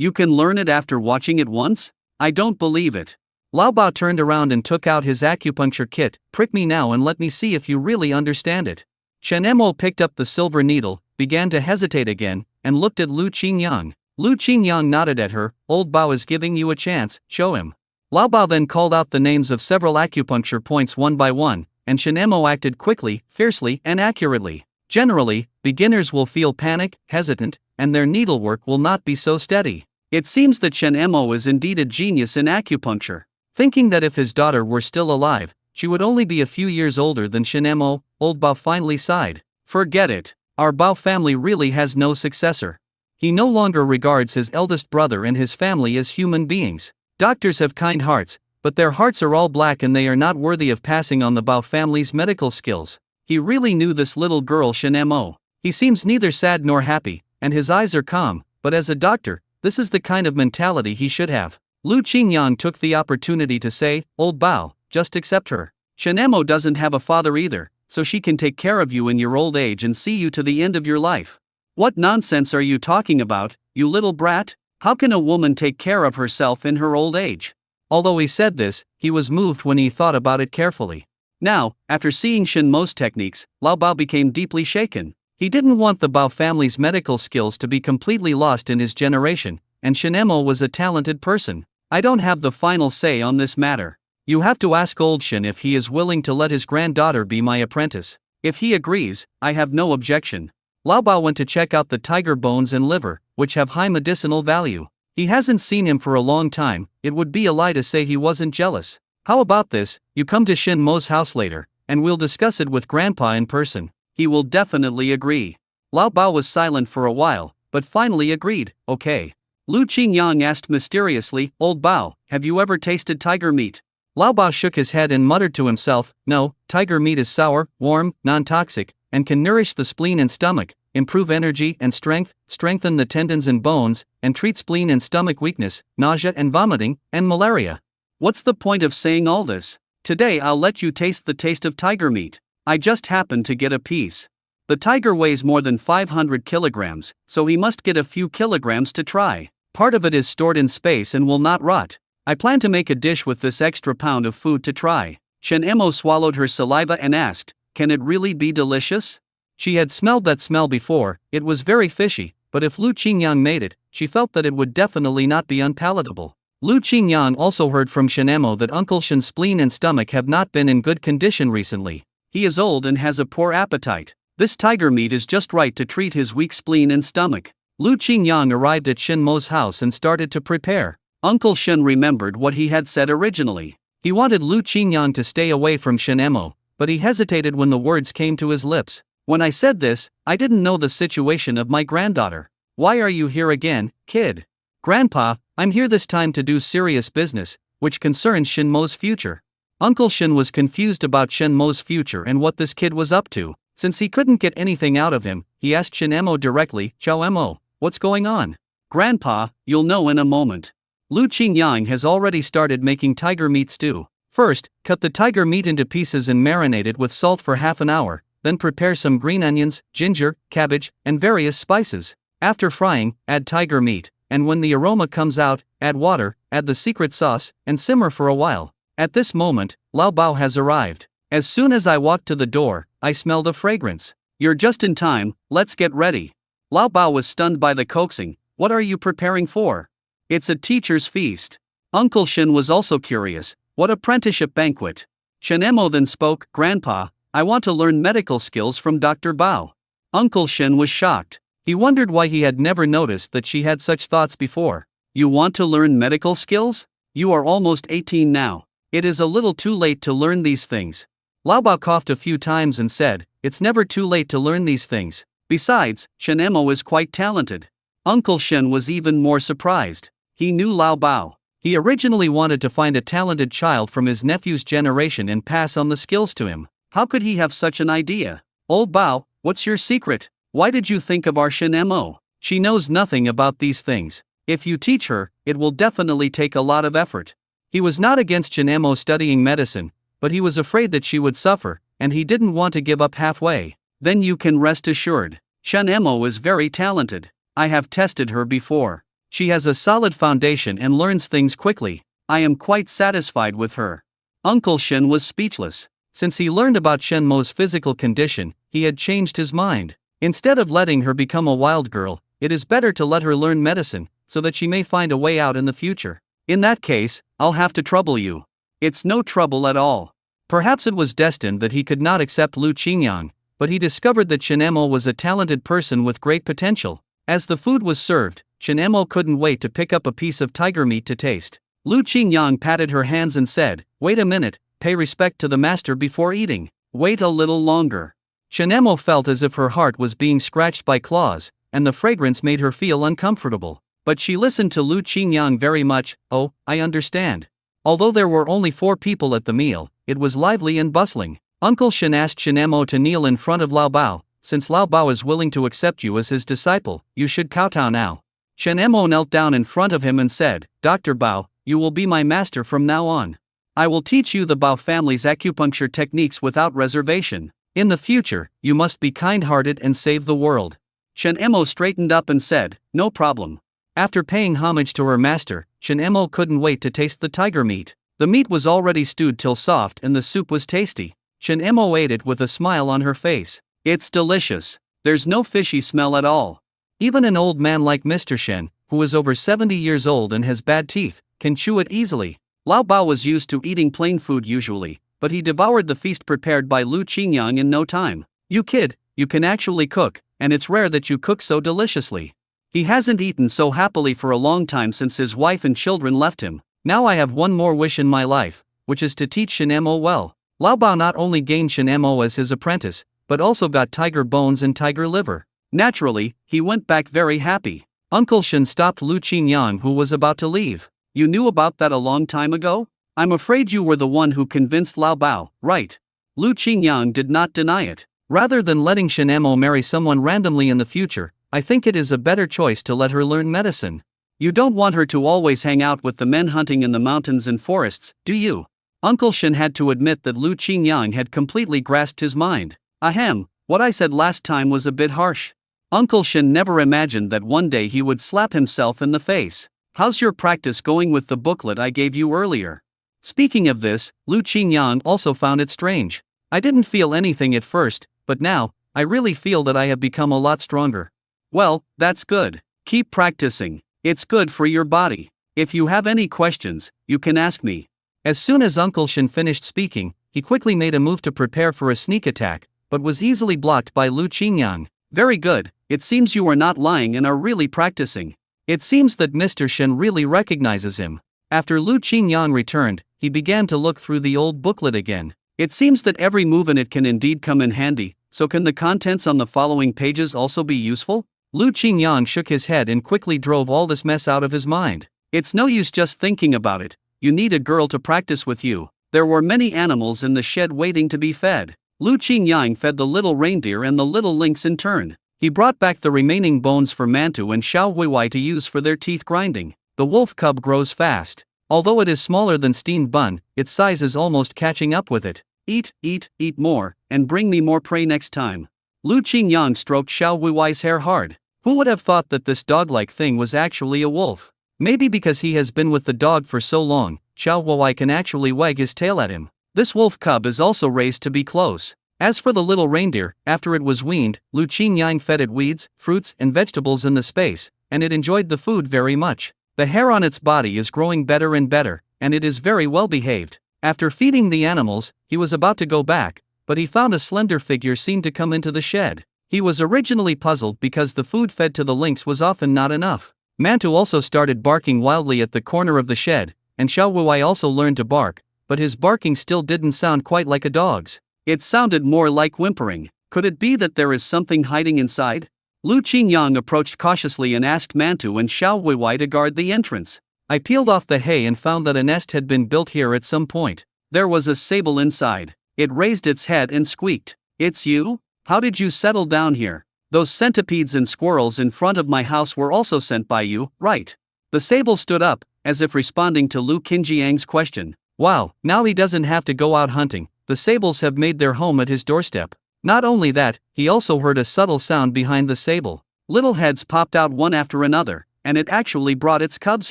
You can learn it after watching it once? I don't believe it. Lao Bao turned around and took out his acupuncture kit. Prick me now and let me see if you really understand it. Shen Mo picked up the silver needle, began to hesitate again, and looked at Lu Qingyang. Lu Qingyang nodded at her. Old Bao is giving you a chance, show him. Lao Bao then called out the names of several acupuncture points one by one, and Shen Mo acted quickly, fiercely, and accurately. Generally, beginners will feel panic, hesitant, and their needlework will not be so steady. It seems that Shen Mo is indeed a genius in acupuncture. Thinking that if his daughter were still alive, she would only be a few years older than Shen Mo, old Bao finally sighed. Forget it. Our Bao family really has no successor. He no longer regards his eldest brother and his family as human beings. Doctors have kind hearts, but their hearts are all black and they are not worthy of passing on the Bao family's medical skills. He really knew this little girl Shen Mo. He seems neither sad nor happy, and his eyes are calm, but as a doctor, this is the kind of mentality he should have. Lu Qingyang took the opportunity to say, Old Bao, just accept her. Shen Mo doesn't have a father either, so she can take care of you in your old age and see you to the end of your life. What nonsense are you talking about, you little brat? How can a woman take care of herself in her old age? Although he said this, he was moved when he thought about it carefully. Now, after seeing Shen Mo's techniques, Lao Bao became deeply shaken. He didn't want the Bao family's medical skills to be completely lost in his generation, and Shen Mo was a talented person. I don't have the final say on this matter. You have to ask old Shen if he is willing to let his granddaughter be my apprentice. If he agrees, I have no objection. Lao Bao went to check out the tiger bones and liver, which have high medicinal value. He hasn't seen him for a long time. It would be a lie to say he wasn't jealous. How about this, you come to Shen Mo's house later, and we'll discuss it with Grandpa in person. He will definitely agree. Lao Bao was silent for a while, but finally agreed, okay. Lu Qingyang asked mysteriously, Old Bao, have you ever tasted tiger meat? Lao Bao shook his head and muttered to himself, no, tiger meat is sour, warm, non-toxic, and can nourish the spleen and stomach, improve energy and strength, strengthen the tendons and bones, and treat spleen and stomach weakness, nausea and vomiting, and malaria. What's the point of saying all this? Today I'll let you taste the taste of tiger meat. I just happened to get a piece. The tiger weighs more than 500 kilograms, so he must get a few kilograms to try. Part of it is stored in space and will not rot. I plan to make a dish with this extra pound of food to try. Shen Mo swallowed her saliva and asked, can it really be delicious? She had smelled that smell before. It was very fishy, but if Lu Qingyang made it, she felt that it would definitely not be unpalatable. Lu Qingyang also heard from Shen Mo that Uncle Shen's spleen and stomach have not been in good condition recently. He is old and has a poor appetite. This tiger meat is just right to treat his weak spleen and stomach. Lu Qingyang arrived at Shen Mo's house and started to prepare. Uncle Shen remembered what he had said originally. He wanted Lu Qingyang to stay away from Shen Mo, but he hesitated when the words came to his lips. When I said this, I didn't know the situation of my granddaughter. Why are you here again, kid? Grandpa, I'm here this time to do serious business, which concerns Shen Mo's future. Uncle Shen was confused about Shen Mo's future and what this kid was up to. Since he couldn't get anything out of him, he asked Shen Mo directly, Xiao Mo, what's going on? Grandpa, you'll know in a moment. Lu Qingyang has already started making tiger meat stew. First, cut the tiger meat into pieces and marinate it with salt for half an hour, then prepare some green onions, ginger, cabbage, and various spices. After frying, add tiger meat, and when the aroma comes out, add water, add the secret sauce, and simmer for a while. At this moment, Lao Bao has arrived. As soon as I walked to the door, I smelled a fragrance. You're just in time, let's get ready. Lao Bao was stunned by the coaxing. What are you preparing for? It's a teacher's feast. Uncle Shen was also curious. What apprenticeship banquet? Shen Mo then spoke, Grandpa, I want to learn medical skills from Dr. Bao. Uncle Shen was shocked. He wondered why he had never noticed that she had such thoughts before. You want to learn medical skills? You are almost 18 now. It is a little too late to learn these things. Lao Bao coughed a few times and said, it's never too late to learn these things. Besides, Shen Mo is quite talented. Uncle Shen was even more surprised. He knew Lao Bao. He originally wanted to find a talented child from his nephew's generation and pass on the skills to him. How could he have such an idea? Old Bao, what's your secret? Why did you think of our Shen Mo? She knows nothing about these things. If you teach her, it will definitely take a lot of effort. He was not against Shen Mo studying medicine, but he was afraid that she would suffer, and he didn't want to give up halfway. Then you can rest assured. Shen Mo is very talented. I have tested her before. She has a solid foundation and learns things quickly. I am quite satisfied with her." Uncle Shen was speechless. Since he learned about Shen Mo's physical condition, he had changed his mind. Instead of letting her become a wild girl, it is better to let her learn medicine, so that she may find a way out in the future. In that case, I'll have to trouble you. It's no trouble at all. Perhaps it was destined that he could not accept Lu Qingyang, but he discovered that Chen Mo was a talented person with great potential. As the food was served, Chen Mo couldn't wait to pick up a piece of tiger meat to taste. Lu Qingyang patted her hands and said, "Wait a minute, pay respect to the master before eating. Wait a little longer." Chen Mo felt as if her heart was being scratched by claws, and the fragrance made her feel uncomfortable. But she listened to Lu Qingyang very much. "Oh, I understand." Although there were only 4 people at the meal, it was lively and bustling. Uncle Shen asked Chen Mo to kneel in front of Lao Bao. "Since Lao Bao is willing to accept you as his disciple, you should kowtow now." Chen Mo knelt down in front of him and said, "Dr. Bao, you will be my master from now on. I will teach you the Bao family's acupuncture techniques without reservation. In the future, you must be kind-hearted and save the world." Chen Mo straightened up and said, "No problem." After paying homage to her master, Chen Mo couldn't wait to taste the tiger meat. The meat was already stewed till soft and the soup was tasty. Chen Mo ate it with a smile on her face. "It's delicious. There's no fishy smell at all." Even an old man like Mr. Shen, who is over 70 years old and has bad teeth, can chew it easily. Lao Bao was used to eating plain food usually, but he devoured the feast prepared by Lu Qingyang in no time. "You kid, you can actually cook, and it's rare that you cook so deliciously." He hasn't eaten so happily for a long time since his wife and children left him. "Now I have one more wish in my life, which is to teach Shen Mo well." Lao Bao not only gained Shen Mo as his apprentice, but also got tiger bones and tiger liver. Naturally, he went back very happy. Uncle Shen stopped Lu Qingyang, who was about to leave. "You knew about that a long time ago? I'm afraid you were the one who convinced Lao Bao, right?" Lu Qingyang did not deny it. "Rather than letting Shen Mo marry someone randomly in the future, I think it is a better choice to let her learn medicine. You don't want her to always hang out with the men hunting in the mountains and forests, do you?" Uncle Shen had to admit that Lu Qingyang had completely grasped his mind. "Ahem, what I said last time was a bit harsh." Uncle Shen never imagined that one day he would slap himself in the face. "How's your practice going with the booklet I gave you earlier?" Speaking of this, Lu Qingyang also found it strange. "I didn't feel anything at first, but now, I really feel that I have become a lot stronger." "Well, that's good. Keep practicing. It's good for your body. If you have any questions, you can ask me." As soon as Uncle Shen finished speaking, he quickly made a move to prepare for a sneak attack, but was easily blocked by Lu Qingyang. "Very good, it seems you are not lying and are really practicing." It seems that Mr. Shen really recognizes him. After Lu Qingyang returned, he began to look through the old booklet again. It seems that every move in it can indeed come in handy, so can the contents on the following pages also be useful? Lu Qingyang shook his head and quickly drove all this mess out of his mind. "It's no use just thinking about it. You need a girl to practice with you." There were many animals in the shed waiting to be fed. Lu Qingyang fed the little reindeer and the little lynx in turn. He brought back the remaining bones for Mantu and Xiao Huiwei to use for their teeth grinding. The wolf cub grows fast. Although it is smaller than steamed bun, its size is almost catching up with it. "Eat, eat, eat more, and bring me more prey next time." Lu Qingyang stroked Xiao Huiwei's hair hard. Who would have thought that this dog-like thing was actually a wolf? Maybe because he has been with the dog for so long, Xiao Huiwei can actually wag his tail at him. This wolf cub is also raised to be close. As for the little reindeer, after it was weaned, Lu Qingyang fed it weeds, fruits, and vegetables in the space, and it enjoyed the food very much. The hair on its body is growing better and better, and it is very well behaved. After feeding the animals, he was about to go back, but he found a slender figure seen to come into the shed. He was originally puzzled because the food fed to the lynx was often not enough. Mantu also started barking wildly at the corner of the shed, and Xiao Huiwei also learned to bark, but his barking still didn't sound quite like a dog's. It sounded more like whimpering. Could it be that there is something hiding inside? Lu Qingyang approached cautiously and asked Mantu and Xiao Huiwei to guard the entrance. "I peeled off the hay and found that a nest had been built here at some point. There was a sable inside. It raised its head and squeaked. 'It's you? How did you settle down here? Those centipedes and squirrels in front of my house were also sent by you, right?' The sable stood up, as if responding to Lu Qingyang's question. Wow, now he doesn't have to go out hunting. The sables have made their home at his doorstep. Not only that, he also heard a subtle sound behind the sable. Little heads popped out one after another, and it actually brought its cubs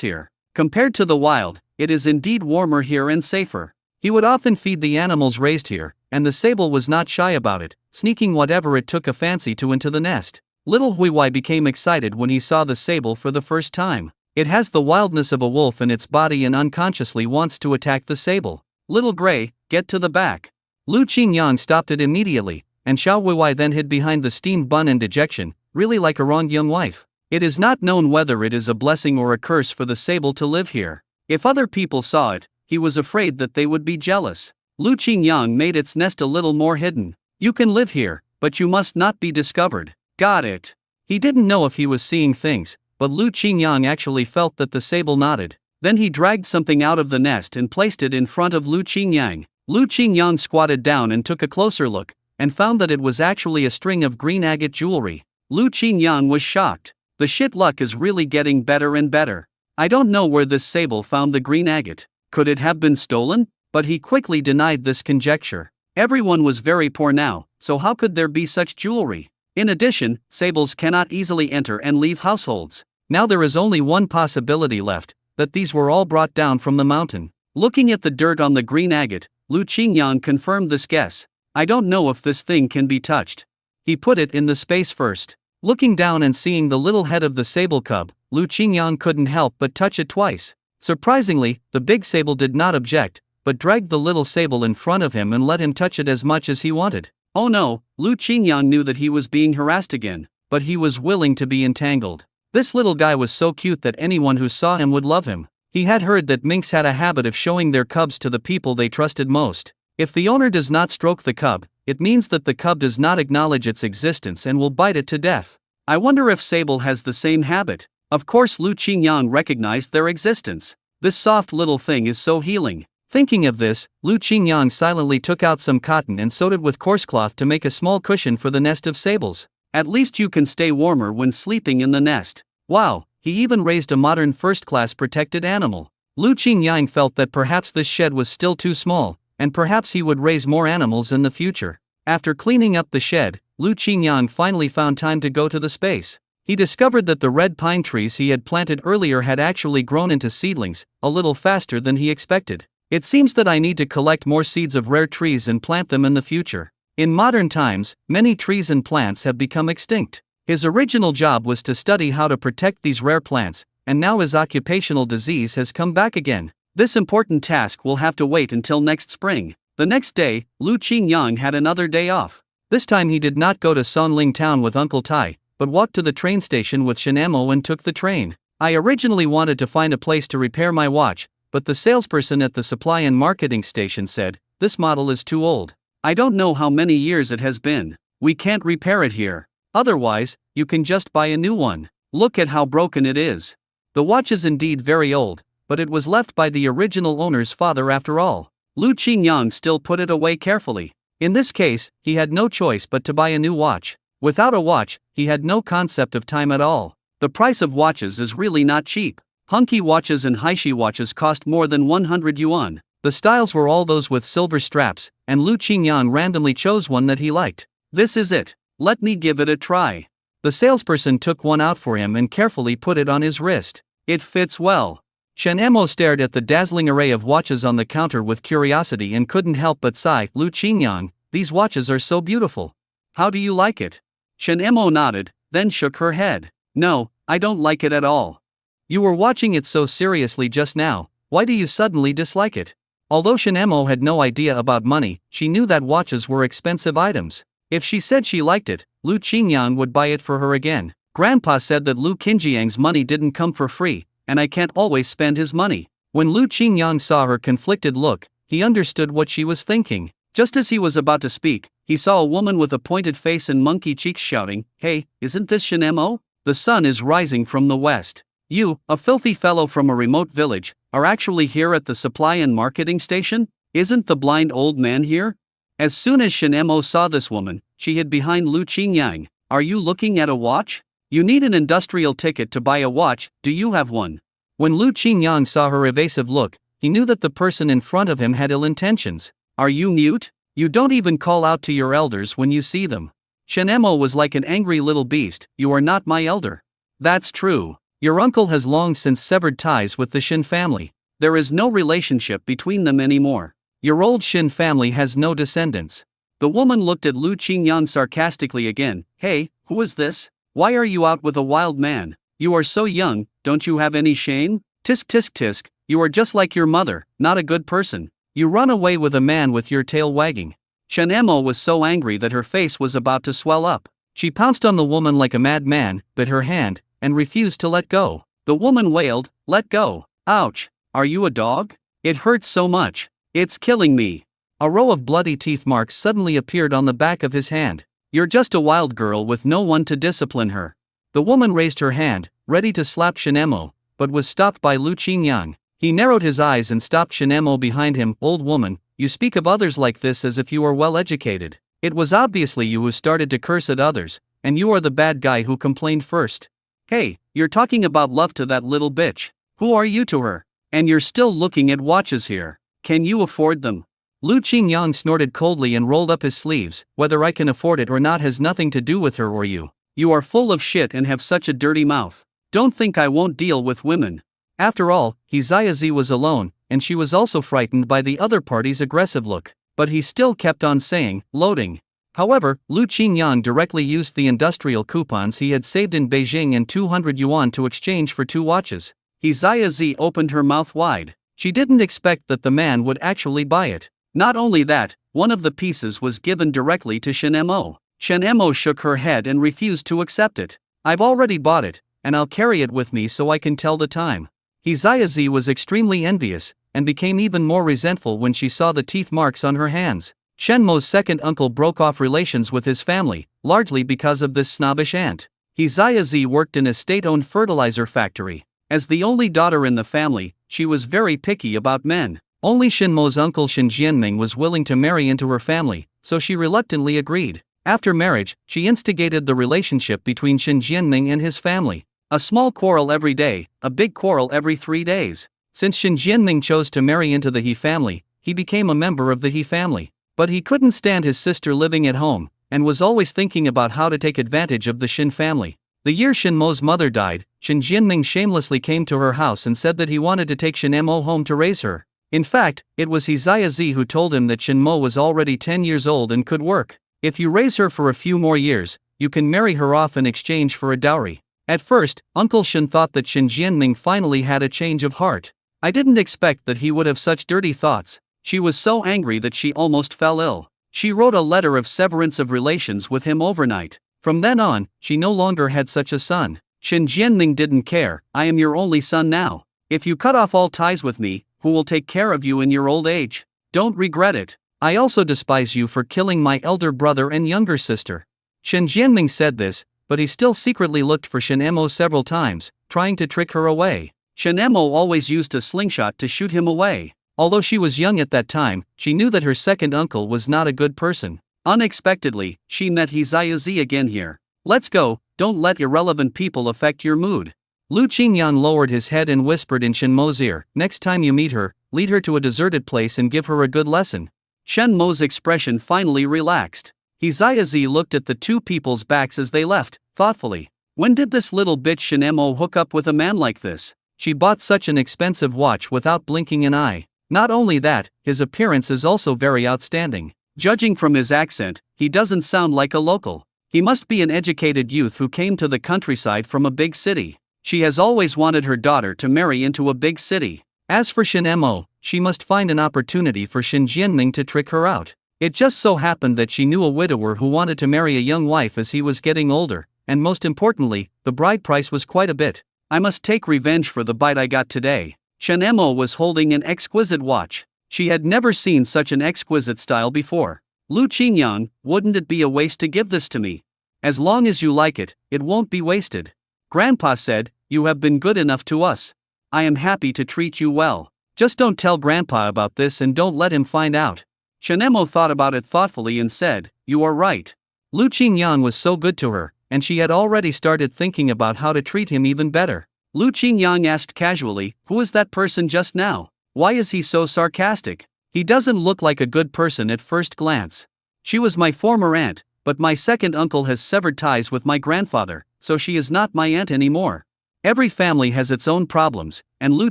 here. Compared to the wild, it is indeed warmer here and safer. He would often feed the animals raised here, and the sable was not shy about it, sneaking whatever it took a fancy to into the nest. Little Huiwai became excited when he saw the sable for the first time. It has the wildness of a wolf in its body and unconsciously wants to attack the sable. Little Gray, get to the back. Lu Qingyang stopped it immediately, and Xiao Huiwai then hid behind the steamed bun in dejection, really like a wronged young wife. It is not known whether it is a blessing or a curse for the sable to live here. If other people saw it, he was afraid that they would be jealous. Lu Qingyang made its nest a little more hidden. You can live here, but you must not be discovered. Got it. He didn't know if he was seeing things, but Lu Qingyang actually felt that the sable nodded. Then he dragged something out of the nest and placed it in front of Lu Qingyang. Lu Qingyang squatted down and took a closer look, and found that it was actually a string of green agate jewelry. Lu Qingyang was shocked. The shit luck is really getting better and better. I don't know where this sable found the green agate. Could it have been stolen? But he quickly denied this conjecture. Everyone was very poor now, so how could there be such jewelry? In addition, sables cannot easily enter and leave households. Now there is only one possibility left, that these were all brought down from the mountain. Looking at the dirt on the green agate, Lu Qingyang confirmed this guess. I don't know if this thing can be touched. He put it in the space first. Looking down and seeing the little head of the sable cub, Lu Qingyang couldn't help but touch it twice. Surprisingly, the big sable did not object, but dragged the little sable in front of him and let him touch it as much as he wanted. Oh no, Lu Qingyang knew that he was being harassed again, but he was willing to be entangled. This little guy was so cute that anyone who saw him would love him. He had heard that minks had a habit of showing their cubs to the people they trusted most. If the owner does not stroke the cub, it means that the cub does not acknowledge its existence and will bite it to death. I wonder if sable has the same habit. Of course Lu Qingyang recognized their existence. This soft little thing is so healing. Thinking of this, Lu Qingyang silently took out some cotton and sewed it with coarse cloth to make a small cushion for the nest of sables. At least you can stay warmer when sleeping in the nest. Wow, he even raised a modern first-class protected animal. Lu Qingyang felt that perhaps this shed was still too small, and perhaps he would raise more animals in the future. After cleaning up the shed, Lu Qingyang finally found time to go to the space. He discovered that the red pine trees he had planted earlier had actually grown into seedlings, a little faster than he expected. It seems that I need to collect more seeds of rare trees and plant them in the future. In modern times, many trees and plants have become extinct. His original job was to study how to protect these rare plants, and now his occupational disease has come back again. This important task will have to wait until next spring. The next day, Lu Qingyang had another day off. This time he did not go to Sonling town with Uncle Tai, but walked to the train station with Shenemo and took the train. I originally wanted to find a place to repair my watch, but the salesperson at the supply and marketing station said, "This model is too old. I don't know how many years it has been. We can't repair it here. Otherwise, you can just buy a new one. Look at how broken it is." The watch is indeed very old, but it was left by the original owner's father after all. Lu Qingyang still put it away carefully. In this case, he had no choice but to buy a new watch. Without a watch, he had no concept of time at all. The price of watches is really not cheap. Hunky watches and Haishi watches cost more than 100 yuan. The styles were all those with silver straps, and Lu Qingyang randomly chose one that he liked. "This is it. Let me give it a try." The salesperson took one out for him and carefully put it on his wrist. It fits well. Shen Emo stared at the dazzling array of watches on the counter with curiosity and couldn't help but sigh. "Lu Qingyang, these watches are so beautiful. How do you like it?" Shen Emo nodded, then shook her head. "No, I don't like it at all." "You were watching it so seriously just now, why do you suddenly dislike it?" Although Shen Emo had no idea about money, she knew that watches were expensive items. If she said she liked it, Lu Qingyang would buy it for her again. Grandpa said that Lu Qinjiang's money didn't come for free, and I can't always spend his money. When Lu Qingyang saw her conflicted look, he understood what she was thinking. Just as he was about to speak, he saw a woman with a pointed face and monkey cheeks shouting, "Hey, isn't this Shenemo? The sun is rising from the west. You, a filthy fellow from a remote village, are actually here at the supply and marketing station? Isn't the blind old man here?" As soon as Shenemo saw this woman, she hid behind Lu Qingyang. "Are you looking at a watch? You need an industrial ticket to buy a watch, do you have one?" When Lu Qingyang saw her evasive look, he knew that the person in front of him had ill intentions. "Are you mute? You don't even call out to your elders when you see them." Shenemo was like an angry little beast. "You are not my elder." "That's true. Your uncle has long since severed ties with the Shin family. There is no relationship between them anymore. Your old Shin family has no descendants. The woman looked at Lu Qingyan sarcastically again. Hey, who is this? Why are you out with a wild man? You are so young, don't you have any shame? Tisk tisk tisk, you are just like your mother, not a good person. You run away with a man with your tail wagging. Shen Emo was so angry that her face was about to swell up. She pounced on the woman like a madman, bit her hand, and refused to let go. The woman wailed, "Let go! Ouch! Are you a dog? It hurts so much. It's killing me." A row of bloody teeth marks suddenly appeared on the back of his hand. You're just a wild girl with no one to discipline her. The woman raised her hand, ready to slap Shinemo, but was stopped by Lu Qingyang. He narrowed his eyes and stopped Shinemo behind him. Old woman, you speak of others like this as if you are well educated. It was obviously you who started to curse at others, and you are the bad guy who complained first. Hey, you're talking about love to that little bitch. Who are you to her? And you're still looking at watches here. Can you afford them? Lu Qingyang snorted coldly and rolled up his sleeves. Whether I can afford it or not has nothing to do with her or you. You are full of shit and have such a dirty mouth. Don't think I won't deal with women. After all, Hizayazi was alone, and she was also frightened by the other party's aggressive look. But he still kept on saying, loading. However, Lu Qingyang directly used the industrial coupons he had saved in Beijing and 200 yuan to exchange for 2 watches. Hizayazi opened her mouth wide. She didn't expect that the man would actually buy it. Not only that, one of the pieces was given directly to Shinemo. Shinemo shook her head and refused to accept it. I've already bought it, and I'll carry it with me so I can tell the time. Hizayazi was extremely envious, and became even more resentful when she saw the teeth marks on her hands. Shenmo's second uncle broke off relations with his family, largely because of this snobbish aunt. Hizayazi worked in a state-owned fertilizer factory. As the only daughter in the family, she was very picky about men. Only Shenmo's uncle Shin Jianming was willing to marry into her family, so she reluctantly agreed. After marriage, she instigated the relationship between Shin Jianming and his family. A small quarrel every day, a big quarrel every 3 days. Since Shin Jianming chose to marry into the He family, he became a member of the He family. But he couldn't stand his sister living at home, and was always thinking about how to take advantage of the Shin family. The year Shinmo's mother died, Shin Jianming shamelessly came to her house and said that he wanted to take Shinemo home to raise her. In fact, it was Hizayazi who told him that Shinmo was already 10 years old and could work. If you raise her for a few more years, you can marry her off in exchange for a dowry. At first, Uncle Shin thought that Shin Jianming finally had a change of heart. I didn't expect that he would have such dirty thoughts. She was so angry that she almost fell ill. She wrote a letter of severance of relations with him overnight. From then on, she no longer had such a son. Shin Jianming didn't care. I am your only son now. If you cut off all ties with me, who will take care of you in your old age? Don't regret it. I also despise you for killing my elder brother and younger sister. Shin Jianming said this, but he still secretly looked for Shinemo several times, trying to trick her away. Shinemo always used a slingshot to shoot him away. Although she was young at that time, she knew that her second uncle was not a good person. Unexpectedly, she met Hizayazi again here. Let's go, don't let irrelevant people affect your mood. Lu Qingyan lowered his head and whispered in Shenmo's ear, next time you meet her, lead her to a deserted place and give her a good lesson. Shenmo's expression finally relaxed. Hizayazi looked at the two people's backs as they left, thoughtfully. When did this little bitch Shinemo hook up with a man like this? She bought such an expensive watch without blinking an eye. Not only that, his appearance is also very outstanding. Judging from his accent, he doesn't sound like a local. He must be an educated youth who came to the countryside from a big city. She has always wanted her daughter to marry into a big city. As for Shinemo, she must find an opportunity for Shin Jianming to trick her out. It just so happened that she knew a widower who wanted to marry a young wife as he was getting older, and most importantly, the bride price was quite a bit. I must take revenge for the bite I got today. Shinemo was holding an exquisite watch. She had never seen such an exquisite style before. Lu Qingyang, wouldn't it be a waste to give this to me? As long as you like it, it won't be wasted. Grandpa said, you have been good enough to us. I am happy to treat you well. Just don't tell Grandpa about this and don't let him find out. Shinemo thought about it thoughtfully and said, you are right. Lu Qingyan was so good to her, and she had already started thinking about how to treat him even better. Lu Qingyang asked casually, who is that person just now? Why is he so sarcastic? He doesn't look like a good person at first glance. She was my former aunt, but my second uncle has severed ties with my grandfather, so she is not my aunt anymore. Every family has its own problems, and Lu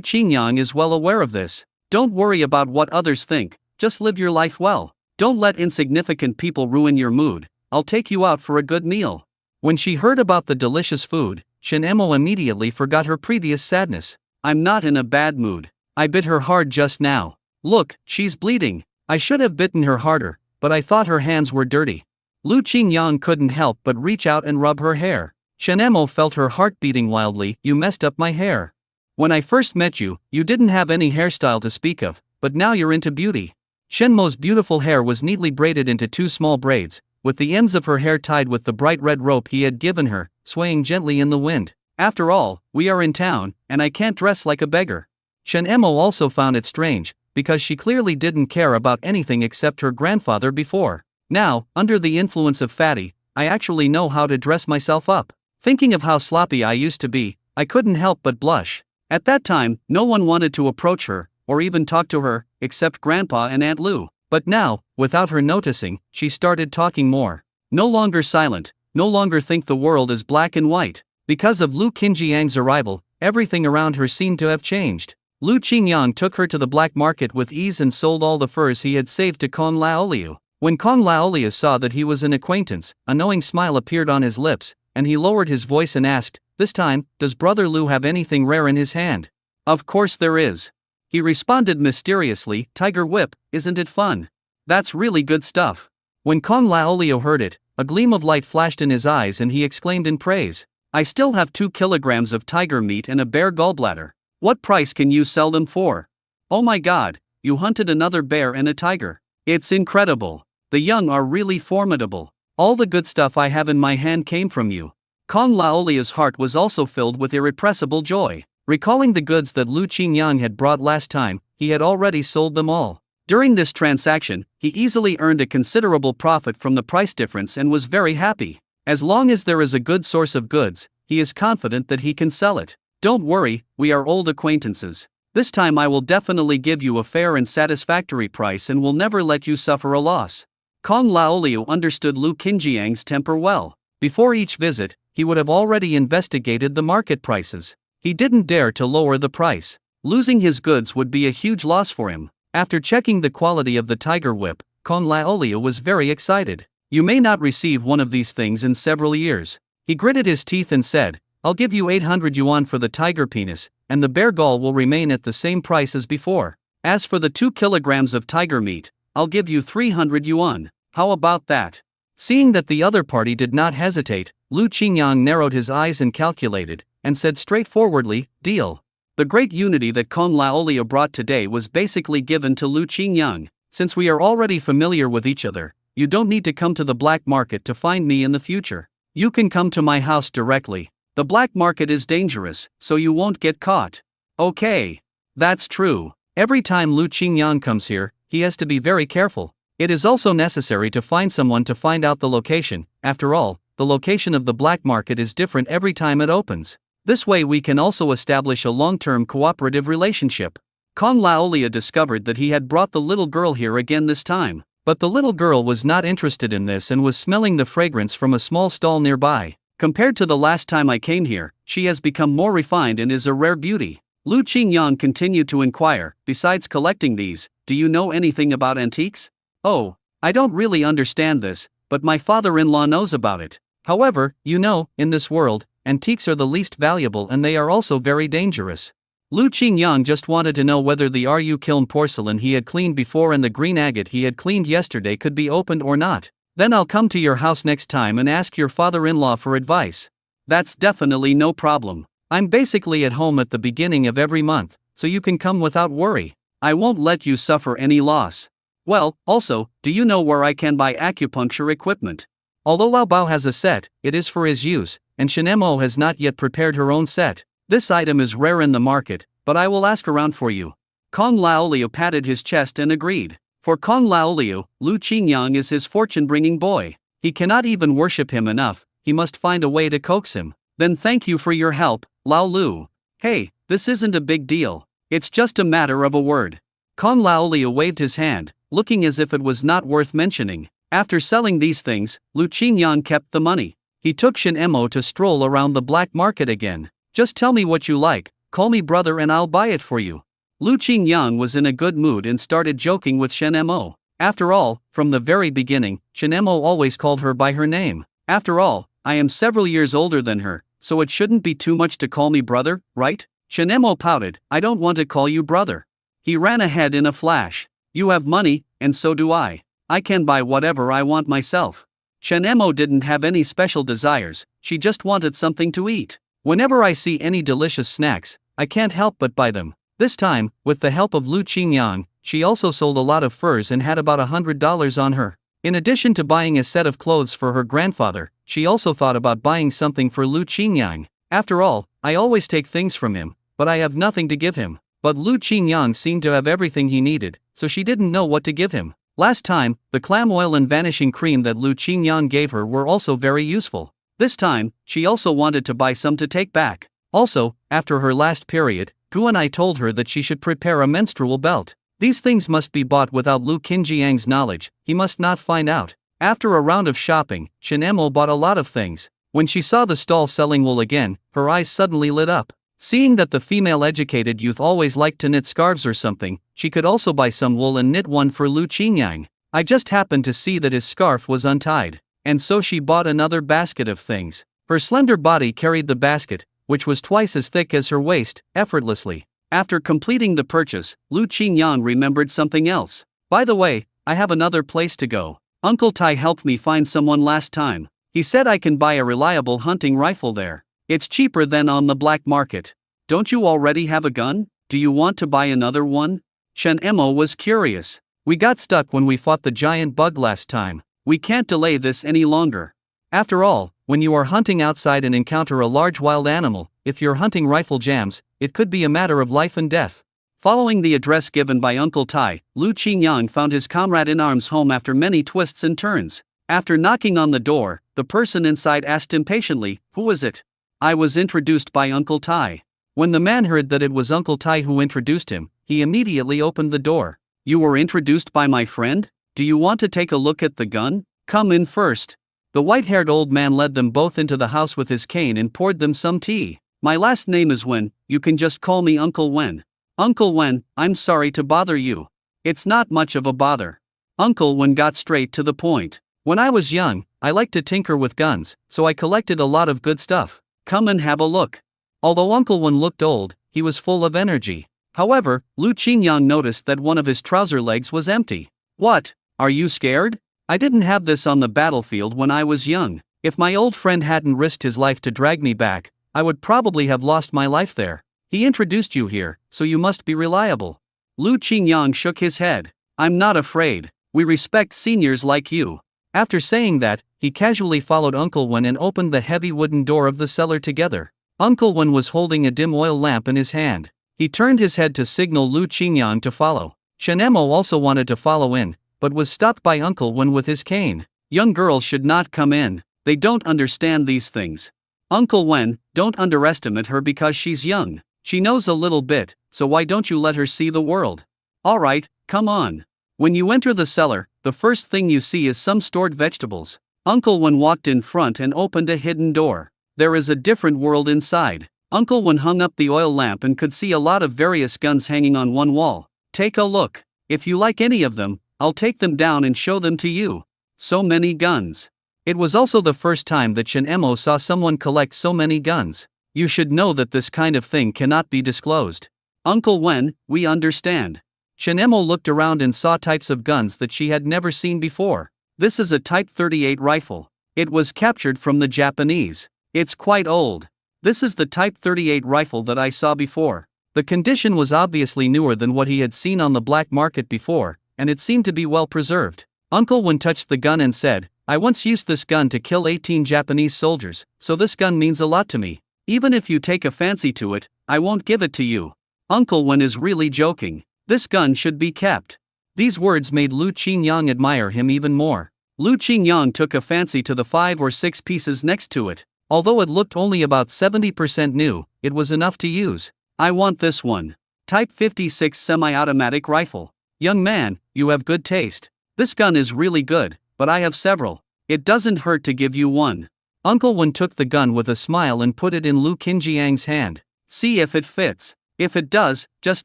Qingyang is well aware of this. Don't worry about what others think, just live your life well. Don't let insignificant people ruin your mood. I'll take you out for a good meal. When she heard about the delicious food, Shen Emo immediately forgot her previous sadness. I'm not in a bad mood. I bit her hard just now. Look, she's bleeding. I should have bitten her harder, but I thought her hands were dirty. Lu Qingyang couldn't help but reach out and rub her hair. Shen Emo felt her heart beating wildly. You messed up my hair. When I first met you, you didn't have any hairstyle to speak of, but now you're into beauty. Shenmo's beautiful hair was neatly braided into 2 small braids, with the ends of her hair tied with the bright red rope he had given her, swaying gently in the wind. After all, we are in town, and I can't dress like a beggar. Shen Emo also found it strange, because she clearly didn't care about anything except her grandfather before. Now, under the influence of Fatty, I actually know how to dress myself up. Thinking of how sloppy I used to be, I couldn't help but blush. At that time, no one wanted to approach her, or even talk to her, except Grandpa and Aunt Lu. But now, without her noticing, she started talking more. No longer silent, no longer think the world is black and white. Because of Lu Qinjiang's arrival, everything around her seemed to have changed. Lu Qingyang took her to the black market with ease and sold all the furs he had saved to Kong Laoliu. When Kong Laoliu saw that he was an acquaintance, a knowing smile appeared on his lips, and he lowered his voice and asked, "This time, does Brother Lu have anything rare in his hand?" "Of course there is." He responded mysteriously, "Tiger Whip, isn't it fun? That's really good stuff." When Kong Laoliu heard it, a gleam of light flashed in his eyes and he exclaimed in praise, "I still have 2 kilograms of tiger meat and a bear gallbladder. What price can you sell them for?" "Oh my god, you hunted another bear and a tiger. It's incredible. The young are really formidable. All the good stuff I have in my hand came from you." Kong Laoliu's heart was also filled with irrepressible joy. Recalling the goods that Lu Qingyang had brought last time, he had already sold them all. During this transaction, he easily earned a considerable profit from the price difference and was very happy. As long as there is a good source of goods, he is confident that he can sell it. "Don't worry, we are old acquaintances. This time I will definitely give you a fair and satisfactory price and will never let you suffer a loss." Kong Laoliu understood Lu Qinjiang's temper well. Before each visit, he would have already investigated the market prices. He didn't dare to lower the price. Losing his goods would be a huge loss for him. After checking the quality of the tiger whip, Kong Laoliu was very excited. "You may not receive one of these things in several years." He gritted his teeth and said, "I'll give you 800 yuan for the tiger penis, and the bear gall will remain at the same price as before. As for the 2 kilograms of tiger meat, I'll give you 300 yuan. How about that?" Seeing that the other party did not hesitate, Lu Qingyang narrowed his eyes and calculated, and said straightforwardly, "Deal." The great unity that Kong Laoliu brought today was basically given to Lu Qingyang. "Since we are already familiar with each other, you don't need to come to the black market to find me in the future. You can come to my house directly. The black market is dangerous, so you won't get caught." "Okay. That's true. Every time Lu Qingyang comes here, he has to be very careful. It is also necessary to find someone to find out the location. After all, the location of the black market is different every time it opens. This way we can also establish a long-term cooperative relationship." Kong Laoliu discovered that he had brought the little girl here again this time. But the little girl was not interested in this and was smelling the fragrance from a small stall nearby. "Compared to the last time I came here, she has become more refined and is a rare beauty." Lu Qingyang continued to inquire, "Besides collecting these, do you know anything about antiques?" "Oh, I don't really understand this, but my father-in-law knows about it. However, you know, in this world, antiques are the least valuable and they are also very dangerous." Lu Qingyang just wanted to know whether the Ru kiln porcelain he had cleaned before and the green agate he had cleaned yesterday could be opened or not. "Then I'll come to your house next time and ask your father-in-law for advice." "That's definitely no problem. I'm basically at home at the beginning of every month, so you can come without worry. I won't let you suffer any loss. Well, also, do you know where I can buy acupuncture equipment?" Although Lao Bao has a set, it is for his use, and Shinemo has not yet prepared her own set. This item is rare in the market, but I will ask around for you. Kong Laoliu patted his chest and agreed. For Kong Laoliu, Lu Qingyang is his fortune-bringing boy. He cannot even worship him enough, he must find a way to coax him. "Then thank you for your help, Lao Lu. Hey, this isn't a big deal. It's just a matter of a word." Kong Laoliu waved his hand, looking as if it was not worth mentioning. After selling these things, Lu Qingyang kept the money. He took Shin Emo to stroll around the black market again. Just tell me what you like, call me brother and I'll buy it for you. Lu Qingyang was in a good mood and started joking with Shen Mo. After all, from the very beginning, Shen Mo always called her by her name. After all, I am several years older than her, so it shouldn't be too much to call me brother, right? Shen Mo pouted, I don't want to call you brother. He ran ahead in a flash. You have money, and so do I. I can buy whatever I want myself. Shen Mo didn't have any special desires, she just wanted something to eat. Whenever I see any delicious snacks, I can't help but buy them. This time, with the help of Lu Qingyang, she also sold a lot of furs and had about $100 on her. In addition to buying a set of clothes for her grandfather, she also thought about buying something for Lu Qingyang. After all, I always take things from him, but I have nothing to give him. But Lu Qingyang seemed to have everything he needed, so she didn't know what to give him. Last time, the clam oil and vanishing cream that Lu Qingyang gave her were also very useful. This time, she also wanted to buy some to take back. Also, after her last period, Gu and I told her that she should prepare a menstrual belt. These things must be bought without Lu Qinjiang's knowledge, he must not find out. After a round of shopping, Shen Mo bought a lot of things. When she saw the stall selling wool again, her eyes suddenly lit up. Seeing that the female educated youth always liked to knit scarves or something, she could also buy some wool and knit one for Lu Qingyang. I just happened to see that his scarf was untied, and so she bought another basket of things. Her slender body carried the basket, which was twice as thick as her waist, effortlessly. After completing the purchase, Lu Qingyang remembered something else. By the way, I have another place to go. Uncle Tai helped me find someone last time. He said I can buy a reliable hunting rifle there. It's cheaper than on the black market. Don't you already have a gun? Do you want to buy another one? Shen Mo was curious. We got stuck when we fought the giant bug last time. We can't delay this any longer. After all, when you are hunting outside and encounter a large wild animal, if your hunting rifle jams, it could be a matter of life and death. Following the address given by Uncle Tai, Lu Qingyang found his comrade-in-arms home after many twists and turns. After knocking on the door, the person inside asked impatiently, "Who was it?" "I was introduced by Uncle Tai." When the man heard that it was Uncle Tai who introduced him, he immediately opened the door. "You were introduced by my friend? Do you want to take a look at the gun? Come in first." The white-haired old man led them both into the house with his cane and poured them some tea. "My last name is Wen, you can just call me Uncle Wen." "Uncle Wen, I'm sorry to bother you." "It's not much of a bother." Uncle Wen got straight to the point. "When I was young, I liked to tinker with guns, so I collected a lot of good stuff. Come and have a look." Although Uncle Wen looked old, he was full of energy. However, Lu Qingyang noticed that one of his trouser legs was empty. "What? Are you scared? I didn't have this on the battlefield when I was young. If my old friend hadn't risked his life to drag me back, I would probably have lost my life there. He introduced you here, so you must be reliable." Lu Qingyang shook his head. "I'm not afraid. We respect seniors like you." After saying that, he casually followed Uncle Wen and opened the heavy wooden door of the cellar together. Uncle Wen was holding a dim oil lamp in his hand. He turned his head to signal Lu Qingyang to follow. Shen Mo also wanted to follow in, but was stopped by Uncle Wen with his cane. "Young girls should not come in, they don't understand these things." "Uncle Wen, don't underestimate her because she's young. She knows a little bit, so why don't you let her see the world?" "Alright, come on." When you enter the cellar, the first thing you see is some stored vegetables. Uncle Wen walked in front and opened a hidden door. There is a different world inside. Uncle Wen hung up the oil lamp and could see a lot of various guns hanging on one wall. "Take a look. If you like any of them, I'll take them down and show them to you." So many guns. It was also the first time that Shen Mo saw someone collect so many guns. "You should know that this kind of thing cannot be disclosed." "Uncle Wen, we understand." Shen Mo looked around and saw types of guns that she had never seen before. This is a Type 38 rifle. It was captured from the Japanese. It's quite old. This is the Type 38 rifle that I saw before. The condition was obviously newer than what he had seen on the black market before, and it seemed to be well preserved. Uncle Wen touched the gun and said, "I once used this gun to kill 18 Japanese soldiers, so this gun means a lot to me. Even if you take a fancy to it, I won't give it to you." Uncle Wen is really joking. This gun should be kept. These words made Lu Qingyang admire him even more. Lu Qingyang took a fancy to the 5 or 6 pieces next to it. Although it looked only about 70% new, it was enough to use. "I want this one. Type 56 semi-automatic rifle." "Young man, you have good taste. This gun is really good, but I have several. It doesn't hurt to give you one." Uncle Wen took the gun with a smile and put it in Lu Qingjiang's hand. See if it fits. If it does, just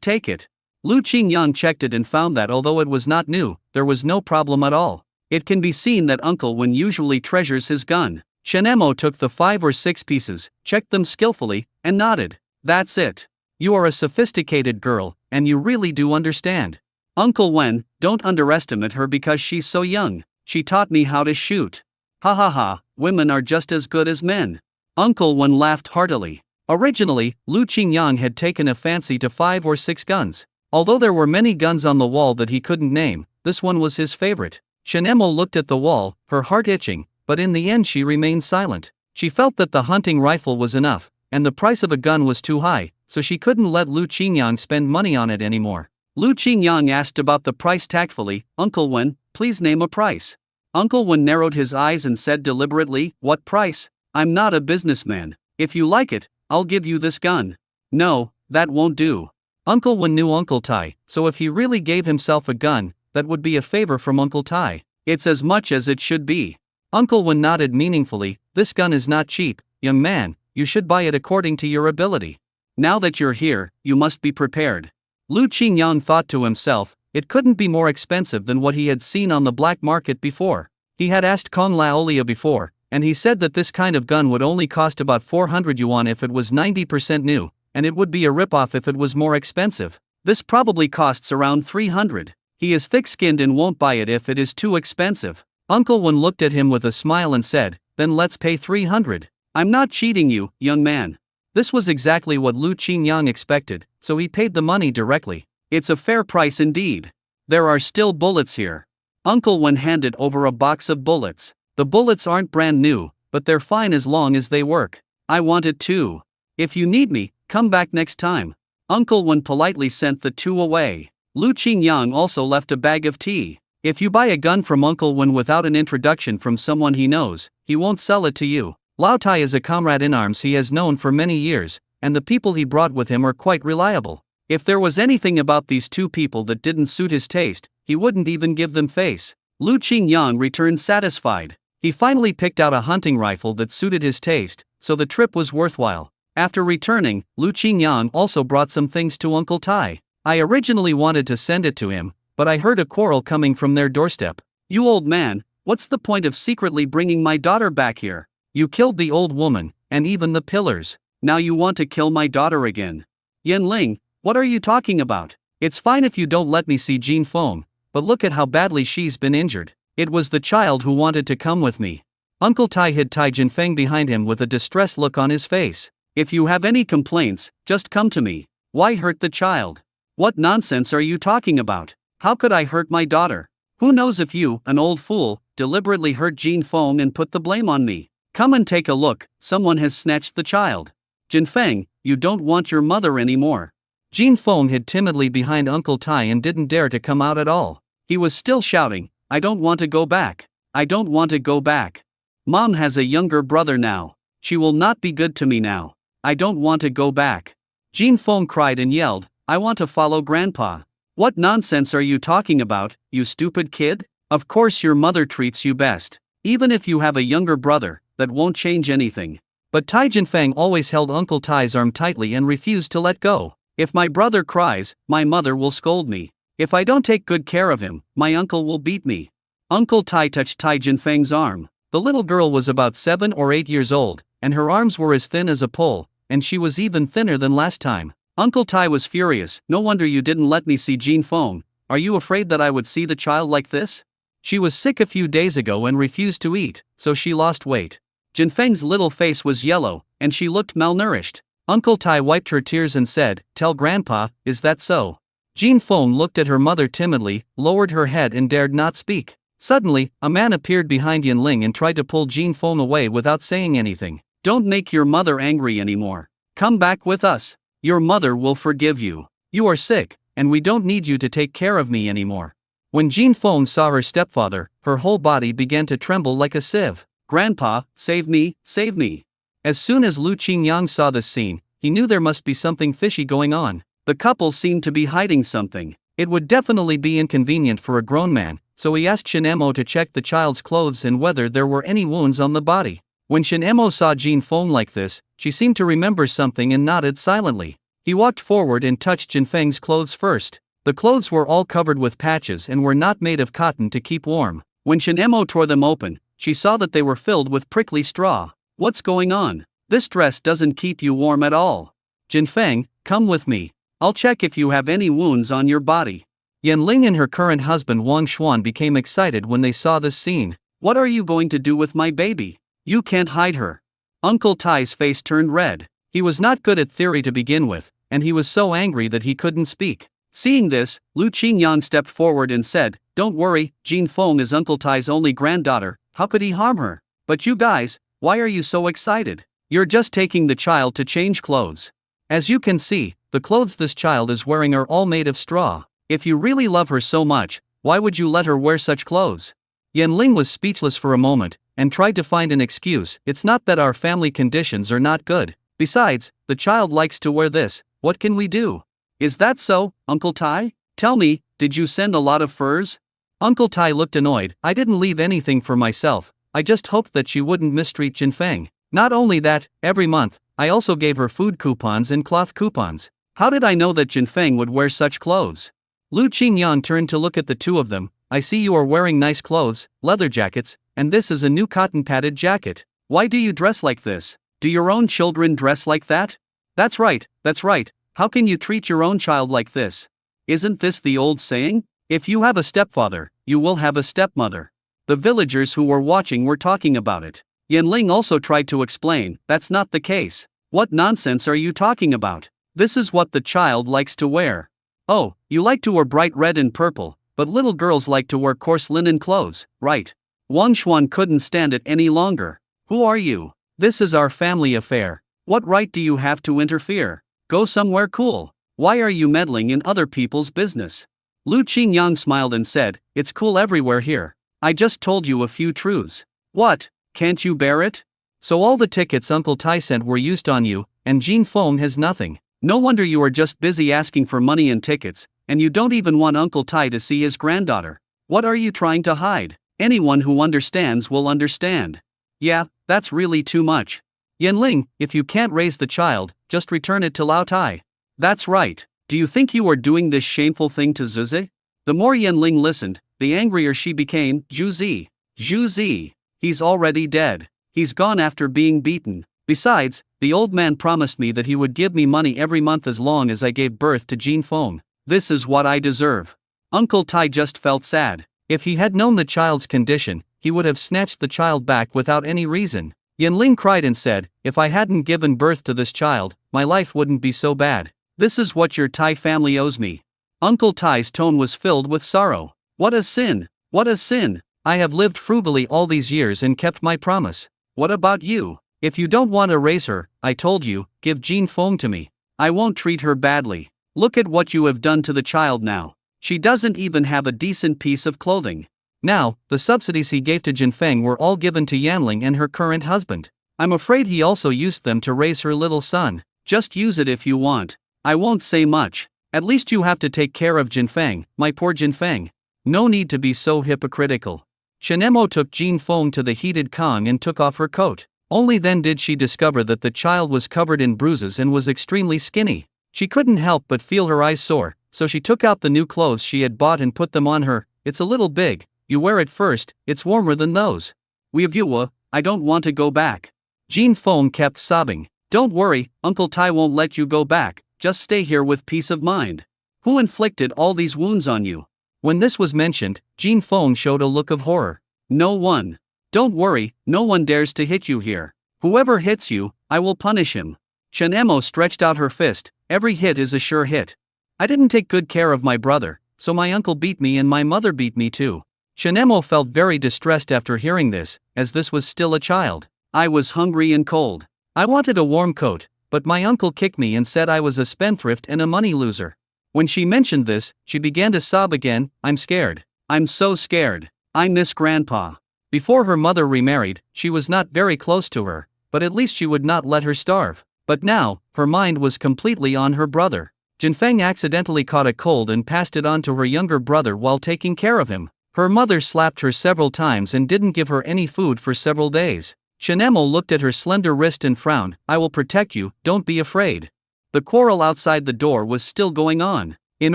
take it. Lu Qingyang checked it and found that although it was not new, there was no problem at all. It can be seen that Uncle Wen usually treasures his gun. Chen Mo took the 5 or 6 pieces, checked them skillfully, and nodded. That's it. You are a sophisticated girl, and you really do understand. Uncle Wen, don't underestimate her because she's so young. She taught me how to shoot. Ha ha ha, women are just as good as men. Uncle Wen laughed heartily. Originally, Lu Qingyang had taken a fancy to 5 or 6 guns. Although there were many guns on the wall that he couldn't name, this one was his favorite. Chen Mo looked at the wall, her heart itching, but in the end she remained silent. She felt that the hunting rifle was enough, and the price of a gun was too high, so she couldn't let Lu Qingyang spend money on it anymore. Lu Qingyang asked about the price tactfully. Uncle Wen, please name a price. Uncle Wen narrowed his eyes and said deliberately, what price? I'm not a businessman. If you like it, I'll give you this gun. No, that won't do. Uncle Wen knew Uncle Tai, so if he really gave himself a gun, that would be a favor from Uncle Tai. It's as much as it should be. Uncle Wen nodded meaningfully. This gun is not cheap, young man, you should buy it according to your ability. Now that you're here, you must be prepared. Lu Qingyang thought to himself, it couldn't be more expensive than what he had seen on the black market before. He had asked Kong Laolia before, and he said that this kind of gun would only cost about 400 yuan if it was 90% new, and it would be a ripoff if it was more expensive. This probably costs around 300. He is thick-skinned and won't buy it if it is too expensive. Uncle Wen looked at him with a smile and said, then let's pay 300. I'm not cheating you, young man. This was exactly what Lu Qingyang expected, so he paid the money directly. It's a fair price indeed. There are still bullets here. Uncle Wen handed over a box of bullets. The bullets aren't brand new, but they're fine as long as they work. I want it too. If you need me, come back next time. Uncle Wen politely sent the 2 away. Lu Qingyang also left a bag of tea. If you buy a gun from Uncle Wen without an introduction from someone he knows, he won't sell it to you. Lao Tai is a comrade in arms he has known for many years, and the people he brought with him are quite reliable. If there was anything about these 2 people that didn't suit his taste, he wouldn't even give them face. Lu Qingyang returned satisfied. He finally picked out a hunting rifle that suited his taste, so the trip was worthwhile. After returning, Lu Qingyang also brought some things to Uncle Tai. I originally wanted to send it to him, but I heard a quarrel coming from their doorstep. You old man, what's the point of secretly bringing my daughter back here? You killed the old woman, and even the pillars. Now you want to kill my daughter again. Yanling, what are you talking about? It's fine if you don't let me see Jin Feng, but look at how badly she's been injured. It was the child who wanted to come with me. Uncle Tai hid Tai Jinfeng behind him with a distressed look on his face. If you have any complaints, just come to me. Why hurt the child? What nonsense are you talking about? How could I hurt my daughter? Who knows if you, an old fool, deliberately hurt Jin Feng and put the blame on me? Come and take a look, someone has snatched the child. Jinfeng, you don't want your mother anymore. Jin Feng hid timidly behind Uncle Tai and didn't dare to come out at all. He was still shouting, I don't want to go back. I don't want to go back. Mom has a younger brother now. She will not be good to me now. I don't want to go back. Jin Feng cried and yelled, I want to follow Grandpa. What nonsense are you talking about, you stupid kid? Of course your mother treats you best. Even if you have a younger brother, that won't change anything. But Tai Jinfeng always held Uncle Tai's arm tightly and refused to let go. If my brother cries, my mother will scold me. If I don't take good care of him, my uncle will beat me. Uncle Tai touched Tai Jinfeng's arm. The little girl was about 7 or 8 years old, and her arms were as thin as a pole, and she was even thinner than last time. Uncle Tai was furious. No wonder you didn't let me see Jin Feng. Are you afraid that I would see the child like this? She was sick a few days ago and refused to eat, so she lost weight. Jinfeng's little face was yellow, and she looked malnourished. Uncle Tai wiped her tears and said, Tell Grandpa, is that so? Jin Feng looked at her mother timidly, lowered her head and dared not speak. Suddenly, a man appeared behind Yanling and tried to pull Jin Feng away without saying anything. Don't make your mother angry anymore. Come back with us. Your mother will forgive you. You are sick, and we don't need you to take care of me anymore. When Jin Feng saw her stepfather, her whole body began to tremble like a sieve. Grandpa, save me, save me. As soon as Lu Qingyang saw this scene, he knew there must be something fishy going on. The couple seemed to be hiding something. It would definitely be inconvenient for a grown man, so he asked Chen Mo to check the child's clothes and whether there were any wounds on the body. When Shin Emo saw Jin Feng like this, she seemed to remember something and nodded silently. He walked forward and touched Jin Feng's clothes first. The clothes were all covered with patches and were not made of cotton to keep warm. When Shin Emo tore them open, she saw that they were filled with prickly straw. What's going on? This dress doesn't keep you warm at all. Jin Feng, come with me. I'll check if you have any wounds on your body. Yan Ling and her current husband Wang Xuan became excited when they saw this scene. What are you going to do with my baby? You can't hide her. Uncle Tai's face turned red. He was not good at theory to begin with, and he was so angry that he couldn't speak. Seeing this, Lu Qingyang stepped forward and said, "Don't worry, Jin Feng is Uncle Tai's only granddaughter, how could he harm her? But you guys, why are you so excited? You're just taking the child to change clothes. As you can see, the clothes this child is wearing are all made of straw. If you really love her so much, why would you let her wear such clothes?" Yan Ling was speechless for a moment, and tried to find an excuse. It's not that our family conditions are not good. Besides, the child likes to wear this, what can we do? Is that so, Uncle Tai? Tell me, did you send a lot of furs? Uncle Tai looked annoyed. I didn't leave anything for myself, I just hoped that she wouldn't mistreat Jin Feng. Not only that, every month, I also gave her food coupons and cloth coupons. How did I know that Jin Feng would wear such clothes? Lu Qingyang turned to look at the two of them. I see you are wearing nice clothes, leather jackets, and this is a new cotton-padded jacket. Why do you dress like this? Do your own children dress like that? That's right, that's right. How can you treat your own child like this? Isn't this the old saying? If you have a stepfather, you will have a stepmother. The villagers who were watching were talking about it. Yan Ling also tried to explain, that's not the case. What nonsense are you talking about? This is what the child likes to wear. Oh, you like to wear bright red and purple, but little girls like to wear coarse linen clothes, right? Wang Xuan couldn't stand it any longer. Who are you? This is our family affair. What right do you have to interfere? Go somewhere cool. Why are you meddling in other people's business? Lu Qingyang smiled and said, it's cool everywhere here. I just told you a few truths. What? Can't you bear it? So all the tickets Uncle Tai sent were used on you, and Jin Feng has nothing. No wonder you are just busy asking for money and tickets, and you don't even want Uncle Tai to see his granddaughter. What are you trying to hide? Anyone who understands will understand. Yeah, that's really too much. Yan Ling, if you can't raise the child, just return it to Lao Tai. That's right. Do you think you are doing this shameful thing to Zuzi? The more Yan Ling listened, the angrier she became. Zhu Zi. He's already dead. He's gone after being beaten. Besides, the old man promised me that he would give me money every month as long as I gave birth to Jin Feng. This is what I deserve. Uncle Tai just felt sad. If he had known the child's condition, he would have snatched the child back without any reason. Yan Ling cried and said, if I hadn't given birth to this child, my life wouldn't be so bad. This is what your Tai family owes me. Uncle Tai's tone was filled with sorrow. What a sin! What a sin! I have lived frugally all these years and kept my promise. What about you? If you don't want to raise her, I told you, give Jin Feng to me. I won't treat her badly. Look at what you have done to the child now. She doesn't even have a decent piece of clothing. Now, the subsidies he gave to Jin Feng were all given to Yanling and her current husband. I'm afraid he also used them to raise her little son. Just use it if you want. I won't say much. At least you have to take care of Jin Feng, my poor Jin Feng. No need to be so hypocritical. Shenemo took Jin Feng to the heated Kong and took off her coat. Only then did she discover that the child was covered in bruises and was extremely skinny. She couldn't help but feel her eyes sore, so she took out the new clothes she had bought and put them on her. It's a little big, you wear it first, it's warmer than those. I don't want to go back. Jin Feng kept sobbing. Don't worry, Uncle Tai won't let you go back, just stay here with peace of mind. Who inflicted all these wounds on you? When this was mentioned, Jin Feng showed a look of horror. No one. Don't worry, no one dares to hit you here. Whoever hits you, I will punish him. Chen Emo stretched out her fist. Every hit is a sure hit. I didn't take good care of my brother, so my uncle beat me and my mother beat me too. Chen Emo felt very distressed after hearing this, as this was still a child. I was hungry and cold. I wanted a warm coat, but my uncle kicked me and said I was a spendthrift and a money loser. When she mentioned this, she began to sob again. I'm scared. I'm so scared. I miss Grandpa. Before her mother remarried, she was not very close to her, but at least she would not let her starve. But now, her mind was completely on her brother. Jinfeng accidentally caught a cold and passed it on to her younger brother while taking care of him. Her mother slapped her several times and didn't give her any food for several days. Chen Emo looked at her slender wrist and frowned. I will protect you, don't be afraid. The quarrel outside the door was still going on. In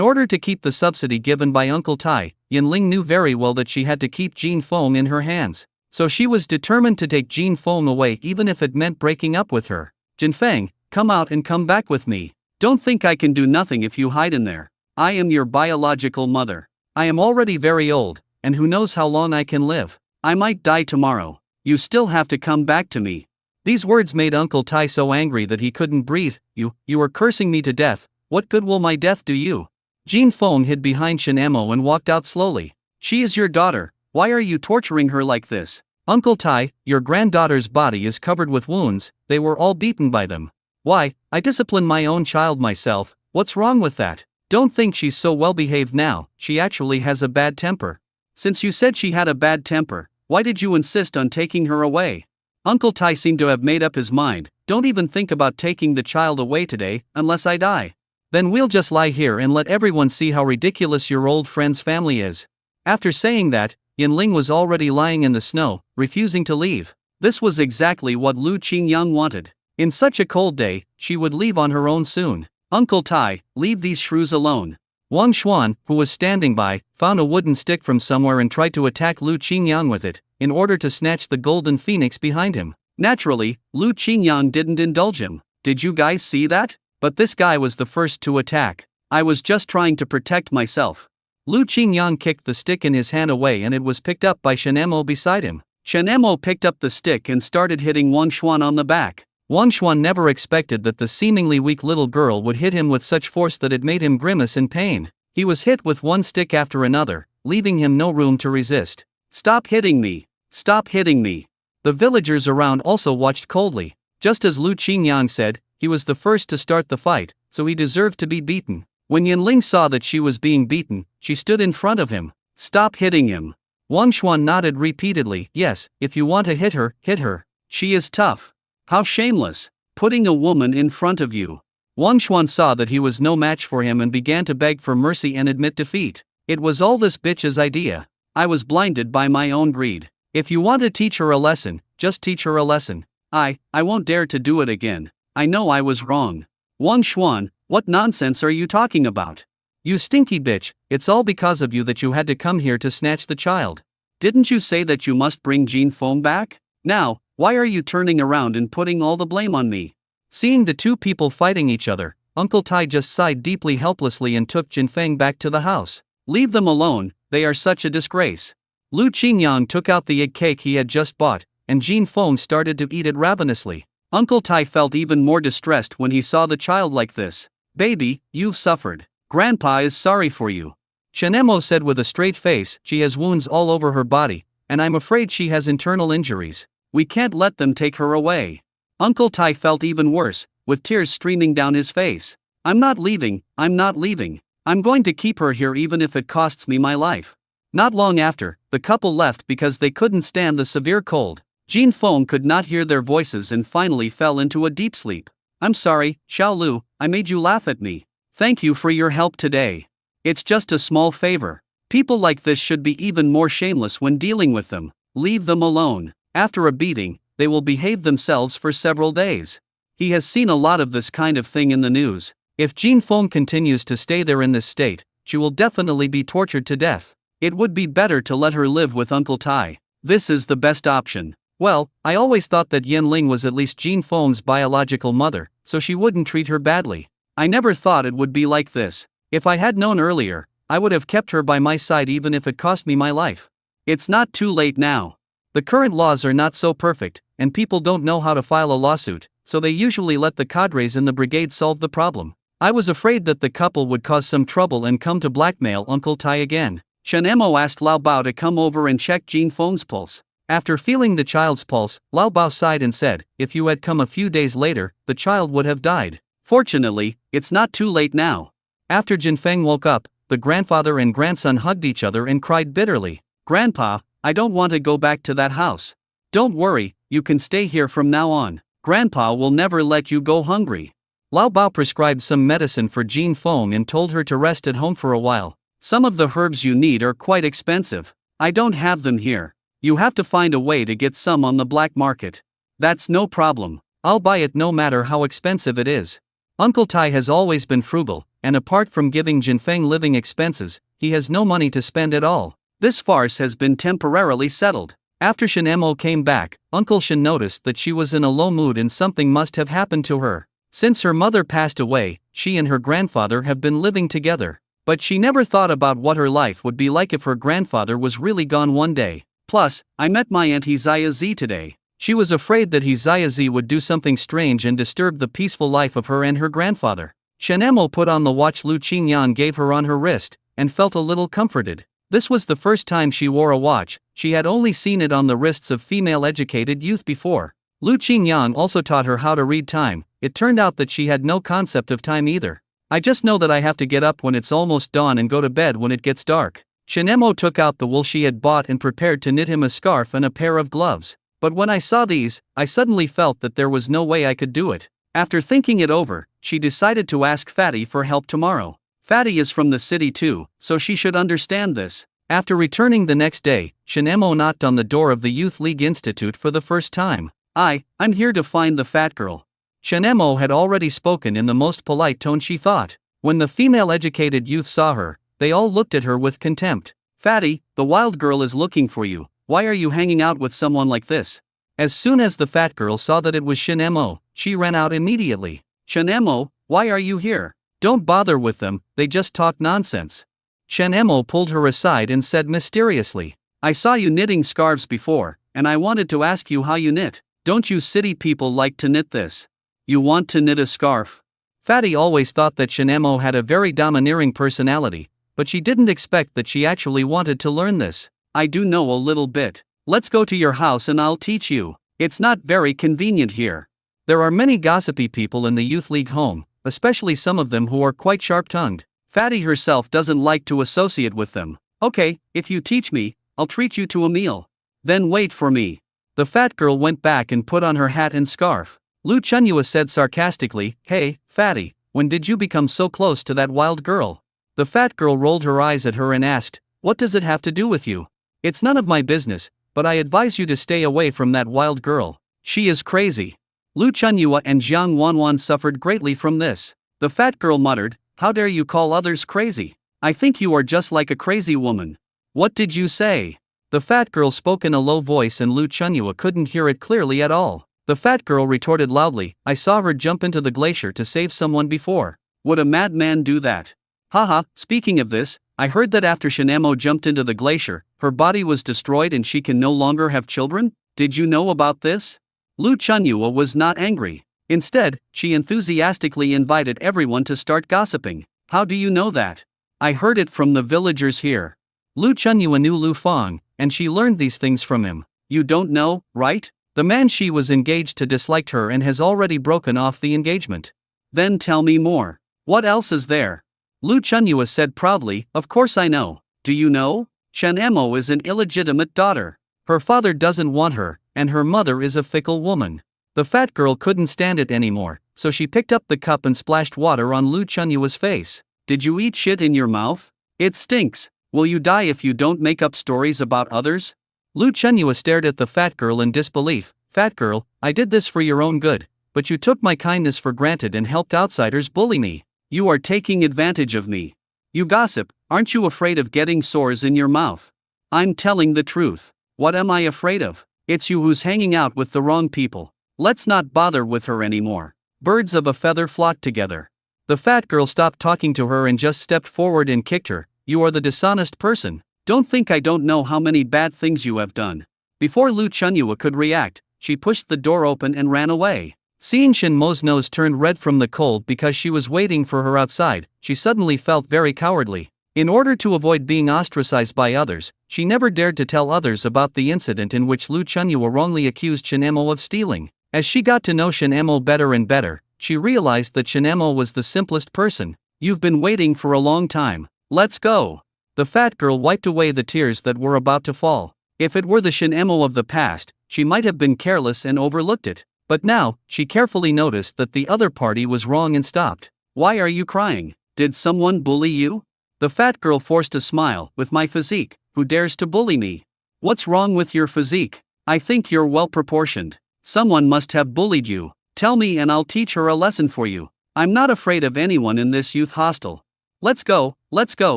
order to keep the subsidy given by Uncle Tai, Yanling knew very well that she had to keep Jin Feng in her hands. So she was determined to take Jin Feng away even if it meant breaking up with her. Jinfeng, come out and come back with me. Don't think I can do nothing if you hide in there. I am your biological mother. I am already very old, and who knows how long I can live. I might die tomorrow. You still have to come back to me. These words made Uncle Tai so angry that he couldn't breathe. You are cursing me to death. What good will my death do you? Jin Feng hid behind Shen Emo and walked out slowly. She is your daughter. Why are you torturing her like this? Uncle Tai, your granddaughter's body is covered with wounds. They were all beaten by them. Why, I discipline my own child myself. What's wrong with that? Don't think she's so well behaved now. She actually has a bad temper. Since you said she had a bad temper, why did you insist on taking her away? Uncle Tai seemed to have made up his mind. Don't even think about taking the child away today, unless I die. Then we'll just lie here and let everyone see how ridiculous your old friend's family is. After saying that, Yanling was already lying in the snow, refusing to leave. This was exactly what Lu Qingyang wanted. In such a cold day, she would leave on her own soon. Uncle Tai, leave these shrews alone. Wang Xuan, who was standing by, found a wooden stick from somewhere and tried to attack Lu Qingyang with it, in order to snatch the golden phoenix behind him. Naturally, Lu Qingyang didn't indulge him. Did you guys see that? But this guy was the first to attack. I was just trying to protect myself. Lu Qingyang kicked the stick in his hand away and it was picked up by Shen Emo beside him. Shen Emo picked up the stick and started hitting Wang Xuan on the back. Wang Xuan never expected that the seemingly weak little girl would hit him with such force that it made him grimace in pain. He was hit with one stick after another, leaving him no room to resist. Stop hitting me! Stop hitting me! The villagers around also watched coldly. Just as Lu Qingyang said, he was the first to start the fight, so he deserved to be beaten. When Yanling saw that she was being beaten, she stood in front of him. Stop hitting him! Wang Xuan nodded repeatedly. Yes, if you want to hit her, hit her. She is tough. How shameless, putting a woman in front of you. Wang Xuan saw that he was no match for him and began to beg for mercy and admit defeat. It was all this bitch's idea. I was blinded by my own greed. If you want to teach her a lesson, just teach her a lesson. I won't dare to do it again. I know I was wrong. Wang Xuan, what nonsense are you talking about? You stinky bitch, it's all because of you that you had to come here to snatch the child. Didn't you say that you must bring Jin Feng back? Now, why are you turning around and putting all the blame on me? Seeing the two people fighting each other, Uncle Tai just sighed deeply helplessly and took Jinfeng back to the house. Leave them alone, they are such a disgrace. Lu Qingyang took out the egg cake he had just bought, and Jin Feng started to eat it ravenously. Uncle Tai felt even more distressed when he saw the child like this. Baby, you've suffered. Grandpa is sorry for you. Shen Emo said with a straight face. She has wounds all over her body, and I'm afraid she has internal injuries. We can't let them take her away. Uncle Tai felt even worse, with tears streaming down his face. I'm not leaving, I'm not leaving. I'm going to keep her here even if it costs me my life. Not long after, the couple left because they couldn't stand the severe cold. Jin Feng could not hear their voices and finally fell into a deep sleep. I'm sorry, Xiao Lu, I made you laugh at me. Thank you for your help today. It's just a small favor. People like this should be even more shameless when dealing with them. Leave them alone. After a beating, they will behave themselves for several days. He has seen a lot of this kind of thing in the news. If Jin Feng continues to stay there in this state, she will definitely be tortured to death. It would be better to let her live with Uncle Tai. This is the best option. Well, I always thought that Yanling was at least Jin Feng's biological mother, so she wouldn't treat her badly. I never thought it would be like this. If I had known earlier, I would have kept her by my side even if it cost me my life. It's not too late now. The current laws are not so perfect, and people don't know how to file a lawsuit, so they usually let the cadres in the brigade solve the problem. I was afraid that the couple would cause some trouble and come to blackmail Uncle Tai again. Shen Emo asked Lao Bao to come over and check Jin Feng's pulse. After feeling the child's pulse, Lao Bao sighed and said, if you had come a few days later, the child would have died. Fortunately, it's not too late now. After Jinfeng woke up, the grandfather and grandson hugged each other and cried bitterly. Grandpa, I don't want to go back to that house. Don't worry, you can stay here from now on. Grandpa will never let you go hungry. Lao Bao prescribed some medicine for Jin Feng and told her to rest at home for a while. Some of the herbs you need are quite expensive. I don't have them here. You have to find a way to get some on the black market. That's no problem. I'll buy it no matter how expensive it is. Uncle Tai has always been frugal, and apart from giving Jinfeng living expenses, he has no money to spend at all. This farce has been temporarily settled. After Shen Emo came back, Uncle Shen noticed that she was in a low mood and something must have happened to her. Since her mother passed away, she and her grandfather have been living together. But she never thought about what her life would be like if her grandfather was really gone one day. Plus, I met my Aunt Hizaya Z today. She was afraid that Hizaya Z would do something strange and disturb the peaceful life of her and her grandfather. Shen Emo put on the watch Lu Qingyan gave her on her wrist, and felt a little comforted. This was the first time she wore a watch. She had only seen it on the wrists of female educated youth before. Lu Qingyang also taught her how to read time. It turned out that she had no concept of time either. I just know that I have to get up when it's almost dawn and go to bed when it gets dark. Shen Emo took out the wool she had bought and prepared to knit him a scarf and a pair of gloves. But when I saw these, I suddenly felt that there was no way I could do it. After thinking it over, she decided to ask Fatty for help tomorrow. Fatty is from the city too, so she should understand this. After returning the next day, Shen Emo knocked on the door of the Youth League Institute for the first time. I'm here to find the fat girl. Shen Emo had already spoken in the most polite tone she thought. When the female educated youth saw her, they all looked at her with contempt. Fatty, the wild girl is looking for you. Why are you hanging out with someone like this? As soon as the fat girl saw that it was Shen Emo, she ran out immediately. Shen Emo, why are you here? Don't bother with them, they just talk nonsense. Shen Emo pulled her aside and said mysteriously, I saw you knitting scarves before, and I wanted to ask you how you knit. Don't you city people like to knit this? You want to knit a scarf? Fatty always thought that Shen Emo had a very domineering personality, but she didn't expect that she actually wanted to learn this. I do know a little bit. Let's go to your house and I'll teach you. It's not very convenient here. There are many gossipy people in the Youth League home, especially some of them who are quite sharp-tongued. Fatty herself doesn't like to associate with them. Okay, if you teach me, I'll treat you to a meal. Then wait for me. The fat girl went back and put on her hat and scarf. Lu Chunyua said sarcastically, Hey, Fatty, when did you become so close to that wild girl? The fat girl rolled her eyes at her and asked, What does it have to do with you? It's none of my business, but I advise you to stay away from that wild girl. She is crazy. Lu Chunyua and Jiang Wanwan suffered greatly from this. The fat girl muttered, How dare you call others crazy? I think you are just like a crazy woman. What did you say? The fat girl spoke in a low voice and Lu Chunyua couldn't hear it clearly at all. The fat girl retorted loudly, I saw her jump into the glacier to save someone before. Would a madman do that? Haha, speaking of this, I heard that after Shen Emo jumped into the glacier, her body was destroyed and she can no longer have children? Did you know about this? Lu Chunyua was not angry. Instead, she enthusiastically invited everyone to start gossiping. How do you know that? I heard it from the villagers here. Lu Chunyua knew Lu Fang, and she learned these things from him. You don't know, right? The man she was engaged to disliked her and has already broken off the engagement. Then tell me more. What else is there? Lu Chunyua said proudly, Of course I know. Do you know? Shen Emo is an illegitimate daughter. Her father doesn't want her, and her mother is a fickle woman. The fat girl couldn't stand it anymore, so she picked up the cup and splashed water on Lu Chunyua's face. Did you eat shit in your mouth? It stinks. Will you die if you don't make up stories about others? Lu Chunyua stared at the fat girl in disbelief. Fat girl, I did this for your own good, but you took my kindness for granted and helped outsiders bully me. You are taking advantage of me. You gossip, aren't you afraid of getting sores in your mouth? I'm telling the truth. What am I afraid of? It's you who's hanging out with the wrong people. Let's not bother with her anymore. Birds of a feather flock together. The fat girl stopped talking to her and just stepped forward and kicked her. You are the dishonest person. Don't think I don't know how many bad things you have done. Before Lu Chunyua could react, she pushed the door open and ran away. Seeing Shen Mo's nose turned red from the cold because she was waiting for her outside, she suddenly felt very cowardly. In order to avoid being ostracized by others, she never dared to tell others about the incident in which Lu Chunyua wrongly accused Shen Emo of stealing. As she got to know Shen Emo better and better, she realized that Shen Emo was the simplest person. You've been waiting for a long time. Let's go. The fat girl wiped away the tears that were about to fall. If it were the Shen Emo of the past, she might have been careless and overlooked it. But now, she carefully noticed that the other party was wrong and stopped. Why are you crying? Did someone bully you? The fat girl forced a smile. With my physique, who dares to bully me? What's wrong with your physique? I think you're well proportioned. Someone must have bullied you. Tell me and I'll teach her a lesson for you. I'm not afraid of anyone in this youth hostel. Let's go,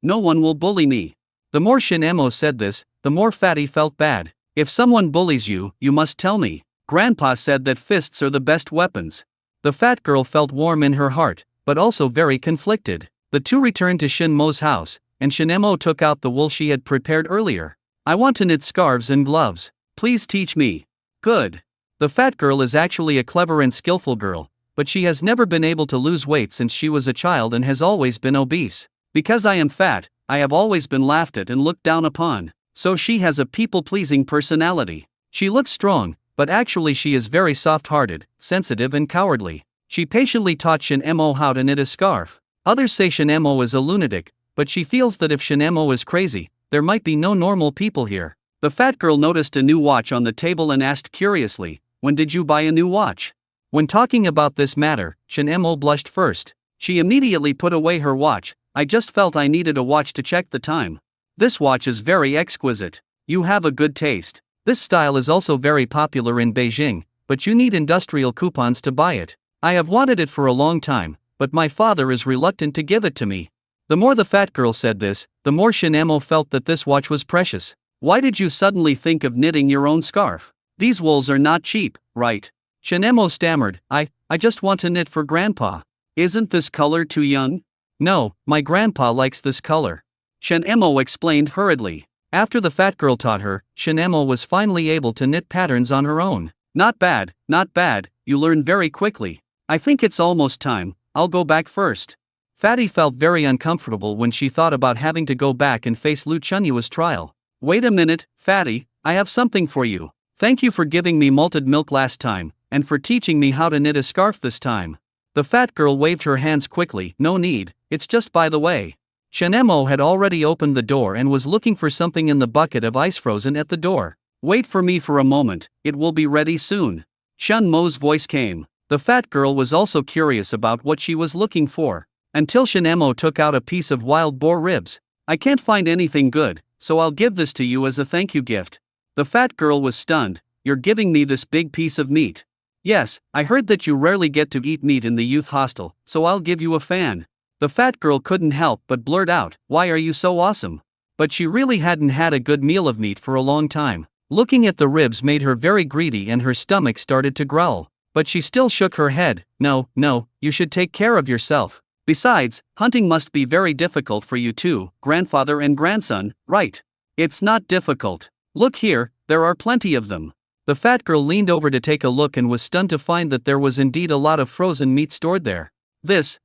no one will bully me. The more Shin Emo said this, the more Fatty felt bad. If someone bullies you, you must tell me. Grandpa said that fists are the best weapons. The fat girl felt warm in her heart, but also very conflicted. The two returned to Shin Mo's house, and Shin Emo took out the wool she had prepared earlier. I want to knit scarves and gloves. Please teach me. Good. The fat girl is actually a clever and skillful girl, but she has never been able to lose weight since she was a child and has always been obese. Because I am fat, I have always been laughed at and looked down upon. So she has a people-pleasing personality. She looks strong, but actually she is very soft-hearted, sensitive and cowardly. She patiently taught Shin Emo how to knit a scarf. Others say Shin Emo is a lunatic, but she feels that if Shin Emo is crazy, there might be no normal people here. The fat girl noticed a new watch on the table and asked curiously, "When did you buy a new watch?" When talking about this matter, Shin Emo blushed first. She immediately put away her watch. I just felt I needed a watch to check the time. This watch is very exquisite. You have a good taste. This style is also very popular in Beijing, but you need industrial coupons to buy it. I have wanted it for a long time, but my father is reluctant to give it to me. The more the fat girl said this, the more Shin Emo felt that this watch was precious. Why did you suddenly think of knitting your own scarf? These wools are not cheap, right? Shin Emo stammered, I just want to knit for Grandpa. Isn't this color too young? No, my grandpa likes this color. Shin Emo explained hurriedly. After the fat girl taught her, Shin Emo was finally able to knit patterns on her own. Not bad, you learn very quickly. I think it's almost time, I'll go back first. Fatty felt very uncomfortable when she thought about having to go back and face Lu Chunyua's trial. Wait a minute, Fatty, I have something for you. Thank you for giving me malted milk last time, and for teaching me how to knit a scarf this time. The fat girl waved her hands quickly. No need, it's just by the way. Shin Emo had already opened the door and was looking for something in the bucket of ice frozen at the door. Wait for me for a moment, it will be ready soon. Shin Mo's voice came. The fat girl was also curious about what she was looking for. Until Shin Emo took out a piece of wild boar ribs. I can't find anything good, so I'll give this to you as a thank you gift. The fat girl was stunned. You're giving me this big piece of meat? Yes, I heard that you rarely get to eat meat in the youth hostel, so I'll give you a fan. The fat girl couldn't help but blurt out, why are you so awesome? But she really hadn't had a good meal of meat for a long time. Looking at the ribs made her very greedy and her stomach started to growl. But she still shook her head. No, you should take care of yourself. Besides, hunting must be very difficult for you two, grandfather and grandson, right? It's not difficult. Look here, there are plenty of them. The fat girl leaned over to take a look and was stunned to find that there was indeed a lot of frozen meat stored there.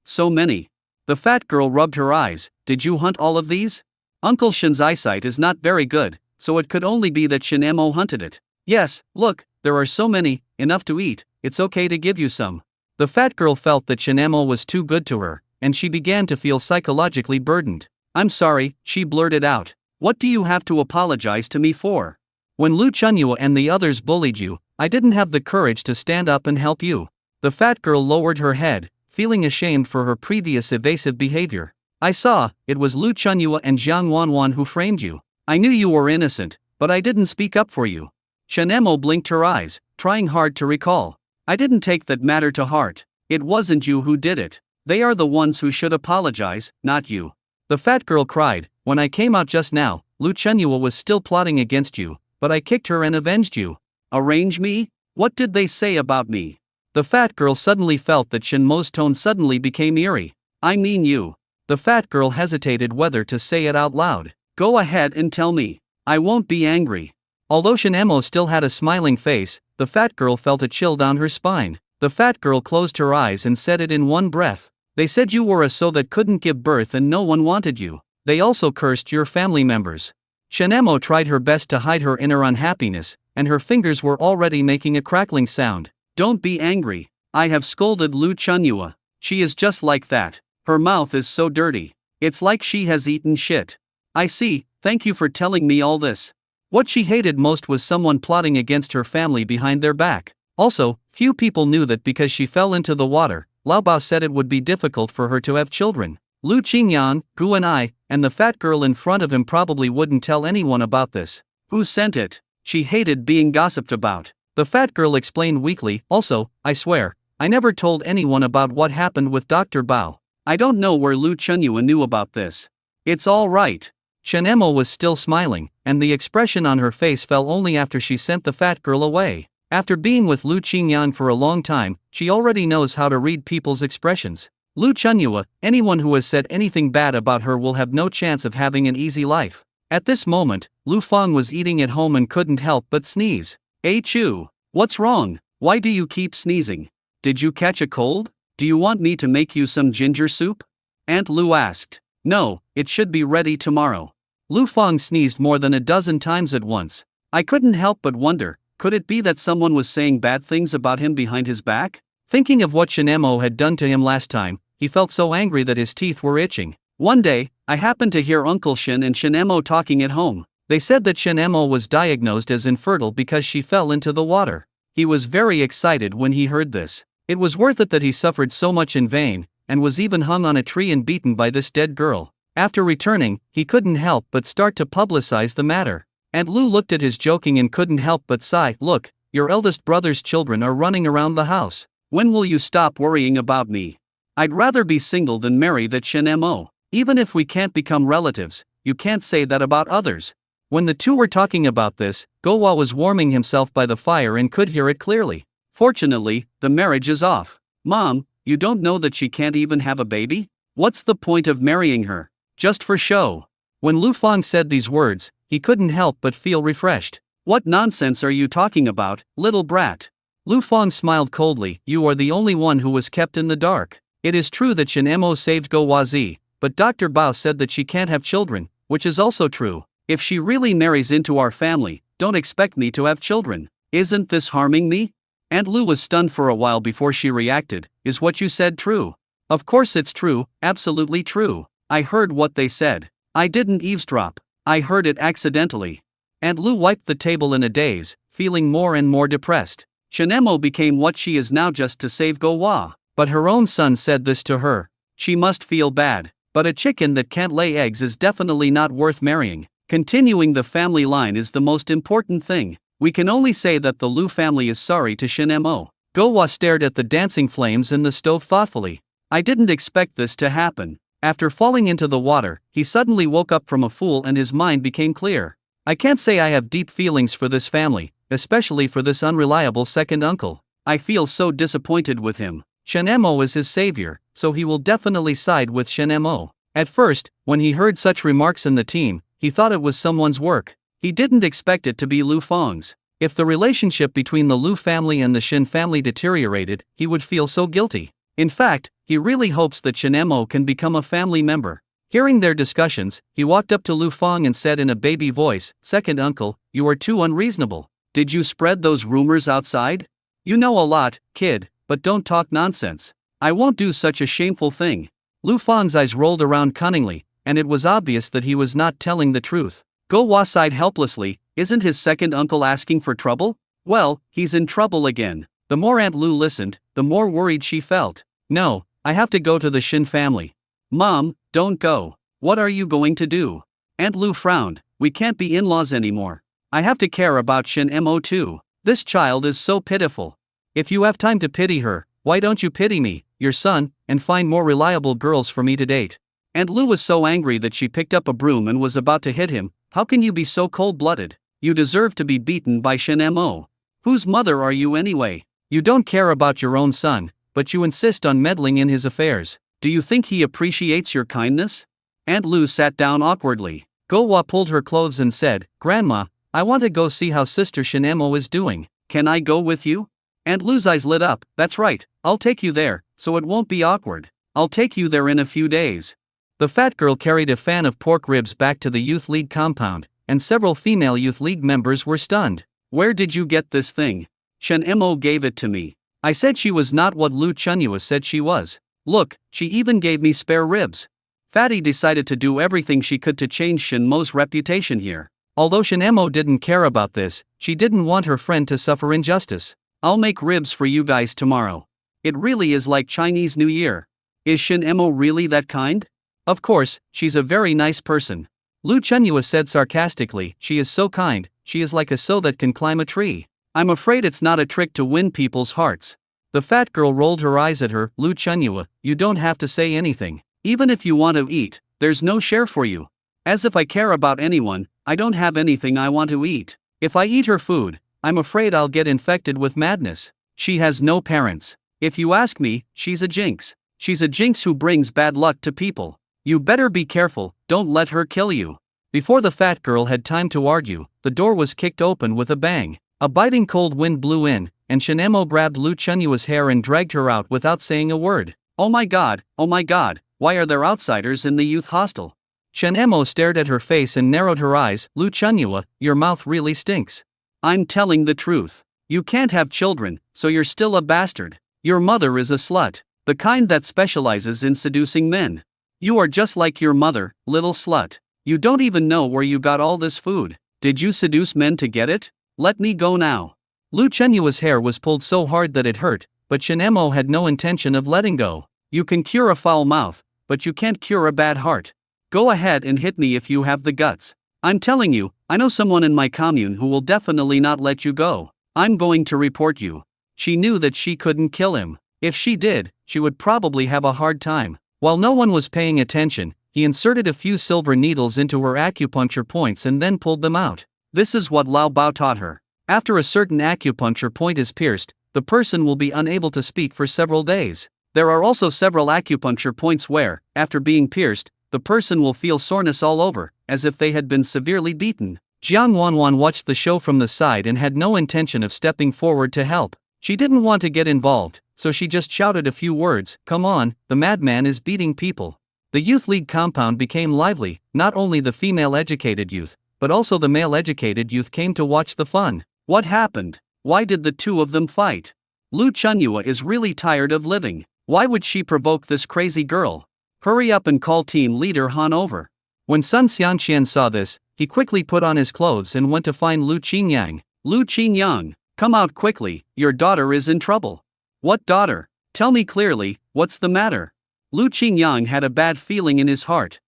So many. The fat girl rubbed her eyes. Did you hunt all of these? Uncle Shin's eyesight is not very good, so it could only be that Shin Emo hunted it. Yes, look, there are so many, enough to eat, it's okay to give you some. The fat girl felt that Shin Emo was too good to her, and she began to feel psychologically burdened. I'm sorry, she blurted out. What do you have to apologize to me for? When Lu Chunyua and the others bullied you, I didn't have the courage to stand up and help you. The fat girl lowered her head, feeling ashamed for her previous evasive behavior. I saw, it was Lu Chunyua and Jiang Wanwan who framed you. I knew you were innocent, but I didn't speak up for you. Shin Emo blinked her eyes, trying hard to recall. I didn't take that matter to heart. It wasn't you who did it. They are the ones who should apologize, not you. The fat girl cried. When I came out just now, Lu Chunyua was still plotting against you, but I kicked her and avenged you. Arrange me? What did they say about me? The fat girl suddenly felt that Shin Mo's tone suddenly became eerie. I mean you. The fat girl hesitated whether to say it out loud. Go ahead and tell me. I won't be angry. Although Shin Emo still had a smiling face, the fat girl felt a chill down her spine. The fat girl closed her eyes and said it in one breath. They said you were a soul that couldn't give birth and no one wanted you. They also cursed your family members. Shin Emo tried her best to hide her inner unhappiness, and her fingers were already making a crackling sound. Don't be angry. I have scolded Lu Chunyua. She is just like that. Her mouth is so dirty. It's like she has eaten shit. I see, thank you for telling me all this. What she hated most was someone plotting against her family behind their back. Also, few people knew that because she fell into the water, Lao Bao said it would be difficult for her to have children. Lu Qingyan, Gu and I, and the fat girl in front of him probably wouldn't tell anyone about this. Who sent it? She hated being gossiped about. The fat girl explained weakly. Also, I swear, I never told anyone about what happened with Dr. Bao. I don't know where Lu Chunyua knew about this. It's all right. Shen Emo was still smiling, and the expression on her face fell only after she sent the fat girl away. After being with Lu Qingyan for a long time, she already knows how to read people's expressions. Lu Chunyua, anyone who has said anything bad about her will have no chance of having an easy life. At this moment, Lu Fang was eating at home and couldn't help but sneeze. Achoo! What's wrong? Why do you keep sneezing? Did you catch a cold? Do you want me to make you some ginger soup? Aunt Lu asked. No, it should be ready tomorrow. Lu Fang sneezed more than a dozen times at once. I couldn't help but wonder, could it be that someone was saying bad things about him behind his back? Thinking of what Shen Emo had done to him last time, he felt so angry that his teeth were itching. One day, I happened to hear Uncle Shen and Shen Emo talking at home. They said that Shen Emo was diagnosed as infertile because she fell into the water. He was very excited when he heard this. It was worth it that he suffered so much in vain, and was even hung on a tree and beaten by this dead girl. After returning, he couldn't help but start to publicize the matter. Aunt Lu looked at his joking and couldn't help but sigh. Look, your eldest brother's children are running around the house. When will you stop worrying about me? I'd rather be single than marry that Shen Mo. Even if we can't become relatives, you can't say that about others. When the two were talking about this, Gowa was warming himself by the fire and could hear it clearly. Fortunately, the marriage is off. Mom, you don't know that she can't even have a baby? What's the point of marrying her? Just for show. When Lu Fang said these words, he couldn't help but feel refreshed. What nonsense are you talking about, little brat? Lu Fang smiled coldly. You are the only one who was kept in the dark. It is true that Shen Mo saved Go Wazi, but Dr. Bao said that she can't have children, which is also true. If she really marries into our family, don't expect me to have children. Isn't this harming me? Aunt Lu was stunned for a while before she reacted. Is what you said true? Of course it's true, absolutely true. I heard what they said. I didn't eavesdrop. I heard it accidentally. Aunt Lu wiped the table in a daze, feeling more and more depressed. Shen Mo became what she is now just to save Go Wa. But her own son said this to her. She must feel bad. But a chicken that can't lay eggs is definitely not worth marrying. Continuing the family line is the most important thing. We can only say that the Lu family is sorry to Shen Mo. Go Wa stared at the dancing flames in the stove thoughtfully. I didn't expect this to happen. After falling into the water, he suddenly woke up from a fool and his mind became clear. I can't say I have deep feelings for this family, especially for this unreliable second uncle. I feel so disappointed with him. Shen Mo is his savior, so he will definitely side with Shen Mo. At first, when he heard such remarks in the team, he thought it was someone's work. He didn't expect it to be Lu Fang's. If the relationship between the Lu family and the Shen family deteriorated, he would feel so guilty. In fact, he really hopes that Shen Mo can become a family member. Hearing their discussions, he walked up to Lu Fang and said in a baby voice, Second uncle, you are too unreasonable. Did you spread those rumors outside? You know a lot, kid, but don't talk nonsense. I won't do such a shameful thing. Lu Fang's eyes rolled around cunningly, and it was obvious that he was not telling the truth. Go Wa sighed helplessly. Isn't his second uncle asking for trouble? Well, he's in trouble again. The more Aunt Lu listened, the more worried she felt. No, I have to go to the Shin family. Mom, don't go. What are you going to do? Aunt Lu frowned. We can't be in-laws anymore. I have to care about Shin Mo too. This child is so pitiful. If you have time to pity her, why don't you pity me, your son, and find more reliable girls for me to date? Aunt Lu was so angry that she picked up a broom and was about to hit him. How can you be so cold-blooded? You deserve to be beaten by Shin Mo. Whose mother are you anyway? You don't care about your own son, but you insist on meddling in his affairs. Do you think he appreciates your kindness? Aunt Lu sat down awkwardly. Go Wa pulled her clothes and said, Grandma, I want to go see how Sister Shin Mo is doing. Can I go with you? Aunt Lu's eyes lit up. That's right, I'll take you there, so it won't be awkward. I'll take you there in a few days. The fat girl carried a fan of pork ribs back to the Youth League compound, and several female Youth League members were stunned. Where did you get this thing? Shen Mo gave it to me. I said she was not what Lu Chunyua said she was. Look, she even gave me spare ribs. Fatty decided to do everything she could to change Shin Mo's reputation here. Although Shin Mo didn't care about this, she didn't want her friend to suffer injustice. I'll make ribs for you guys tomorrow. It really is like Chinese New Year. Is Shin Mo really that kind? Of course, she's a very nice person. Lu Chunyua said sarcastically, she is so kind, she is like a so that can climb a tree. I'm afraid it's not a trick to win people's hearts. The fat girl rolled her eyes at her. Lu Chunyua, you don't have to say anything. Even if you want to eat, there's no share for you. As if I care about anyone, I don't have anything I want to eat. If I eat her food, I'm afraid I'll get infected with madness. She has no parents. If you ask me, she's a jinx. She's a jinx who brings bad luck to people. You better be careful, don't let her kill you. Before the fat girl had time to argue, the door was kicked open with a bang. A biting cold wind blew in, and Shinemo grabbed Lu Chunyua's hair and dragged her out without saying a word. Oh my god, why are there outsiders in the youth hostel? Shinemo stared at her face and narrowed her eyes. Lu Chunyua, your mouth really stinks. I'm telling the truth. You can't have children, so you're still a bastard. Your mother is a slut, the kind that specializes in seducing men. You are just like your mother, little slut. You don't even know where you got all this food. Did you seduce men to get it? Let me go now. Lu Chunyua's hair was pulled so hard that it hurt, but Shinemo had no intention of letting go. You can cure a foul mouth, but you can't cure a bad heart. Go ahead and hit me if you have the guts. I'm telling you, I know someone in my commune who will definitely not let you go. I'm going to report you. She knew that she couldn't kill him. If she did, she would probably have a hard time. While no one was paying attention, he inserted a few silver needles into her acupuncture points and then pulled them out. This is what Lao Bao taught her. After a certain acupuncture point is pierced, the person will be unable to speak for several days. There are also several acupuncture points where, after being pierced, the person will feel soreness all over, as if they had been severely beaten. Jiang Wanwan watched the show from the side and had no intention of stepping forward to help. She didn't want to get involved, so she just shouted a few words. Come on, the madman is beating people. The youth league compound became lively. Not only the female educated youth, but also the male educated youth came to watch the fun. What happened? Why did the two of them fight? Lu Chunyua is really tired of living. Why would she provoke this crazy girl? Hurry up and call team leader Han over. When Sun Xianqian saw this, he quickly put on his clothes and went to find Lu Qingyang. Lu Qingyang, come out quickly, your daughter is in trouble. What daughter? Tell me clearly, what's the matter? Lu Qingyang had a bad feeling in his heart.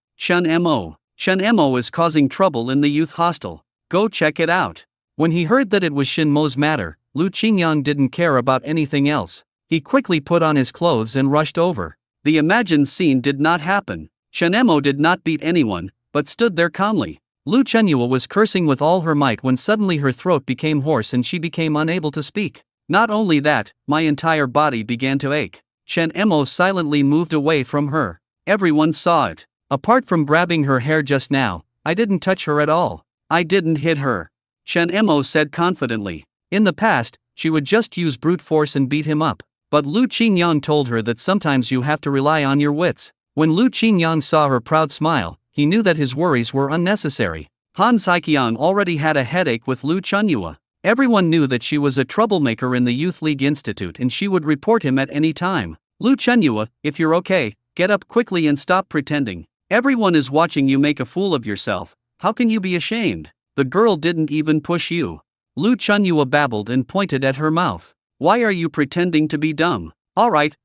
Shinemo is causing trouble in the youth hostel. Go check it out. When he heard that it was Shinmo's matter, Lu Qingyang didn't care about anything else. He quickly put on his clothes and rushed over. The imagined scene did not happen. Shinemo did not beat anyone, but stood there calmly. Lu Chunyua was cursing with all her might when suddenly her throat became hoarse and she became unable to speak. Not only that, my entire body began to ache. Shinemo silently moved away from her. Everyone saw it. Apart from grabbing her hair just now, I didn't touch her at all. I didn't hit her. Shinemo said confidently. In the past, she would just use brute force and beat him up. But Lu Qingyang told her that sometimes you have to rely on your wits. When Lu Qingyang saw her proud smile, he knew that his worries were unnecessary. Han Saiqiang already had a headache with Lu Chunyua. Everyone knew that she was a troublemaker in the Youth League Institute and she would report him at any time. Lu Chunyua, if you're okay, get up quickly and stop pretending. Everyone is watching you make a fool of yourself. How can you be ashamed? The girl didn't even push you. Lu Chunyua babbled and pointed at her mouth. Why are you pretending to be dumb? Alright,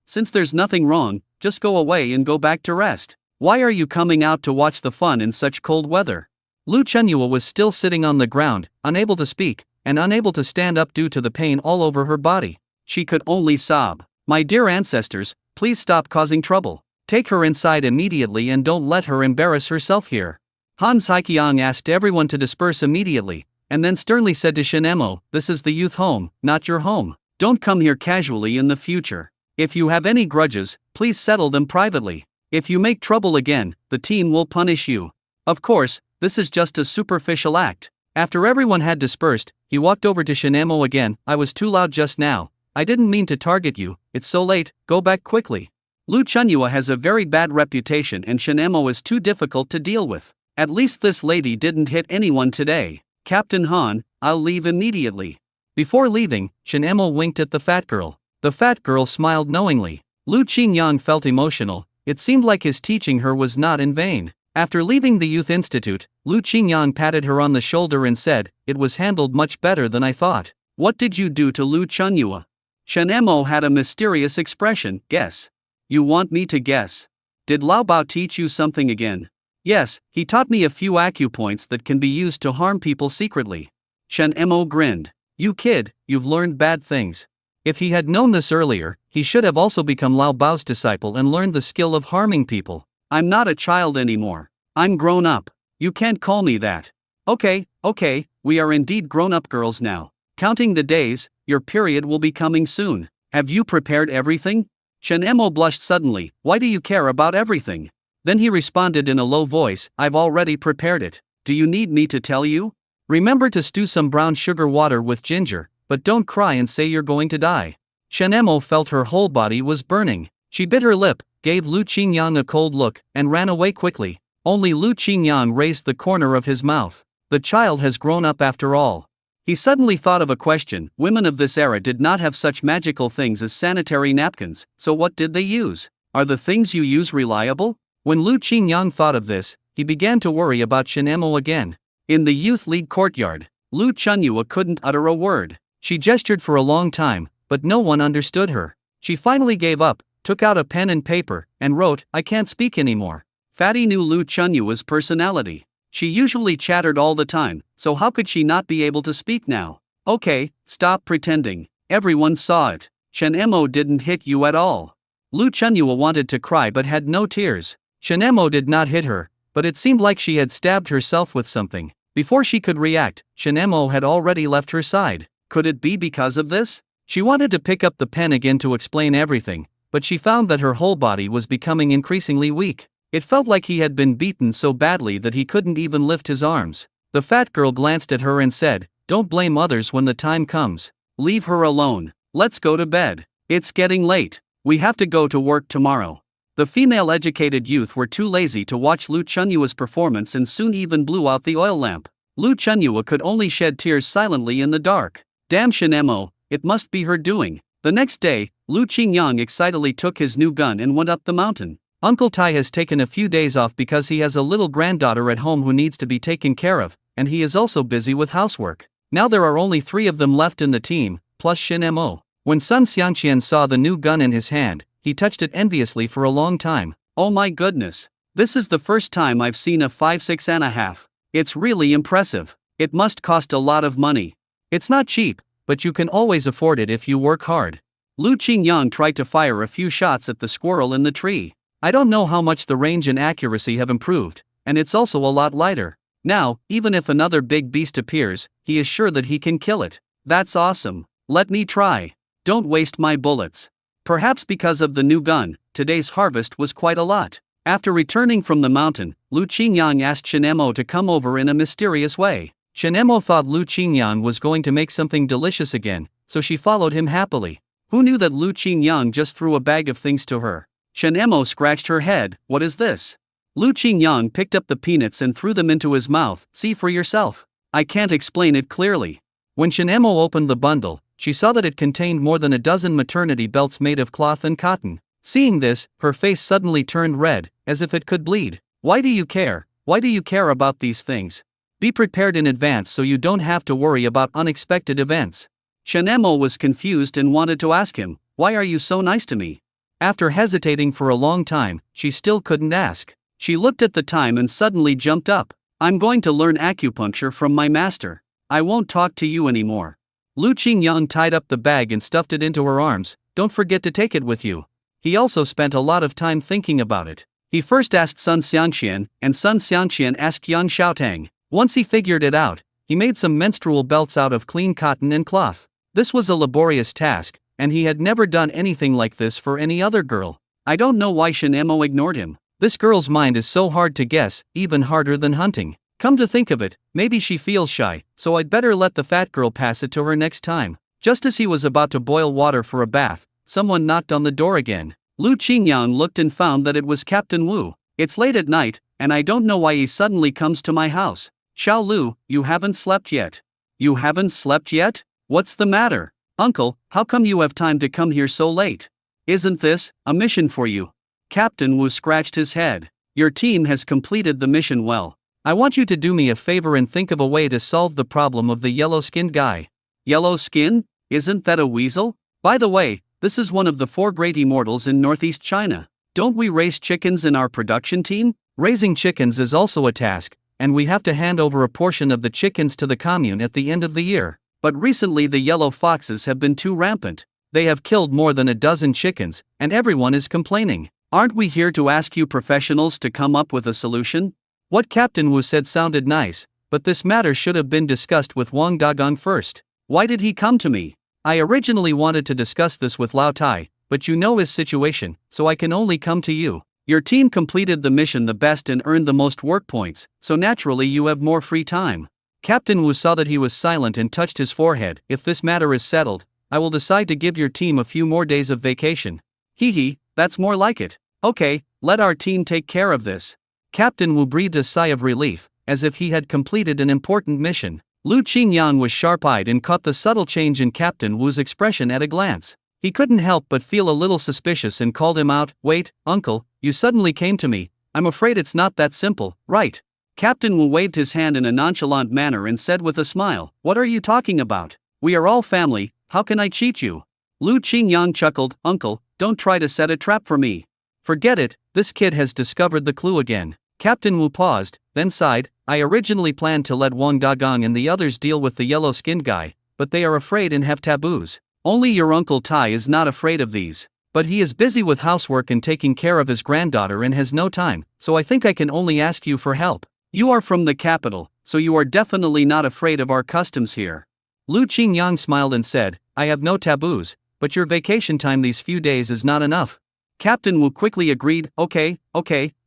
since there's nothing wrong, just go away and go back to rest. Why are you coming out to watch the fun in such cold weather? Lu Chunyua was still sitting on the ground, unable to speak, and unable to stand up due to the pain all over her body. She could only sob. My dear ancestors, please stop causing trouble. Take her inside immediately and don't let her embarrass herself here. Han Saiqiang asked everyone to disperse immediately, and then sternly said to Shinemo, this is the youth home, not your home. Don't come here casually in the future. If you have any grudges, please settle them privately. If you make trouble again, the team will punish you. Of course, this is just a superficial act. After everyone had dispersed, he walked over to Shinemo again. I was too loud just now. I didn't mean to target you, it's so late, go back quickly. Lu Chunyua has a very bad reputation and Shinemo is too difficult to deal with. At least this lady didn't hit anyone today. Captain Han, I'll leave immediately. Before leaving, Shinemo winked at the fat girl. The fat girl smiled knowingly. Lu Qingyang felt emotional. It seemed like his teaching her was not in vain. After leaving the youth institute, Lu Qingyang patted her on the shoulder and said, it was handled much better than I thought. What did you do to Lu Chunyua? Shinemo had a mysterious expression. Guess. You want me to guess? Did Lao Bao teach you something again? Yes, he taught me a few acupoints that can be used to harm people secretly. Shinemo grinned. You kid, you've learned bad things. If he had known this earlier, he should have also become Lao Bao's disciple and learned the skill of harming people. I'm not a child anymore. I'm grown up. You can't call me that. Okay, we are indeed grown-up girls now. Counting the days, your period will be coming soon. Have you prepared everything? Shen Emo blushed suddenly. Why do you care about everything? Then he responded in a low voice, I've already prepared it. Do you need me to tell you? Remember to stew some brown sugar water with ginger, but don't cry and say you're going to die. Shen Emo felt her whole body was burning. She bit her lip, gave Lu Qingyang a cold look, and ran away quickly. Only Lu Qingyang raised the corner of his mouth. The child has grown up after all. He suddenly thought of a question. Women of this era did not have such magical things as sanitary napkins, so what did they use? Are the things you use reliable? When Lu Qingyang thought of this, he began to worry about Shen Emo again. In the youth league courtyard, Lu Chunyua couldn't utter a word. She gestured for a long time, but no one understood her. She finally gave up, took out a pen and paper, and wrote, I can't speak anymore. Fatty knew Lu Chunyua's personality. She usually chattered all the time, so how could she not be able to speak now? Okay, stop pretending. Everyone saw it. Shen Emo didn't hit you at all. Lu Chunyua wanted to cry but had no tears. Shen Emo did not hit her, but it seemed like she had stabbed herself with something. Before she could react, Shen Emo had already left her side. Could it be because of this? She wanted to pick up the pen again to explain everything, but she found that her whole body was becoming increasingly weak. It felt like he had been beaten so badly that he couldn't even lift his arms. The fat girl glanced at her and said, Don't blame others when the time comes. Leave her alone. Let's go to bed. It's getting late. We have to go to work tomorrow. The female educated youth were too lazy to watch Lu Chunyua's performance and soon even blew out the oil lamp. Lu Chunyua could only shed tears silently in the dark. Damn Shen Emo, it must be her doing. The next day, Lu Qingyang excitedly took his new gun and went up the mountain. Uncle Tai has taken a few days off because he has a little granddaughter at home who needs to be taken care of, and he is also busy with housework. Now there are only 3 of them left in the team, plus Shin Mo. When Sun Xiangqian saw the new gun in his hand, he touched it enviously for a long time. Oh my goodness. This is the first time I've seen a 5.6.5. It's really impressive. It must cost a lot of money. It's not cheap, but you can always afford it if you work hard. Lu Qingyang tried to fire a few shots at the squirrel in the tree. I don't know how much the range and accuracy have improved, and it's also a lot lighter. Now, even if another big beast appears, he is sure that he can kill it. That's awesome. Let me try. Don't waste my bullets. Perhaps because of the new gun, today's harvest was quite a lot. After returning from the mountain, Lu Qingyang asked Shen Mo to come over in a mysterious way. Shen Mo thought Lu Qingyang was going to make something delicious again, so she followed him happily. Who knew that Lu Qingyang just threw a bag of things to her? Shen Mo scratched her head. What is this? Lu Qingyang picked up the peanuts and threw them into his mouth. See for yourself. I can't explain it clearly. When Shen Mo opened the bundle, she saw that it contained more than a dozen maternity belts made of cloth and cotton. Seeing this, her face suddenly turned red, as if it could bleed. Why do you care? Why do you care about these things? Be prepared in advance so you don't have to worry about unexpected events. Shen Mo was confused and wanted to ask him, why are you so nice to me? After hesitating for a long time, she still couldn't ask. She looked at the time and suddenly jumped up. I'm going to learn acupuncture from my master. I won't talk to you anymore. Lu Qingyang tied up the bag and stuffed it into her arms. Don't forget to take it with you. He also spent a lot of time thinking about it. He first asked Sun Xiangqian, and Sun Xiangqian asked Yang Xiaotang. Once he figured it out, he made some menstrual belts out of clean cotton and cloth. This was a laborious task, and he had never done anything like this for any other girl. I don't know why Shen Mo ignored him. This girl's mind is so hard to guess, even harder than hunting. Come to think of it, maybe she feels shy, so I'd better let the fat girl pass it to her next time. Just as he was about to boil water for a bath, someone knocked on the door again. Lu Qingyang looked and found that it was Captain Wu. It's late at night, and I don't know why he suddenly comes to my house. Xiao Lu, you haven't slept yet. You haven't slept yet? What's the matter? Uncle, how come you have time to come here so late? Isn't this a mission for you? Captain Wu scratched his head. Your team has completed the mission well. I want you to do me a favor and think of a way to solve the problem of the yellow-skinned guy. Yellow skin? Isn't that a weasel? By the way, this is one of the 4 great immortals in northeast China. Don't we raise chickens in our production team? Raising chickens is also a task, and we have to hand over a portion of the chickens to the commune at the end of the year. But recently the yellow foxes have been too rampant. They have killed more than a dozen chickens, and everyone is complaining. Aren't we here to ask you professionals to come up with a solution? What Captain Wu said sounded nice, but this matter should have been discussed with Wang Dagong first. Why did he come to me? I originally wanted to discuss this with Lao Tai, but you know his situation, so I can only come to you. Your team completed the mission the best and earned the most work points, so naturally you have more free time. Captain Wu saw that he was silent and touched his forehead. If this matter is settled, I will decide to give your team a few more days of vacation. Hee, that's more like it. Okay, let our team take care of this. Captain Wu breathed a sigh of relief, as if he had completed an important mission. Lu Qingyang was sharp-eyed and caught the subtle change in Captain Wu's expression at a glance. He couldn't help but feel a little suspicious and called him out. Wait, uncle, you suddenly came to me. I'm afraid it's not that simple, right? Captain Wu waved his hand in a nonchalant manner and said with a smile, what are you talking about? We are all family, how can I cheat you? Lu Qingyang chuckled, uncle, don't try to set a trap for me. Forget it, this kid has discovered the clue again. Captain Wu paused, then sighed, I originally planned to let Wang Dagong and the others deal with the yellow-skinned guy, but they are afraid and have taboos. Only your Uncle Tai is not afraid of these. But he is busy with housework and taking care of his granddaughter and has no time, so I think I can only ask you for help. You are from the capital, so you are definitely not afraid of our customs here. Lu Qingyang smiled and said, I have no taboos, but your vacation time these few days is not enough. Captain Wu quickly agreed, okay,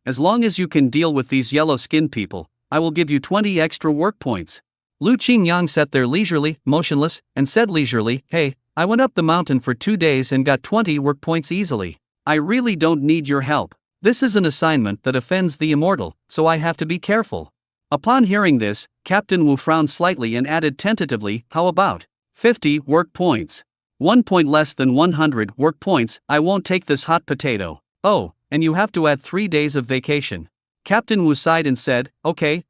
as long as you can deal with these yellow-skinned people, I will give you 20 extra work points. Lu Qingyang sat there leisurely, motionless, and said leisurely, hey, I went up the mountain for 2 days and got 20 work points easily. I really don't need your help. This is an assignment that offends the immortal, so I have to be careful. Upon hearing this, Captain Wu frowned slightly and added tentatively, how about 50 work points? 1 point less than 100 work points, I won't take this hot potato. Oh, and you have to add 3 days of vacation. Captain Wu sighed and said, okay,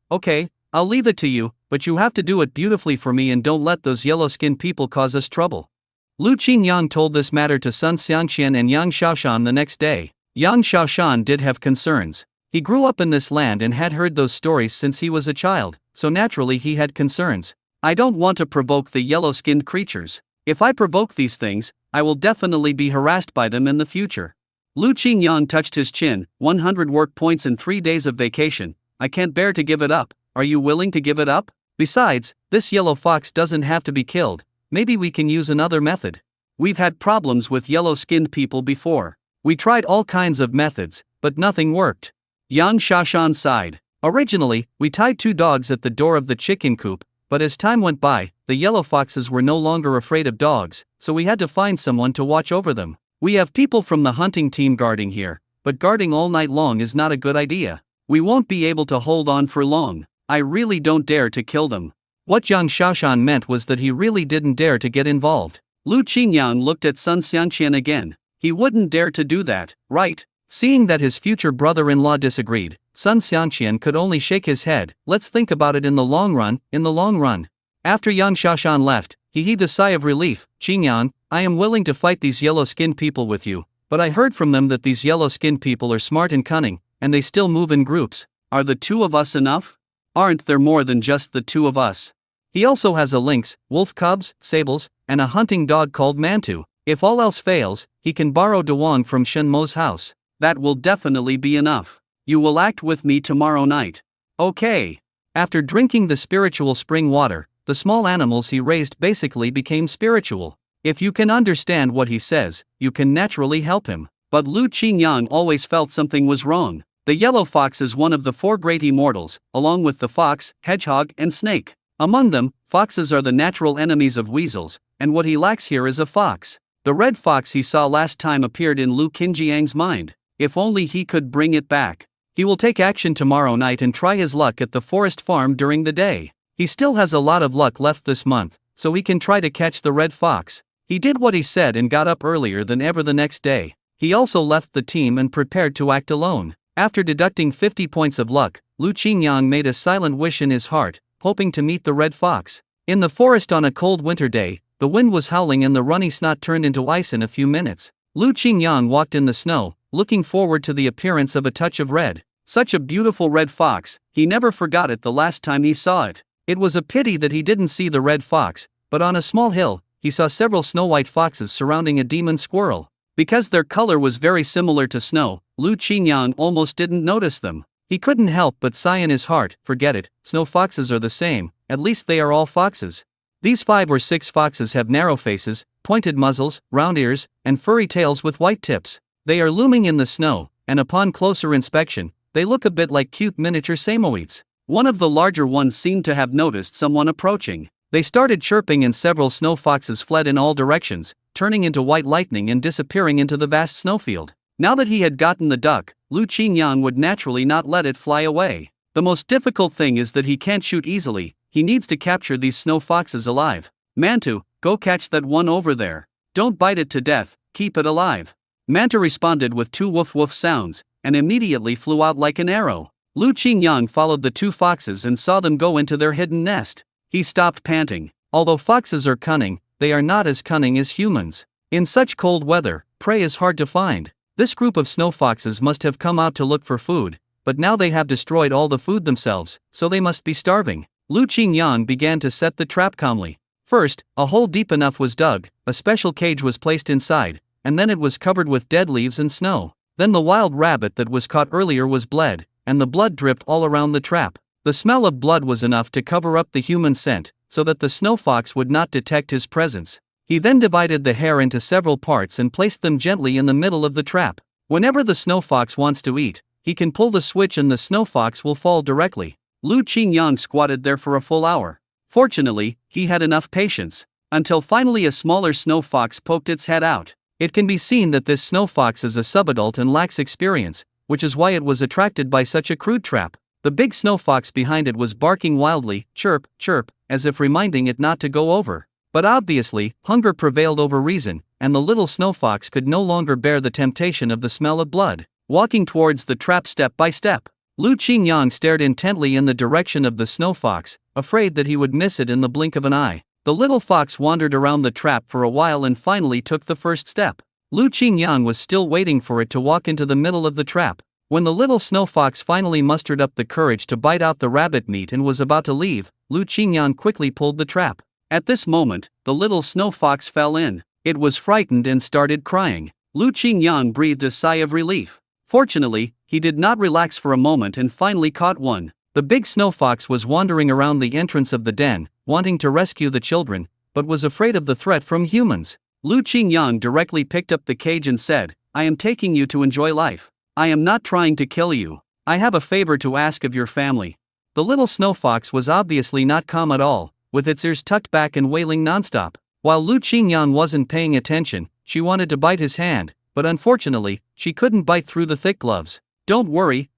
I'll leave it to you, but you have to do it beautifully for me and don't let those yellow-skinned people cause us trouble. Lu Qingyang told this matter to Sun Xiangqian and Yang Xiaoshan the next day. Yang Xiaoshan did have concerns. He grew up in this land and had heard those stories since he was a child, so naturally he had concerns. I don't want to provoke the yellow-skinned creatures. If I provoke these things, I will definitely be harassed by them in the future. Lu Qingyang touched his chin, 100 work points and 3 days of vacation. I can't bear to give it up. Are you willing to give it up? Besides, this yellow fox doesn't have to be killed. Maybe we can use another method. We've had problems with yellow-skinned people before. We tried all kinds of methods, but nothing worked. Yang Xiaoshan sighed. Originally, we tied 2 dogs at the door of the chicken coop, but as time went by, the yellow foxes were no longer afraid of dogs, so we had to find someone to watch over them. We have people from the hunting team guarding here, but guarding all night long is not a good idea. We won't be able to hold on for long. I really don't dare to kill them. What Yang Xiaoshan meant was that he really didn't dare to get involved. Lu Qingyang looked at Sun Xiangqian again. He wouldn't dare to do that, right? Seeing that his future brother-in-law disagreed, Sun Xiangqian could only shake his head. Let's think about it in the long run. After Yang Xiaoshan left, he heaved a sigh of relief. Qingyang, I am willing to fight these yellow-skinned people with you, but I heard from them that these yellow-skinned people are smart and cunning, and they still move in groups. Are the 2 of us enough? Aren't there more than just the 2 of us? He also has a lynx, wolf cubs, sables, and a hunting dog called Mantu. If all else fails, he can borrow Dewang from Shen Mo's house. That will definitely be enough. You will act with me tomorrow night. Okay. After drinking the spiritual spring water, the small animals he raised basically became spiritual. If you can understand what he says, you can naturally help him. But Lu Qingyang always felt something was wrong. The yellow fox is one of the 4 great immortals, along with the fox, hedgehog, and snake. Among them, foxes are the natural enemies of weasels, and what he lacks here is a fox. The red fox he saw last time appeared in Lu Qinjiang's mind. If only he could bring it back. He will take action tomorrow night and try his luck at the forest farm during the day. He still has a lot of luck left this month, so he can try to catch the red fox. He did what he said and got up earlier than ever the next day. He also left the team and prepared to act alone. After deducting 50 points of luck, Lu Qingyang made a silent wish in his heart, hoping to meet the red fox. In the forest on a cold winter day, the wind was howling and the runny snot turned into ice in a few minutes. Lu Qingyang walked in the snow, looking forward to the appearance of a touch of red. Such a beautiful red fox, he never forgot it the last time he saw it. It was a pity that he didn't see the red fox, but on a small hill, he saw several snow-white foxes surrounding a demon squirrel. Because their color was very similar to snow, Lu Qingyang almost didn't notice them. He couldn't help but sigh in his heart, forget it, snow foxes are the same, at least they are all foxes. These 5 or 6 foxes have narrow faces, pointed muzzles, round ears, and furry tails with white tips. They are looming in the snow, and upon closer inspection, they look a bit like cute miniature samoyeds. One of the larger ones seemed to have noticed someone approaching. They started chirping and several snow foxes fled in all directions, turning into white lightning and disappearing into the vast snowfield. Now that he had gotten the duck, Lu Qingyang would naturally not let it fly away. The most difficult thing is that he can't shoot easily, he needs to capture these snow foxes alive. Mantu, go catch that one over there. Don't bite it to death, keep it alive. Manta responded with 2 woof woof sounds, and immediately flew out like an arrow. Lu Qingyang followed the 2 foxes and saw them go into their hidden nest. He stopped panting. Although foxes are cunning, they are not as cunning as humans. In such cold weather, prey is hard to find. This group of snow foxes must have come out to look for food, but now they have destroyed all the food themselves, so they must be starving. Lu Qingyang began to set the trap calmly. First, a hole deep enough was dug, a special cage was placed inside, and then it was covered with dead leaves and snow. Then the wild rabbit that was caught earlier was bled, and the blood dripped all around the trap. The smell of blood was enough to cover up the human scent, so that the snow fox would not detect his presence. He then divided the hair into several parts and placed them gently in the middle of the trap. Whenever the snow fox wants to eat, he can pull the switch and the snow fox will fall directly. Lu Qingyang squatted there for a full hour. Fortunately, he had enough patience, until finally a smaller snow fox poked its head out. It can be seen that this snow fox is a subadult and lacks experience, which is why it was attracted by such a crude trap. The big snow fox behind it was barking wildly, chirp, chirp, as if reminding it not to go over. But obviously, hunger prevailed over reason, and the little snow fox could no longer bear the temptation of the smell of blood. Walking towards the trap step by step, Lu Qingyang stared intently in the direction of the snow fox, afraid that he would miss it in the blink of an eye. The little fox wandered around the trap for a while and finally took the first step. Lu Qingyang was still waiting for it to walk into the middle of the trap. When the little snow fox finally mustered up the courage to bite out the rabbit meat and was about to leave, Lu Qingyang quickly pulled the trap. At this moment, the little snow fox fell in. It was frightened and started crying. Lu Qingyang breathed a sigh of relief. Fortunately, he did not relax for a moment and finally caught one. The big snow fox was wandering around the entrance of the den, wanting to rescue the children, but was afraid of the threat from humans. Lu Qingyang directly picked up the cage and said, "I am taking you to enjoy life. I am not trying to kill you. I have a favor to ask of your family." The little snow fox was obviously not calm at all, with its ears tucked back and wailing nonstop. While Lu Qingyang wasn't paying attention, she wanted to bite his hand, but unfortunately, she couldn't bite through the thick gloves. Don't worry.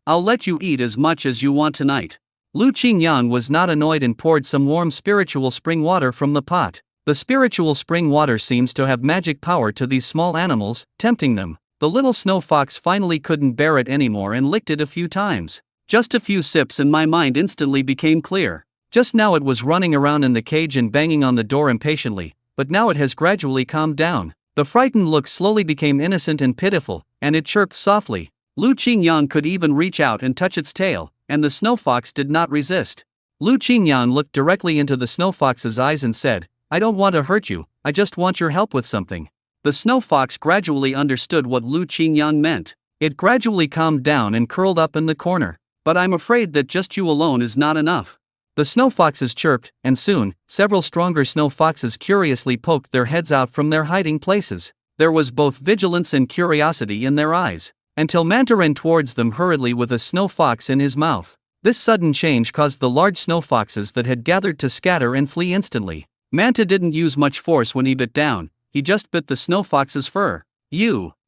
I'll let you eat as much as you want tonight." Lu Qingyang was not annoyed and poured some warm spiritual spring water from the pot. The spiritual spring water seems to have magic power to these small animals, tempting them. The little snow fox finally couldn't bear it anymore and licked it a few times. Just a few sips and my mind instantly became clear. Just now it was running around in the cage and banging on the door impatiently, but now it has gradually calmed down. The frightened look slowly became innocent and pitiful, and it chirped softly. Lu Qingyang could even reach out and touch its tail, and the snow fox did not resist. Lu Qingyang looked directly into the snow fox's eyes and said, "I don't want to hurt you, I just want your help with something." The snow fox gradually understood what Lu Qingyang meant. It gradually calmed down and curled up in the corner. "But I'm afraid that just you alone is not enough." The snow foxes chirped, and soon, several stronger snow foxes curiously poked their heads out from their hiding places. There was both vigilance and curiosity in their eyes, until Manta ran towards them hurriedly with a snow fox in his mouth. This sudden change caused the large snow foxes that had gathered to scatter and flee instantly. Manta didn't use much force when he bit down. He just bit the snow fox's fur.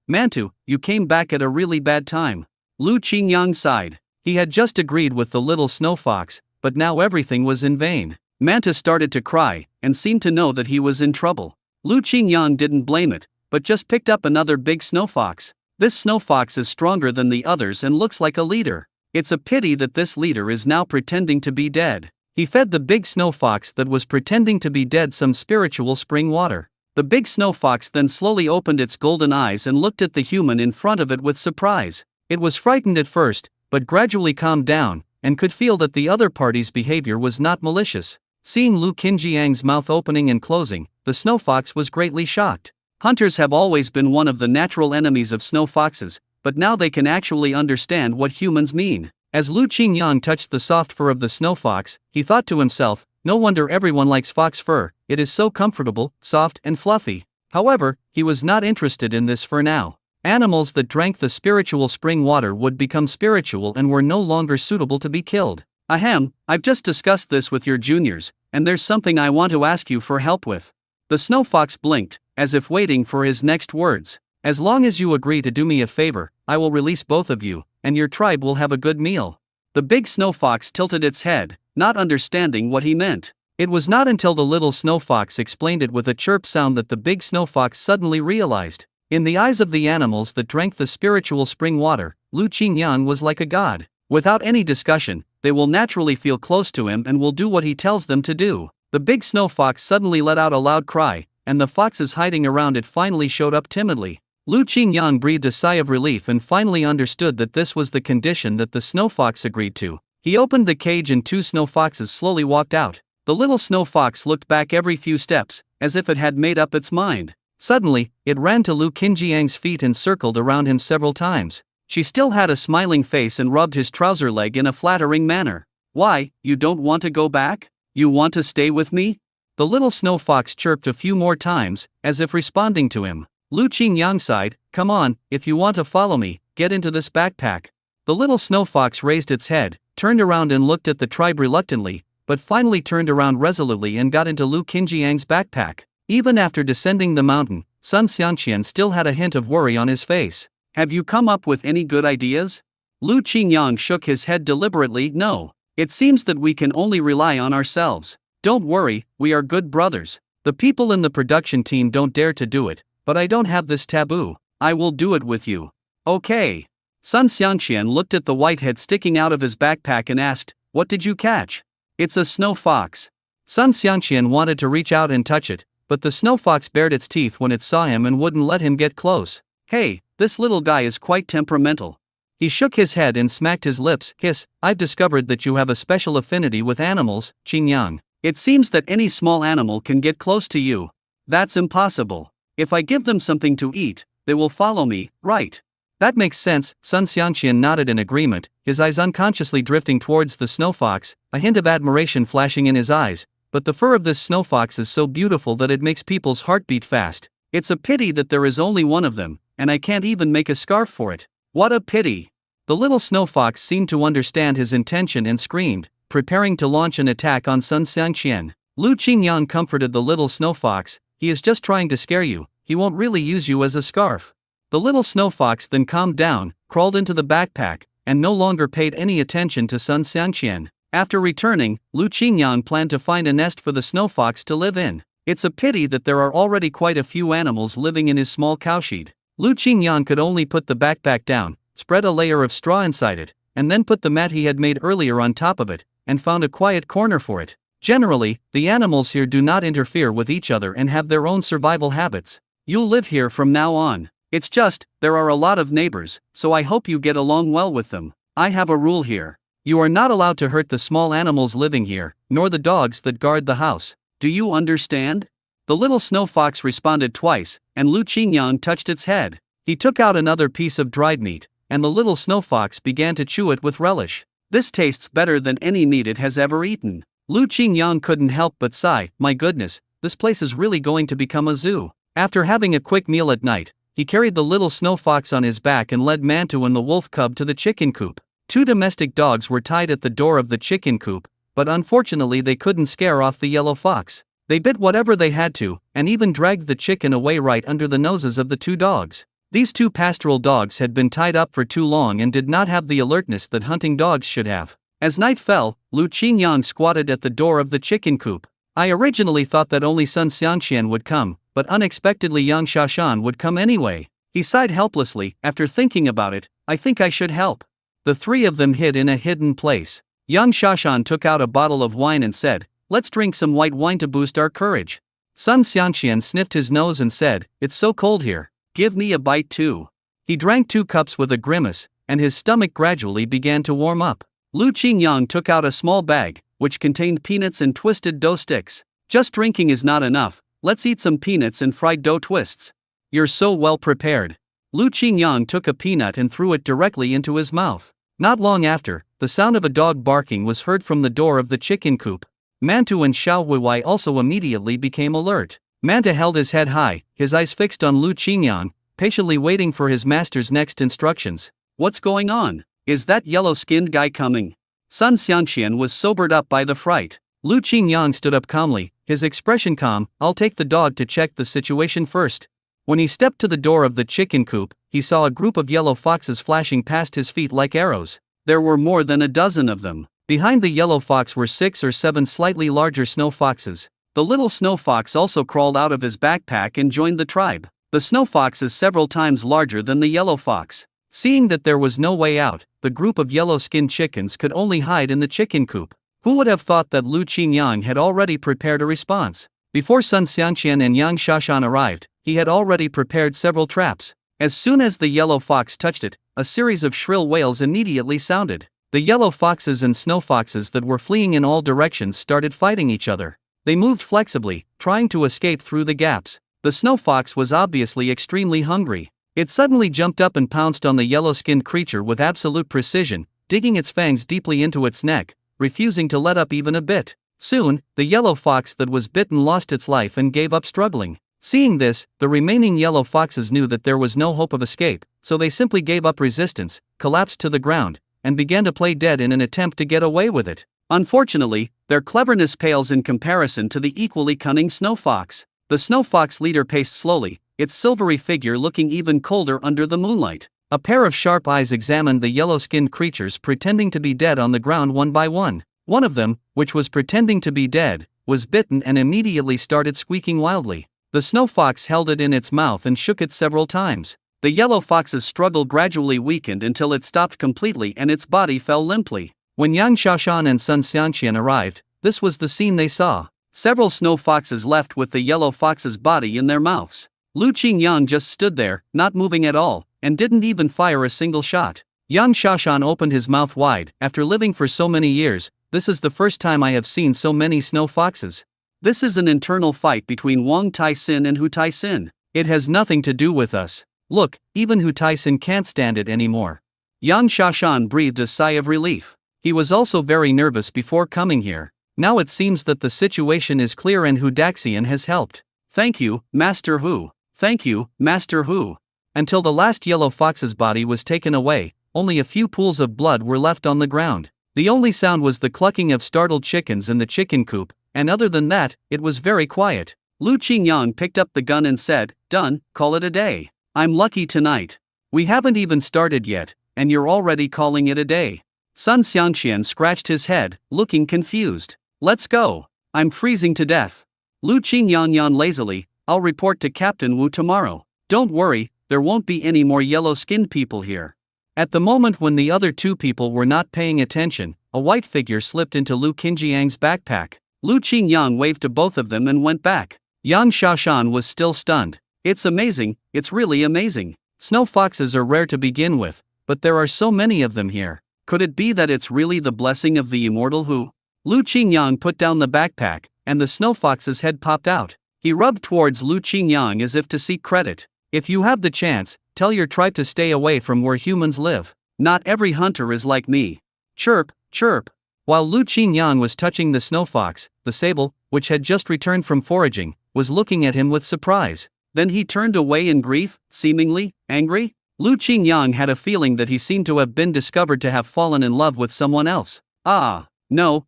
Mantu, you came back at a really bad time." Lu Qingyang sighed. He had just agreed with the little snow fox, but now everything was in vain. Manta started to cry, and seemed to know that he was in trouble. Lu Qingyang didn't blame it, but just picked up another big snow fox. This snow fox is stronger than the others and looks like a leader. It's a pity that this leader is now pretending to be dead. He fed the big snow fox that was pretending to be dead some spiritual spring water. The big snow fox then slowly opened its golden eyes and looked at the human in front of it with surprise. It was frightened at first, but gradually calmed down, and could feel that the other party's behavior was not malicious. Seeing Lu Qinjiang's mouth opening and closing, the snow fox was greatly shocked. Hunters have always been one of the natural enemies of snow foxes, but now they can actually understand what humans mean. As Lu Qingyang touched the soft fur of the snow fox, he thought to himself, no wonder everyone likes fox fur, it is so comfortable, soft, and fluffy. However, he was not interested in this fur now. Animals that drank the spiritual spring water would become spiritual and were no longer suitable to be killed. Ahem, I've just discussed this with your juniors, and there's something I want to ask you for help with. The snow fox blinked, as if waiting for his next words. As long as you agree to do me a favor, I will release both of you, and your tribe will have a good meal. The big snow fox tilted its head, not understanding what he meant. It was not until the little snow fox explained it with a chirp sound that the big snow fox suddenly realized. In the eyes of the animals that drank the spiritual spring water, Lu Qingyang was like a god. Without any discussion, they will naturally feel close to him and will do what he tells them to do. The big snow fox suddenly let out a loud cry, and the foxes hiding around it finally showed up timidly. Lu Qingyang breathed a sigh of relief and finally understood that this was the condition that the snow fox agreed to. He opened the cage and two snow foxes slowly walked out. The little snow fox looked back every few steps, as if it had made up its mind. Suddenly, it ran to Lu Qinjiang's feet and circled around him several times. She still had a smiling face and rubbed his trouser leg in a flattering manner. Why, you don't want to go back? You want to stay with me? The little snow fox chirped a few more times, as if responding to him. Lu Qingyang sighed, come on, if you want to follow me, get into this backpack. The little snow fox raised its head, turned around and looked at the tribe reluctantly, but finally turned around resolutely and got into Lu Qinjiang's backpack. Even after descending the mountain, Sun Xiangqian still had a hint of worry on his face. Have you come up with any good ideas? Lu Qingyang shook his head deliberately, no. It seems that we can only rely on ourselves. Don't worry, we are good brothers. The people in the production team don't dare to do it, but I don't have this taboo. I will do it with you. Okay. Sun Xiangqian looked at the white head sticking out of his backpack and asked, what did you catch? It's a snow fox. Sun Xiangqian wanted to reach out and touch it, but the snow fox bared its teeth when it saw him and wouldn't let him get close. Hey, this little guy is quite temperamental. He shook his head and smacked his lips. Hiss, I've discovered that you have a special affinity with animals, Qingyang. It seems that any small animal can get close to you. That's impossible. If I give them something to eat, they will follow me, right? That makes sense. Sun Xiangqian nodded in agreement, his eyes unconsciously drifting towards the snow fox, a hint of admiration flashing in his eyes. But the fur of this snow fox is so beautiful that it makes people's heart beat fast. It's a pity that there is only one of them, and I can't even make a scarf for it. What a pity! The little snow fox seemed to understand his intention and screamed, preparing to launch an attack on Sun Xiangqian. Lu Qingyang comforted the little snow fox, he is just trying to scare you, he won't really use you as a scarf. The little snow fox then calmed down, crawled into the backpack, and no longer paid any attention to Sun Xiangqian. After returning, Lu Qingyang planned to find a nest for the snow fox to live in. It's a pity that there are already quite a few animals living in his small cowshed. Lu Qingyang could only put the backpack down, spread a layer of straw inside it, and then put the mat he had made earlier on top of it, and found a quiet corner for it. Generally, the animals here do not interfere with each other and have their own survival habits. You'll live here from now on. It's just, there are a lot of neighbors, so I hope you get along well with them. I have a rule here. You are not allowed to hurt the small animals living here, nor the dogs that guard the house. Do you understand? The little snow fox responded twice, and Lu Qingyang touched its head. He took out another piece of dried meat, and the little snow fox began to chew it with relish. This tastes better than any meat it has ever eaten. Lu Qingyang couldn't help but sigh, my goodness, this place is really going to become a zoo. After having a quick meal at night, he carried the little snow fox on his back and led Mantu and the wolf cub to the chicken coop. Two domestic dogs were tied at the door of the chicken coop, but unfortunately they couldn't scare off the yellow fox. They bit whatever they had to, and even dragged the chicken away right under the noses of the two dogs. These two pastoral dogs had been tied up for too long and did not have the alertness that hunting dogs should have. As night fell, Lu Qingyang squatted at the door of the chicken coop. I originally thought that only Sun Xiangqian would come, but unexpectedly Yang Shashan would come anyway. He sighed helplessly, after thinking about it, I think I should help. The three of them hid in a hidden place. Yang Shashan took out a bottle of wine and said, let's drink some white wine to boost our courage. Sun Xiangqian sniffed his nose and said, it's so cold here. Give me a bite too. He drank 2 cups with a grimace, and his stomach gradually began to warm up. Lu Qingyang took out a small bag, which contained peanuts and twisted dough sticks. Just drinking is not enough, let's eat some peanuts and fried dough twists. You're so well prepared. Lu Qingyang took a peanut and threw it directly into his mouth. Not long after, the sound of a dog barking was heard from the door of the chicken coop. Mantu and Xiao Huiwei also immediately became alert. Manta held his head high, his eyes fixed on Lu Qingyang, patiently waiting for his master's next instructions. What's going on? Is that yellow-skinned guy coming? Sun Xianxian was sobered up by the fright. Lu Qingyang stood up calmly, his expression calm. I'll take the dog to check the situation first. When he stepped to the door of the chicken coop, he saw a group of yellow foxes flashing past his feet like arrows. There were more than a dozen of them. Behind the yellow fox were 6 or 7 slightly larger snow foxes. The little snow fox also crawled out of his backpack and joined the tribe. The snow fox is several times larger than the yellow fox. Seeing that there was no way out, the group of yellow-skinned chickens could only hide in the chicken coop. Who would have thought that Lu Qingyang had already prepared a response? Before Sun Xianxian and Yang Shashan arrived, he had already prepared several traps. As soon as the yellow fox touched it, a series of shrill wails immediately sounded. The yellow foxes and snow foxes that were fleeing in all directions started fighting each other. They moved flexibly, trying to escape through the gaps. The snow fox was obviously extremely hungry. It suddenly jumped up and pounced on the yellow-skinned creature with absolute precision, digging its fangs deeply into its neck, refusing to let up even a bit. Soon, the yellow fox that was bitten lost its life and gave up struggling. Seeing this, the remaining yellow foxes knew that there was no hope of escape, so they simply gave up resistance, collapsed to the ground, and began to play dead in an attempt to get away with it. Unfortunately, their cleverness pales in comparison to the equally cunning snow fox. The snow fox leader paced slowly, its silvery figure looking even colder under the moonlight. A pair of sharp eyes examined the yellow-skinned creatures pretending to be dead on the ground one by one. One of them, which was pretending to be dead, was bitten and immediately started squeaking wildly. The snow fox held it in its mouth and shook it several times. The yellow fox's struggle gradually weakened until it stopped completely and its body fell limply. When Yang Xiaoshan and Sun Xianxian arrived, this was the scene they saw. Several snow foxes left with the yellow fox's body in their mouths. Lu Qingyang just stood there, not moving at all, and didn't even fire a single shot. Yang Xiaoshan opened his mouth wide. After living for so many years, this is the first time I have seen so many snow foxes. This is an internal fight between Wang Taixin and Hu Taixin. It has nothing to do with us. Look, even Hu Taixin can't stand it anymore. Yang Xiaoshan breathed a sigh of relief. He was also very nervous before coming here. Now it seems that the situation is clear and Hu Daxian has helped. Thank you, Master Hu. Thank you, Master Hu. Until the last yellow fox's body was taken away, only a few pools of blood were left on the ground. The only sound was the clucking of startled chickens in the chicken coop, and other than that, it was very quiet. Lu Qingyang picked up the gun and said, "Done, call it a day. I'm lucky tonight. We haven't even started yet, and you're already calling it a day." Sun Xianxian scratched his head, looking confused. "Let's go. I'm freezing to death." Lu Qingyang yawned lazily. "I'll report to Captain Wu tomorrow. Don't worry, there won't be any more yellow-skinned people here." At the moment when the other two people were not paying attention, a white figure slipped into Lu Qingyang's backpack. Lu Qingyang waved to both of them and went back. Yang Xiaoshan was still stunned. "It's amazing, it's really amazing. Snow foxes are rare to begin with, but there are so many of them here. Could it be that it's really the blessing of the immortal Hu?" Lu Qingyang put down the backpack, and the snow fox's head popped out. He rubbed towards Lu Qingyang as if to seek credit. "If you have the chance, tell your tribe to stay away from where humans live. Not every hunter is like me." Chirp, chirp. While Lu Qingyang was touching the snow fox, the sable, which had just returned from foraging, was looking at him with surprise. Then he turned away in grief, seemingly angry. Lu Qingyang had a feeling that he seemed to have been discovered to have fallen in love with someone else. "Ah, no,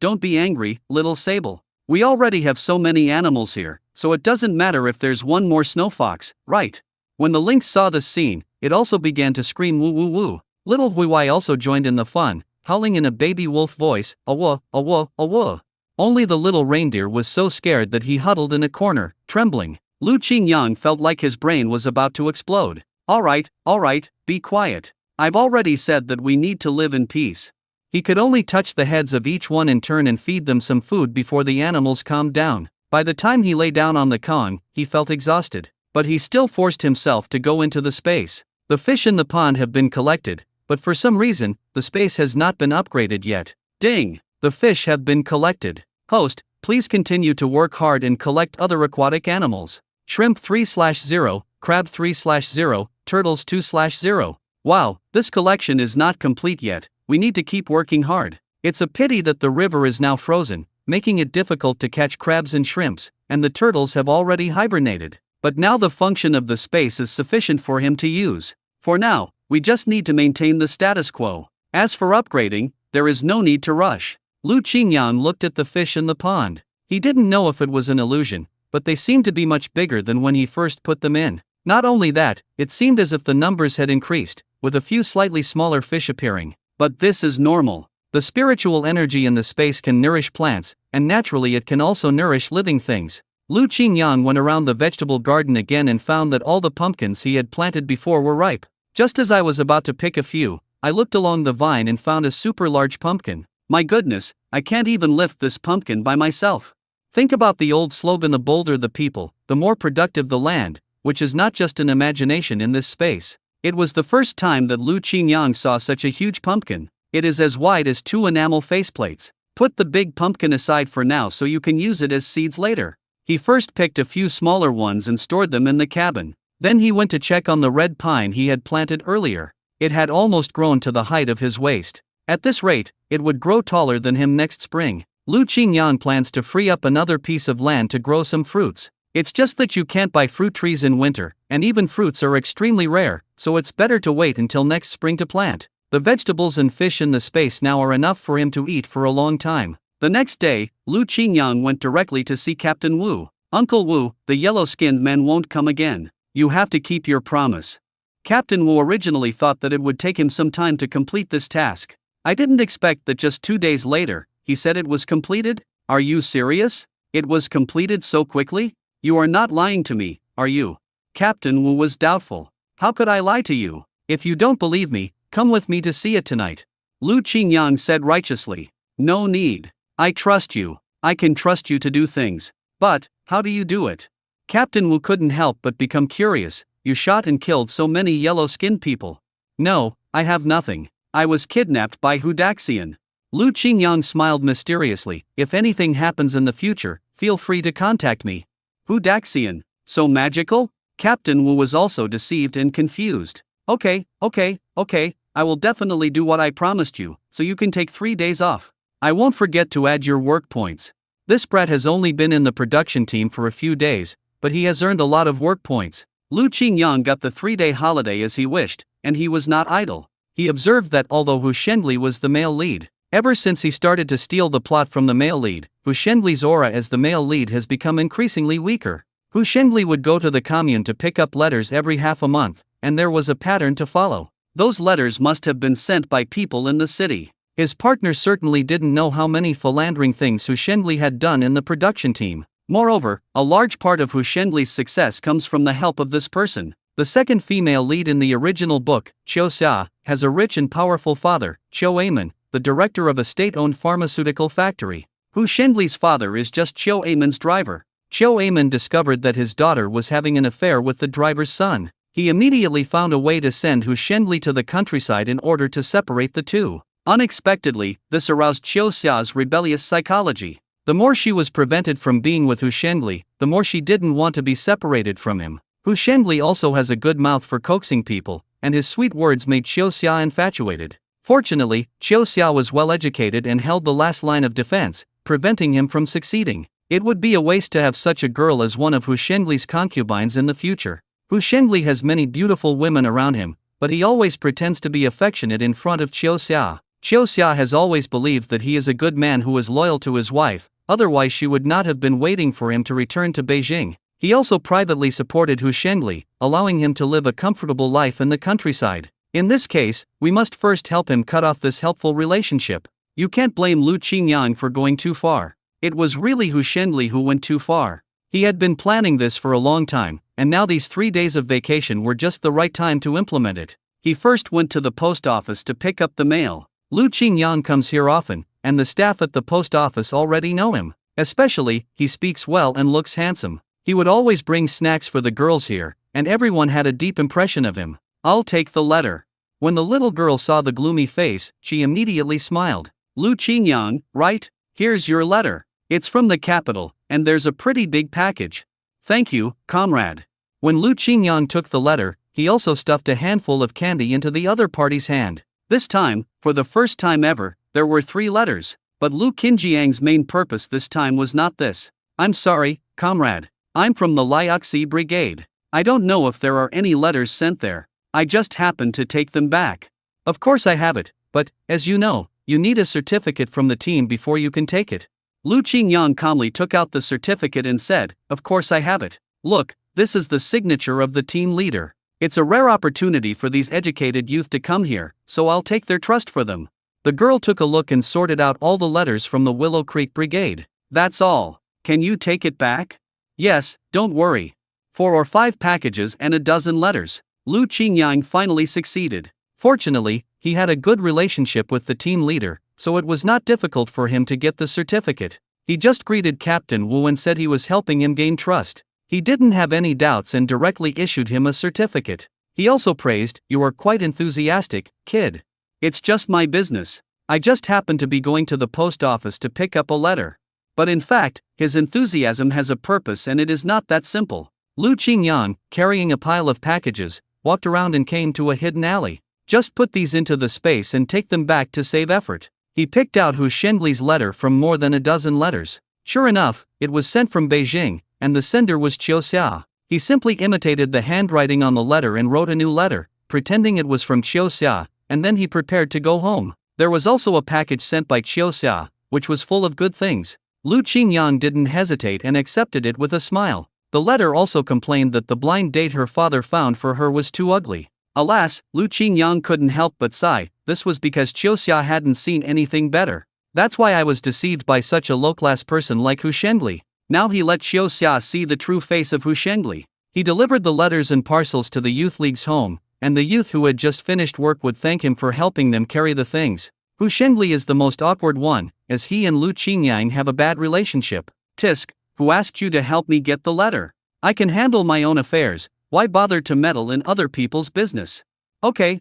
don't be angry, little sable. We already have so many animals here, so it doesn't matter if there's one more snow fox, right?" When the lynx saw this scene, it also began to scream woo woo woo. Little Huiwei also joined in the fun, howling in a baby wolf voice, "Awa, awa, awa." Only the little reindeer was so scared that he huddled in a corner, trembling. Lu Qingyang felt like his brain was about to explode. All right, be quiet. I've already said that we need to live in peace." He could only touch the heads of each one in turn and feed them some food before the animals calmed down. By the time he lay down on the kong, he felt exhausted, but he still forced himself to go into the space. The fish in the pond have been collected, but for some reason, the space has not been upgraded yet. Ding! The fish have been collected. Host, please continue to work hard and collect other aquatic animals. Shrimp 3/0, crab 3/0, turtles 2/0. Wow, this collection is not complete yet, we need to keep working hard. It's a pity that the river is now frozen, making it difficult to catch crabs and shrimps, and the turtles have already hibernated. But now the function of the space is sufficient for him to use. For now, we just need to maintain the status quo. As for upgrading, there is no need to rush. Lu Qingyang looked at the fish in the pond. He didn't know if it was an illusion, but they seemed to be much bigger than when he first put them in. Not only that, it seemed as if the numbers had increased, with a few slightly smaller fish appearing. But this is normal. The spiritual energy in the space can nourish plants, and naturally it can also nourish living things. Lu Qingyang went around the vegetable garden again and found that all the pumpkins he had planted before were ripe. Just as I was about to pick a few, I looked along the vine and found a super large pumpkin. My goodness, I can't even lift this pumpkin by myself. Think about the old slogan, the bolder the people, the more productive the land, which is not just an imagination in this space. It was the first time that Lu Qingyang saw such a huge pumpkin. It is as wide as 2 enamel faceplates. Put the big pumpkin aside for now so you can use it as seeds later. He first picked a few smaller ones and stored them in the cabin. Then he went to check on the red pine he had planted earlier. It had almost grown to the height of his waist. At this rate, it would grow taller than him next spring. Lu Qingyang plans to free up another piece of land to grow some fruits. It's just that you can't buy fruit trees in winter, and even fruits are extremely rare, so it's better to wait until next spring to plant. The vegetables and fish in the space now are enough for him to eat for a long time. The next day, Lu Qingyang went directly to see Captain Wu. Uncle Wu, the yellow-skinned men won't come again. You have to keep your promise. Captain Wu originally thought that it would take him some time to complete this task. I didn't expect that just 2 days later, he said it was completed. Are you serious? It was completed so quickly? You are not lying to me, are you? Captain Wu was doubtful. How could I lie to you? If you don't believe me, come with me to see it tonight. Lu Qingyang said righteously. No need. I trust you. I can trust you to do things. But, how do you do it? Captain Wu couldn't help but become curious. You shot and killed so many yellow-skinned people. No, I have nothing. I was kidnapped by Hudaxian. Lu Qingyang smiled mysteriously. If anything happens in the future, feel free to contact me. Hudaxian, so magical? Captain Wu was also deceived and confused. Okay, I will definitely do what I promised you, so you can take 3 days off. I won't forget to add your work points. This brat has only been in the production team for a few days, but he has earned a lot of work points. Lu Qingyang got the 3-day holiday as he wished, and he was not idle. He observed that although Hu Shenli was the male lead, ever since he started to steal the plot from the male lead, Hu Shenli's aura as the male lead has become increasingly weaker. Hu Shenli would go to the commune to pick up letters every half a month, and there was a pattern to follow. Those letters must have been sent by people in the city. His partner certainly didn't know how many philandering things Hu Shenli had done in the production team. Moreover, a large part of Hu Shenli's success comes from the help of this person. The second female lead in the original book, Qiu Xia, has a rich and powerful father, Qiu Amen, the director of a state-owned pharmaceutical factory. Hu Shenli's father is just Qiu Amen's driver. Qiu Amen discovered that his daughter was having an affair with the driver's son. He immediately found a way to send Hu Shenli to the countryside in order to separate the two. Unexpectedly, this aroused Qiu Xia's rebellious psychology. The more she was prevented from being with Hu Shenli, the more she didn't want to be separated from him. Hu Shenli also has a good mouth for coaxing people, and his sweet words made Qiu Xia infatuated. Fortunately, Qiu Xia was well educated and held the last line of defense, preventing him from succeeding. It would be a waste to have such a girl as one of Hu Shenli's concubines in the future. Hu Shenli has many beautiful women around him, but he always pretends to be affectionate in front of Qiu Xia. Qiu Xia has always believed that he is a good man who is loyal to his wife, otherwise she would not have been waiting for him to return to Beijing. He also privately supported Hu Shenli, allowing him to live a comfortable life in the countryside. In this case, we must first help him cut off this helpful relationship. You can't blame Lu Qingyang for going too far. It was really Hu Shenli who went too far. He had been planning this for a long time, and now these 3 days of vacation were just the right time to implement it. He first went to the post office to pick up the mail. Lu Qingyang comes here often, and the staff at the post office already know him. Especially, he speaks well and looks handsome. He would always bring snacks for the girls here, and everyone had a deep impression of him. I'll take the letter. When the little girl saw the gloomy face, she immediately smiled. Lu Qingyang, right? Here's your letter. It's from the capital, and there's a pretty big package. Thank you, comrade. When Lu Qingyang took the letter, he also stuffed a handful of candy into the other party's hand. This time, for the first time ever, there were 3 letters. But Lu Qinjiang's main purpose this time was not this. I'm sorry, comrade. I'm from the Liaoxi Brigade. I don't know if there are any letters sent there. I just happened to take them back. Of course I have it, but, as you know, you need a certificate from the team before you can take it. Lu Qingyang calmly took out the certificate and said, of course I have it. Look, this is the signature of the team leader. It's a rare opportunity for these educated youth to come here, so I'll take their trust for them. The girl took a look and sorted out all the letters from the Willow Creek Brigade. That's all. Can you take it back? Yes, don't worry. 4 or 5 packages and a dozen letters. Lu Qingyang finally succeeded. Fortunately, he had a good relationship with the team leader, so it was not difficult for him to get the certificate. He just greeted Captain Wu and said he was helping him gain trust. He didn't have any doubts and directly issued him a certificate. He also praised, "You are quite enthusiastic, kid. It's just my business. I just happened to be going to the post office to pick up a letter." But in fact, his enthusiasm has a purpose and it is not that simple. Lu Qingyang, carrying a pile of packages, walked around and came to a hidden alley. Just put these into the space and take them back to save effort. He picked out Hu Shengli's letter from more than a dozen letters. Sure enough, it was sent from Beijing, and the sender was Qiu Xia. He simply imitated the handwriting on the letter and wrote a new letter, pretending it was from Qiu Xia, and then he prepared to go home. There was also a package sent by Qiu Xia, which was full of good things. Lu Qingyang didn't hesitate and accepted it with a smile. The letter also complained that the blind date her father found for her was too ugly. Alas, Lu Qingyang couldn't help but sigh. This was because Qiu Xia hadn't seen anything better. That's why I was deceived by such a low-class person like Hu Shengli. Now he let Qiu Xia see the true face of Hu Shengli. He delivered the letters and parcels to the youth league's home, and the youth who had just finished work would thank him for helping them carry the things. Hu Shengli is the most awkward one, as he and Lu Qingyang have a bad relationship. Tisk, who asked you to help me get the letter? I can handle my own affairs, why bother to meddle in other people's business? Okay,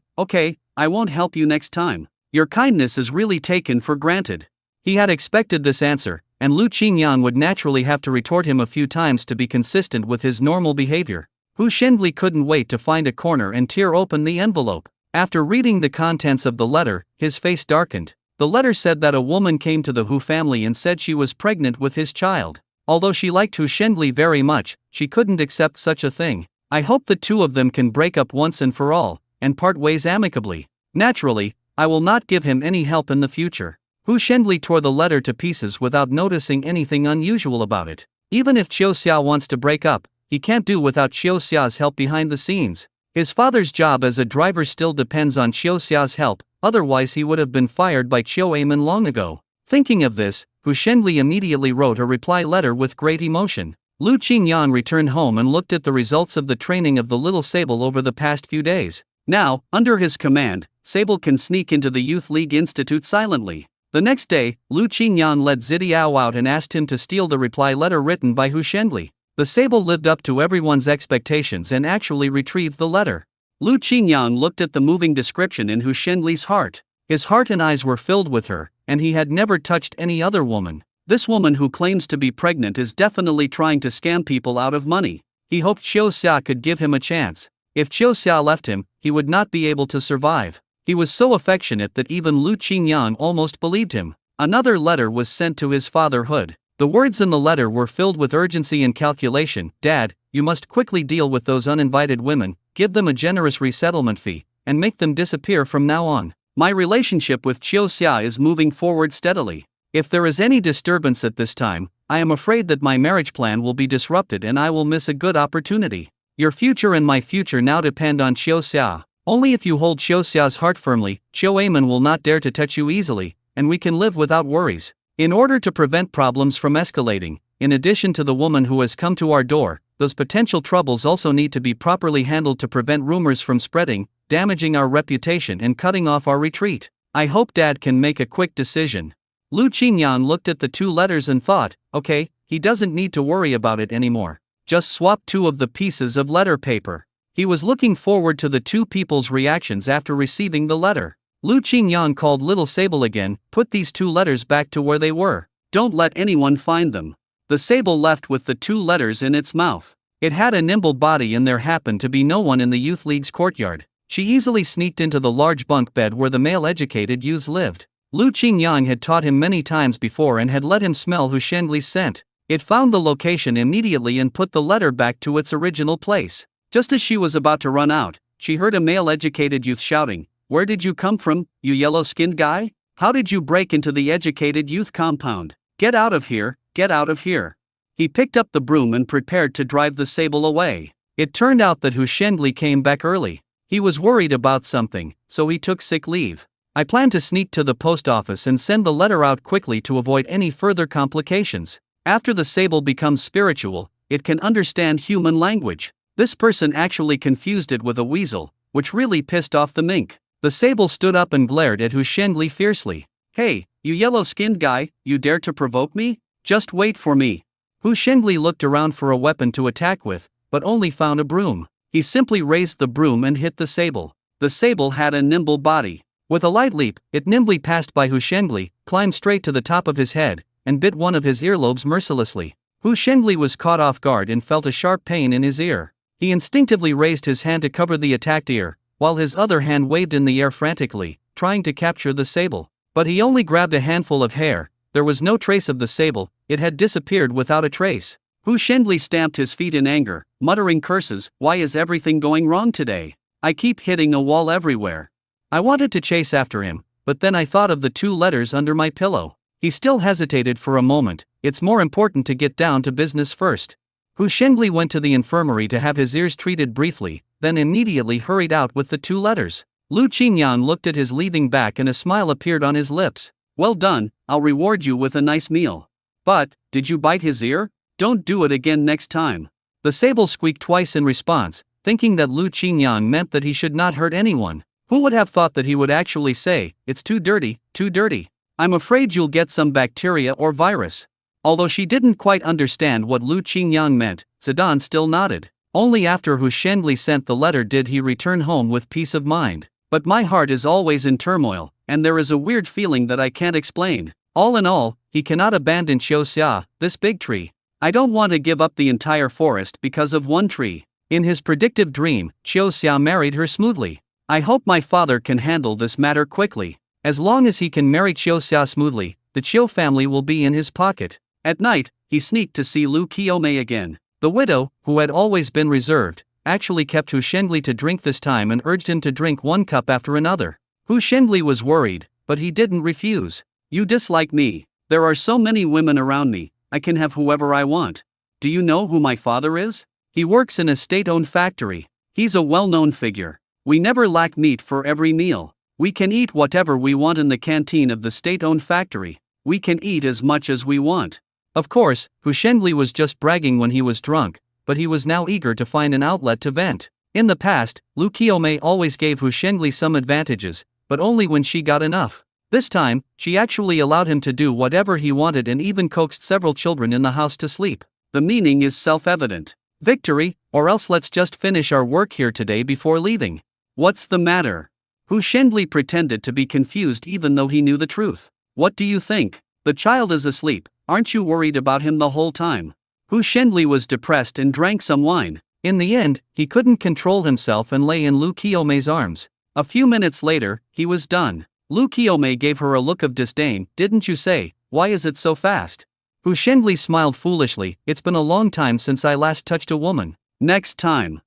I won't help you next time. Your kindness is really taken for granted. He had expected this answer, and Lu Qingyang would naturally have to retort him a few times to be consistent with his normal behavior. Hu Shengli couldn't wait to find a corner and tear open the envelope. After reading the contents of the letter, his face darkened. The letter said that a woman came to the Hu family and said she was pregnant with his child. Although she liked Hu Shengli very much, she couldn't accept such a thing. I hope the two of them can break up once and for all, and part ways amicably. Naturally, I will not give him any help in the future. Hu Shengli tore the letter to pieces without noticing anything unusual about it. Even if Qiu Xia wants to break up, he can't do without Qiu Xia's help behind the scenes. His father's job as a driver still depends on Qiu Xia's help, otherwise he would have been fired by Qiu Amen long ago. Thinking of this, Hu Shengli immediately wrote a reply letter with great emotion. Lu Qingyang returned home and looked at the results of the training of the little Sable over the past few days. Now, under his command, Sable can sneak into the Youth League Institute silently. The next day, Lu Qingyang led Zidiao out and asked him to steal the reply letter written by Hu Shengli. The Sable lived up to everyone's expectations and actually retrieved the letter. Lu Qingyang looked at the moving description in Hu Shengli's heart. His heart and eyes were filled with her, and he had never touched any other woman. This woman who claims to be pregnant is definitely trying to scam people out of money. He hoped Qiu Xia could give him a chance. If Qiu Xia left him, he would not be able to survive. He was so affectionate that even Lu Qingyang almost believed him. Another letter was sent to his father Hood. The words in the letter were filled with urgency and calculation. Dad, you must quickly deal with those uninvited women, give them a generous resettlement fee, and make them disappear from now on. My relationship with Qiu Xia is moving forward steadily. If there is any disturbance at this time, I am afraid that my marriage plan will be disrupted and I will miss a good opportunity. Your future and my future now depend on Qiu Xia. Only if you hold Qiu Xia's heart firmly, Qiu Amen will not dare to touch you easily, and we can live without worries. In order to prevent problems from escalating, in addition to the woman who has come to our door, those potential troubles also need to be properly handled to prevent rumors from spreading, damaging our reputation and cutting off our retreat. I hope Dad can make a quick decision. Lu Qingyang looked at the 2 letters and thought, okay, he doesn't need to worry about it anymore. Just swap 2 of the pieces of letter paper. He was looking forward to the 2 people's reactions after receiving the letter. Lu Qingyang called little Sable again. Put these 2 letters back to where they were. Don't let anyone find them. The Sable left with the 2 letters in its mouth. It had a nimble body and there happened to be no one in the youth league's courtyard. She easily sneaked into the large bunk bed where the male-educated youths lived. Lu Qingyang had taught him many times before and had let him smell Hu Shengli's scent. It found the location immediately and put the letter back to its original place. Just as she was about to run out, she heard a male-educated youth shouting, "Where did you come from, you yellow-skinned guy? How did you break into the educated youth compound? Get out of here, get out of here." He picked up the broom and prepared to drive the Sable away. It turned out that Hu Shengli came back early. He was worried about something, so he took sick leave. I plan to sneak to the post office and send the letter out quickly to avoid any further complications. After the Sable becomes spiritual, it can understand human language. This person actually confused it with a weasel, which really pissed off the mink. The Sable stood up and glared at Hu Shengli fiercely. "Hey, you yellow-skinned guy, you dare to provoke me? Just wait for me." Hu Shengli looked around for a weapon to attack with, but only found a broom. He simply raised the broom and hit the Sable. The Sable had a nimble body. With a light leap, it nimbly passed by Hu Shengli, climbed straight to the top of his head, and bit one of his earlobes mercilessly. Hu Shengli was caught off guard and felt a sharp pain in his ear. He instinctively raised his hand to cover the attacked ear, while his other hand waved in the air frantically, trying to capture the Sable. But he only grabbed a handful of hair. There was no trace of the Sable, it had disappeared without a trace. Hu Shengli stamped his feet in anger, muttering curses. "Why is everything going wrong today? I keep hitting a wall everywhere." I wanted to chase after him, but then I thought of the 2 letters under my pillow. He still hesitated for a moment. It's more important to get down to business first. Hu Shengli went to the infirmary to have his ears treated briefly, then immediately hurried out with the 2 letters. Lu Qingyang looked at his leaving back and a smile appeared on his lips. "Well done, I'll reward you with a nice meal. But, did you bite his ear? Don't do it again next time." The Sable squeaked twice in response, thinking that Lu Qingyang meant that he should not hurt anyone. Who would have thought that he would actually say, "It's too dirty, too dirty. I'm afraid you'll get some bacteria or virus." Although she didn't quite understand what Lu Qingyang meant, Zidane still nodded. Only after Hu Shengli sent the letter did he return home with peace of mind. But my heart is always in turmoil, and there is a weird feeling that I can't explain. All in all, he cannot abandon Qiuxia, this big tree. I don't want to give up the entire forest because of one tree. In his predictive dream, Qiuxia married her smoothly. I hope my father can handle this matter quickly. As long as he can marry Qiuxia smoothly, the Qiu family will be in his pocket. At night, he sneaked to see Lu Qiumei again. The widow, who had always been reserved, actually kept Hu Shengli to drink this time and urged him to drink 1 cup after another. Hu Shengli was worried, but he didn't refuse. "You dislike me. There are so many women around me, I can have whoever I want. Do you know who my father is? He works in a state-owned factory. He's a well-known figure. We never lack meat for every meal. We can eat whatever we want in the canteen of the state-owned factory. We can eat as much as we want." Of course, Hu Shengli was just bragging when he was drunk, but he was now eager to find an outlet to vent. In the past, Lu Qiumei always gave Hu Shengli some advantages, but only when she got enough. This time, she actually allowed him to do whatever he wanted and even coaxed several children in the house to sleep. The meaning is self-evident. Victory, or else let's just finish our work here today before leaving. What's the matter? Hu Shengli pretended to be confused even though he knew the truth. What do you think? The child is asleep, aren't you worried about him the whole time? Hu Shengli was depressed and drank some wine. In the end, he couldn't control himself and lay in Lu Qiumei's arms. A few minutes later, he was done. Lu Qiumei gave her a look of disdain. "Didn't you say, why is it so fast?" Hu Shengli smiled foolishly. "It's been a long time since I last touched a woman. Next time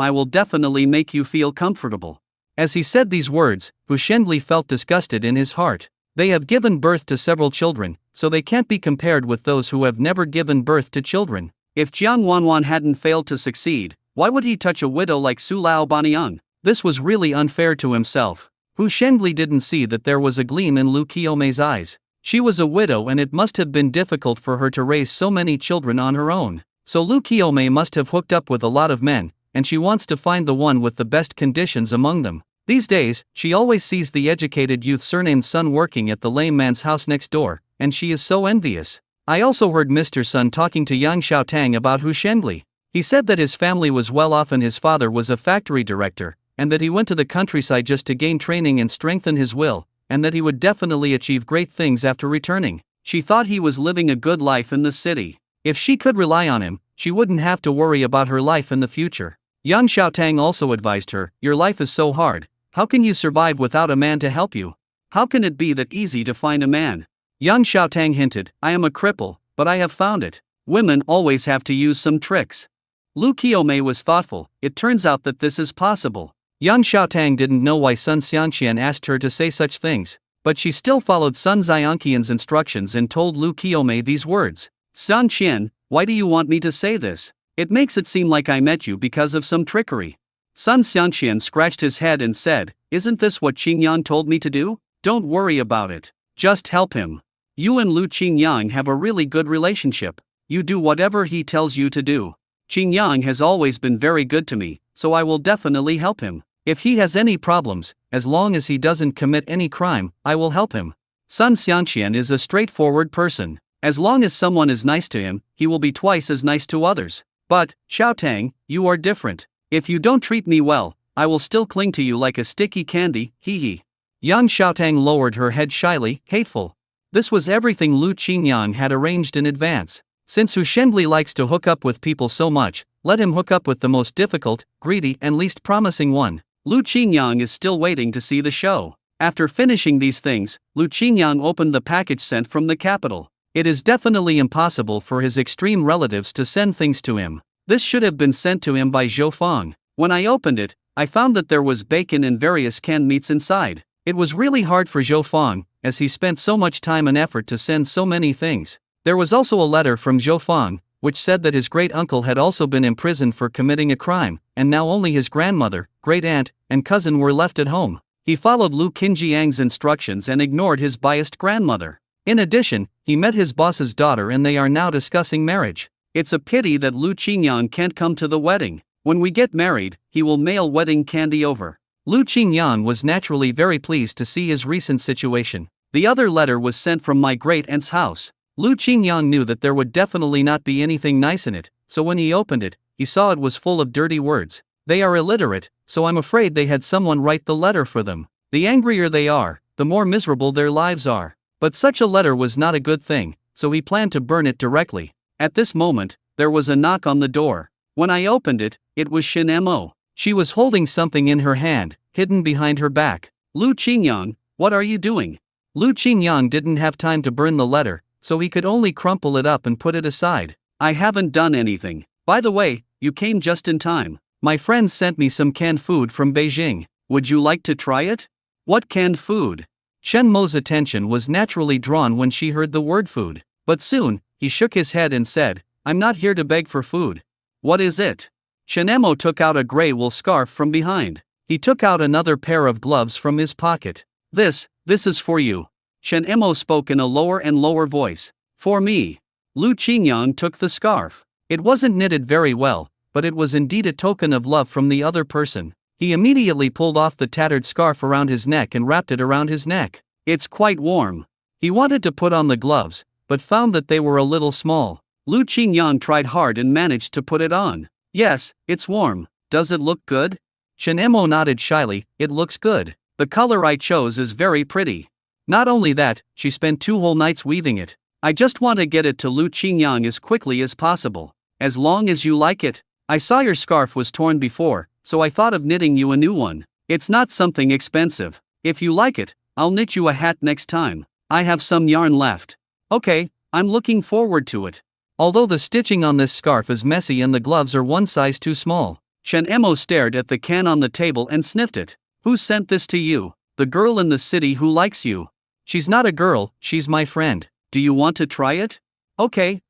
I will definitely make you feel comfortable." As he said these words, Hu Shengli felt disgusted in his heart. They have given birth to several children, so they can't be compared with those who have never given birth to children. If Jiang Wanwan hadn't failed to succeed, why would he touch a widow like Su Lao Baniang? This was really unfair to himself. Hu Shengli didn't see that there was a gleam in Lu Qiumei's eyes. She was a widow and it must have been difficult for her to raise so many children on her own. So Lu Qiumei must have hooked up with a lot of men, and she wants to find the one with the best conditions among them. These days, she always sees the educated youth surnamed Sun working at the lame man's house next door, and she is so envious. I also heard Mr. Sun talking to Yang Xiaotang about Hu Shengli. He said that his family was well off and his father was a factory director, and that he went to the countryside just to gain training and strengthen his will, and that he would definitely achieve great things after returning. She thought he was living a good life in the city. If she could rely on him, she wouldn't have to worry about her life in the future. Yan Xiaotang also advised her, "Your life is so hard. How can you survive without a man to help you? How can it be that easy to find a man?" Yan Xiaotang hinted, "I am a cripple, but I have found it. Women always have to use some tricks." Lu Qiumei was thoughtful. It turns out that this is possible. Yan Xiaotang didn't know why Sun Xianqian asked her to say such things, but she still followed Sun Xianqian's instructions and told Lu Qiumei these words. "Xianqian, why do you want me to say this? It makes it seem like I met you because of some trickery." Sun Xianqian scratched his head and said, "Isn't this what Qingyang told me to do? Don't worry about it. Just help him. You and Lu Qingyang have a really good relationship. You do whatever he tells you to do. Qingyang has always been very good to me, so I will definitely help him. If he has any problems, as long as he doesn't commit any crime, I will help him." Sun Xianqian is a straightforward person. As long as someone is nice to him, he will be twice as nice to others. But, Xiaotang, you are different. If you don't treat me well, I will still cling to you like a sticky candy, hee hee. Yan Xiaotang lowered her head shyly, hateful. This was everything Lu Qingyang had arranged in advance. Since Hu Shenbli likes to hook up with people so much, let him hook up with the most difficult, greedy and least promising one. Lu Qingyang is still waiting to see the show. After finishing these things, Lu Qingyang opened the package sent from the capital. It is definitely impossible for his extreme relatives to send things to him. This should have been sent to him by Zhou Fang. When I opened it, I found that there was bacon and various canned meats inside. It was really hard for Zhou Fang, as he spent so much time and effort to send so many things. There was also a letter from Zhou Fang, which said that his great-uncle had also been imprisoned for committing a crime, and now only his grandmother, great-aunt, and cousin were left at home. He followed Lu Qinjiang's instructions and ignored his biased grandmother. In addition, he met his boss's daughter and they are now discussing marriage. It's a pity that Lu Qingyang can't come to the wedding. When we get married, he will mail wedding candy over. Lu Qingyang was naturally very pleased to see his recent situation. The other letter was sent from my great-aunt's house. Lu Qingyang knew that there would definitely not be anything nice in it, so when he opened it, he saw it was full of dirty words. They are illiterate, so I'm afraid they had someone write the letter for them. The angrier they are, the more miserable their lives are. But such a letter was not a good thing, so he planned to burn it directly. At this moment, there was a knock on the door. When I opened it, it was Shen Mo. She was holding something in her hand, hidden behind her back. "Lu Qingyang, what are you doing?" Lu Qingyang didn't have time to burn the letter, so he could only crumple it up and put it aside. "I haven't done anything. By the way, you came just in time. My friends sent me some canned food from Beijing. Would you like to try it?" "What canned food?" Shen Mo's attention was naturally drawn when she heard the word food. But soon, he shook his head and said, "I'm not here to beg for food." "What is it?" Shen Mo took out a gray wool scarf from behind. He took out another pair of gloves from his pocket. This is for you." Shen Mo spoke in a lower and lower voice. "For me." Lu Qingyang took the scarf. It wasn't knitted very well, but it was indeed a token of love from the other person. He immediately pulled off the tattered scarf around his neck and wrapped it around his neck. "It's quite warm." He wanted to put on the gloves, but found that they were a little small. Lu Qingyang tried hard and managed to put it on. "Yes, it's warm. Does it look good?" Shen Mo nodded shyly. "It looks good. The color I chose is very pretty." Not only that, she spent 2 whole nights weaving it. "I just want to get it to Lu Qingyang as quickly as possible. As long as you like it. I saw your scarf was torn before, so I thought of knitting you a new one. It's not something expensive. If you like it, I'll knit you a hat next time. I have some yarn left." "Okay, I'm looking forward to it." Although the stitching on this scarf is messy and the gloves are one size too small, Shen Mo stared at the can on the table and sniffed it. "Who sent this to you?" "The girl in the city who likes you." "She's not a girl, she's my friend. Do you want to try it?" Okay.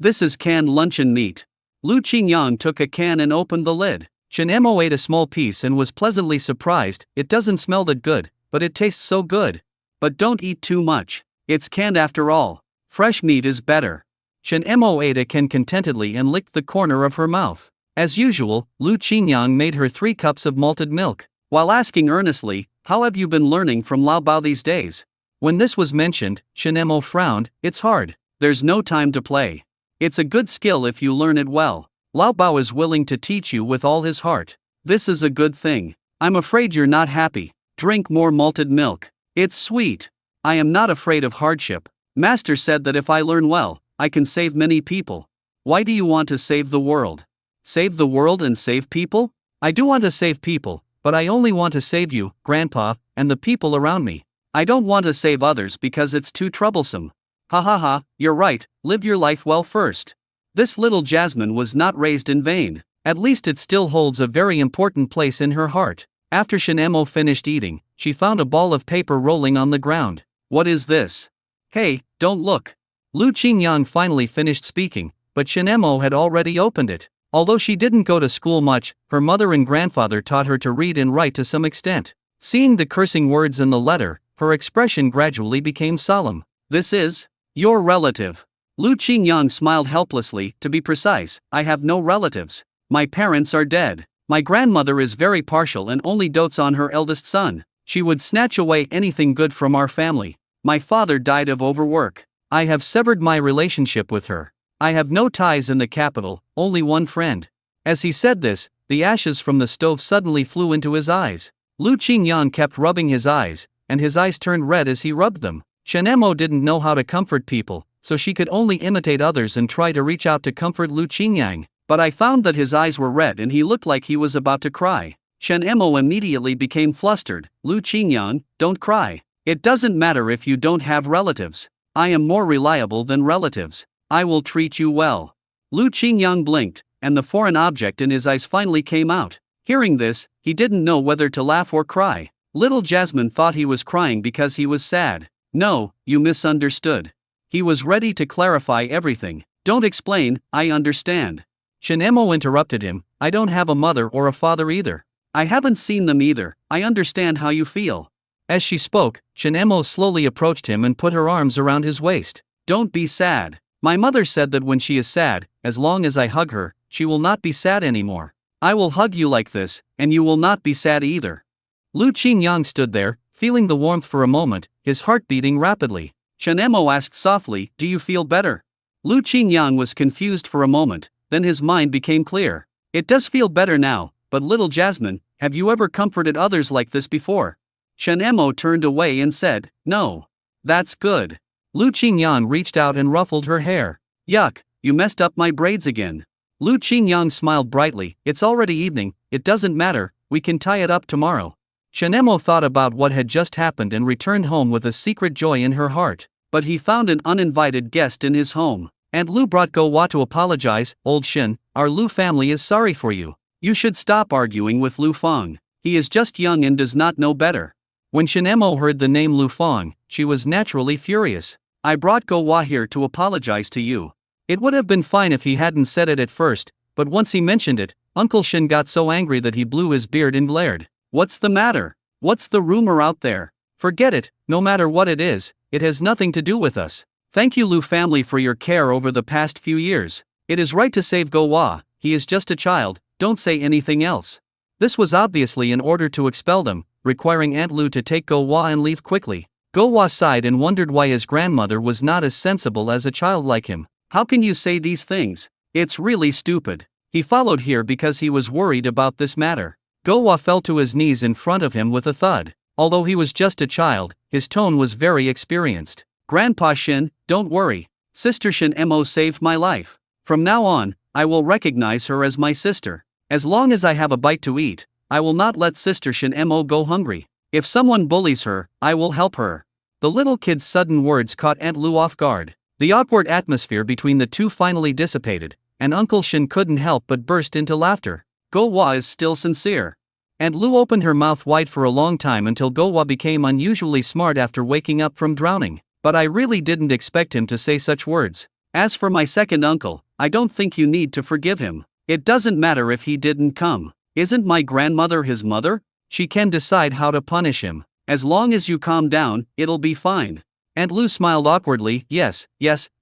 This is canned luncheon meat." Lu Qingyang took a can and opened the lid. Shen Mo ate a small piece and was pleasantly surprised. "It doesn't smell that good, but it tastes so good. But don't eat too much. It's canned after all. Fresh meat is better." Shen Mo ate a can contentedly and licked the corner of her mouth. As usual, Lu Qingyang made her 3 cups of malted milk, while asking earnestly, "How have you been learning from Lao Bao these days?" When this was mentioned, Shen Mo frowned. "It's hard. There's no time to play. It's a good skill if you learn it well. Lao Bao is willing to teach you with all his heart." This is a good thing. I'm afraid you're not happy. Drink more malted milk. It's sweet. I am not afraid of hardship. Master said that if I learn well, I can save many people. Why do you want to save the world? Save the world and save people? I do want to save people, but I only want to save you, Grandpa, and the people around me. I don't want to save others because it's too troublesome. Ha ha ha, you're right, live your life well first. This little Jasmine was not raised in vain. At least it still holds a very important place in her heart. After Shinemo finished eating, she found a ball of paper rolling on the ground. What is this? Hey, don't look. Lu Qingyang finally finished speaking, but Shinemo had already opened it. Although she didn't go to school much, her mother and grandfather taught her to read and write to some extent. Seeing the cursing words in the letter, her expression gradually became solemn. This is your relative. Lu Qingyang smiled helplessly. To be precise, I have no relatives. My parents are dead. My grandmother is very partial and only dotes on her eldest son. She would snatch away anything good from our family. My father died of overwork. I have severed my relationship with her. I have no ties in the capital, only one friend. As he said this, the ashes from the stove suddenly flew into his eyes. Lu Qingyang kept rubbing his eyes, and his eyes turned red as he rubbed them. Shinemo didn't know how to comfort people, so she could only imitate others and try to reach out to comfort Lu Qingyang. But I found that his eyes were red and he looked like he was about to cry. Shinemo immediately became flustered. Lu Qingyang, don't cry. It doesn't matter if you don't have relatives. I am more reliable than relatives. I will treat you well. Lu Qingyang blinked, and the foreign object in his eyes finally came out. Hearing this, he didn't know whether to laugh or cry. Little Jasmine thought he was crying because he was sad. No, you misunderstood. He was ready to clarify everything. Don't explain, I understand. Shinemo interrupted him. I don't have a mother or a father either. I haven't seen them either. I understand how you feel. As she spoke, Shinemo slowly approached him and put her arms around his waist. Don't be sad. My mother said that when she is sad, as long as I hug her, she will not be sad anymore. I will hug you like this, and you will not be sad either. Lu Qingyang stood there, feeling the warmth for a moment, his heart beating rapidly. Shinemo asked softly, do you feel better? Lu Qingyang was confused for a moment, then his mind became clear. It does feel better now, but little Jasmine, have you ever comforted others like this before? Shinemo turned away and said, no. That's good. Lu Qingyang reached out and ruffled her hair. Yuck, you messed up my braids again. Lu Qingyang smiled brightly. It's already evening, it doesn't matter, we can tie it up tomorrow. Shinemo thought about what had just happened and returned home with a secret joy in her heart. But he found an uninvited guest in his home. Aunt Lu brought Go Wa to apologize. Old Shin, our Lu family is sorry for you. You should stop arguing with Lu Feng. He is just young and does not know better. When Shinemo heard the name Lu Feng, she was naturally furious. I brought Go Wa here to apologize to you. It would have been fine if he hadn't said it at first, but once he mentioned it, Uncle Shin got so angry that he blew his beard and glared. What's the matter? What's the rumor out there? Forget it, no matter what it is, it has nothing to do with us. Thank you Lu family for your care over the past few years. It is right to save Go Wa, he is just a child, don't say anything else. This was obviously in order to expel them, requiring Aunt Lu to take Go Wa and leave quickly. Go Wa sighed and wondered why his grandmother was not as sensible as a child like him. How can you say these things? It's really stupid. He followed here because he was worried about this matter. Go Wa fell to his knees in front of him with a thud. Although he was just a child, his tone was very experienced. Grandpa Shin, don't worry. Sister Shinemo saved my life. From now on, I will recognize her as my sister. As long as I have a bite to eat, I will not let Sister Shinemo go hungry. If someone bullies her, I will help her. The little kid's sudden words caught Aunt Lu off guard. The awkward atmosphere between the two finally dissipated, and Uncle Shin couldn't help but burst into laughter. Go Wa is still sincere. Aunt Lu opened her mouth wide for a long time until Go Wa became unusually smart after waking up from drowning. But I really didn't expect him to say such words. As for my second uncle, I don't think you need to forgive him. It doesn't matter if he didn't come. Isn't my grandmother his mother? She can decide how to punish him. As long as you calm down, it'll be fine. Aunt Lu smiled awkwardly. Yes,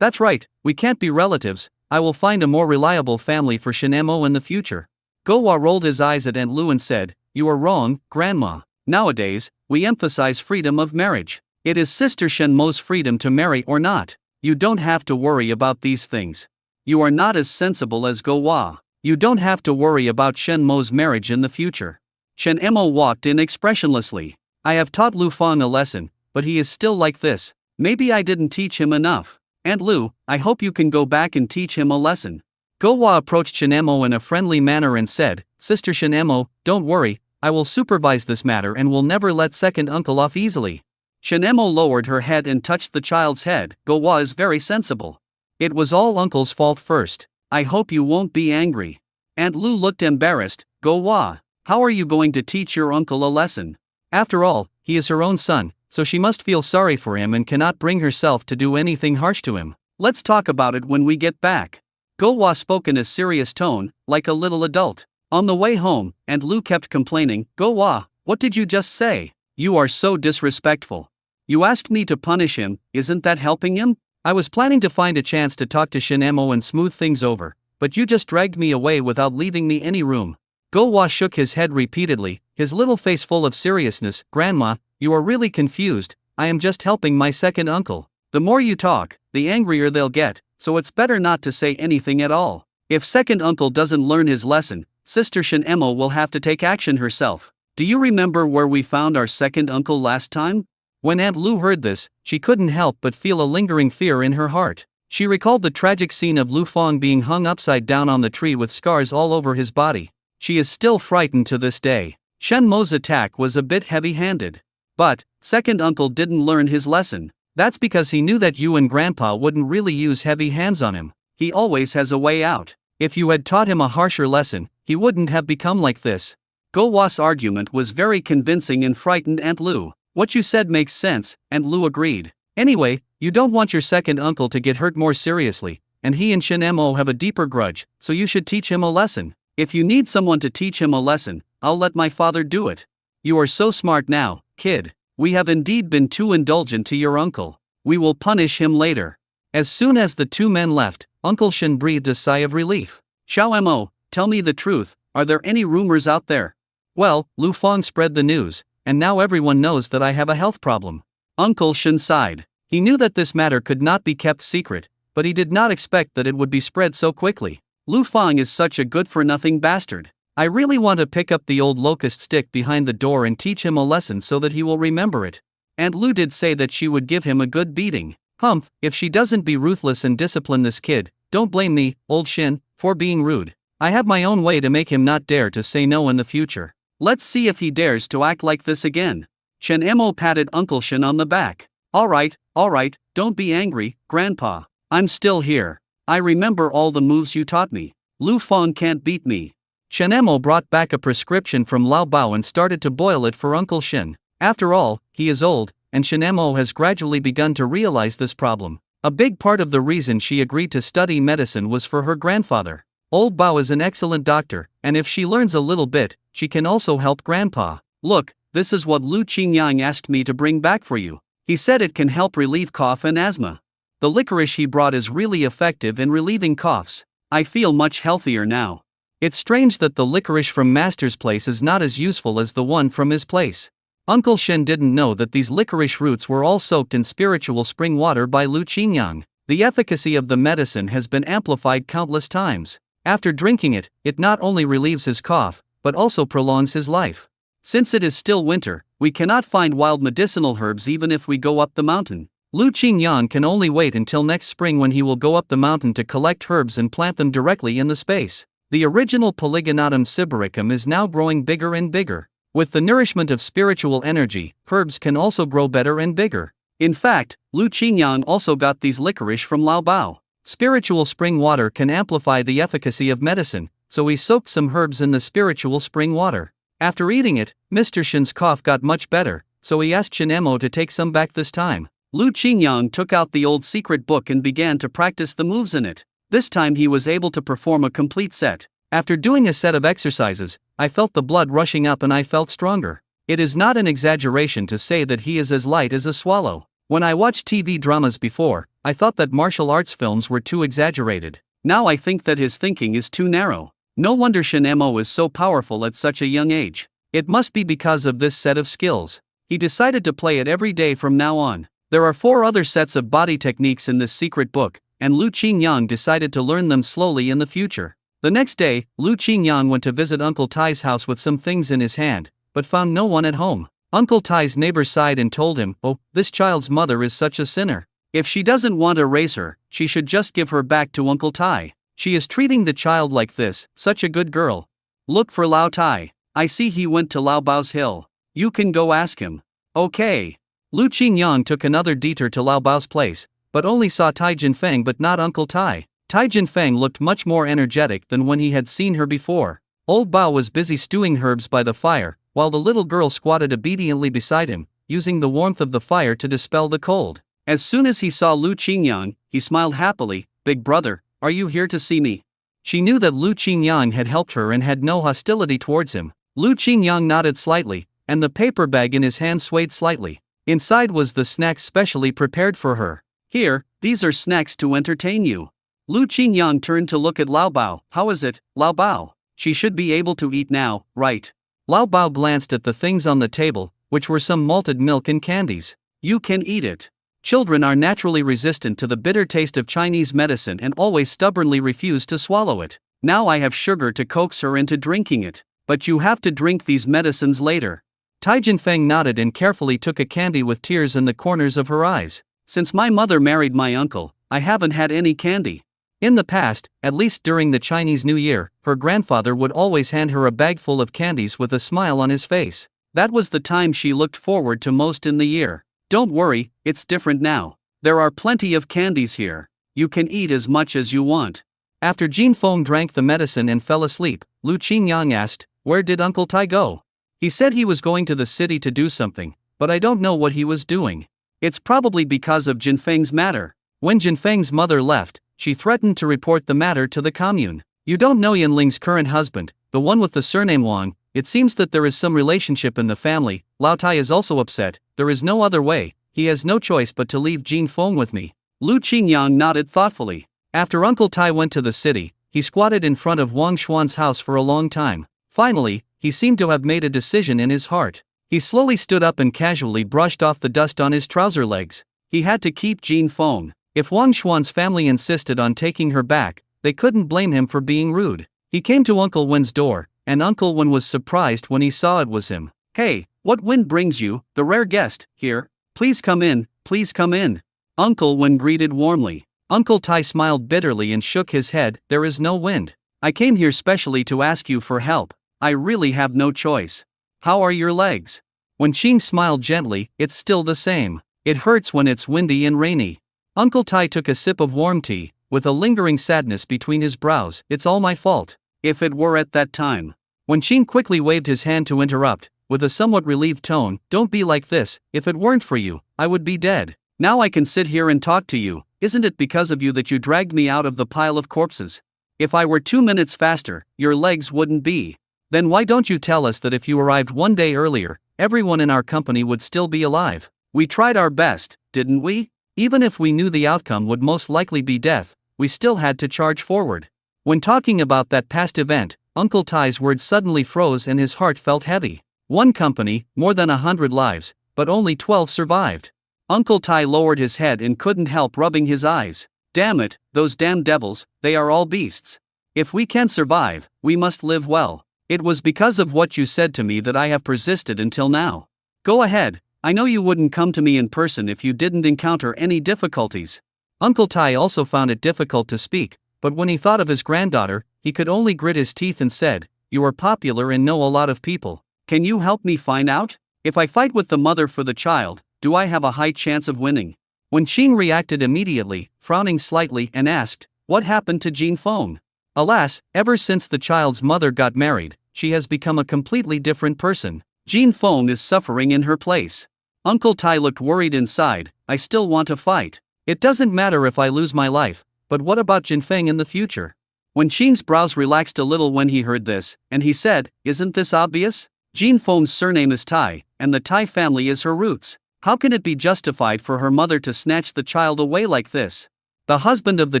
that's right, we can't be relatives. I will find a more reliable family for Shinemo in the future. Go Wa rolled his eyes at Aunt Lu and said, you are wrong, Grandma. Nowadays, we emphasize freedom of marriage. It is Sister Shenmo's freedom to marry or not. You don't have to worry about these things. You are not as sensible as Go Wa. You don't have to worry about Shen Mo's marriage in the future. Shen Mo walked in expressionlessly. I have taught Lu Fang a lesson, but he is still like this. Maybe I didn't teach him enough. Aunt Lu, I hope you can go back and teach him a lesson. Gowa approached Shen Mo in a friendly manner and said, Sister Shen Mo, don't worry, I will supervise this matter and will never let second uncle off easily. Shen Mo lowered her head and touched the child's head. Gowa is very sensible. It was all uncle's fault first. I hope you won't be angry. Aunt Lu looked embarrassed. Gowa, how are you going to teach your uncle a lesson? After all, he is her own son, so she must feel sorry for him and cannot bring herself to do anything harsh to him. Let's talk about it when we get back. Gowa spoke in a serious tone, like a little adult. On the way home, Aunt Lu kept complaining, Gowa, what did you just say? You are so disrespectful. You asked me to punish him, isn't that helping him? I was planning to find a chance to talk to Shen Mo and smooth things over, but you just dragged me away without leaving me any room. Gowa shook his head repeatedly, his little face full of seriousness. Grandma, you are really confused. I am just helping my second uncle. The more you talk, the angrier they'll get, so it's better not to say anything at all. If second uncle doesn't learn his lesson, Sister Shen Mo will have to take action herself. Do you remember where we found our second uncle last time? When Aunt Lu heard this, she couldn't help but feel a lingering fear in her heart. She recalled the tragic scene of Lu Fang being hung upside down on the tree with scars all over his body. She is still frightened to this day. Shen Mo's attack was a bit heavy-handed. But, second uncle didn't learn his lesson. That's because he knew that you and Grandpa wouldn't really use heavy hands on him. He always has a way out. If you had taught him a harsher lesson, he wouldn't have become like this. Gowa's argument was very convincing and frightened Aunt Lu. What you said makes sense, Aunt Lu agreed. Anyway, you don't want your second uncle to get hurt more seriously, and he and Shen Mo have a deeper grudge, so you should teach him a lesson. If you need someone to teach him a lesson, I'll let my father do it. You are so smart now, kid. We have indeed been too indulgent to your uncle. We will punish him later. As soon as the two men left, Uncle Shen breathed a sigh of relief. Xiao Mo, tell me the truth, are there any rumors out there? Well, Lu Fang spread the news, and now everyone knows that I have a health problem. Uncle Shen sighed. He knew that this matter could not be kept secret, but he did not expect that it would be spread so quickly. Lu Fang is such a good-for-nothing bastard. I really want to pick up the old locust stick behind the door and teach him a lesson so that he will remember it. Aunt Lu did say that she would give him a good beating. Humph, if she doesn't be ruthless and discipline this kid, don't blame me, old Shin, for being rude. I have my own way to make him not dare to say no in the future. Let's see if he dares to act like this again. Shen Mo patted Uncle Shen on the back. Alright, don't be angry, Grandpa. I'm still here. I remember all the moves you taught me. Lu Fang can't beat me. Shen Mo brought back a prescription from Lao Bao and started to boil it for Uncle Shen. After all, he is old, and Shen Mo has gradually begun to realize this problem. A big part of the reason she agreed to study medicine was for her grandfather. Old Bao is an excellent doctor, and if she learns a little bit, she can also help Grandpa. Look, this is what Lu Qingyang asked me to bring back for you. He said it can help relieve cough and asthma. The licorice he brought is really effective in relieving coughs. I feel much healthier now. It's strange that the licorice from Master's place is not as useful as the one from his place. Uncle Shen didn't know that these licorice roots were all soaked in spiritual spring water by Lu Qingyang. The efficacy of the medicine has been amplified countless times. After drinking it, it not only relieves his cough, but also prolongs his life. Since it is still winter, we cannot find wild medicinal herbs even if we go up the mountain. Lu Qingyang can only wait until next spring when he will go up the mountain to collect herbs and plant them directly in the space. The original Polygonatum sibericum is now growing bigger and bigger. With the nourishment of spiritual energy, herbs can also grow better and bigger. In fact, Lu Qingyang also got these licorice from Lao Bao. Spiritual spring water can amplify the efficacy of medicine, so he soaked some herbs in the spiritual spring water. After eating it, Mr. Shen's cough got much better, so he asked Shen Mo to take some back this time. Lu Qingyang took out the old secret book and began to practice the moves in it. This time he was able to perform a complete set. After doing a set of exercises, I felt the blood rushing up and I felt stronger. It is not an exaggeration to say that he is as light as a swallow. When I watched TV dramas before, I thought that martial arts films were too exaggerated. Now I think that his thinking is too narrow. No wonder Shen Mo is so powerful at such a young age. It must be because of this set of skills. He decided to play it every day from now on. There are 4 other sets of body techniques in this secret book, and Lu Qingyang decided to learn them slowly in the future. The next day, Lu Qingyang went to visit Uncle Tai's house with some things in his hand, but found no one at home. Uncle Tai's neighbor sighed and told him, "Oh, this child's mother is such a sinner. If she doesn't want to raise her, she should just give her back to Uncle Tai. She is treating the child like this, such a good girl. Look for Lao Tai. I see he went to Lao Bao's hill. You can go ask him." Okay. Lu Qingyang took another detour to Lao Bao's place, but only saw Tai Jinfeng but not Uncle Tai. Tai Jinfeng looked much more energetic than when he had seen her before. Old Bao was busy stewing herbs by the fire, while the little girl squatted obediently beside him, using the warmth of the fire to dispel the cold. As soon as he saw Lu Qingyang, he smiled happily. "Big brother, are you here to see me?" She knew that Lu Qingyang had helped her and had no hostility towards him. Lu Qingyang nodded slightly, and the paper bag in his hand swayed slightly. Inside was the snacks specially prepared for her. "Here, these are snacks to entertain you." Lu Qingyang turned to look at Lao Bao. "How is it, Lao Bao? She should be able to eat now, right?" Lao Bao glanced at the things on the table, which were some malted milk and candies. "You can eat it. Children are naturally resistant to the bitter taste of Chinese medicine and always stubbornly refuse to swallow it. Now I have sugar to coax her into drinking it, but you have to drink these medicines later." Tai Jinfeng nodded and carefully took a candy with tears in the corners of her eyes. "Since my mother married my uncle, I haven't had any candy." In the past, at least during the Chinese New Year, her grandfather would always hand her a bag full of candies with a smile on his face. That was the time she looked forward to most in the year. "Don't worry, it's different now. There are plenty of candies here. You can eat as much as you want." After Jin Feng drank the medicine and fell asleep, Lu Qingyang asked, "Where did Uncle Tai go?" "He said he was going to the city to do something, but I don't know what he was doing. It's probably because of Jinfeng's matter." When Jinfeng's mother left, she threatened to report the matter to the commune. "You don't know Yanling's current husband, the one with the surname Wang. It seems that there is some relationship in the family. Lao Tai is also upset. There is no other way. He has no choice but to leave Jin Feng with me." Lu Qingyang nodded thoughtfully. After Uncle Tai went to the city, he squatted in front of Wang Xuan's house for a long time. Finally, he seemed to have made a decision in his heart. He slowly stood up and casually brushed off the dust on his trouser legs. He had to keep Jin Feng. If Wang Xuan's family insisted on taking her back, they couldn't blame him for being rude. He came to Uncle Wen's door, and Uncle Wen was surprised when he saw it was him. "Hey, what wind brings you, the rare guest, here? Please come in, please come in." Uncle Wen greeted warmly. Uncle Tai smiled bitterly and shook his head. "There is no wind. I came here specially to ask you for help. I really have no choice." "How are your legs?" When Qing smiled gently, "It's still the same. It hurts when it's windy and rainy." Uncle Tai took a sip of warm tea, with a lingering sadness between his brows. "It's all my fault. If it were at that time." When Qing quickly waved his hand to interrupt, with a somewhat relieved tone, "Don't be like this. If it weren't for you, I would be dead. Now I can sit here and talk to you. Isn't it because of you that you dragged me out of the pile of corpses? If I were 2 minutes faster, your legs wouldn't be. Then why don't you tell us that if you arrived 1 day earlier, everyone in our company would still be alive? We tried our best, didn't we? Even if we knew the outcome would most likely be death, we still had to charge forward." When talking about that past event, Uncle Tai's words suddenly froze and his heart felt heavy. One company, more than 100 lives, but only 12 survived. Uncle Tai lowered his head and couldn't help rubbing his eyes. "Damn it, those damn devils, they are all beasts. If we can survive, we must live well. It was because of what you said to me that I have persisted until now. Go ahead. I know you wouldn't come to me in person if you didn't encounter any difficulties." Uncle Tai also found it difficult to speak, but when he thought of his granddaughter, he could only grit his teeth and said, "You are popular and know a lot of people. Can you help me find out? If I fight with the mother for the child, do I have a high chance of winning?" When Qing reacted immediately, frowning slightly, and asked, "What happened to Jin Feng?" Alas, ever since the child's mother got married, she has become a completely different person. Jin Feng is suffering in her place. Uncle Tai looked worried inside. "I still want to fight. It doesn't matter if I lose my life, but what about Jinfeng in the future?" When Qing's brows relaxed a little when he heard this, and he said, "Isn't this obvious? Jin Feng's surname is Tai, and the Tai family is her roots. How can it be justified for her mother to snatch the child away like this? The husband of the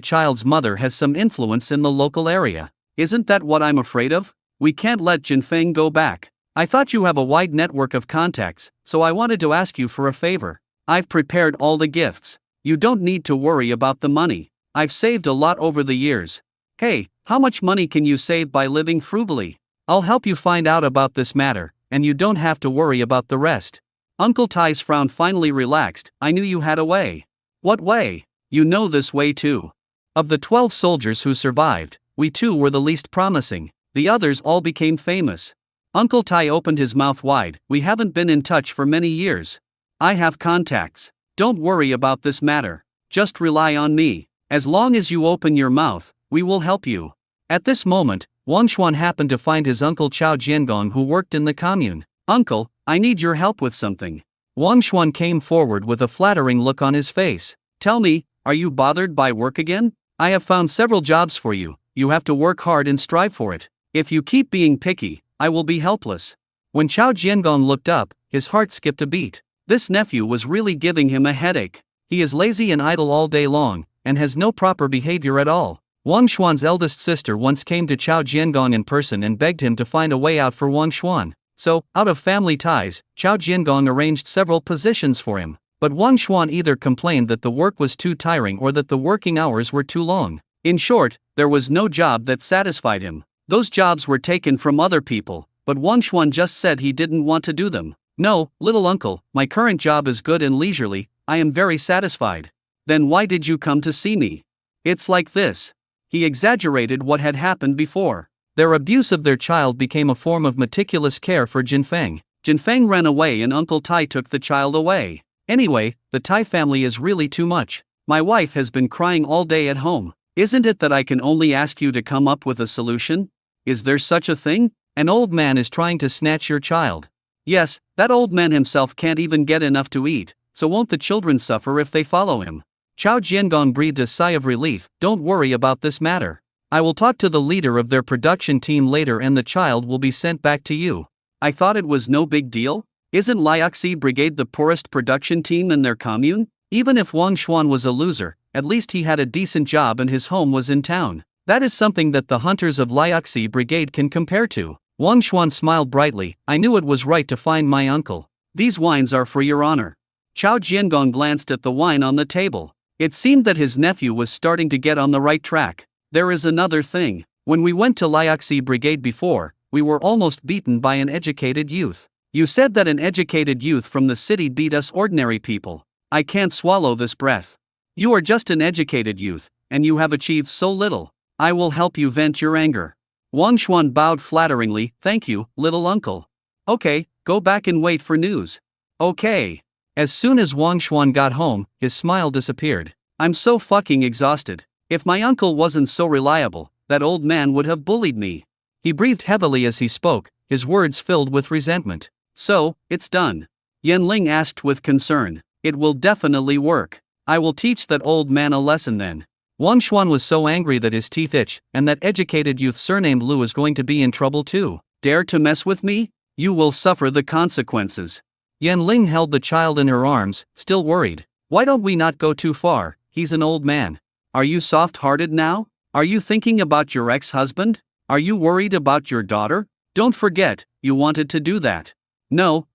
child's mother has some influence in the local area. Isn't that what I'm afraid of? We can't let Jinfeng go back. I thought you have a wide network of contacts, so I wanted to ask you for a favor. I've prepared all the gifts. You don't need to worry about the money. I've saved a lot over the years. Hey, how much money can you save by living frugally? I'll help you find out about this matter, and you don't have to worry about the rest. Uncle Tai's frown finally relaxed. I knew you had a way. What way? You know this way too. Of the 12 soldiers who survived, we two were the least promising. The others all became famous. Uncle Tai opened his mouth wide. We haven't been in touch for many years. I have contacts. Don't worry about this matter. Just rely on me. As long as you open your mouth, we will help you. At this moment, Wang Xuan happened to find his uncle Chao Jiangong, who worked in the commune. Uncle, I need your help with something. Wang Xuan came forward with a flattering look on his face. Tell me, are you bothered by work again? I have found several jobs for you. You have to work hard and strive for it. If you keep being picky, I will be helpless. When Chao Jiangong looked up, his heart skipped a beat. This nephew was really giving him a headache. He is lazy and idle all day long, and has no proper behavior at all. Wang Xuan's eldest sister once came to Chao Jiangong in person and begged him to find a way out for Wang Xuan. So, out of family ties, Chao Jiangong arranged several positions for him. But Wang Xuan either complained that the work was too tiring or that the working hours were too long. In short, there was no job that satisfied him. Those jobs were taken from other people, but Wang Xuan just said he didn't want to do them. No, little uncle, my current job is good and leisurely, I am very satisfied. Then why did you come to see me? It's like this. He exaggerated what had happened before. Their abuse of their child became a form of meticulous care for Jinfeng. Jinfeng ran away and Uncle Tai took the child away. Anyway, the Tai family is really too much. My wife has been crying all day at home. Isn't it that I can only ask you to come up with a solution? Is there such a thing? An old man is trying to snatch your child. Yes, that old man himself can't even get enough to eat, so won't the children suffer if they follow him? Chao Jiangong breathed a sigh of relief. Don't worry about this matter. I will talk to the leader of their production team later and the child will be sent back to you. I thought it was no big deal? Isn't Liaxi Brigade the poorest production team in their commune? Even if Wang Xuan was a loser, at least he had a decent job and his home was in town. That is something that the hunters of Liaxi Brigade can compare to. Wang Xuan smiled brightly. I knew it was right to find my uncle. These wines are for your honor. Chao Jiangong glanced at the wine on the table. It seemed that his nephew was starting to get on the right track. There is another thing. When we went to Liaxi Brigade before, we were almost beaten by an educated youth. You said that an educated youth from the city beat us ordinary people. I can't swallow this breath. You are just an educated youth, and you have achieved so little. I will help you vent your anger. Wang Xuan bowed flatteringly. Thank you, little uncle. Okay, go back and wait for news. Okay. As soon as Wang Xuan got home, his smile disappeared. I'm so fucking exhausted. If my uncle wasn't so reliable, that old man would have bullied me. He breathed heavily as he spoke, his words filled with resentment. So, it's done? Yanling asked with concern. It will definitely work. I will teach that old man a lesson then. Wang Xuan was so angry that his teeth itched, and that educated youth surnamed Lu is going to be in trouble too. Dare to mess with me? You will suffer the consequences. Yanling held the child in her arms, still worried. Why don't we not go too far? He's an old man. Are you soft-hearted now? Are you thinking about your ex-husband? Are you worried about your daughter? Don't forget, you wanted to do that. No,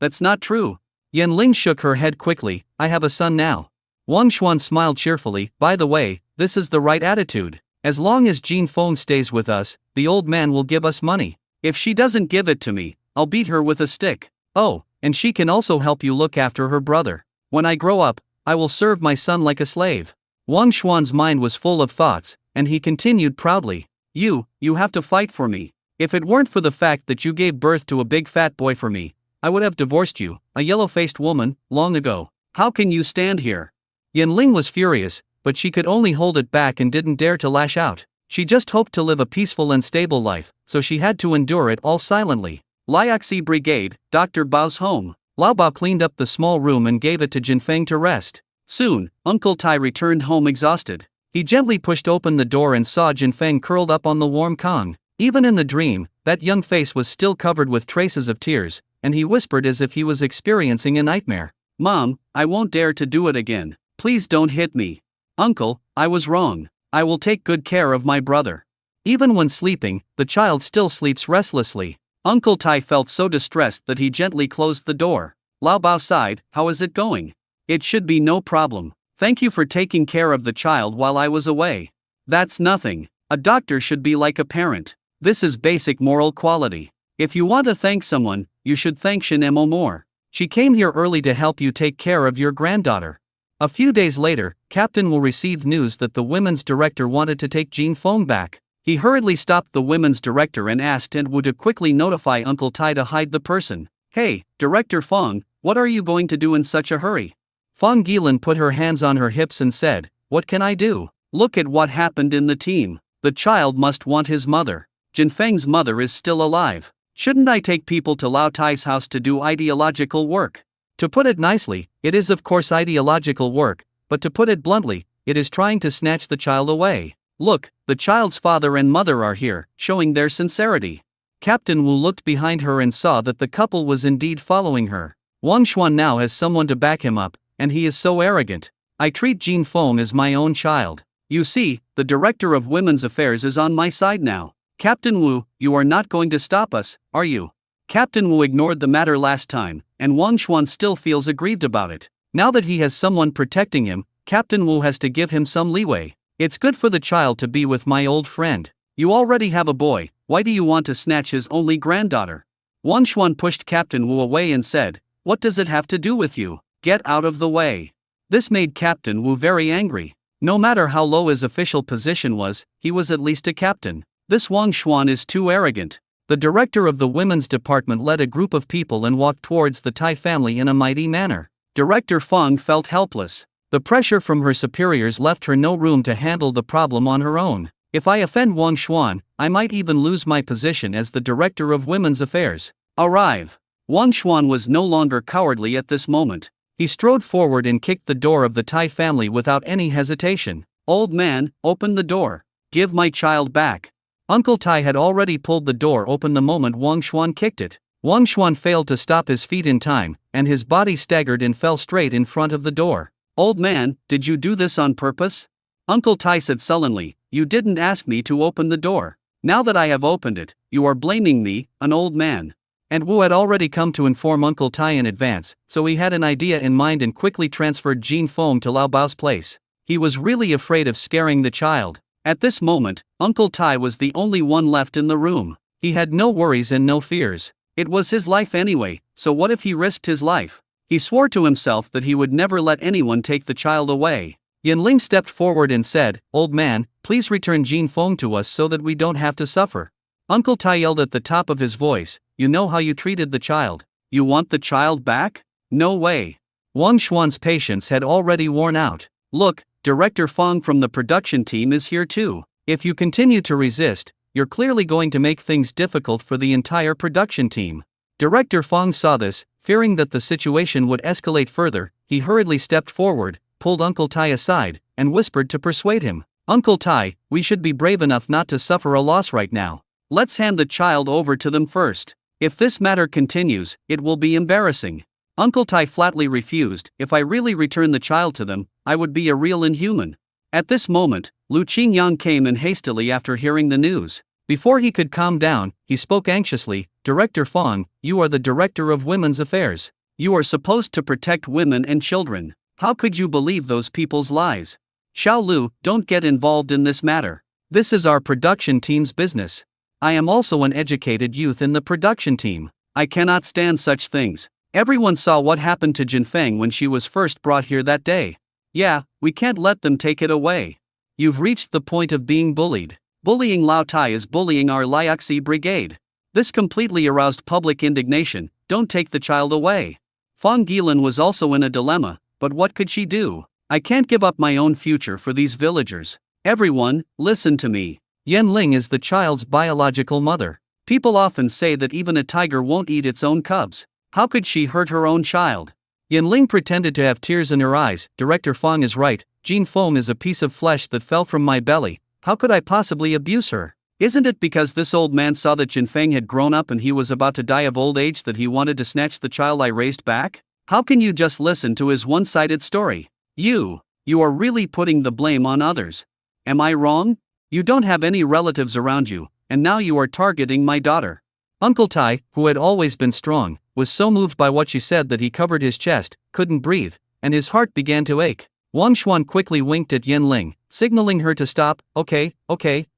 that's not true. Yanling shook her head quickly. I have a son now. Wang Xuan smiled cheerfully. By the way, this is the right attitude. As long as Jin Feng stays with us, the old man will give us money. If she doesn't give it to me, I'll beat her with a stick. Oh, and she can also help you look after her brother. When I grow up, I will serve my son like a slave. Wang Xuan's mind was full of thoughts, and he continued proudly. You have to fight for me. If it weren't for the fact that you gave birth to a big fat boy for me, I would have divorced you, a yellow-faced woman, long ago. How can you stand here? Yanling was furious, but she could only hold it back and didn't dare to lash out. She just hoped to live a peaceful and stable life, so she had to endure it all silently. Liaxi Brigade, Dr. Bao's home. Lao Bao cleaned up the small room and gave it to Jinfeng to rest. Soon, Uncle Tai returned home exhausted. He gently pushed open the door and saw Jinfeng curled up on the warm Kong. Even in the dream, that young face was still covered with traces of tears, and he whispered as if he was experiencing a nightmare. Mom, I won't dare to do it again. Please don't hit me. Uncle, I was wrong. I will take good care of my brother. Even when sleeping, the child still sleeps restlessly. Uncle Tai felt so distressed that he gently closed the door. Lao Bao sighed. How is it going? It should be no problem. Thank you for taking care of the child while I was away. That's nothing. A doctor should be like a parent. This is basic moral quality. If you want to thank someone, you should thank Shinemo more. She came here early to help you take care of your granddaughter. A few days later, Captain Wu received news that the women's director wanted to take Jin Feng back. He hurriedly stopped the women's director and asked Wu to quickly notify Uncle Tai to hide the person. Hey, Director Feng, what are you going to do in such a hurry? Feng Gilin put her hands on her hips and said, what can I do? Look at what happened in the team. The child must want his mother. Jin Feng's mother is still alive. Shouldn't I take people to Lao Tai's house to do ideological work? To put it nicely, it is of course ideological work, but to put it bluntly, it is trying to snatch the child away. Look, the child's father and mother are here, showing their sincerity. Captain Wu looked behind her and saw that the couple was indeed following her. Wang Xuan now has someone to back him up, and he is so arrogant. I treat Jin Feng as my own child. You see, the director of women's affairs is on my side now. Captain Wu, you are not going to stop us, are you? Captain Wu ignored the matter last time, and Wang Xuan still feels aggrieved about it. Now that he has someone protecting him, Captain Wu has to give him some leeway. It's good for the child to be with my old friend. You already have a boy, why do you want to snatch his only granddaughter? Wang Xuan pushed Captain Wu away and said, what does it have to do with you? Get out of the way. This made Captain Wu very angry. No matter how low his official position was, he was at least a captain. This Wang Xuan is too arrogant. The director of the women's department led a group of people and walked towards the Tai family in a mighty manner. Director Feng felt helpless. The pressure from her superiors left her no room to handle the problem on her own. If I offend Wang Xuan, I might even lose my position as the director of women's affairs. Arrive. Wang Xuan was no longer cowardly at this moment. He strode forward and kicked the door of the Tai family without any hesitation. Old man, open the door. Give my child back. Uncle Tai had already pulled the door open the moment Wang Xuan kicked it. Wang Xuan failed to stop his feet in time, and his body staggered and fell straight in front of the door. Old man, did you do this on purpose? Uncle Tai said sullenly, you didn't ask me to open the door. Now that I have opened it, you are blaming me, an old man. And Wu had already come to inform Uncle Tai in advance, so he had an idea in mind and quickly transferred Jin Feng to Lao Bao's place. He was really afraid of scaring the child. At this moment, Uncle Tai was the only one left in the room. He had no worries and no fears. It was his life anyway, so what if he risked his life? He swore to himself that he would never let anyone take the child away. Yanling stepped forward and said, old man, please return Jin Feng to us so that we don't have to suffer. Uncle Tai yelled at the top of his voice, you know how you treated the child. You want the child back? No way. Wang Xuan's patience had already worn out. Look, Director Feng from the production team is here too. If you continue to resist, you're clearly going to make things difficult for the entire production team. Director Feng saw this, fearing that the situation would escalate further. He hurriedly stepped forward, pulled Uncle Tai aside, and whispered to persuade him. Uncle Tai, we should be brave enough not to suffer a loss right now. Let's hand the child over to them first. If this matter continues, it will be embarrassing. Uncle Tai flatly refused. If I really return the child to them, I would be a real inhuman. At this moment, Lu Qingyang came in hastily after hearing the news. Before he could calm down, he spoke anxiously, Director Feng, you are the director of women's affairs. You are supposed to protect women and children. How could you believe those people's lies? Xiao Lu, don't get involved in this matter. This is our production team's business. I am also an educated youth in the production team. I cannot stand such things. Everyone saw what happened to Jin Feng when she was first brought here that day. Yeah, we can't let them take it away. You've reached the point of being bullied. Bullying Lao Tai is bullying our Liaxi brigade. This completely aroused public indignation. Don't take the child away. Feng Gilin was also in a dilemma, but what could she do? I can't give up my own future for these villagers. Everyone, listen to me. Yanling is the child's biological mother. People often say that even a tiger won't eat its own cubs. How could she hurt her own child? Yanling pretended to have tears in her eyes. Director Feng is right. Jin Feng is a piece of flesh that fell from my belly. How could I possibly abuse her? Isn't it because this old man saw that Jin Feng had grown up and he was about to die of old age that he wanted to snatch the child I raised back? How can you just listen to his one-sided story? You are really putting the blame on others. Am I wrong? You don't have any relatives around you, and now you are targeting my daughter. Uncle Tai, who had always been strong, was so moved by what she said that he covered his chest, couldn't breathe, and his heart began to ache. Wang Xuan quickly winked at Yanling. signaling her to stop. Okay,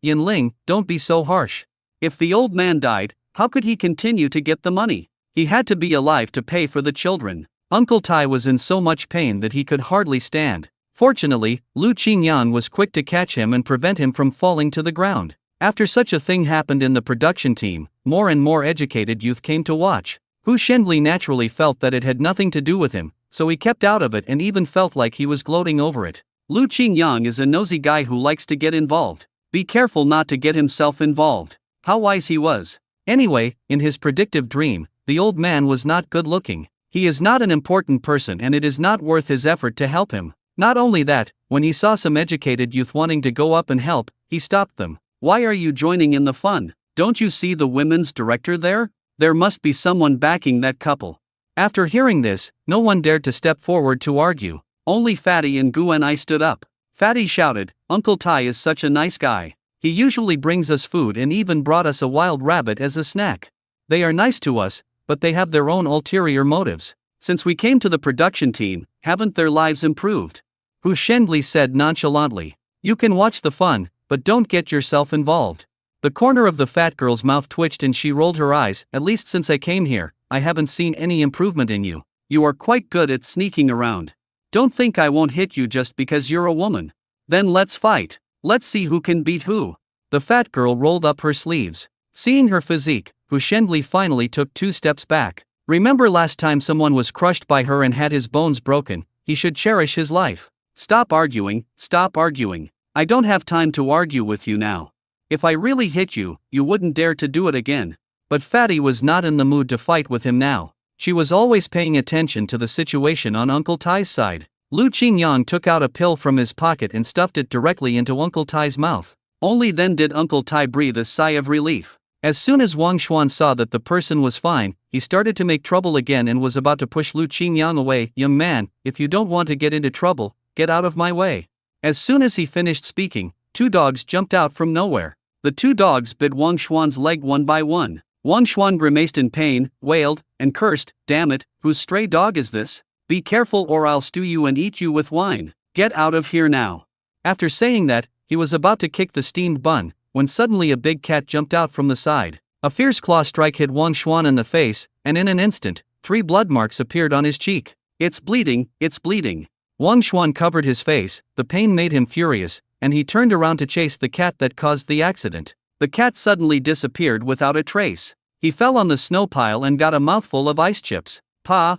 Yin Ling, don't be so harsh. If the old man died, how could he continue to get the money? He had to be alive to pay for the children. Uncle Tai was in so much pain that he could hardly stand. Fortunately, Lu Qingyang was quick to catch him and prevent him from falling to the ground. After such a thing happened in the production team, more and more educated youth came to watch. Hu Shenli naturally felt that it had nothing to do with him, so he kept out of it and even felt like he was gloating over it. Lu Qingyang is a nosy guy who likes to get involved. Be careful not to get himself involved. How wise he was. Anyway, in his predictive dream, the old man was not good looking. He is not an important person and it is not worth his effort to help him. Not only that, when he saw some educated youth wanting to go up and help, he stopped them. Why are you joining in the fun? Don't you see the women's director there? There must be someone backing that couple. After hearing this, no one dared to step forward to argue. Only Fatty and Gu and I stood up. Fatty shouted, Uncle Tai is such a nice guy. He usually brings us food and even brought us a wild rabbit as a snack. They are nice to us, but they have their own ulterior motives. Since we came to the production team, haven't their lives improved? Hu Shenli said nonchalantly. You can watch the fun, but don't get yourself involved. The corner of the fat girl's mouth twitched and she rolled her eyes. At least since I came here, I haven't seen any improvement in you. You are quite good at sneaking around. Don't think I won't hit you just because you're a woman. Then let's fight. Let's see who can beat who. The fat girl rolled up her sleeves. Seeing her physique, Hu Shenli finally took 2 steps back. Remember last time someone was crushed by her and had his bones broken? He should cherish his life. Stop arguing, stop arguing. I don't have time to argue with you now. If I really hit you, you wouldn't dare to do it again. But Fatty was not in the mood to fight with him now. She was always paying attention to the situation on Uncle Tai's side. Lu Qingyang took out a pill from his pocket and stuffed it directly into Uncle Tai's mouth. Only then did Uncle Tai breathe a sigh of relief. As soon as Wang Xuan saw that the person was fine, he started to make trouble again and was about to push Lu Qingyang away. Young man, if you don't want to get into trouble, get out of my way. As soon as he finished speaking, 2 dogs jumped out from nowhere. The 2 dogs bit Wang Xuan's leg one by one. Wang Xuan grimaced in pain, wailed, and cursed, damn it, whose stray dog is this? Be careful or I'll stew you and eat you with wine. Get out of here now. After saying that, he was about to kick the steamed bun, when suddenly a big cat jumped out from the side. A fierce claw strike hit Wang Xuan in the face, and in an instant, 3 blood marks appeared on his cheek. It's bleeding, it's bleeding. Wang Xuan covered his face, the pain made him furious, and he turned around to chase the cat that caused the accident. The cat suddenly disappeared without a trace. He fell on the snow pile and got a mouthful of ice chips. Pa.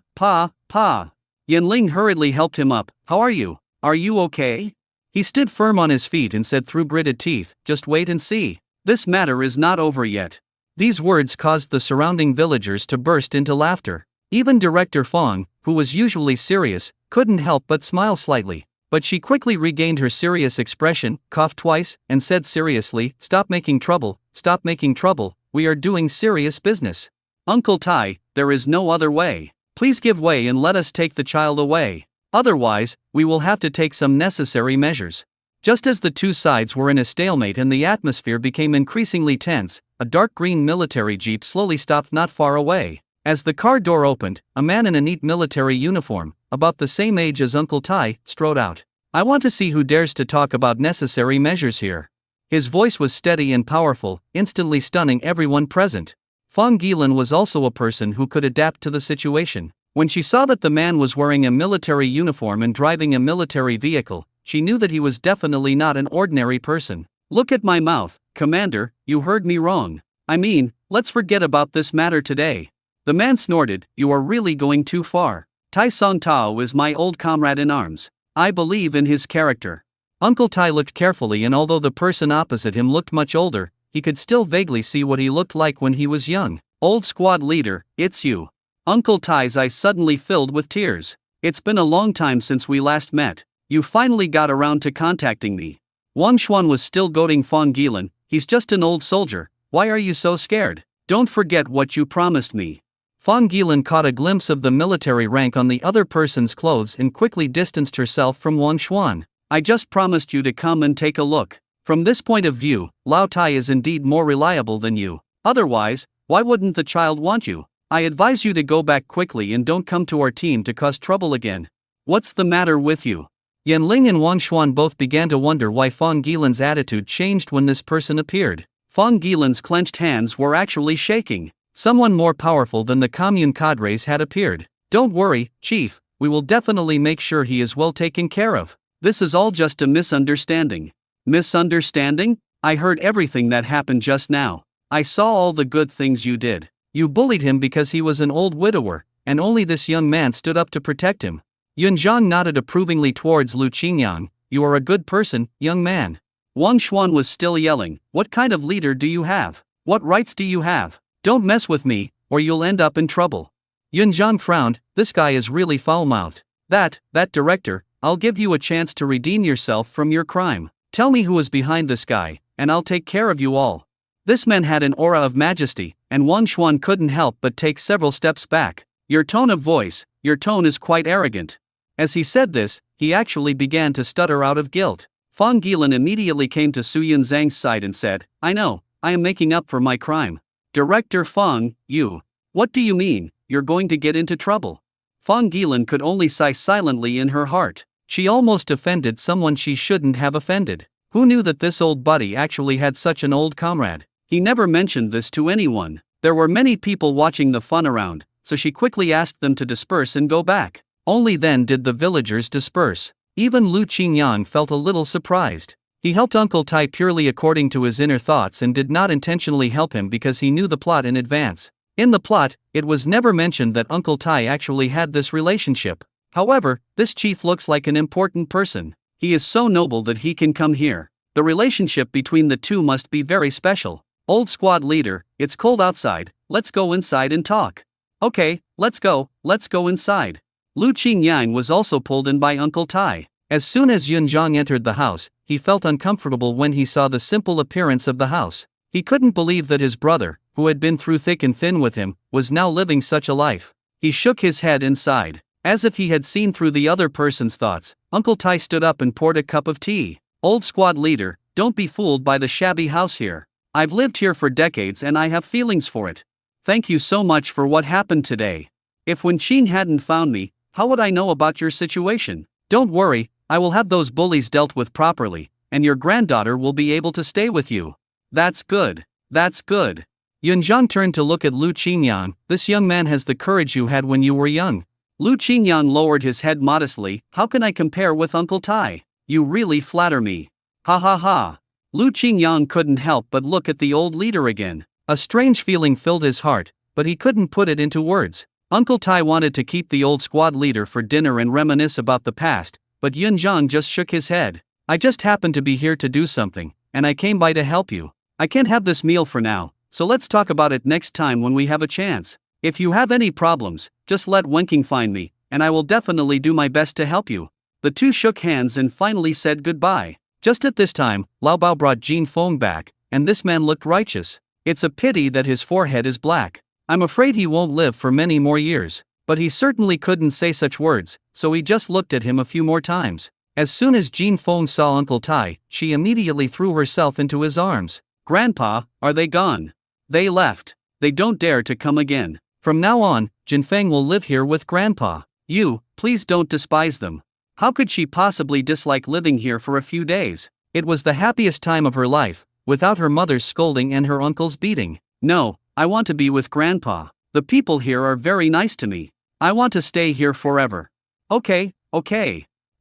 Yin Ling hurriedly helped him up. How are you? Are you okay? He stood firm on his feet and said through gritted teeth, just wait and see. This matter is not over yet. These words caused the surrounding villagers to burst into laughter. Even Director Fong, who was usually serious, couldn't help but smile slightly. But she quickly regained her serious expression, coughed twice, and said seriously, stop making trouble, we are doing serious business. Uncle Tai, there is no other way. Please give way and let us take the child away. Otherwise, we will have to take some necessary measures. Just as the 2 sides were in a stalemate and the atmosphere became increasingly tense, a dark green military jeep slowly stopped not far away. As the car door opened, a man in a neat military uniform, about the same age as Uncle Tai, strode out. I want to see who dares to talk about necessary measures here. His voice was steady and powerful, instantly stunning everyone present. Fong Gilan was also a person who could adapt to the situation. When she saw that the man was wearing a military uniform and driving a military vehicle, she knew that he was definitely not an ordinary person. Look at my mouth, Commander, you heard me wrong. I mean, let's forget about this matter today. The man snorted, you are really going too far. Tai Song Tao is my old comrade in arms. I believe in his character. Uncle Tai looked carefully and although the person opposite him looked much older, he could still vaguely see what he looked like when he was young. Old squad leader, it's you. Uncle Tai's eyes suddenly filled with tears. It's been a long time since we last met. You finally got around to contacting me. Wang Xuan was still goading Fong Gilan, he's just an old soldier, why are you so scared? Don't forget what you promised me. Fong Gilan caught a glimpse of the military rank on the other person's clothes and quickly distanced herself from Wang Xuan. I just promised you to come and take a look. From this point of view, Lao Tai is indeed more reliable than you. Otherwise, why wouldn't the child want you? I advise you to go back quickly and don't come to our team to cause trouble again. What's the matter with you? Yan Ling and Wang Xuan both began to wonder why Fang Gilan's attitude changed when this person appeared. Fang Gilan's clenched hands were actually shaking. Someone more powerful than the commune cadres had appeared. "Don't worry, Chief, we will definitely make sure he is well taken care of. This is all just a misunderstanding." "Misunderstanding? I heard everything that happened just now. I saw all the good things you did. You bullied him because he was an old widower, and only this young man stood up to protect him." Yunzhang nodded approvingly towards Lu Qingyang. "You are a good person, young man." Wang Xuan was still yelling, "What kind of leader do you have? What rights do you have? Don't mess with me, or you'll end up in trouble." Yunzhang frowned. This guy is really foul-mouthed. That director, I'll give you a chance to redeem yourself from your crime. Tell me who is behind this guy, and I'll take care of you all." This man had an aura of majesty, and Wang Xuan couldn't help but take several steps back. Your tone is quite arrogant." As he said this, he actually began to stutter out of guilt. Fang Gilan immediately came to Su Yunzhang's side and said, "I know, I am making up for my crime." "Director Fang, you. What do you mean, you're going to get into trouble?" Fang Gilan could only sigh silently in her heart. She almost offended someone she shouldn't have offended. Who knew that this old buddy actually had such an old comrade? He never mentioned this to anyone. There were many people watching the fun around, so she quickly asked them to disperse and go back. Only then did the villagers disperse. Even Lu Qingyang felt a little surprised. He helped Uncle Tai purely according to his inner thoughts and did not intentionally help him because he knew the plot in advance. In the plot, it was never mentioned that Uncle Tai actually had this relationship. However, this chief looks like an important person. He is so noble that he can come here. The relationship between the two must be very special. "Old squad leader, it's cold outside, let's go inside and talk." "Okay, let's go inside." Lu Qingyang was also pulled in by Uncle Tai. As soon as Yunzhang entered the house, he felt uncomfortable when he saw the simple appearance of the house. He couldn't believe that his brother, who had been through thick and thin with him, was now living such a life. He shook his head and sighed. As if he had seen through the other person's thoughts, Uncle Tai stood up and poured a cup of tea. "Old squad leader, don't be fooled by the shabby house here. I've lived here for decades and I have feelings for it. Thank you so much for what happened today. If Wen Qin hadn't found me, how would I know about your situation? Don't worry, I will have those bullies dealt with properly, and your granddaughter will be able to stay with you." That's good. Yunzhang turned to look at Lu Qingyang. "This young man has the courage you had when you were young." Lu Qingyang lowered his head modestly. "How can I compare with Uncle Tai? You really flatter me." "Ha ha ha." Lu Qingyang couldn't help but look at the old leader again. A strange feeling filled his heart, but he couldn't put it into words. Uncle Tai wanted to keep the old squad leader for dinner and reminisce about the past, but Yunzhang just shook his head. "I just happened to be here to do something, and I came by to help you. I can't have this meal for now, so let's talk about it next time when we have a chance. If you have any problems, just let Wenking find me, and I will definitely do my best to help you." The two shook hands and finally said goodbye. Just at this time, Lao Bao brought Jin Feng back, and this man looked righteous. It's a pity that his forehead is black. I'm afraid he won't live for many more years. But he certainly couldn't say such words, so he just looked at him a few more times. As soon as Jin Feng saw Uncle Tai, she immediately threw herself into his arms. "Grandpa, are they gone? They left. They don't dare to come again. From now on, Jinfeng will live here with Grandpa. You, please don't despise them." How could she possibly dislike living here for a few days? It was the happiest time of her life, without her mother's scolding and her uncle's beating. "No, I want to be with Grandpa. The people here are very nice to me. I want to stay here forever." Okay.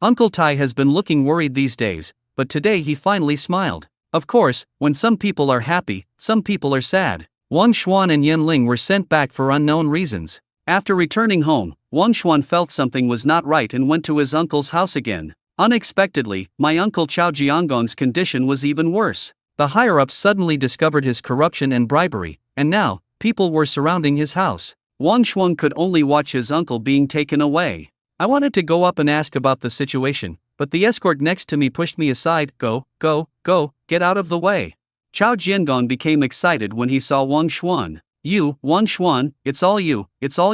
Uncle Tai has been looking worried these days, but today he finally smiled. Of course, when some people are happy, some people are sad. Wang Xuan and Yan Ling were sent back for unknown reasons. After returning home, Wang Xuan felt something was not right and went to his uncle's house again. Unexpectedly, my uncle Chao Jiangong's condition was even worse. The higher-ups suddenly discovered his corruption and bribery, and now, people were surrounding his house. Wang Xuan could only watch his uncle being taken away. I wanted to go up and ask about the situation, but the escort next to me pushed me aside. Go, get out of the way." Chao Jiangong became excited when he saw Wang Xuan. "You, Wang Xuan, it's all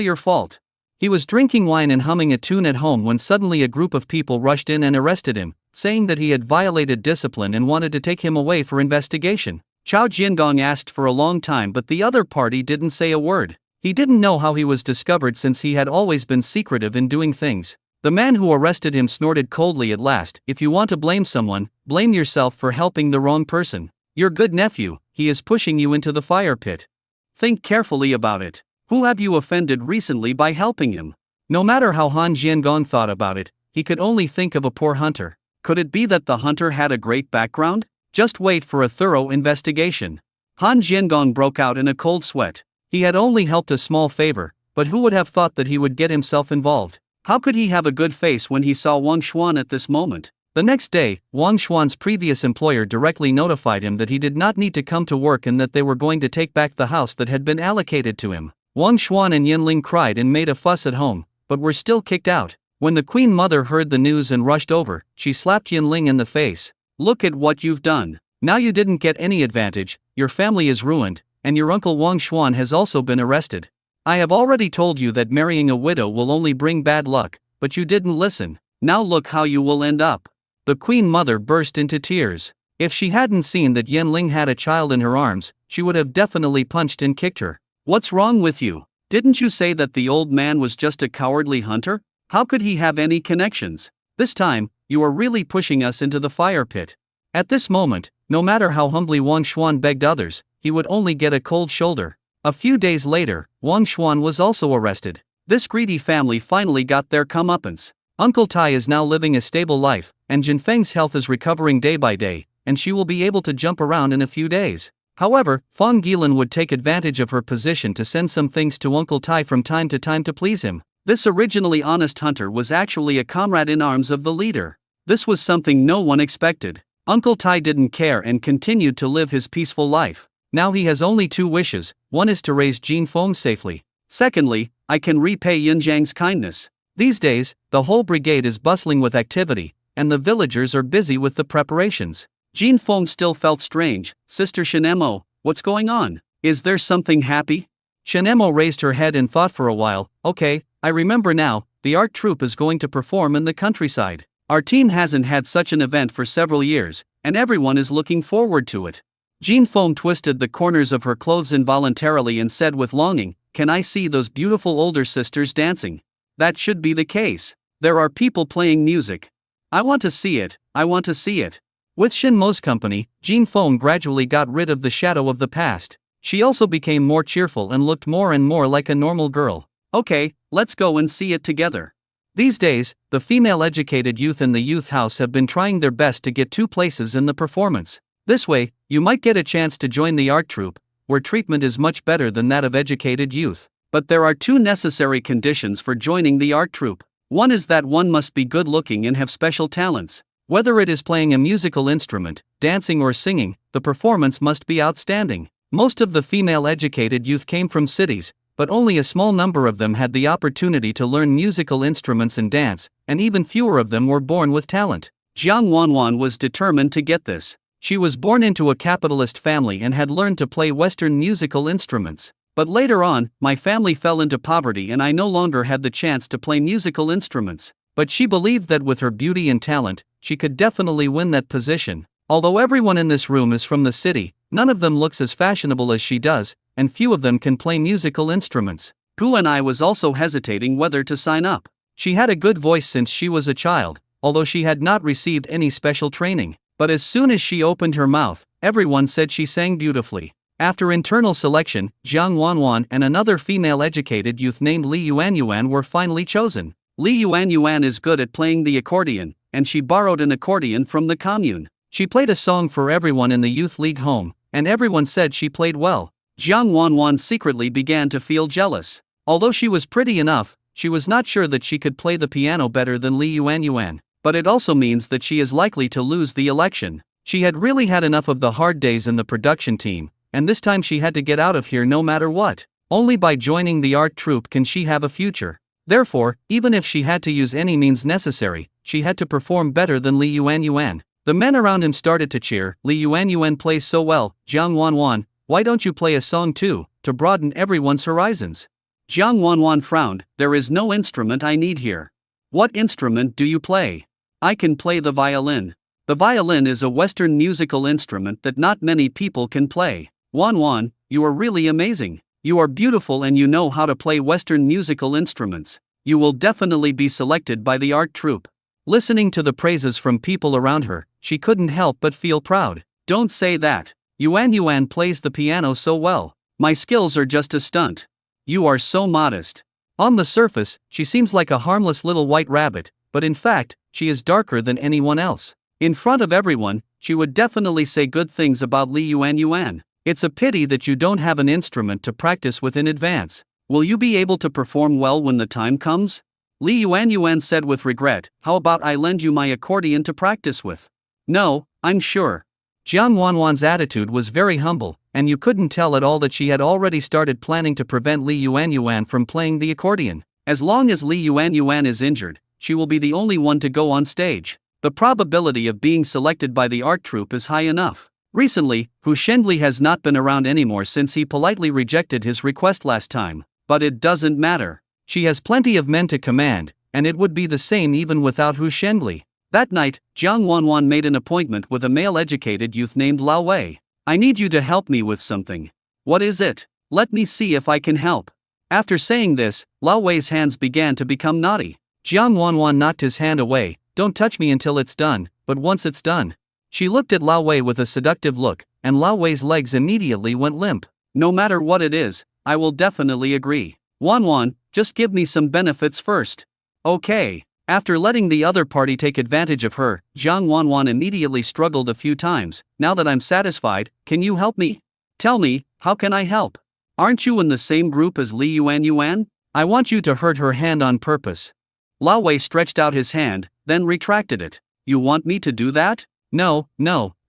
your fault." He was drinking wine and humming a tune at home when suddenly a group of people rushed in and arrested him, saying that he had violated discipline and wanted to take him away for investigation. Chao Jiangong asked for a long time, but the other party didn't say a word. He didn't know how he was discovered since he had always been secretive in doing things. The man who arrested him snorted coldly at last. If you want to blame someone, blame yourself for helping the wrong person. Your good nephew, he is pushing you into the fire pit. Think carefully about it. Who have you offended recently by helping him? No matter how Han Jiangong thought about it, he could only think of a poor hunter. Could it be that the hunter had a great background? Just wait for a thorough investigation. Han Jiangong broke out in a cold sweat. He had only helped a small favor, but who would have thought that he would get himself involved? How could he have a good face when he saw Wang Xuan at this moment? The next day, Wang Xuan's previous employer directly notified him that he did not need to come to work and that they were going to take back the house that had been allocated to him. Wang Xuan and Yinling cried and made a fuss at home, but were still kicked out. When the Queen Mother heard the news and rushed over, she slapped Yinling in the face. Look at what you've done. Now you didn't get any advantage, your family is ruined, and your uncle Wang Xuan has also been arrested. I have already told you that marrying a widow will only bring bad luck, but you didn't listen. Now look how you will end up. The Queen Mother burst into tears. If she hadn't seen that Yinling had a child in her arms, she would have definitely punched and kicked her. What's wrong with you? Didn't you say that the old man was just a cowardly hunter? How could he have any connections? This time, you are really pushing us into the fire pit. At this moment, no matter how humbly Wang Xuan begged others, he would only get a cold shoulder. A few days later, Wang Xuan was also arrested. This greedy family finally got their comeuppance. Uncle Tai is now living a stable life, and Jinfeng's health is recovering day by day, and she will be able to jump around in a few days. However, Fang Gilan would take advantage of her position to send some things to Uncle Tai from time to please him. This originally honest hunter was actually a comrade in arms of the leader. This was something no one expected. Uncle Tai didn't care and continued to live his peaceful life. Now he has only two wishes. One is to raise Jin Feng safely. Secondly, I can repay Yin Jiang's kindness. These days, the whole brigade is bustling with activity, and the villagers are busy with the preparations. Jin Feng still felt strange. Sister Shenemo, what's going on? Is there something happy? Shenemo raised her head and thought for a while. Okay, I remember now, the art troupe is going to perform in the countryside. Our team hasn't had such an event for several years, and everyone is looking forward to it. Jin Feng twisted the corners of her clothes involuntarily and said with longing, can I see those beautiful older sisters dancing? That should be the case. There are people playing music. I want to see it, I want to see it. With Shin Mo's company, Jin Feng gradually got rid of the shadow of the past. She also became more cheerful and looked more and more like a normal girl. Okay, let's go and see it together. These days, the female educated youth in the youth house have been trying their best to get 2 places in the performance. This way, you might get a chance to join the art troupe, where treatment is much better than that of educated youth. But there are 2 necessary conditions for joining the art troupe. One is that one must be good looking and have special talents. Whether it is playing a musical instrument, dancing or singing, the performance must be outstanding. Most of the female educated youth came from cities, but only a small number of them had the opportunity to learn musical instruments and dance, and even fewer of them were born with talent. Jiang Wanwan was determined to get this. She was born into a capitalist family and had learned to play Western musical instruments. But later on, my family fell into poverty and I no longer had the chance to play musical instruments. But she believed that with her beauty and talent, she could definitely win that position. Although everyone in this room is from the city, none of them looks as fashionable as she does, and few of them can play musical instruments. Gu and I was also hesitating whether to sign up. She had a good voice since she was a child, although she had not received any special training. But as soon as she opened her mouth, everyone said she sang beautifully. After internal selection, Jiang Wanwan and another female educated youth named Li Yuanyuan were finally chosen. Li Yuanyuan is good at playing the accordion, and she borrowed an accordion from the commune. She played a song for everyone in the youth league home, and everyone said she played well. Jiang Wanwan secretly began to feel jealous. Although she was pretty enough, she was not sure that she could play the piano better than Li Yuanyuan. But it also means that she is likely to lose the election. She had really had enough of the hard days in the production team, and this time she had to get out of here no matter what. Only by joining the art troupe can she have a future. Therefore, even if she had to use any means necessary, she had to perform better than Li Yuanyuan. The men around him started to cheer. Li Yuanyuan plays so well. Jiang Wanwan, why don't you play a song too, to broaden everyone's horizons? Jiang Wanwan frowned. There is no instrument I need here. What instrument do you play? I can play the violin. The violin is a Western musical instrument that not many people can play. Wanwan, you are really amazing. You are beautiful and you know how to play Western musical instruments. You will definitely be selected by the art troupe. Listening to the praises from people around her, she couldn't help but feel proud. Don't say that. Yuan plays the piano so well. My skills are just a stunt. You are so modest. On the surface, she seems like a harmless little white rabbit, but in fact, she is darker than anyone else. In front of everyone, she would definitely say good things about Li Yuan. It's a pity that you don't have an instrument to practice with in advance. Will you be able to perform well when the time comes? Li Yuan said with regret, how about I lend you my accordion to practice with? No, I'm sure. Jiang Wanwan's attitude was very humble, and you couldn't tell at all that she had already started planning to prevent Li Yuan from playing the accordion. As long as Li Yuan is injured, she will be the only one to go on stage. The probability of being selected by the art troupe is high enough. Recently, Hu Shenli has not been around anymore since he politely rejected his request last time, but it doesn't matter. She has plenty of men to command, and it would be the same even without Hu Shenli. That night, Jiang Wanwan made an appointment with a male-educated youth named Lao Wei. I need you to help me with something. What is it? Let me see if I can help. After saying this, Lao Wei's hands began to become naughty. Jiang Wanwan knocked his hand away. Don't touch me until it's done, but once it's done. She looked at Lao Wei with a seductive look, and Lao Wei's legs immediately went limp. No matter what it is, I will definitely agree. Wanwan, just give me some benefits first. Okay. After letting the other party take advantage of her, Jiang Wanwan immediately struggled a few times. Now that I'm satisfied, can you help me? Tell me, how can I help? Aren't you in the same group as Li Yuan? I want you to hurt her hand on purpose. Lao Wei stretched out his hand, then retracted it. You want me to do that? No,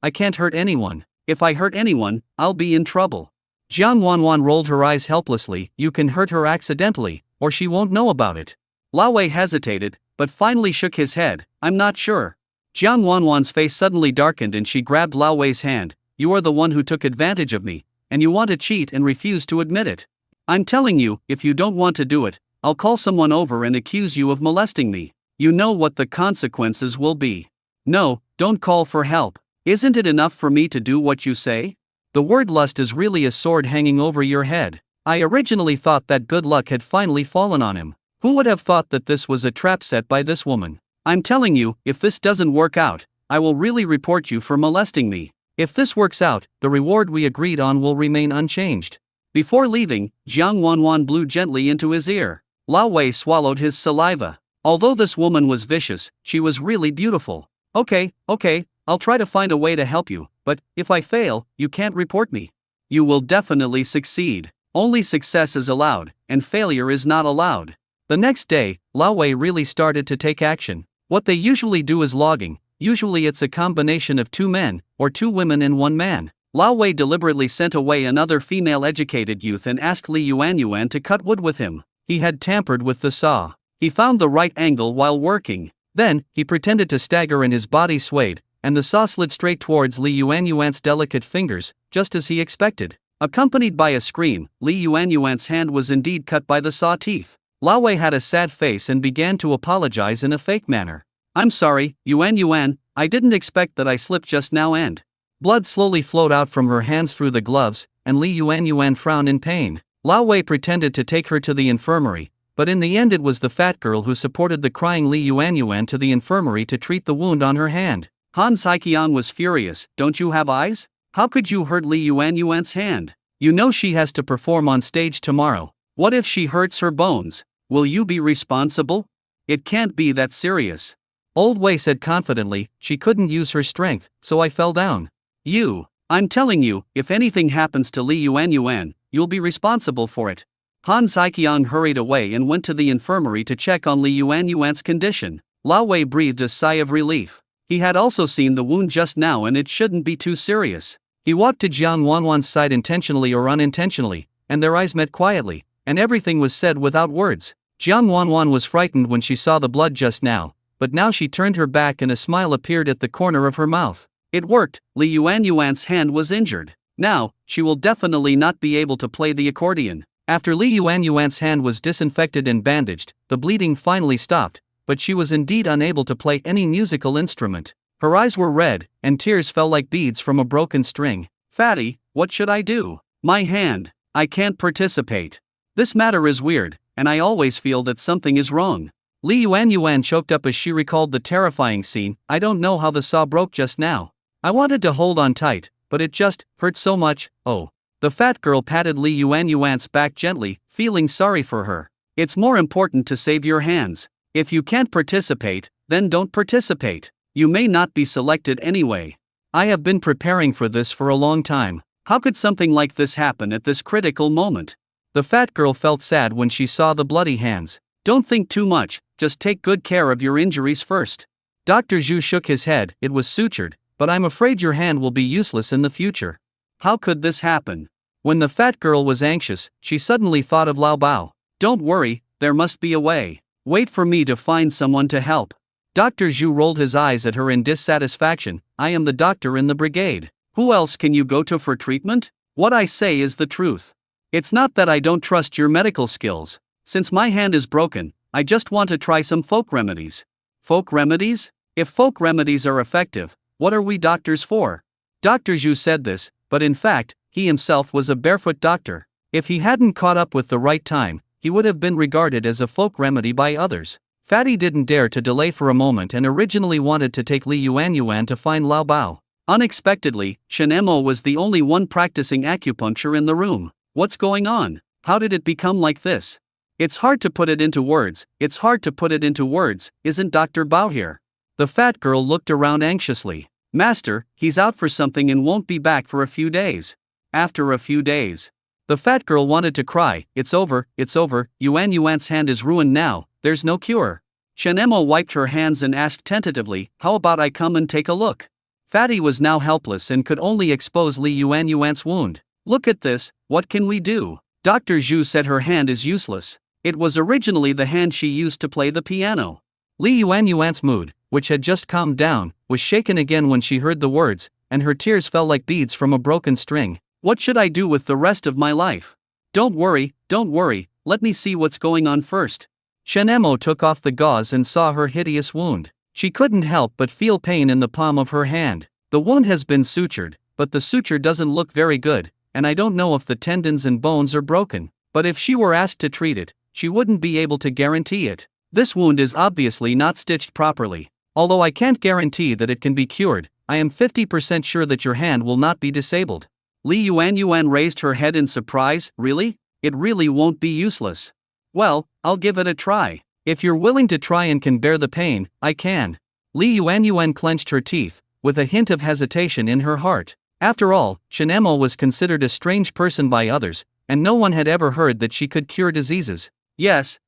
I can't hurt anyone. If I hurt anyone, I'll be in trouble. Jiang Wanwan rolled her eyes helplessly. You can hurt her accidentally, or she won't know about it. Lao Wei hesitated, but finally shook his head. I'm not sure. Jiang Wanwan's face suddenly darkened and she grabbed Lao Wei's hand. You are the one who took advantage of me, and you want to cheat and refuse to admit it. I'm telling you, if you don't want to do it, I'll call someone over and accuse you of molesting me. You know what the consequences will be. No, don't call for help. Isn't it enough for me to do what you say? The word lust is really a sword hanging over your head. I originally thought that good luck had finally fallen on him. Who would have thought that this was a trap set by this woman? I'm telling you, if this doesn't work out, I will really report you for molesting me. If this works out, the reward we agreed on will remain unchanged. Before leaving, Jiang Wanwan blew gently into his ear. Lao Wei swallowed his saliva. Although this woman was vicious, she was really beautiful. Okay, I'll try to find a way to help you, but if I fail, you can't report me. You will definitely succeed. Only success is allowed, and failure is not allowed. The next day, Lao Wei really started to take action. What they usually do is logging. Usually it's a combination of 2 men, or 2 women and 1 man. Lao Wei deliberately sent away another female-educated youth and asked Li Yuan to cut wood with him. He had tampered with the saw. He found the right angle while working. Then, he pretended to stagger and his body swayed, and the saw slid straight towards Li Yuan's delicate fingers, just as he expected. Accompanied by a scream, Li Yuan's hand was indeed cut by the saw teeth. Lao Wei had a sad face and began to apologize in a fake manner. I'm sorry, Yuan, I didn't expect that I slipped just now and. Blood slowly flowed out from her hands through the gloves, and Li Yuan frowned in pain. Lao Wei pretended to take her to the infirmary, but in the end it was the fat girl who supported the crying Li Yuan to the infirmary to treat the wound on her hand. Han Saiqiang was furious. Don't you have eyes? How could you hurt Li Yuan's hand? You know she has to perform on stage tomorrow. What if she hurts her bones? Will you be responsible? It can't be that serious. Old Wei said confidently. She couldn't use her strength, so I fell down. I'm telling you, if anything happens to Li Yuan, you'll be responsible for it. Han Saiqiang hurried away and went to the infirmary to check on Li Yuan's condition. Lao Wei breathed a sigh of relief. He had also seen the wound just now and it shouldn't be too serious. He walked to Jiang Wanwan's side intentionally or unintentionally, and their eyes met quietly, and everything was said without words. Jiang Wanwan was frightened when she saw the blood just now, but now she turned her back and a smile appeared at the corner of her mouth. It worked. Li Yuan's hand was injured. Now, she will definitely not be able to play the accordion. After Li Yuan's hand was disinfected and bandaged, the bleeding finally stopped, but she was indeed unable to play any musical instrument. Her eyes were red, and tears fell like beads from a broken string. Fatty, what should I do? My hand. I can't participate. This matter is weird. and I always feel that something is wrong. Li Yuanyuan choked up as she recalled the terrifying scene. I don't know how the saw broke just now. I wanted to hold on tight, but it just hurt so much. Oh. The fat girl patted Li Yuanyuan's back gently, feeling sorry for her. It's more important to save your hands. If you can't participate, then don't participate. You may not be selected anyway. I have been preparing for this for a long time. How could something like this happen at this critical moment? The fat girl felt sad when she saw the bloody hands. Don't think too much, just take good care of your injuries first. Dr. Zhu shook his head. It was sutured, but I'm afraid your hand will be useless in the future. How could this happen? When the fat girl was anxious, she suddenly thought of Lao Bao. Don't worry, there must be a way. Wait for me to find someone to help. Dr. Zhu rolled his eyes at her in dissatisfaction. I am the doctor in the brigade. Who else can you go to for treatment? What I say is the truth. It's not that I don't trust your medical skills. Since my hand is broken, I just want to try some folk remedies. Folk remedies? If folk remedies are effective, what are we doctors for? Dr. Zhu said this, but in fact, he himself was a barefoot doctor. If he hadn't caught up with the right time, he would have been regarded as a folk remedy by others. Fatty didn't dare to delay for a moment and originally wanted to take Li Yuanyuan to find Lao Bao. Unexpectedly, Shen Emo was the only one practicing acupuncture in the room. What's going on? How did it become like this? It's hard to put it into words, isn't Dr. Bao here? The fat girl looked around anxiously. Master, he's out for something and won't be back for a few days. After a few days. The fat girl wanted to cry. It's over, Yuanyuan's hand is ruined now, there's no cure. Shen Emo wiped her hands and asked tentatively, how about I come and take a look? Fatty was now helpless and could only expose Li Yuanyuan's wound. Look at this, what can we do? Dr. Zhu said her hand is useless. It was originally the hand she used to play the piano. Li Yuanyuan's mood, which had just calmed down, was shaken again when she heard the words, and her tears fell like beads from a broken string. What should I do with the rest of my life? Don't worry, let me see what's going on first. Shen Emo took off the gauze and saw her hideous wound. She couldn't help but feel pain in the palm of her hand. The wound has been sutured, but the suture doesn't look very good, and I don't know if the tendons and bones are broken. But if she were asked to treat it, she wouldn't be able to guarantee it. This wound is obviously not stitched properly. Although I can't guarantee that it can be cured, I am 50% sure that your hand will not be disabled. Li Yuanyuan raised her head in surprise. Really? It really won't be useless. Well, I'll give it a try. If you're willing to try and can bear the pain, I can. Li Yuanyuan clenched her teeth, with a hint of hesitation in her heart. After all, Shen Emo was considered a strange person by others, and no one had ever heard that she could cure diseases. Yes,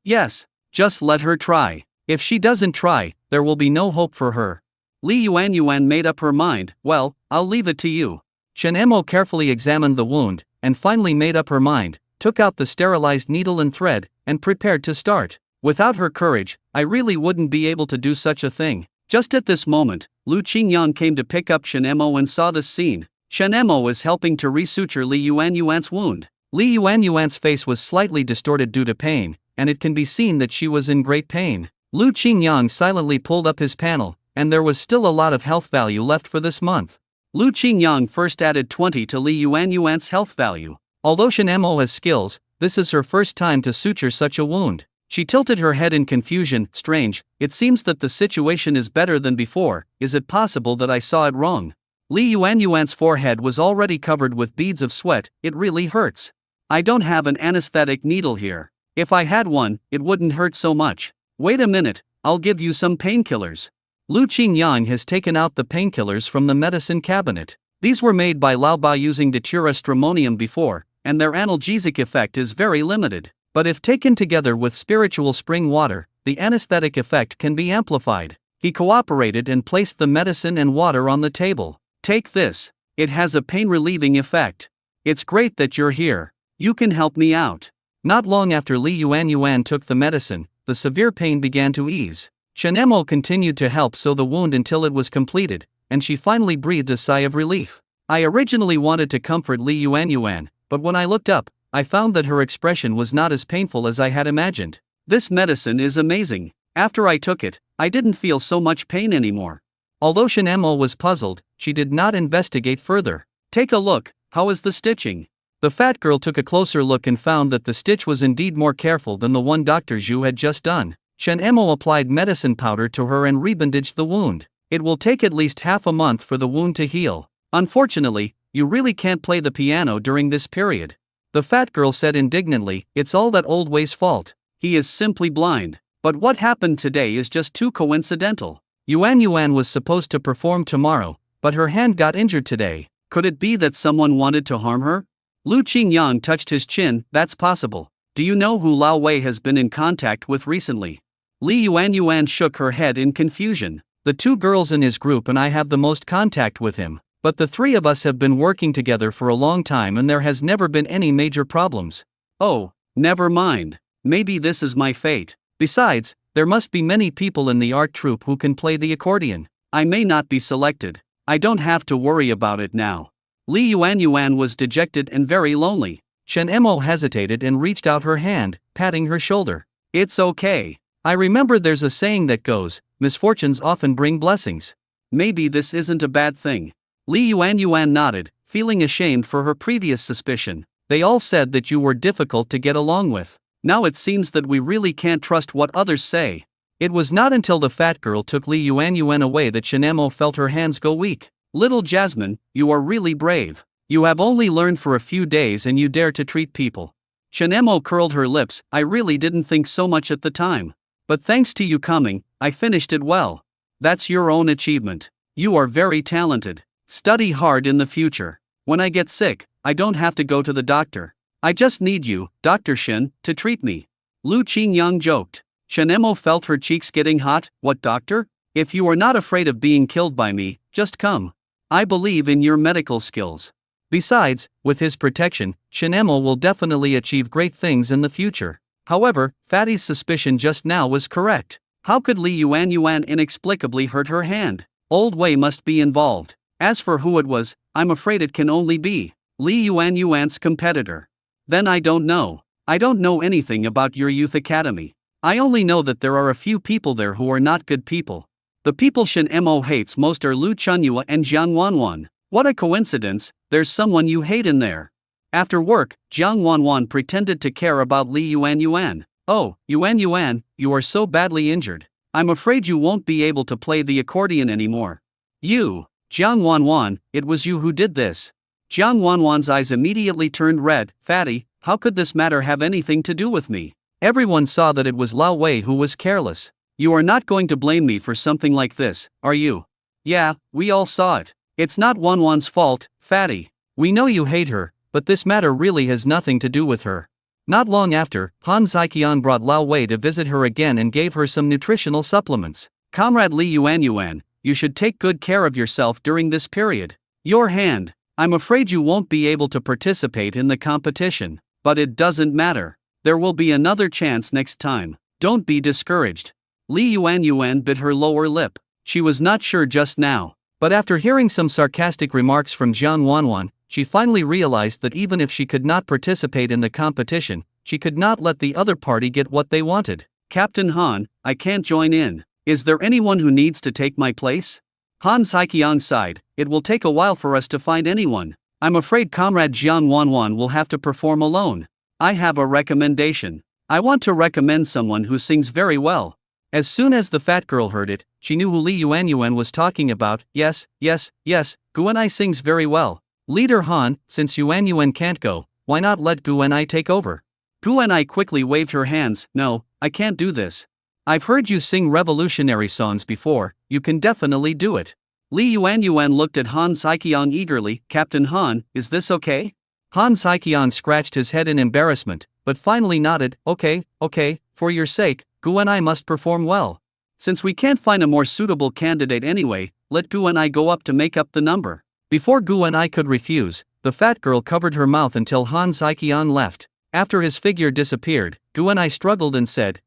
just let her try. If she doesn't try, there will be no hope for her. Li Yuanyuan made up her mind. Well, I'll leave it to you. Shen Emo carefully examined the wound, and finally made up her mind, took out the sterilized needle and thread, and prepared to start. Without her courage, I really wouldn't be able to do such a thing. Just at this moment, Lu Qingyang came to pick up Shen Emo and saw this scene. Shen Emo was helping to resuture Li Yuanyuan's wound. Li Yuanyuan's face was slightly distorted due to pain, and it can be seen that she was in great pain. Lu Qingyang silently pulled up his panel, and there was still a lot of health value left for this month. Lu Qingyang first added 20 to Li Yuanyuan's health value. Although Shen Emo has skills, this is her first time to suture such a wound. She tilted her head in confusion. Strange, it seems that the situation is better than before. Is it possible that I saw it wrong? Li Yuanyuan's forehead was already covered with beads of sweat. It really hurts. I don't have an anesthetic needle here. If I had one, it wouldn't hurt so much. Wait a minute, I'll give you some painkillers. Lu Qingyang has taken out the painkillers from the medicine cabinet. These were made by Lao Ba using deuterostramonium before, and their analgesic effect is very limited. But if taken together with spiritual spring water, the anesthetic effect can be amplified. He cooperated and placed the medicine and water on the table. Take this. It has a pain-relieving effect. It's great that you're here. You can help me out. Not long after Li Yuanyuan took the medicine, the severe pain began to ease. Shen Emo continued to help sew the wound until it was completed, and she finally breathed a sigh of relief. I originally wanted to comfort Li Yuanyuan, but when I looked up, I found that her expression was not as painful as I had imagined. This medicine is amazing. After I took it, I didn't feel so much pain anymore. Although Shen Emo was puzzled, she did not investigate further. Take a look, how is the stitching? The fat girl took a closer look and found that the stitch was indeed more careful than the one Dr. Zhu had just done. Chen Emo applied medicine powder to her and rebandaged the wound. It will take at least half a month for the wound to heal. Unfortunately, you really can't play the piano during this period. The fat girl said indignantly, it's all that old Wei's fault. He is simply blind. But what happened today is just too coincidental. Yuan was supposed to perform tomorrow, but her hand got injured today. Could it be that someone wanted to harm her? Lu Qingyang touched his chin, that's possible. Do you know who Lao Wei has been in contact with recently? Li Yuan shook her head in confusion. The two girls in his group and I have the most contact with him. But the three of us have been working together for a long time and there has never been any major problems. Oh, never mind. Maybe this is my fate. Besides, there must be many people in the art troupe who can play the accordion. I may not be selected. I don't have to worry about it now. Li Yuan was dejected and very lonely. Chen Emo hesitated and reached out her hand, patting her shoulder. It's okay. I remember there's a saying that goes, misfortunes often bring blessings. Maybe this isn't a bad thing. Li Yuan nodded, feeling ashamed for her previous suspicion. They all said that you were difficult to get along with. Now it seems that we really can't trust what others say. It was not until the fat girl took Li Yuan away that Chen Emo felt her hands go weak. Little Jasmine, you are really brave. You have only learned for a few days and you dare to treat people. Chen Emo curled her lips, I really didn't think so much at the time. But thanks to you coming, I finished it well. That's your own achievement. You are very talented. Study hard in the future. When I get sick, I don't have to go to the doctor. I just need you, Dr. Shen, to treat me. Lu Qingyang joked. Chen Emo felt her cheeks getting hot. What doctor? If you are not afraid of being killed by me, just come. I believe in your medical skills. Besides, with his protection, Chen Emo will definitely achieve great things in the future. However, Fatty's suspicion just now was correct. How could Li Yuan inexplicably hurt her hand? Old Wei must be involved. As for who it was, I'm afraid it can only be Li Yuan's competitor. Then I don't know. I don't know anything about your youth academy. I only know that there are a few people there who are not good people. The people Shen Emo hates most are Lu Chunyua and Jiang Wanwan. What a coincidence, there's someone you hate in there. After work, Jiang Wanwan pretended to care about Li Yuan. Oh, Yuan, you are so badly injured. I'm afraid you won't be able to play the accordion anymore. You, Jiang Wanwan, it was you who did this. Jiang Wanwan's eyes immediately turned red. Fatty, how could this matter have anything to do with me? Everyone saw that it was Lao Wei who was careless. You are not going to blame me for something like this, are you? Yeah, we all saw it. It's not Wanwan's fault, Fatty. We know you hate her, but this matter really has nothing to do with her. Not long after, Han Ziqian brought Lao Wei to visit her again and gave her some nutritional supplements. Comrade Li Yuan, you should take good care of yourself during this period. Your hand. I'm afraid you won't be able to participate in the competition. But it doesn't matter. There will be another chance next time. Don't be discouraged. Li Yuan bit her lower lip. She was not sure just now. But after hearing some sarcastic remarks from Jiang Wanwan, she finally realized that even if she could not participate in the competition, she could not let the other party get what they wanted. Captain Han, I can't join in. Is there anyone who needs to take my place? Han Ziqiang sighed, it will take a while for us to find anyone. I'm afraid Comrade Jiang Wanwan will have to perform alone. I have a recommendation. I want to recommend someone who sings very well. As soon as the fat girl heard it, she knew who Li Yuan was talking about. Yes, Guanai sings very well. Leader Han, since Yuan can't go, why not let Guanai take over? Guanai quickly waved her hands. No, I can't do this. I've heard you sing revolutionary songs before, you can definitely do it. Li Yuan looked at Han Ziqiang eagerly. Captain Han, is this okay? Han Ziqiang scratched his head in embarrassment, but finally nodded. Okay, for your sake, Guanai must perform well. Since we can't find a more suitable candidate anyway, let Guanai go up to make up the number. Before Guanai could refuse, the fat girl covered her mouth until Han Ziqiang left. After his figure disappeared, Guanai struggled and said,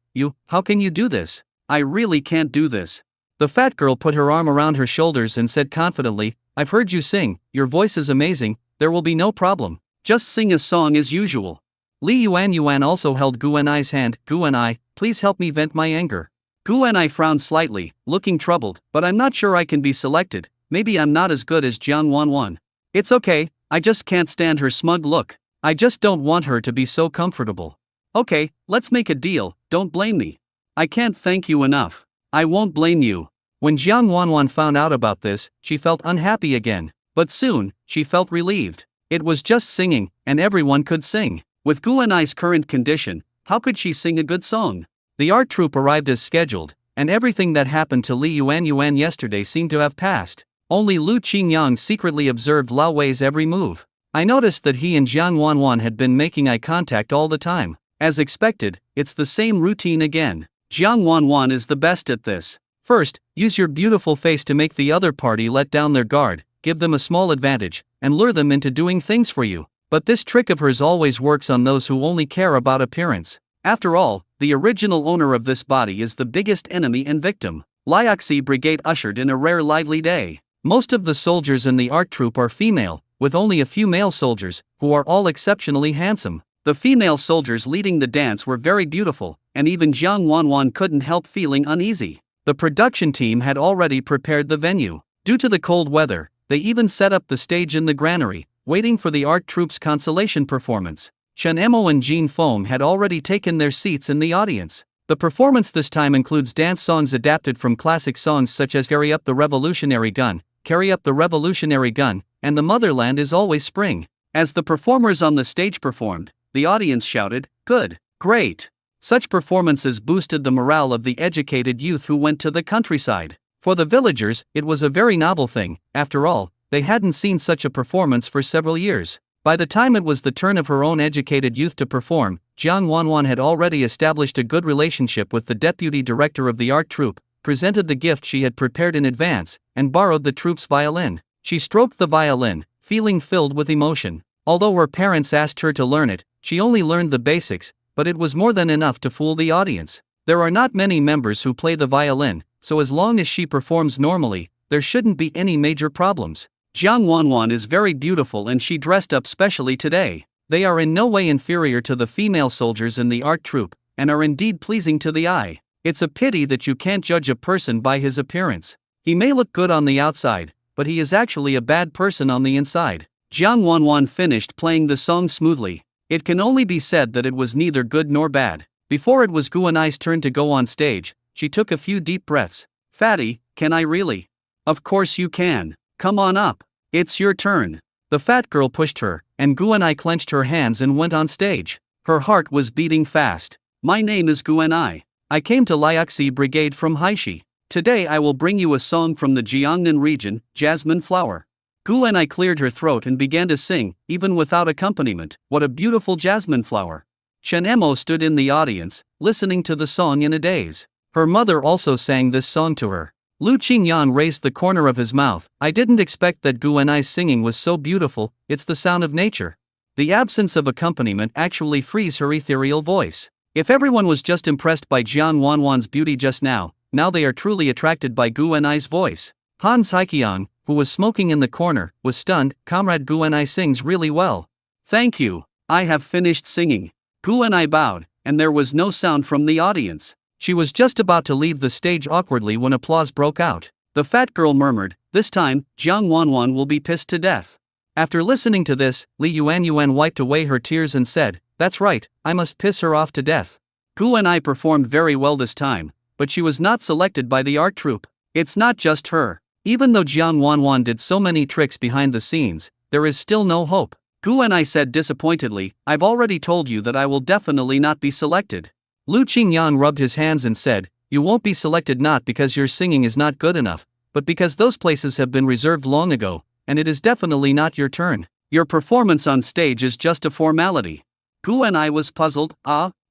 how can you do this? I really can't do this. The fat girl put her arm around her shoulders and said confidently, I've heard you sing, your voice is amazing, there will be no problem. Just sing a song as usual. Li Yuan also held Guanai's hand. Guanai, please help me vent my anger. Guanai frowned slightly, looking troubled, but I'm not sure I can be selected, maybe I'm not as good as Jiang Wanwan. It's okay, I just can't stand her smug look. I just don't want her to be so comfortable. Okay, let's make a deal, don't blame me. I can't thank you enough. I won't blame you. When Jiang Wanwan found out about this, she felt unhappy again. But soon, she felt relieved. It was just singing, and everyone could sing. With Guanai's current condition, how could she sing a good song? The art troupe arrived as scheduled, and everything that happened to Li Yuan yesterday seemed to have passed. Only Lu Qingyang secretly observed Lao Wei's every move. I noticed that he and Jiang Wanwan had been making eye contact all the time. As expected, it's the same routine again. Jiang Wanwan is the best at this. First, use your beautiful face to make the other party let down their guard, give them a small advantage, and lure them into doing things for you. But this trick of hers always works on those who only care about appearance. After all, the original owner of this body is the biggest enemy and victim. Liaxi Brigade ushered in a rare lively day. Most of the soldiers in the art troupe are female, with only a few male soldiers, who are all exceptionally handsome. The female soldiers leading the dance were very beautiful, and even Jiang Wanwan couldn't help feeling uneasy. The production team had already prepared the venue. Due to the cold weather, they even set up the stage in the granary, waiting for the art troupe's consolation performance. Chen Emo and Jean Foam had already taken their seats in the audience. The performance this time includes dance songs adapted from classic songs such as Carry Up the Revolutionary Gun, Carry Up the Revolutionary Gun, and The Motherland is Always Spring. As the performers on the stage performed, the audience shouted, "Good, great." Such performances boosted the morale of the educated youth who went to the countryside. For the villagers, it was a very novel thing. After all, they hadn't seen such a performance for several years. By the time it was the turn of her own educated youth to perform, Jiang Wanwan had already established a good relationship with the deputy director of the art troupe, presented the gift she had prepared in advance, and borrowed the troupe's violin. She stroked the violin, feeling filled with emotion. Although her parents asked her to learn it, she only learned the basics, but it was more than enough to fool the audience. There are not many members who play the violin, so as long as she performs normally, there shouldn't be any major problems. Jiang Wanwan is very beautiful and she dressed up specially today. They are in no way inferior to the female soldiers in the art troupe, and are indeed pleasing to the eye. It's a pity that you can't judge a person by his appearance. He may look good on the outside, but he is actually a bad person on the inside. Jiang Wanwan finished playing the song smoothly. It can only be said that it was neither good nor bad. Before it was Guanai's turn to go on stage, she took a few deep breaths. "Fatty, can I really?" "Of course you can. Come on up. It's your turn." The fat girl pushed her, and Guanai clenched her hands and went on stage. Her heart was beating fast. "My name is Guanai. I came to Liaxi Brigade from Haishi. Today I will bring you a song from the Jiangnan region, Jasmine Flower." Guanai cleared her throat and began to sing, even without accompaniment. What a beautiful jasmine flower. Chen Emo stood in the audience, listening to the song in a daze. Her mother also sang this song to her. Lu Qingyan raised the corner of his mouth. "I didn't expect that Guanai's singing was so beautiful, it's the sound of nature." The absence of accompaniment actually frees her ethereal voice. If everyone was just impressed by Jiang Wanwan's beauty just now they are truly attracted by Guanai's voice. Hans Haiqiang, who was smoking in the corner, was stunned. "Comrade Guanai sings really well." "Thank you, I have finished singing." Guanai bowed, and there was no sound from the audience. She was just about to leave the stage awkwardly when applause broke out. The fat girl murmured, "This time, Jiang Wanwan will be pissed to death." After listening to this, Li Yuan wiped away her tears and said, "That's right, I must piss her off to death." Guanai performed very well this time, but she was not selected by the art troupe. It's not just her. Even though Jiang Wanwan did so many tricks behind the scenes, there is still no hope. Guanai said disappointedly, "I've already told you that I will definitely not be selected." Lu Qingyan rubbed his hands and said, "You won't be selected not because your singing is not good enough, but because those places have been reserved long ago, and it is definitely not your turn. Your performance on stage is just a formality." Guanai was puzzled.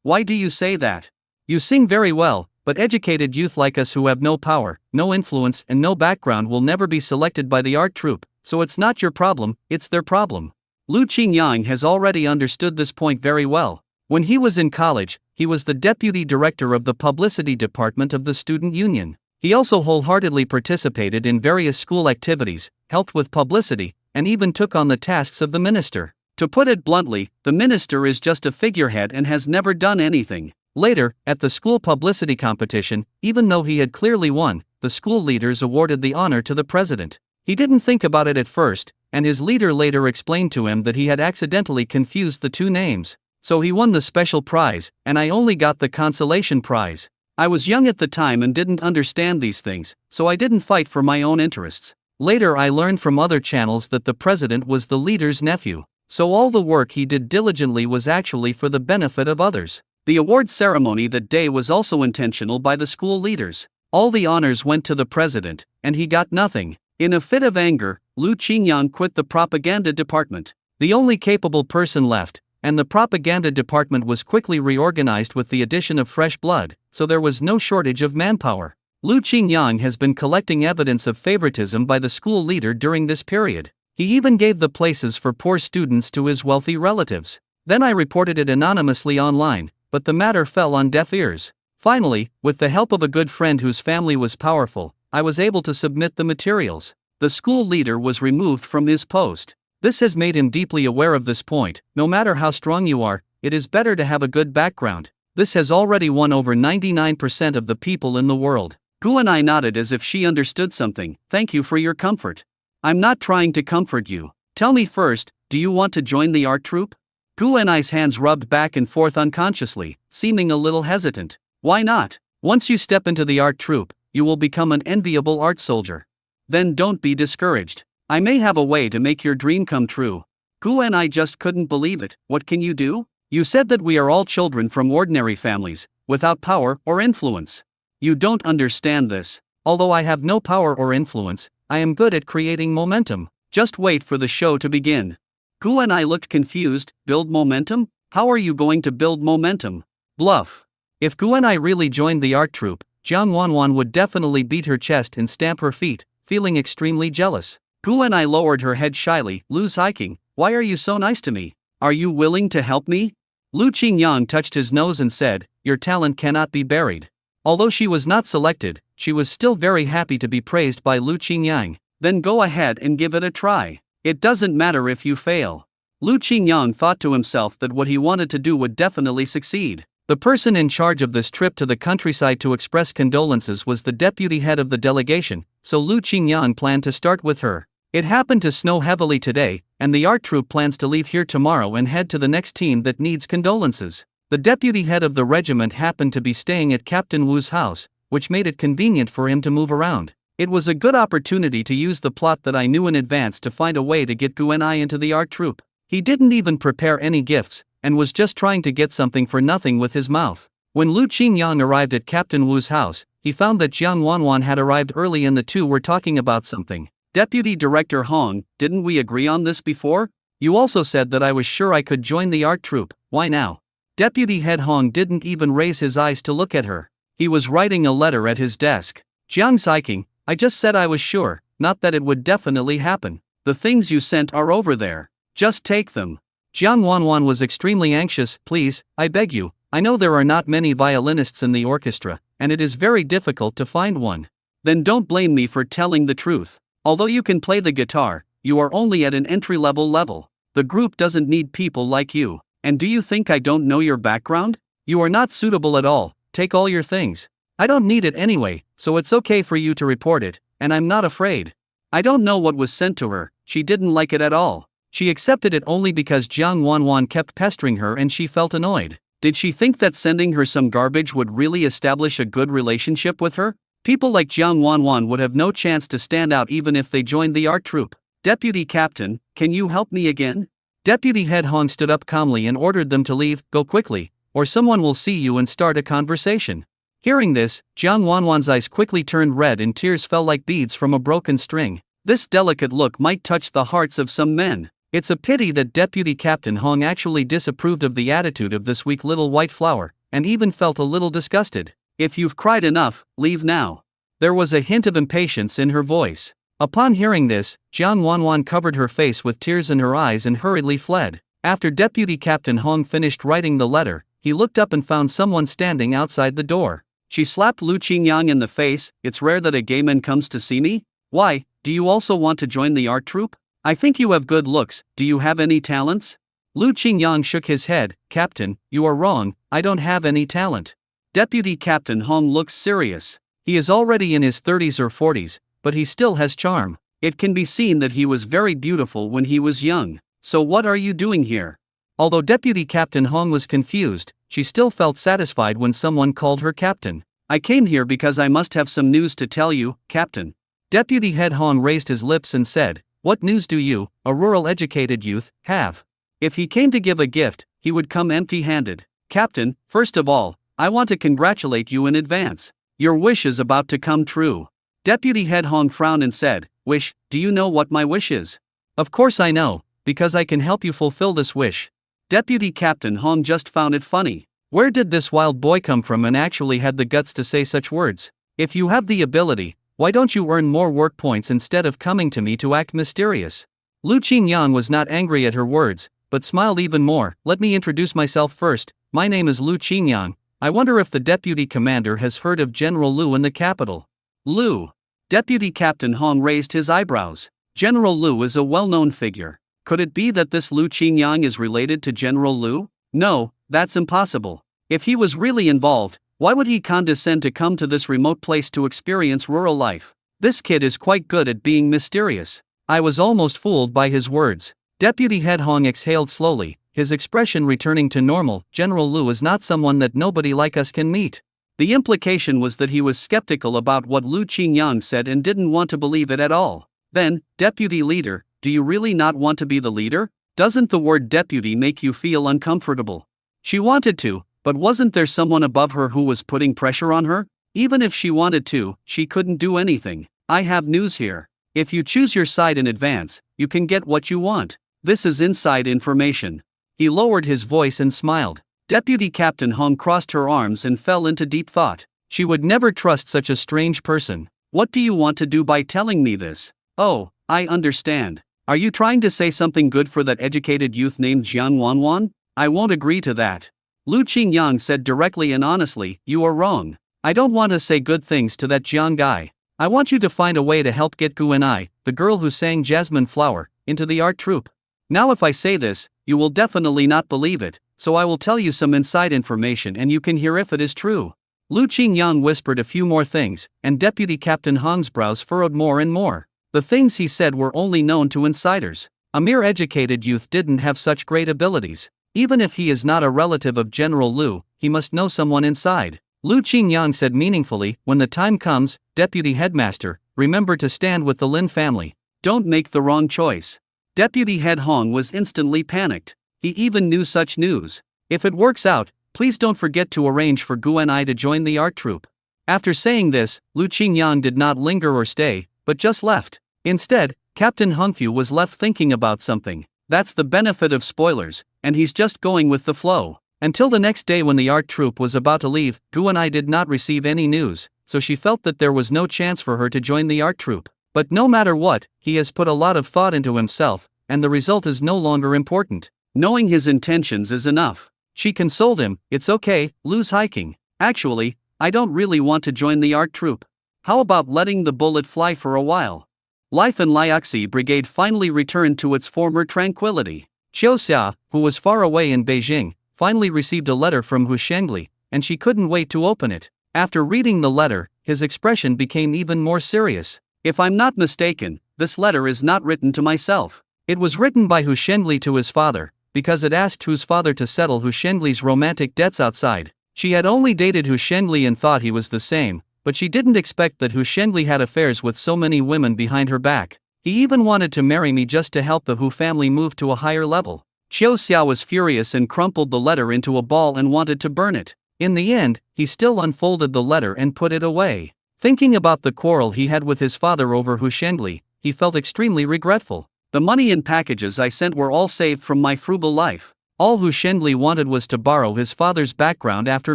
Why do you say that? You sing very well, but educated youth like us who have no power, no influence and no background will never be selected by the art troupe, so it's not your problem, it's their problem." Lu Qingyang has already understood this point very well. When he was in college, he was the deputy director of the publicity department of the student union. He also wholeheartedly participated in various school activities, helped with publicity, and even took on the tasks of the minister. To put it bluntly, the minister is just a figurehead and has never done anything. Later, at the school publicity competition, even though he had clearly won, the school leaders awarded the honor to the president. He didn't think about it at first, and his leader later explained to him that he had accidentally confused the two names. So he won the special prize, and I only got the consolation prize. I was young at the time and didn't understand these things, so I didn't fight for my own interests. Later I learned from other channels that the president was the leader's nephew, so all the work he did diligently was actually for the benefit of others. The award ceremony that day was also intentional by the school leaders. All the honors went to the president, and he got nothing. In a fit of anger, Lu Qingyang quit the propaganda department. The only capable person left, and the propaganda department was quickly reorganized with the addition of fresh blood, so there was no shortage of manpower. Lu Qingyang has been collecting evidence of favoritism by the school leader during this period. He even gave the places for poor students to his wealthy relatives. Then I reported it anonymously online, but the matter fell on deaf ears. Finally, with the help of a good friend whose family was powerful, I was able to submit the materials. The school leader was removed from his post. This has made him deeply aware of this point. No matter how strong you are, it is better to have a good background. This has already won over 99% of the people in the world. Gu and I nodded as if she understood something. Thank you for your comfort. I'm not trying to comfort you. Tell me first, do you want to join the art troupe? Gu and I's hands rubbed back and forth unconsciously, seeming a little hesitant. Why not? Once you step into the art troupe, you will become an enviable art soldier. Then don't be discouraged. I may have a way to make your dream come true. Gu and I just couldn't believe it. What can you do? You said that we are all children from ordinary families, without power or influence. You don't understand this. Although I have no power or influence, I am good at creating momentum. Just wait for the show to begin. Gu and I looked confused. Build momentum? How are you going to build momentum? Bluff. If Gu and I really joined the art troupe, Jiang Wanwan would definitely beat her chest and stamp her feet, feeling extremely jealous. Gu and I lowered her head shyly. Lu Hiking, why are you so nice to me? Are you willing to help me? Lu Qingyang touched his nose and said, your talent cannot be buried. Although she was not selected, she was still very happy to be praised by Lu Qingyang. Then go ahead and give it a try. It doesn't matter if you fail. Lu Qingyang thought to himself that what he wanted to do would definitely succeed. The person in charge of this trip to the countryside to express condolences was the deputy head of the delegation, so Lu Qingyang planned to start with her. It happened to snow heavily today, and the art troupe plans to leave here tomorrow and head to the next team that needs condolences. The deputy head of the regiment happened to be staying at Captain Wu's house, which made it convenient for him to move around. It was a good opportunity to use the plot that I knew in advance to find a way to get Gu and I into the art troupe. He didn't even prepare any gifts, and was just trying to get something for nothing with his mouth. When Lu Qingyang arrived at Captain Wu's house, he found that Jiang Wanwan had arrived early and the two were talking about something. Deputy Director Hong, didn't we agree on this before? You also said that I was sure I could join the art troupe, why now? Deputy Head Hong didn't even raise his eyes to look at her. He was writing a letter at his desk. Jiang Hiking, I just said I was sure, not that it would definitely happen. The things you sent are over there. Just take them. Jiang Wanwan was extremely anxious. Please, I beg you, I know there are not many violinists in the orchestra, and it is very difficult to find one. Then don't blame me for telling the truth. Although you can play the guitar, you are only at an entry-level level. The group doesn't need people like you. And do you think I don't know your background? You are not suitable at all. Take all your things. I don't need it anyway, so it's okay for you to report it, and I'm not afraid. I don't know what was sent to her, she didn't like it at all. She accepted it only because Jiang Wanwan kept pestering her and she felt annoyed. Did she think that sending her some garbage would really establish a good relationship with her? People like Jiang Wanwan would have no chance to stand out even if they joined the art troupe. Deputy Captain, can you help me again? Deputy Head Hong stood up calmly and ordered them to leave. Go quickly, or someone will see you and start a conversation. Hearing this, Jiang Wanwan's eyes quickly turned red and tears fell like beads from a broken string. This delicate look might touch the hearts of some men. It's a pity that Deputy Captain Hong actually disapproved of the attitude of this weak little white flower, and even felt a little disgusted. If you've cried enough, leave now. There was a hint of impatience in her voice. Upon hearing this, Jiang Wanwan covered her face with tears in her eyes and hurriedly fled. After Deputy Captain Hong finished writing the letter, he looked up and found someone standing outside the door. She slapped Lu Qingyang in the face. It's rare that a gay man comes to see me. Why, do you also want to join the art troupe? I think you have good looks. Do you have any talents? Lu Qingyang shook his head. Captain, you are wrong, I don't have any talent. Deputy Captain Hong looks serious. He is already in his 30s or 40s, but he still has charm. It can be seen that he was very beautiful when he was young. So what are you doing here? Although Deputy Captain Hong was confused, she still felt satisfied when someone called her captain. I came here because I must have some news to tell you, Captain. Deputy Head Hong raised his lips and said, "What news do you, a rural educated youth, have?" If he came to give a gift, he would come empty-handed. Captain, first of all, I want to congratulate you in advance. Your wish is about to come true. Deputy Head Hong frowned and said, "Wish, do you know what my wish is?" Of course I know, because I can help you fulfill this wish. Deputy Captain Hong just found it funny. Where did this wild boy come from and actually had the guts to say such words? If you have the ability, why don't you earn more work points instead of coming to me to act mysterious? Lu Qingyang was not angry at her words, but smiled even more. Let me introduce myself first. My name is Lu Qingyang. I wonder if the deputy commander has heard of General Lu in the capital. Lu. Deputy Captain Hong raised his eyebrows. General Lu is a well-known figure. Could it be that this Lu Qingyang is related to General Lu? No, that's impossible. If he was really involved, why would he condescend to come to this remote place to experience rural life? This kid is quite good at being mysterious. I was almost fooled by his words. Deputy Head Hong exhaled slowly, his expression returning to normal. General Lu is not someone that nobody like us can meet. The implication was that he was skeptical about what Lu Qingyang said and didn't want to believe it at all. Then, Deputy Leader, do you really not want to be the leader? Doesn't the word deputy make you feel uncomfortable? She wanted to, but wasn't there someone above her who was putting pressure on her? Even if she wanted to, she couldn't do anything. I have news here. If you choose your side in advance, you can get what you want. This is inside information. He lowered his voice and smiled. Deputy Captain Hong crossed her arms and fell into deep thought. She would never trust such a strange person. What do you want to do by telling me this? Oh, I understand. Are you trying to say something good for that educated youth named Jian Wanwan? I won't agree to that. Lu Qingyang said directly and honestly, you are wrong. I don't want to say good things to that Jian guy. I want you to find a way to help get Gu and I, the girl who sang Jasmine Flower, into the art troupe. Now if I say this, you will definitely not believe it, so I will tell you some inside information and you can hear if it is true. Lu Qingyang whispered a few more things, and Deputy Captain Hong's brows furrowed more and more. The things he said were only known to insiders. A mere educated youth didn't have such great abilities. Even if he is not a relative of General Lu, he must know someone inside. Lu Qingyang said meaningfully, when the time comes, Deputy Headmaster, remember to stand with the Lin family. Don't make the wrong choice. Deputy Head Hong was instantly panicked. He even knew such news. If it works out, please don't forget to arrange for Gu and I to join the art troupe. After saying this, Lu Qingyang did not linger or stay, but just left. Instead, Captain Hongfu was left thinking about something. That's the benefit of spoilers, and he's just going with the flow. Until the next day when the art troupe was about to leave, Gu and I did not receive any news, so she felt that there was no chance for her to join the art troupe. But no matter what, he has put a lot of thought into himself, and the result is no longer important. Knowing his intentions is enough. She consoled him, it's okay, Lu's hiking. Actually, I don't really want to join the art troupe. How about letting the bullet fly for a while? Life in Liaxi Brigade finally returned to its former tranquility. Qiu Xia, who was far away in Beijing, finally received a letter from Hu Shengli, and she couldn't wait to open it. After reading the letter, his expression became even more serious. If I'm not mistaken, this letter is not written to myself. It was written by Hu Shengli to his father, because it asked Hu's father to settle Hu Shengli's romantic debts outside. She had only dated Hu Shengli and thought he was the same, but she didn't expect that Hu Shengli had affairs with so many women behind her back. He even wanted to marry me just to help the Hu family move to a higher level. Qiu Xia was furious and crumpled the letter into a ball and wanted to burn it. In the end, he still unfolded the letter and put it away. Thinking about the quarrel he had with his father over Hu Shengli, he felt extremely regretful. The money and packages I sent were all saved from my frugal life. All Hu Shengli wanted was to borrow his father's background after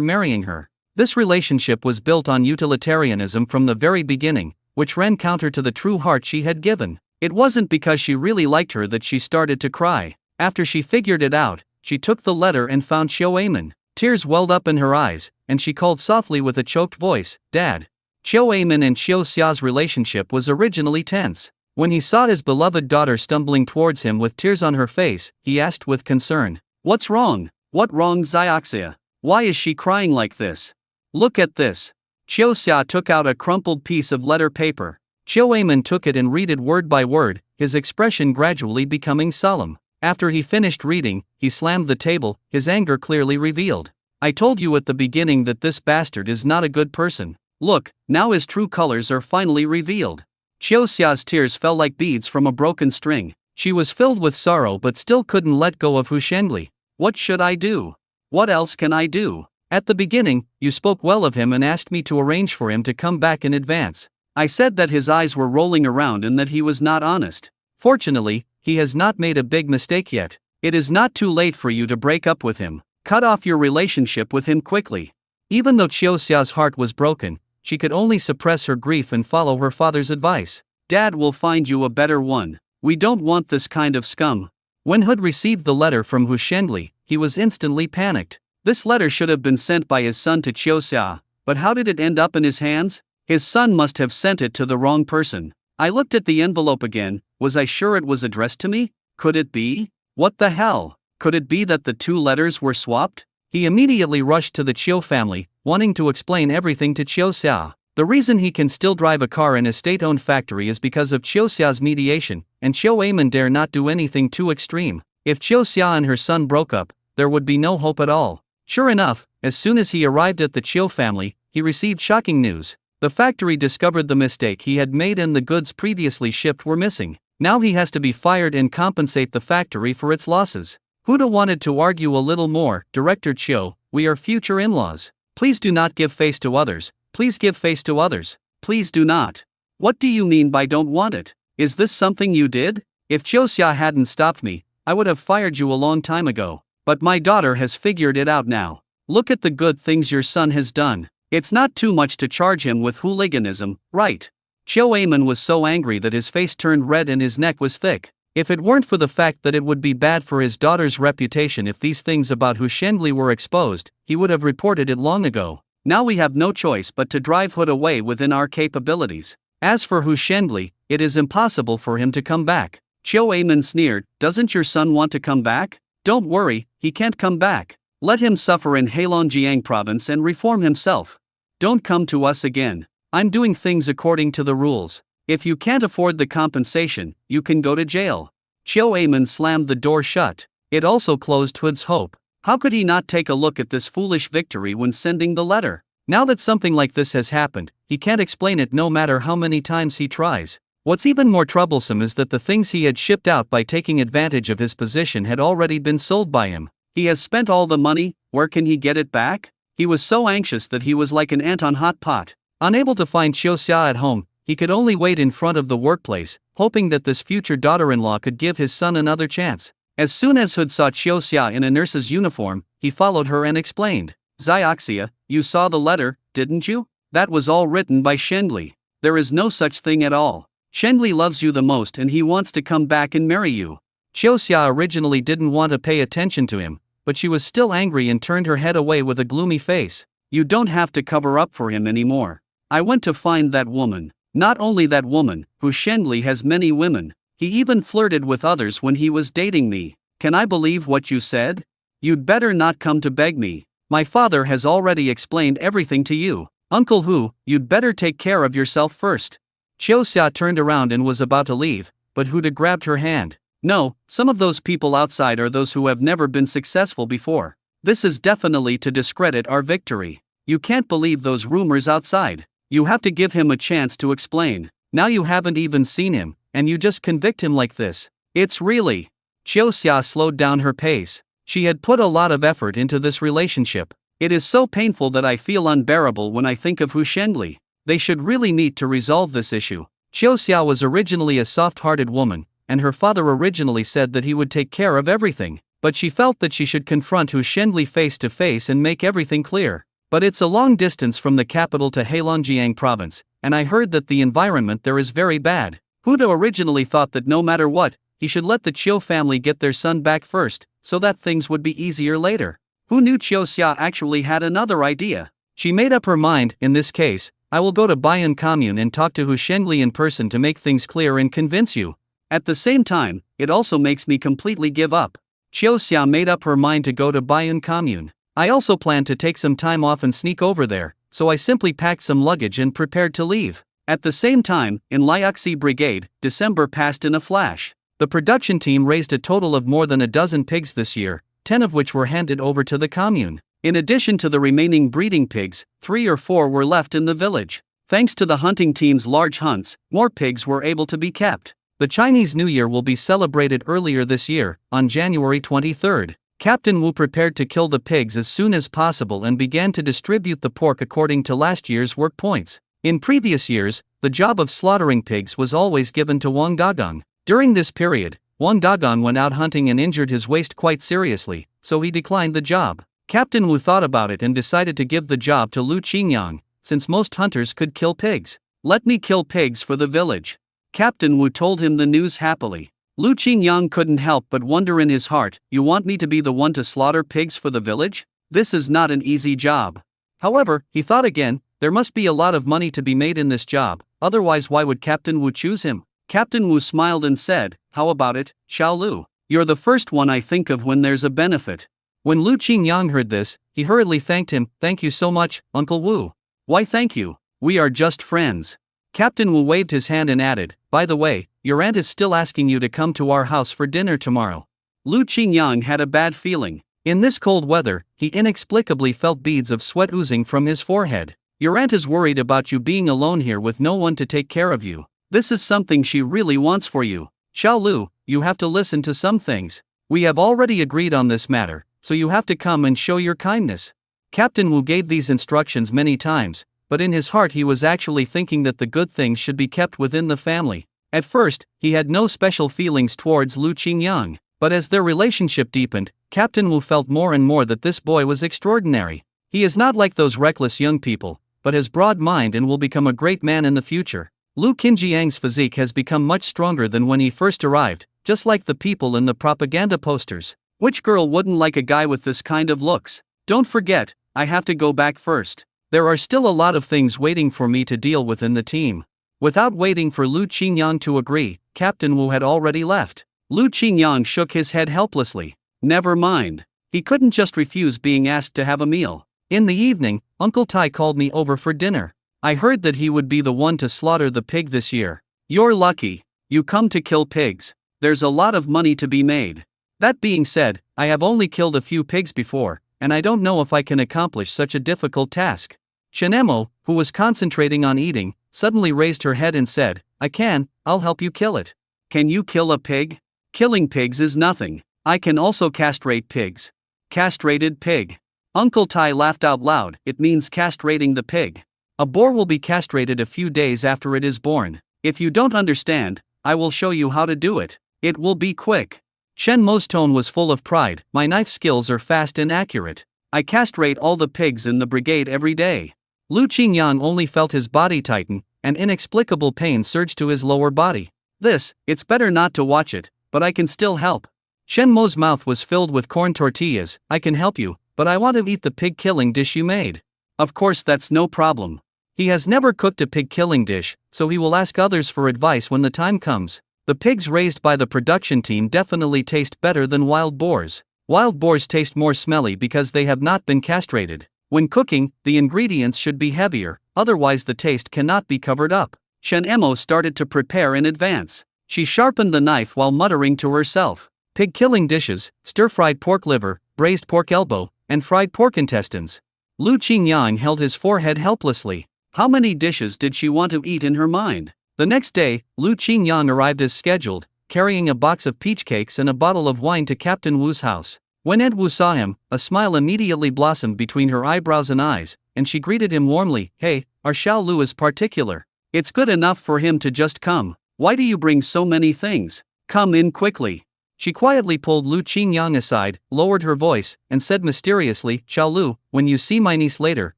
marrying her. This relationship was built on utilitarianism from the very beginning, which ran counter to the true heart she had given. It wasn't because she really liked her that she started to cry. After she figured it out, she took the letter and found Qiu Amen. Tears welled up in her eyes, and she called softly with a choked voice, "Dad." Qiu Amen and Qiu Xia's relationship was originally tense. When he saw his beloved daughter stumbling towards him with tears on her face, he asked with concern, "What's wrong? What wrong, Xiaxia? Why is she crying like this? Look at this." Qiu Xia took out a crumpled piece of letter paper. Chiu Aimon took it and read it word by word, his expression gradually becoming solemn. After he finished reading, he slammed the table, his anger clearly revealed. I told you at the beginning that this bastard is not a good person. Look, now his true colors are finally revealed. Chiu Xia's tears fell like beads from a broken string. She was filled with sorrow but still couldn't let go of Hu Shenli. What should I do? What else can I do? At the beginning, you spoke well of him and asked me to arrange for him to come back in advance. I said that his eyes were rolling around and that he was not honest. Fortunately, he has not made a big mistake yet. It is not too late for you to break up with him. Cut off your relationship with him quickly. Even though Chiu Xia's heart was broken, she could only suppress her grief and follow her father's advice. Dad will find you a better one. We don't want this kind of scum. When Hood received the letter from Hu Shenli, he was instantly panicked. This letter should have been sent by his son to Chiu Xia, but how did it end up in his hands? His son must have sent it to the wrong person. I looked at the envelope again. Was I sure it was addressed to me? Could it be? What the hell? Could it be that the two letters were swapped? He immediately rushed to the Chiu family, wanting to explain everything to Chiu Xia. The reason he can still drive a car in a state-owned factory is because of Chiu Xia's mediation, and Chiu Aimon dare not do anything too extreme. If Chiu Xia and her son broke up, there would be no hope at all. Sure enough, as soon as he arrived at the Chiu family, he received shocking news. The factory discovered the mistake he had made and the goods previously shipped were missing. Now he has to be fired and compensate the factory for its losses. Huda wanted to argue a little more. Director Chiu, we are future in-laws. Please do not give face to others. Please give face to others. Please do not. What do you mean by don't want it? Is this something you did? If Chiu Xia hadn't stopped me, I would have fired you a long time ago. But my daughter has figured it out now. Look at the good things your son has done. It's not too much to charge him with hooliganism, right? Chiu Aimon was so angry that his face turned red and his neck was thick. If it weren't for the fact that it would be bad for his daughter's reputation if these things about Hu Shenli were exposed, he would have reported it long ago. Now we have no choice but to drive Hood away within our capabilities. As for Hu Shenli, it is impossible for him to come back. Chiu Aimon sneered, doesn't your son want to come back? Don't worry, he can't come back. Let him suffer in Heilongjiang province and reform himself. Don't come to us again. I'm doing things according to the rules. If you can't afford the compensation, you can go to jail. Chiu Aimon slammed the door shut. It also closed Hood's hope. How could he not take a look at this foolish victory when sending the letter? Now that something like this has happened, he can't explain it no matter how many times he tries. What's even more troublesome is that the things he had shipped out by taking advantage of his position had already been sold by him. He has spent all the money. Where can he get it back? He was so anxious that he was like an ant on hot pot. Unable to find Chiu Xia at home, he could only wait in front of the workplace, hoping that this future daughter-in-law could give his son another chance. As soon as Hood saw Chiu Xia in a nurse's uniform, he followed her and explained. Xiaxia, you saw the letter, didn't you? That was all written by Shenli. There is no such thing at all. Shenli loves you the most and he wants to come back and marry you. Chiu Xia originally didn't want to pay attention to him, but she was still angry and turned her head away with a gloomy face. You don't have to cover up for him anymore. I went to find that woman. Not only that woman, Hu Shenli has many women. He even flirted with others when he was dating me. Can I believe what you said? You'd better not come to beg me. My father has already explained everything to you. Uncle Hu, you'd better take care of yourself first. Chiu Xia turned around and was about to leave, but Huda grabbed her hand. No, some of those people outside are those who have never been successful before. This is definitely to discredit our victory. You can't believe those rumors outside. You have to give him a chance to explain. Now you haven't even seen him, and you just convict him like this. It's really... Chiu Xia slowed down her pace. She had put a lot of effort into this relationship. It is so painful that I feel unbearable when I think of Hu Shenli. They should really meet to resolve this issue. Chiu Xia was originally a soft-hearted woman, and her father originally said that he would take care of everything, but she felt that she should confront Hu Shenli face to face and make everything clear. But it's a long distance from the capital to Heilongjiang province, and I heard that the environment there is very bad. Huda originally thought that no matter what, he should let the Chiu family get their son back first, so that things would be easier later. Who knew Chiu Xia actually had another idea? She made up her mind. In this case, I will go to Baiyun Commune and talk to Hu Shenli in person to make things clear and convince you. At the same time, it also makes me completely give up. Chiu Xia made up her mind to go to Baiyun Commune. I also planned to take some time off and sneak over there, so I simply packed some luggage and prepared to leave. At the same time, in Liuxi Brigade, December passed in a flash. The production team raised a total of more than a dozen pigs this year, 10 of which were handed over to the commune. In addition to the remaining breeding pigs, 3 or 4 were left in the village. Thanks to the hunting team's large hunts, more pigs were able to be kept. The Chinese New Year will be celebrated earlier this year, on January 23rd. Captain Wu prepared to kill the pigs as soon as possible and began to distribute the pork according to last year's work points. In previous years, the job of slaughtering pigs was always given to Wang Dagong. During this period, Wang Dagong went out hunting and injured his waist quite seriously, so he declined the job. Captain Wu thought about it and decided to give the job to Lu Qingyang, since most hunters could kill pigs. "Let me kill pigs for the village." Captain Wu told him the news happily. Lu Qingyang couldn't help but wonder in his heart, "You want me to be the one to slaughter pigs for the village? This is not an easy job." However, he thought again, there must be a lot of money to be made in this job, otherwise why would Captain Wu choose him? Captain Wu smiled and said, "How about it, Xiao Lu? You're the first one I think of when there's a benefit." When Lu Qingyang heard this, he hurriedly thanked him. "Thank you so much, Uncle Wu." "Why thank you? We are just friends." Captain Wu waved his hand and added, "By the way, your aunt is still asking you to come to our house for dinner tomorrow." Lu Qingyang had a bad feeling. In this cold weather, he inexplicably felt beads of sweat oozing from his forehead. "Your aunt is worried about you being alone here with no one to take care of you. This is something she really wants for you. Xiao Lu, you have to listen to some things. We have already agreed on this matter, so you have to come and show your kindness." Captain Wu gave these instructions many times, but in his heart he was actually thinking that the good things should be kept within the family. At first, he had no special feelings towards Lu Qingyang, but as their relationship deepened, Captain Wu felt more and more that this boy was extraordinary. He is not like those reckless young people, but has broad mind and will become a great man in the future. Lu Qinjiang's physique has become much stronger than when he first arrived, just like the people in the propaganda posters. Which girl wouldn't like a guy with this kind of looks? Don't forget, I have to go back first. There are still a lot of things waiting for me to deal with in the team. Without waiting for Lu Qingyang to agree, Captain Wu had already left. Lu Qingyang shook his head helplessly. Never mind. He couldn't just refuse being asked to have a meal. In the evening, Uncle Tai called me over for dinner. I heard that he would be the one to slaughter the pig this year. You're lucky. You come to kill pigs. There's a lot of money to be made. That being said, I have only killed a few pigs before, and I don't know if I can accomplish such a difficult task. Shenemo, who was concentrating on eating, suddenly raised her head and said, I'll help you kill it. Can you kill a pig? Killing pigs is nothing. I can also castrate pigs. Castrated pig. Uncle Tai laughed out loud. It means castrating the pig. A boar will be castrated a few days after it is born. If you don't understand, I will show you how to do it. It will be quick. Shen Mo's tone was full of pride. My knife skills are fast and accurate. I castrate all the pigs in the brigade every day. Lu Qingyang only felt his body tighten, and inexplicable pain surged to his lower body. It's better not to watch it, but I can still help. Shen Mo's mouth was filled with corn tortillas. I can help you, but I want to eat the pig killing dish you made. Of course, that's no problem. He has never cooked a pig killing dish, so he will ask others for advice when the time comes. The pigs raised by the production team definitely taste better than wild boars. Wild boars taste more smelly because they have not been castrated. When cooking, the ingredients should be heavier, otherwise the taste cannot be covered up. Shen Emo started to prepare in advance. She sharpened the knife while muttering to herself. Pig killing dishes, stir-fried pork liver, braised pork elbow, and fried pork intestines. Lu Qingyang held his forehead helplessly. How many dishes did she want to eat in her mind? The next day, Lu Qingyang arrived as scheduled, carrying a box of peach cakes and a bottle of wine to Captain Wu's house. When Aunt Wu saw him, a smile immediately blossomed between her eyebrows and eyes, and she greeted him warmly. Hey, our Xiao Lu is particular. It's good enough for him to just come. Why do you bring so many things? Come in quickly. She quietly pulled Lu Qingyang aside, lowered her voice, and said mysteriously, Xiao Lu, when you see my niece later,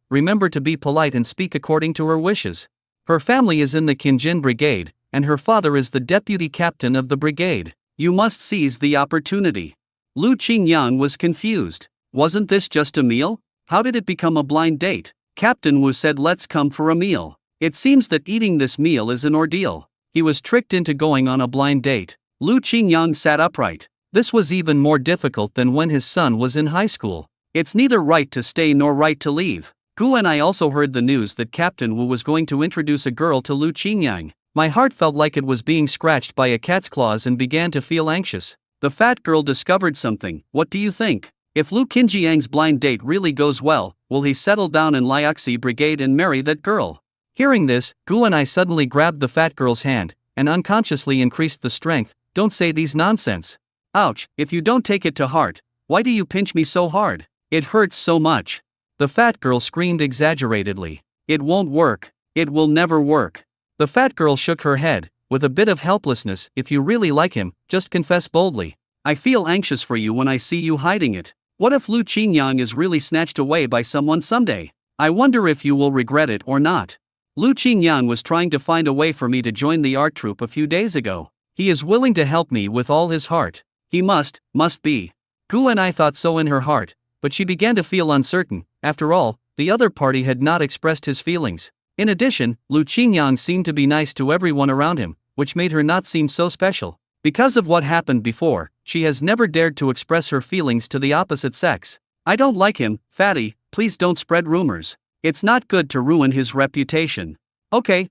remember to be polite and speak according to her wishes. Her family is in the Qinjin Brigade, and her father is the deputy captain of the brigade. You must seize the opportunity. Lu Qingyang was confused. Wasn't this just a meal? How did it become a blind date? Captain Wu said let's come for a meal. It seems that eating this meal is an ordeal. He was tricked into going on a blind date. Lu Qingyang sat upright. This was even more difficult than when his son was in high school. It's neither right to stay nor right to leave. Gu and I also heard the news that Captain Wu was going to introduce a girl to Lu Qingyang. My heart felt like it was being scratched by a cat's claws and began to feel anxious. The fat girl discovered something. What do you think? If Lu Qinjiang's blind date really goes well, will he settle down in Liaxi Brigade and marry that girl? Hearing this, Gu and I suddenly grabbed the fat girl's hand and unconsciously increased the strength. Don't say these nonsense. Ouch, if you don't take it to heart, why do you pinch me so hard? It hurts so much. The fat girl screamed exaggeratedly. It won't work. It will never work. The fat girl shook her head, with a bit of helplessness. If you really like him, just confess boldly. I feel anxious for you when I see you hiding it. What if Lu Qingyang is really snatched away by someone someday? I wonder if you will regret it or not. Lu Qingyang was trying to find a way for me to join the art troupe a few days ago. He is willing to help me with all his heart. He must be. Gu and I thought so in her heart, but she began to feel uncertain. After all, the other party had not expressed his feelings. In addition, Lu Qingyang seemed to be nice to everyone around him, which made her not seem so special. Because of what happened before, she has never dared to express her feelings to the opposite sex. I don't like him, fatty, please don't spread rumors. It's not good to ruin his reputation. Okay,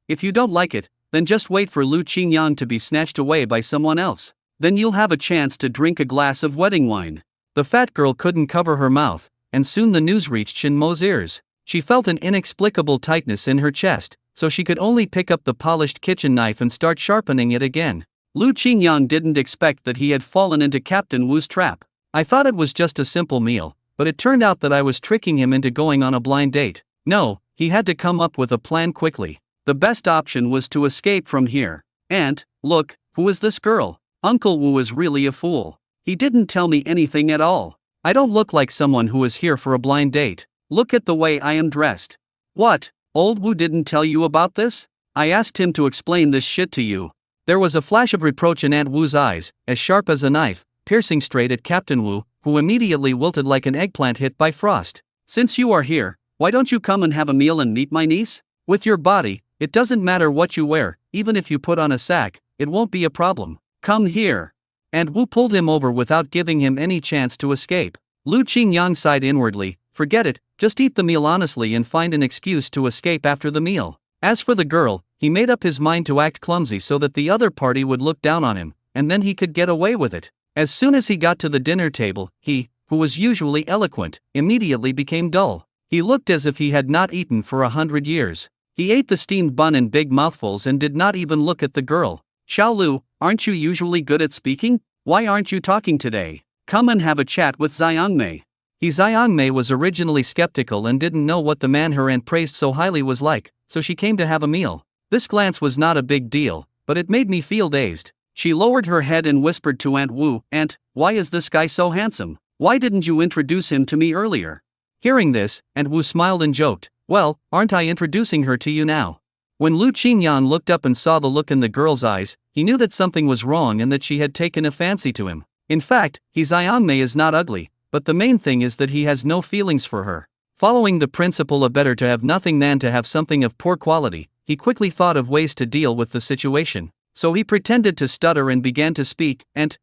if you don't like it, then just wait for Lu Qingyang to be snatched away by someone else. Then you'll have a chance to drink a glass of wedding wine. The fat girl couldn't cover her mouth, and soon the news reached Shin Mo's ears. She felt an inexplicable tightness in her chest, so she could only pick up the polished kitchen knife and start sharpening it again. Lu Qingyang didn't expect that he had fallen into Captain Wu's trap. I thought it was just a simple meal, but it turned out that I was tricking him into going on a blind date. No, he had to come up with a plan quickly. The best option was to escape from here. And, look, who is this girl? Uncle Wu is really a fool. He didn't tell me anything at all. I don't look like someone who is here for a blind date. Look at the way I am dressed. What? Old Wu didn't tell you about this? I asked him to explain this shit to you. There was a flash of reproach in Aunt Wu's eyes, as sharp as a knife, piercing straight at Captain Wu, who immediately wilted like an eggplant hit by frost. Since you are here, why don't you come and have a meal and meet my niece? With your body, it doesn't matter what you wear, even if you put on a sack, it won't be a problem. Come here. And Wu pulled him over without giving him any chance to escape. Lu Qingyang sighed inwardly. Forget it, just eat the meal honestly and find an excuse to escape after the meal. As for the girl, he made up his mind to act clumsy so that the other party would look down on him, and then he could get away with it. As soon as he got to the dinner table, he, who was usually eloquent, immediately became dull. He looked as if he had not eaten for 100 years. He ate the steamed bun in big mouthfuls and did not even look at the girl. Xiaolu, aren't you usually good at speaking? Why aren't you talking today? Come and have a chat with Xiangmei. Xiangmei was originally skeptical and didn't know what the man her aunt praised so highly was like, so she came to have a meal. This glance was not a big deal, but it made me feel dazed. She lowered her head and whispered to Aunt Wu, "Aunt, why is this guy so handsome? Why didn't you introduce him to me earlier?" Hearing this, Aunt Wu smiled and joked, "Well, aren't I introducing her to you now?" When Lu Qingyang looked up and saw the look in the girl's eyes, he knew that something was wrong and that she had taken a fancy to him. In fact, Xiangmei is not ugly, but the main thing is that he has no feelings for her. Following the principle of better to have nothing than to have something of poor quality, he quickly thought of ways to deal with the situation. So he pretended to stutter and began to speak, Aunt,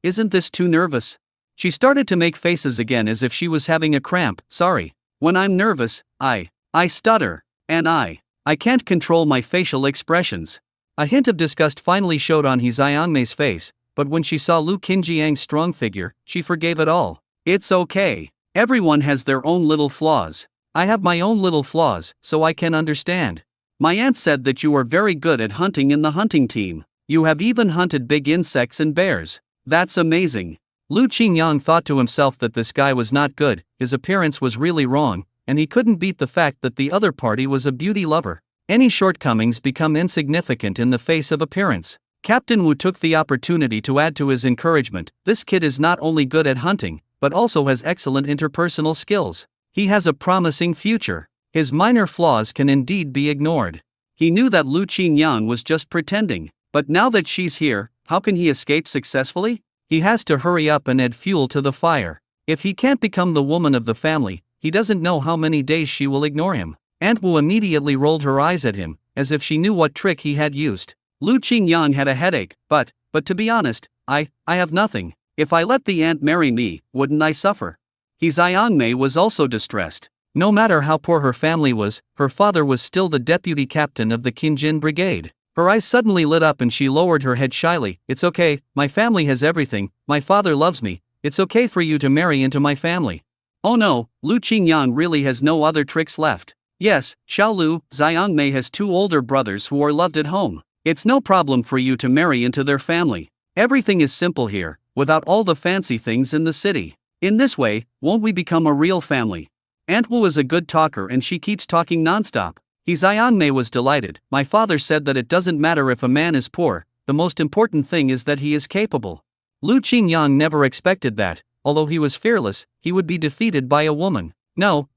isn't this too nervous?" She started to make faces again as if she was having a cramp. "Sorry. When I'm nervous, I stutter. And I can't control my facial expressions." A hint of disgust finally showed on Xiangmei's face, but when she saw Lu Qinjiang's strong figure, she forgave it all. "It's okay. Everyone has their own little flaws. I have my own little flaws, so I can understand. My aunt said that you are very good at hunting in the hunting team. You have even hunted big insects and bears. That's amazing." Lu Qingyang thought to himself that this guy was not good, his appearance was really wrong, and he couldn't beat the fact that the other party was a beauty lover. Any shortcomings become insignificant in the face of appearance. Captain Wu took the opportunity to add to his encouragement, "This kid is not only good at hunting, but also has excellent interpersonal skills. He has a promising future. His minor flaws can indeed be ignored." He knew that Lu Qingyang was just pretending, but now that she's here, how can he escape successfully? He has to hurry up and add fuel to the fire. If he can't become the woman of the family, he doesn't know how many days she will ignore him. Aunt Wu immediately rolled her eyes at him, as if she knew what trick he had used. Lu Qingyang had a headache, but to be honest, I have nothing. If I let the aunt marry me, wouldn't I suffer? Xiangmei was also distressed. No matter how poor her family was, her father was still the deputy captain of the Kinjin Brigade. Her eyes suddenly lit up and she lowered her head shyly. It's okay, my family has everything, my father loves me, it's okay for you to marry into my family. Oh no, Lu Qingyang really has no other tricks left. Yes, Xiaolu, Xiangmei has 2 older brothers who are loved at home. It's no problem for you to marry into their family. Everything is simple here, without all the fancy things in the city. In this way, won't we become a real family? Aunt Wu is a good talker and she keeps talking nonstop. Xiangmei was delighted. My father said that it doesn't matter if a man is poor, the most important thing is that he is capable. Lu Qingyang never expected that, although he was fearless, he would be defeated by a woman. No,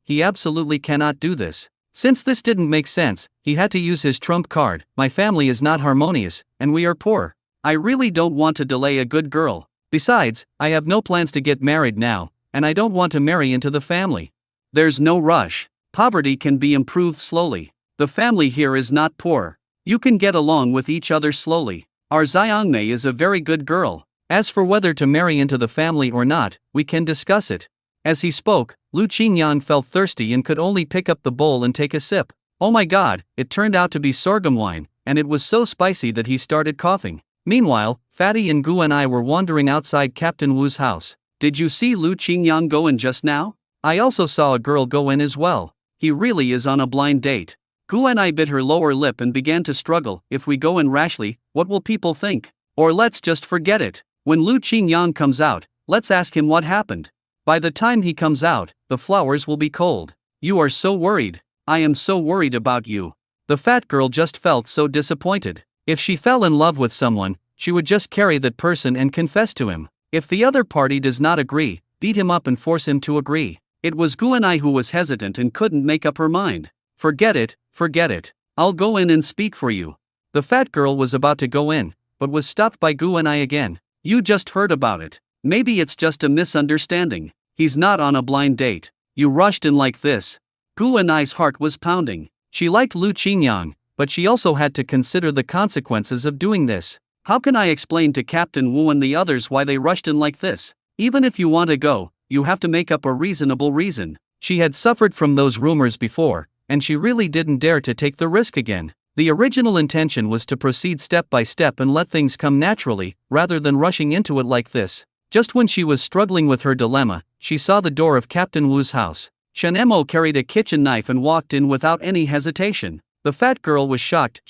he absolutely cannot do this. Since this didn't make sense, he had to use his trump card. My family is not harmonious, and we are poor. I really don't want to delay a good girl. Besides, I have no plans to get married now, and I don't want to marry into the family. There's no rush. Poverty can be improved slowly. The family here is not poor. You can get along with each other slowly. Our Xiangmei is a very good girl. As for whether to marry into the family or not, we can discuss it. As he spoke, Lu Qingyang felt thirsty and could only pick up the bowl and take a sip. Oh my god, it turned out to be sorghum wine, and it was so spicy that he started coughing. Meanwhile, Fatty and Gu and I were wandering outside Captain Wu's house. Did you see Lu Qingyang go in just now? I also saw a girl go in as well. He really is on a blind date. Gu and I bit her lower lip and began to struggle. If we go in rashly, what will people think? Or let's just forget it. When Lu Qingyang comes out, let's ask him what happened. By the time he comes out, the flowers will be cold. You are so worried. I am so worried about you. The fat girl just felt so disappointed. If she fell in love with someone, she would just carry that person and confess to him. If the other party does not agree, beat him up and force him to agree. It was Gu and I who was hesitant and couldn't make up her mind. Forget it. I'll go in and speak for you. The fat girl was about to go in, but was stopped by Gu and I again. You just heard about it. Maybe it's just a misunderstanding. He's not on a blind date. You rushed in like this. Gu and I's heart was pounding. She liked Lu Qingyang, but she also had to consider the consequences of doing this. How can I explain to Captain Wu and the others why they rushed in like this? Even if you want to go, you have to make up a reasonable reason. She had suffered from those rumors before, and she really didn't dare to take the risk again. The original intention was to proceed step by step and let things come naturally, rather than rushing into it like this. Just when she was struggling with her dilemma, she saw the door of Captain Wu's house. Shen Emo carried a kitchen knife and walked in without any hesitation. The fat girl was shocked.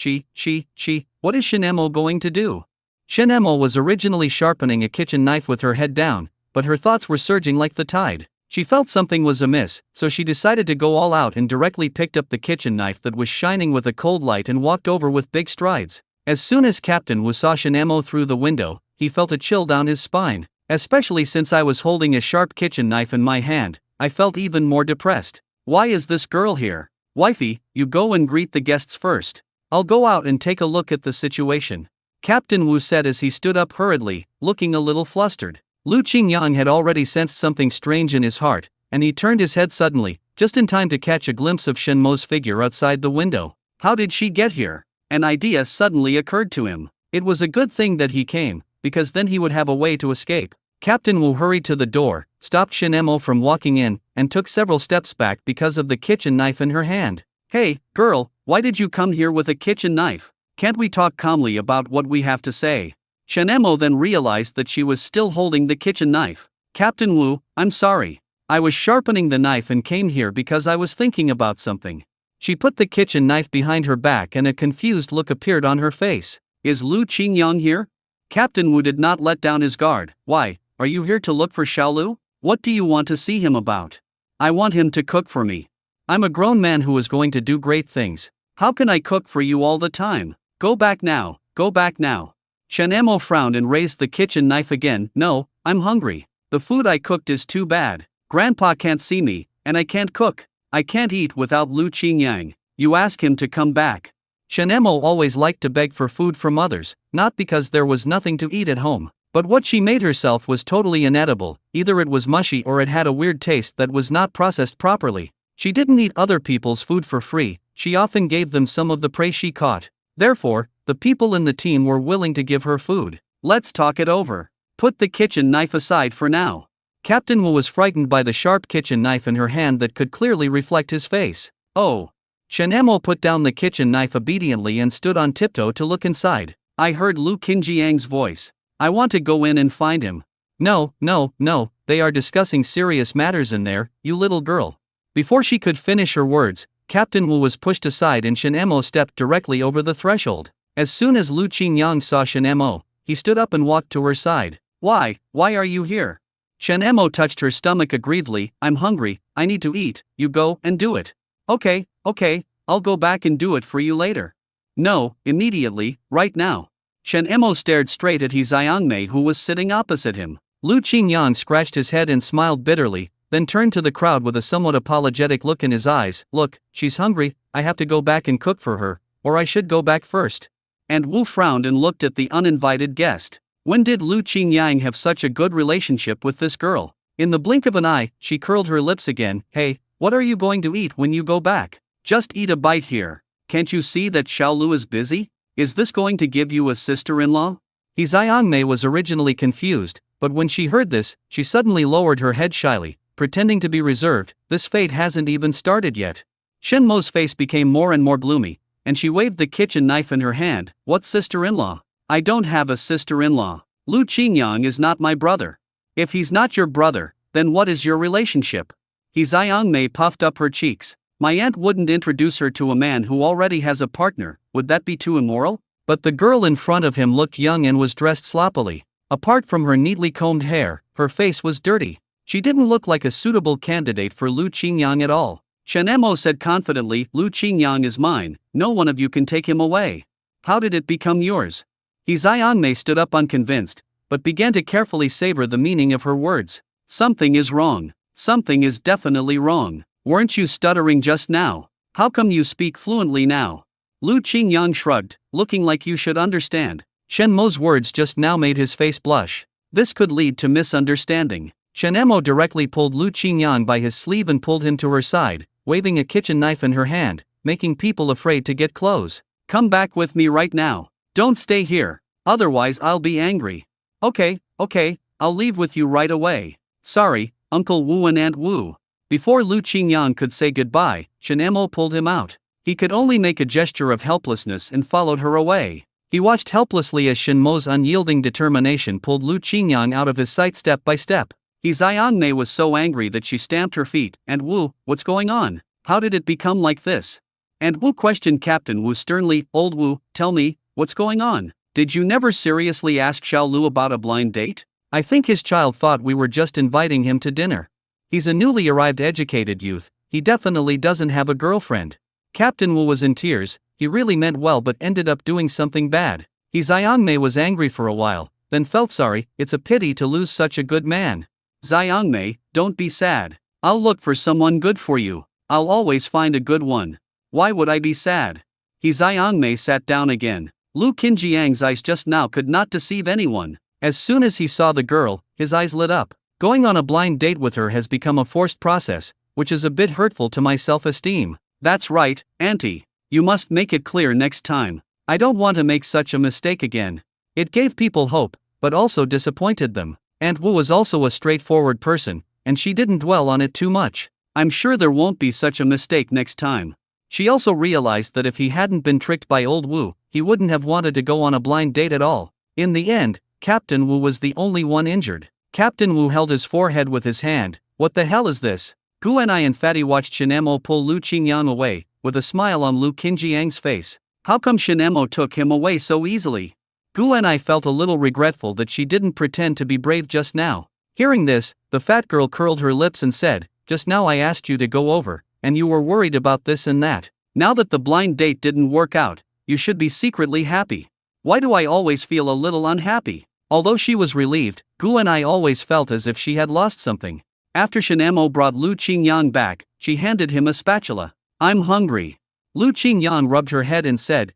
What is Shen Emo going to do? Shen Emo was originally sharpening a kitchen knife with her head down, but her thoughts were surging like the tide. She felt something was amiss, so she decided to go all out and directly picked up the kitchen knife that was shining with a cold light and walked over with big strides. As soon as Captain Wu saw Shen Emo through the window, he felt a chill down his spine. Especially since I was holding a sharp kitchen knife in my hand, I felt even more depressed. Why is this girl here? Wifey, you go and greet the guests first. I'll go out and take a look at the situation. Captain Wu said as he stood up hurriedly, looking a little flustered. Lu Qingyang had already sensed something strange in his heart, and he turned his head suddenly, just in time to catch a glimpse of Shen Mo's figure outside the window. How did she get here? An idea suddenly occurred to him. It was a good thing that he came, because then he would have a way to escape. Captain Wu hurried to the door, stopped Shen Emo from walking in, and took several steps back because of the kitchen knife in her hand. Hey, girl, why did you come here with a kitchen knife? Can't we talk calmly about what we have to say? Shen Emo then realized that she was still holding the kitchen knife. Captain Wu, I'm sorry. I was sharpening the knife and came here because I was thinking about something. She put the kitchen knife behind her back and a confused look appeared on her face. Is Lu Qingyang here? Captain Wu did not let down his guard. Why? Are you here to look for Xiaolu? What do you want to see him about? I want him to cook for me. I'm a grown man who is going to do great things. How can I cook for you all the time? Go back now. Shen Emo frowned and raised the kitchen knife again. No, I'm hungry. The food I cooked is too bad. Grandpa can't see me, and I can't cook. I can't eat without Lu Qingyang. You ask him to come back. Shen Emo always liked to beg for food from others, not because there was nothing to eat at home. But what she made herself was totally inedible, either it was mushy or it had a weird taste that was not processed properly. She didn't eat other people's food for free, she often gave them some of the prey she caught. Therefore, the people in the team were willing to give her food. Let's talk it over. Put the kitchen knife aside for now. Captain Wu was frightened by the sharp kitchen knife in her hand that could clearly reflect his face. Oh! Shen Emo put down the kitchen knife obediently and stood on tiptoe to look inside. I heard Lu Qingjiang's voice. I want to go in and find him. No, they are discussing serious matters in there, you little girl. Before she could finish her words, Captain Wu was pushed aside and Shen Emo stepped directly over the threshold. As soon as Lu Qingyang saw Shen Emo, he stood up and walked to her side. Why are you here? Shen Emo touched her stomach aggrievedly. I'm hungry, I need to eat, you go and do it. Okay, I'll go back and do it for you later. No, immediately, right now. Shen Emo stared straight at He Xiangmei who was sitting opposite him. Lu Qingyang scratched his head and smiled bitterly, then turned to the crowd with a somewhat apologetic look in his eyes. Look, she's hungry, I have to go back and cook for her, or I should go back first. And Wu frowned and looked at the uninvited guest. When did Lu Qingyang have such a good relationship with this girl? In the blink of an eye, she curled her lips again. Hey, what are you going to eat when you go back? Just eat a bite here. Can't you see that Xiao Lu is busy? Is this going to give you a sister-in-law? He Xiangmei was originally confused, but when she heard this, she suddenly lowered her head shyly, pretending to be reserved. This fate hasn't even started yet. Shen Mo's face became more and more gloomy, and she waved the kitchen knife in her hand. What sister-in-law? I don't have a sister-in-law. Lu Qingyang is not my brother. If he's not your brother, then what is your relationship? He Xiangmei puffed up her cheeks. My aunt wouldn't introduce her to a man who already has a partner, would that be too immoral? But the girl in front of him looked young and was dressed sloppily. Apart from her neatly combed hair, her face was dirty. She didn't look like a suitable candidate for Lu Qingyang at all. Shen Emo said confidently, Lu Qingyang is mine, no one of you can take him away. How did it become yours? He Xiangmei stood up unconvinced, but began to carefully savor the meaning of her words. Something is wrong. Something is definitely wrong. Weren't you stuttering just now? How come you speak fluently now? Lu Qingyang shrugged, looking like you should understand. Shen Mo's words just now made his face blush. This could lead to misunderstanding. Shen Emo directly pulled Lu Qingyang by his sleeve and pulled him to her side, waving a kitchen knife in her hand, making people afraid to get close. Come back with me right now. Don't stay here, otherwise I'll be angry. Okay, I'll leave with you right away. Sorry, Uncle Wu and Aunt Wu. Before Lu Qingyang could say goodbye, Shen Emo pulled him out. He could only make a gesture of helplessness and followed her away. He watched helplessly as Shen Mo's unyielding determination pulled Lu Qingyang out of his sight step by step. He Xiangmei was so angry that she stamped her feet. And Wu, what's going on? How did it become like this? And Wu questioned Captain Wu sternly. Old Wu, tell me, what's going on? Did you never seriously ask Xiao Lu about a blind date? I think his child thought we were just inviting him to dinner. He's a newly arrived educated youth, he definitely doesn't have a girlfriend. Captain Wu was in tears, he really meant well but ended up doing something bad. He Xiangmei was angry for a while, then felt sorry. It's a pity to lose such a good man. Xiangmei, don't be sad. I'll look for someone good for you. I'll always find a good one. Why would I be sad? He Xiangmei sat down again. Lu Qinjiang's eyes just now could not deceive anyone. As soon as he saw the girl, his eyes lit up. Going on a blind date with her has become a forced process, which is a bit hurtful to my self-esteem. That's right, Auntie. You must make it clear next time. I don't want to make such a mistake again. It gave people hope, but also disappointed them. Aunt Wu was also a straightforward person, and she didn't dwell on it too much. I'm sure there won't be such a mistake next time. She also realized that if he hadn't been tricked by old Wu, he wouldn't have wanted to go on a blind date at all. In the end, Captain Wu was the only one injured. Captain Wu held his forehead with his hand. What the hell is this? Gu and I and Fatty watched Shen Emo pull Lu Qingyang away, with a smile on Lu Qinjiang's face. How come Shen Emo took him away so easily? Gu and I felt a little regretful that she didn't pretend to be brave just now. Hearing this, the fat girl curled her lips and said, just now I asked you to go over, and you were worried about this and that. Now that the blind date didn't work out, you should be secretly happy. Why do I always feel a little unhappy? Although she was relieved, Gu and I always felt as if she had lost something. After Shen Emo brought Lu Qingyang back, she handed him a spatula. I'm hungry. Lu Qingyang rubbed her head and said,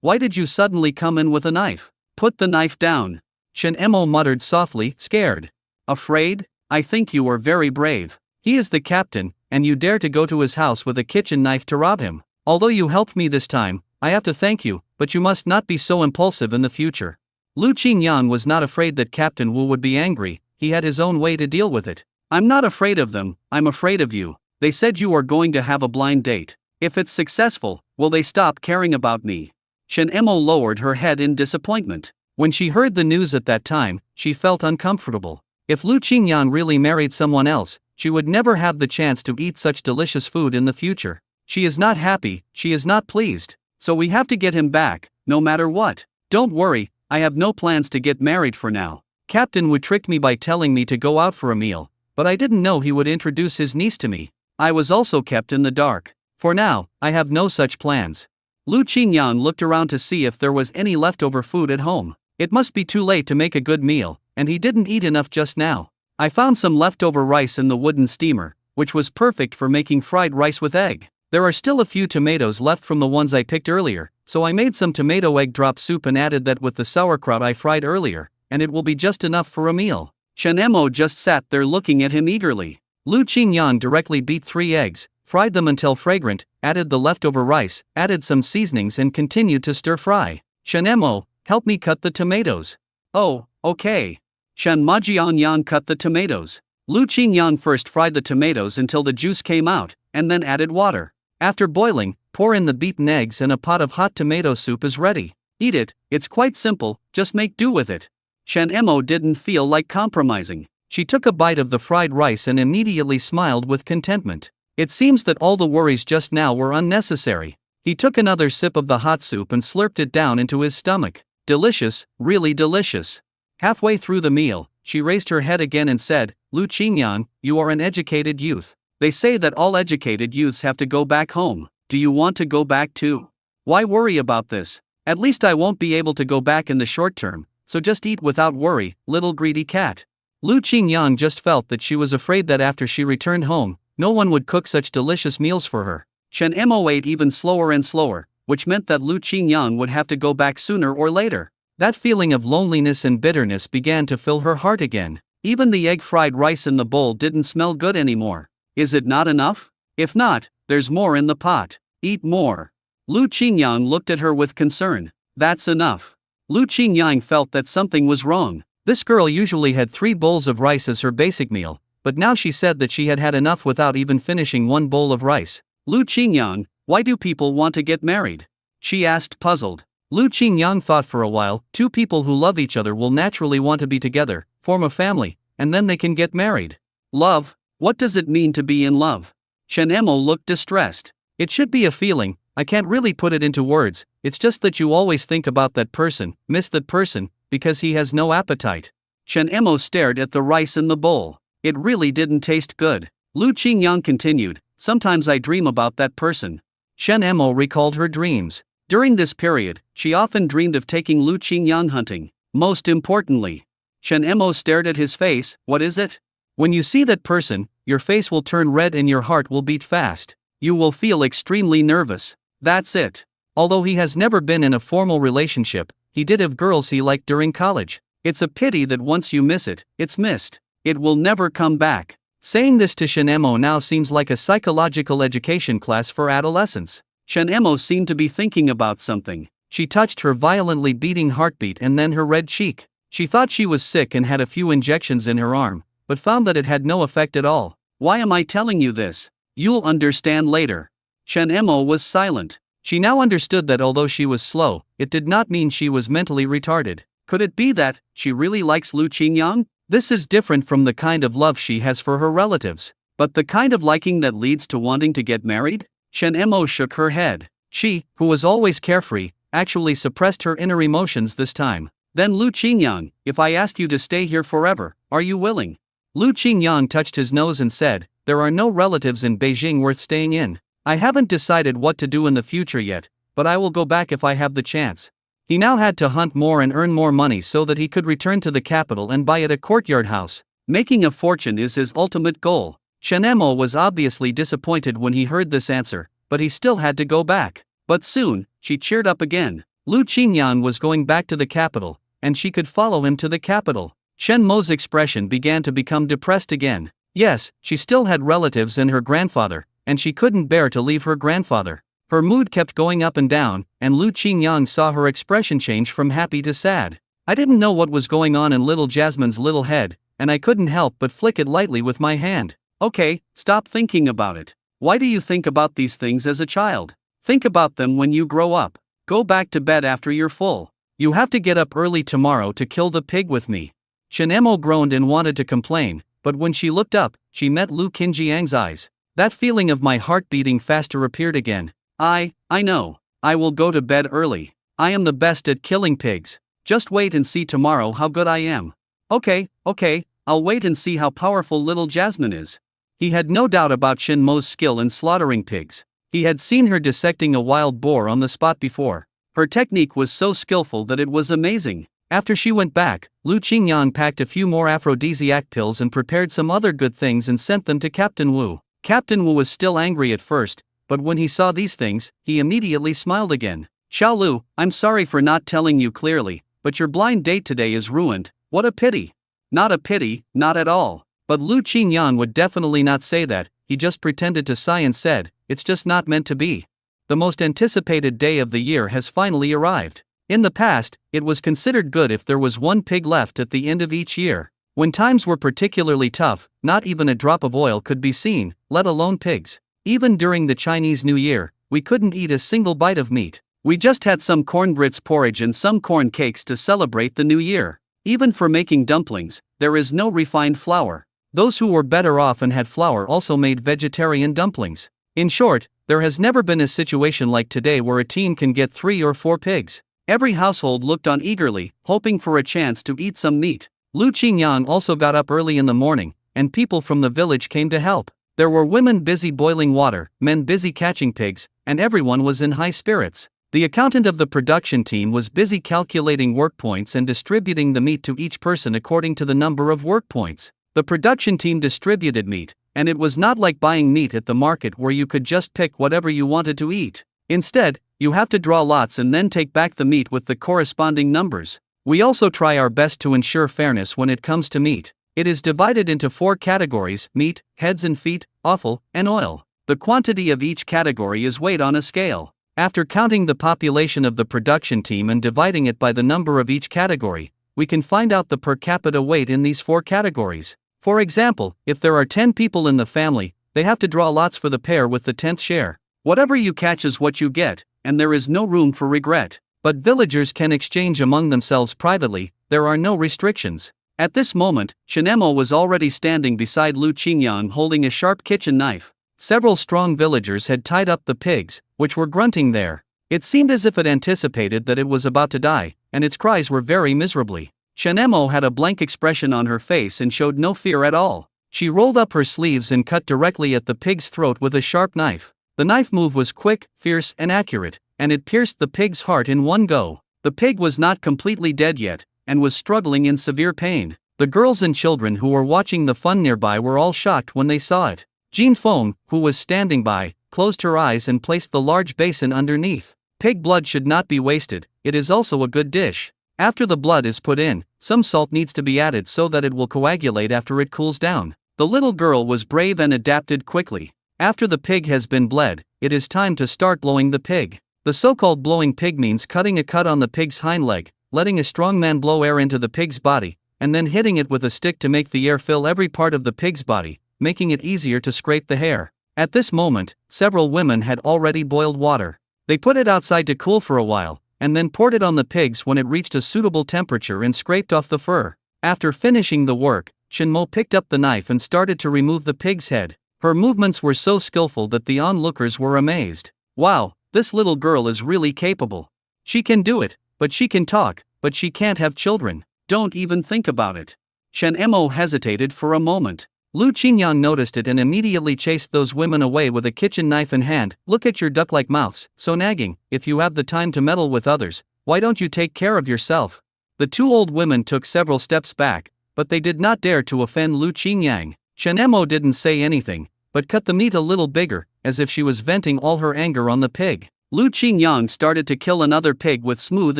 why did you suddenly come in with a knife? Put the knife down. Shen Emo muttered softly, scared. Afraid? I think you are very brave. He is the captain, and you dare to go to his house with a kitchen knife to rob him. Although you helped me this time, I have to thank you, but you must not be so impulsive in the future. Lu Qingyang was not afraid that Captain Wu would be angry. he had his own way to deal with it. I'm not afraid of them, I'm afraid of you. They said you are going to have a blind date. If it's successful, will they stop caring about me? Shen Emo lowered her head in disappointment. When she heard the news at that time, she felt uncomfortable. If Lu Qingyan really married someone else, she would never have the chance to eat such delicious food in the future. She is not happy, she is not pleased. So we have to get him back, no matter what. Don't worry, I have no plans to get married for now. Captain would trick me by telling me to go out for a meal, but I didn't know he would introduce his niece to me. I was also kept in the dark. For now, I have no such plans. Lu Qingyan looked around to see if there was any leftover food at home. It must be too late to make a good meal, and he didn't eat enough just now. I found some leftover rice in the wooden steamer, which was perfect for making fried rice with egg. There are still a few tomatoes left from the ones I picked earlier, so I made some tomato egg drop soup and added that with the sauerkraut I fried earlier, and it will be just enough for a meal. Shen Emo just sat there looking at him eagerly. Lu Qingyan directly beat 3 eggs, fried them until fragrant, added the leftover rice, added some seasonings and continued to stir fry. Shen Emo, help me cut the tomatoes. Oh, okay. Shen Majian cut the tomatoes. Lu Qingyan first fried the tomatoes until the juice came out, and then added water. After boiling, pour in the beaten eggs and a pot of hot tomato soup is ready. Eat it, it's quite simple, just make do with it. Shen Emo didn't feel like compromising. She took a bite of the fried rice and immediately smiled with contentment. It seems that all the worries just now were unnecessary. He took another sip of the hot soup and slurped it down into his stomach. Delicious, really delicious. Halfway through the meal, she raised her head again and said, Lu Qingyan, you are an educated youth. They say that all educated youths have to go back home. Do you want to go back too? Why worry about this? At least I won't be able to go back in the short term, so just eat without worry, little greedy cat. Lu Qingyan just felt that she was afraid that after she returned home, no one would cook such delicious meals for her. Shen Emo ate even slower and slower, which meant that Lu Qingyan would have to go back sooner or later. That feeling of loneliness and bitterness began to fill her heart again. Even the egg fried rice in the bowl didn't smell good anymore. Is it not enough? If not, there's more in the pot. Eat more. Lu Qingyan looked at her with concern. That's enough. Lu Qingyan felt that something was wrong. This girl usually had 3 bowls of rice as her basic meal, but now she said that she had had enough without even finishing 1 bowl of rice. Lu Qingyan, why do people want to get married? She asked, puzzled. Lu Qingyan thought for a while. 2 people who love each other will naturally want to be together, form a family, and then they can get married. Love? What does it mean to be in love? Shen Emo looked distressed. It should be a feeling, I can't really put it into words, it's just that you always think about that person, miss that person, because he has no appetite. Shen Emo stared at the rice in the bowl. It really didn't taste good. Lu Qingyan continued, sometimes I dream about that person. Shen Emo recalled her dreams. During this period, she often dreamed of taking Lu Qingyan hunting. Most importantly, Shen Emo stared at his face. What is it? When you see that person, your face will turn red and your heart will beat fast. You will feel extremely nervous. That's it. Although he has never been in a formal relationship, he did have girls he liked during college. It's a pity that once you miss it, it's missed. It will never come back. Saying this to Shen Emo now seems like a psychological education class for adolescents. Shen Emo seemed to be thinking about something. She touched her violently beating heartbeat and then her red cheek. She thought she was sick and had a few injections in her arm, but found that it had no effect at all. Why am I telling you this? You'll understand later. Shen Emo was silent. She now understood that although she was slow, it did not mean she was mentally retarded. Could it be that she really likes Lu Qingyan? This is different from the kind of love she has for her relatives. But the kind of liking that leads to wanting to get married? Shen Emo shook her head. She, who was always carefree, actually suppressed her inner emotions this time. Then Lu Qingyan, if I ask you to stay here forever, are you willing? Lu Qingyan touched his nose and said, there are no relatives in Beijing worth staying in. I haven't decided what to do in the future yet, but I will go back if I have the chance. He now had to hunt more and earn more money so that he could return to the capital and buy it a courtyard house. Making a fortune is his ultimate goal. Shen Emo was obviously disappointed when he heard this answer, but he still had to go back. But soon, she cheered up again. Lu Qingyan was going back to the capital, and she could follow him to the capital. Shen Mo's expression began to become depressed again. Yes, she still had relatives and her grandfather, and she couldn't bear to leave her grandfather. Her mood kept going up and down, and Lu Qingyan saw her expression change from happy to sad. I didn't know what was going on in little Jasmine's little head, and I couldn't help but flick it lightly with my hand. Okay, stop thinking about it. Why do you think about these things as a child? Think about them when you grow up. Go back to bed after you're full. You have to get up early tomorrow to kill the pig with me. Shinemo groaned and wanted to complain, but when she looked up, she met Lu Qingjiang's eyes. That feeling of my heart beating faster appeared again. I know. I will go to bed early. I am the best at killing pigs. Just wait and see tomorrow how good I am. Okay, I'll wait and see how powerful little Jasmine is. He had no doubt about Shinmo's skill in slaughtering pigs. He had seen her dissecting a wild boar on the spot before. Her technique was so skillful that it was amazing. After she went back, Lu Qingyan packed a few more aphrodisiac pills and prepared some other good things and sent them to Captain Wu. Captain Wu was still angry at first, but when he saw these things, he immediately smiled again. Xiao Lu, I'm sorry for not telling you clearly, but your blind date today is ruined. What a pity. Not a pity, not at all. But Lu Qingyan would definitely not say that. He just pretended to sigh and said, it's just not meant to be. The most anticipated day of the year has finally arrived. In the past, it was considered good if there was one pig left at the end of each year. When times were particularly tough, not even a drop of oil could be seen, let alone pigs. Even during the Chinese New Year, we couldn't eat a single bite of meat. We just had some corn grits porridge and some corn cakes to celebrate the new year. Even for making dumplings, there is no refined flour. Those who were better off and had flour also made vegetarian dumplings. In short, there has never been a situation like today where a teen can get 3 or 4 pigs. Every household looked on eagerly, hoping for a chance to eat some meat. Lu Qingyang also got up early in the morning, and people from the village came to help. There were women busy boiling water, men busy catching pigs, and everyone was in high spirits. The accountant of the production team was busy calculating work points and distributing the meat to each person according to the number of work points. The production team distributed meat, and it was not like buying meat at the market where you could just pick whatever you wanted to eat. Instead, you have to draw lots and then take back the meat with the corresponding numbers. We also try our best to ensure fairness when it comes to meat. It is divided into 4 categories: meat, heads and feet, offal, and oil. The quantity of each category is weighed on a scale. After counting the population of the production team and dividing it by the number of each category, we can find out the per capita weight in these 4 categories. For example, if there are 10 people in the family, they have to draw lots for the pair with the 10th share. Whatever you catch is what you get, and there is no room for regret. But villagers can exchange among themselves privately, there are no restrictions. At this moment, Shinemo was already standing beside Lu Qingyang holding a sharp kitchen knife. Several strong villagers had tied up the pigs, which were grunting there. It seemed as if it anticipated that it was about to die, and its cries were very miserably. Shinemo had a blank expression on her face and showed no fear at all. She rolled up her sleeves and cut directly at the pig's throat with a sharp knife. The knife move was quick, fierce, and accurate, and it pierced the pig's heart in one go. The pig was not completely dead yet, and was struggling in severe pain. The girls and children who were watching the fun nearby were all shocked when they saw it. Jean Feng, who was standing by, closed her eyes and placed the large basin underneath. Pig blood should not be wasted, it is also a good dish. After the blood is put in, some salt needs to be added so that it will coagulate after it cools down. The little girl was brave and adapted quickly. After the pig has been bled, it is time to start blowing the pig. The so-called blowing pig means cutting a cut on the pig's hind leg, letting a strong man blow air into the pig's body, and then hitting it with a stick to make the air fill every part of the pig's body, making it easier to scrape the hair. At this moment, several women had already boiled water. They put it outside to cool for a while, and then poured it on the pigs when it reached a suitable temperature and scraped off the fur. After finishing the work, Shinmo picked up the knife and started to remove the pig's head. Her movements were so skillful that the onlookers were amazed. Wow, this little girl is really capable. She can do it, but she can talk, but she can't have children. Don't even think about it. Shinemo hesitated for a moment. Lu Qingyang noticed it and immediately chased those women away with a kitchen knife in hand. Look at your duck-like mouths, so nagging. If you have the time to meddle with others, why don't you take care of yourself? The 2 old women took several steps back, but they did not dare to offend Lu Qingyang. Shinemo didn't say anything, but cut the meat a little bigger, as if she was venting all her anger on the pig. Lu Qingyang started to kill another pig with smooth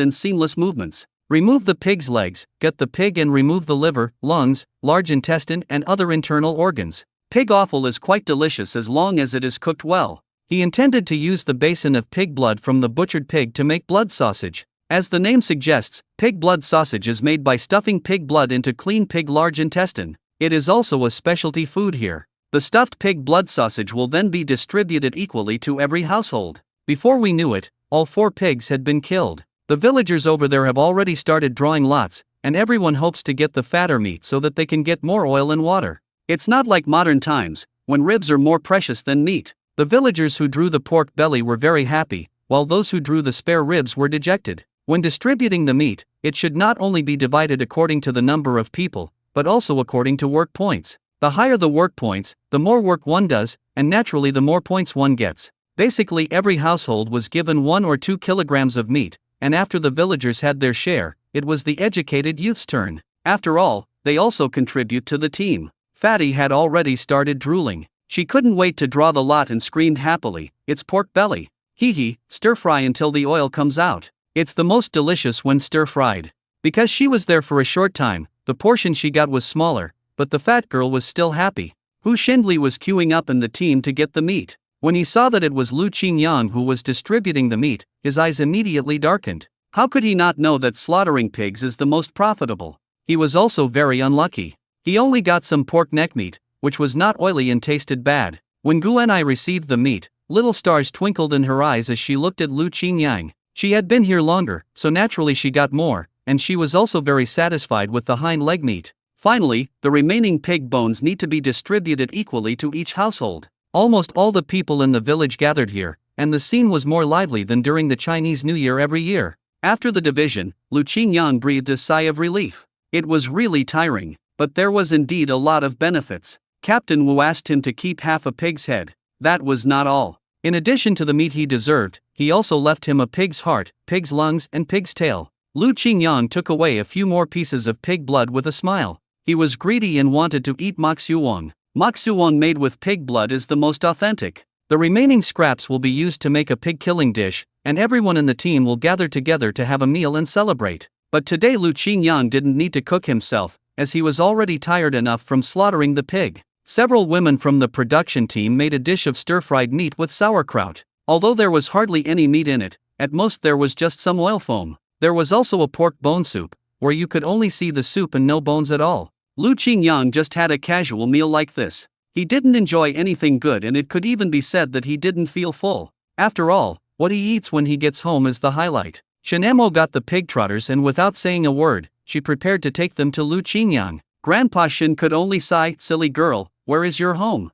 and seamless movements. Remove the pig's legs, gut the pig and remove the liver, lungs, large intestine and other internal organs. Pig offal is quite delicious as long as it is cooked well. He intended to use the basin of pig blood from the butchered pig to make blood sausage. As the name suggests, pig blood sausage is made by stuffing pig blood into clean pig large intestine. It is also a specialty food here. The stuffed pig blood sausage will then be distributed equally to every household. Before we knew it, all 4 pigs had been killed. The villagers over there have already started drawing lots, and everyone hopes to get the fatter meat so that they can get more oil and water. It's not like modern times, when ribs are more precious than meat. The villagers who drew the pork belly were very happy, while those who drew the spare ribs were dejected. When distributing the meat, it should not only be divided according to the number of people, but also according to work points. The higher the work points, the more work one does, and naturally the more points one gets. Basically every household was given 1 or 2 kilograms of meat, and after the villagers had their share, it was the educated youth's turn. After all, they also contribute to the team. Fatty had already started drooling. She couldn't wait to draw the lot and screamed happily, "It's pork belly. Hee hee, stir fry until the oil comes out. It's the most delicious when stir-fried." Because she was there for a short time, the portion she got was smaller, but the fat girl was still happy. Hu Shendli was queuing up in the team to get the meat. When he saw that it was Lu Qingyang who was distributing the meat, his eyes immediately darkened. How could he not know that slaughtering pigs is the most profitable? He was also very unlucky. He only got some pork neck meat, which was not oily and tasted bad. When Guanai received the meat, little stars twinkled in her eyes as she looked at Lu Qingyang. She had been here longer, so naturally she got more, and she was also very satisfied with the hind leg meat. Finally, the remaining pig bones need to be distributed equally to each household. Almost all the people in the village gathered here, and the scene was more lively than during the Chinese New Year every year. After the division, Lu Qingyang breathed a sigh of relief. It was really tiring, but there was indeed a lot of benefits. Captain Wu asked him to keep half a pig's head. That was not all. In addition to the meat he deserved, he also left him a pig's heart, pig's lungs, and pig's tail. Lu Qingyang took away a few more pieces of pig blood with a smile. He was greedy and wanted to eat maksuwang. Maksuwang made with pig blood is the most authentic. The remaining scraps will be used to make a pig killing dish, and everyone in the team will gather together to have a meal and celebrate. But today Lu Qingyang didn't need to cook himself, as he was already tired enough from slaughtering the pig. Several women from the production team made a dish of stir-fried meat with sauerkraut. Although there was hardly any meat in it, at most there was just some oil foam. There was also a pork bone soup, where you could only see the soup and no bones at all. Lu Qingyang just had a casual meal like this. He didn't enjoy anything good, and it could even be said that he didn't feel full. After all, what he eats when he gets home is the highlight. Shenemo got the pig trotters, and without saying a word, she prepared to take them to Lu Qingyang. Grandpa Shin could only sigh, "Silly girl, where is your home?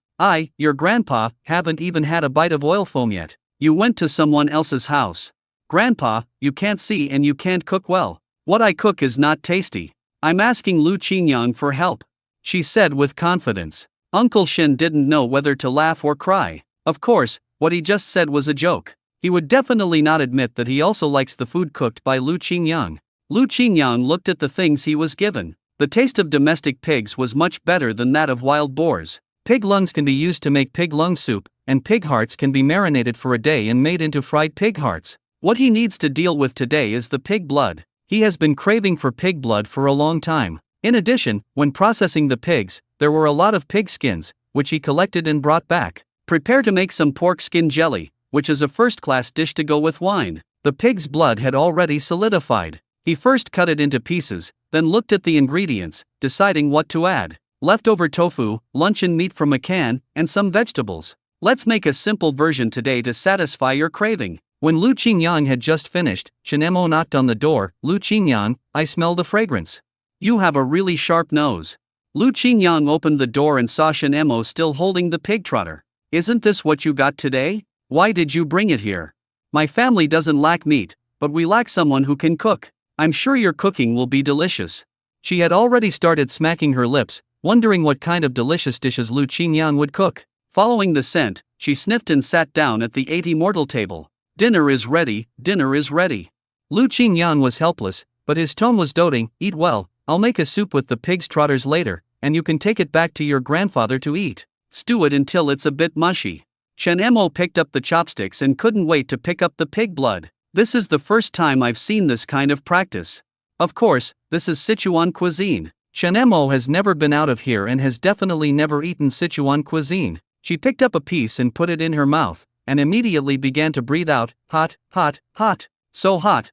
Your grandpa, haven't even had a bite of oil foam yet. You went to someone else's house. Grandpa, you can't see and you can't cook well. What I cook is not tasty. I'm asking Lu Qingyang for help," she said with confidence. Uncle Shin didn't know whether to laugh or cry. Of course, what he just said was a joke. He would definitely not admit that he also likes the food cooked by Lu Qingyang. Lu Qingyang looked at the things he was given. The taste of domestic pigs was much better than that of wild boars. Pig lungs can be used to make pig lung soup, and pig hearts can be marinated for a day and made into fried pig hearts. What he needs to deal with today is the pig blood. He has been craving for pig blood for a long time. In addition, when processing the pigs, there were a lot of pig skins, which he collected and brought back. Prepare to make some pork skin jelly, which is a first-class dish to go with wine. The pig's blood had already solidified. He first cut it into pieces, then looked at the ingredients, deciding what to add. Leftover tofu, luncheon meat from a can, and some vegetables. Let's make a simple version today to satisfy your craving. When Lu Qingyang had just finished, Shenemo knocked on the door. "Lu Qingyang, I smell the fragrance. You have a really sharp nose." Lu Qingyang opened the door and saw Shenemo still holding the pig trotter. "Isn't this what you got today? Why did you bring it here? My family doesn't lack meat, but we lack someone who can cook. I'm sure your cooking will be delicious." She had already started smacking her lips, wondering what kind of delicious dishes Lu Qingyang would cook. Following the scent, she sniffed and sat down at the 80 mortal table. "Dinner is ready, dinner is ready." Lu Qingyang was helpless, but his tone was doting. "Eat well, I'll make a soup with the pig's trotters later, and you can take it back to your grandfather to eat. Stew it until it's a bit mushy." Shenemo picked up the chopsticks and couldn't wait to pick up the pig blood. "This is the first time I've seen this kind of practice. Of course, this is Sichuan cuisine. Shenemo has never been out of here and has definitely never eaten Sichuan cuisine." She picked up a piece and put it in her mouth, and immediately began to breathe out, "Hot, hot, hot." So hot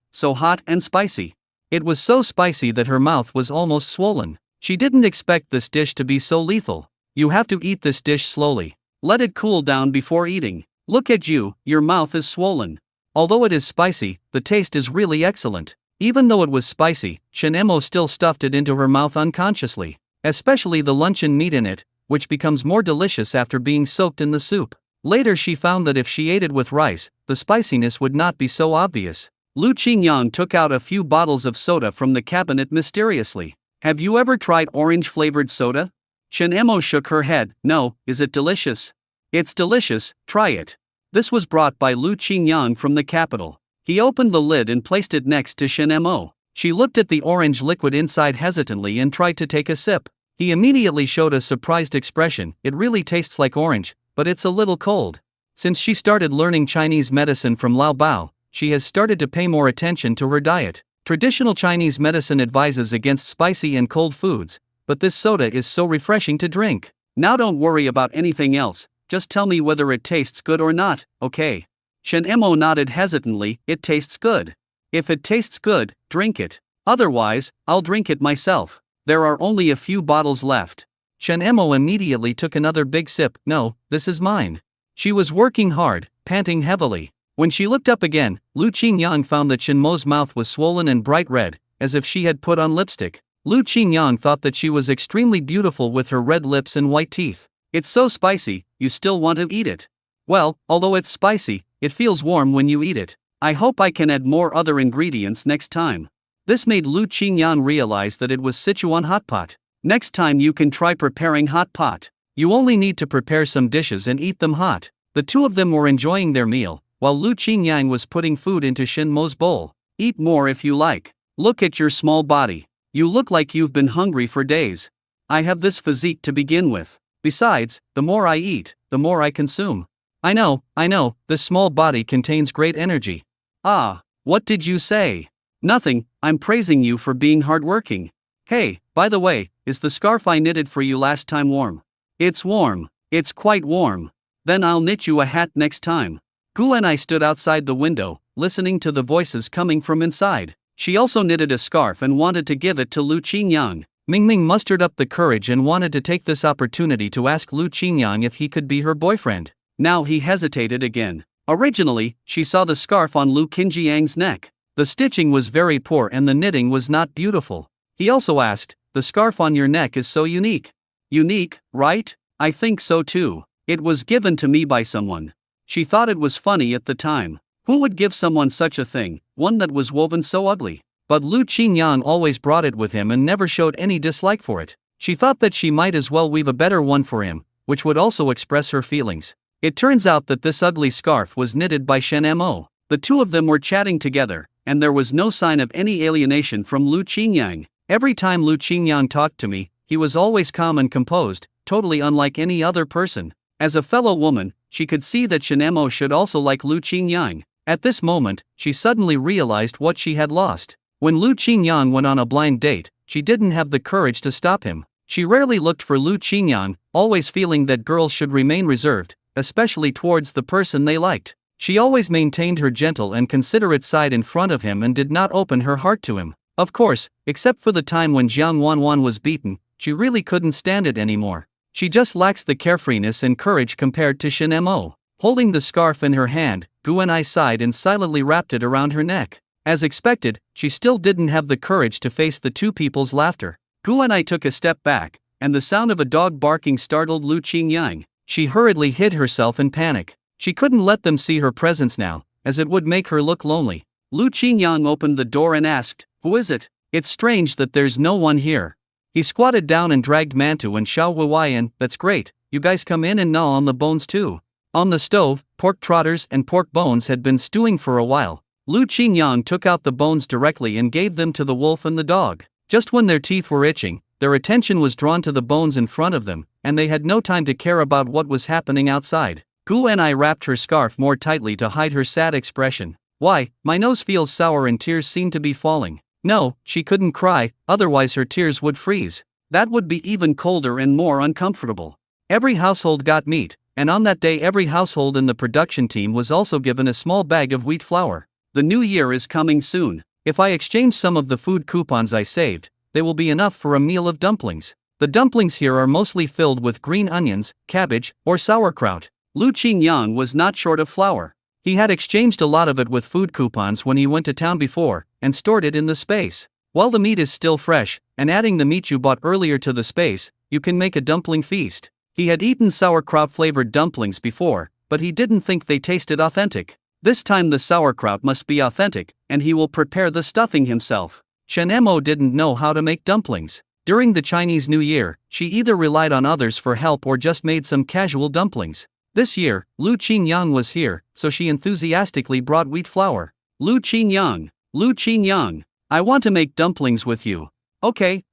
and spicy. It was so spicy that her mouth was almost swollen. She didn't expect this dish to be so lethal. You have to eat this dish slowly. Let it cool down before eating. Look at you, your mouth is swollen. Although it is spicy, the taste is really excellent. Even though it was spicy, Shinemo still stuffed it into her mouth unconsciously, especially the luncheon meat in it, which becomes more delicious after being soaked in the soup. Later she found that if she ate it with rice, the spiciness would not be so obvious. Lu Qingyang took out a few bottles of soda from the cabinet mysteriously. Have you ever tried orange-flavored soda? Shinemo shook her head. No. Is it delicious? It's delicious, try it. This was brought by Lu Qingyang from the capital. He opened the lid and placed it next to Shinemo. She looked at the orange liquid inside hesitantly and tried to take a sip. He immediately showed a surprised expression. It really tastes like orange, but it's a little cold. Since she started learning Chinese medicine from Lao Bao, she has started to pay more attention to her diet. Traditional Chinese medicine advises against spicy and cold foods, but this soda is so refreshing to drink. Now don't worry about anything else, just tell me whether it tastes good or not, okay? Shinemo nodded hesitantly. It tastes good. If it tastes good, drink it. Otherwise, I'll drink it myself. There are only a few bottles left. Shinemo immediately took another big sip. No, this is mine. She was working hard, panting heavily. When she looked up again, Lu Qingyang found that Shinmo's mouth was swollen and bright red, as if she had put on lipstick. Lu Qingyang thought that she was extremely beautiful with her red lips and white teeth. It's so spicy, you still want to eat it. Well, although it's spicy, it feels warm when you eat it. I hope I can add more other ingredients next time. This made Lu Qingyang realize that it was Sichuan hot pot. Next time you can try preparing hot pot. You only need to prepare some dishes and eat them hot. The two of them were enjoying their meal, while Lu Qingyang was putting food into Shinmo's bowl. Eat more if you like. Look at your small body. You look like you've been hungry for days. I have this physique to begin with. Besides, the more I eat, the more I consume. I know, this small body contains great energy. Ah, what did you say? Nothing, I'm praising you for being hardworking. Hey, by the way, is the scarf I knitted for you last time warm? It's warm. It's quite warm. Then I'll knit you a hat next time. Gu and I stood outside the window, listening to the voices coming from inside. She also knitted a scarf and wanted to give it to Lu Qingyang. Mingming mustered up the courage and wanted to take this opportunity to ask Lu Qingyang if he could be her boyfriend. Now he hesitated again. Originally, she saw the scarf on Lu Qingyang's neck. The stitching was very poor and the knitting was not beautiful. He also asked, the scarf on your neck is so unique. Unique, right? I think so too. It was given to me by someone. She thought it was funny at the time. Who would give someone such a thing, one that was woven so ugly? But Lu Qingyang always brought it with him and never showed any dislike for it. She thought that she might as well weave a better one for him, which would also express her feelings. It turns out that this ugly scarf was knitted by Shinemo. The two of them were chatting together, and there was no sign of any alienation from Lu Qingyang. Every time Lu Qingyang talked to me, he was always calm and composed, totally unlike any other person. As a fellow woman, she could see that Shinemo should also like Lu Qingyang. At this moment, she suddenly realized what she had lost. When Lu Qingyang went on a blind date, she didn't have the courage to stop him. She rarely looked for Lu Qingyang, always feeling that girls should remain reserved, especially towards the person they liked. She always maintained her gentle and considerate side in front of him and did not open her heart to him. Of course, except for the time when Jiang Wanwan was beaten, she really couldn't stand it anymore. She just lacks the carefreeness and courage compared to Shinemo. Holding the scarf in her hand, Gu and I sighed and silently wrapped it around her neck. As expected, she still didn't have the courage to face the two people's laughter. Gu and I took a step back, and the sound of a dog barking startled Lu Qingyang. She hurriedly hid herself in panic. She couldn't let them see her presence now, as it would make her look lonely. Lu Qingyang opened the door and asked, "Who is it? It's strange that there's no one here." He squatted down and dragged Mantu and Xiao Wuwai in. "That's great, you guys come in and gnaw on the bones too." On the stove, pork trotters and pork bones had been stewing for a while. Lu Qingyang took out the bones directly and gave them to the wolf and the dog. Just when their teeth were itching, their attention was drawn to the bones in front of them, and they had no time to care about what was happening outside. Gu and I wrapped her scarf more tightly to hide her sad expression. "Why, my nose feels sour and tears seem to be falling." No, she couldn't cry, otherwise her tears would freeze. That would be even colder and more uncomfortable. Every household got meat, and on that day every household in the production team was also given a small bag of wheat flour. The new year is coming soon. If I exchange some of the food coupons I saved, they will be enough for a meal of dumplings. The dumplings here are mostly filled with green onions, cabbage, or sauerkraut. Lu Qingyang was not short of flour. He had exchanged a lot of it with food coupons when he went to town before, and stored it in the space. While the meat is still fresh, and adding the meat you bought earlier to the space, you can make a dumpling feast. He had eaten sauerkraut-flavored dumplings before, but he didn't think they tasted authentic. This time the sauerkraut must be authentic, and he will prepare the stuffing himself. Chen Mo didn't know how to make dumplings. During the Chinese New Year, she either relied on others for help or just made some casual dumplings. This year, Lu Qingyang was here, so she enthusiastically brought wheat flour. Lu Qingyang, I want to make dumplings with you. Okay,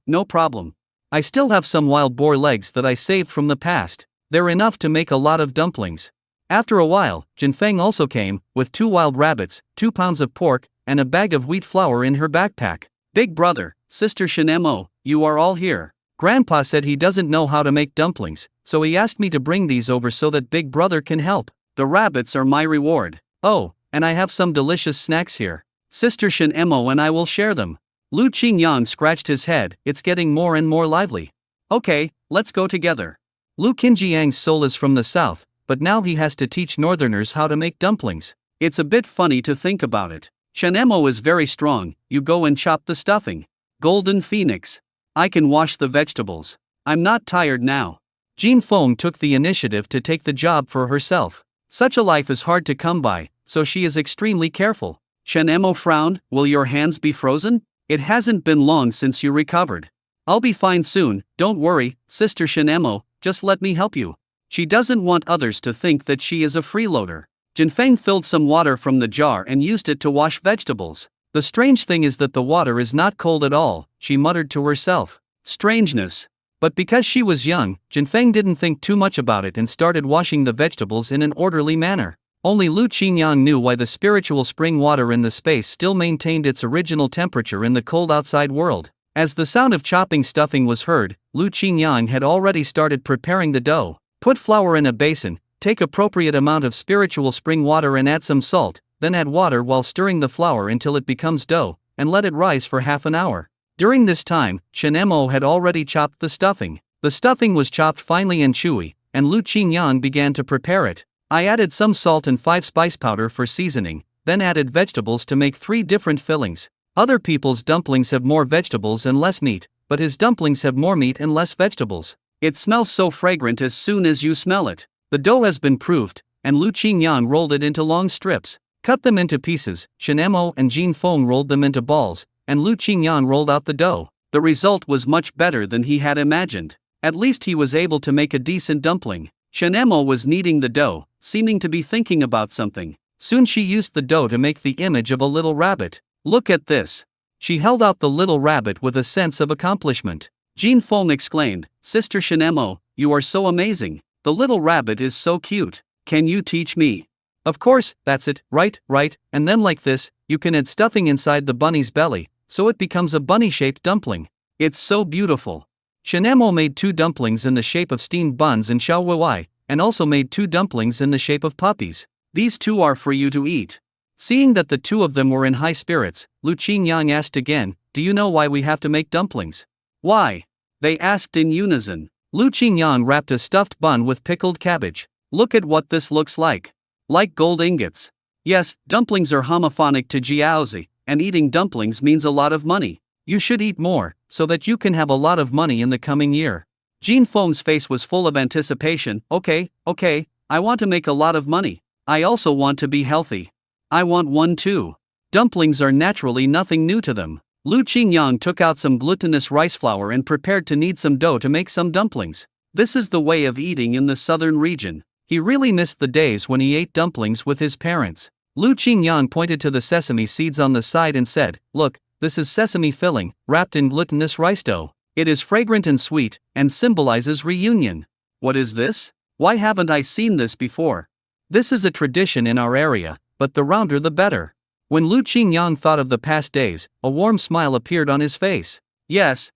no problem. I still have some wild boar legs that I saved from the past. They're enough to make a lot of dumplings. After a while, Jinfeng also came, with 2 wild rabbits, 2 pounds of pork, and a bag of wheat flour in her backpack. Big brother, sister Shenemo, you are all here. Grandpa said he doesn't know how to make dumplings, so he asked me to bring these over so that big brother can help. The rabbits are my reward. Oh, and I have some delicious snacks here. Sister Shenemo and I will share them. Lu Qingyang scratched his head, it's getting more and more lively. Okay, let's go together. Lu Qinjiang's soul is from the south, but now he has to teach northerners how to make dumplings. It's a bit funny to think about it. Shenemo is very strong, you go and chop the stuffing. Golden Phoenix. I can wash the vegetables. I'm not tired now. Jin Feng took the initiative to take the job for herself. Such a life is hard to come by, so she is extremely careful. Shenemo frowned, will your hands be frozen? It hasn't been long since you recovered. I'll be fine soon, don't worry, Sister Shenemo, just let me help you. She doesn't want others to think that she is a freeloader. Jinfeng filled some water from the jar and used it to wash vegetables. The strange thing is that the water is not cold at all, she muttered to herself. Strangeness. But because she was young, Jinfeng didn't think too much about it and started washing the vegetables in an orderly manner. Only Lu Qingyang knew why the spiritual spring water in the space still maintained its original temperature in the cold outside world. As the sound of chopping stuffing was heard, Lu Qingyang had already started preparing the dough. Put flour in a basin, take appropriate amount of spiritual spring water and add some salt, then add water while stirring the flour until it becomes dough, and let it rise for half an hour. During this time, Shenemo had already chopped the stuffing. The stuffing was chopped finely and chewy, and Lu Qingyang began to prepare it. I added some salt and 5 spice powder for seasoning, then added vegetables to make 3 different fillings. Other people's dumplings have more vegetables and less meat, but his dumplings have more meat and less vegetables. It smells so fragrant as soon as you smell it. The dough has been proofed, and Lu Qingyang rolled it into long strips. Cut them into pieces, Shenemo and Jin Feng rolled them into balls, and Lu Qingyang rolled out the dough. The result was much better than he had imagined. At least he was able to make a decent dumpling. Shenemo was kneading the dough, seeming to be thinking about something. Soon she used the dough to make the image of a little rabbit. Look at this. She held out the little rabbit with a sense of accomplishment. Jin Feng exclaimed, Sister Shenemo, you are so amazing. The little rabbit is so cute. Can you teach me? Of course, that's it, right, and then like this, you can add stuffing inside the bunny's belly, so it becomes a bunny-shaped dumpling. It's so beautiful. Shenemo made 2 dumplings in the shape of steamed buns and xiaowuwai, and also made 2 dumplings in the shape of puppies. These 2 are for you to eat. Seeing that the 2 of them were in high spirits, Lu Qingyang asked again, do you know why we have to make dumplings? Why? They asked in unison. Lu Qingyang wrapped a stuffed bun with pickled cabbage. Look at what this looks like. Like gold ingots. Yes, dumplings are homophonic to jiaozi, and eating dumplings means a lot of money. You should eat more, so that you can have a lot of money in the coming year. Jin Feng's face was full of anticipation. Okay, I want to make a lot of money. I also want to be healthy. I want one too. Dumplings are naturally nothing new to them. Lu Qingyang took out some glutinous rice flour and prepared to knead some dough to make some dumplings. This is the way of eating in the southern region. He really missed the days when he ate dumplings with his parents. Lu Qingyang pointed to the sesame seeds on the side and said, look, this is sesame filling, wrapped in glutinous rice dough. It is fragrant and sweet, and symbolizes reunion. What is this? Why haven't I seen this before? This is a tradition in our area, but the rounder the better. When Lu Qingyang thought of the past days, a warm smile appeared on his face. Yes,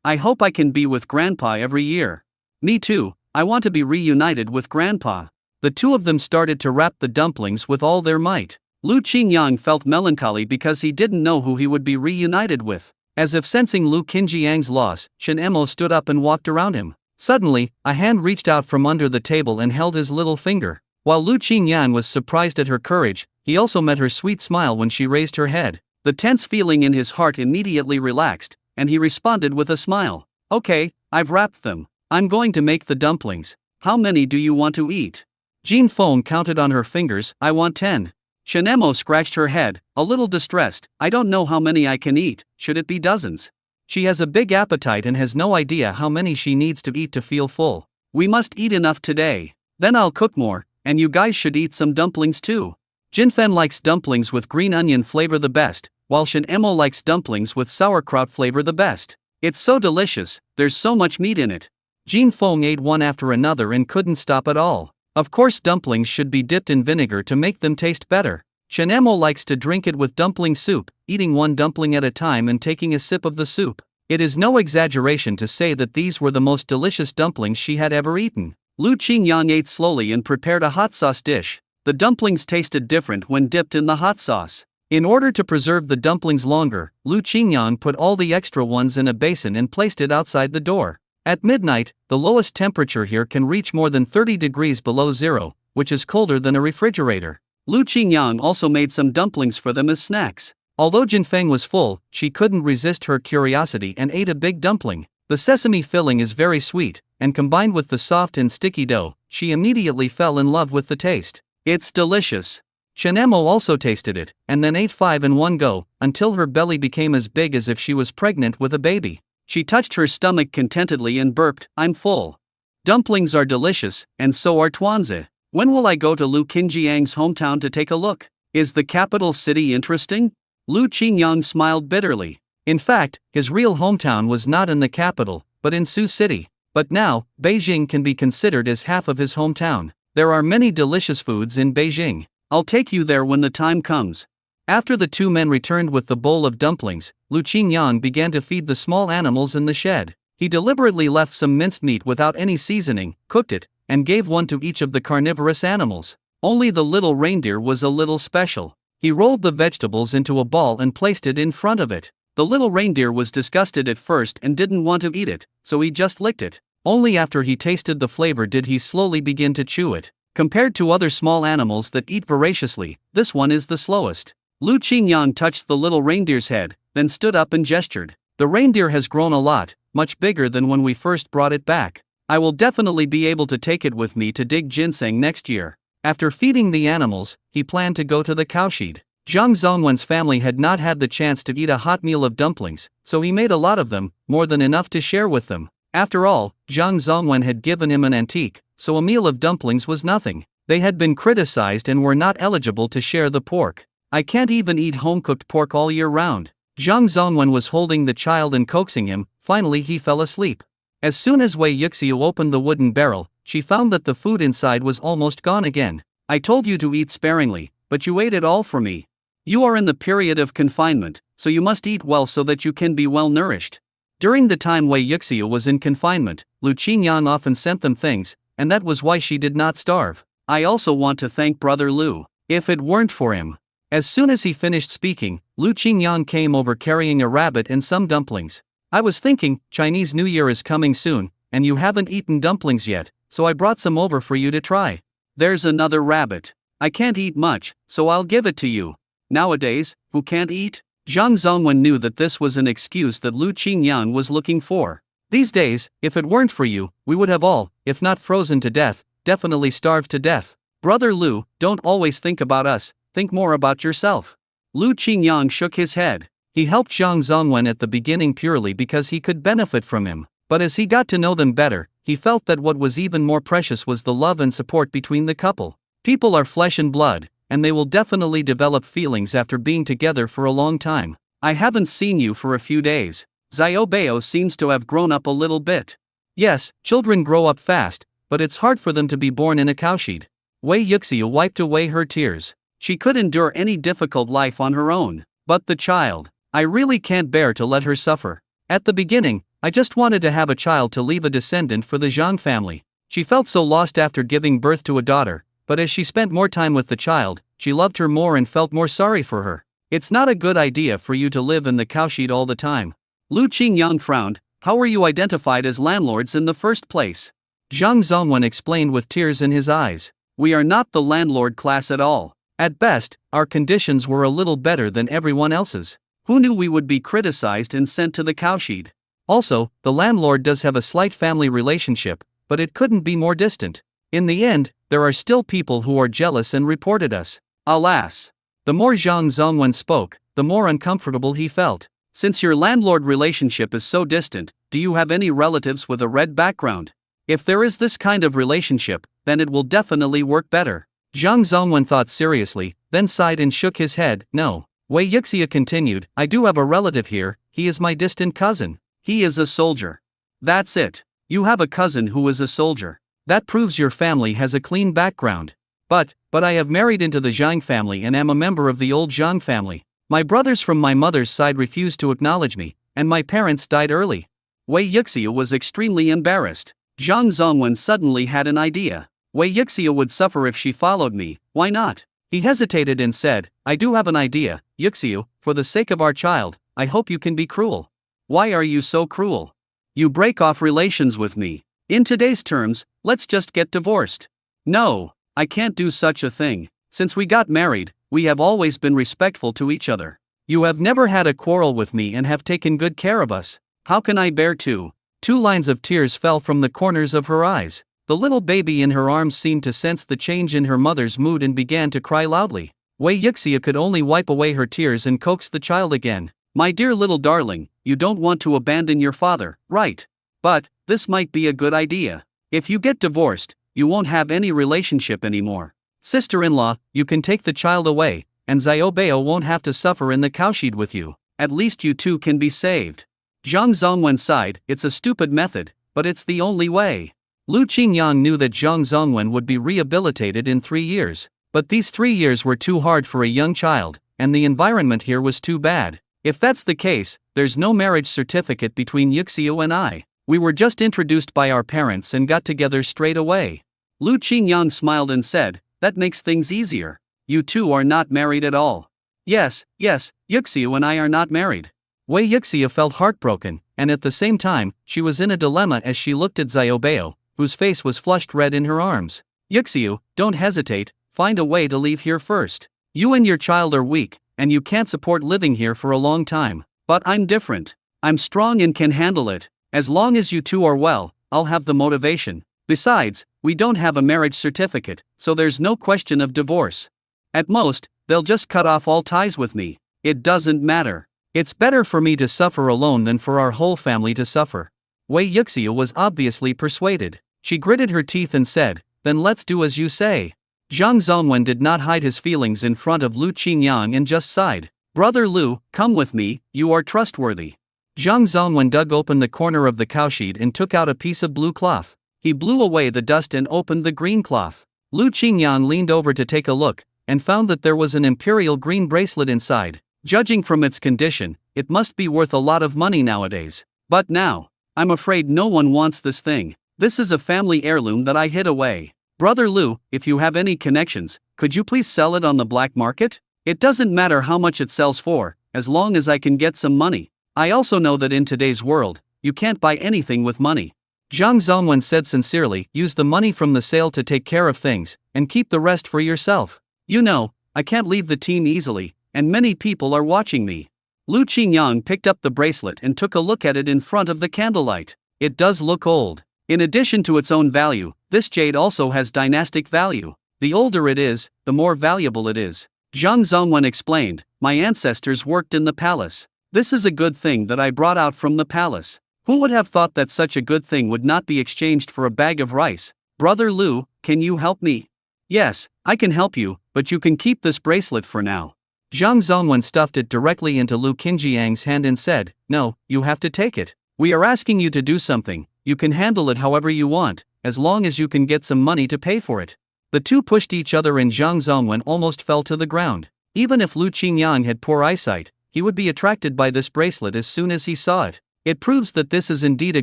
I hope I can be with Grandpa every year. Me too, I want to be reunited with Grandpa. The 2 of them started to wrap the dumplings with all their might. Lu Qingyang felt melancholy because he didn't know who he would be reunited with. As if sensing Lu Qinjiang's loss, Chen Emo stood up and walked around him. Suddenly, a hand reached out from under the table and held his little finger. While Lu Qingyang was surprised at her courage, he also met her sweet smile when she raised her head. The tense feeling in his heart immediately relaxed, and he responded with a smile. Okay, I've wrapped them. I'm going to make the dumplings. How many do you want to eat? Jean Feng counted on her fingers. I want 10. Chen Emo scratched her head, a little distressed. I don't know how many I can eat, should it be dozens? She has a big appetite and has no idea how many she needs to eat to feel full. We must eat enough today. Then I'll cook more, and you guys should eat some dumplings too. Jinfen likes dumplings with green onion flavor the best, while Chen Emo likes dumplings with sauerkraut flavor the best. It's so delicious, there's so much meat in it. Jean Feng ate one after another and couldn't stop at all. Of course dumplings should be dipped in vinegar to make them taste better. Chen Emo likes to drink it with dumpling soup, eating one dumpling at a time and taking a sip of the soup. It is no exaggeration to say that these were the most delicious dumplings she had ever eaten. Lu Qingyang ate slowly and prepared a hot sauce dish. The dumplings tasted different when dipped in the hot sauce. In order to preserve the dumplings longer, Lu Qingyang put all the extra ones in a basin and placed it outside the door. At midnight, the lowest temperature here can reach more than 30 degrees below zero, which is colder than a refrigerator. Lu Qingyang also made some dumplings for them as snacks. Although Jinfeng was full, she couldn't resist her curiosity and ate a big dumpling. The sesame filling is very sweet, and combined with the soft and sticky dough, she immediately fell in love with the taste. It's delicious. Chen Emo also tasted it, and then ate 5 in one go, until her belly became as big as if she was pregnant with a baby. She touched her stomach contentedly and burped, I'm full. Dumplings are delicious, and so are tuanzi. When will I go to Lu Qinjiang's hometown to take a look? Is the capital city interesting? Lu Qingyang smiled bitterly. In fact, his real hometown was not in the capital, but in Sioux City. But now, Beijing can be considered as half of his hometown. There are many delicious foods in Beijing. I'll take you there when the time comes. After the two men returned with the bowl of dumplings, Lu Qingyang began to feed the small animals in the shed. He deliberately left some minced meat without any seasoning, cooked it, and gave one to each of the carnivorous animals. Only the little reindeer was a little special. He rolled the vegetables into a ball and placed it in front of it. The little reindeer was disgusted at first and didn't want to eat it, so he just licked it. Only after he tasted the flavor did he slowly begin to chew it. Compared to other small animals that eat voraciously, this one is the slowest. Lu Qingyang touched the little reindeer's head, then stood up and gestured. The reindeer has grown a lot, much bigger than when we first brought it back. I will definitely be able to take it with me to dig ginseng next year. After feeding the animals, he planned to go to the cowshed. Zhang Zongwen's family had not had the chance to eat a hot meal of dumplings, so he made a lot of them, more than enough to share with them. After all, Zhang Zongwen had given him an antique, so a meal of dumplings was nothing. They had been criticized and were not eligible to share the pork. I can't even eat home-cooked pork all year round. Zhang Zongwen was holding the child and coaxing him. Finally he fell asleep. As soon as Wei Yuxiu opened the wooden barrel, she found that the food inside was almost gone again. I told you to eat sparingly, but you ate it all for me. You are in the period of confinement, so you must eat well so that you can be well nourished. During the time Wei Yuxiu was in confinement, Lu Qingyang often sent them things, and that was why she did not starve. I also want to thank Brother Lu. If it weren't for him. As soon as he finished speaking, Lu Qingyang came over carrying a rabbit and some dumplings. I was thinking, Chinese New Year is coming soon, and you haven't eaten dumplings yet, so I brought some over for you to try. There's another rabbit. I can't eat much, so I'll give it to you. Nowadays, who can't eat? Zhang Zongwen knew that this was an excuse that Lu Qingyang was looking for. These days, if it weren't for you, we would have all, if not frozen to death, definitely starved to death. Brother Lu, don't always think about us, think more about yourself. Lu Qingyang shook his head. He helped Zhang Zongwen at the beginning purely because he could benefit from him. But as he got to know them better, he felt that what was even more precious was the love and support between the couple. People are flesh and blood, and they will definitely develop feelings after being together for a long time. I haven't seen you for a few days. Xiaobao seems to have grown up a little bit. Yes, children grow up fast, but it's hard for them to be born in a cowshed. Wei Yuxiu wiped away her tears. She could endure any difficult life on her own. But the child, I really can't bear to let her suffer. At the beginning, I just wanted to have a child to leave a descendant for the Zhang family. She felt so lost after giving birth to a daughter, but as she spent more time with the child, she loved her more and felt more sorry for her. It's not a good idea for you to live in the cowshed all the time. Lu Qingyang frowned. How were you identified as landlords in the first place? Zhang Zongwen explained with tears in his eyes. We are not the landlord class at all. At best, our conditions were a little better than everyone else's. Who knew we would be criticized and sent to the cowshed? Also, the landlord does have a slight family relationship, but it couldn't be more distant. In the end, there are still people who are jealous and reported us. Alas! The more Zhang Zongwen spoke, the more uncomfortable he felt. Since your landlord relationship is so distant, do you have any relatives with a red background? If there is this kind of relationship, then it will definitely work better. Zhang Zongwen thought seriously, then sighed and shook his head. No. Wei Yixia continued, I do have a relative here, he is my distant cousin. He is a soldier. That's it. You have a cousin who is a soldier. That proves your family has a clean background. But I have married into the Zhang family and am a member of the old Zhang family. My brothers from my mother's side refused to acknowledge me, and my parents died early. Wei Yixia was extremely embarrassed. Zhang Zongwen suddenly had an idea. Wei Yixia would suffer if she followed me, why not? He hesitated and said, I do have an idea, Yixia, for the sake of our child, I hope you can be cruel. Why are you so cruel? You break off relations with me. In today's terms, let's just get divorced. No, I can't do such a thing. Since we got married, we have always been respectful to each other. You have never had a quarrel with me and have taken good care of us. How can I bear to? 2 lines of tears fell from the corners of her eyes. The little baby in her arms seemed to sense the change in her mother's mood and began to cry loudly. Wei Yixia could only wipe away her tears and coax the child again. My dear little darling, you don't want to abandon your father, right? But this might be a good idea. If you get divorced, you won't have any relationship anymore. Sister-in-law, you can take the child away, and Xiaobao won't have to suffer in the cowshed with you. At least you two can be saved. Zhang Zongwen sighed, it's a stupid method, but it's the only way. Lu Qingyang knew that Zhang Zongwen would be rehabilitated in 3 years. But these 3 years were too hard for a young child, and the environment here was too bad. If that's the case, there's no marriage certificate between Yixia and I. We were just introduced by our parents and got together straight away. Lu Qingyang smiled and said, that makes things easier. You two are not married at all. Yes, Yixia and I are not married. Wei Yixia felt heartbroken, and at the same time, she was in a dilemma as she looked at Xiaobao, whose face was flushed red in her arms. Yixia, don't hesitate, find a way to leave here first. You and your child are weak, and you can't support living here for a long time. But I'm different. I'm strong and can handle it. As long as you two are well, I'll have the motivation. Besides, we don't have a marriage certificate, so there's no question of divorce. At most, they'll just cut off all ties with me. It doesn't matter. It's better for me to suffer alone than for our whole family to suffer. Wei Yixia was obviously persuaded. She gritted her teeth and said, then let's do as you say. Zhang Zongwen did not hide his feelings in front of Lu Qingyang and just sighed. Brother Lu, come with me, you are trustworthy. Zhang Zongwen dug open the corner of the cowshed and took out a piece of blue cloth. He blew away the dust and opened the green cloth. Lu Qingyang leaned over to take a look, and found that there was an imperial green bracelet inside. Judging from its condition, it must be worth a lot of money nowadays. But now, I'm afraid no one wants this thing. This is a family heirloom that I hid away. Brother Lu, if you have any connections, could you please sell it on the black market? It doesn't matter how much it sells for, as long as I can get some money. I also know that in today's world, you can't buy anything with money. Zhang Zongwen said sincerely, use the money from the sale to take care of things, and keep the rest for yourself. You know, I can't leave the team easily, and many people are watching me. Lu Qingyang picked up the bracelet and took a look at it in front of the candlelight. It does look old. In addition to its own value, this jade also has dynastic value. The older it is, the more valuable it is. Zhang Zongwen explained, my ancestors worked in the palace. This is a good thing that I brought out from the palace. Who would have thought that such a good thing would not be exchanged for a bag of rice? Brother Lu, can you help me? Yes, I can help you, but you can keep this bracelet for now. Zhang Zongwen stuffed it directly into Lu Qinjiang's hand and said, no, you have to take it. We are asking you to do something. You can handle it however you want, as long as you can get some money to pay for it. The two pushed each other and Zhang Zongwen almost fell to the ground. Even if Lu Qingyang had poor eyesight, he would be attracted by this bracelet as soon as he saw it. It proves that this is indeed a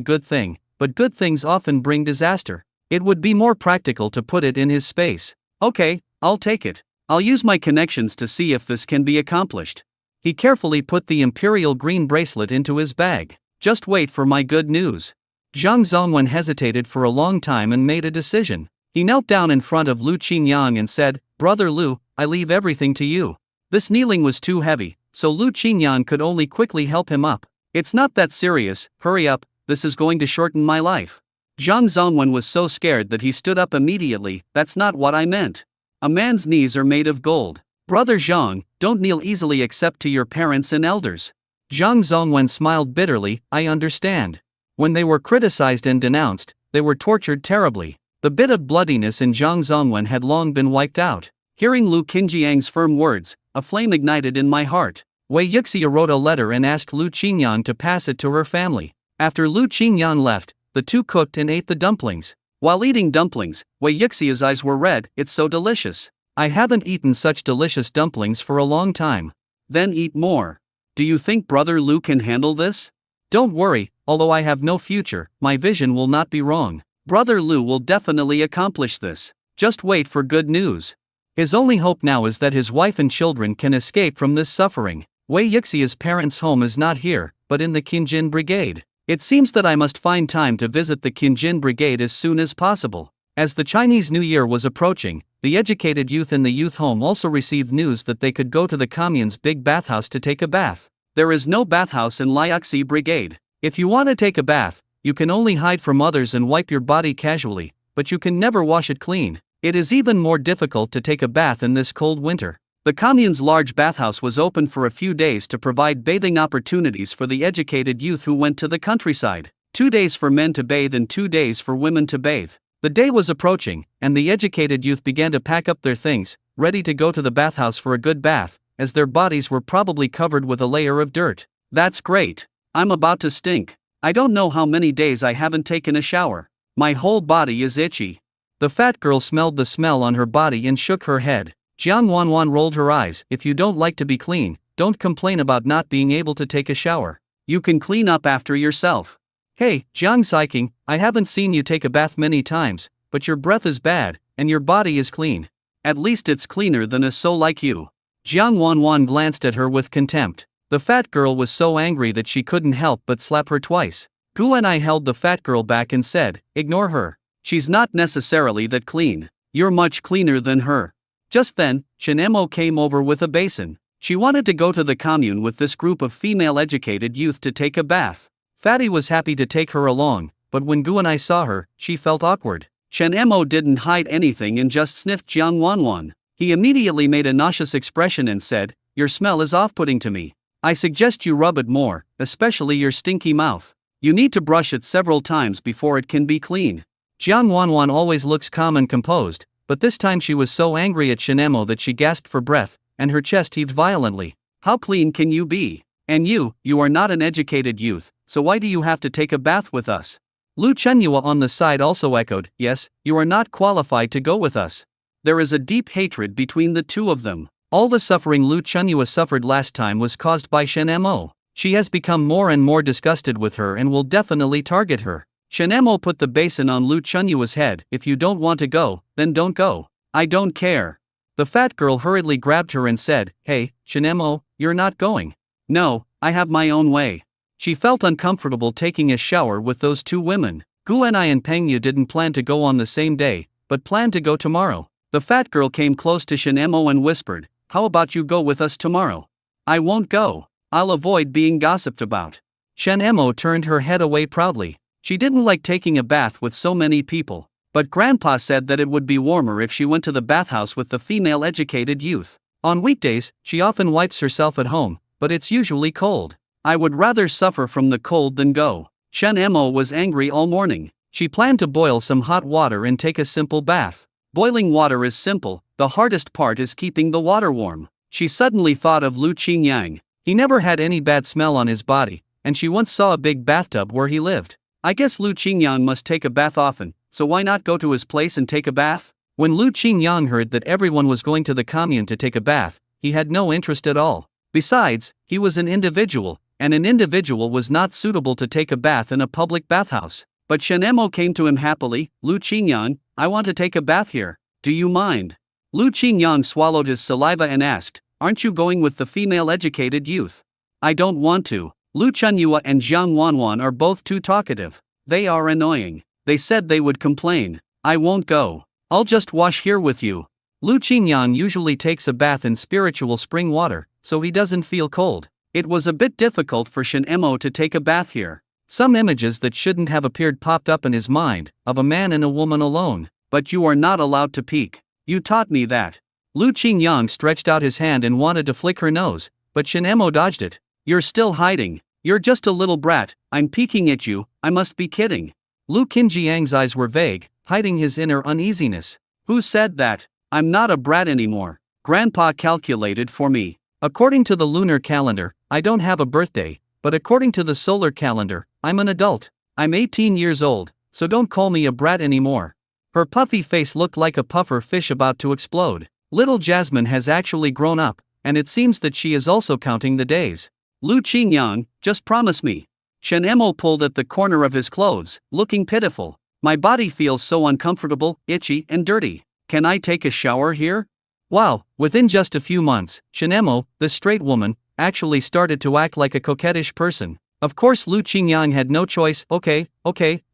good thing, but good things often bring disaster. It would be more practical to put it in his space. Okay, I'll take it. I'll use my connections to see if this can be accomplished. He carefully put the imperial green bracelet into his bag. Just wait for my good news. Zhang Zongwen hesitated for a long time and made a decision. He knelt down in front of Lu Qingyang and said, "Brother Lu, I leave everything to you." This kneeling was too heavy, so Lu Qingyang could only quickly help him up. "It's not that serious, hurry up, this is going to shorten my life." Zhang Zongwen was so scared that he stood up immediately. "That's not what I meant. A man's knees are made of gold. Brother Zhang, don't kneel easily except to your parents and elders." Zhang Zongwen smiled bitterly. "I understand." When they were criticized and denounced, they were tortured terribly. The bit of bloodiness in Zhang Zongwen had long been wiped out. Hearing Lu Qinjiang's firm words, a flame ignited in my heart. Wei Yixia wrote a letter and asked Lu Qingyang to pass it to her family. After Lu Qingyang left, the two cooked and ate the dumplings. While eating dumplings, Wei Yixia's eyes were red. "It's so delicious. I haven't eaten such delicious dumplings for a long time." "Then eat more. Do you think Brother Lu can handle this?" "Don't worry, although I have no future, my vision will not be wrong. Brother Lu will definitely accomplish this. Just wait for good news." His only hope now is that his wife and children can escape from this suffering. Wei Yixia's parents' home is not here, but in the Qinjin Brigade. It seems that I must find time to visit the Qinjin Brigade as soon as possible. As the Chinese New Year was approaching, the educated youth in the youth home also received news that they could go to the commune's big bathhouse to take a bath. There is no bathhouse in Liaxi Brigade. If you want to take a bath, you can only hide from others and wipe your body casually, but you can never wash it clean. It is even more difficult to take a bath in this cold winter. The commune's large bathhouse was open for a few days to provide bathing opportunities for the educated youth who went to the countryside. 2 days for men to bathe and 2 days for women to bathe. The day was approaching, and the educated youth began to pack up their things, ready to go to the bathhouse for a good bath, as their bodies were probably covered with a layer of dirt. "That's great. I'm about to stink. I don't know how many days I haven't taken a shower. My whole body is itchy." The fat girl smelled the smell on her body and shook her head. Jiang Wanwan rolled her eyes. "If you don't like to be clean, don't complain about not being able to take a shower. You can clean up after yourself." "Hey, Jiang Saiking, I haven't seen you take a bath many times, but your breath is bad, and your body is clean. At least it's cleaner than a so like you." Jiang Wanwan glanced at her with contempt. The fat girl was so angry that she couldn't help but slap her twice. Gu and I held the fat girl back and said, "Ignore her. She's not necessarily that clean. You're much cleaner than her." Just then, Shenemo came over with a basin. She wanted to go to the commune with this group of female educated youth to take a bath. Fatty was happy to take her along, but when Gu and I saw her, she felt awkward. Shenemo didn't hide anything and just sniffed Jiang Wanwan. He immediately made a nauseous expression and said, "Your smell is off-putting to me. I suggest you rub it more, especially your stinky mouth. You need to brush it several times before it can be clean." Jiang Wanwan always looks calm and composed, but this time she was so angry at Shenemo that she gasped for breath, and her chest heaved violently. "How clean can you be? And you are not an educated youth, so why do you have to take a bath with us?" Lu Chenyua on the side also echoed, "Yes, you are not qualified to go with us." There is a deep hatred between the two of them. All the suffering Lu Chenyua suffered last time was caused by Shenemo. She has become more and more disgusted with her and will definitely target her. Shenemo put the basin on Lu Chenyua's head. "If you don't want to go, then don't go. I don't care." The fat girl hurriedly grabbed her and said, "Hey, Shenemo, you're not going." "No, I have my own way." She felt uncomfortable taking a shower with those two women. Gu and I and Pengyu didn't plan to go on the same day, but planned to go tomorrow. The fat girl came close to Shenemo and whispered, "How about you go with us tomorrow?" "I won't go. I'll avoid being gossiped about." Shenemo turned her head away proudly. She didn't like taking a bath with so many people, but Grandpa said that it would be warmer if she went to the bathhouse with the female educated youth. On weekdays, she often wipes herself at home, but it's usually cold. "I would rather suffer from the cold than go." Shenemo was angry all morning. She planned to boil some hot water and take a simple bath. Boiling water is simple, the hardest part is keeping the water warm. She suddenly thought of Lu Qingyang. He never had any bad smell on his body, and she once saw a big bathtub where he lived. I guess Lu Qingyang must take a bath often, so why not go to his place and take a bath? When Lu Qingyang heard that everyone was going to the commune to take a bath, he had no interest at all. Besides, he was an individual, and an individual was not suitable to take a bath in a public bathhouse. But Shenemo came to him happily. "Lu Qingyang, I want to take a bath here. Do you mind?" Lu Qingyang swallowed his saliva and asked, "Aren't you going with the female educated youth?" "I don't want to. Lu Chunyua and Jiang Wanwan are both too talkative. They are annoying. They said they would complain. I won't go. I'll just wash here with you." Lu Qingyang usually takes a bath in spiritual spring water, so he doesn't feel cold. It was a bit difficult for Shen Emo to take a bath here. Some images that shouldn't have appeared popped up in his mind, of a man and a woman alone. "But you are not allowed to peek. You taught me that." Lu Qingyang stretched out his hand and wanted to flick her nose, but Shen Emo dodged it. "You're still hiding. You're just a little brat. I'm peeking at you, I must be kidding." Lu Qinjiang's eyes were vague, hiding his inner uneasiness. "Who said that? I'm not a brat anymore. Grandpa calculated for me. According to the lunar calendar, I don't have a birthday, but according to the solar calendar, I'm an adult. I'm 18 years old, so don't call me a brat anymore." Her puffy face looked like a puffer fish about to explode. Little Jasmine has actually grown up, and it seems that she is also counting the days. "Lu Qingyang, just promise me." Shen Emo pulled at the corner of his clothes, looking pitiful. "My body feels so uncomfortable, itchy, and dirty. Can I take a shower here?" Wow, within just a few months, Shen Emo, the straight woman, actually started to act like a coquettish person. Of course Lu Qingyang had no choice. Okay,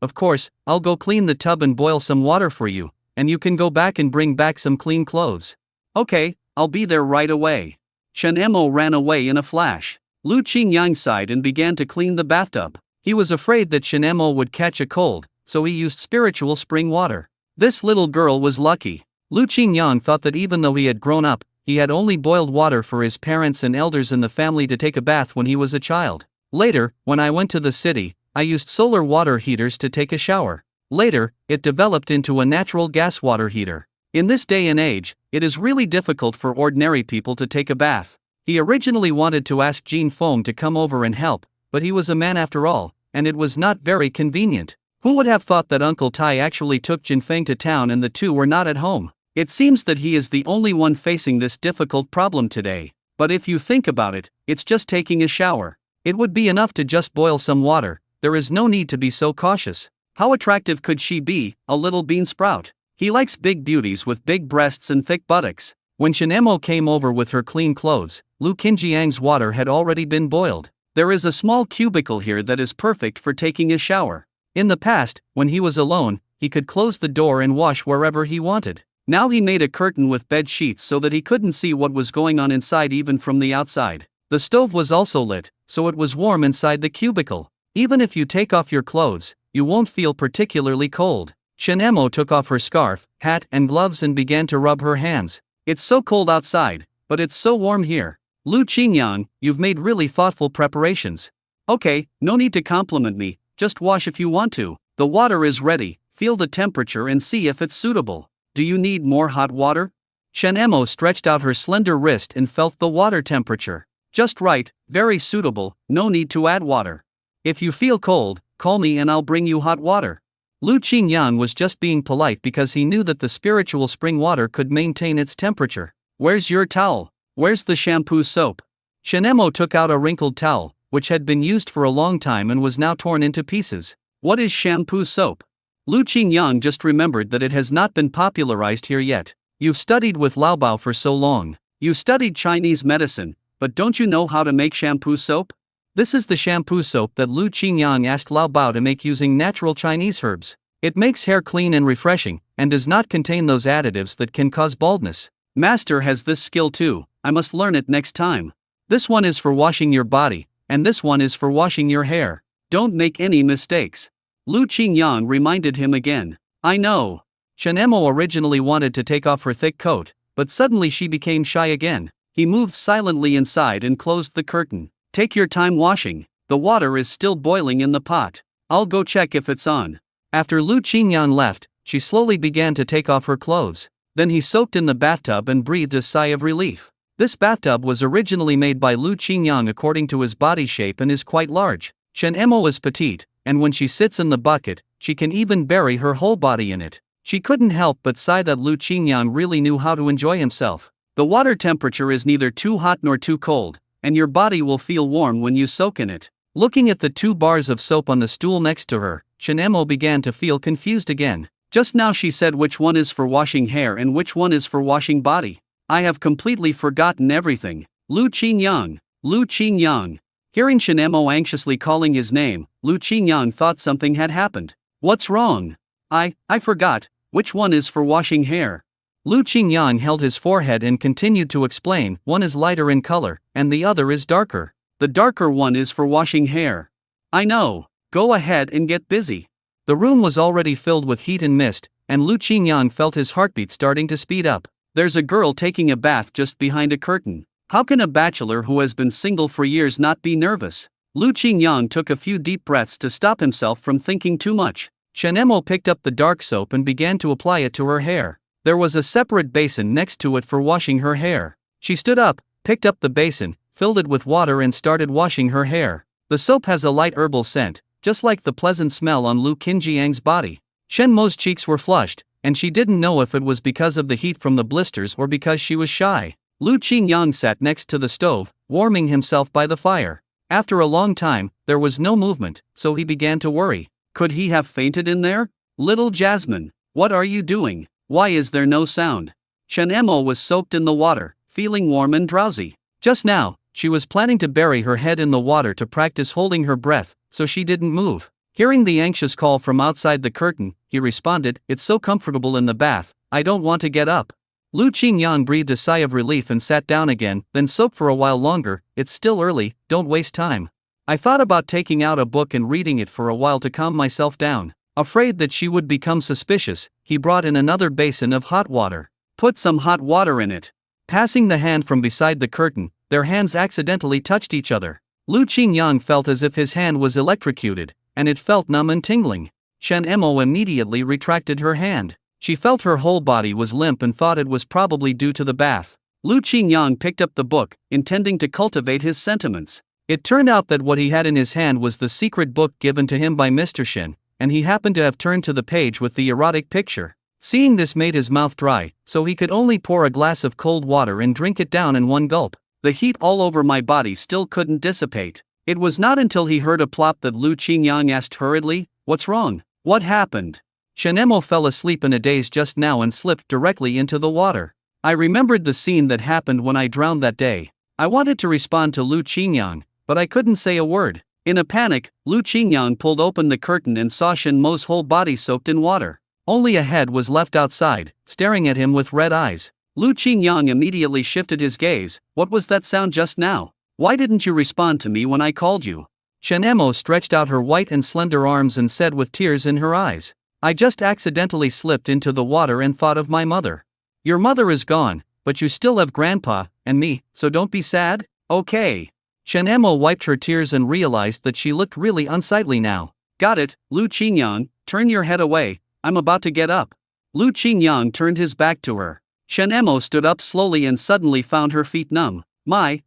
of course, I'll go clean the tub and boil some water for you, and you can go back and bring back some clean clothes." "Okay, I'll be there right away." Shen Emo ran away in a flash. Lu Qingyang sighed and began to clean the bathtub. He was afraid that Shen Emo would catch a cold, so he used spiritual spring water. This little girl was lucky. Lu Qingyang thought that even though he had grown up, he had only boiled water for his parents and elders in the family to take a bath when he was a child. Later, when I went to the city, I used solar water heaters to take a shower. Later, it developed into a natural gas water heater. In this day and age, it is really difficult for ordinary people to take a bath. He originally wanted to ask Jin Feng to come over and help, but he was a man after all, and it was not very convenient. Who would have thought that Uncle Tai actually took Jin Feng to town and the two were not at home? It seems that he is the only one facing this difficult problem today. But if you think about it, it's just taking a shower. It would be enough to just boil some water. There is no need to be so cautious. How attractive could she be, a little bean sprout? He likes big beauties with big breasts and thick buttocks. When Shen Emo came over with her clean clothes, Lu Qinjiang's water had already been boiled. There is a small cubicle here that is perfect for taking a shower. In the past, when he was alone, he could close the door and wash wherever he wanted. Now he made a curtain with bed sheets so that he couldn't see what was going on inside even from the outside. The stove was also lit, so it was warm inside the cubicle. Even if you take off your clothes, you won't feel particularly cold. Shen Emo took off her scarf, hat, and gloves and began to rub her hands. "It's so cold outside, but it's so warm here." "Lu Qingyang, you've made really thoughtful preparations." "Okay, no need to compliment me, just wash if you want to. The water is ready, feel the temperature and see if it's suitable. Do you need more hot water?" Shen Emo stretched out her slender wrist and felt the water temperature. "Just right, very suitable, no need to add water. If you feel cold, call me and I'll bring you hot water." Lu Qingyang was just being polite because he knew that the spiritual spring water could maintain its temperature. "Where's your towel? Where's the shampoo soap?" Shen Emo took out a wrinkled towel, which had been used for a long time and was now torn into pieces. "What is shampoo soap?" Lu Qingyang just remembered that it has not been popularized here yet. "You've studied with Lao Bao for so long. You studied Chinese medicine, but don't you know how to make shampoo soap?" This is the shampoo soap that Lu Qingyang asked Lao Bao to make using natural Chinese herbs. It makes hair clean and refreshing, and does not contain those additives that can cause baldness. "Master has this skill too, I must learn it next time. This one is for washing your body, and this one is for washing your hair. Don't make any mistakes." Lu Qingyang reminded him again. "I know." Shen Emo originally wanted to take off her thick coat, but suddenly she became shy again. He moved silently inside and closed the curtain. "Take your time washing. The water is still boiling in the pot. I'll go check if it's on." After Lu Qingyang left, she slowly began to take off her clothes. Then he soaked in the bathtub and breathed a sigh of relief. This bathtub was originally made by Lu Qingyang according to his body shape and is quite large. Shen Emo is petite, and when she sits in the bucket, she can even bury her whole body in it. She couldn't help but sigh that Lu Qingyang really knew how to enjoy himself. The water temperature is neither too hot nor too cold, and your body will feel warm when you soak in it. Looking at the 2 bars of soap on the stool next to her, Shen Emo began to feel confused again. Just now she said which one is for washing hair and which one is for washing body. I have completely forgotten everything. Lu Qingyang. Lu Qingyang. Hearing Shen Mo anxiously calling his name, Lu Qingyang thought something had happened. What's wrong? I forgot. Which one is for washing hair? Lu Qingyang held his forehead and continued to explain, one is lighter in color, and the other is darker. The darker one is for washing hair. I know. Go ahead and get busy. The room was already filled with heat and mist, and Lu Qingyang felt his heartbeat starting to speed up. There's a girl taking a bath just behind a curtain. How can a bachelor who has been single for years not be nervous? Lu Qingyang took a few deep breaths to stop himself from thinking too much. Shen Mo picked up the dark soap and began to apply it to her hair. There was a separate basin next to it for washing her hair. She stood up, picked up the basin, filled it with water and started washing her hair. The soap has a light herbal scent, just like the pleasant smell on Lu Qingyang's body. Shen Mo's cheeks were flushed, and she didn't know if it was because of the heat from the blisters or because she was shy. Lu Qingyang sat next to the stove, warming himself by the fire. After a long time, there was no movement, so he began to worry. Could he have fainted in there? Little Jasmine, what are you doing? Why is there no sound? Shen Mo was soaked in the water, feeling warm and drowsy. Just now, she was planning to bury her head in the water to practice holding her breath, so she didn't move. Hearing the anxious call from outside the curtain, he responded, "It's so comfortable in the bath, I don't want to get up." Lu Qingyang breathed a sigh of relief and sat down again, then soaked for a while longer. "It's still early, don't waste time." I thought about taking out a book and reading it for a while to calm myself down. Afraid that she would become suspicious, he brought in another basin of hot water. Put some hot water in it. Passing the hand from beside the curtain, their hands accidentally touched each other. Lu Qingyang felt as if his hand was electrocuted, and it felt numb and tingling. Shen Mo immediately retracted her hand. She felt her whole body was limp and thought it was probably due to the bath. Lu Qingyang picked up the book, intending to cultivate his sentiments. It turned out that what he had in his hand was the secret book given to him by Mr. Shen, and he happened to have turned to the page with the erotic picture. Seeing this made his mouth dry, so he could only pour a glass of cold water and drink it down in one gulp. The heat all over my body still couldn't dissipate. It was not until he heard a plop that Lu Qingyang asked hurriedly, "What's wrong? What happened?" Shen Mo fell asleep in a daze just now and slipped directly into the water. I remembered the scene that happened when I drowned that day. I wanted to respond to Lu Qingyang, but I couldn't say a word. In a panic, Lu Qingyang pulled open the curtain and saw Shen Mo's whole body soaked in water. Only a head was left outside, staring at him with red eyes. Lu Qingyang immediately shifted his gaze. "What was that sound just now? Why didn't you respond to me when I called you?" Shen Mo stretched out her white and slender arms and said with tears in her eyes, "I just accidentally slipped into the water and thought of my mother. Your mother is gone, but you still have Grandpa and me, so don't be sad, okay?" Shen Mo wiped her tears and realized that she looked really unsightly now. "Got it, Lu Qingyang, turn your head away, I'm about to get up." Lu Qingyang turned his back to her. Shen Mo stood up slowly and suddenly found her feet numb. My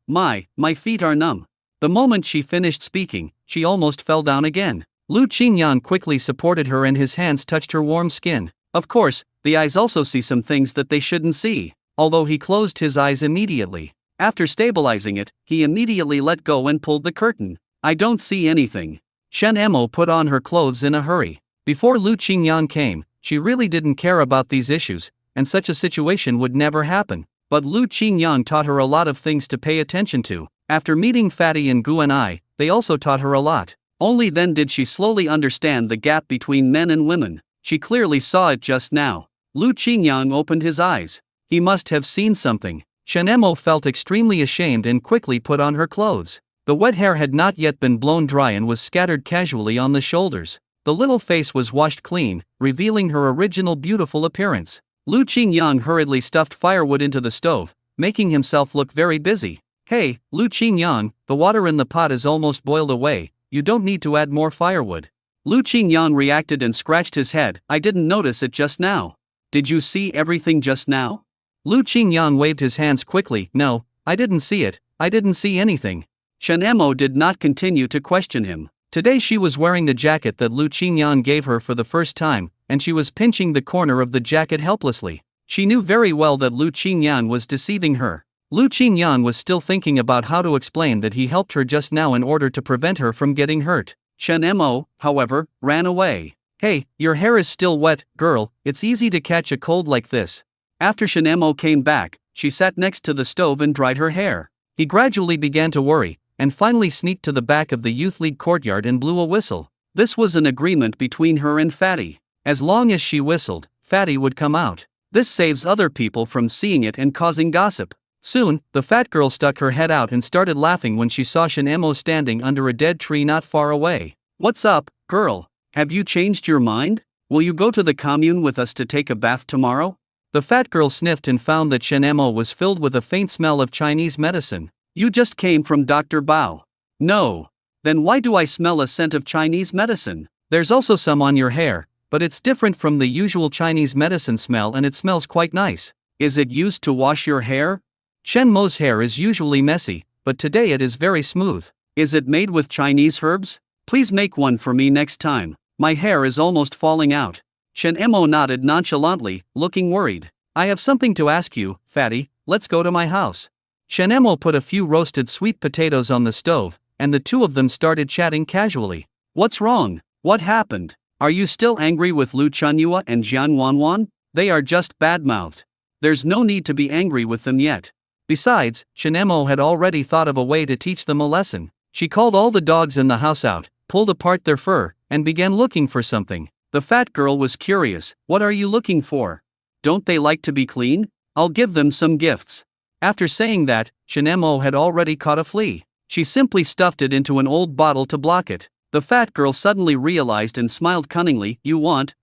feet are numb." The moment she finished speaking, she almost fell down again. Lu Qingyang quickly supported her and his hands touched her warm skin. Of course, the eyes also see some things that they shouldn't see, although he closed his eyes immediately. After stabilizing it, he immediately let go and pulled the curtain. "I don't see anything." Shen Mo put on her clothes in a hurry. Before Lu Qingyang came, she really didn't care about these issues, and such a situation would never happen. But Lu Qingyang taught her a lot of things to pay attention to. After meeting Fatty and Gu and I, they also taught her a lot. Only then did she slowly understand the gap between men and women. She clearly saw it just now. Lu Qingyang opened his eyes. He must have seen something. Shen Mo felt extremely ashamed and quickly put on her clothes. The wet hair had not yet been blown dry and was scattered casually on the shoulders. The little face was washed clean, revealing her original beautiful appearance. Lu Qingyang hurriedly stuffed firewood into the stove, making himself look very busy. "Hey, Lu Qingyang, the water in the pot is almost boiled away, you don't need to add more firewood." Lu Qingyang reacted and scratched his head. "I didn't notice it just now." "Did you see everything just now?" Lu Qingyang waved his hands quickly. "No, I didn't see it, I didn't see anything." Shen Mo did not continue to question him. Today she was wearing the jacket that Lu Qingyang gave her for the first time, and she was pinching the corner of the jacket helplessly. She knew very well that Lu Qingyang was deceiving her. Lu Qingyang was still thinking about how to explain that he helped her just now in order to prevent her from getting hurt. Shen Mo, however, ran away. Hey, your hair is still wet, girl, it's easy to catch a cold like this. After Shinemo came back, she sat next to the stove and dried her hair. He gradually began to worry, and finally sneaked to the back of the youth league courtyard and blew a whistle. This was an agreement between her and Fatty. As long as she whistled, Fatty would come out. This saves other people from seeing it and causing gossip. Soon, the fat girl stuck her head out and started laughing when she saw Shinemo standing under a dead tree not far away. What's up, girl? Have you changed your mind? Will you go to the commune with us to take a bath tomorrow? The fat girl sniffed and found that Shinemo was filled with a faint smell of Chinese medicine. You just came from Dr. Bao. No. Then why do I smell a scent of Chinese medicine? There's also some on your hair, but it's different from the usual Chinese medicine smell and it smells quite nice. Is it used to wash your hair? Shen Mo's hair is usually messy, but today it is very smooth. Is it made with Chinese herbs? Please make one for me next time. My hair is almost falling out. Shen Mo nodded nonchalantly, looking worried. I have something to ask you, Fatty, let's go to my house. Shen Mo put a few roasted sweet potatoes on the stove, and the two of them started chatting casually. What's wrong? What happened? Are you still angry with Lu Chunyua and Jian Wanwan? They are just bad-mouthed. There's no need to be angry with them yet. Besides, Shen Mo had already thought of a way to teach them a lesson. She called all the dogs in the house out, pulled apart their fur, and began looking for something. The fat girl was curious. What are you looking for? Don't they like to be clean? I'll give them some gifts. After saying that, Shinemo had already caught a flea. She simply stuffed it into an old bottle to block it. The fat girl suddenly realized and smiled cunningly. You want?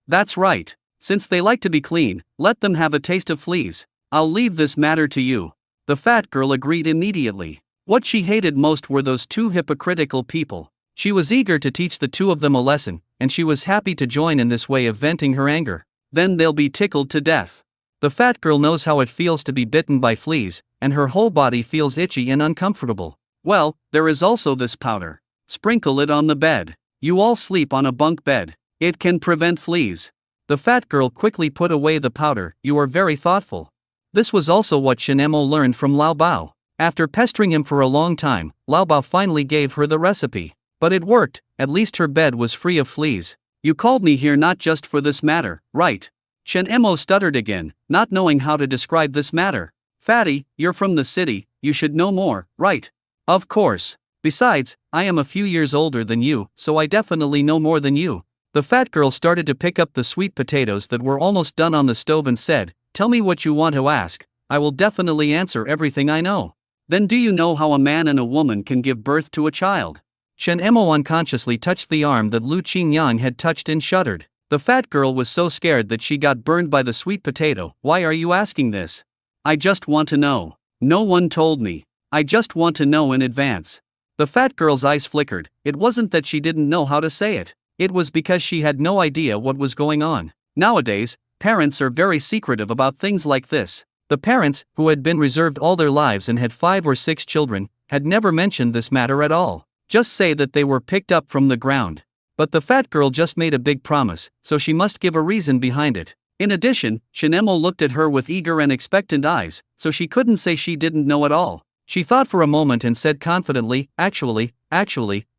That's right. Since they like to be clean, let them have a taste of fleas. I'll leave this matter to you. The fat girl agreed immediately. What she hated most were those two hypocritical people. She was eager to teach the two of them a lesson, and she was happy to join in this way of venting her anger. Then they'll be tickled to death. The fat girl knows how it feels to be bitten by fleas, and her whole body feels itchy and uncomfortable. Well, there is also this powder. Sprinkle it on the bed. You all sleep on a bunk bed. It can prevent fleas. The fat girl quickly put away the powder. You are very thoughtful. This was also what Shinemo learned from Lao Bao. After pestering him for a long time, Lao Bao finally gave her the recipe. But it worked, at least her bed was free of fleas. You called me here not just for this matter, right? Shen-Emo stuttered again, not knowing how to describe this matter. Fatty, you're from the city, you should know more, right? Of course. Besides, I am a few years older than you, so I definitely know more than you. The fat girl started to pick up the sweet potatoes that were almost done on the stove and said, Tell me what you want to ask, I will definitely answer everything I know. Then do you know how a man and a woman can give birth to a child? Shen-Emo unconsciously touched the arm that Lu Qingyang had touched and shuddered. The fat girl was so scared that she got burned by the sweet potato. Why are you asking this? I just want to know. No one told me. I just want to know in advance. The fat girl's eyes flickered. It wasn't that she didn't know how to say it. It was because she had no idea what was going on. Nowadays, parents are very secretive about things like this. The parents, who had been reserved all their lives and had 5 or 6 children, had never mentioned this matter at all. Just say that they were picked up from the ground. But the fat girl just made a big promise, so she must give a reason behind it. In addition, Shin-Emo looked at her with eager and expectant eyes, so she couldn't say she didn't know at all. She thought for a moment and said confidently, Actually,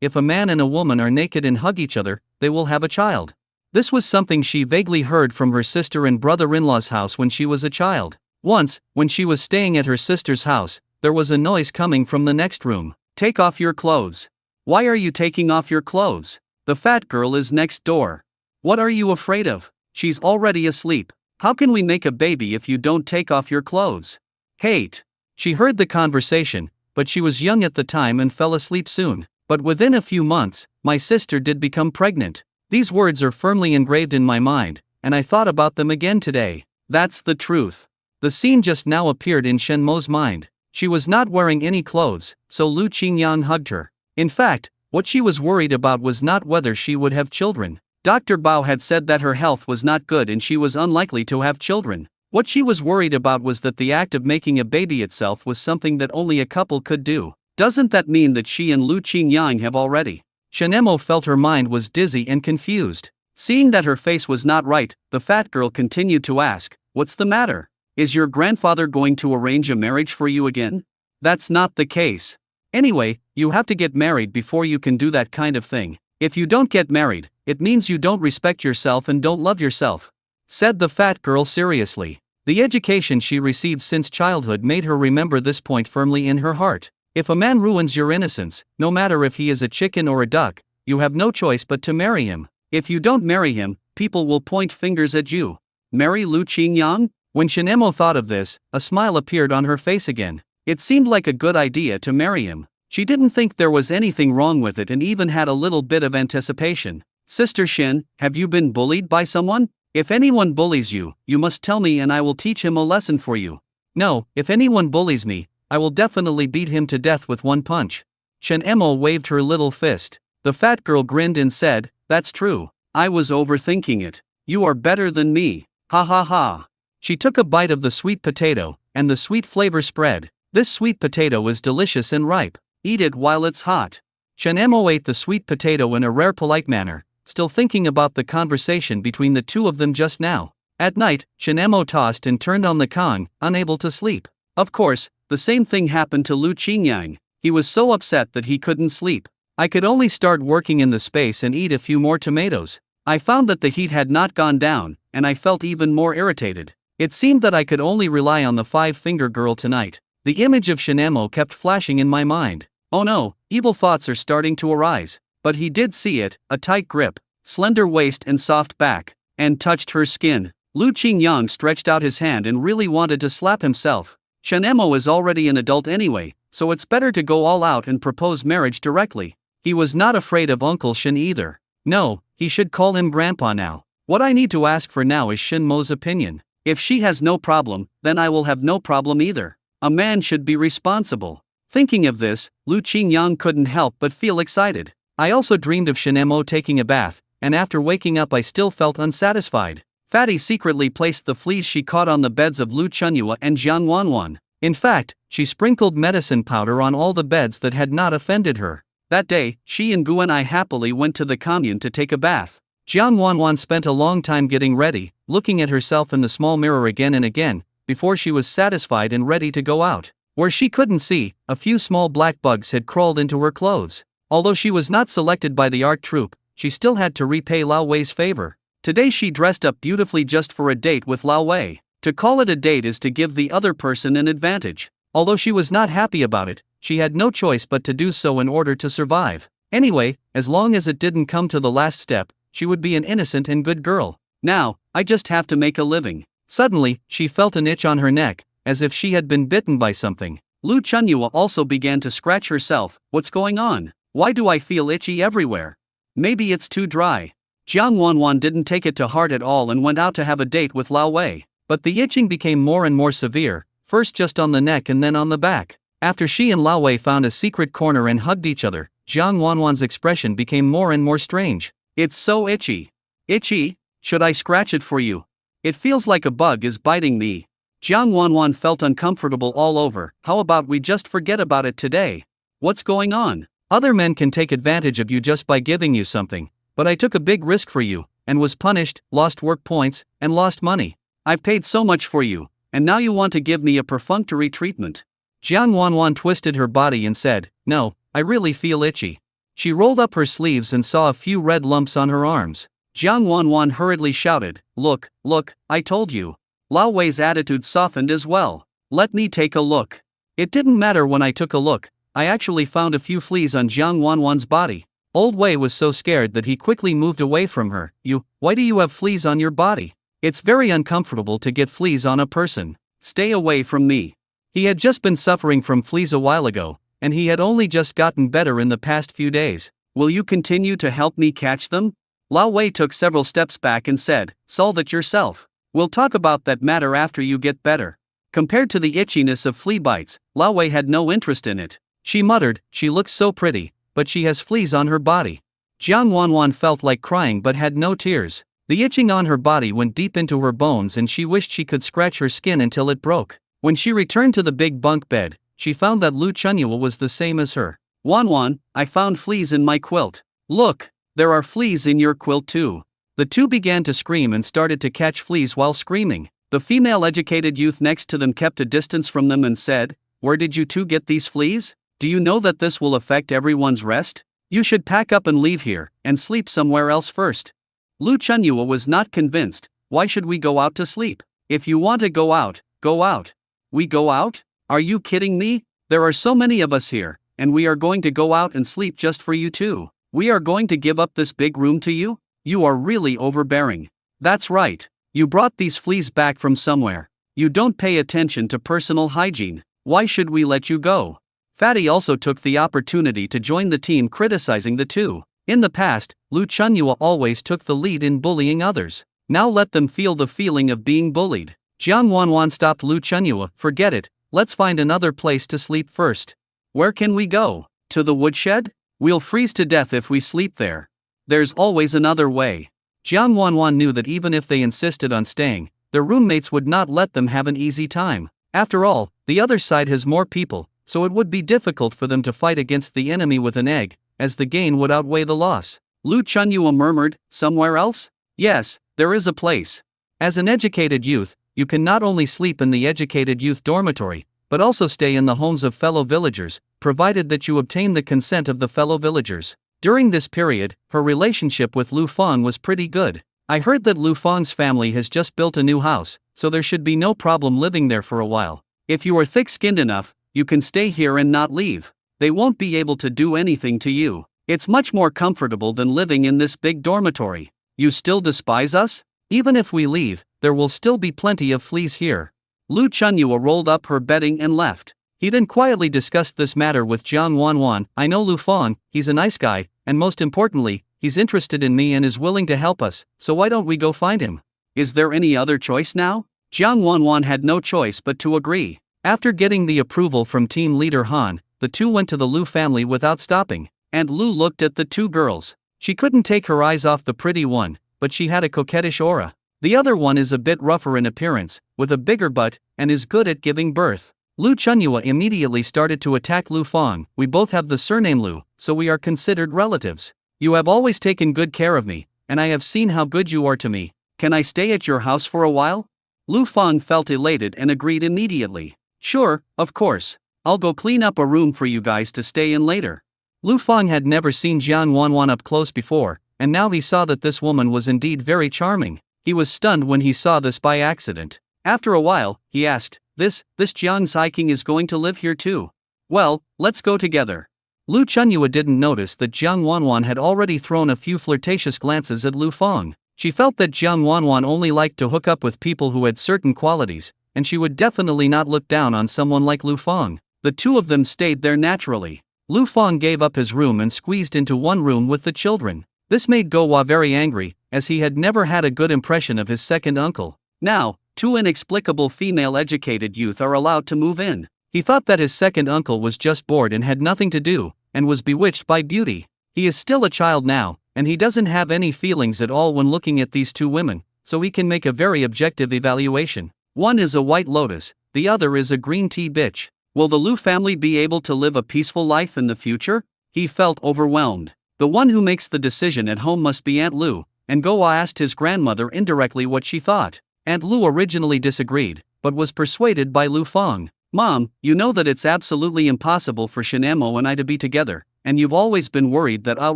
if a man and a woman are naked and hug each other, they will have a child. This was something she vaguely heard from her sister and brother-in-law's house when she was a child. Once, when she was staying at her sister's house, there was a noise coming from the next room. Take off your clothes. Why are you taking off your clothes? The fat girl is next door. What are you afraid of? She's already asleep. How can we make a baby if you don't take off your clothes? Hate. She heard the conversation, but she was young at the time and fell asleep soon. But within a few months, my sister did become pregnant. These words are firmly engraved in my mind, and I thought about them again today. That's the truth. The scene just now appeared in Shen-Mo's mind. She was not wearing any clothes, so Lu Qingyang hugged her. In fact, what she was worried about was not whether she would have children. Dr. Bao had said that her health was not good and she was unlikely to have children. What she was worried about was that the act of making a baby itself was something that only a couple could do. Doesn't that mean that she and Lu Qingyang have already? Shen-Emo felt her mind was dizzy and confused. Seeing that her face was not right, the fat girl continued to ask, What's the matter? Is your grandfather going to arrange a marriage for you again? That's not the case. Anyway, you have to get married before you can do that kind of thing. If you don't get married, it means you don't respect yourself and don't love yourself," said the fat girl seriously. The education she received since childhood made her remember this point firmly in her heart. If a man ruins your innocence, no matter if he is a chicken or a duck, you have no choice but to marry him. If you don't marry him, people will point fingers at you. Marry Lu Qingyang? When Shinemo thought of this, a smile appeared on her face again. It seemed like a good idea to marry him. She didn't think there was anything wrong with it and even had a little bit of anticipation. "Sister Shin, have you been bullied by someone? If anyone bullies you, you must tell me and I will teach him a lesson for you." "No, if anyone bullies me, I will definitely beat him to death with one punch." Shen Emo waved her little fist. The fat girl grinned and said, "That's true. I was overthinking it. You are better than me. Ha ha ha." She took a bite of the sweet potato, and the sweet flavor spread. "This sweet potato is delicious and ripe. Eat it while it's hot." Shen Emo ate the sweet potato in a rare polite manner, still thinking about the conversation between the two of them just now. At night, Shen Emo tossed and turned on the Kong, unable to sleep. Of course, the same thing happened to Lu Qingyang. He was so upset that he couldn't sleep. "I could only start working in the space and eat a few more tomatoes. I found that the heat had not gone down, and I felt even more irritated. It seemed that I could only rely on the five-finger girl tonight." The image of Shinemo kept flashing in my mind. Oh no, evil thoughts are starting to arise. But he did see it, a tight grip, slender waist and soft back, and touched her skin. Lu Qingyang stretched out his hand and really wanted to slap himself. Shinemo is already an adult anyway, so it's better to go all out and propose marriage directly. He was not afraid of Uncle Shin either. No, he should call him Grandpa now. What I need to ask for now is Shin Mo's opinion. If she has no problem, then I will have no problem either. A man should be responsible. Thinking of this, Lu Qingyang couldn't help but feel excited. I also dreamed of Shinemo taking a bath, and after waking up I still felt unsatisfied. Fatty secretly placed the fleas she caught on the beds of Lu Chunyua and Jiang Wanwan. In fact, she sprinkled medicine powder on all the beds that had not offended her. That day, she and Guanai happily went to the commune to take a bath. Jiang Wanwan spent a long time getting ready, looking at herself in the small mirror again and again, before she was satisfied and ready to go out. Where she couldn't see, a few small black bugs had crawled into her clothes. Although she was not selected by the art troupe, she still had to repay Lao Wei's favor. Today she dressed up beautifully just for a date with Lao Wei. To call it a date is to give the other person an advantage. Although she was not happy about it, she had no choice but to do so in order to survive. Anyway, as long as it didn't come to the last step, she would be an innocent and good girl. Now, I just have to make a living. Suddenly, she felt an itch on her neck, as if she had been bitten by something. Lu Chunyua also began to scratch herself. What's going on? Why do I feel itchy everywhere? Maybe it's too dry. Jiang Wanwan didn't take it to heart at all and went out to have a date with Lao Wei. But the itching became more and more severe, first just on the neck and then on the back. After she and Lao Wei found a secret corner and hugged each other, Jiang Wanwan's expression became more and more strange. "It's so itchy." "Itchy? Should I scratch it for you? It feels like a bug is biting me." Jiang Wanwan felt uncomfortable all over. "How about we just forget about it today? What's going on? Other men can take advantage of you just by giving you something, but I took a big risk for you, and was punished, lost work points, and lost money. I've paid so much for you, and now you want to give me a perfunctory treatment." Jiang Wanwan twisted her body and said, "No, I really feel itchy." She rolled up her sleeves and saw a few red lumps on her arms. Jiang Wanwan hurriedly shouted, "Look, look, I told you." Lao Wei's attitude softened as well. "Let me take a look." It didn't matter when I took a look. I actually found a few fleas on Jiang Wanwan's body. Old Wei was so scared that he quickly moved away from her. Why do you have fleas on your body? It's very uncomfortable to get fleas on a person. Stay away from me." He had just been suffering from fleas a while ago, and he had only just gotten better in the past few days. "Will you continue to help me catch them?" Lao Wei took several steps back and said, "Solve it yourself. We'll talk about that matter after you get better." Compared to the itchiness of flea bites, Lao Wei had no interest in it. She muttered, "She looks so pretty, but she has fleas on her body." Jiang Wanwan felt like crying but had no tears. The itching on her body went deep into her bones and she wished she could scratch her skin until it broke. When she returned to the big bunk bed, she found that Lu Chunyua was the same as her. "Wanwan, I found fleas in my quilt. Look, there are fleas in your quilt too." The two began to scream and started to catch fleas while screaming. The female educated youth next to them kept a distance from them and said, "Where did you two get these fleas? Do you know that this will affect everyone's rest?" You should pack up and leave here, and sleep somewhere else first. Lu Chunyua was not convinced. Why should we go out to sleep? If you want to go out, go out. We go out? Are you kidding me? There are so many of us here, and we are going to go out and sleep just for you two. We are going to give up this big room to you? You are really overbearing. That's right. You brought these fleas back from somewhere. You don't pay attention to personal hygiene. Why should we let you go? Fatty also took the opportunity to join the team criticizing the two. In the past, Lu Chunyua always took the lead in bullying others. Now let them feel the feeling of being bullied. Jiang Wanwan stopped Lu Chunyua. Forget it, let's find another place to sleep first. Where can we go? To the woodshed? We'll freeze to death if we sleep there. There's always another way. Jiang Wanwan knew that even if they insisted on staying, their roommates would not let them have an easy time. After all, the other side has more people, so it would be difficult for them to fight against the enemy with an egg, as the gain would outweigh the loss. Lu Chunyua murmured, somewhere else? Yes, there is a place. As an educated youth, you can not only sleep in the educated youth dormitory, but also stay in the homes of fellow villagers, provided that you obtain the consent of the fellow villagers. During this period, her relationship with Lu Fang was pretty good. I heard that Lu Fang's family has just built a new house, so there should be no problem living there for a while. If you are thick-skinned enough, you can stay here and not leave. They won't be able to do anything to you. It's much more comfortable than living in this big dormitory. You still despise us? Even if we leave, there will still be plenty of fleas here. Lu Chunyua rolled up her bedding and left. He then quietly discussed this matter with Jiang Wanwan. I know Lu Fang, he's a nice guy, and most importantly, he's interested in me and is willing to help us, so why don't we go find him? Is there any other choice now? Jiang Wanwan had no choice but to agree. After getting the approval from team leader Han, the two went to the Lu family without stopping, and Lu looked at the two girls. She couldn't take her eyes off the pretty one, but she had a coquettish aura. The other one is a bit rougher in appearance, with a bigger butt, and is good at giving birth. Lu Chunyua immediately started to attack Lu Fang. We both have the surname Lu, so we are considered relatives. You have always taken good care of me, and I have seen how good you are to me. Can I stay at your house for a while? Lu Fang felt elated and agreed immediately. Sure, of course. I'll go clean up a room for you guys to stay in later. Lu Fang had never seen Jiang Wanwan up close before, and now he saw that this woman was indeed very charming. He was stunned when he saw this by accident. After a while, he asked, This Jiang Ziking is going to live here too. Well, let's go together. Lu Chunyua didn't notice that Jiang Wanwan had already thrown a few flirtatious glances at Lu Fang. She felt that Jiang Wanwan only liked to hook up with people who had certain qualities, and she would definitely not look down on someone like Lu Fang. The two of them stayed there naturally. Lu Fang gave up his room and squeezed into one room with the children. This made Go Hua very angry, as he had never had a good impression of his second uncle. Now, two inexplicable female educated youth are allowed to move in. He thought that his second uncle was just bored and had nothing to do, and was bewitched by beauty. He is still a child now, and he doesn't have any feelings at all when looking at these two women, so he can make a very objective evaluation. One is a white lotus, the other is a green tea bitch. Will the Lu family be able to live a peaceful life in the future? He felt overwhelmed. The one who makes the decision at home must be Aunt Lu, and Go Hua asked his grandmother indirectly what she thought. Aunt Lu originally disagreed, but was persuaded by Lu Fang. Mom, you know that it's absolutely impossible for Shinamo and I to be together, and you've always been worried that I'll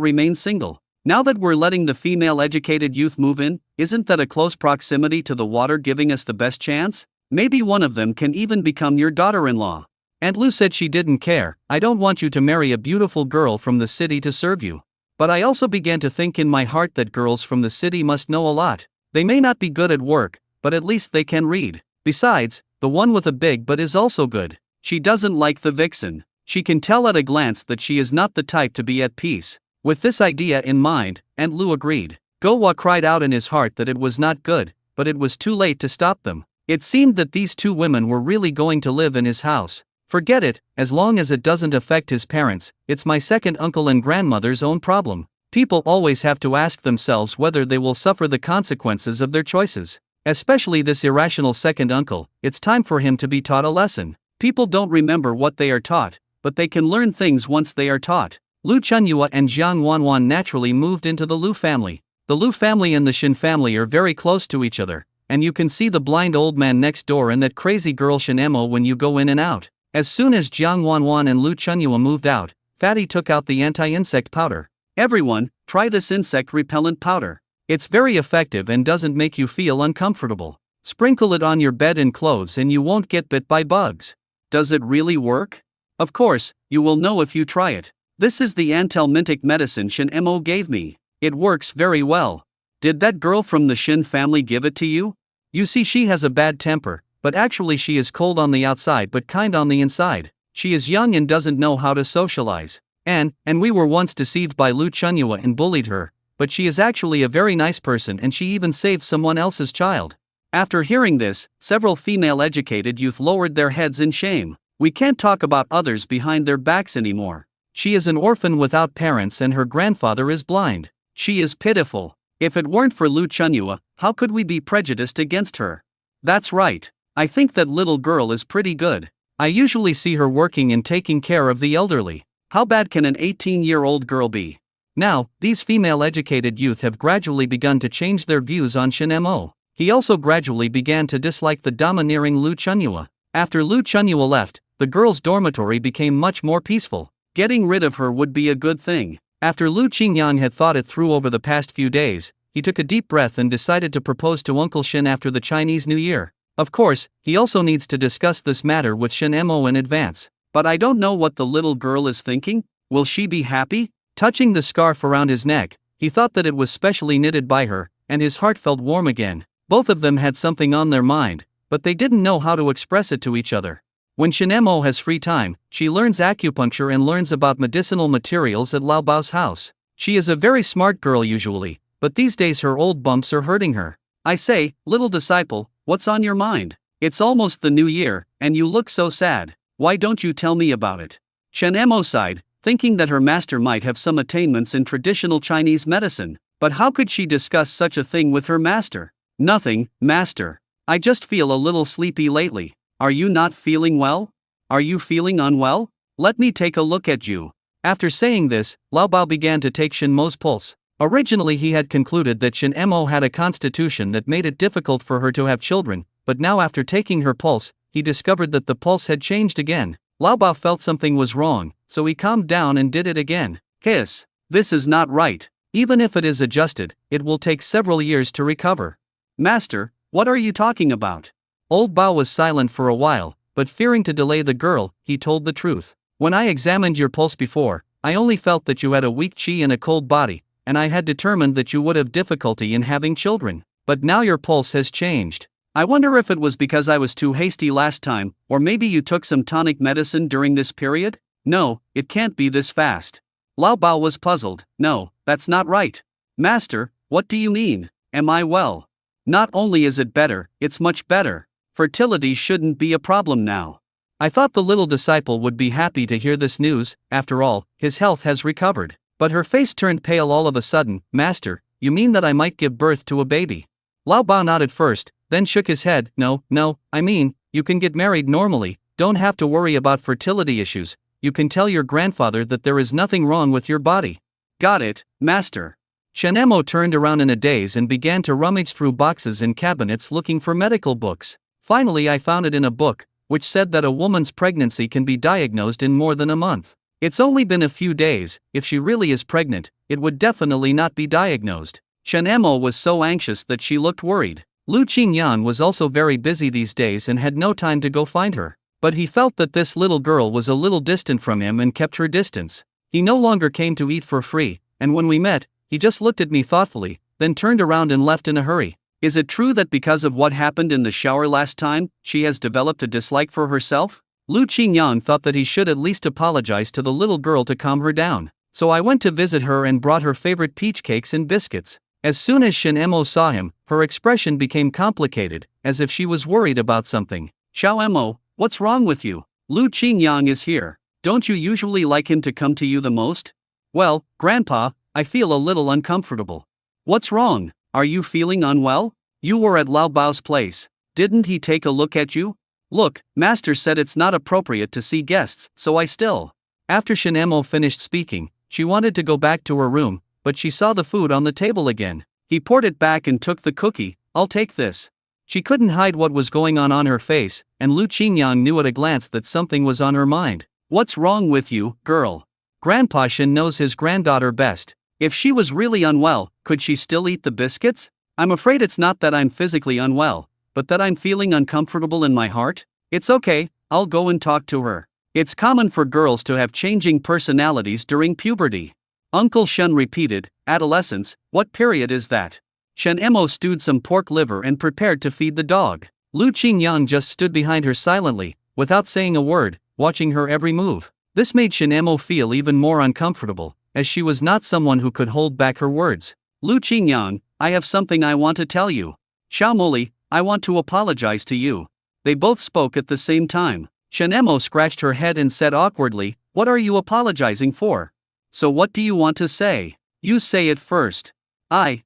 remain single. Now that we're letting the female educated youth move in, isn't that a close proximity to the water giving us the best chance? Maybe one of them can even become your daughter-in-law. Aunt Lu said she didn't care. I don't want you to marry a beautiful girl from the city to serve you. But I also began to think in my heart that girls from the city must know a lot. They may not be good at work, but at least they can read. Besides, the one with a big butt is also good. She doesn't like the vixen. She can tell at a glance that she is not the type to be at peace. With this idea in mind, Aunt Lu agreed. Go Hua cried out in his heart that it was not good, but it was too late to stop them. It seemed that these two women were really going to live in his house. Forget it, as long as it doesn't affect his parents, it's my second uncle and grandmother's own problem. People always have to ask themselves whether they will suffer the consequences of their choices. Especially this irrational second uncle, it's time for him to be taught a lesson. People don't remember what they are taught, but they can learn things once they are taught. Lu Chunyua and Jiang Wanwan naturally moved into the Lu family. The Lu family and the Shin family are very close to each other, and you can see the blind old man next door and that crazy girl Shinemo when you go in and out. As soon as Jiang Wanwan and Lu Chunyua moved out, Fatty took out the anti-insect powder. Everyone, try this insect repellent powder. It's very effective and doesn't make you feel uncomfortable. Sprinkle it on your bed and clothes and you won't get bit by bugs. Does it really work? Of course, you will know if you try it. This is the anthelmintic medicine Shin Mo gave me. It works very well. Did that girl from the Shin family give it to you? You see, she has a bad temper, but actually she is cold on the outside but kind on the inside. She is young and doesn't know how to socialize. And we were once deceived by Lu Chunyua and bullied her, but she is actually a very nice person and she even saved someone else's child. After hearing this, several female educated youth lowered their heads in shame. We can't talk about others behind their backs anymore. She is an orphan without parents and her grandfather is blind. She is pitiful. If it weren't for Lu Chunyua, how could we be prejudiced against her? That's right. I think that little girl is pretty good. I usually see her working and taking care of the elderly. How bad can an 18-year-old girl be? Now, these female educated youth have gradually begun to change their views on Shin Mo. He also gradually began to dislike the domineering Lu Chunyua. After Lu Chunyua left, the girls' dormitory became much more peaceful. Getting rid of her would be a good thing. After Lu Qingyang had thought it through over the past few days, he took a deep breath and decided to propose to Uncle Shin after the Chinese New Year. Of course, he also needs to discuss this matter with Shin Mo in advance. But I don't know what the little girl is thinking. Will she be happy? Touching the scarf around his neck, he thought that it was specially knitted by her, and his heart felt warm again. Both of them had something on their mind, but they didn't know how to express it to each other. When Shin Mo has free time, she learns acupuncture and learns about medicinal materials at Lao Bao's house. She is a very smart girl usually, but these days her old bumps are hurting her. I say, little disciple, what's on your mind? It's almost the new year, and you look so sad. Why don't you tell me about it? Shin Mo sighed, thinking that her master might have some attainments in traditional Chinese medicine, but how could she discuss such a thing with her master? Nothing, master. I just feel a little sleepy lately. Are you not feeling well? Are you feeling unwell? Let me take a look at you. After saying this, Lao Bao began to take Shin Mo's pulse. Originally he had concluded that Shin Mo had a constitution that made it difficult for her to have children, but now after taking her pulse, he discovered that the pulse had changed again. Lao Bao felt something was wrong, so he calmed down and did it again. Hiss! This is not right. Even if it is adjusted, it will take several years to recover. Master, what are you talking about? Old Bao was silent for a while, but fearing to delay the girl, he told the truth. When I examined your pulse before, I only felt that you had a weak qi and a cold body, and I had determined that you would have difficulty in having children. But now your pulse has changed. I wonder if it was because I was too hasty last time, or maybe you took some tonic medicine during this period? No, it can't be this fast. Lao Bao was puzzled. No, that's not right. Master, what do you mean? Am I well? Not only is it better, it's much better. Fertility shouldn't be a problem now. I thought the little disciple would be happy to hear this news. After all, his health has recovered. But her face turned pale all of a sudden. Master, you mean that I might give birth to a baby? Lao Bao nodded first, then shook his head. No, I mean, you can get married normally, don't have to worry about fertility issues, you can tell your grandfather that there is nothing wrong with your body. Got it, master. Shin Mo turned around in a daze and began to rummage through boxes and cabinets looking for medical books. Finally I found it in a book, which said that a woman's pregnancy can be diagnosed in more than a month. It's only been a few days. If she really is pregnant, it would definitely not be diagnosed. Shin Mo was so anxious that she looked worried. Lu Qingyang was also very busy these days and had no time to go find her. But he felt that this little girl was a little distant from him and kept her distance. He no longer came to eat for free, and when we met, he just looked at me thoughtfully, then turned around and left in a hurry. Is it true that because of what happened in the shower last time, she has developed a dislike for herself? Lu Qingyang thought that he should at least apologize to the little girl to calm her down. So I went to visit her and brought her favorite peach cakes and biscuits. As soon as Shin Mo saw him, her expression became complicated, as if she was worried about something. Xiao Mo, what's wrong with you? Lu Qingyang is here. Don't you usually like him to come to you the most? Well, Grandpa, I feel a little uncomfortable. What's wrong? Are you feeling unwell? You were at Lao Bao's place. Didn't he take a look at you? Look, Master said it's not appropriate to see guests, so I still. After Shin Mo finished speaking, she wanted to go back to her room, but she saw the food on the table again. He poured it back and took the cookie. I'll take this. She couldn't hide what was going on her face, and Lu Qingyang knew at a glance that something was on her mind. What's wrong with you, girl? Grandpa Shen knows his granddaughter best. If she was really unwell, could she still eat the biscuits? I'm afraid it's not that I'm physically unwell, but that I'm feeling uncomfortable in my heart. It's okay, I'll go and talk to her. It's common for girls to have changing personalities during puberty. Uncle Shen repeated, adolescence, what period is that? Shen Emo stewed some pork liver and prepared to feed the dog. Lu Qingyang just stood behind her silently, without saying a word, watching her every move. This made Shen Emo feel even more uncomfortable, as she was not someone who could hold back her words. Lu Qingyang, I have something I want to tell you. Xiao Moli, I want to apologize to you. They both spoke at the same time. Shen Emo scratched her head and said awkwardly, what are you apologizing for? So what do you want to say? You say it first.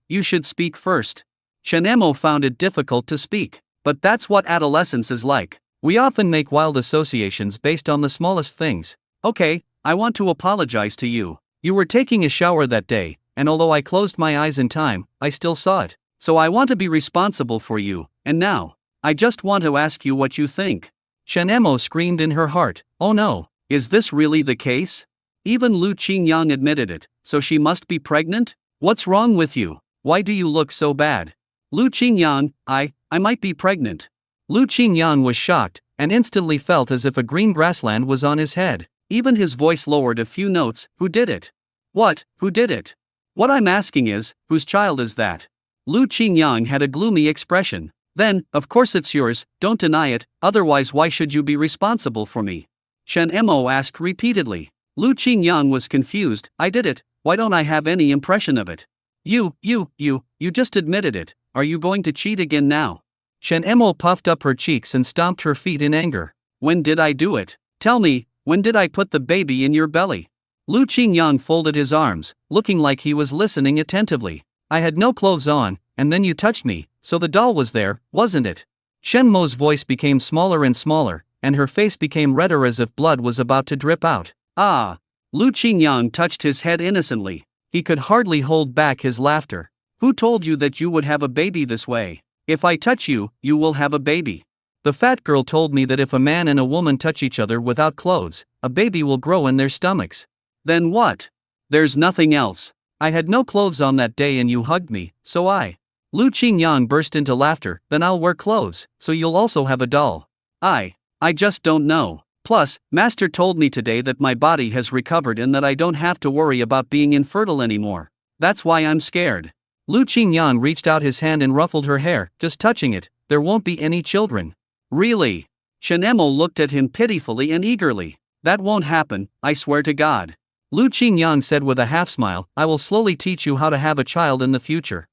You should speak first. Shen Emo found it difficult to speak. But that's what adolescence is like. We often make wild associations based on the smallest things. Okay, I want to apologize to you. You were taking a shower that day, and although I closed my eyes in time, I still saw it. So I want to be responsible for you, and now, I just want to ask you what you think. Shen Emo screamed in her heart, oh no, is this really the case? Even Lu Qingyang admitted it, so she must be pregnant? What's wrong with you? Why do you look so bad? Lu Qingyang, I might be pregnant. Lu Qingyang was shocked, and instantly felt as if a green grassland was on his head. Even his voice lowered a few notes, who did it? What, who did it? What I'm asking is, whose child is that? Lu Qingyang had a gloomy expression. Then, of course it's yours, don't deny it, otherwise why should you be responsible for me? Shen Emo asked repeatedly. Lu Qingyang was confused, I did it, why don't I have any impression of it? You just admitted it, are you going to cheat again now? Shen Emo puffed up her cheeks and stomped her feet in anger. When did I do it? Tell me, when did I put the baby in your belly? Lu Qingyang folded his arms, looking like he was listening attentively. I had no clothes on, and then you touched me, so the doll was there, wasn't it? Shen Mo's voice became smaller and smaller, and her face became redder as if blood was about to drip out. Lu Qingyang touched his head innocently. He could hardly hold back his laughter. Who told you that you would have a baby this way? If I touch you, you will have a baby. The fat girl told me that if a man and a woman touch each other without clothes, a baby will grow in their stomachs. Then what? There's nothing else. I had no clothes on that day and you hugged me, so Lu Qingyang burst into laughter, then I'll wear clothes, so you'll also have a doll. I just don't know. Plus, Master told me today that my body has recovered and that I don't have to worry about being infertile anymore. That's why I'm scared. Lu Qingyang reached out his hand and ruffled her hair, just touching it, there won't be any children. Really? Shen Emo looked at him pitifully and eagerly. That won't happen, I swear to God. Lu Qingyang said with a half-smile, I will slowly teach you how to have a child in the future.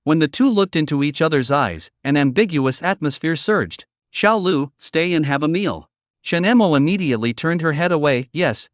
When the two looked into each other's eyes, an ambiguous atmosphere surged. Xiao Lu, stay and have a meal. Shen Emo immediately turned her head away, yes,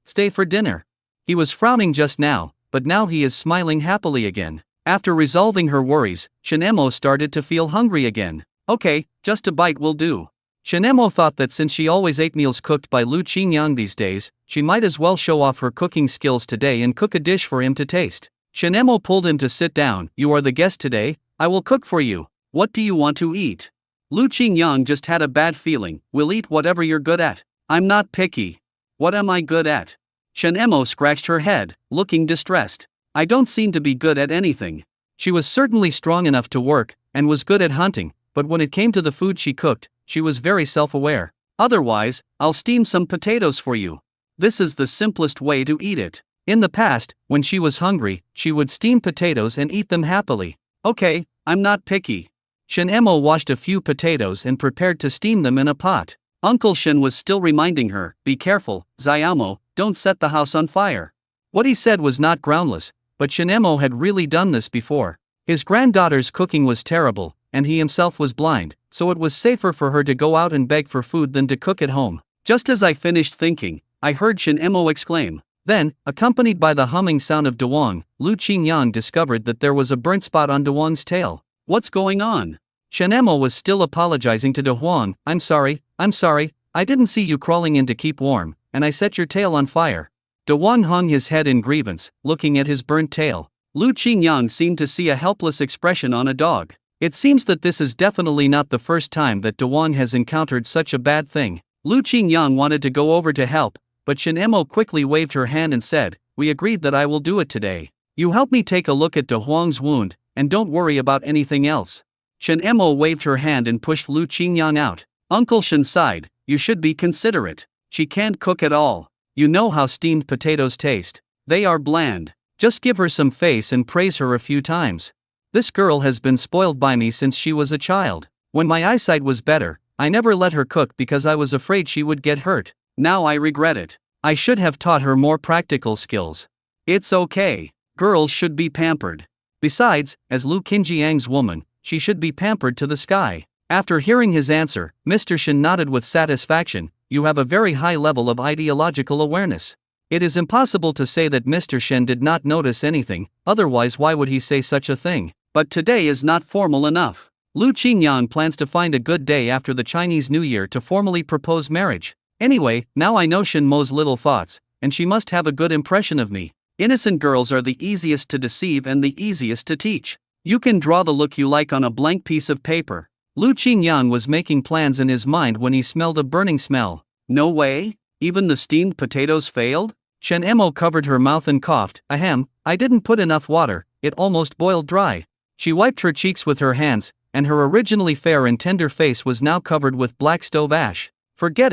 stay for dinner. He was frowning just now, but now he is smiling happily again. After resolving her worries, Shen Emo started to feel hungry again. Okay, just a bite will do. Shen Emo thought that since she always ate meals cooked by Lu Qingyang these days, she might as well show off her cooking skills today and cook a dish for him to taste. Shen Emo pulled him to sit down. You are the guest today, I will cook for you. What do you want to eat? Lu Qingyang just had a bad feeling. We'll eat whatever you're good at. I'm not picky. What am I good at? Shen Emo scratched her head, looking distressed. I don't seem to be good at anything. She was certainly strong enough to work, and was good at hunting, but when it came to the food she cooked, she was very self-aware. Otherwise, I'll steam some potatoes for you. This is the simplest way to eat it. In the past, when she was hungry, she would steam potatoes and eat them happily. Okay, I'm not picky. Shen Emo washed a few potatoes and prepared to steam them in a pot. Uncle Shen was still reminding her, be careful, Xiaomo, don't set the house on fire. What he said was not groundless, but Shen Emo had really done this before. His granddaughter's cooking was terrible, and he himself was blind, so it was safer for her to go out and beg for food than to cook at home. Just as I finished thinking, I heard Shen Emo exclaim. Then, accompanied by the humming sound of Dewang, Lu Qingyang discovered that there was a burnt spot on Dewang's tail. What's going on? Shen Emo was still apologizing to Dewang. I'm sorry, I didn't see you crawling in to keep warm, and I set your tail on fire. Dewang hung his head in grievance, looking at his burnt tail. Lu Qingyang seemed to see a helpless expression on a dog. It seems that this is definitely not the first time that Dewang has encountered such a bad thing. Lu Qingyang wanted to go over to help, but Shin Emo quickly waved her hand and said, "We agreed that I will do it today. You help me take a look at De Huang's wound, and don't worry about anything else." Shin Emo waved her hand and pushed Lu Qingyang out. Uncle Shin sighed, "You should be considerate. She can't cook at all. You know how steamed potatoes taste. They are bland. Just give her some face and praise her a few times. This girl has been spoiled by me since she was a child. When my eyesight was better, I never let her cook because I was afraid she would get hurt. Now I regret it. I should have taught her more practical skills. It's okay. Girls should be pampered. Besides, as Lu Qinjiang's woman, she should be pampered to the sky." After hearing his answer, Mr. Shin nodded with satisfaction. "You have a very high level of ideological awareness." It is impossible to say that Mr. Shen did not notice anything, otherwise why would he say such a thing? But today is not formal enough. Lu Qingyang plans to find a good day after the Chinese New Year to formally propose marriage. Anyway, now I know Shin Mo's little thoughts, and she must have a good impression of me. Innocent girls are the easiest to deceive and the easiest to teach. You can draw the look you like on a blank piece of paper. Lu Qingyang was making plans in his mind when he smelled a burning smell. No way? Even the steamed potatoes failed? Shen Emo covered her mouth and coughed. "Ahem, I didn't put enough water, it almost boiled dry." She wiped her cheeks with her hands, and her originally fair and tender face was now covered with black stove ash. Forget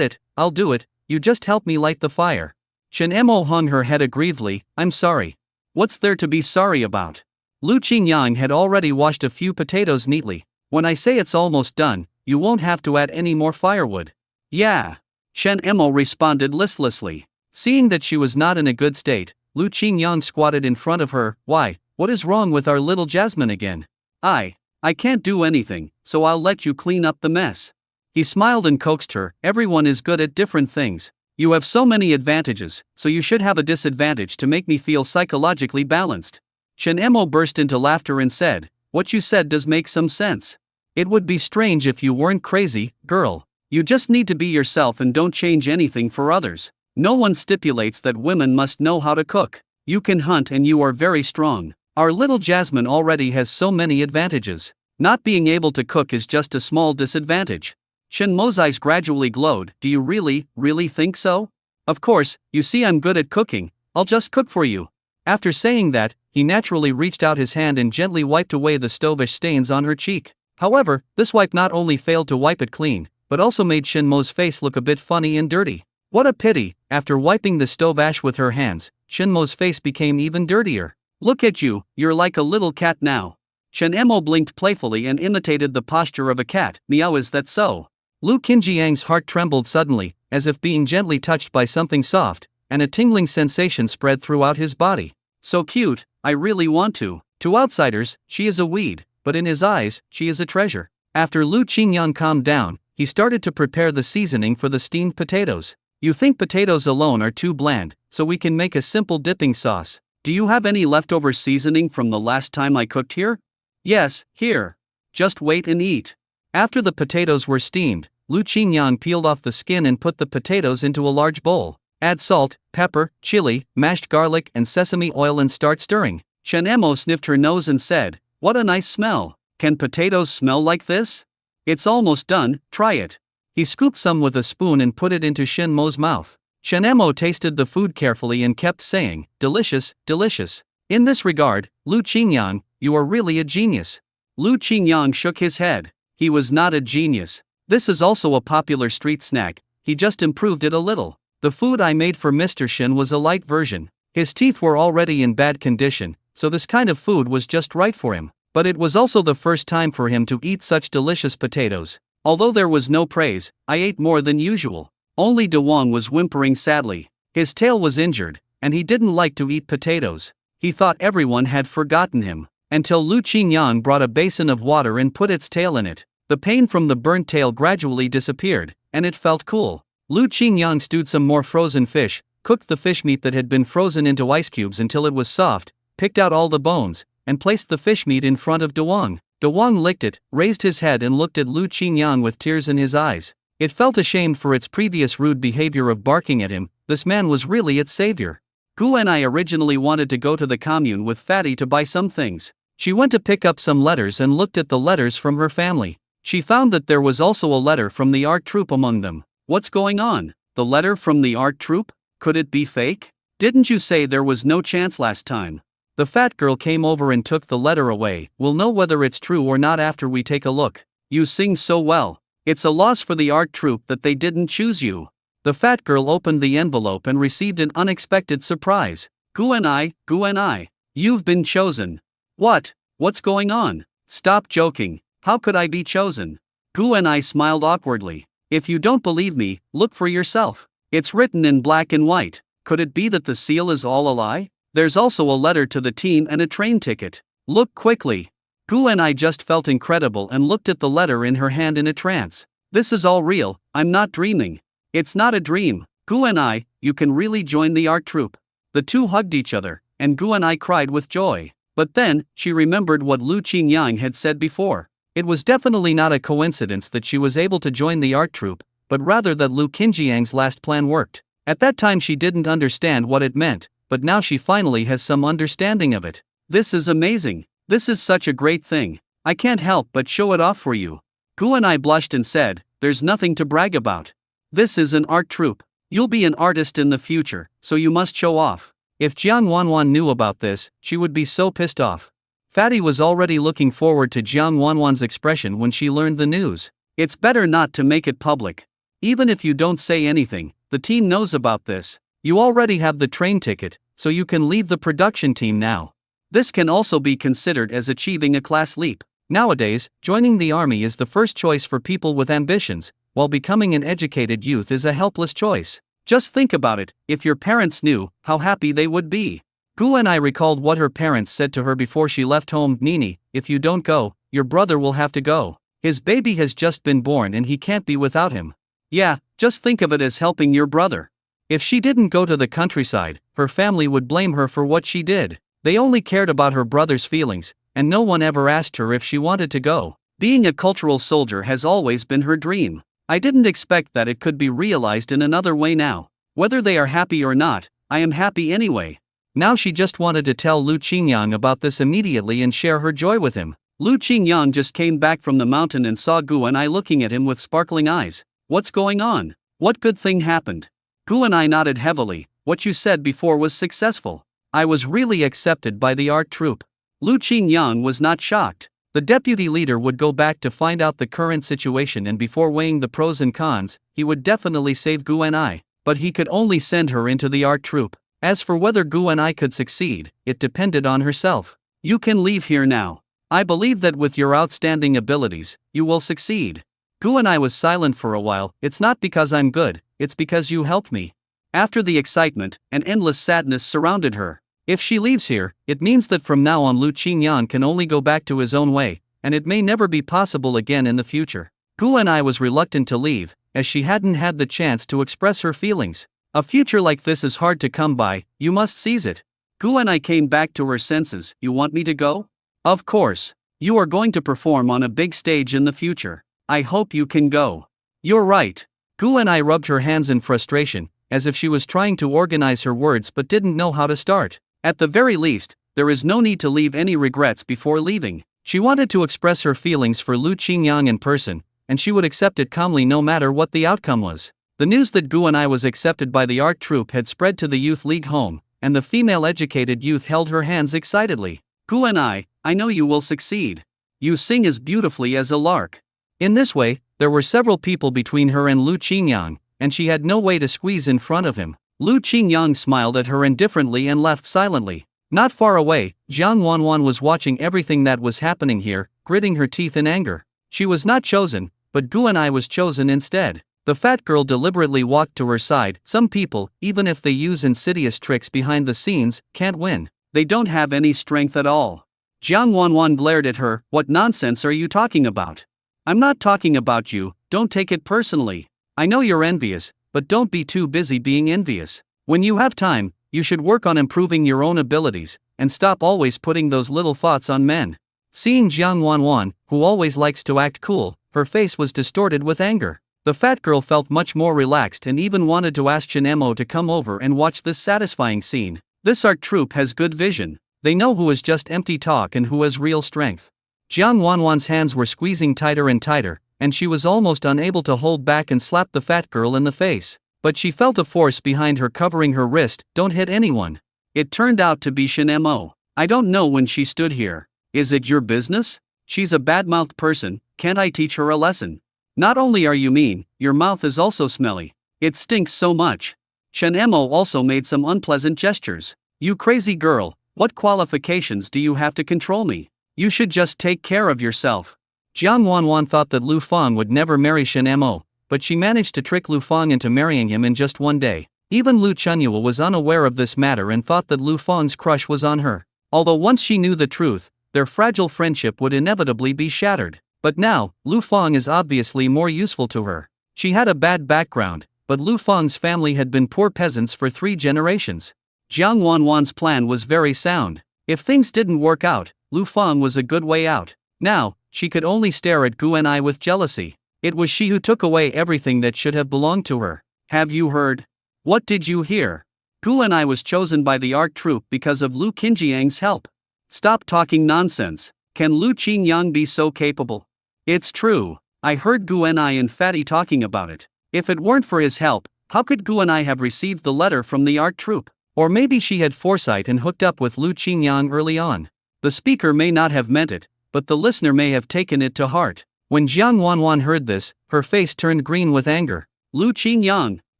it, I'll do it, you just help me light the fire." Shen Emo hung her head aggrievedly. "I'm sorry." "What's there to be sorry about?" Lu Qingyang had already washed a few potatoes neatly. "When I say it's almost done, you won't have to add any more firewood." "Yeah." Shen Emo responded listlessly. Seeing that she was not in a good state, Lu Qingyang squatted in front of her. "Why, what is wrong with our little Jasmine again?" I can't do anything, so I'll let you clean up the mess." He smiled and coaxed her. "Everyone is good at different things. You have so many advantages, so you should have a disadvantage to make me feel psychologically balanced." Shen Emo burst into laughter and said, "What you said does make some sense. It would be strange if you weren't crazy, girl. You just need to be yourself and don't change anything for others. No one stipulates that women must know how to cook. You can hunt and you are very strong. Our little Jasmine already has so many advantages. Not being able to cook is just a small disadvantage." Shen Mo's eyes gradually glowed. "Do you really think so? Of course, you see I'm good at cooking, I'll just cook for you." After saying that, he naturally reached out his hand and gently wiped away the stove-ash stains on her cheek. However, this wipe not only failed to wipe it clean, but also made Shen Mo's face look a bit funny and dirty. What a pity! After wiping the stove ash with her hands, Shen Mo's face became even dirtier. "Look at you, you're like a little cat now." Shen Emo blinked playfully and imitated the posture of a cat. "Meow, is that so?" Lu Qinjiang's heart trembled suddenly, as if being gently touched by something soft, and a tingling sensation spread throughout his body. "So cute, I really want to." To outsiders, she is a weed, but in his eyes, she is a treasure. After Lu Qingyang calmed down, he started to prepare the seasoning for the steamed potatoes. "You think potatoes alone are too bland, so we can make a simple dipping sauce. Do you have any leftover seasoning from the last time I cooked here?" "Yes, here. Just wait and eat." After the potatoes were steamed, Lu Qingyang peeled off the skin and put the potatoes into a large bowl. Add salt, pepper, chili, mashed garlic and sesame oil and start stirring. Shen Emo sniffed her nose and said, "What a nice smell. Can potatoes smell like this? It's almost done, try it." He scooped some with a spoon and put it into Shen Mo's mouth. Shen Emo tasted the food carefully and kept saying, "Delicious, delicious." In this regard, Lu Qingyang, you are really a genius. Lu Qingyang shook his head. He was not a genius. This is also a popular street snack, he just improved it a little. The food I made for Mr. Shin was a light version. His teeth were already in bad condition, so this kind of food was just right for him. But it was also the first time for him to eat such delicious potatoes. Although there was no praise, I ate more than usual. Only De Wong was whimpering sadly. His tail was injured, and he didn't like to eat potatoes. He thought everyone had forgotten him. Until Lu Qingyang brought a basin of water and put its tail in it. The pain from the burnt tail gradually disappeared, and it felt cool. Lu Qingyang stewed some more frozen fish, cooked the fish meat that had been frozen into ice cubes until it was soft, picked out all the bones, and placed the fish meat in front of De Wong. De Wong licked it, raised his head and looked at Lu Qingyang with tears in his eyes. It felt ashamed for its previous rude behavior of barking at him. This man was really its savior. Gu and I originally wanted to go to the commune with Fatty to buy some things. She went to pick up some letters and looked at the letters from her family. She found that there was also a letter from the art troupe among them. "What's going on?" The letter from the art troupe? Could it be fake? Didn't you say there was no chance last time? The fat girl came over and took the letter away. We'll know whether it's true or not after we take a look. You sing so well. It's a loss for the art troupe that they didn't choose you. The fat girl opened the envelope and received an unexpected surprise. Gu and I. You've been chosen. What? What's going on? Stop joking. How could I be chosen? Gu and I smiled awkwardly. If you don't believe me, look for yourself. It's written in black and white. Could it be that the seal is all a lie? There's also a letter to the team and a train ticket. Look quickly. Gu and I just felt incredible and looked at the letter in her hand in a trance. This is all real, I'm not dreaming. It's not a dream. Gu and I, you can really join the art troupe. The two hugged each other, and Gu and I cried with joy. But then, she remembered what Lu Qingyang had said before. It was definitely not a coincidence that she was able to join the art troupe, but rather that Lu Qinjiang's last plan worked. At that time she didn't understand what it meant, but now she finally has some understanding of it. This is amazing. This is such a great thing. I can't help but show it off for you. Gu and I blushed and said, there's nothing to brag about. This is an art troupe. You'll be an artist in the future, so you must show off. If Jiang Wanwan knew about this, she would be so pissed off. Fatty was already looking forward to Jiang Wanwan's expression when she learned the news. It's better not to make it public. Even if you don't say anything, the team knows about this. You already have the train ticket, so you can leave the production team now. This can also be considered as achieving a class leap. Nowadays, joining the army is the first choice for people with ambitions, while becoming an educated youth is a helpless choice. Just think about it, if your parents knew, how happy they would be. Gu and I recalled what her parents said to her before she left home. Nini, if you don't go, your brother will have to go. His baby has just been born and he can't be without him. Yeah, just think of it as helping your brother. If she didn't go to the countryside, her family would blame her for what she did. They only cared about her brother's feelings, and no one ever asked her if she wanted to go. Being a cultural soldier has always been her dream. I didn't expect that it could be realized in another way now. Whether they are happy or not, I am happy anyway. Now she just wanted to tell Lu Qingyang about this immediately and share her joy with him. Lu Qingyang just came back from the mountain and saw Gu and I looking at him with sparkling eyes. What's going on? What good thing happened? Gu and I nodded heavily. What you said before was successful. I was really accepted by the art troupe. Lu Qingyang was not shocked. The deputy leader would go back to find out the current situation, and before weighing the pros and cons, he would definitely save Gu and I. But he could only send her into the art troupe. As for whether Gu and I could succeed, it depended on herself. You can leave here now. I believe that with your outstanding abilities, you will succeed. Gu and I was silent for a while. It's not because I'm good, it's because you helped me. After the excitement, an endless sadness surrounded her. If she leaves here, it means that from now on Lu Qingyang can only go back to his own way, and it may never be possible again in the future. Gu and I was reluctant to leave, as she hadn't had the chance to express her feelings. A future like this is hard to come by, you must seize it. Gu and I came back to her senses. You want me to go? Of course. You are going to perform on a big stage in the future. I hope you can go. You're right. Gu and I rubbed her hands in frustration, as if she was trying to organize her words but didn't know how to start. At the very least, there is no need to leave any regrets before leaving. She wanted to express her feelings for Lu Qingyang in person, and she would accept it calmly no matter what the outcome was. The news that Gu and I was accepted by the art troupe had spread to the youth league home, and the female educated youth held her hands excitedly. Gu and I know you will succeed. You sing as beautifully as a lark. In this way, there were several people between her and Lu Qingyang, and she had no way to squeeze in front of him. Lu Qingyang smiled at her indifferently and left silently. Not far away, Jiang Wanwan was watching everything that was happening here, gritting her teeth in anger. She was not chosen, but Gu and I was chosen instead. The fat girl deliberately walked to her side. Some people, even if they use insidious tricks behind the scenes, can't win. They don't have any strength at all. Jiang Wanwan glared at her. What nonsense are you talking about? I'm not talking about you, don't take it personally. I know you're envious, but don't be too busy being envious. When you have time, you should work on improving your own abilities, and stop always putting those little thoughts on men. Seeing Jiang Wanwan, who always likes to act cool, her face was distorted with anger. The fat girl felt much more relaxed and even wanted to ask Chen Mo to come over and watch this satisfying scene. This art troupe has good vision. They know who is just empty talk and who has real strength. Jiang Wanwan's hands were squeezing tighter and tighter, and she was almost unable to hold back and slap the fat girl in the face. but she felt a force behind her covering her wrist. Don't hit anyone. It turned out to be Shinemo. I don't know when she stood here. Is it your business? She's a bad-mouthed person, can't I teach her a lesson? Not only are you mean, your mouth is also smelly. It stinks so much. Shinemo also made some unpleasant gestures. You crazy girl, what qualifications do you have to control me? You should just take care of yourself. Jiang Wanwan thought that Lu Fang would never marry Shinemo, but she managed to trick Lu Fang into marrying him in just one day. Even Lu Chunyuo was unaware of this matter and thought that Lu Fang's crush was on her. Although once she knew the truth, their fragile friendship would inevitably be shattered. But now, Lu Fang is obviously more useful to her. She had a bad background, but Lu Fang's family had been poor peasants for 3 generations. Jiang Wanwan's plan was very sound. If things didn't work out, Lu Fang was a good way out. Now, she could only stare at Gu Enai with jealousy. It was she who took away everything that should have belonged to her. Have you heard? What did you hear? Gu Enai was chosen by the art troupe because of Lu Qingjiang's help. Stop talking nonsense. Can Lu Qingyang be so capable? It's true. I heard Gu Enai and Fatty talking about it. If it weren't for his help, how could Gu Enai have received the letter from the art troupe? Or maybe she had foresight and hooked up with Lu Qingyang early on. The speaker may not have meant it, but the listener may have taken it to heart. When Jiang Wanwan heard this, her face turned green with anger. Lu Qingyang,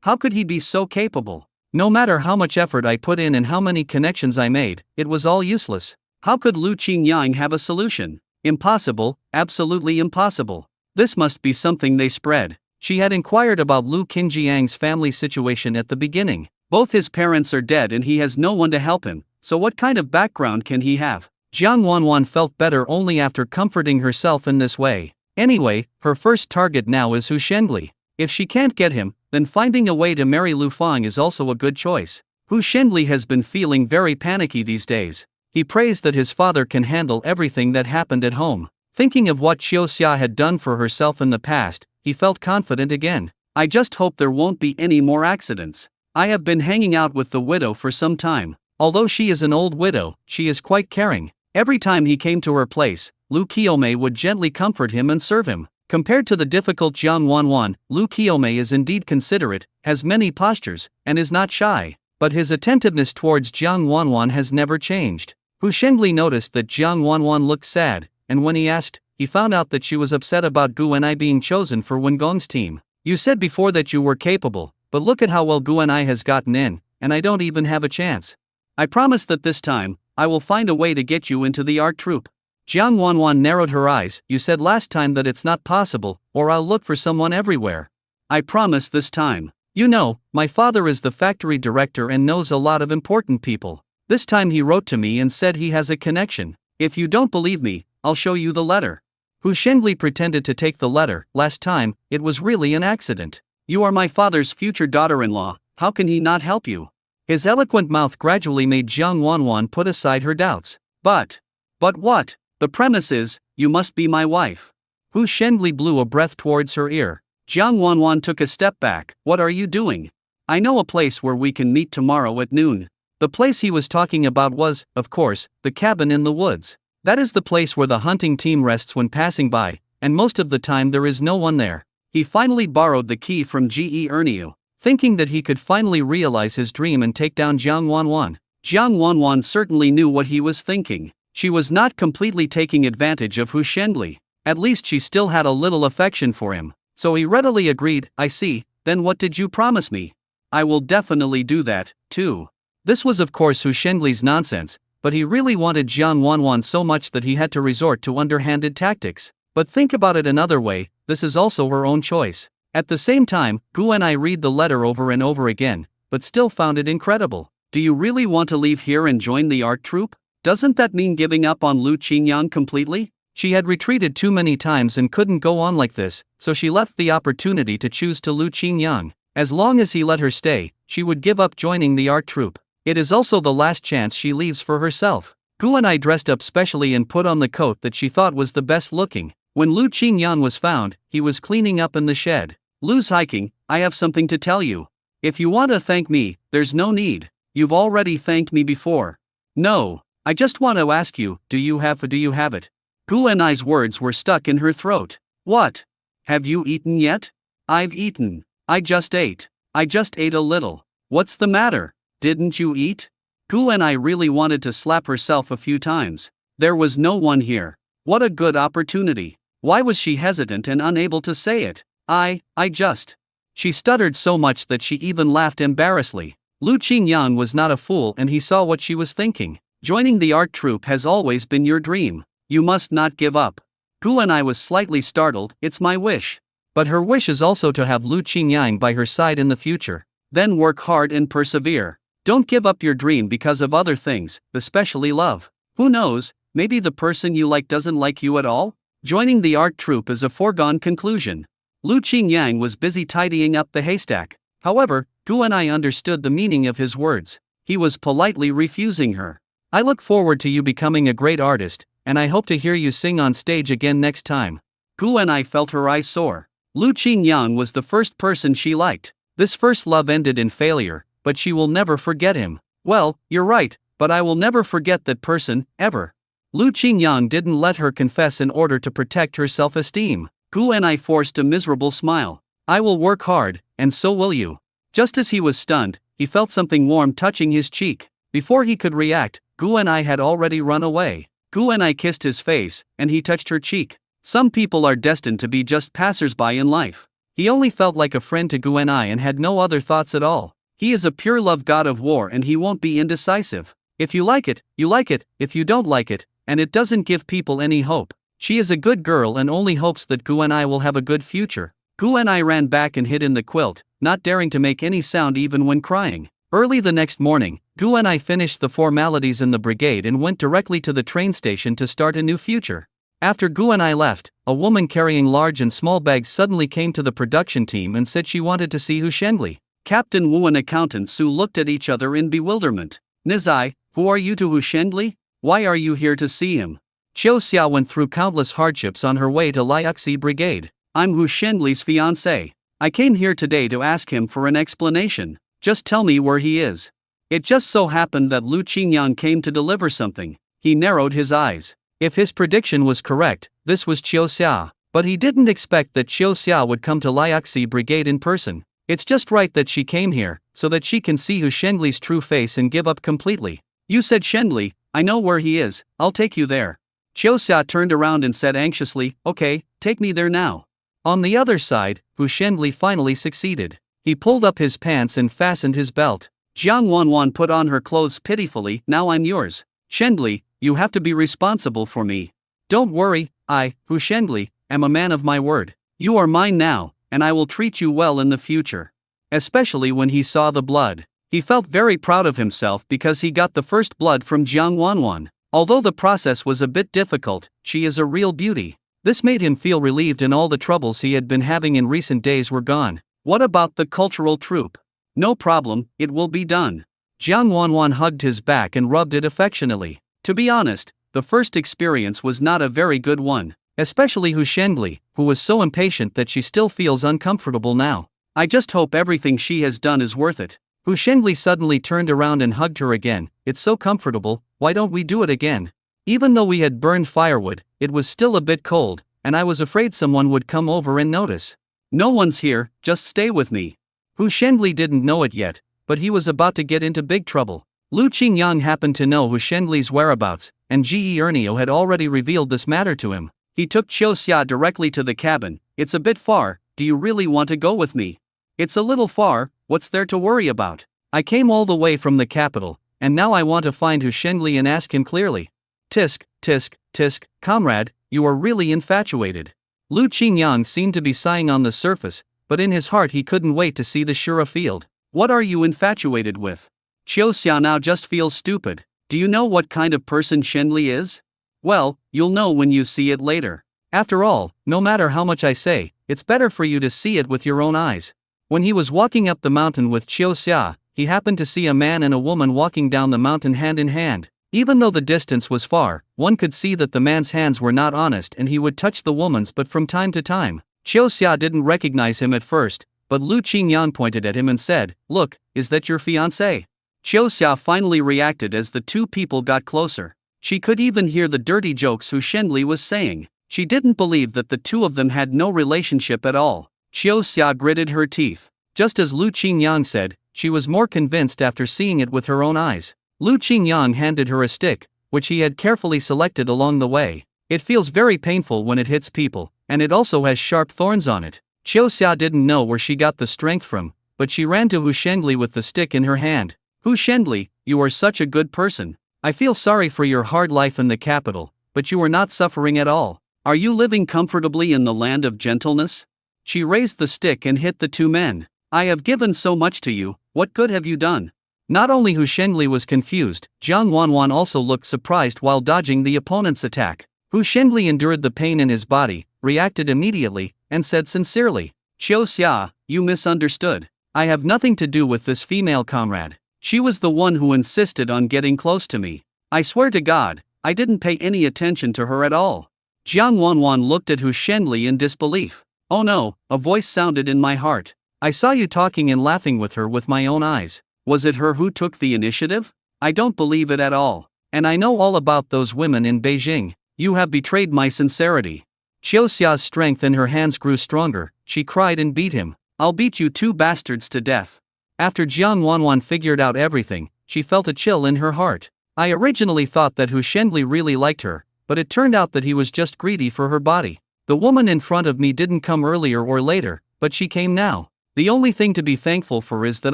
how could he be so capable? No matter how much effort I put in and how many connections I made, it was all useless. How could Lu Qingyang have a solution? Impossible, absolutely impossible. This must be something they spread. She had inquired about Lu Qinjiang's family situation at the beginning. Both his parents are dead and he has no one to help him, so what kind of background can he have? Jiang Wanwan felt better only after comforting herself in this way. Anyway, her first target now is Hu Shengli. If she can't get him, then finding a way to marry Lu Fang is also a good choice. Hu Shengli has been feeling very panicky these days. He prays that his father can handle everything that happened at home. Thinking of what Qiu Xia had done for herself in the past, he felt confident again. I just hope there won't be any more accidents. I have been hanging out with the widow for some time. Although she is an old widow, she is quite caring. Every time he came to her place, Lu Qiumei would gently comfort him and serve him. Compared to the difficult Jiang Wanwan, Lu Qiumei is indeed considerate, has many postures, and is not shy. But his attentiveness towards Jiang Wanwan has never changed. Hu Shengli noticed that Jiang Wanwan looked sad, and when he asked, he found out that she was upset about Gu Enai being chosen for Wengong's team. You said before that you were capable, but look at how well Gu Enai has gotten in, and I don't even have a chance. I promise that this time, I will find a way to get you into the art troupe. Jiang Wanwan narrowed her eyes. You said last time that it's not possible, or I'll look for someone everywhere. I promise this time. You know, my father is the factory director and knows a lot of important people. This time he wrote to me and said he has a connection. If you don't believe me, I'll show you the letter. Hu Shengli pretended to take the letter. Last time, it was really an accident. You are my father's future daughter-in-law, how can he not help you? His eloquent mouth gradually made Jiang Wanwan put aside her doubts. But what? The premise is, you must be my wife. Hu Shengli blew a breath towards her ear. Jiang Wanwan took a step back. What are you doing? I know a place where we can meet tomorrow at noon. The place he was talking about was, of course, the cabin in the woods. That is the place where the hunting team rests when passing by, and most of the time there is no one there. He finally borrowed the key from Ge Erniu, thinking that he could finally realize his dream and take down Jiang Wanwan. Jiang Wanwan certainly knew what he was thinking. She was not completely taking advantage of Hu Shengli. At least she still had a little affection for him. So he readily agreed. I see, then what did you promise me? I will definitely do that, too. This was of course Hu Shengli's nonsense, but he really wanted Jiang Wanwan so much that he had to resort to underhanded tactics. But think about it another way, this is also her own choice. At the same time, Gu Enai read the letter over and over again, but still found it incredible. Do you really want to leave here and join the art troupe? Doesn't that mean giving up on Lu Qingyang completely? She had retreated too many times and couldn't go on like this, so she left the opportunity to choose to Lu Qingyang. As long as he let her stay, she would give up joining the art troupe. It is also the last chance she leaves for herself. Gu Enai dressed up specially and put on the coat that she thought was the best looking. When Lu Qingyang was found, he was cleaning up in the shed. Lu's hiking, I have something to tell you. If you want to thank me, there's no need. You've already thanked me before. No, I just want to ask you, do you have it? Gu Enai's words were stuck in her throat. What? Have you eaten yet? I've eaten. I just ate. I just ate a little. What's the matter? Didn't you eat? Gu and I really wanted to slap herself a few times. There was no one here. What a good opportunity. Why was she hesitant and unable to say it? I just. She stuttered so much that she even laughed embarrassedly. Lu Qingyang was not a fool and he saw what she was thinking. Joining the art troupe has always been your dream. You must not give up. Gu and I was slightly startled. It's my wish. But her wish is also to have Lu Qingyang by her side in the future. Then work hard and persevere. Don't give up your dream because of other things, especially love. Who knows, maybe the person you like doesn't like you at all? Joining the art troupe is a foregone conclusion. Lu Qingyang was busy tidying up the haystack. However, Gu and I understood the meaning of his words. He was politely refusing her. I look forward to you becoming a great artist, and I hope to hear you sing on stage again next time. Gu and I felt her eyes soar. Lu Qingyang was the first person she liked. This first love ended in failure, but she will never forget him. Well, you're right, but I will never forget that person, ever. Lu Qingyang didn't let her confess in order to protect her self-esteem. Gu and I forced a miserable smile. I will work hard, and so will you. Just as he was stunned, he felt something warm touching his cheek. Before he could react, Gu and I had already run away. Gu and I kissed his face, and he touched her cheek. Some people are destined to be just passers-by in life. He only felt like a friend to Gu and I and had no other thoughts at all. He is a pure love god of war and he won't be indecisive. If you like it, you like it, if you don't like it, and it doesn't give people any hope. She is a good girl and only hopes that Gu and I will have a good future. Gu and I ran back and hid in the quilt, not daring to make any sound even when crying. Early the next morning, Gu and I finished the formalities in the brigade and went directly to the train station to start a new future. After Gu and I left, a woman carrying large and small bags suddenly came to the production team and said she wanted to see Hu Shenli. Captain Wu and Accountant Su looked at each other in bewilderment. Nizai, who are you to Hu Shenli? Why are you here to see him? Qiu Xia went through countless hardships on her way to Liuxi Brigade. I'm Hu Shenli's fiancé. I came here today to ask him for an explanation. Just tell me where he is. It just so happened that Lu Qingyang came to deliver something. He narrowed his eyes. If his prediction was correct, this was Qiu Xia. But he didn't expect that Qiu Xia would come to Liuxi Brigade in person. It's just right that she came here, so that she can see Hu Shenli's true face and give up completely. You said Shenli, I know where he is, I'll take you there. Qiu Xia turned around and said anxiously, okay, take me there now. On the other side, Hu Shenli finally succeeded. He pulled up his pants and fastened his belt. Jiang Wanwan put on her clothes pitifully, now I'm yours. Shenli, you have to be responsible for me. Don't worry, I, Hu Shenli, am a man of my word. You are mine now, and I will treat you well in the future. Especially when he saw the blood. He felt very proud of himself because he got the first blood from Jiang Wanwan. Although the process was a bit difficult, she is a real beauty. This made him feel relieved and all the troubles he had been having in recent days were gone. What about the cultural troupe? No problem, it will be done. Jiang Wanwan hugged his back and rubbed it affectionately. To be honest, the first experience was not a very good one. Especially Hu Shenli, who was so impatient that she still feels uncomfortable now. I just hope everything she has done is worth it. Hu Shenli suddenly turned around and hugged her again. It's so comfortable, why don't we do it again? Even though we had burned firewood, it was still a bit cold, and I was afraid someone would come over and notice. No one's here, just stay with me. Hu Shenli didn't know it yet, but he was about to get into big trouble. Lu Qingyang happened to know Hu Shenli's whereabouts, and Ge Ernio had already revealed this matter to him. He took Qiu Xia directly to the cabin. It's a bit far, do you really want to go with me? It's a little far, what's there to worry about? I came all the way from the capital, and now I want to find Hu Shenli and ask him clearly. Tisk, tisk, tisk, comrade, you are really infatuated. Lu Qingyang seemed to be sighing on the surface, but in his heart he couldn't wait to see the Shura field. What are you infatuated with? Qiu Xia now just feels stupid. Do you know what kind of person Shenli is? Well, you'll know when you see it later. After all, no matter how much I say, it's better for you to see it with your own eyes. When he was walking up the mountain with Qiu Xia, he happened to see a man and a woman walking down the mountain hand in hand. Even though the distance was far, one could see that the man's hands were not honest and he would touch the woman's but from time to time. Qiu Xia didn't recognize him at first, but Lu Qingyang pointed at him and said, "Look, is that your fiancé?" Qiu Xia finally reacted as the two people got closer. She could even hear the dirty jokes Hu Shenli was saying. She didn't believe that the two of them had no relationship at all. Qiu Xia gritted her teeth. Just as Lu Qingyang said, she was more convinced after seeing it with her own eyes. Lu Qingyang handed her a stick, which he had carefully selected along the way. It feels very painful when it hits people, and it also has sharp thorns on it. Qiu Xia didn't know where she got the strength from, but she ran to Hu Shengli with the stick in her hand. Hu Shengli, you are such a good person. I feel sorry for your hard life in the capital, but you are not suffering at all. Are you living comfortably in the land of gentleness? She raised the stick and hit the two men. I have given so much to you, what good have you done? Not only Hu Shengli was confused, Jiang Wanwan also looked surprised while dodging the opponent's attack. Hu Shengli endured the pain in his body, reacted immediately, and said sincerely, Qiu Xia, you misunderstood. I have nothing to do with this female comrade. She was the one who insisted on getting close to me. I swear to God, I didn't pay any attention to her at all. Jiang Wanwan looked at Hu Shengli in disbelief. Oh no, a voice sounded in my heart. I saw you talking and laughing with her with my own eyes. Was it her who took the initiative? I don't believe it at all. And I know all about those women in Beijing. You have betrayed my sincerity. Qiu Xia's strength in her hands grew stronger. She cried and beat him. I'll beat you two bastards to death. After Jiang Wanwan figured out everything, she felt a chill in her heart. I originally thought that Hu Shengli really liked her, but it turned out that he was just greedy for her body. The woman in front of me didn't come earlier or later, but she came now. The only thing to be thankful for is that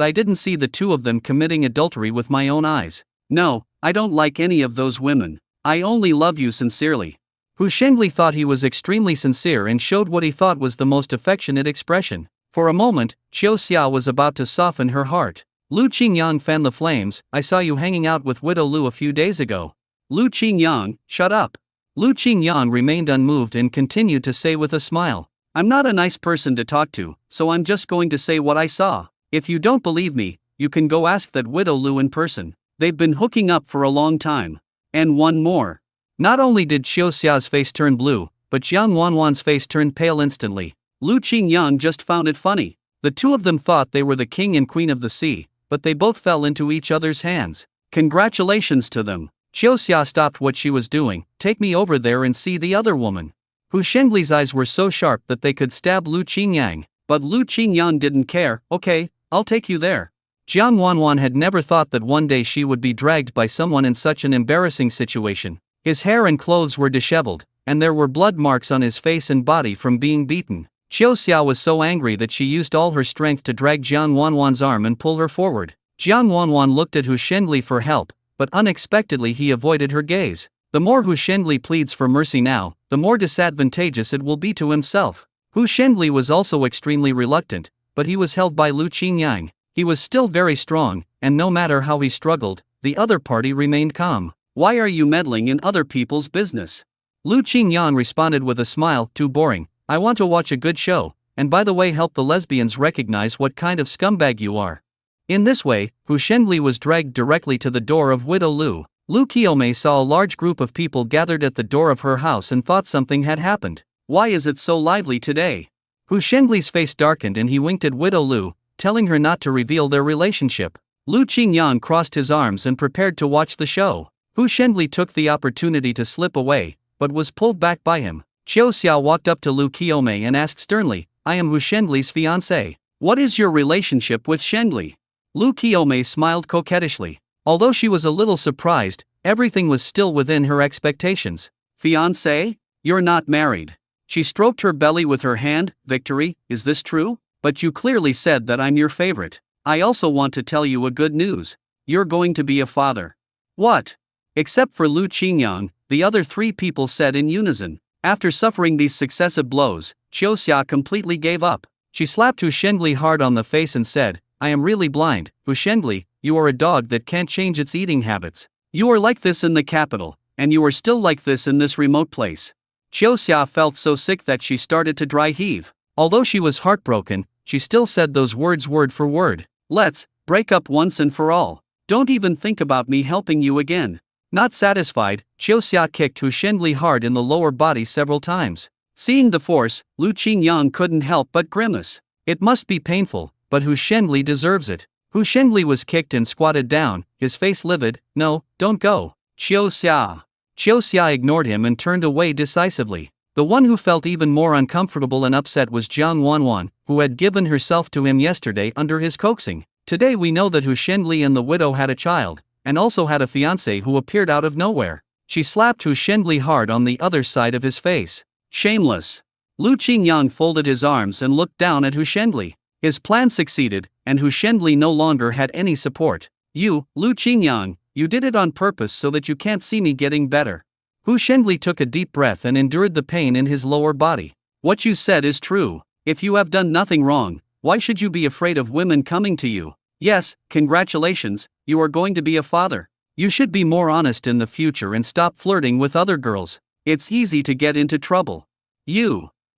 I didn't see the two of them committing adultery with my own eyes. No, I don't like any of those women. I only love you sincerely. Hu Shengli thought he was extremely sincere and showed what he thought was the most affectionate expression. For a moment, Qiu Xia was about to soften her heart. Lu Qingyang fanned the flames. I saw you hanging out with Widow Lu a few days ago. Lu Qingyang, shut up. Lu Qingyang remained unmoved and continued to say with a smile, I'm not a nice person to talk to, so I'm just going to say what I saw. If you don't believe me, you can go ask that Widow Lu in person. They've been hooking up for a long time. And one more. Not only did Qiu Xia's face turn blue, but Jiang Wanwan's face turned pale instantly. Lu Qingyang just found it funny. The two of them thought they were the king and queen of the sea, but they both fell into each other's hands. Congratulations to them. Qiu Xia stopped what she was doing. Take me over there and see the other woman. Hu Shengli's eyes were so sharp that they could stab Lu Qingyang, but Lu Qingyang didn't care. Okay, I'll take you there. Jiang Wanwan had never thought that one day she would be dragged by someone in such an embarrassing situation. His hair and clothes were disheveled, and there were blood marks on his face and body from being beaten. Qiu Xia was so angry that she used all her strength to drag Jiang Wanwan's arm and pull her forward. Jiang Wanwan looked at Hu Shengli for help, but unexpectedly he avoided her gaze. The more Hu Shengli pleads for mercy now, the more disadvantageous it will be to himself. Hu Shengli was also extremely reluctant, but he was held by Lu Qingyang. He was still very strong, and no matter how he struggled, the other party remained calm. Why are you meddling in other people's business? Lu Qingyang responded with a smile, too boring. I want to watch a good show, and by the way help the lesbians recognize what kind of scumbag you are. In this way, Hu Shengli was dragged directly to the door of Widow Lu. Lu Qiomei saw a large group of people gathered at the door of her house and thought something had happened. Why is it so lively today? Hu Shengli's face darkened and he winked at Widow Lu, telling her not to reveal their relationship. Lu Qingyang crossed his arms and prepared to watch the show. Hu Shengli took the opportunity to slip away, but was pulled back by him. Qiu Xia walked up to Lu Qiomei and asked sternly, I am Hu Shengli's fiancé. What is your relationship with Shengli? Lu Qiomei smiled coquettishly. Although she was a little surprised, everything was still within her expectations. Fiancé? You're not married. She stroked her belly with her hand. Victory, is this true? But you clearly said that I'm your favorite. I also want to tell you a good news. You're going to be a father. What? Except for Lu Qingyang, the other three people said in unison. After suffering these successive blows, Qiu Xia completely gave up. She slapped Hu Shengli hard on the face and said, I am really blind. Hu Shengli, you are a dog that can't change its eating habits. You are like this in the capital, and you are still like this in this remote place. Qiu Xia felt so sick that she started to dry heave. Although she was heartbroken, she still said those words word for word. Let's break up once and for all. Don't even think about me helping you again. Not satisfied, Qiu Xia kicked Hu Shengli hard in the lower body several times. Seeing the force, Lu Qingyang couldn't help but grimace. It must be painful, but Hu Shengli deserves it. Hu Shengli was kicked and squatted down, his face livid. No, don't go. Qiu Xia. Qiu Xia ignored him and turned away decisively. The one who felt even more uncomfortable and upset was Jiang Wanwan, who had given herself to him yesterday under his coaxing. Today we know that Hu Shenli and the widow had a child, and also had a fiancé who appeared out of nowhere. She slapped Hu Shenli hard on the other side of his face. Shameless! Lu Qingyang folded his arms and looked down at Hu Shenli. His plan succeeded, and Hu Shenli no longer had any support. You, Lu Qingyang, you did it on purpose so that you can't see me getting better. Hu Shenli took a deep breath and endured the pain in his lower body. What you said is true. If you have done nothing wrong, why should you be afraid of women coming to you? Yes, congratulations, you are going to be a father. You should be more honest in the future and stop flirting with other girls. It's easy to get into trouble.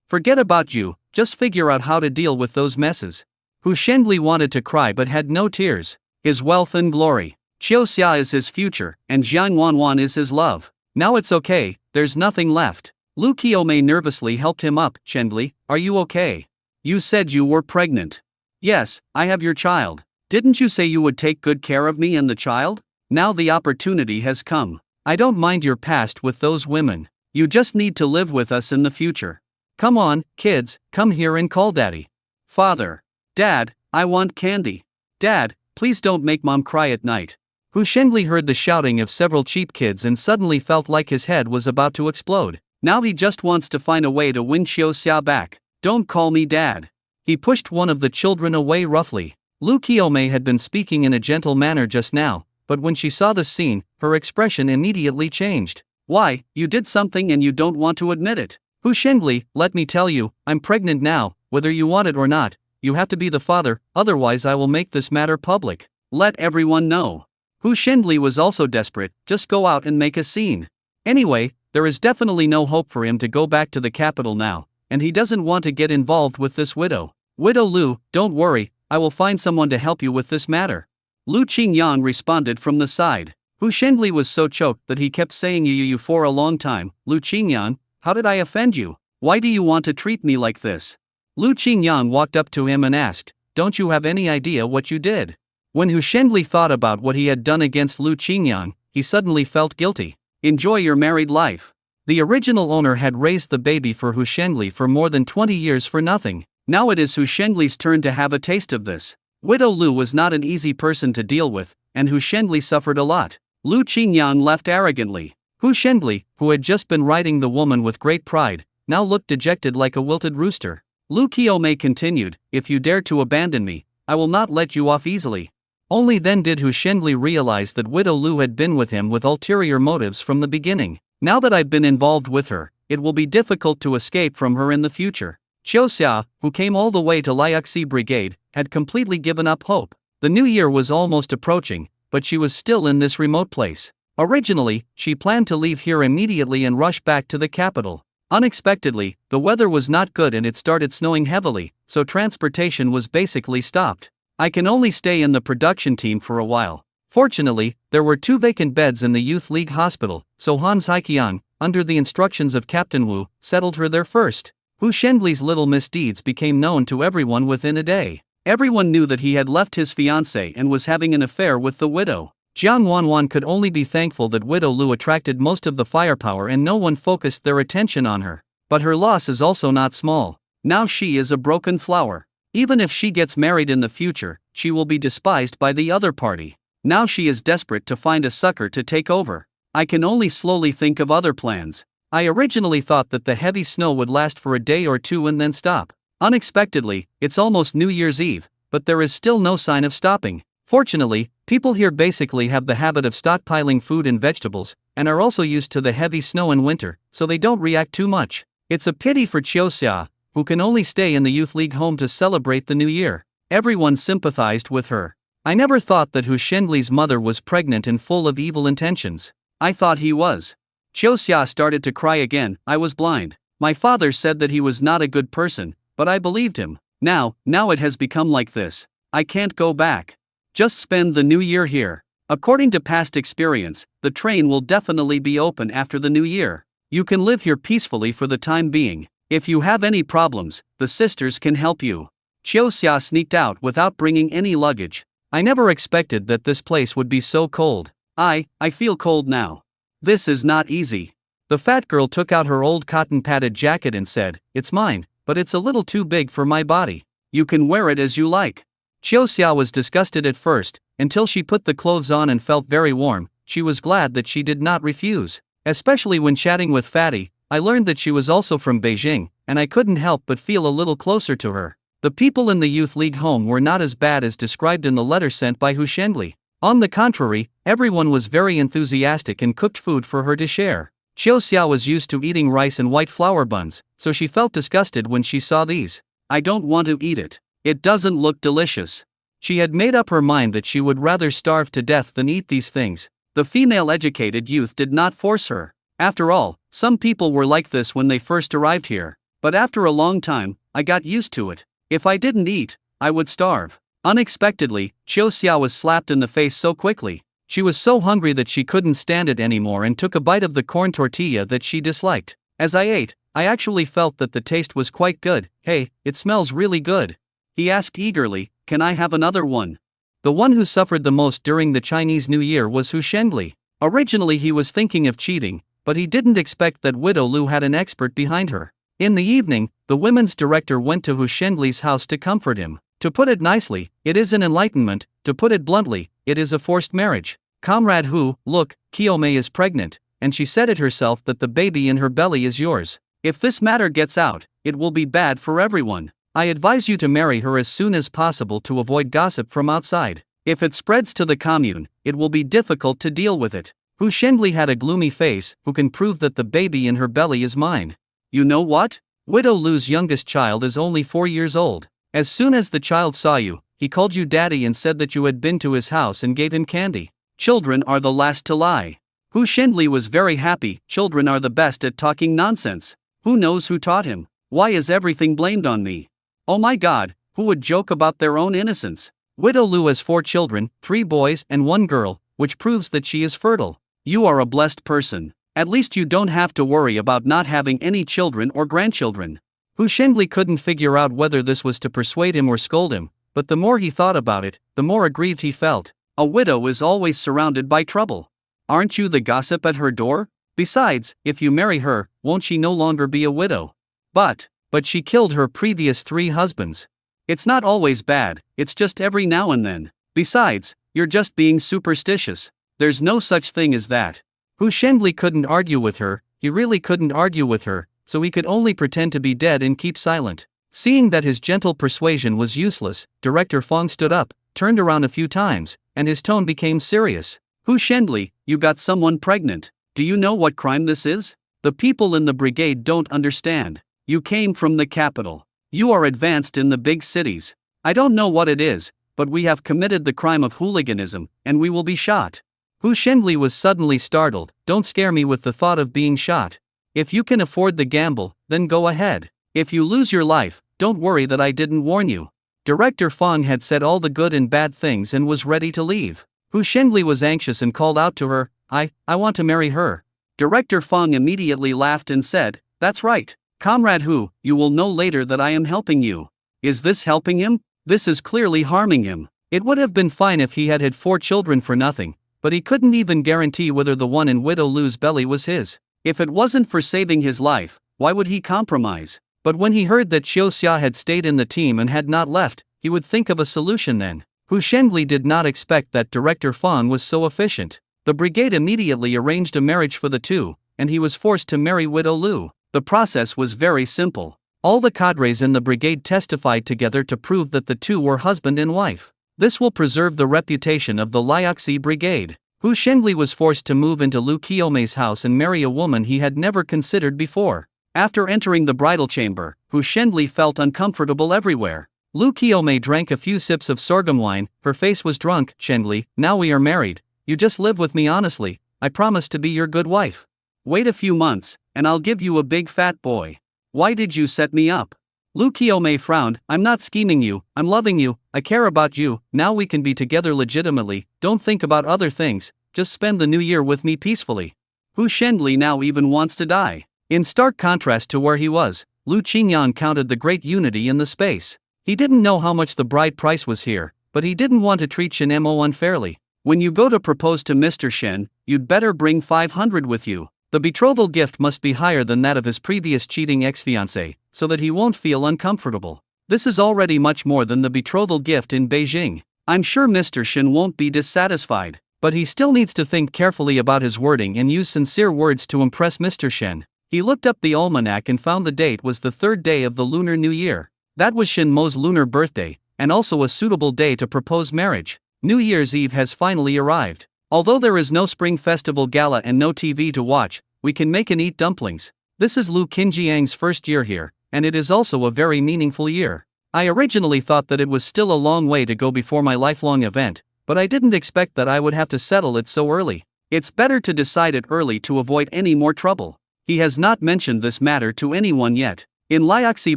Forget about you, just figure out how to deal with those messes. Hu Shenli wanted to cry but had no tears. His wealth and glory. Qiu Xia is his future, and Jiang Wanwan is his love. Now it's okay, there's nothing left. Lu Qiumei nervously helped him up. Shenli, are you okay? You said you were pregnant. Yes, I have your child. Didn't you say you would take good care of me and the child? Now the opportunity has come. I don't mind your past with those women. You just need to live with us in the future. Come on, kids, come here and call Daddy. Father. Dad, I want candy. Dad, please don't make Mom cry at night. Hu Shenli heard the shouting of several cheap kids and suddenly felt like his head was about to explode. Now he just wants to find a way to win Qiu Xia back. Don't call me Dad. He pushed one of the children away roughly. Lu Qiumei had been speaking in a gentle manner just now, but when she saw the scene, her expression immediately changed. Why, you did something and you don't want to admit it. Hu Shenli, let me tell you, I'm pregnant now, whether you want it or not. You have to be the father, otherwise I will make this matter public. Let everyone know. Hu Shenli was also desperate, just go out and make a scene. Anyway, there is definitely no hope for him to go back to the capital now, and he doesn't want to get involved with this widow. Widow Lu, don't worry, I will find someone to help you with this matter. Lu Qingyang responded from the side. Hu Shenli was so choked that he kept saying you for a long time. Lu Qingyang, how did I offend you? Why do you want to treat me like this? Lu Qingyang walked up to him and asked, don't you have any idea what you did? When Hu Shenli thought about what he had done against Lu Qingyang, he suddenly felt guilty. Enjoy your married life. The original owner had raised the baby for Hu Shenli for more than 20 years for nothing. Now it is Hu Shenli's turn to have a taste of this. Widow Lu was not an easy person to deal with, and Hu Shenli suffered a lot. Lu Qingyang left arrogantly. Hu Shenli, who had just been riding the woman with great pride, now looked dejected like a wilted rooster. Lu Qiumei continued, if you dare to abandon me, I will not let you off easily. Only then did Hu Shenli realize that Widow Lu had been with him with ulterior motives from the beginning. Now that I've been involved with her, it will be difficult to escape from her in the future. Qiu Xia, who came all the way to Liuxi Brigade, had completely given up hope. The new year was almost approaching, but she was still in this remote place. Originally, she planned to leave here immediately and rush back to the capital. Unexpectedly, the weather was not good and it started snowing heavily, so transportation was basically stopped. I can only stay in the production team for a while. Fortunately, there were 2 vacant beds in the Youth League hospital, so Han Zaiqiang, under the instructions of Captain Wu, settled her there first. Hu Shenli's little misdeeds became known to everyone within a day. Everyone knew that he had left his fiancée and was having an affair with the widow. Jiang Wanwan could only be thankful that Widow Lu attracted most of the firepower and no one focused their attention on her. But her loss is also not small. Now she is a broken flower. Even if she gets married in the future, she will be despised by the other party. Now she is desperate to find a sucker to take over. I can only slowly think of other plans. I originally thought that the heavy snow would last for a day or 2 and then stop. Unexpectedly, it's almost New Year's Eve, but there is still no sign of stopping. Fortunately, people here basically have the habit of stockpiling food and vegetables, and are also used to the heavy snow in winter, so they don't react too much. It's a pity for Qiu Xia, who can only stay in the Youth League home to celebrate the new year. Everyone sympathized with her. I never thought that Hu Shenli's mother was pregnant and full of evil intentions. I thought he was. Qiu Xia started to cry again. I was blind. My father said that he was not a good person, but I believed him. Now it has become like this. I can't go back. Just spend the new year here. According to past experience, the train will definitely be open after the new year. You can live here peacefully for the time being. If you have any problems, the sisters can help you. Qiu Xia sneaked out without bringing any luggage. I never expected that this place would be so cold. I feel cold now. This is not easy. The fat girl took out her old cotton-padded jacket and said, "It's mine, but it's a little too big for my body. You can wear it as you like." Xiaoxia was disgusted at first, until she put the clothes on and felt very warm. She was glad that she did not refuse. Especially when chatting with Fatty, I learned that she was also from Beijing, and I couldn't help but feel a little closer to her. The people in the youth league home were not as bad as described in the letter sent by Hu Shenli. On the contrary, everyone was very enthusiastic and cooked food for her to share. Xiaoxia was used to eating rice and white flour buns, so she felt disgusted when she saw these. "I don't want to eat it. It doesn't look delicious." She had made up her mind that she would rather starve to death than eat these things. The female educated youth did not force her. After all, some people were like this when they first arrived here. But after a long time, I got used to it. If I didn't eat, I would starve. Unexpectedly, Xiaoxia was slapped in the face so quickly. She was so hungry that she couldn't stand it anymore and took a bite of the corn tortilla that she disliked. As I ate, I actually felt that the taste was quite good. "Hey, it smells really good," he asked eagerly. "Can I have another one?" The one who suffered the most during the Chinese New Year was Hu Shenli. Originally he was thinking of cheating, but he didn't expect that Widow Lu had an expert behind her. In the evening, the women's director went to Hu Shenli's house to comfort him. To put it nicely, it is an enlightenment. To put it bluntly, it is a forced marriage. "Comrade Hu, look, Qiumei is pregnant, and she said it herself that the baby in her belly is yours. If this matter gets out, it will be bad for everyone. I advise you to marry her as soon as possible to avoid gossip from outside. If it spreads to the commune, it will be difficult to deal with it." Hu Shenli had a gloomy face. "Who can prove that the baby in her belly is mine?" "You know what? Widow Lu's youngest child is only 4 years old. As soon as the child saw you, he called you daddy and said that you had been to his house and gave him candy. Children are the last to lie." Hu Shenli was very happy. Children are the best at talking nonsense. Who knows who taught him? Why is everything blamed on me? Oh my God, who would joke about their own innocence? Widow Lu has 4 children, 3 boys and 1 girl, which proves that she is fertile. You are a blessed person. At least you don't have to worry about not having any children or grandchildren. Hu Shenli couldn't figure out whether this was to persuade him or scold him, but the more he thought about it, the more aggrieved he felt. A widow is always surrounded by trouble. Aren't you the gossip at her door? Besides, if you marry her, won't she no longer be a widow? But she killed her previous 3 husbands. It's not always bad, it's just every now and then. Besides, you're just being superstitious. There's no such thing as that. Hu Shenli couldn't argue with her. He really couldn't argue with her, so he could only pretend to be dead and keep silent. Seeing that his gentle persuasion was useless, Director Fong stood up, turned around a few times, and his tone became serious. "Hu Shenli, you got someone pregnant. Do you know what crime this is? The people in the brigade don't understand. You came from the capital. You are advanced in the big cities. I don't know what it is, but we have committed the crime of hooliganism, and we will be shot." Hu Shenli was suddenly startled. "Don't scare me with the thought of being shot. If you can afford the gamble, then go ahead. If you lose your life, don't worry that I didn't warn you." Director Fong had said all the good and bad things and was ready to leave. Hu Shenli was anxious and called out to her, I want to marry her." Director Fong immediately laughed and said, "That's right. Comrade Hu, you will know later that I am helping you." Is this helping him? This is clearly harming him. It would have been fine if he had had 4 children for nothing, but he couldn't even guarantee whether the one in Widow Lu's belly was his. If it wasn't for saving his life, why would he compromise? But when he heard that Xiaoxia had stayed in the team and had not left, he would think of a solution then. Hu Shenli did not expect that Director Fong was so efficient. The brigade immediately arranged a marriage for the two, and he was forced to marry Widow Lu. The process was very simple. All the cadres in the brigade testified together to prove that the two were husband and wife. This will preserve the reputation of the Liaoxi brigade. Hu Shenli was forced to move into Lu Qiumei's house and marry a woman he had never considered before. After entering the bridal chamber, Hu Shenli felt uncomfortable everywhere. Lu Qiumei drank a few sips of sorghum wine. Her face was drunk. "Shenli, now we are married. You just live with me honestly. I promise to be your good wife. Wait a few months, and I'll give you a big fat boy." "Why did you set me up?" Lu Qiumei frowned. "I'm not scheming you, I'm loving you, I care about you. Now we can be together legitimately. Don't think about other things, just spend the new year with me peacefully." Hu Shenli now even wants to die. In stark contrast to where he was, Lu Qingyan counted the great unity in the space. He didn't know how much the bride price was here, but he didn't want to treat Shen Mo unfairly. "When you go to propose to Mr. Shen, you'd better bring 500 with you. The betrothal gift must be higher than that of his previous cheating ex-fiancée, so that he won't feel uncomfortable. This is already much more than the betrothal gift in Beijing. I'm sure Mr. Shen won't be dissatisfied, but he still needs to think carefully about his wording and use sincere words to impress Mr. Shen. He looked up the almanac and found the date was the third day of the Lunar New Year. That was Shen Mo's lunar birthday, and also a suitable day to propose marriage. New Year's Eve has finally arrived. Although there is no Spring Festival gala and no TV to watch, we can make and eat dumplings. This is Lu Qingjiang's first year here, and it is also a very meaningful year. I originally thought that it was still a long way to go before my lifelong event, but I didn't expect that I would have to settle it so early. It's better to decide it early to avoid any more trouble. He has not mentioned this matter to anyone yet. In Liaoxi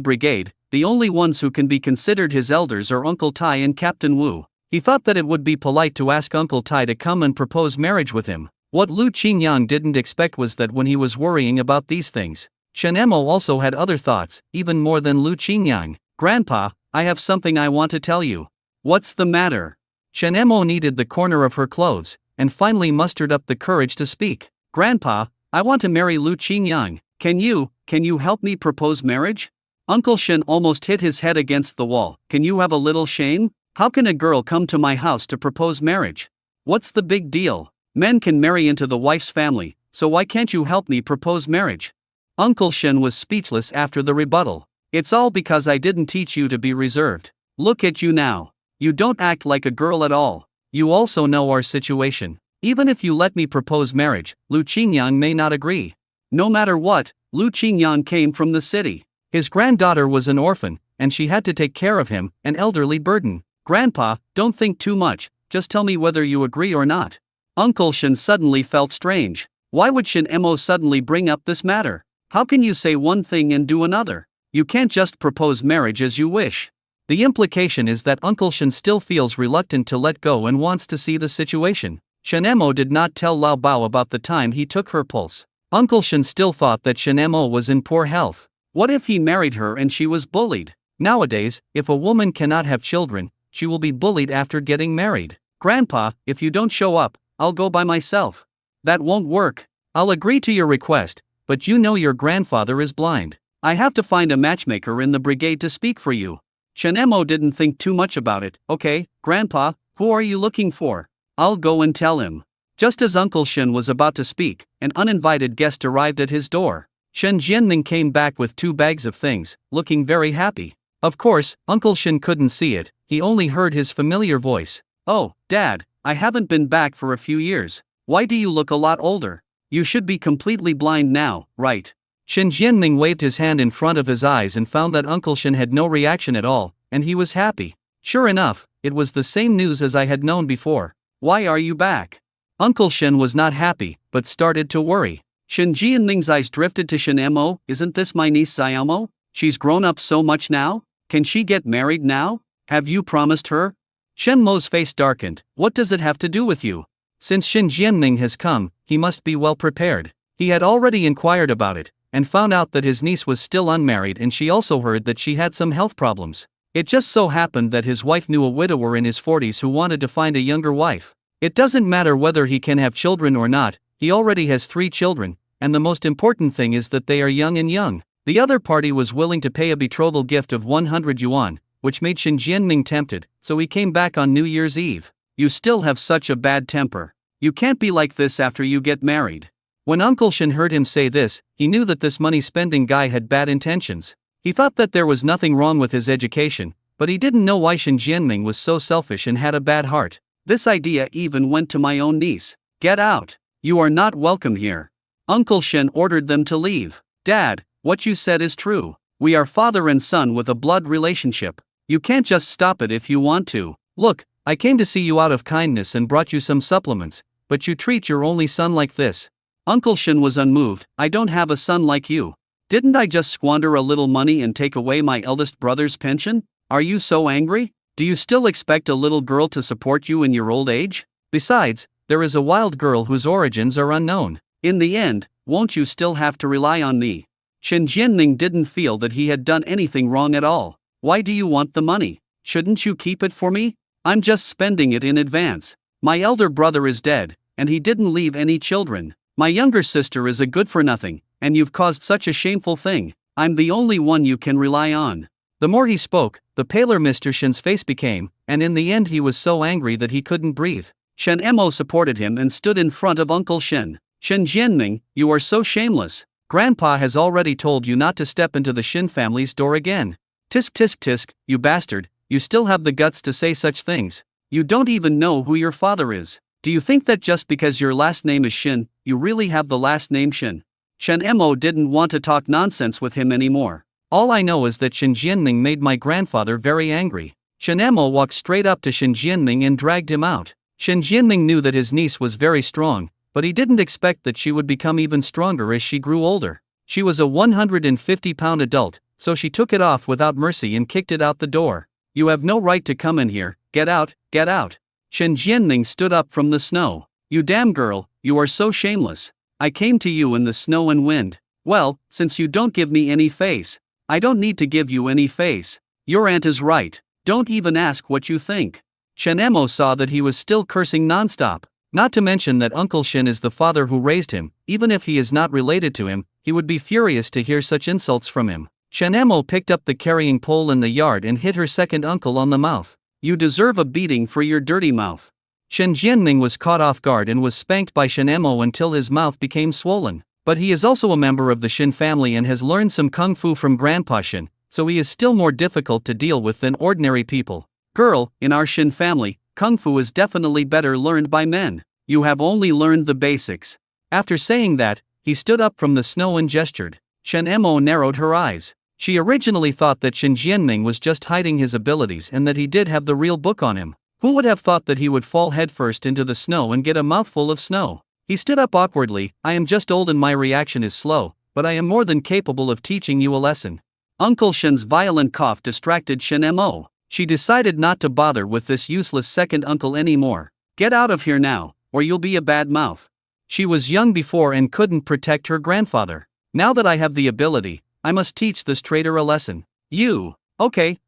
Brigade, the only ones who can be considered his elders are Uncle Tai and Captain Wu. He thought that it would be polite to ask Uncle Tai to come and propose marriage with him. What Lu Qingyang didn't expect was that when he was worrying about these things, Shen Emo also had other thoughts, even more than Lu Qingyang. Grandpa, I have something I want to tell you. What's the matter? Shen Emo kneaded the corner of her clothes, and finally mustered up the courage to speak. Grandpa, I want to marry Lu Qingyang. Can you help me propose marriage? Uncle Shen almost hit his head against the wall. Can you have a little shame? How can a girl come to my house to propose marriage? What's the big deal? Men can marry into the wife's family, so why can't you help me propose marriage? Uncle Shen was speechless after the rebuttal. It's all because I didn't teach you to be reserved. Look at you now. You don't act like a girl at all. You also know our situation. Even if you let me propose marriage, Lu Qingyang may not agree. No matter what, Lu Qingyang came from the city. His granddaughter was an orphan, and she had to take care of him, an elderly burden. Grandpa, don't think too much, just tell me whether you agree or not. Uncle Shen suddenly felt strange. Why would Shen Emo suddenly bring up this matter? How can you say one thing and do another? You can't just propose marriage as you wish. The implication is that Uncle Shen still feels reluctant to let go and wants to see the situation. Shen Emo did not tell Lao Bao about the time he took her pulse. Uncle Shen still thought that Shen Emo was in poor health. What if he married her and she was bullied? Nowadays, if a woman cannot have children, she will be bullied after getting married. Grandpa, if you don't show up, I'll go by myself. That won't work. I'll agree to your request, but you know your grandfather is blind. I have to find a matchmaker in the brigade to speak for you. Shen Emo didn't think too much about it. Okay, Grandpa, who are you looking for? I'll go and tell him. Just as Uncle Shen was about to speak, an uninvited guest arrived at his door. Shen Jianming came back with 2 bags of things, looking very happy. Of course, Uncle Shen couldn't see it, he only heard his familiar voice. Oh, Dad, I haven't been back for a few years. Why do you look a lot older? You should be completely blind now, right? Shen Jianming waved his hand in front of his eyes and found that Uncle Shen had no reaction at all, and he was happy. Sure enough, it was the same news as I had known before. Why are you back? Uncle Shen was not happy, but started to worry. Shen Jianming's eyes drifted to Shen Emo. Isn't this my niece Xiaomo? She's grown up so much now? Can she get married now? Have you promised her? Shen Mo's face darkened. What does it have to do with you? Since Shen Jianming has come, he must be well prepared. He had already inquired about it, and found out that his niece was still unmarried, and she also heard that she had some health problems. It just so happened that his wife knew a widower in his 40s who wanted to find a younger wife. It doesn't matter whether he can have children or not, he already has 3 children, and the most important thing is that they are young and young. The other party was willing to pay a betrothal gift of 100 yuan, which made Shen Jianming tempted, so he came back on New Year's Eve. You still have such a bad temper. You can't be like this after you get married. When Uncle Shen heard him say this, he knew that this money-spending guy had bad intentions. He thought that there was nothing wrong with his education, but he didn't know why Shen Jianming was so selfish and had a bad heart. This idea even went to my own niece. Get out. You are not welcome here. Uncle Shen ordered them to leave. Dad, what you said is true. We are father and son with a blood relationship. You can't just stop it if you want to. Look, I came to see you out of kindness and brought you some supplements, but you treat your only son like this. Uncle Shen was unmoved. I don't have a son like you. Didn't I just squander a little money and take away my eldest brother's pension? Are you so angry? Do you still expect a little girl to support you in your old age? Besides, there is a wild girl whose origins are unknown. In the end, won't you still have to rely on me? Shen Jianming didn't feel that he had done anything wrong at all. Why do you want the money? Shouldn't you keep it for me? I'm just spending it in advance. My elder brother is dead, and he didn't leave any children. My younger sister is a good for nothing, and you've caused such a shameful thing. I'm the only one you can rely on. The more he spoke, the paler Mr. Shen's face became, and in the end he was so angry that he couldn't breathe. Shen Emo supported him and stood in front of Uncle Shen. Shen Jianming, you are so shameless. Grandpa has already told you not to step into the Shin family's door again. Tisk tisk tisk, you bastard, you still have the guts to say such things. You don't even know who your father is. Do you think that just because your last name is Shin, you really have the last name Shin? Shen Emo didn't want to talk nonsense with him anymore. All I know is that Shen Jianming made my grandfather very angry. Shen Emo walked straight up to Shen Jianming and dragged him out. Shen Jianming knew that his niece was very strong, but he didn't expect that she would become even stronger as she grew older. She was a 150-pound adult, so she took it off without mercy and kicked it out the door. You have no right to come in here, get out, get out. Shen Jianming stood up from the snow. You damn girl, you are so shameless. I came to you in the snow and wind. Well, since you don't give me any face, I don't need to give you any face. Your aunt is right. Don't even ask what you think. Shen Emo saw that he was still cursing nonstop. Not to mention that Uncle Shen is the father who raised him. Even if he is not related to him, he would be furious to hear such insults from him. Shen Emo picked up the carrying pole in the yard and hit her second uncle on the mouth. You deserve a beating for your dirty mouth. Shen Jianming was caught off guard and was spanked by Shen Emo until his mouth became swollen. But he is also a member of the Shin family and has learned some kung fu from Grandpa Shin, so he is still more difficult to deal with than ordinary people. Girl, in our Shin family, kung fu is definitely better learned by men. You have only learned the basics. After saying that, he stood up from the snow and gestured. Shen Emo narrowed her eyes. She originally thought that Shen Jianming was just hiding his abilities and that he did have the real book on him. Who would have thought that he would fall headfirst into the snow and get a mouthful of snow? He stood up awkwardly. I am just old and my reaction is slow, but I am more than capable of teaching you a lesson. Uncle Shen's violent cough distracted Shen Emo. She decided not to bother with this useless second uncle anymore. Get out of here now, or you'll be a bad mouth. She was young before and couldn't protect her grandfather. Now that I have the ability, I must teach this traitor a lesson. You. Okay,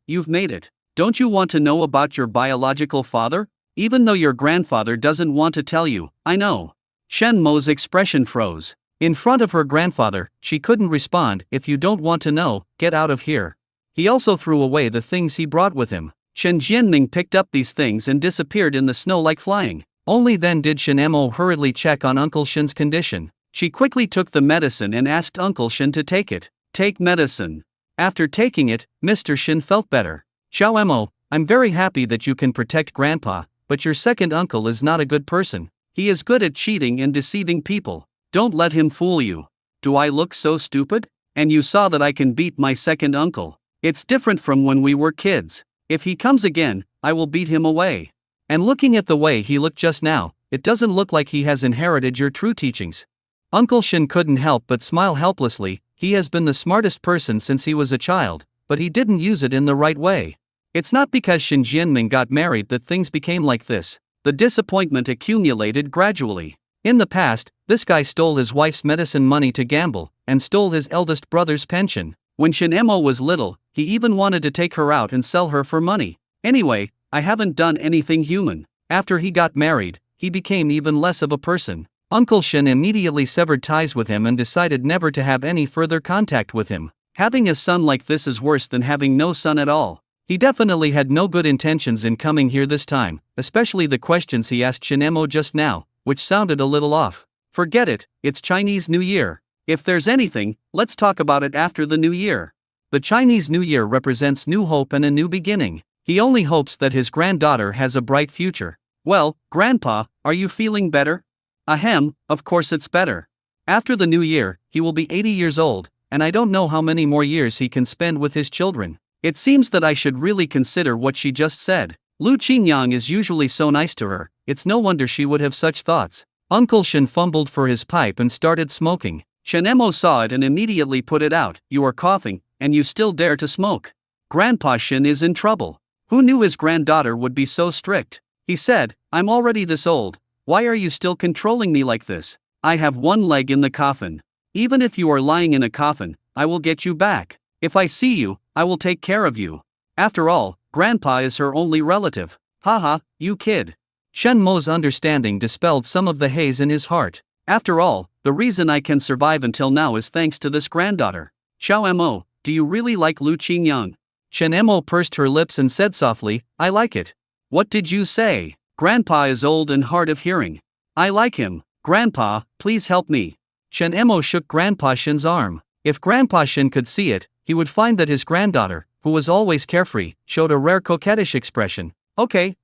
you've made it. Don't you want to know about your biological father? Even though your grandfather doesn't want to tell you, I know. Shen Mo's expression froze. In front of her grandfather, she couldn't respond. If you don't want to know, get out of here. He also threw away the things he brought with him. Shen Jianming picked up these things and disappeared in the snow like flying. Only then did Shen Emo hurriedly check on Uncle Shen's condition. She quickly took the medicine and asked Uncle Shen to take it. Take medicine. After taking it, Mr. Shen felt better. Xiao Emo, I'm very happy that you can protect Grandpa, but your second uncle is not a good person. He is good at cheating and deceiving people. Don't let him fool you. Do I look so stupid? And you saw that I can beat my second uncle. It's different from when we were kids. If he comes again, I will beat him away. And looking at the way he looked just now, it doesn't look like he has inherited your true teachings. Uncle Shen couldn't help but smile helplessly. He has been the smartest person since he was a child, but he didn't use it in the right way. It's not because Shen Jianming got married that things became like this. The disappointment accumulated gradually. In the past, this guy stole his wife's medicine money to gamble, and stole his eldest brother's pension. When Shen Emo was little, he even wanted to take her out and sell her for money. Anyway, I haven't done anything human. After he got married, he became even less of a person. Uncle Shen immediately severed ties with him and decided never to have any further contact with him. Having a son like this is worse than having no son at all. He definitely had no good intentions in coming here this time, especially the questions he asked Shen Emo just now, which sounded a little off. Forget it, it's Chinese New Year. If there's anything, let's talk about it after the New Year. The Chinese New Year represents new hope and a new beginning. He only hopes that his granddaughter has a bright future. Well, Grandpa, are you feeling better? Ahem, of course it's better. After the New Year, he will be 80 years old, and I don't know how many more years he can spend with his children. It seems that I should really consider what she just said. Lu Qingyang is usually so nice to her, it's no wonder she would have such thoughts. Uncle Shen fumbled for his pipe and started smoking. Shen Emo saw it and immediately put it out. You are coughing, and you still dare to smoke. Grandpa Shen is in trouble. Who knew his granddaughter would be so strict? He said, I'm already this old. Why are you still controlling me like this? I have one leg in the coffin. Even if you are lying in a coffin, I will get you back. If I see you, I will take care of you. After all, Grandpa is her only relative. Haha, you kid. Shen Mo's understanding dispelled some of the haze in his heart. After all, the reason I can survive until now is thanks to this granddaughter. Xiao Mo, do you really like Lu Qingyang? Chen Mo pursed her lips and said softly, I like it. What did you say? Grandpa is old and hard of hearing. I like him. Grandpa, please help me. Chen Mo shook Grandpa Shin's arm. If Grandpa Shin could see it, he would find that his granddaughter, who was always carefree, showed a rare coquettish expression. Okay,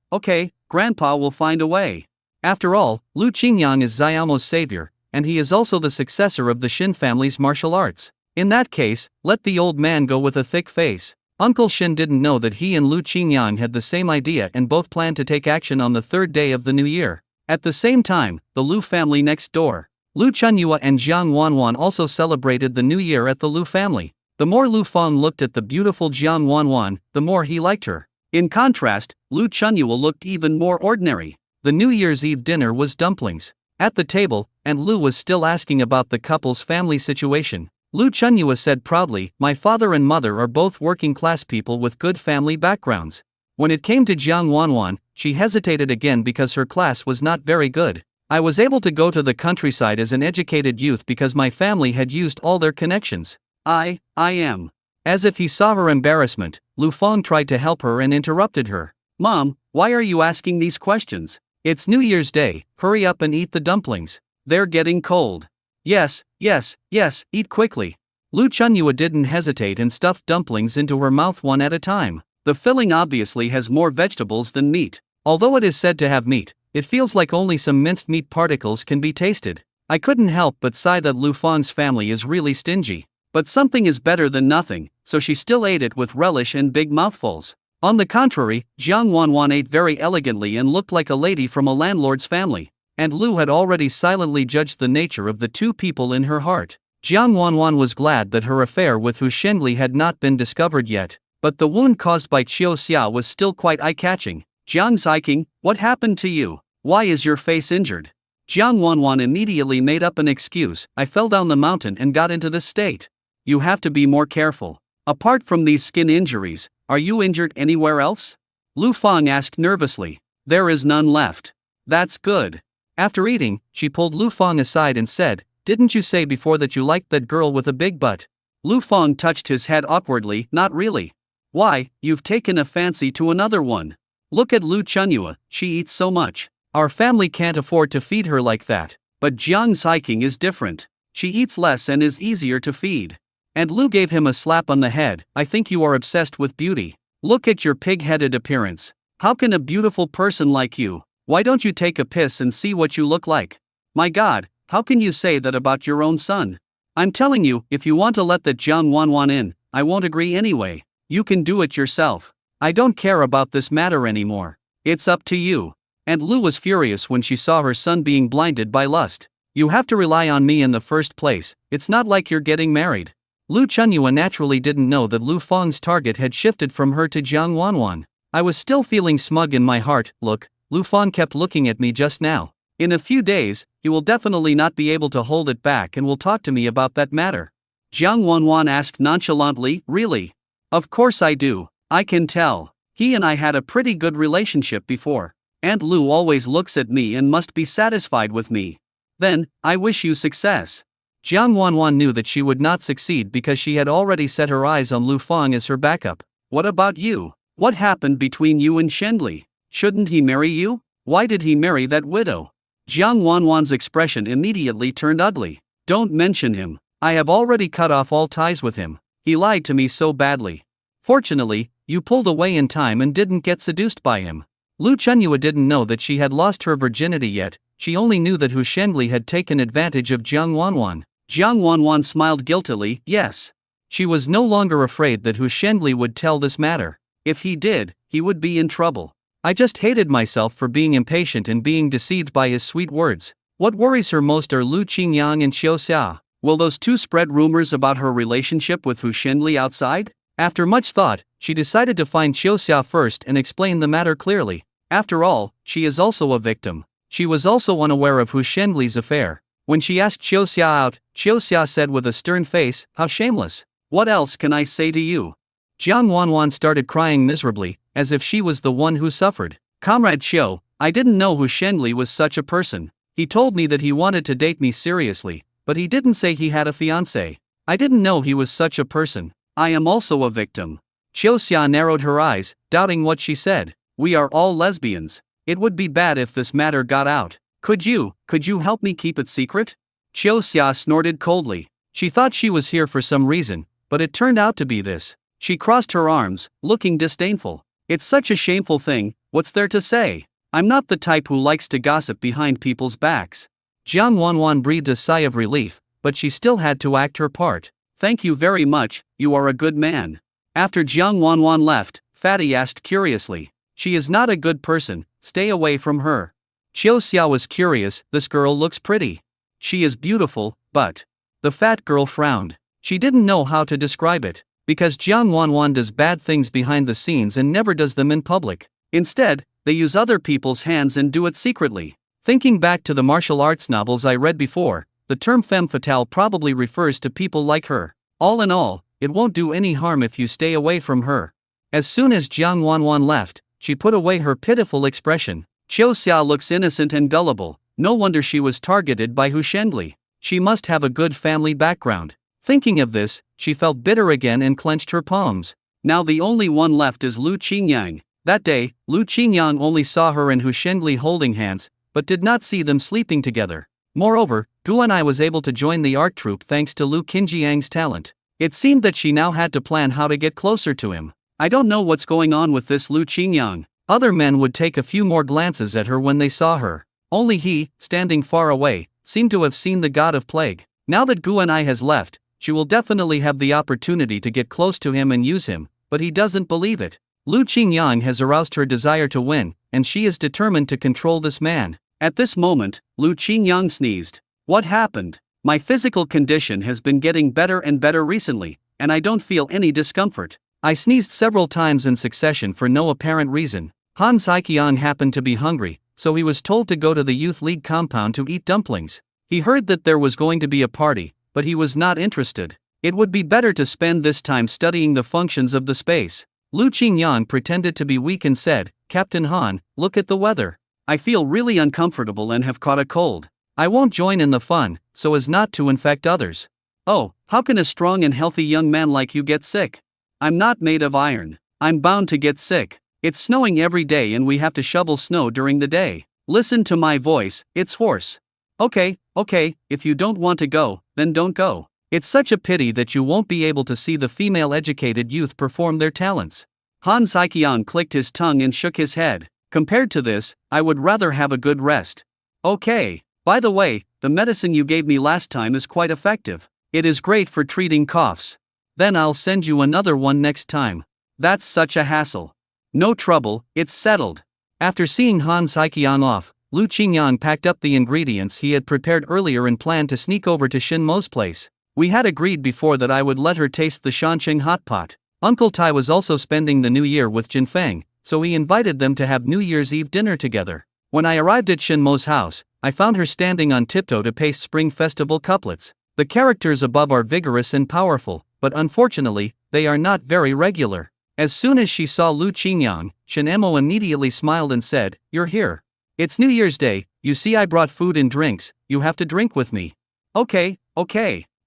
Grandpa will find a way. After all, Lu Qingyang is Xiaomo's savior, and he is also the successor of the Shin family's martial arts. In that case, let the old man go with a thick face. Uncle Shin didn't know that he and Lu Qingyang had the same idea and both planned to take action on the third day of the new year. At the same time, the Lu family next door, Lu Chunyua and Jiang Wanwan, also celebrated the new year at the Lu family. The more Lu Feng looked at the beautiful Jiang Wanwan, the more he liked her. In contrast, Lu Chunyua looked even more ordinary. The New Year's Eve dinner was dumplings. At the table, and Lu was still asking about the couple's family situation, Lu Chunyua said proudly, my father and mother are both working-class people with good family backgrounds. When it came to Jiang Wanwan, she hesitated again because her class was not very good. I was able to go to the countryside as an educated youth because my family had used all their connections. I am. As if he saw her embarrassment, Lu Feng tried to help her and interrupted her. Mom, why are you asking these questions? It's New Year's Day, hurry up and eat the dumplings. They're getting cold. Yes, eat quickly. Lu Chunyua didn't hesitate and stuffed dumplings into her mouth one at a time. The filling obviously has more vegetables than meat. Although it is said to have meat, it feels like only some minced meat particles can be tasted. I couldn't help but sigh that Lu Feng's family is really stingy. But something is better than nothing, so she still ate it with relish and big mouthfuls. On the contrary, Jiang Wanwan ate very elegantly and looked like a lady from a landlord's family. And Lu had already silently judged the nature of the two people in her heart. Jiang Wanwan was glad that her affair with Hu Shenli had not been discovered yet, but the wound caused by Qiu Xia was still quite eye-catching. Jiang Ziking, what happened to you? Why is your face injured? Jiang Wanwan immediately made up an excuse, I fell down the mountain and got into this state. You have to be more careful. Apart from these skin injuries, are you injured anywhere else? Lu Feng asked nervously. There is none left. That's good. After eating, she pulled Lu Feng aside and said, didn't you say before that you liked that girl with a big butt? Lu Feng touched his head awkwardly, not really. Why, you've taken a fancy to another one. Look at Lu Chunyua, she eats so much. Our family can't afford to feed her like that. But Jiang Ziking is different. She eats less and is easier to feed. And Lu gave him a slap on the head. I think you are obsessed with beauty. Look at your pig-headed appearance. How can a beautiful person like you? Why don't you take a piss and see what you look like? My God, how can you say that about your own son? I'm telling you, if you want to let that Jiang Wanwan in, I won't agree anyway. You can do it yourself. I don't care about this matter anymore. It's up to you. And Lu was furious when she saw her son being blinded by lust. You have to rely on me in the first place. It's not like you're getting married. Lu Chunyua naturally didn't know that Lu Feng's target had shifted from her to Jiang Wanwan. I was still feeling smug in my heart. Look, Lu Feng kept looking at me just now. In a few days, he will definitely not be able to hold it back and will talk to me about that matter. Jiang Wanwan asked nonchalantly, really? Of course I do, I can tell. He and I had a pretty good relationship before. Aunt Lu always looks at me and must be satisfied with me. Then, I wish you success. Jiang Wanwan knew that she would not succeed because she had already set her eyes on Lu Feng as her backup. What about you? What happened between you and Shenli? Shouldn't he marry you? Why did he marry that widow? Jiang Wanwan's expression immediately turned ugly. Don't mention him. I have already cut off all ties with him. He lied to me so badly. Fortunately, you pulled away in time and didn't get seduced by him. Lu Chunyua didn't know that she had lost her virginity yet. She only knew that Hu Shenli had taken advantage of Jiang Wanwan. Jiang Wanwan smiled guiltily, yes. She was no longer afraid that Hu Shenli would tell this matter. If he did, he would be in trouble. I just hated myself for being impatient and being deceived by his sweet words. What worries her most are Lu Qingyang and Qiu Xia. Will those two spread rumors about her relationship with Hu Shenli outside? After much thought, she decided to find Qiu Xia first and explain the matter clearly. After all, she is also a victim. She was also unaware of Hu Shenli's affair. When she asked Qiu Xia out, Qiu Xia said with a stern face, how shameless. What else can I say to you? Jiang Wanwan started crying miserably, as if she was the one who suffered. Comrade Qiu, I didn't know Hu Shenli was such a person. He told me that he wanted to date me seriously, but he didn't say he had a fiancé. I didn't know he was such a person. I am also a victim. Qiuxia narrowed her eyes, doubting what she said. We are all lesbians. It would be bad if this matter got out. Could you help me keep it secret? Qiuxia snorted coldly. She thought she was here for some reason, but it turned out to be this. She crossed her arms, looking disdainful. It's such a shameful thing, what's there to say? I'm not the type who likes to gossip behind people's backs. Jiang Wanwan breathed a sigh of relief, but she still had to act her part. Thank you very much, you are a good man. After Jiang Wanwan left, Fatty asked curiously. She is not a good person, stay away from her. Qiuxia was curious, this girl looks pretty. She is beautiful, but... The fat girl frowned. She didn't know how to describe it, because Jiang Wanwan does bad things behind the scenes and never does them in public. Instead, they use other people's hands and do it secretly. Thinking back to the martial arts novels I read before, the term femme fatale probably refers to people like her. All in all, it won't do any harm if you stay away from her. As soon as Jiang Wanwan left, she put away her pitiful expression. Qiuxia looks innocent and gullible, no wonder she was targeted by Hu Shengli. She must have a good family background. Thinking of this, she felt bitter again and clenched her palms. Now the only one left is Lu Qingyang. That day, Lu Qingyang only saw her and Hu Shengli holding hands, but did not see them sleeping together. Moreover, Guanai was able to join the art troupe thanks to Lu Qinjiang's talent. It seemed that she now had to plan how to get closer to him. I don't know what's going on with this Lu Qingyang. Other men would take a few more glances at her when they saw her. Only he, standing far away, seemed to have seen the god of plague. Now that Guanai has left, she will definitely have the opportunity to get close to him and use him, but he doesn't believe it. Lu Qingyang has aroused her desire to win, and she is determined to control this man. At this moment, Lu Qingyang sneezed. What happened? My physical condition has been getting better and better recently, and I don't feel any discomfort. I sneezed several times in succession for no apparent reason. Han Saiqiang happened to be hungry, so he was told to go to the youth league compound to eat dumplings. He heard that there was going to be a party, but he was not interested. It would be better to spend this time studying the functions of the space. Lu Qingyang pretended to be weak and said, Captain Han, look at the weather. I feel really uncomfortable and have caught a cold. I won't join in the fun, so as not to infect others. Oh, how can a strong and healthy young man like you get sick? I'm not made of iron. I'm bound to get sick. It's snowing every day and we have to shovel snow during the day. Listen to my voice, it's hoarse. Okay, if you don't want to go, then don't go. It's such a pity that you won't be able to see the female-educated youth perform their talents. Han Saiqiang clicked his tongue and shook his head. Compared to this, I would rather have a good rest. Okay, by the way, the medicine you gave me last time is quite effective. It is great for treating coughs. Then I'll send you another one next time. That's such a hassle. No trouble, it's settled. After seeing Han Saiqiang off, Lu Qingyang packed up the ingredients he had prepared earlier and planned to sneak over to Shin Mo's place. We had agreed before that I would let her taste the Shanqing hot pot. Uncle Tai was also spending the new year with Jinfeng, so he invited them to have New Year's Eve dinner together. When I arrived at Shin Mo's house, I found her standing on tiptoe to paste Spring Festival couplets. The characters above are vigorous and powerful, but unfortunately, they are not very regular. As soon as she saw Lu Qingyang, Shin Mo immediately smiled and said, You're here. It's New Year's Day, you see I brought food and drinks, you have to drink with me. Okay,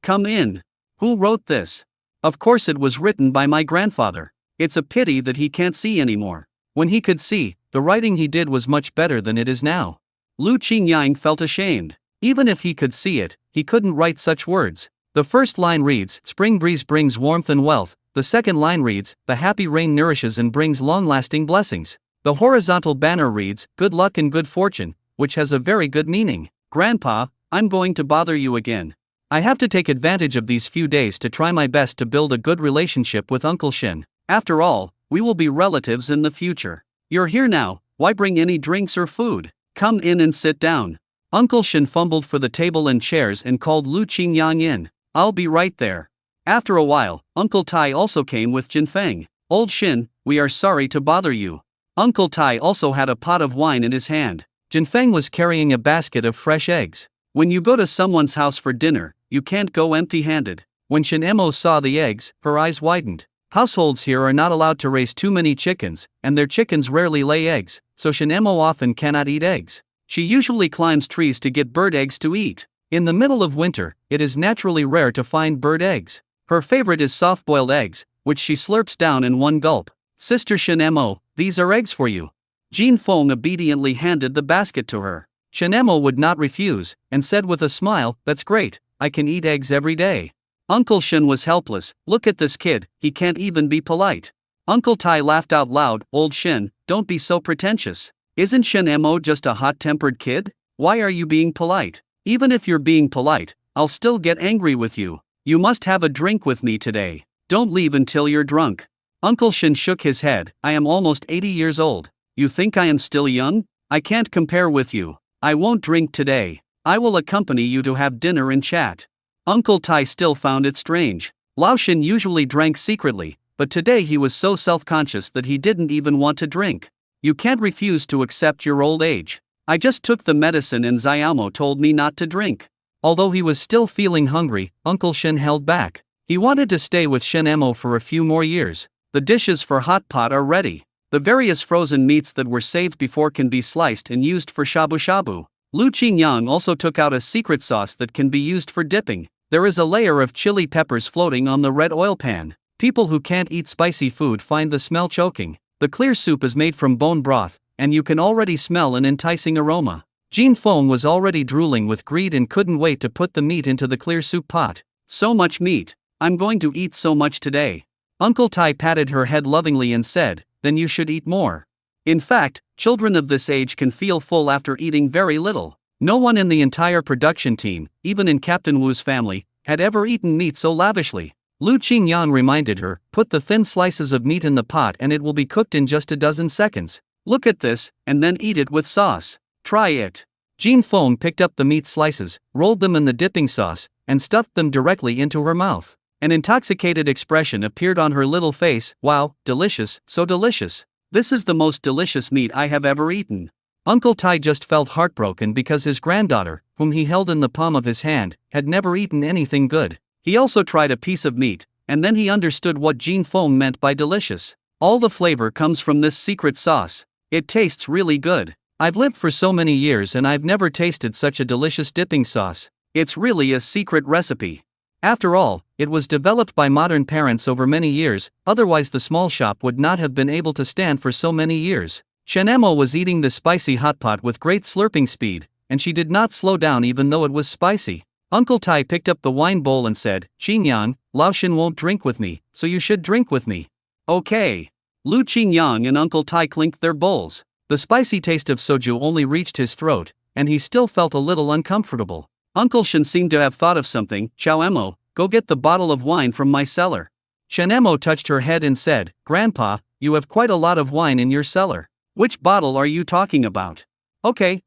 come in. Who wrote this? Of course it was written by my grandfather. It's a pity that he can't see anymore. When he could see, the writing he did was much better than it is now. Lu Qingyang felt ashamed. Even if he could see it, he couldn't write such words. The first line reads, Spring breeze brings warmth and wealth. The second line reads, The happy rain nourishes and brings long-lasting blessings. The horizontal banner reads, Good luck and good fortune, which has a very good meaning. Grandpa, I'm going to bother you again. I have to take advantage of these few days to try my best to build a good relationship with Uncle Shin. After all, we will be relatives in the future. You're here now, why bring any drinks or food? Come in and sit down. Uncle Shin fumbled for the table and chairs and called Lu Qingyang in. I'll be right there. After a while, Uncle Tai also came with Jinfeng. Old Shin, we are sorry to bother you. Uncle Tai also had a pot of wine in his hand. Jinfeng was carrying a basket of fresh eggs. When you go to someone's house for dinner, you can't go empty-handed. When Shin Mo saw the eggs, her eyes widened. Households here are not allowed to raise too many chickens, and their chickens rarely lay eggs, so Shin Mo often cannot eat eggs. She usually climbs trees to get bird eggs to eat. In the middle of winter, it is naturally rare to find bird eggs. Her favorite is soft-boiled eggs, which she slurps down in one gulp. Sister Shinemo, these are eggs for you. Jin Feng obediently handed the basket to her. Shinemo would not refuse, and said with a smile, "That's great, I can eat eggs every day." Uncle Shin was helpless. "Look at this kid, he can't even be polite." Uncle Tai laughed out loud. "Old Shin, don't be so pretentious. Isn't Shinemo just a hot-tempered kid? Why are you being polite? Even if you're being polite, I'll still get angry with you. You must have a drink with me today. Don't leave until you're drunk." Uncle Shin shook his head. "I am almost 80 years old. You think I am still young? I can't compare with you. I won't drink today. I will accompany you to have dinner and chat." Uncle Tai still found it strange. Lao Shin usually drank secretly, but today he was so self-conscious that he didn't even want to drink. "You can't refuse to accept your old age. I just took the medicine and Xiaomo told me not to drink." Although he was still feeling hungry, Uncle Shin held back. He wanted to stay with Shinemo for a few more years. The dishes for hot pot are ready. The various frozen meats that were saved before can be sliced and used for shabu shabu. Lu Qingyang also took out a secret sauce that can be used for dipping. There is a layer of chili peppers floating on the red oil pan. People who can't eat spicy food find the smell choking. The clear soup is made from bone broth, and you can already smell an enticing aroma. Jin Feng was already drooling with greed and couldn't wait to put the meat into the clear soup pot. "So much meat. I'm going to eat so much today." Uncle Tai patted her head lovingly and said, "Then you should eat more." In fact, children of this age can feel full after eating very little. No one in the entire production team, even in Captain Wu's family, had ever eaten meat so lavishly. Lu Qingyan reminded her, "Put the thin slices of meat in the pot and it will be cooked in just a dozen seconds. Look at this, and then eat it with sauce. Try it." Jin Feng picked up the meat slices, rolled them in the dipping sauce, and stuffed them directly into her mouth. An intoxicated expression appeared on her little face. "Wow, delicious, so delicious. This is the most delicious meat I have ever eaten." Uncle Tai just felt heartbroken because his granddaughter, whom he held in the palm of his hand, had never eaten anything good. He also tried a piece of meat, and then he understood what Jin Feng meant by delicious. All the flavor comes from this secret sauce. It tastes really good. I've lived for so many years and I've never tasted such a delicious dipping sauce. It's really a secret recipe. After all, it was developed by modern parents over many years, otherwise the small shop would not have been able to stand for so many years. Shenemo was eating the spicy hot pot with great slurping speed, and she did not slow down even though it was spicy. Uncle Tai picked up the wine bowl and said, "Qingyang, Lao Shin won't drink with me, so you should drink with me." "Okay." Lu Qingyang and Uncle Tai clinked their bowls. The spicy taste of soju only reached his throat, and he still felt a little uncomfortable. Uncle Shin seemed to have thought of something. "Xiaoemo, go get the bottle of wine from my cellar." Shenemo touched her head and said, "Grandpa, you have quite a lot of wine in your cellar. Which bottle are you talking about?" Okay,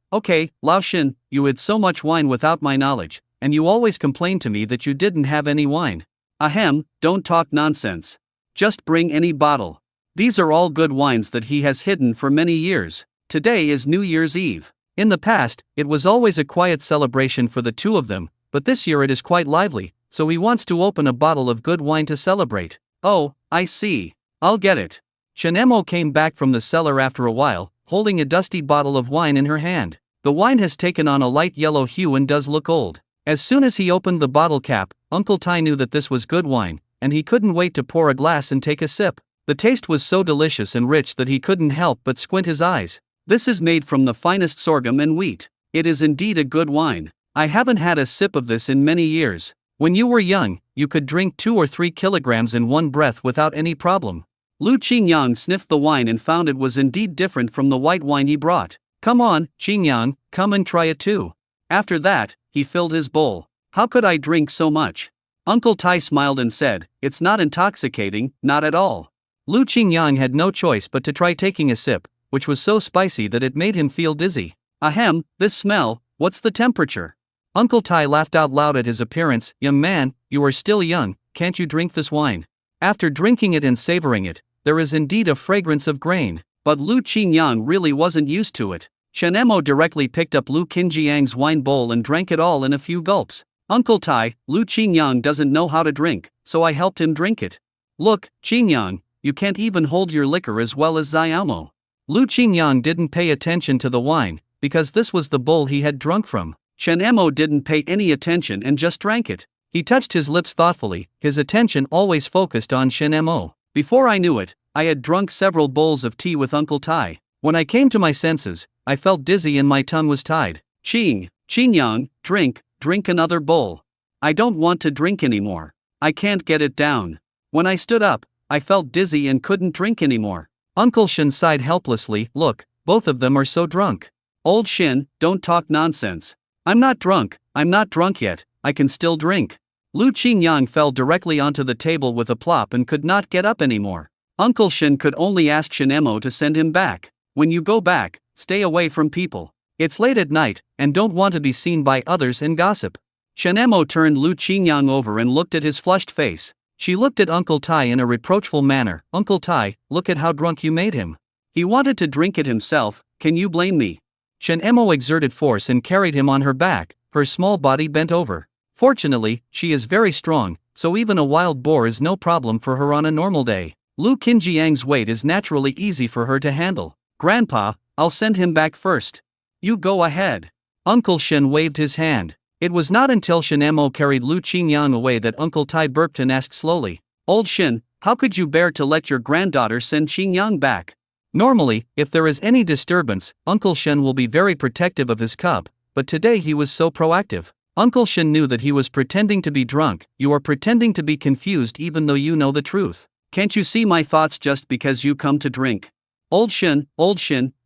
Lao Shin, you had so much wine without my knowledge, and you always complained to me that you didn't have any wine." "Ahem, don't talk nonsense. Just bring any bottle. These are all good wines that he has hidden for many years. Today is New Year's Eve. In the past, it was always a quiet celebration for the two of them, but this year it is quite lively, so he wants to open a bottle of good wine to celebrate." "Oh, I see. I'll get it." Shenemo came back from the cellar after a while, holding a dusty bottle of wine in her hand. The wine has taken on a light yellow hue and does look old. As soon as he opened the bottle cap, Uncle Tai knew that this was good wine, and he couldn't wait to pour a glass and take a sip. The taste was so delicious and rich that he couldn't help but squint his eyes. "This is made from the finest sorghum and wheat. It is indeed a good wine. I haven't had a sip of this in many years. When you were young, you could drink 2 or 3 kilograms in one breath without any problem." Lu Qingyang sniffed the wine and found it was indeed different from the white wine he brought. "Come on, Qingyang, come and try it too." After that, he filled his bowl. "How could I drink so much?" Uncle Tai smiled and said, "It's not intoxicating, not at all." Lu Qingyang had no choice but to try taking a sip, which was so spicy that it made him feel dizzy. "Ahem, this smell, what's the temperature?" Uncle Tai laughed out loud at his appearance. "Young man, you are still young, can't you drink this wine?" After drinking it and savoring it, there is indeed a fragrance of grain, but Lu Qingyang really wasn't used to it. Shenemo directly picked up Lu Qinjiang's wine bowl and drank it all in a few gulps. "Uncle Tai, Lu Qingyang doesn't know how to drink, so I helped him drink it." "Look, Qingyang, you can't even hold your liquor as well as Xiaomo." Lu Qingyang didn't pay attention to the wine, because this was the bowl he had drunk from. Shen Emo didn't pay any attention and just drank it. He touched his lips thoughtfully, his attention always focused on Shen Emo. Before I knew it, I had drunk several bowls of tea with Uncle Tai. When I came to my senses, I felt dizzy and my tongue was tied. Qingyang, drink another bowl. I don't want to drink anymore. I can't get it down. When I stood up, I felt dizzy and couldn't drink anymore. Uncle Shen sighed helplessly. Look, both of them are so drunk. Old Shin, don't talk nonsense. I'm not drunk yet, I can still drink. Lu Qingyang fell directly onto the table with a plop and could not get up anymore. Uncle Shin could only ask Shen Emo to send him back. When you go back, stay away from people. It's late at night, and don't want to be seen by others and gossip. Shen Emo turned Lu Qingyang over and looked at his flushed face. She looked at Uncle Tai in a reproachful manner. Uncle Tai, look at how drunk you made him. He wanted to drink it himself, can you blame me? Shen Emo exerted force and carried him on her back, her small body bent over. Fortunately, she is very strong, so even a wild boar is no problem for her on a normal day. Lu Qinjiang's weight is naturally easy for her to handle. Grandpa, I'll send him back first. You go ahead. Uncle Shen waved his hand. It was not until Shen Emo carried Lu Qingyang away that Uncle Tai burped and asked slowly, Old Shen, how could you bear to let your granddaughter send Qingyang back? Normally, if there is any disturbance, Uncle Shen will be very protective of his cub, but today he was so proactive. Uncle Shen knew that he was pretending to be drunk. You are pretending to be confused even though you know the truth. Can't you see my thoughts just because you come to drink? Old Shen,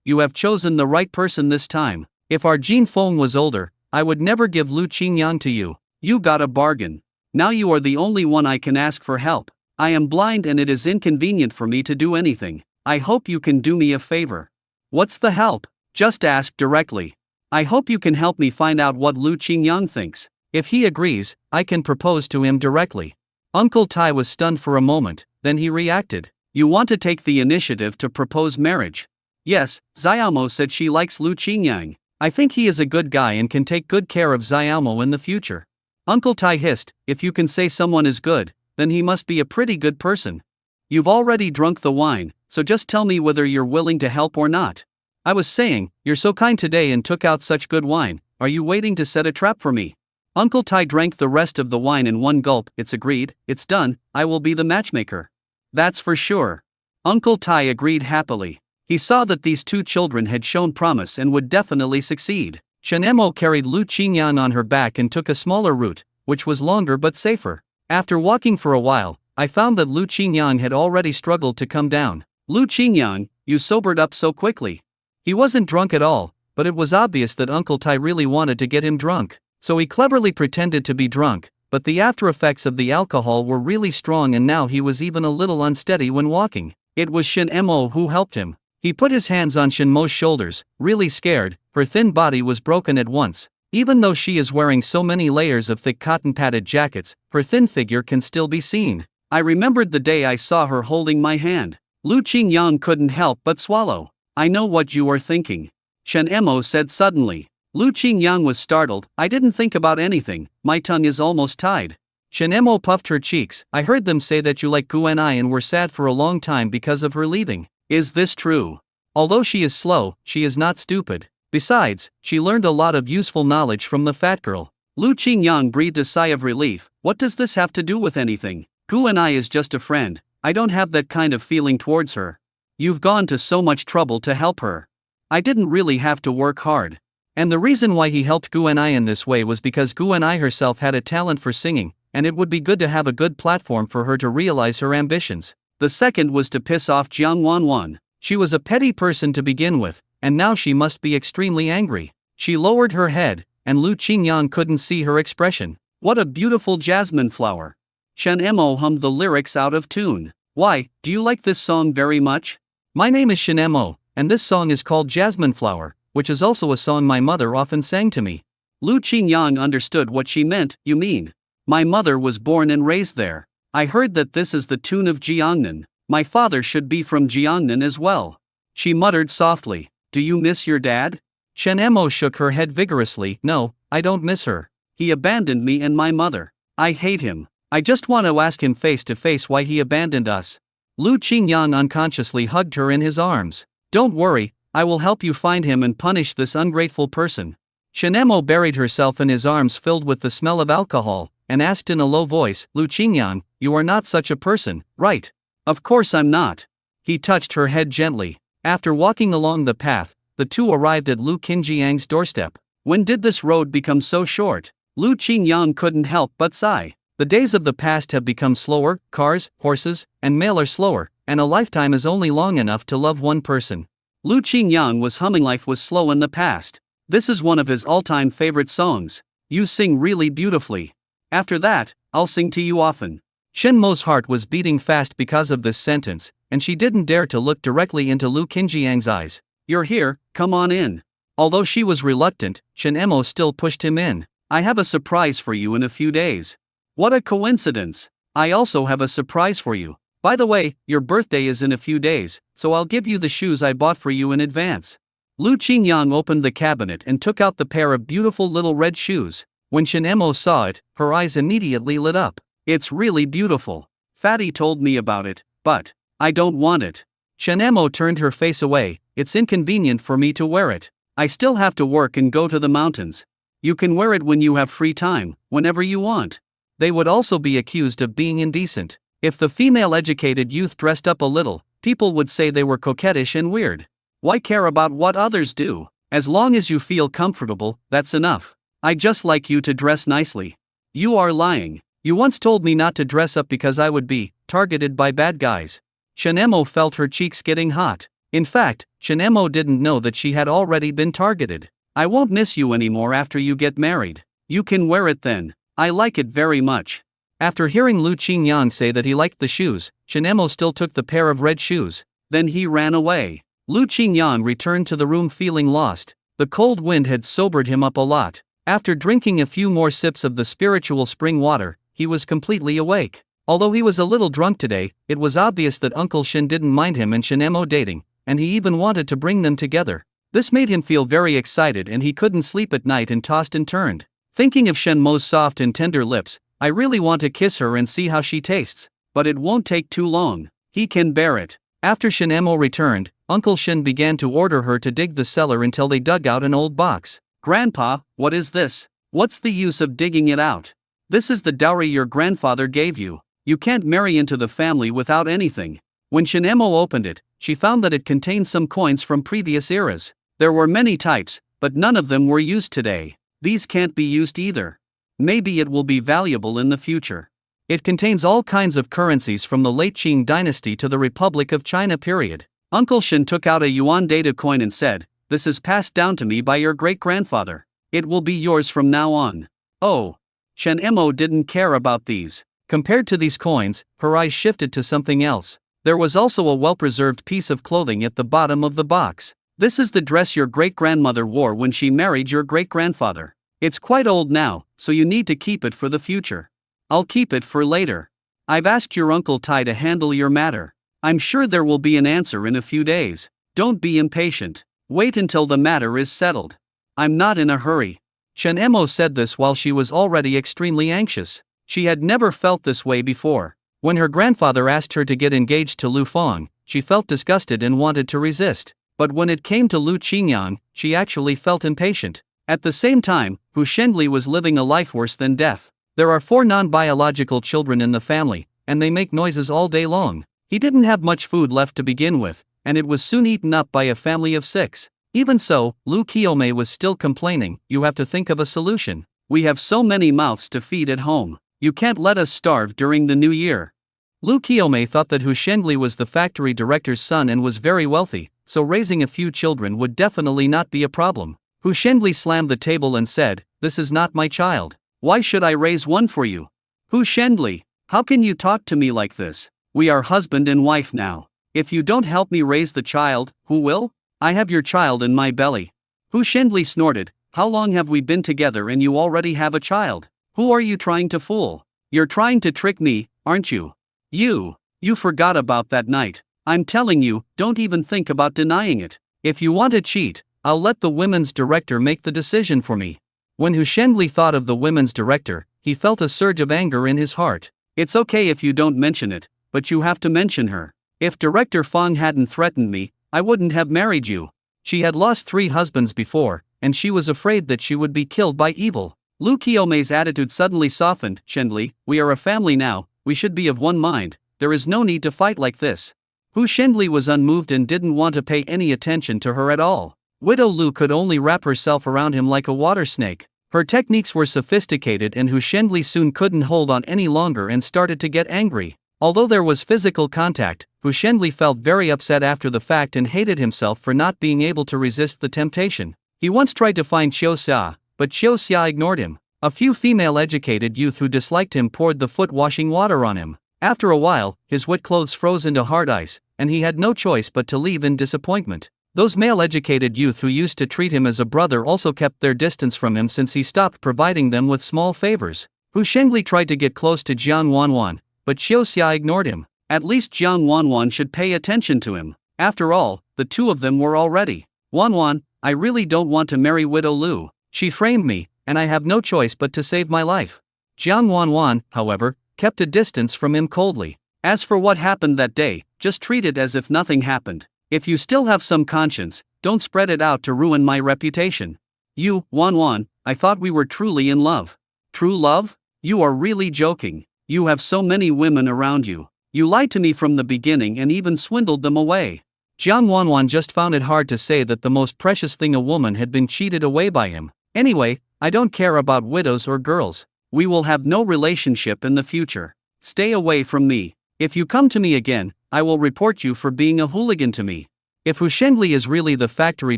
you have chosen the right person this time. If our Jin Feng was older, I would never give Lu Qingyang to you. You got a bargain. Now you are the only one I can ask for help. I am blind and it is inconvenient for me to do anything. I hope you can do me a favor. What's the help? Just ask directly. I hope you can help me find out what Lu Qingyang thinks. If he agrees, I can propose to him directly. Uncle Tai was stunned for a moment, then he reacted. You want to take the initiative to propose marriage? Yes, Xiaomo said she likes Lu Qingyang. I think he is a good guy and can take good care of Xiaomo in the future. Uncle Tai hissed, if you can say someone is good, then he must be a pretty good person. You've already drunk the wine, so just tell me whether you're willing to help or not. I was saying, you're so kind today and took out such good wine, are you waiting to set a trap for me? Uncle Tai drank the rest of the wine in one gulp. It's agreed, it's done, I will be the matchmaker. That's for sure. Uncle Tai agreed happily. He saw that these two children had shown promise and would definitely succeed. Shen Emo carried Lu Qingyang on her back and took a smaller route, which was longer but safer. After walking for a while, I found that Lu Qingyang had already struggled to come down. Lu Qingyang, you sobered up so quickly. He wasn't drunk at all, but it was obvious that Uncle Tai really wanted to get him drunk. So he cleverly pretended to be drunk, but the after effects of the alcohol were really strong and now he was even a little unsteady when walking. It was Shen Emo who helped him. He put his hands on Shen Mo's shoulders, really scared. Her thin body was broken at once. Even though she is wearing so many layers of thick cotton-padded jackets, her thin figure can still be seen. I remembered the day I saw her holding my hand. Lu Qingyang couldn't help but swallow. I know what you are thinking. Shen Emo said suddenly. Lu Qingyang was startled. I didn't think about anything, my tongue is almost tied. Shen Emo puffed her cheeks. I heard them say that you like Guanai and were sad for a long time because of her leaving. Is this true? Although she is slow, she is not stupid. Besides, she learned a lot of useful knowledge from the fat girl. Lu Qingyang breathed a sigh of relief. What does this have to do with anything? Guanai is just a friend. I don't have that kind of feeling towards her. You've gone to so much trouble to help her. I didn't really have to work hard. And the reason why he helped Guanai in this way was because Guanai herself had a talent for singing, and it would be good to have a good platform for her to realize her ambitions. The second was to piss off Jiang Wanwan. She was a petty person to begin with, and now she must be extremely angry. She lowered her head, and Lu Qingyang couldn't see her expression. What a beautiful jasmine flower. Shen Emo hummed the lyrics out of tune. Why, do you like this song very much? My name is Shen Emo, and this song is called Jasmine Flower, which is also a song my mother often sang to me. Lu Qingyang understood what she meant. You mean, my mother was born and raised there. I heard that this is the tune of Jiangnan. My father should be from Jiangnan as well. She muttered softly. Do you miss your dad? Shen Emo shook her head vigorously. No, I don't miss her. He abandoned me and my mother. I hate him. I just want to ask him face to face why he abandoned us. Lu Qingyang unconsciously hugged her in his arms. Don't worry, I will help you find him and punish this ungrateful person. Shen Emo buried herself in his arms filled with the smell of alcohol, and asked in a low voice, Lu Qingyang, you are not such a person, right? Of course I'm not. He touched her head gently. After walking along the path, the two arrived at Lu Qingyang's doorstep. When did this road become so short? Lu Qingyang couldn't help but sigh. The days of the past have become slower, cars, horses, and mail are slower, and a lifetime is only long enough to love one person. Lu Qingyang was humming Life Was Slow in the Past. This is one of his all-time favorite songs. You sing really beautifully. After that, I'll sing to you often. Shen Mo's heart was beating fast because of this sentence, and she didn't dare to look directly into Lu Qingyang's eyes. You're here, come on in. Although she was reluctant, Shen Emo still pushed him in. I have a surprise for you in a few days. What a coincidence. I also have a surprise for you. By the way, your birthday is in a few days, so I'll give you the shoes I bought for you in advance. Lu Qingyang opened the cabinet and took out the pair of beautiful little red shoes. When Shen Emo saw it, her eyes immediately lit up. It's really beautiful. Fatty told me about it, but I don't want it. Shen Emo turned her face away. It's inconvenient for me to wear it. I still have to work and go to the mountains. You can wear it when you have free time, whenever you want. They would also be accused of being indecent. If the female educated youth dressed up a little, people would say they were coquettish and weird. Why care about what others do? As long as you feel comfortable, that's enough. I just like you to dress nicely. You are lying. You once told me not to dress up because I would be targeted by bad guys. Shen Emo felt her cheeks getting hot. In fact, Shen Emo didn't know that she had already been targeted. I won't miss you anymore after you get married. You can wear it then. I like it very much. After hearing Lu Qingyang say that he liked the shoes, Shen Emo still took the pair of red shoes. Then he ran away. Lu Qingyang returned to the room feeling lost. The cold wind had sobered him up a lot. After drinking a few more sips of the spiritual spring water, he was completely awake. Although he was a little drunk today, it was obvious that Uncle Shen didn't mind him and Shen Emo dating, and he even wanted to bring them together. This made him feel very excited and he couldn't sleep at night and tossed and turned. Thinking of Shen Mo's soft and tender lips, I really want to kiss her and see how she tastes. But it won't take too long. He can bear it. After Shen Emo returned, Uncle Shen began to order her to dig the cellar until they dug out an old box. Grandpa, what is this? What's the use of digging it out? This is the dowry your grandfather gave you. You can't marry into the family without anything. When Shen Emo opened it, she found that it contained some coins from previous eras. There were many types, but none of them were used today. These can't be used either. Maybe it will be valuable in the future. It contains all kinds of currencies from the late Qing dynasty to the Republic of China period. Uncle Shen took out a yuan data coin and said, "This is passed down to me by your great-grandfather. It will be yours from now on." Oh. Shen Emo didn't care about these. Compared to these coins, her eyes shifted to something else. There was also a well-preserved piece of clothing at the bottom of the box. This is the dress your great-grandmother wore when she married your great-grandfather. It's quite old now, so you need to keep it for the future. I'll keep it for later. I've asked your Uncle Tai to handle your matter. I'm sure there will be an answer in a few days. Don't be impatient. Wait until the matter is settled. I'm not in a hurry. Shen Emo said this while she was already extremely anxious. She had never felt this way before. When her grandfather asked her to get engaged to Lu Feng, she felt disgusted and wanted to resist. But when it came to Lu Qingyang, she actually felt impatient. At the same time, Hu Shenli was living a life worse than death. There are 4 non-biological children in the family, and they make noises all day long. He didn't have much food left to begin with, and it was soon eaten up by a family of 6. Even so, Lu Qiomei was still complaining, "You have to think of a solution. We have so many mouths to feed at home. You can't let us starve during the new year." Lu Qiomei thought that Hu Shenli was the factory director's son and was very wealthy, so raising a few children would definitely not be a problem. Hu Shenli slammed the table and said, "This is not my child. Why should I raise one for you? Hu Shenli, how can you talk to me like this? We are husband and wife now. If you don't help me raise the child, who will? I have your child in my belly." Hu Shenli snorted, "How long have we been together and you already have a child? Who are you trying to fool? You're trying to trick me, aren't you? You forgot about that night. I'm telling you, don't even think about denying it. If you want to cheat, I'll let the women's director make the decision for me." When Hu Shenli thought of the women's director, he felt a surge of anger in his heart. "It's okay if you don't mention it, but you have to mention her. If Director Fang hadn't threatened me, I wouldn't have married you. She had lost 3 husbands before, and she was afraid that she would be killed by evil. Lu Qiumei's attitude suddenly softened. Shendli, we are a family now, we should be of one mind, there is no need to fight like this. Hu Shendli was unmoved and didn't want to pay any attention to her at all. Widow Lu could only wrap herself around him like a water snake. Her techniques were sophisticated and Hu Shendli soon couldn't hold on any longer and started to get angry. Although there was physical contact, Hu Shendli felt very upset after the fact and hated himself for not being able to resist the temptation. He once tried to find Qiu Xia, but Qiu Xia ignored him. A few female-educated youth who disliked him poured the foot-washing water on him. After a while, his wet clothes froze into hard ice, and he had no choice but to leave in disappointment. Those male-educated youth who used to treat him as a brother also kept their distance from him since he stopped providing them with small favors. Hu Shendli tried to get close to Jiang Wanwan, but Qiu Xia ignored him. At least Jiang Wanwan should pay attention to him. After all, the two of them were already. Wanwan, I really don't want to marry Widow Lu. She framed me, and I have no choice but to save my life. Jiang Wanwan, however, kept a distance from him coldly. As for what happened that day, just treat it as if nothing happened. If you still have some conscience, don't spread it out to ruin my reputation. You, Wanwan, I thought we were truly in love. True love? You are really joking. You have so many women around you. You lied to me from the beginning and even swindled them away. Jiang Wanwan just found it hard to say that the most precious thing a woman had been cheated away by him. Anyway, I don't care about widows or girls. We will have no relationship in the future. Stay away from me. If you come to me again, I will report you for being a hooligan to me. If Hu Shendli is really the factory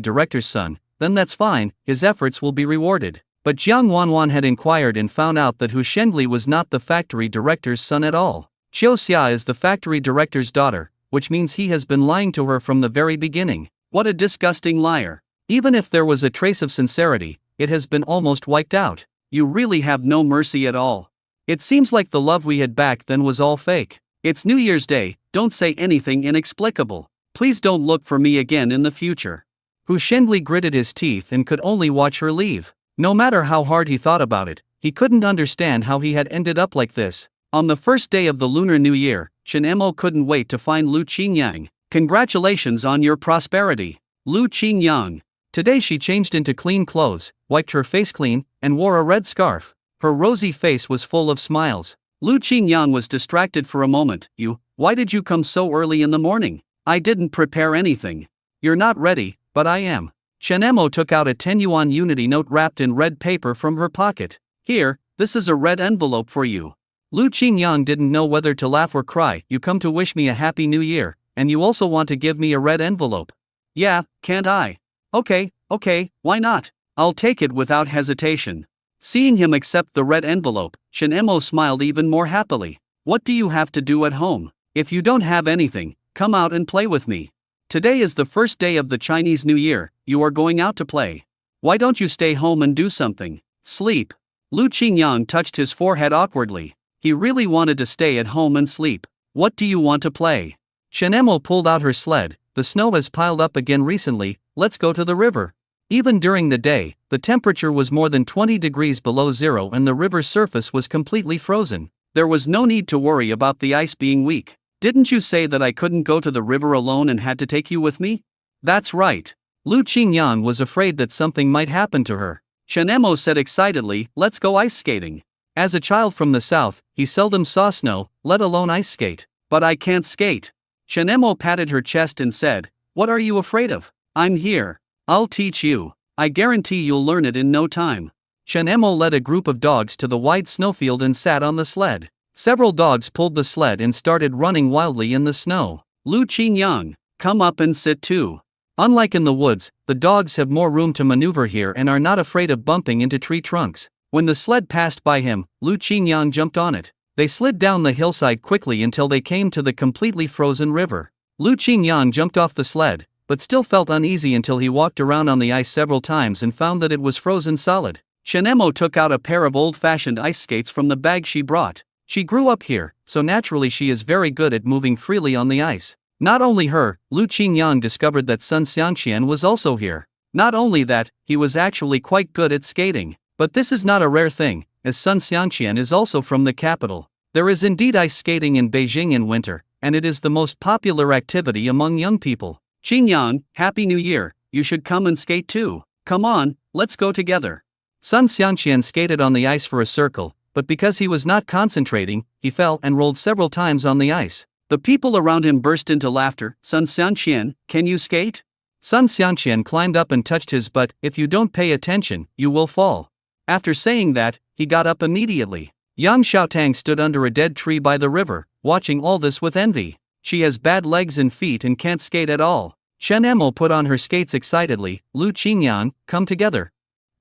director's son, then that's fine, his efforts will be rewarded. But Jiang Wanwan had inquired and found out that Hu Shendli was not the factory director's son at all. Qiu Xia is the factory director's daughter, which means he has been lying to her from the very beginning. What a disgusting liar. Even if there was a trace of sincerity, it has been almost wiped out. You really have no mercy at all. It seems like the love we had back then was all fake. It's New Year's Day, don't say anything inexplicable. Please don't look for me again in the future. Hu Shendli gritted his teeth and could only watch her leave. No matter how hard he thought about it, he couldn't understand how he had ended up like this. On the first day of the Lunar New Year, Chen Mo couldn't wait to find Lu Qingyang. Congratulations on your prosperity, Lu Qingyang. Today she changed into clean clothes, wiped her face clean, and wore a red scarf. Her rosy face was full of smiles. Lu Qingyang was distracted for a moment. Why did you come so early in the morning? I didn't prepare anything. You're not ready, but I am. Chen Mo took out a 10 yuan unity note wrapped in red paper from her pocket. Here, this is a red envelope for you. Lu Qingyang didn't know whether to laugh or cry. You come to wish me a happy new year, and you also want to give me a red envelope. Yeah, can't I? Okay, why not? I'll take it without hesitation. Seeing him accept the red envelope, Chen Mo smiled even more happily. What do you have to do at home? If you don't have anything, come out and play with me. Today is the first day of the Chinese New Year, you are going out to play. Why don't you stay home and do something? Sleep. Lu Qingyang touched his forehead awkwardly. He really wanted to stay at home and sleep. What do you want to play? Chen Mo pulled out her sled. The snow has piled up again recently, let's go to the river. Even during the day, the temperature was more than 20 degrees below zero and the river's surface was completely frozen. There was no need to worry about the ice being weak. Didn't you say that I couldn't go to the river alone and had to take you with me? That's right. Lu Qingyang was afraid that something might happen to her. Chen Mo said excitedly, let's go ice skating. As a child from the south, he seldom saw snow, let alone ice skate. But I can't skate. Chen Mo patted her chest and said, what are you afraid of? I'm here. I'll teach you. I guarantee you'll learn it in no time. Chen Mo led a group of dogs to the wide snowfield and sat on the sled. Several dogs pulled the sled and started running wildly in the snow. Lu Qingyang, come up and sit too. Unlike in the woods, the dogs have more room to maneuver here and are not afraid of bumping into tree trunks. When the sled passed by him, Lu Qingyang jumped on it. They slid down the hillside quickly until they came to the completely frozen river. Lu Qingyang jumped off the sled, but still felt uneasy until he walked around on the ice several times and found that it was frozen solid. Chen Mo took out a pair of old-fashioned ice skates from the bag she brought. She grew up here, so naturally she is very good at moving freely on the ice. Not only her, Lu Qingyang discovered that Sun Xiangqian was also here. Not only that, he was actually quite good at skating. But this is not a rare thing, as Sun Xiangqian is also from the capital. There is indeed ice skating in Beijing in winter, and it is the most popular activity among young people. Qingyang, Happy New Year, you should come and skate too. Come on, let's go together. Sun Xianqian skated on the ice for a circle, but because he was not concentrating, he fell and rolled several times on the ice. The people around him burst into laughter. Sun Xianqian, can you skate? Sun Xianqian climbed up and touched his butt. If you don't pay attention, you will fall. After saying that, he got up immediately. Yang Xiaotang stood under a dead tree by the river, watching all this with envy. She has bad legs and feet and can't skate at all. Shen Emo put on her skates excitedly. Lu Qingyan, come together.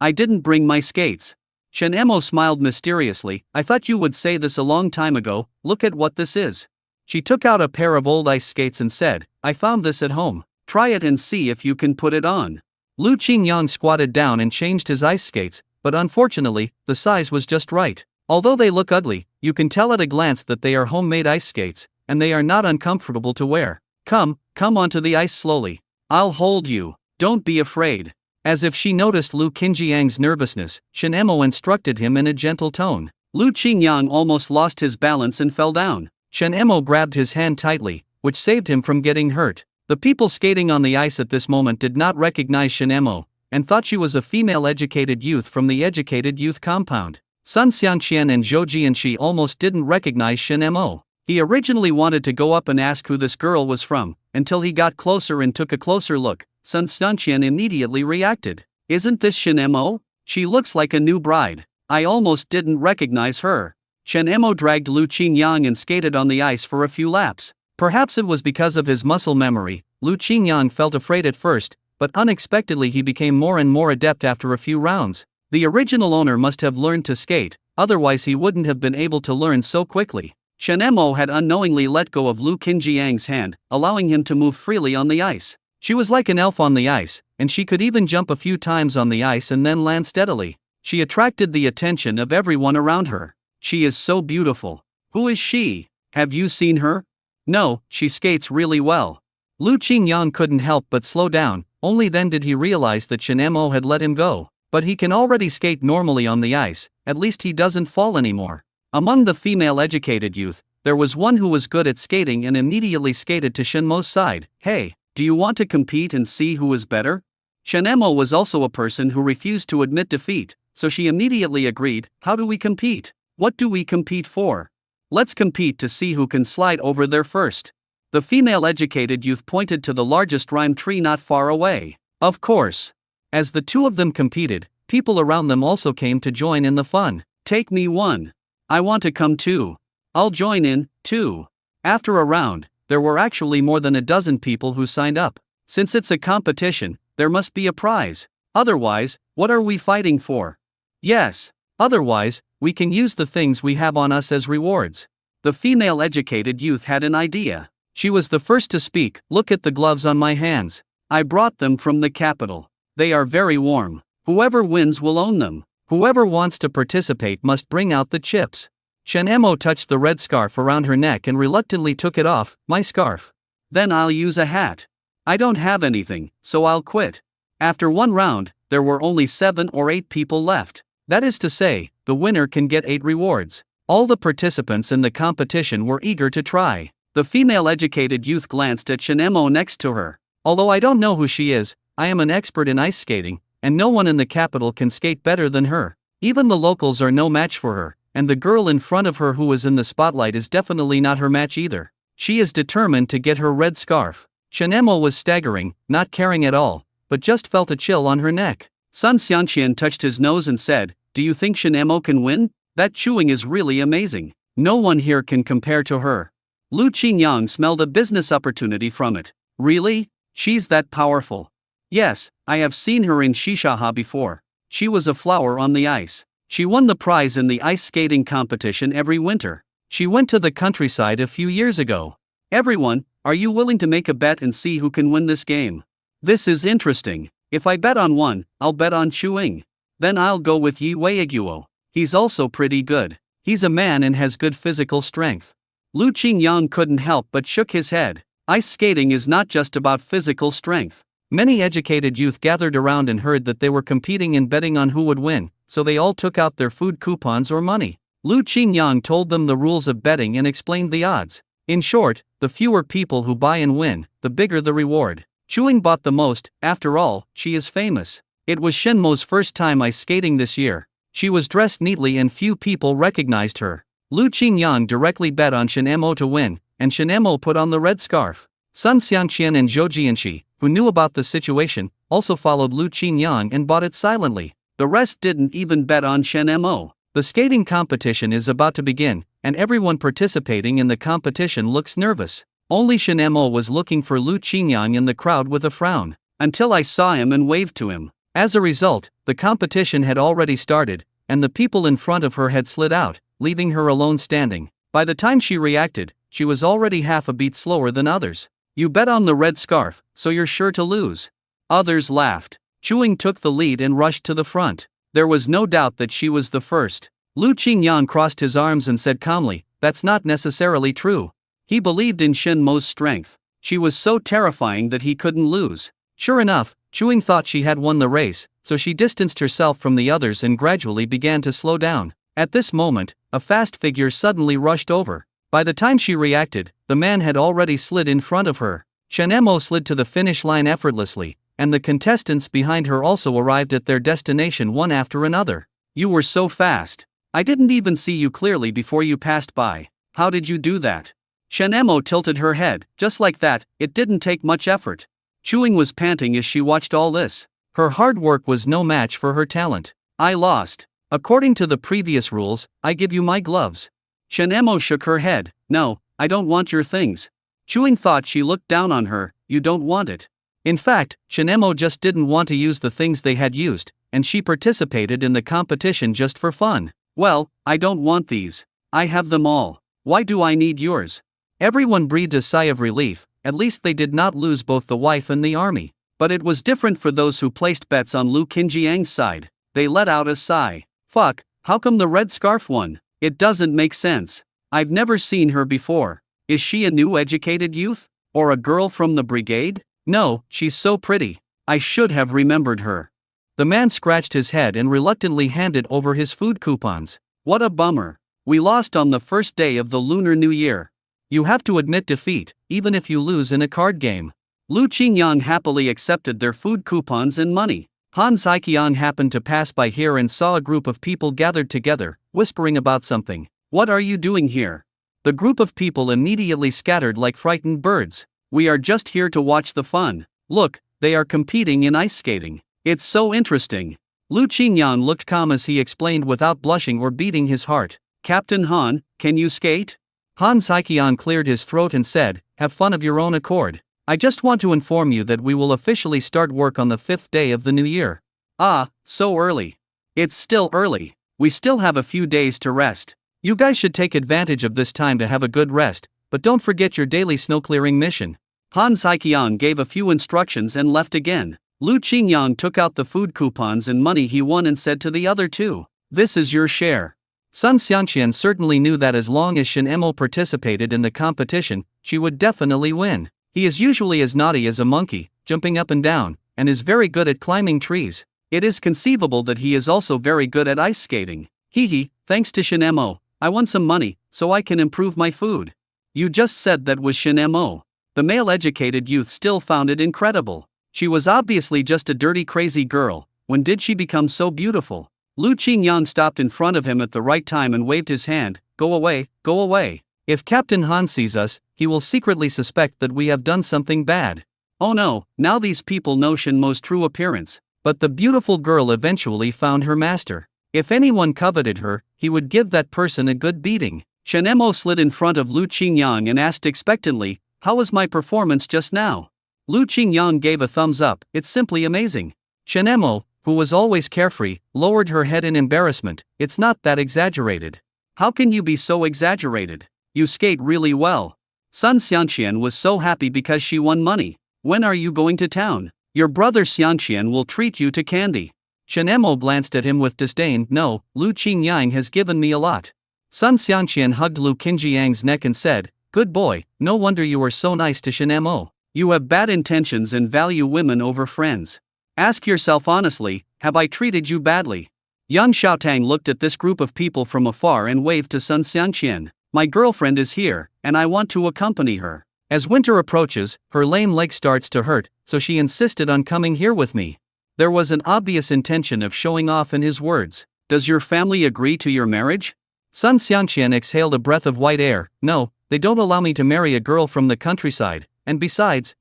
I didn't bring my skates. Shen Emo smiled mysteriously. I thought you would say this a long time ago. Look at what this is. She took out a pair of old ice skates and said, I found this at home. Try it and see if you can put it on. Lu Qingyang squatted down and changed his ice skates, but unfortunately, the size was just right. Although they look ugly, you can tell at a glance that they are homemade ice skates, and they are not uncomfortable to wear. Come onto the ice slowly. I'll hold you. Don't be afraid. As if she noticed Lu Qingyang's nervousness, Shen Emo instructed him in a gentle tone. Lu Qingyang almost lost his balance and fell down. Shen Emo grabbed his hand tightly, which saved him from getting hurt. The people skating on the ice at this moment did not recognize Shen Emo, and thought she was a female educated youth from the educated youth compound. Sun Xianqian and Zhou Jianxi almost didn't recognize Shen Emo. He originally wanted to go up and ask who this girl was from, until he got closer and took a closer look. Sun Xianqian immediately reacted. Isn't this Shen Emo? She looks like a new bride. I almost didn't recognize her. Shen Emo dragged Lu Qingyang and skated on the ice for a few laps. Perhaps it was because of his muscle memory. Lu Qingyang felt afraid at first, but unexpectedly he became more and more adept after a few rounds. The original owner must have learned to skate, otherwise he wouldn't have been able to learn so quickly. Shen Emo had unknowingly let go of Lu Qingyang's hand, allowing him to move freely on the ice. She was like an elf on the ice, and she could even jump a few times on the ice and then land steadily. She attracted the attention of everyone around her. She is so beautiful. Who is she? Have you seen her? No, she skates really well. Lu Qingyang couldn't help but slow down. Only then did he realize that Shen Emo had let him go. But he can already skate normally on the ice, at least he doesn't fall anymore. Among the female educated youth, there was one who was good at skating and immediately skated to Shen Mo's side. Hey, do you want to compete and see who is better? Shen Emo was also a person who refused to admit defeat, so she immediately agreed. How do we compete? What do we compete for? Let's compete to see who can slide over there first. The female educated youth pointed to the largest rime tree not far away. Of course. As the two of them competed, people around them also came to join in the fun. Take me one. I want to come too. I'll join in, too. After a round, there were actually more than a dozen people who signed up. Since it's a competition, there must be a prize. Otherwise, what are we fighting for? Yes. Otherwise, we can use the things we have on us as rewards. The female educated youth had an idea. She was the first to speak. Look at the gloves on my hands. I brought them from the capital. They are very warm. Whoever wins will own them. Whoever wants to participate must bring out the chips. Shen Emo touched the red scarf around her neck and reluctantly took it off. My scarf. Then I'll use a hat. I don't have anything, so I'll quit. After one round, there were only 7 or 8 people left. That is to say, the winner can get 8 rewards. All the participants in the competition were eager to try. The female educated youth glanced at Shen Emo next to her. Although I don't know who she is, I am an expert in ice skating, and no one in the capital can skate better than her. Even the locals are no match for her, and the girl in front of her who is in the spotlight is definitely not her match either. She is determined to get her red scarf. Shen Emo was staggering, not caring at all, but just felt a chill on her neck. Sun Xianqian touched his nose and said, Do you think Shen Emo can win? That chewing is really amazing. No one here can compare to her. Lu Qingyang smelled a business opportunity from it. Really? She's that powerful? Yes, I have seen her in Shishaha before. She was a flower on the ice. She won the prize in the ice skating competition every winter. She went to the countryside a few years ago. Everyone, are you willing to make a bet and see who can win this game? This is interesting. If I bet on one, I'll bet on Chuing. Then I'll go with Yi Weiguo. He's also pretty good. He's a man and has good physical strength. Lu Qingyang couldn't help but shook his head. Ice skating is not just about physical strength. Many educated youth gathered around and heard that they were competing and betting on who would win, so they all took out their food coupons or money. Lu Qingyang told them the rules of betting and explained the odds. In short, the fewer people who buy and win, the bigger the reward. Chuing bought the most, after all, she is famous. It was Shenmo's first time ice skating this year. She was dressed neatly and few people recognized her. Lu Qingyang directly bet on Shenmo to win, and Shenmo put on the red scarf. Sun Xiangqian and Zhou Jianxi, who knew about the situation, also followed Lu Qingyang and bought it silently. The rest didn't even bet on Shenmo. The skating competition is about to begin, and everyone participating in the competition looks nervous. Only Shenmo was looking for Lu Qingyang in the crowd with a frown, until I saw him and waved to him. As a result, the competition had already started, and the people in front of her had slid out, leaving her alone standing. By the time she reacted, she was already half a beat slower than others. You bet on the red scarf, so you're sure to lose. Others laughed. Chuing took the lead and rushed to the front. There was no doubt that she was the first. Lu Qingyang crossed his arms and said calmly, "That's not necessarily true." He believed in Shenmo's strength. She was so terrifying that he couldn't lose. Sure enough, Chuing thought she had won the race, so she distanced herself from the others and gradually began to slow down. At this moment, a fast figure suddenly rushed over. By the time she reacted, the man had already slid in front of her. Shenmo slid to the finish line effortlessly, and the contestants behind her also arrived at their destination one after another. "You were so fast. I didn't even see you clearly before you passed by. How did you do that?" Shenmo tilted her head. "Just like that, it didn't take much effort." Chuing was panting as she watched all this. Her hard work was no match for her talent. "I lost. According to the previous rules, I give you my gloves." Shenmo shook her head. "No, I don't want your things." Chuing thought she looked down on her. "You don't want it." In fact, Shenmo just didn't want to use the things they had used, and she participated in the competition just for fun. "Well, I don't want these. I have them all. Why do I need yours?" Everyone breathed a sigh of relief. At least they did not lose both the wife and the army. But it was different for those who placed bets on Lu Qingyang's side. They let out a sigh. "Fuck, how come the red scarf won? It doesn't make sense. I've never seen her before. Is she a new educated youth? Or a girl from the brigade? No, she's so pretty. I should have remembered her." The man scratched his head and reluctantly handed over his food coupons. "What a bummer. We lost on the first day of the Lunar New Year. You have to admit defeat, even if you lose in a card game." Lu Qingyang happily accepted their food coupons and money. Han Saiqian happened to pass by here and saw a group of people gathered together, whispering about something. "What are you doing here?" The group of people immediately scattered like frightened birds. "We are just here to watch the fun. Look, they are competing in ice skating. It's so interesting." Lu Qingyang looked calm as he explained without blushing or beating his heart. "Captain Han, can you skate?" Han Saiqian cleared his throat and said, "Have fun of your own accord. I just want to inform you that we will officially start work on the 5th day of the new year." "Ah, so early." "It's still early. We still have a few days to rest. You guys should take advantage of this time to have a good rest, but don't forget your daily snow clearing mission." Han Saiqian gave a few instructions and left again. Lu Qingyang took out the food coupons and money he won and said to the other two, "This is your share." Sun Xiangqian certainly knew that as long as Shenmo participated in the competition, she would definitely win. He is usually as naughty as a monkey, jumping up and down, and is very good at climbing trees. It is conceivable that he is also very good at ice skating. Hee, thanks to Shenmo, I won some money, so I can improve my food. You just said that was Shenmo. The male educated youth still found it incredible. She was obviously just a dirty crazy girl. When did she become so beautiful? Lu Qingyang stopped in front of him at the right time and waved his hand. "Go away, go away. If Captain Han sees us, he will secretly suspect that we have done something bad." Oh no, now these people know Shenmo's true appearance. But the beautiful girl eventually found her master. If anyone coveted her, he would give that person a good beating. Shenmo slid in front of Lu Qingyang and asked expectantly, "How was my performance just now?" Lu Qingyang gave a thumbs up. "It's simply amazing." Shenmo, who was always carefree, lowered her head in embarrassment. "It's not that exaggerated." "How can you be so exaggerated? You skate really well." Sun Xiangqian was so happy because she won money. "When are you going to town? Your brother Xiangqian will treat you to candy." Shenmo glanced at him with disdain. "No, Lu Qingyang has given me a lot." Sun Xiangqian hugged Lu Qingyang's neck and said, "Good boy, no wonder you are so nice to Shenmo. You have bad intentions and value women over friends. Ask yourself honestly, have I treated you badly?" Yang Xiaotang looked at this group of people from afar and waved to Sun Xiangqian. "My girlfriend is here, and I want to accompany her." As winter approaches, her lame leg starts to hurt, so she insisted on coming here with me. There was an obvious intention of showing off in his words. Does your family agree to your marriage? Sun Xiangqian exhaled a breath of white air. No, they don't allow me to marry a girl from the countryside, and besides,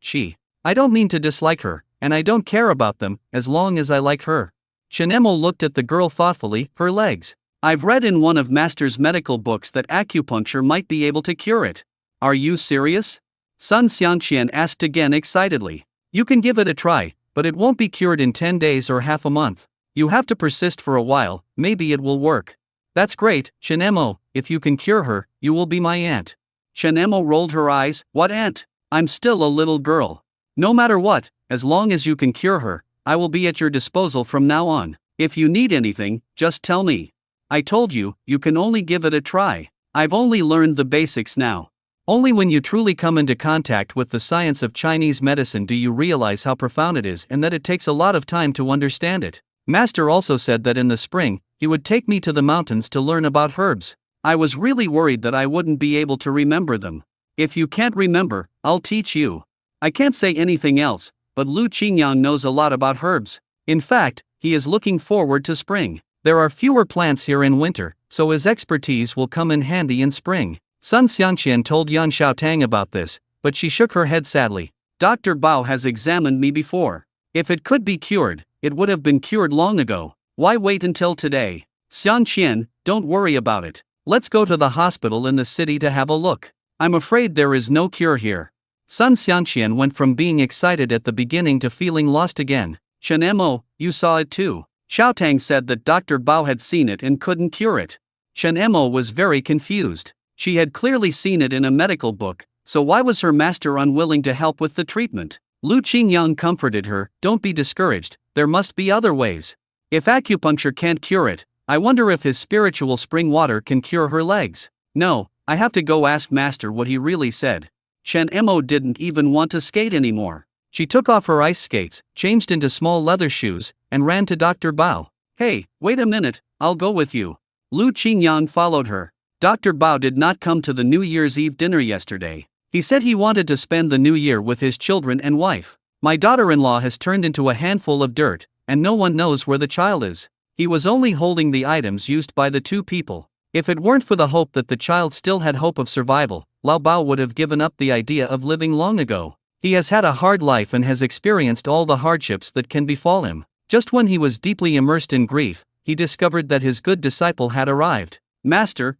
I don't mean to dislike her, and I don't care about them, as long as I like her. Chen Emil looked at the girl thoughtfully. Her legs. I've read in one of Master's medical books that acupuncture might be able to cure it. Are you serious? Sun Xiangqian asked again excitedly. You can give it a try, but it won't be cured in 10 days or half a month. You have to persist for a while, maybe it will work. That's great, Chen Emil, if you can cure her, you will be my aunt. Chen Emil rolled her eyes. What aunt? I'm still a little girl. No matter what, as long as you can cure her, I will be at your disposal from now on. If you need anything, just tell me. I told you, you can only give it a try. I've only learned the basics now. Only when you truly come into contact with the science of Chinese medicine do you realize how profound it is and that it takes a lot of time to understand it. Master also said that in the spring, he would take me to the mountains to learn about herbs. I was really worried that I wouldn't be able to remember them. If you can't remember, I'll teach you. I can't say anything else, but Lu Qingyang knows a lot about herbs. In fact, he is looking forward to spring. There are fewer plants here in winter, so his expertise will come in handy in spring. Sun Xiangqian told Yan Xiaotang about this, but she shook her head sadly. Dr. Bao has examined me before. If it could be cured, it would have been cured long ago. Why wait until today? Xiangqian, don't worry about it. Let's go to the hospital in the city to have a look. I'm afraid there is no cure here. Sun Xiangqian went from being excited at the beginning to feeling lost again. Chen Mo, you saw it too. Xiaotang said that Dr. Bao had seen it and couldn't cure it. Chen Mo was very confused. She had clearly seen it in a medical book, so why was her master unwilling to help with the treatment? Lu Qingyang comforted her. Don't be discouraged, there must be other ways. If acupuncture can't cure it, I wonder if his spiritual spring water can cure her legs. No, I have to go ask master what he really said. Chen Mo didn't even want to skate anymore. She took off her ice skates, changed into small leather shoes, and ran to Dr. Bao. Hey, wait a minute, I'll go with you. Lu Qingyang followed her. Dr. Bao did not come to the New Year's Eve dinner yesterday. He said he wanted to spend the new year with his children and wife. My daughter-in-law has turned into a handful of dirt, and no one knows where the child is. He was only holding the items used by the two people. If it weren't for the hope that the child still had hope of survival, Lao Bao would have given up the idea of living long ago. He has had a hard life and has experienced all the hardships that can befall him. Just when he was deeply immersed in grief, he discovered that his good disciple had arrived. Master,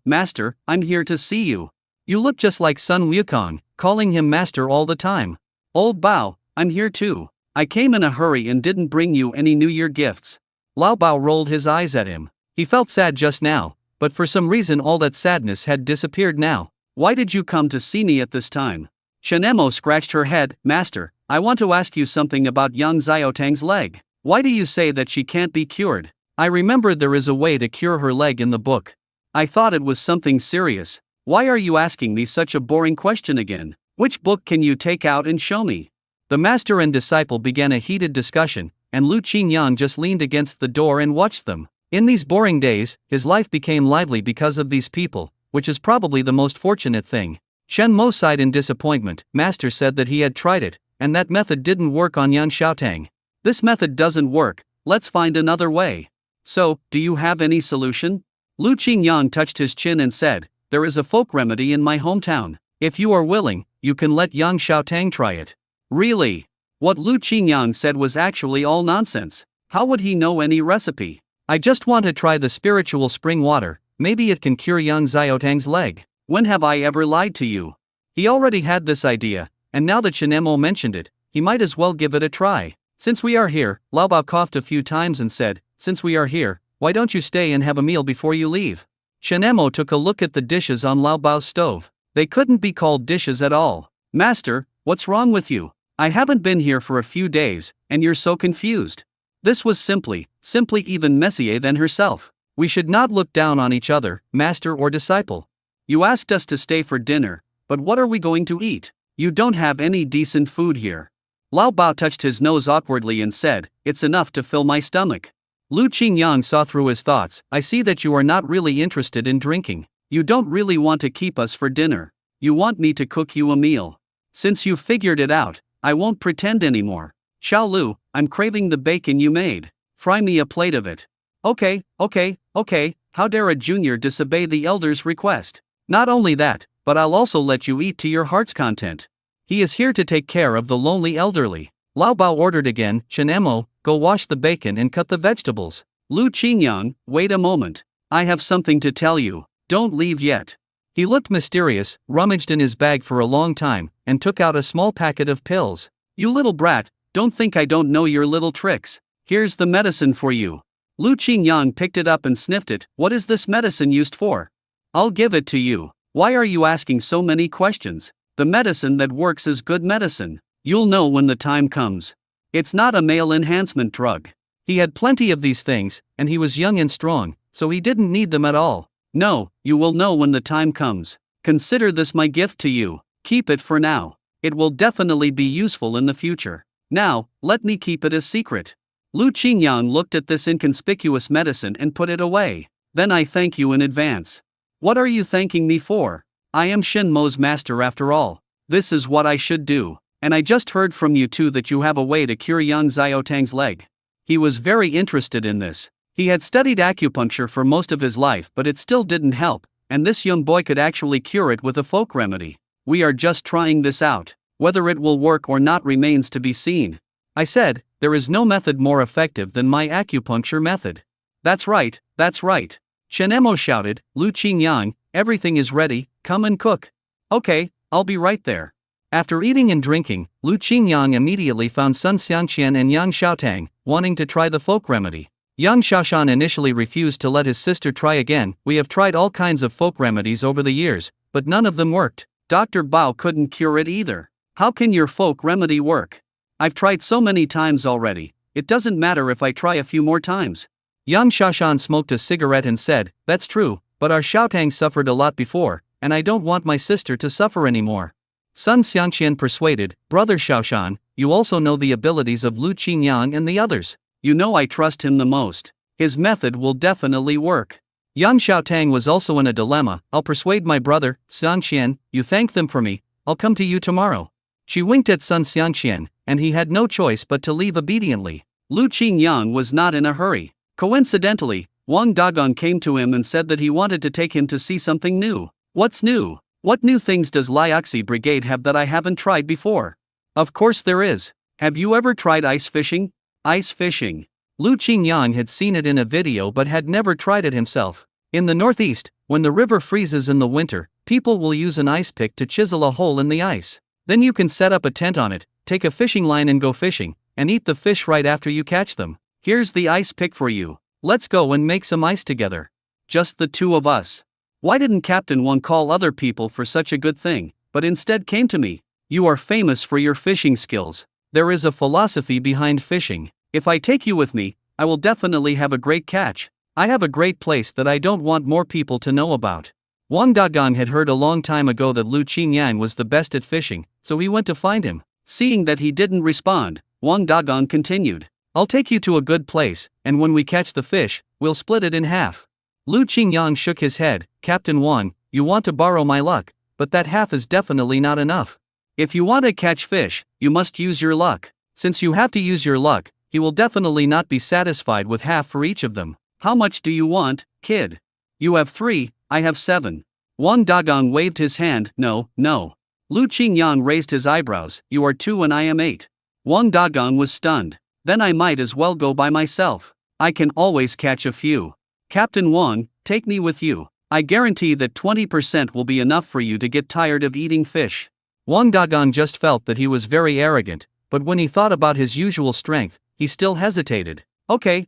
I'm here to see you. You look just like Sun Wukong, calling him master all the time. Old Bao, I'm here too. I came in a hurry and didn't bring you any New Year gifts. Lao Bao rolled his eyes at him. He felt sad just now, but for some reason all that sadness had disappeared now. Why did you come to see me at this time? Chen Mo scratched her head. Master, I want to ask you something about Yang Xiaotang's leg. Why do you say that she can't be cured? I remembered there is a way to cure her leg in the book. I thought it was something serious. Why are you asking me such a boring question again? Which book can you take out and show me? The master and disciple began a heated discussion, and Lu Qingyang just leaned against the door and watched them. In these boring days, his life became lively because of these people, which is probably the most fortunate thing. Shen Mo sighed in disappointment. Master said that he had tried it, and that method didn't work on Yan Xiaotang. This method doesn't work, let's find another way. So, do you have any solution? Lu Qingyang touched his chin and said, there is a folk remedy in my hometown. If you are willing, you can let Yang Xiaotang try it. Really? What Lu Qingyang said was actually all nonsense. How would he know any recipe? I just want to try the spiritual spring water, maybe it can cure Yang Xiaotang's leg. When have I ever lied to you? He already had this idea, and now that Chen Mo mentioned it, he might as well give it a try. Since we are here, Lao Bao coughed a few times and said, since we are here, why don't you stay and have a meal before you leave? Chen Mo took a look at the dishes on Lao Bao's stove. They couldn't be called dishes at all. Master, what's wrong with you? I haven't been here for a few days, and you're so confused. This was simply even messier than herself. We should not look down on each other, master or disciple. You asked us to stay for dinner, but what are we going to eat? You don't have any decent food here. Lao Bao touched his nose awkwardly and said, it's enough to fill my stomach. Lu Qingyang saw through his thoughts. I see that you are not really interested in drinking. You don't really want to keep us for dinner. You want me to cook you a meal. Since you've figured it out, I won't pretend anymore. Xiao Lu, I'm craving the bacon you made. Fry me a plate of it. Okay. How dare a junior disobey the elder's request? Not only that, but I'll also let you eat to your heart's content. He is here to take care of the lonely elderly. Lao Bao ordered again. Chen Mo, go wash the bacon and cut the vegetables. Lu Qingyang, wait a moment. I have something to tell you. Don't leave yet. He looked mysterious, rummaged in his bag for a long time, and took out a small packet of pills. You little brat, don't think I don't know your little tricks. Here's the medicine for you. Lu Qingyang picked it up and sniffed it. What is this medicine used for? I'll give it to you. Why are you asking so many questions? The medicine that works is good medicine. You'll know when the time comes. It's not a male enhancement drug. He had plenty of these things, and he was young and strong, so he didn't need them at all. No, you will know when the time comes. Consider this my gift to you. Keep it for now. It will definitely be useful in the future. Now, let me keep it a secret. Lu Qingyang looked at this inconspicuous medicine and put it away. Then I thank you in advance. What are you thanking me for? I am Shen Mo's master after all. This is what I should do. And I just heard from you too that you have a way to cure Yang Xiaotang's leg. He was very interested in this. He had studied acupuncture for most of his life, but it still didn't help, and this young boy could actually cure it with a folk remedy. We are just trying this out. Whether it will work or not remains to be seen. I said, there is no method more effective than my acupuncture method. That's right. Chen Mo shouted, Lu Qingyang, everything is ready, come and cook. Okay, I'll be right there. After eating and drinking, Lu Qingyang immediately found Sun Xiangqian and Yang Xiaotang, wanting to try the folk remedy. Yang Xiaoshan initially refused to let his sister try again. We have tried all kinds of folk remedies over the years, but none of them worked. Dr. Bao couldn't cure it either. How can your folk remedy work? I've tried so many times already, it doesn't matter if I try a few more times. Yang Xiaoshan smoked a cigarette and said, that's true, but our Xiaotang suffered a lot before, and I don't want my sister to suffer anymore. Sun Xiangqian persuaded, Brother Xiaoshan, you also know the abilities of Lu Qingyang and the others. You know I trust him the most. His method will definitely work. Yang Xiaotang was also in a dilemma. I'll persuade my brother, Xiangqian, you thank them for me, I'll come to you tomorrow. She winked at Sun Xiangqian, and he had no choice but to leave obediently. Lu Qingyang was not in a hurry. Coincidentally, Wang Dagong came to him and said that he wanted to take him to see something new. What's new? What new things does Liaoxi Brigade have that I haven't tried before? Of course there is. Have you ever tried ice fishing? Ice fishing. Lu Qingyang had seen it in a video but had never tried it himself. In the northeast, when the river freezes in the winter, people will use an ice pick to chisel a hole in the ice. Then you can set up a tent on it, take a fishing line and go fishing, and eat the fish right after you catch them. Here's the ice pick for you. Let's go and make some ice together. Just the two of us. Why didn't Captain Wang call other people for such a good thing, but instead came to me? You are famous for your fishing skills. There is a philosophy behind fishing. If I take you with me, I will definitely have a great catch. I have a great place that I don't want more people to know about. Wang Dagong had heard a long time ago that Lu Qingyang was the best at fishing, so he went to find him. Seeing that he didn't respond, Wang Dagong continued. I'll take you to a good place, and when we catch the fish, we'll split it in half. Lu Qingyang shook his head. Captain Wang, you want to borrow my luck, but that half is definitely not enough. If you want to catch fish, you must use your luck. Since you have to use your luck, he will definitely not be satisfied with half for each of them. How much do you want, kid? You have 3, I have 7. Wang Dagong waved his hand. No. Lu Qingyang raised his eyebrows. You are 2 and I am 8. Wang Dagong was stunned. Then I might as well go by myself. I can always catch a few. Captain Wang, take me with you. I guarantee that 20% will be enough for you to get tired of eating fish. Wang Dagong just felt that he was very arrogant, but when he thought about his usual strength, he still hesitated. Okay,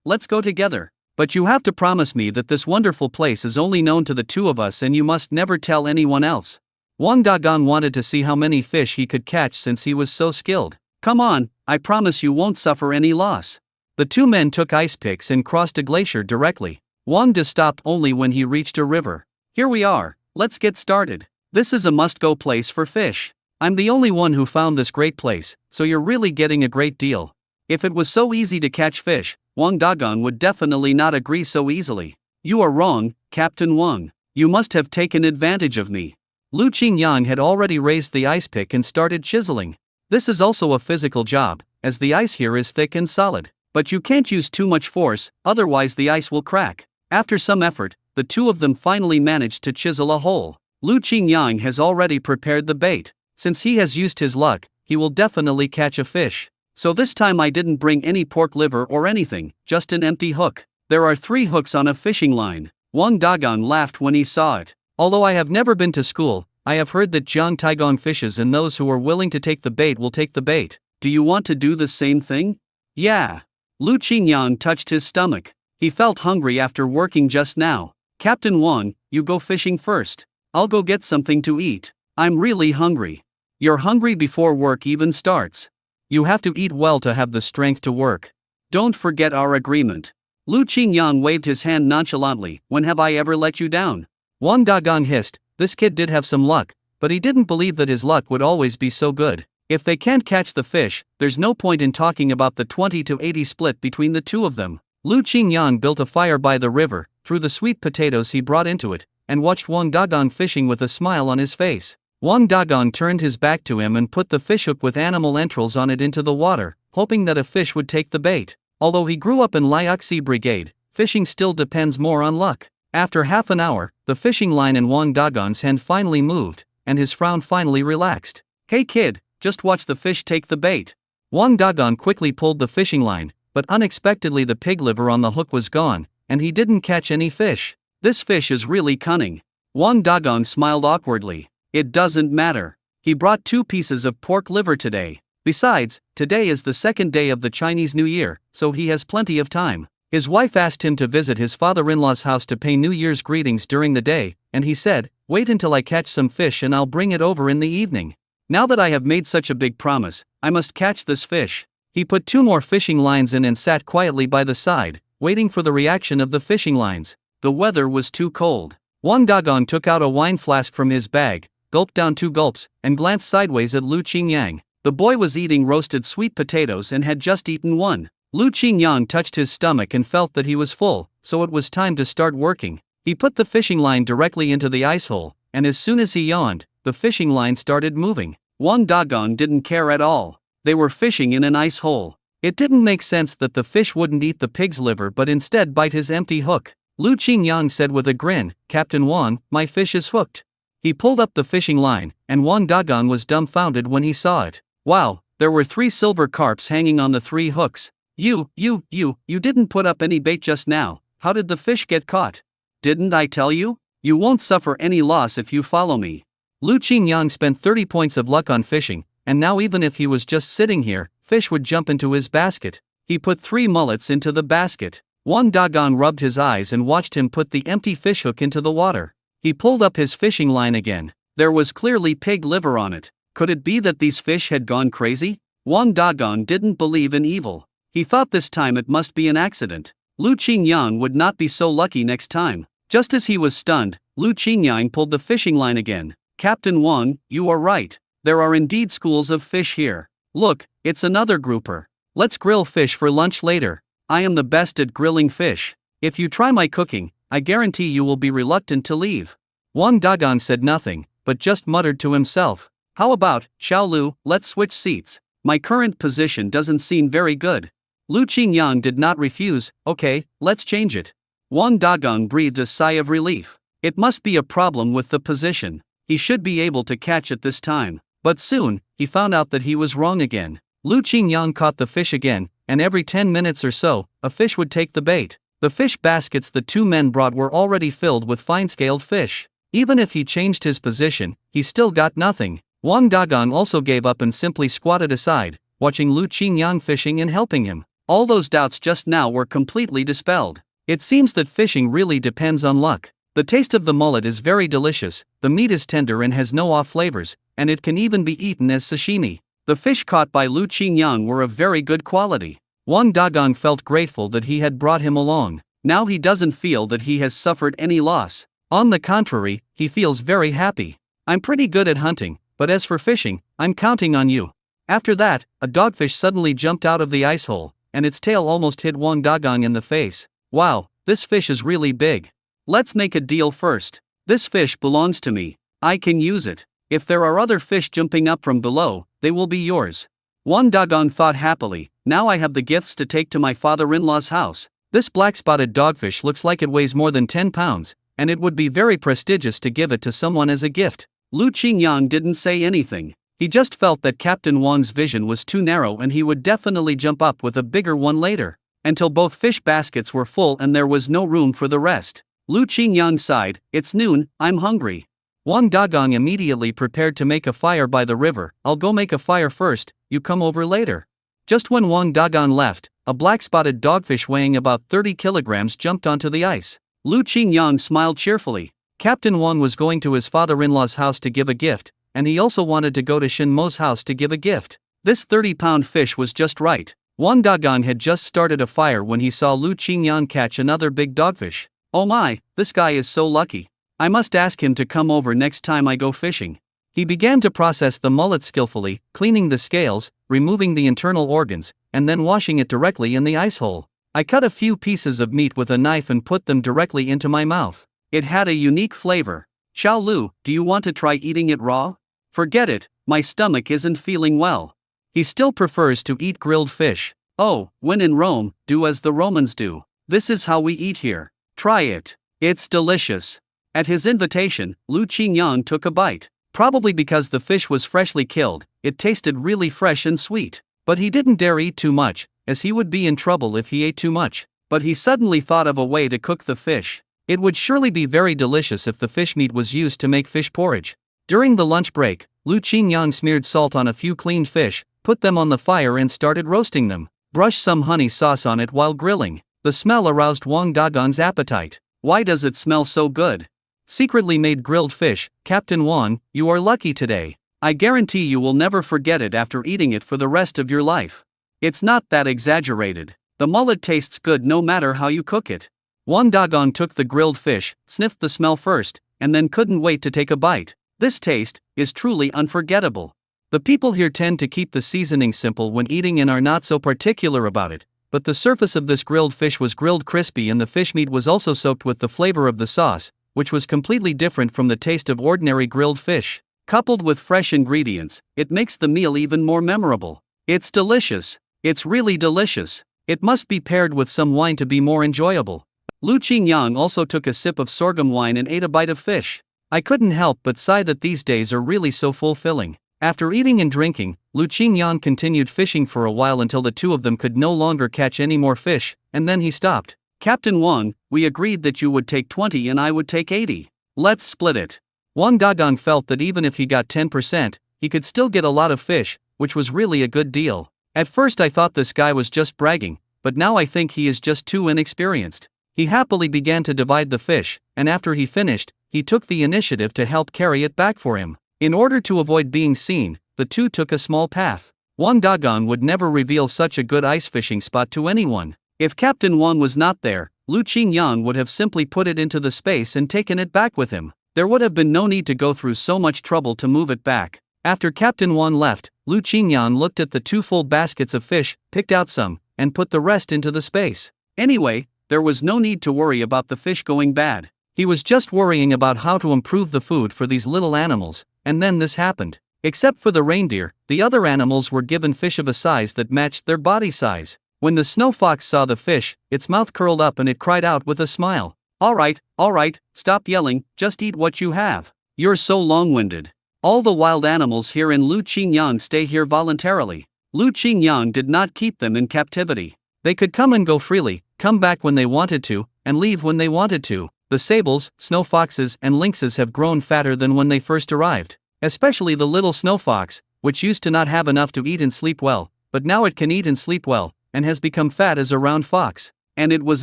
let's go together. But you have to promise me that this wonderful place is only known to the two of us and you must never tell anyone else. Wang Dagong wanted to see how many fish he could catch since he was so skilled. Come on, I promise you won't suffer any loss. The two men took ice picks and crossed a glacier directly. Wang De stopped only when he reached a river. Here we are, let's get started. This is a must-go place for fish. I'm the only one who found this great place, so you're really getting a great deal. If it was so easy to catch fish, Wang Dagong would definitely not agree so easily. You are wrong, Captain Wang. You must have taken advantage of me. Lu Qingyang had already raised the ice pick and started chiseling. This is also a physical job, as the ice here is thick and solid. But you can't use too much force, otherwise the ice will crack. After some effort, the two of them finally managed to chisel a hole. Lu Qingyang has already prepared the bait. Since he has used his luck, he will definitely catch a fish. So this time I didn't bring any pork liver or anything, just an empty hook. There are 3 hooks on a fishing line. Wang Dagang laughed when he saw it. Although I have never been to school, I have heard that Jiang Taigong fishes and those who are willing to take the bait will take the bait. Do you want to do the same thing? Yeah. Lu Qingyang touched his stomach. He felt hungry after working just now. Captain Wang, you go fishing first. I'll go get something to eat. I'm really hungry. You're hungry before work even starts. You have to eat well to have the strength to work. Don't forget our agreement. Lu Qingyang waved his hand nonchalantly. When have I ever let you down? Wang Dagang hissed. This kid did have some luck, but he didn't believe that his luck would always be so good. If they can't catch the fish, there's no point in talking about the 20-80 split between the two of them. Lu Qingyang built a fire by the river, threw the sweet potatoes he brought into it, and watched Wang Dagang fishing with a smile on his face. Wang Dagang turned his back to him and put the fishhook with animal entrails on it into the water, hoping that a fish would take the bait. Although he grew up in Liaoxi Brigade, fishing still depends more on luck. After half an hour, the fishing line in Wang Dagang's hand finally moved, and his frown finally relaxed. Hey kid, just watch the fish take the bait. Wang Dagang quickly pulled the fishing line, but unexpectedly the pig liver on the hook was gone, and he didn't catch any fish. This fish is really cunning. Wang Dagang smiled awkwardly. It doesn't matter. He brought 2 pieces of pork liver today. Besides, today is the 2nd day of the Chinese New Year, so he has plenty of time. His wife asked him to visit his father-in-law's house to pay New Year's greetings during the day, and he said, wait until I catch some fish and I'll bring it over in the evening. Now that I have made such a big promise, I must catch this fish. He put 2 more fishing lines in and sat quietly by the side, waiting for the reaction of the fishing lines. The weather was too cold. Wang Dagang took out a wine flask from his bag, gulped down 2 gulps, and glanced sideways at Lu Qingyang. The boy was eating roasted sweet potatoes and had just eaten one. Lu Qingyang touched his stomach and felt that he was full, so it was time to start working. He put the fishing line directly into the ice hole, and as soon as he yawned, the fishing line started moving. Wang Dagang didn't care at all. They were fishing in an ice hole. It didn't make sense that the fish wouldn't eat the pig's liver but instead bite his empty hook. Lu Qingyang said with a grin, Captain Wang, my fish is hooked. He pulled up the fishing line, and Wang Dagang was dumbfounded when he saw it. Wow, there were 3 silver carps hanging on the 3 hooks. You didn't put up any bait just now. How did the fish get caught? Didn't I tell you? You won't suffer any loss if you follow me. Lu Qingyang spent 30 points of luck on fishing, and now even if he was just sitting here, fish would jump into his basket. He put 3 mullets into the basket. Wang Dagang rubbed his eyes and watched him put the empty fishhook into the water. He pulled up his fishing line again. There was clearly pig liver on it. Could it be that these fish had gone crazy? Wang Dagang didn't believe in evil. He thought this time it must be an accident. Lu Qingyang would not be so lucky next time. Just as he was stunned, Lu Qingyang pulled the fishing line again. Captain Wang, you are right. There are indeed schools of fish here. Look, it's another grouper. Let's grill fish for lunch later. I am the best at grilling fish. If you try my cooking, I guarantee you will be reluctant to leave. Wang Dagang said nothing, but just muttered to himself. How about, Xiao Lu, let's switch seats. My current position doesn't seem very good. Lu Qingyang did not refuse. Okay, let's change it. Wang Dagang breathed a sigh of relief. It must be a problem with the position. He should be able to catch it this time. But soon, he found out that he was wrong again. Lu Qingyang caught the fish again, and every 10 minutes or so, a fish would take the bait. The fish baskets the 2 men brought were already filled with fine-scaled fish. Even if he changed his position, he still got nothing. Wang Dagang also gave up and simply squatted aside, watching Lu Qingyang fishing and helping him. All those doubts just now were completely dispelled. It seems that fishing really depends on luck. The taste of the mullet is very delicious, the meat is tender and has no off flavors, and it can even be eaten as sashimi. The fish caught by Lu Qingyang were of very good quality. Wang Dagang felt grateful that he had brought him along. Now he doesn't feel that he has suffered any loss. On the contrary, he feels very happy. I'm pretty good at hunting, but as for fishing, I'm counting on you. After that, a dogfish suddenly jumped out of the ice hole, and its tail almost hit Wang Dagang in the face. Wow, this fish is really big. Let's make a deal first. This fish belongs to me. I can use it. If there are other fish jumping up from below, they will be yours. Wang Dagong thought happily, now I have the gifts to take to my father-in-law's house. This black-spotted dogfish looks like it weighs more than 10 pounds, and it would be very prestigious to give it to someone as a gift. Lu Qingyang didn't say anything. He just felt that Captain Wang's vision was too narrow and he would definitely jump up with a bigger one later. Until both fish baskets were full and there was no room for the rest. Lu Qingyang sighed, it's noon, I'm hungry. Wang Dagong immediately prepared to make a fire by the river. I'll go make a fire first, you come over later. Just when Wang Dagong left, a black-spotted dogfish weighing about 30 kilograms jumped onto the ice. Lu Qingyang smiled cheerfully. Captain Wang was going to his father-in-law's house to give a gift, and he also wanted to go to Shin Mo's house to give a gift. This 30-pound fish was just right. Wang Dagong had just started a fire when he saw Lu Qingyang catch another big dogfish. Oh my, this guy is so lucky. I must ask him to come over next time I go fishing. He began to process the mullet skillfully, cleaning the scales, removing the internal organs, and then washing it directly in the ice hole. I cut a few pieces of meat with a knife and put them directly into my mouth. It had a unique flavor. Xiao Lu, do you want to try eating it raw? Forget it, my stomach isn't feeling well. He still prefers to eat grilled fish. Oh, when in Rome, do as the Romans do. This is how we eat here. Try it. It's delicious. At his invitation, Lu Qingyang took a bite. Probably because the fish was freshly killed, it tasted really fresh and sweet. But he didn't dare eat too much, as he would be in trouble if he ate too much. But he suddenly thought of a way to cook the fish. It would surely be very delicious if the fish meat was used to make fish porridge. During the lunch break, Lu Qingyang smeared salt on a few cleaned fish, put them on the fire and started roasting them. Brush some honey sauce on it while grilling. The smell aroused Wang Dagong's appetite. Why does it smell so good? Secretly made grilled fish. Captain Wang, you are lucky today. I guarantee you will never forget it after eating it for the rest of your life. It's not that exaggerated. The mullet tastes good no matter how you cook it. Wang Dagong took the grilled fish, sniffed the smell first, and then couldn't wait to take a bite. This taste is truly unforgettable. The people here tend to keep the seasoning simple when eating and are not so particular about it, but the surface of this grilled fish was grilled crispy and the fish meat was also soaked with the flavor of the sauce, which was completely different from the taste of ordinary grilled fish. Coupled with fresh ingredients, it makes the meal even more memorable. It's delicious. It's really delicious. It must be paired with some wine to be more enjoyable. Lu Qingyang also took a sip of sorghum wine and ate a bite of fish. I couldn't help but sigh that these days are really so fulfilling. After eating and drinking, Lu Qingyang continued fishing for a while until the two of them could no longer catch any more fish, and then he stopped. Captain Wang, we agreed that you would take 20 and I would take 80. Let's split it. Wang Dagong felt that even if he got 10%, he could still get a lot of fish, which was really a good deal. At first I thought this guy was just bragging, but now I think he is just too inexperienced. He happily began to divide the fish, and after he finished, he took the initiative to help carry it back for him. In order to avoid being seen, the two took a small path. Wang Dagong would never reveal such a good ice fishing spot to anyone. If Captain Wang was not there, Lu Qingyang would have simply put it into the space and taken it back with him. There would have been no need to go through so much trouble to move it back. After Captain Wang left, Lu Qingyang looked at the two full baskets of fish, picked out some, and put the rest into the space. Anyway, there was no need to worry about the fish going bad. He was just worrying about how to improve the food for these little animals, and then this happened. Except for the reindeer, the other animals were given fish of a size that matched their body size. When the snow fox saw the fish, its mouth curled up and it cried out with a smile. All right, stop yelling, just eat what you have. You're so long-winded. All the wild animals here in Lu Qingyang stay here voluntarily. Lu Qingyang did not keep them in captivity. They could come and go freely, come back when they wanted to, and leave when they wanted to. The sables, snow foxes, and lynxes have grown fatter than when they first arrived. Especially the little snow fox, which used to not have enough to eat and sleep well, but now it can eat and sleep well, and has become fat as a round fox. And it was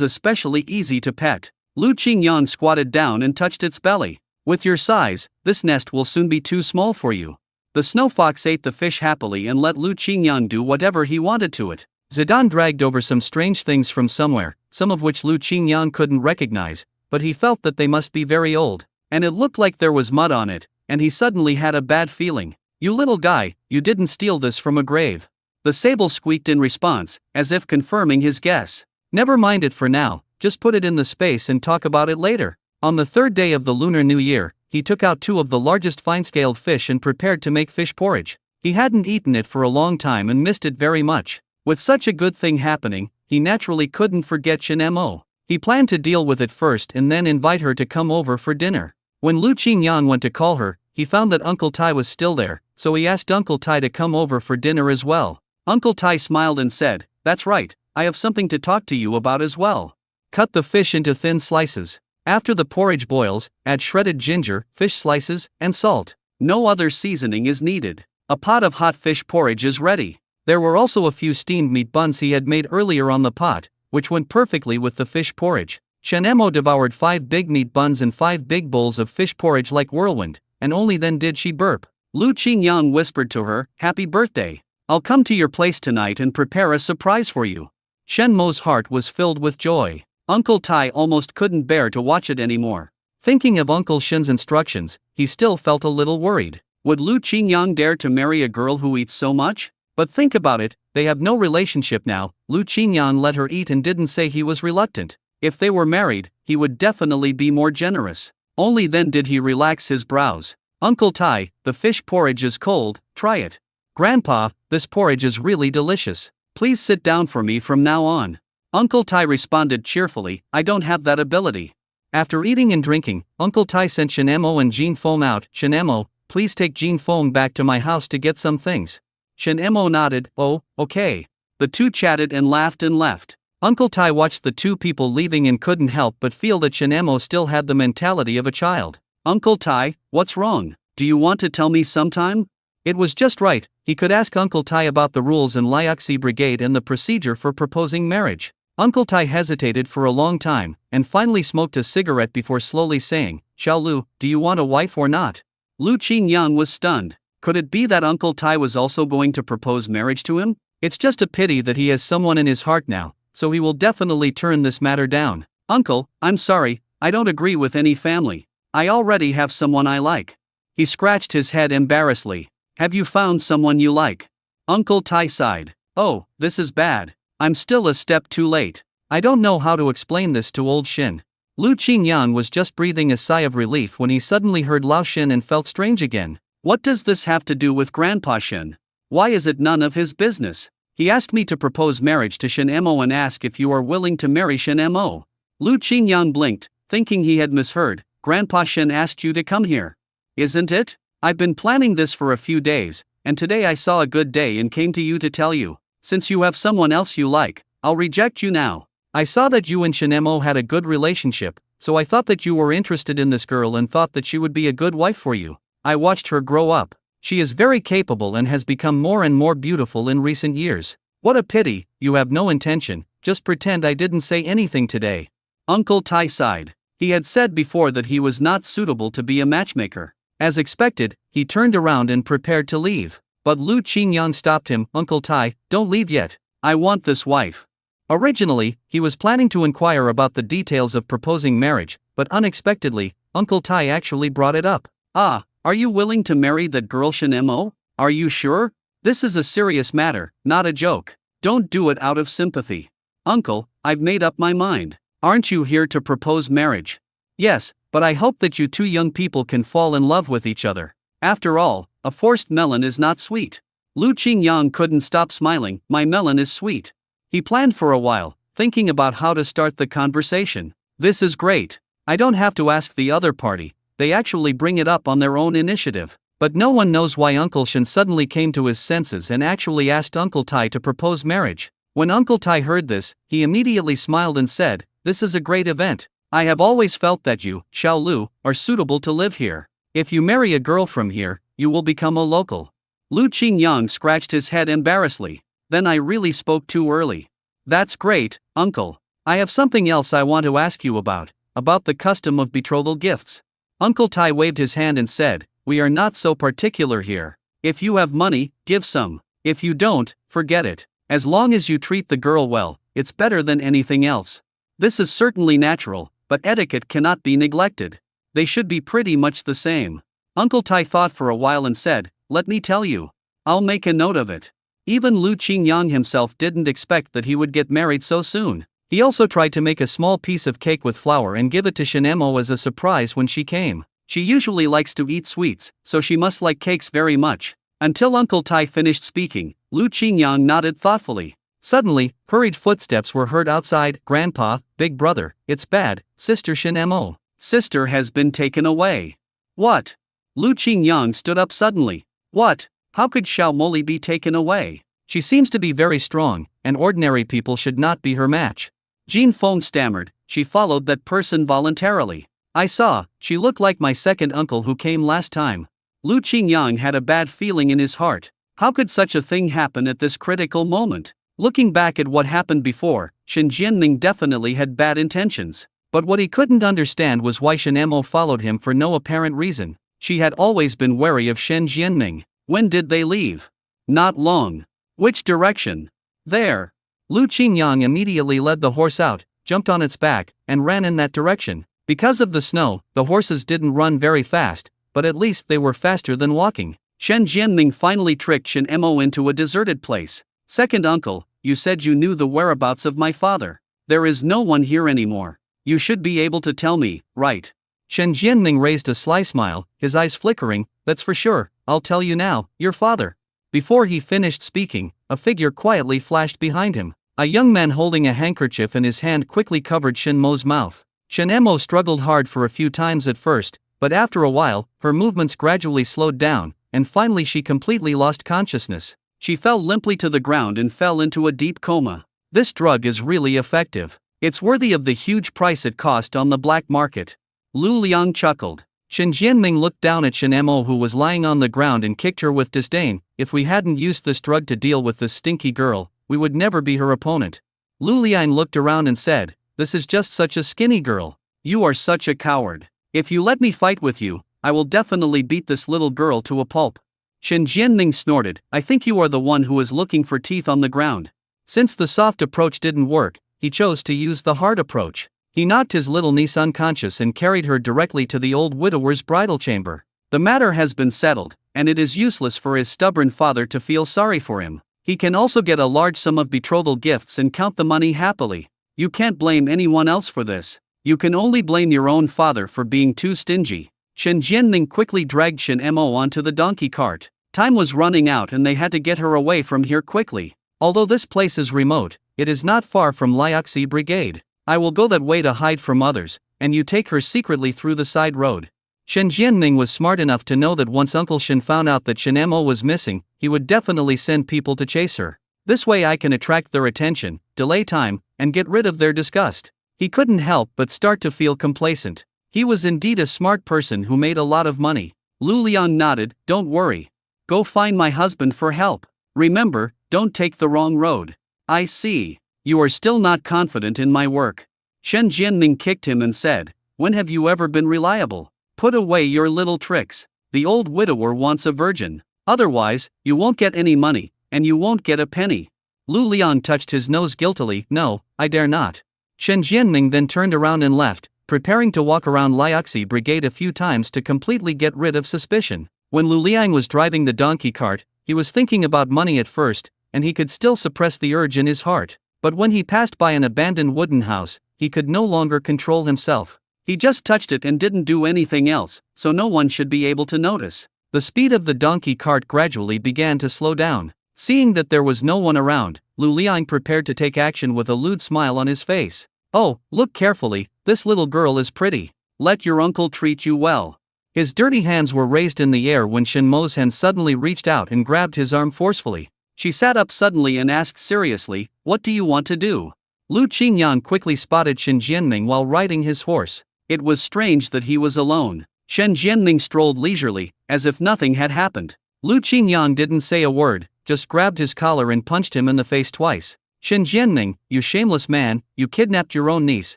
especially easy to pet. Lu Qingyang squatted down and touched its belly. With your size, this nest will soon be too small for you. The snow fox ate the fish happily and let Lu Qingyang do whatever he wanted to it. Zidane dragged over some strange things from somewhere, some of which Lu Qingyang couldn't recognize, but he felt that they must be very old. And it looked like there was mud on it, and he suddenly had a bad feeling. You little guy, you didn't steal this from a grave. The sable squeaked in response, as if confirming his guess. Never mind it for now, just put it in the space and talk about it later. On the third day of the Lunar New Year, he took out 2 of the largest fine-scaled fish and prepared to make fish porridge. He hadn't eaten it for a long time and missed it very much. With such a good thing happening, he naturally couldn't forget Shin Mo. He planned to deal with it first and then invite her to come over for dinner. When Lu Qingyang went to call her, he found that Uncle Tai was still there, so he asked Uncle Tai to come over for dinner as well. Uncle Tai smiled and said, "That's right, I have something to talk to you about as well." Cut the fish into thin slices. After the porridge boils, add shredded ginger, fish slices, and salt. No other seasoning is needed. A pot of hot fish porridge is ready. There were also a few steamed meat buns he had made earlier on the pot, which went perfectly with the fish porridge. Shen Mo devoured 5 big meat buns and 5 big bowls of fish porridge like whirlwind, and only then did she burp. Lu Qingyang whispered to her, "Happy birthday. I'll come to your place tonight and prepare a surprise for you." Shen Mo's heart was filled with joy. Uncle Tai almost couldn't bear to watch it anymore. Thinking of Uncle Shen's instructions, he still felt a little worried. Would Lu Qingyang dare to marry a girl who eats so much? But think about it, they have no relationship now. Lu Qingyang let her eat and didn't say he was reluctant. If they were married, he would definitely be more generous. Only then did he relax his brows. "Uncle Tai, the fish porridge is cold, try it." "Grandpa, this porridge is really delicious. Please sit down for me from now on." Uncle Tai responded cheerfully, "I don't have that ability." After eating and drinking, Uncle Tai sent Shen Mo and Jean Fong out. "Shen Mo, please take Jean Fong back to my house to get some things." Shen Mo nodded, "Oh, okay." The two chatted and laughed and left. Uncle Tai watched the two people leaving and couldn't help but feel that Shen Mo still had the mentality of a child. "Uncle Tai, what's wrong? Do you want to tell me sometime?" It was just right, he could ask Uncle Tai about the rules in Liaxi Brigade and the procedure for proposing marriage. Uncle Tai hesitated for a long time, and finally smoked a cigarette before slowly saying, "Xiao Lu, do you want a wife or not?" Lu Qingyang was stunned. Could it be that Uncle Tai was also going to propose marriage to him? It's just a pity that he has someone in his heart now, so he will definitely turn this matter down. "Uncle, I'm sorry, I don't agree with any family. I already have someone I like." He scratched his head embarrassedly. "Have you found someone you like?" Uncle Tai sighed. "Oh, this is bad. I'm still a step too late. I don't know how to explain this to old Shin." Lu Qingyang was just breathing a sigh of relief when he suddenly heard Lao Shin and felt strange again. What does this have to do with Grandpa Shin? Why is it none of his business? He asked me to propose marriage to Shin Mo and ask if you are willing to marry Shin Mo. Lu Qingyang blinked, thinking he had misheard. "Grandpa Shin asked you to come here. Isn't it? I've been planning this for a few days, and today I saw a good day and came to you to tell you. Since you have someone else you like, I'll reject you now. I saw that you and Shin Mo had a good relationship, so I thought that you were interested in this girl and thought that she would be a good wife for you. I watched her grow up. She is very capable and has become more and more beautiful in recent years. What a pity, you have no intention, just pretend I didn't say anything today." Uncle Tai sighed. He had said before that he was not suitable to be a matchmaker. As expected, he turned around and prepared to leave. But Lu Qingyang stopped him. "Uncle Tai, don't leave yet. I want this wife." Originally, he was planning to inquire about the details of proposing marriage, but unexpectedly, Uncle Tai actually brought it up. "Ah, are you willing to marry that girl Shin Mo? Are you sure? This is a serious matter, not a joke. Don't do it out of sympathy." "Uncle, I've made up my mind. Aren't you here to propose marriage?" "Yes, but I hope that you two young people can fall in love with each other. After all, a forced melon is not sweet." Lu Qingyang couldn't stop smiling. "My melon is sweet." He planned for a while, thinking about how to start the conversation. "This is great. I don't have to ask the other party, they actually bring it up on their own initiative." But no one knows why Uncle Shin suddenly came to his senses and actually asked Uncle Tai to propose marriage. When Uncle Tai heard this, he immediately smiled and said, "This is a great event. I have always felt that you, Xiao Lu, are suitable to live here. If you marry a girl from here, you will become a local." Lu Qingyang scratched his head embarrassedly. "Then I really spoke too early." "That's great, Uncle. I have something else I want to ask you about the custom of betrothal gifts." Uncle Tai waved his hand and said, "We are not so particular here. If you have money, give some. If you don't, forget it. As long as you treat the girl well, it's better than anything else. This is certainly natural, but etiquette cannot be neglected. They should be pretty much the same." Uncle Tai thought for a while and said, "Let me tell you. I'll make a note of it." Even Lu Qingyang himself didn't expect that he would get married so soon. He also tried to make a small piece of cake with flour and give it to Shin Mo as a surprise when she came. She usually likes to eat sweets, so she must like cakes very much. Until Uncle Tai finished speaking, Lu Qingyang nodded thoughtfully. Suddenly, hurried footsteps were heard outside. Grandpa, big brother, it's bad, Sister Shin-mo. Sister has been taken away. What? Lu Qingyang stood up suddenly. What? How could Xiao Moli be taken away? She seems to be very strong, and ordinary people should not be her match. Jean Feng stammered, she followed that person voluntarily. I saw, she looked like my second uncle who came last time. Lu Qingyang had a bad feeling in his heart. How could such a thing happen at this critical moment? Looking back at what happened before, Shen Jianming definitely had bad intentions. But what he couldn't understand was why Shen Mo followed him for no apparent reason. She had always been wary of Shen Jianming. When did they leave? Not long. Which direction? There. Lu Qingyang immediately led the horse out, jumped on its back, and ran in that direction. Because of the snow, the horses didn't run very fast, but at least they were faster than walking. Shen Jianming finally tricked Shen Mo into a deserted place. Second uncle, you said you knew the whereabouts of my father. There is no one here anymore. You should be able to tell me, right? Shen Jianming raised a sly smile, his eyes flickering. That's for sure, I'll tell you now, your father. Before he finished speaking, a figure quietly flashed behind him. A young man holding a handkerchief in his hand quickly covered Shen Mo's mouth. Shen Mo struggled hard for a few times at first, but after a while, her movements gradually slowed down, and finally she completely lost consciousness. She fell limply to the ground and fell into a deep coma. This drug is really effective. It's worthy of the huge price it cost on the black market. Lu Liang chuckled. Shen Jianming looked down at Shen Mo, who was lying on the ground, and kicked her with disdain. If we hadn't used this drug to deal with this stinky girl, we would never be her opponent. Lu Liang looked around and said, this is just such a skinny girl. You are such a coward. If you let me fight with you, I will definitely beat this little girl to a pulp. Shen Jianming snorted, I think you are the one who is looking for teeth on the ground. Since the soft approach didn't work, he chose to use the hard approach. He knocked his little niece unconscious and carried her directly to the old widower's bridal chamber. The matter has been settled, and it is useless for his stubborn father to feel sorry for him. He can also get a large sum of betrothal gifts and count the money happily. You can't blame anyone else for this. You can only blame your own father for being too stingy. Shen Jianming quickly dragged Shen Mo onto the donkey cart. Time was running out and they had to get her away from here quickly. Although this place is remote, it is not far from Liaoxi Brigade. I will go that way to hide from others, and you take her secretly through the side road. Shen Jianming was smart enough to know that once Uncle Shen found out that Shen Mo was missing, he would definitely send people to chase her. This way I can attract their attention, delay time, and get rid of their disgust. He couldn't help but start to feel complacent. He was indeed a smart person who made a lot of money. Lu Liang nodded, don't worry. Go find my husband for help. Remember, don't take the wrong road. I see. You are still not confident in my work. Shen Jianming kicked him and said, when have you ever been reliable? Put away your little tricks. The old widower wants a virgin. Otherwise, you won't get any money, and you won't get a penny. Lu Liang touched his nose guiltily, no, I dare not. Shen Jianming then turned around and left, preparing to walk around Liaoxi Brigade a few times to completely get rid of suspicion. When Lu Liang was driving the donkey cart, he was thinking about money at first, and he could still suppress the urge in his heart. But when he passed by an abandoned wooden house, he could no longer control himself. He just touched it and didn't do anything else, so no one should be able to notice. The speed of the donkey cart gradually began to slow down. Seeing that there was no one around, Lu Liang prepared to take action with a lewd smile on his face. Oh, look carefully, this little girl is pretty. Let your uncle treat you well. His dirty hands were raised in the air when Shen Mo's hand suddenly reached out and grabbed his arm forcefully. She sat up suddenly and asked seriously, what do you want to do? Lu Qingyang quickly spotted Shen Jianming while riding his horse. It was strange that he was alone. Shen Jianming strolled leisurely, as if nothing had happened. Lu Qingyang didn't say a word, just grabbed his collar and punched him in the face twice. Shen Jianming, you shameless man, you kidnapped your own niece,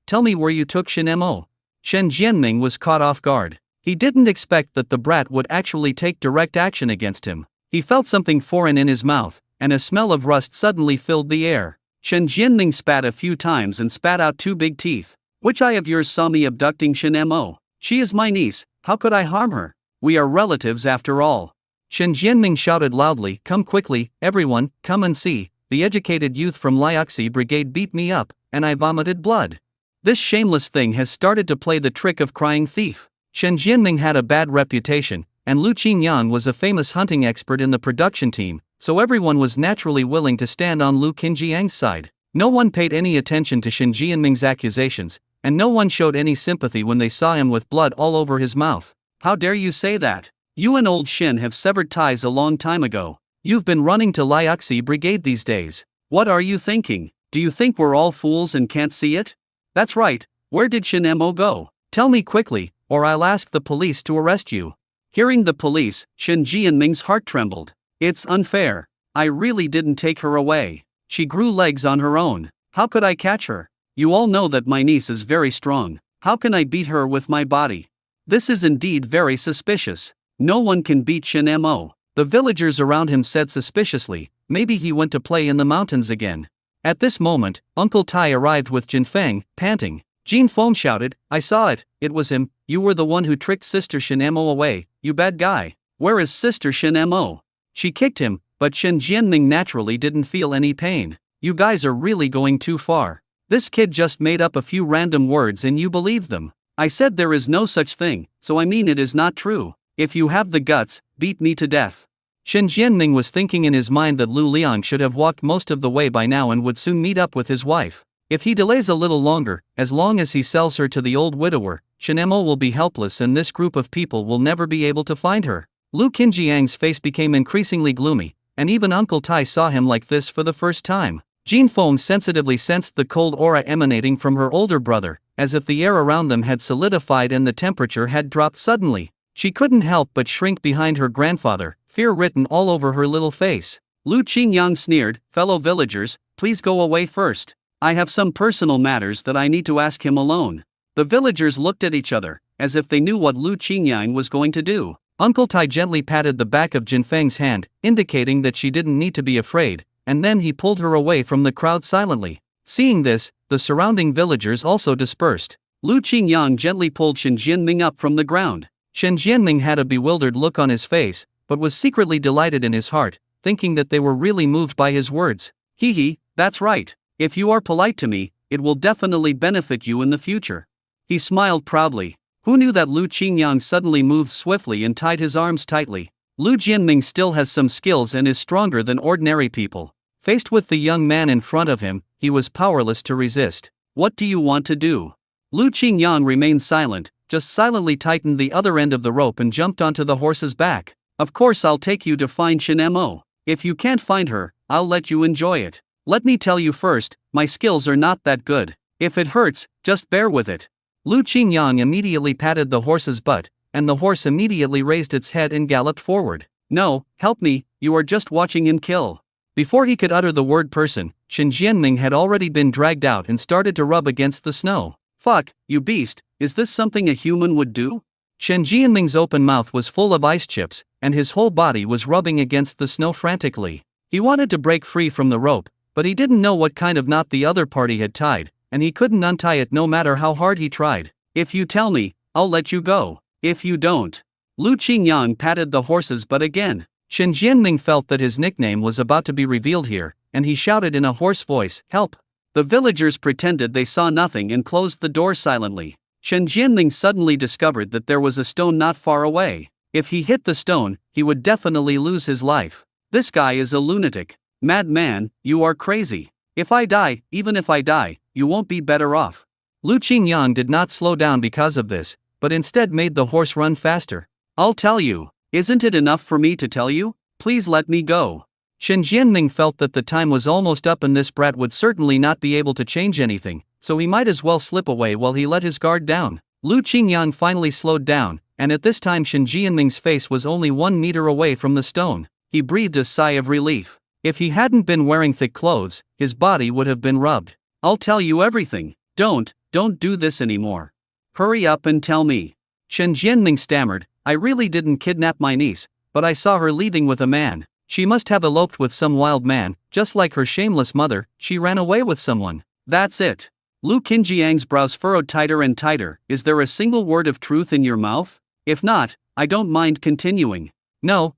tell me where you took Shen Mo. Shen Jianming was caught off guard. He didn't expect that the brat would actually take direct action against him. He felt something foreign in his mouth, and a smell of rust suddenly filled the air. Shen Jianming spat a few times and spat out two big teeth. Which eye of yours saw me abducting Shen Mo? She is my niece, how could I harm her? We are relatives after all. Shen Jianming shouted loudly, come quickly, everyone, come and see, the educated youth from Liaoxi Brigade beat me up, and I vomited blood. This shameless thing has started to play the trick of crying thief. Shen Jianming had a bad reputation, and Lu Qingyang was a famous hunting expert in the production team, so everyone was naturally willing to stand on Lu Qinjiang's side. No one paid any attention to Shen Jianming's accusations, and no one showed any sympathy when they saw him with blood all over his mouth. How dare you say that? You and old Shen have severed ties a long time ago. You've been running to Liuxi Brigade these days. What are you thinking? Do you think we're all fools and can't see it? That's right. Where did Shen Mo go? Tell me quickly, or I'll ask the police to arrest you. Hearing the police, Shen Jianming's heart trembled. It's unfair. I really didn't take her away. She grew legs on her own. How could I catch her? You all know that my niece is very strong. How can I beat her with my body? This is indeed very suspicious. No one can beat Shen Mo. The villagers around him said suspiciously, maybe he went to play in the mountains again. At this moment, Uncle Tai arrived with Jinfeng, panting. Jin Feng shouted, I saw it, it was him, you were the one who tricked Sister Shen Mo away, you bad guy. Where is Sister Shen Mo? She kicked him, but Shen Jianming naturally didn't feel any pain. You guys are really going too far. This kid just made up a few random words and you believe them. I said there is no such thing, so I mean it is not true. If you have the guts, beat me to death. Shen Jianming was thinking in his mind that Lu Liang should have walked most of the way by now and would soon meet up with his wife. If he delays a little longer, as long as he sells her to the old widower, Shen Mo will be helpless and this group of people will never be able to find her. Lu Qinjiang's face became increasingly gloomy, and even Uncle Tai saw him like this for the first time. Jin Feng sensitively sensed the cold aura emanating from her older brother, as if the air around them had solidified and the temperature had dropped suddenly. She couldn't help but shrink behind her grandfather, fear written all over her little face. Lu Qingyang sneered, fellow villagers, please go away first. I have some personal matters that I need to ask him alone. The villagers looked at each other, as if they knew what Lu Qingyang was going to do. Uncle Tai gently patted the back of Jinfeng's hand, indicating that she didn't need to be afraid, and then he pulled her away from the crowd silently. Seeing this, the surrounding villagers also dispersed. Lu Qingyang gently pulled Shen Jianming up from the ground. Shen Jianming had a bewildered look on his face, but was secretly delighted in his heart, thinking that they were really moved by his words. Hee, that's right. If you are polite to me, it will definitely benefit you in the future. He smiled proudly. Who knew that Lu Qingyang suddenly moved swiftly and tied his arms tightly? Lu Jianming still has some skills and is stronger than ordinary people. Faced with the young man in front of him, he was powerless to resist. What do you want to do? Lu Qingyang remained silent, just silently tightened the other end of the rope and jumped onto the horse's back. Of course I'll take you to find Shen Mo. If you can't find her, I'll let you enjoy it. Let me tell you first, my skills are not that good. If it hurts, just bear with it. Lu Qingyang immediately patted the horse's butt, and the horse immediately raised its head and galloped forward. No, help me, you are just watching him kill. Before he could utter the word person, Shen Jianming had already been dragged out and started to rub against the snow. Fuck, you beast, is this something a human would do? Shen Jianming's open mouth was full of ice chips, and his whole body was rubbing against the snow frantically. He wanted to break free from the rope, but he didn't know what kind of knot the other party had tied, and he couldn't untie it no matter how hard he tried. If you tell me, I'll let you go. If you don't. Lu Qingyang patted the horse's butt again. Shen Jianming felt that his nickname was about to be revealed here, and he shouted in a hoarse voice, help. The villagers pretended they saw nothing and closed the door silently. Shen Jianming suddenly discovered that there was a stone not far away. If he hit the stone, he would definitely lose his life. This guy is a lunatic. Madman, you are crazy. If I die, even if I die, you won't be better off. Lu Qingyang did not slow down because of this, but instead made the horse run faster. I'll tell you. Isn't it enough for me to tell you? Please let me go. Shen Jianming felt that the time was almost up and this brat would certainly not be able to change anything, so he might as well slip away while he let his guard down. Lu Qingyang finally slowed down, and at this time Shen Jianming's face was only 1 meter away from the stone. He breathed a sigh of relief. If he hadn't been wearing thick clothes, his body would have been rubbed. I'll tell you everything. Don't do this anymore. Hurry up and tell me. Shen Jianming stammered, I really didn't kidnap my niece, but I saw her leaving with a man. She must have eloped with some wild man, just like her shameless mother, she ran away with someone. That's it. Lu Qinjiang's brows furrowed tighter and tighter. Is there a single word of truth in your mouth? If not, I don't mind continuing. No,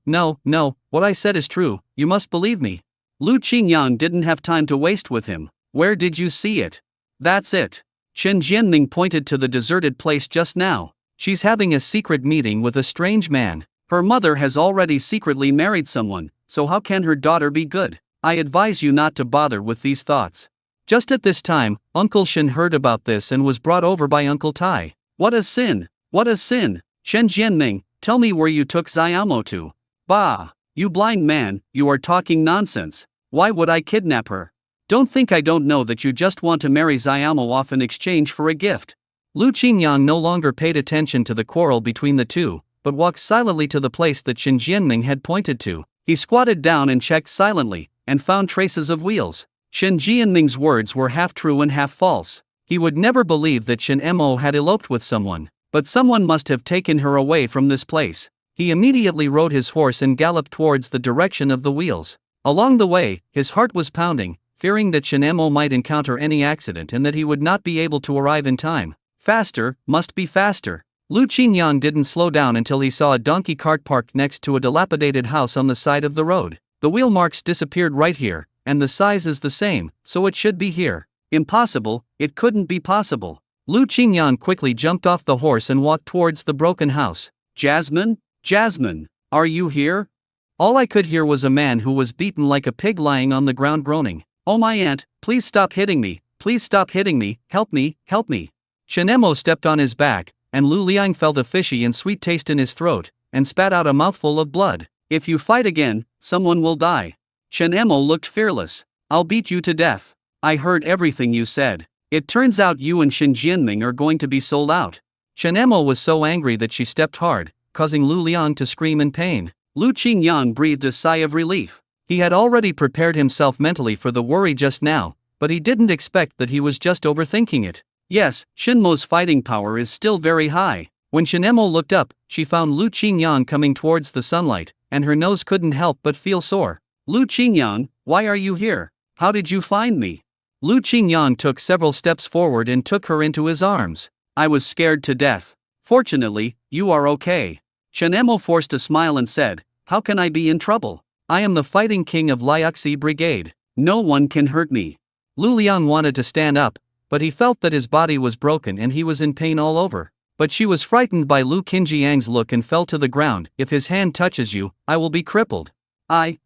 what I said is true, you must believe me. Lu Qingyang didn't have time to waste with him. Where did you see it? That's it. Shen Jianming pointed to the deserted place just now. She's having a secret meeting with a strange man. Her mother has already secretly married someone, so how can her daughter be good? I advise you not to bother with these thoughts. Just at this time, Uncle Shen heard about this and was brought over by Uncle Tai. What a sin! What a sin! Shen Jianming, tell me where you took Xiaomo to. Bah! You blind man, you are talking nonsense. Why would I kidnap her? Don't think I don't know that you just want to marry Xiaomo off in exchange for a gift. Lu Qingyang no longer paid attention to the quarrel between the two, but walked silently to the place that Shen Jianming had pointed to. He squatted down and checked silently, and found traces of wheels. Shen Jianming's words were half true and half false. He would never believe that Shen Mo had eloped with someone, but someone must have taken her away from this place. He immediately rode his horse and galloped towards the direction of the wheels. Along the way, his heart was pounding, fearing that Shen Mo might encounter any accident and that he would not be able to arrive in time. Faster, must be faster. Lu Qingyang didn't slow down until he saw a donkey cart parked next to a dilapidated house on the side of the road. The wheel marks disappeared right here, and the size is the same, so it should be here. Impossible, it couldn't be possible. Lu Qingyang quickly jumped off the horse and walked towards the broken house. Jasmine? Jasmine, are you here? All I could hear was a man who was beaten like a pig lying on the ground groaning. Oh my aunt, please stop hitting me, please stop hitting me, help me, help me. Shen Mo stepped on his back, and Lu Liang felt a fishy and sweet taste in his throat, and spat out a mouthful of blood. If you fight again, someone will die. Shen Mo looked fearless. I'll beat you to death. I heard everything you said. It turns out you and Shen Jianming are going to be sold out. Shen Mo was so angry that she stepped hard, causing Lu Liang to scream in pain. Lu Qingyang breathed a sigh of relief. He had already prepared himself mentally for the worry just now, but he didn't expect that he was just overthinking it. Yes, Shen Mo's fighting power is still very high. When Shen Mo looked up, she found Lu Qingyang coming towards the sunlight, and her nose couldn't help but feel sore. Lu Qingyang, why are you here? How did you find me? Lu Qingyang took several steps forward and took her into his arms. I was scared to death. Fortunately, you are okay. Shen Mo forced a smile and said, how can I be in trouble? I am the fighting king of Liuxi Brigade. No one can hurt me. Lu Liang wanted to stand up, but he felt that his body was broken and he was in pain all over. But she was frightened by Lu Qinjiang's look and fell to the ground. If his hand touches you, I will be crippled. I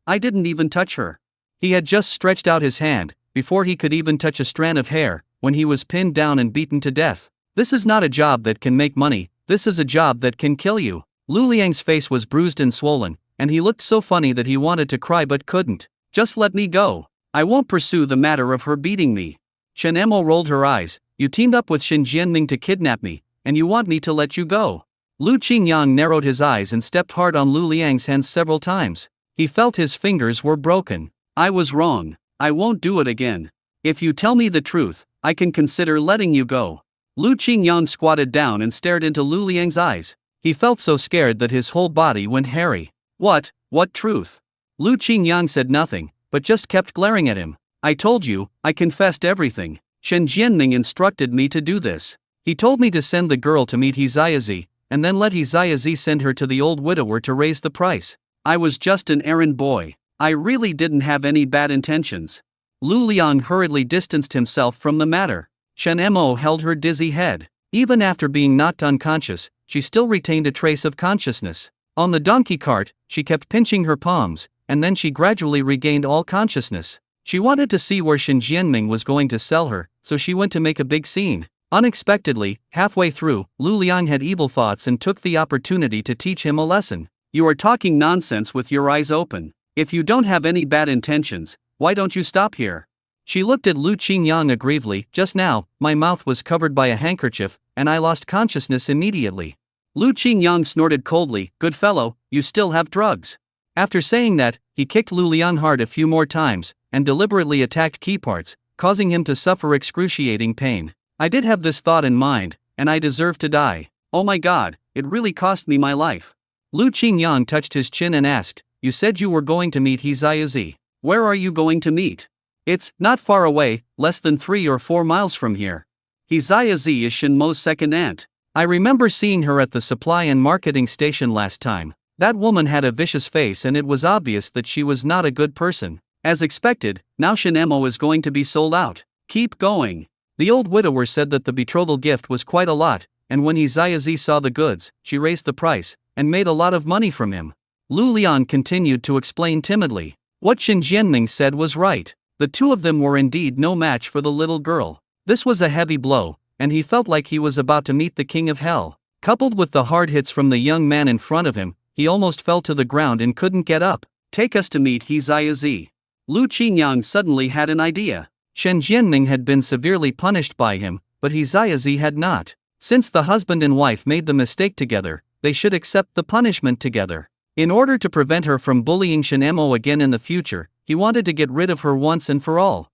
didn't even touch her. He had just stretched out his hand, before he could even touch a strand of hair, when he was pinned down and beaten to death. This is not a job that can make money, this is a job that can kill you. Lu Liang's face was bruised and swollen, and he looked so funny that he wanted to cry but couldn't. Just let me go. I won't pursue the matter of her beating me. Shen Mo rolled her eyes. You teamed up with Shen Jianming to kidnap me, and you want me to let you go. Lu Qingyang narrowed his eyes and stepped hard on Lu Liang's hands several times. He felt his fingers were broken. I was wrong. I won't do it again. If you tell me the truth, I can consider letting you go. Lu Qingyang squatted down and stared into Lu Liang's eyes. He felt so scared that his whole body went hairy. What truth? Lu Qingyang said nothing, but just kept glaring at him. I told you, I confessed everything. Shen Jianming instructed me to do this. He told me to send the girl to meet He Xiaozi, and then let He Xiaozi send her to the old widower to raise the price. I was just an errand boy. I really didn't have any bad intentions. Lu Liang hurriedly distanced himself from the matter. Shen Mo held her dizzy head. Even after being knocked unconscious, she still retained a trace of consciousness. On the donkey cart, she kept pinching her palms, and then she gradually regained all consciousness. She wanted to see where Shen Jianming was going to sell her, so she went to make a big scene. Unexpectedly, halfway through, Lu Liang had evil thoughts and took the opportunity to teach him a lesson. You are talking nonsense with your eyes open. If you don't have any bad intentions, why don't you stop here? She looked at Lu Qingyang aggressively. Just now, my mouth was covered by a handkerchief, and I lost consciousness immediately. Lu Qingyang snorted coldly. Good fellow, you still have drugs. After saying that, he kicked Lu Liang hard a few more times, and deliberately attacked key parts, causing him to suffer excruciating pain. I did have this thought in mind, and I deserve to die. Oh my god, it really cost me my life. Lu Qingyang touched his chin and asked, you said you were going to meet He Xiaozi. Where are you going to meet? It's not far away, less than 3 or 4 miles from here. He Xiaozi is Shen Mo's second aunt. I remember seeing her at the supply and marketing station last time. That woman had a vicious face and it was obvious that she was not a good person. As expected, now Shen Mo is going to be sold out. Keep going. The old widower said that the betrothal gift was quite a lot, and when Hizayazi saw the goods, she raised the price, and made a lot of money from him. Lu Liang continued to explain timidly. What Shen Jianming said was right. The two of them were indeed no match for the little girl. This was a heavy blow, and he felt like he was about to meet the king of hell. Coupled with the hard hits from the young man in front of him, he almost fell to the ground and couldn't get up. Take us to meet Hizayazi. Lu Qingyang suddenly had an idea. Shen Jianming had been severely punished by him, but Hizayazi had not. Since the husband and wife made the mistake together, they should accept the punishment together. In order to prevent her from bullying Shen Mo again in the future, he wanted to get rid of her once and for all.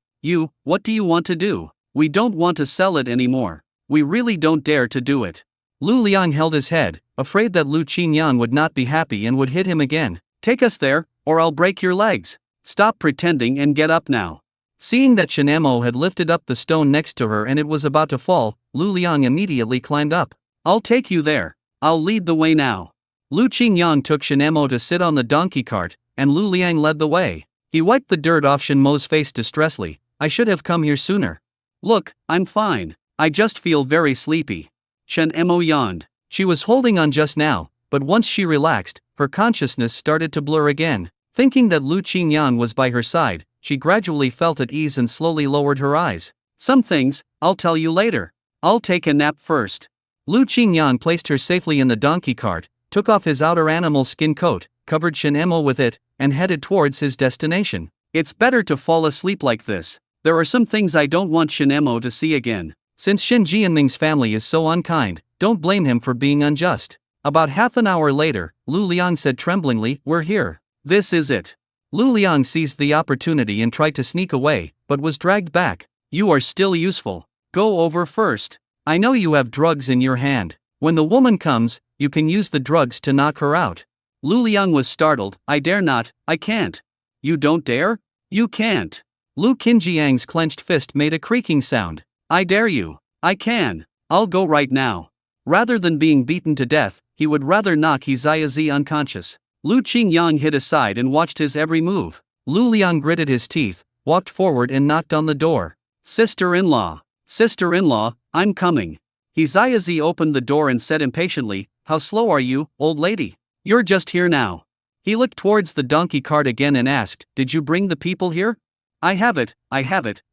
What do you want to do? We don't want to sell it anymore. We really don't dare to do it. Lu Liang held his head, afraid that Lu Qingyang would not be happy and would hit him again. Take us there, or I'll break your legs. Stop pretending and get up now. Seeing that Shen Mo had lifted up the stone next to her and it was about to fall, Lu Liang immediately climbed up. I'll take you there. I'll lead the way now. Lu Qingyang took Shen Mo to sit on the donkey cart, and Lu Liang led the way. He wiped the dirt off Shen Mo's face distressfully. I should have come here sooner. Look, I'm fine. I just feel very sleepy. Shen Mo yawned. She was holding on just now, but once she relaxed, her consciousness started to blur again. Thinking that Lu Qingyang was by her side, she gradually felt at ease and slowly lowered her eyes. Some things, I'll tell you later. I'll take a nap first. Lu Qingyang placed her safely in the donkey cart, took off his outer animal skin coat, covered Shen Mo with it, and headed towards his destination. It's better to fall asleep like this. There are some things I don't want Shen Mo to see again. Since Shen Jianming's family is so unkind, don't blame him for being unjust. About half an hour later, Lu Liang said tremblingly, we're here. This is it. Lu Liang seized the opportunity and tried to sneak away, but was dragged back. You are still useful. Go over first. I know you have drugs in your hand. When the woman comes, you can use the drugs to knock her out. Lu Liang was startled. I dare not, I can't. You don't dare? You can't. Lu Qinjiang's clenched fist made a creaking sound. I dare you. I can. I'll go right now. Rather than being beaten to death, he would rather knock Hizayazi unconscious. Lu Qingyang hid aside and watched his every move. Lu Liang gritted his teeth, walked forward and knocked on the door. Sister-in-law. Sister-in-law, I'm coming. Hizayazi opened the door and said impatiently, how slow are you, old lady? You're just here now. He looked towards the donkey cart again and asked, did you bring the people here? I have it,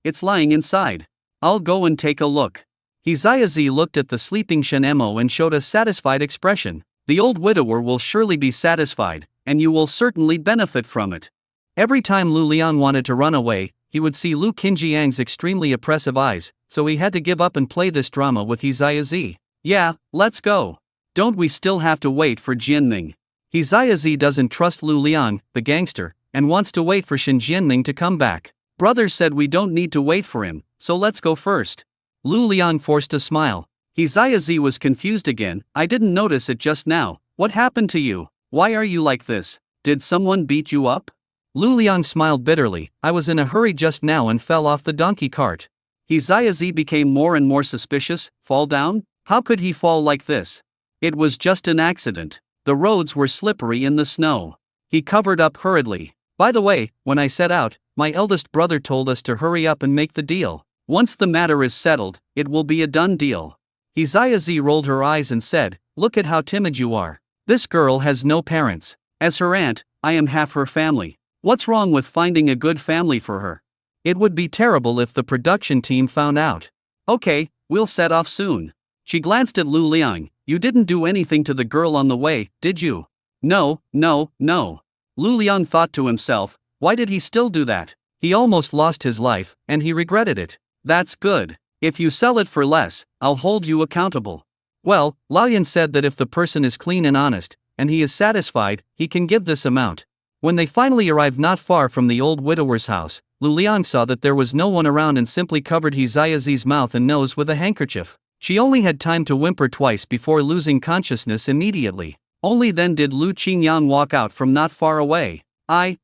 it's lying inside. I'll go and take a look. Hizayazi looked at the sleeping Shen Mo and showed a satisfied expression. The old widower will surely be satisfied, and you will certainly benefit from it. Every time Lu Liang wanted to run away, he would see Lu Qinjiang's extremely oppressive eyes, so he had to give up and play this drama with Hizayazi. Yeah, let's go. Don't we still have to wait for Jianming? Hizayazi doesn't trust Lu Liang, the gangster, and wants to wait for Shen Jianming to come back. Brothers said we don't need to wait for him, so let's go first. Lu Liang forced a smile. Hizayazi was confused again. I didn't notice it just now. What happened to you? Why are you like this? Did someone beat you up? Lu Liang smiled bitterly. I was in a hurry just now and fell off the donkey cart. Hizayazi became more and more suspicious. Fall down? How could he fall like this? It was just an accident. The roads were slippery in the snow. He covered up hurriedly. By the way, when I set out, my eldest brother told us to hurry up and make the deal. Once the matter is settled, it will be a done deal. Hizayazi rolled her eyes and said, look at how timid you are. This girl has no parents. As her aunt, I am half her family. What's wrong with finding a good family for her? It would be terrible if the production team found out. Okay, we'll set off soon. She glanced at Lu Liang. You didn't do anything to the girl on the way, did you? No. Lu Liang thought to himself, why did he still do that? He almost lost his life, and he regretted it. That's good. If you sell it for less, I'll hold you accountable. Well, Laoyan said that if the person is clean and honest, and he is satisfied, he can give this amount. When they finally arrived not far from the old widower's house, Lu Liang saw that there was no one around and simply covered Hizayazi's mouth and nose with a handkerchief. She only had time to whimper twice before losing consciousness immediately. Only then did Lu Qingyang walk out from not far away. I've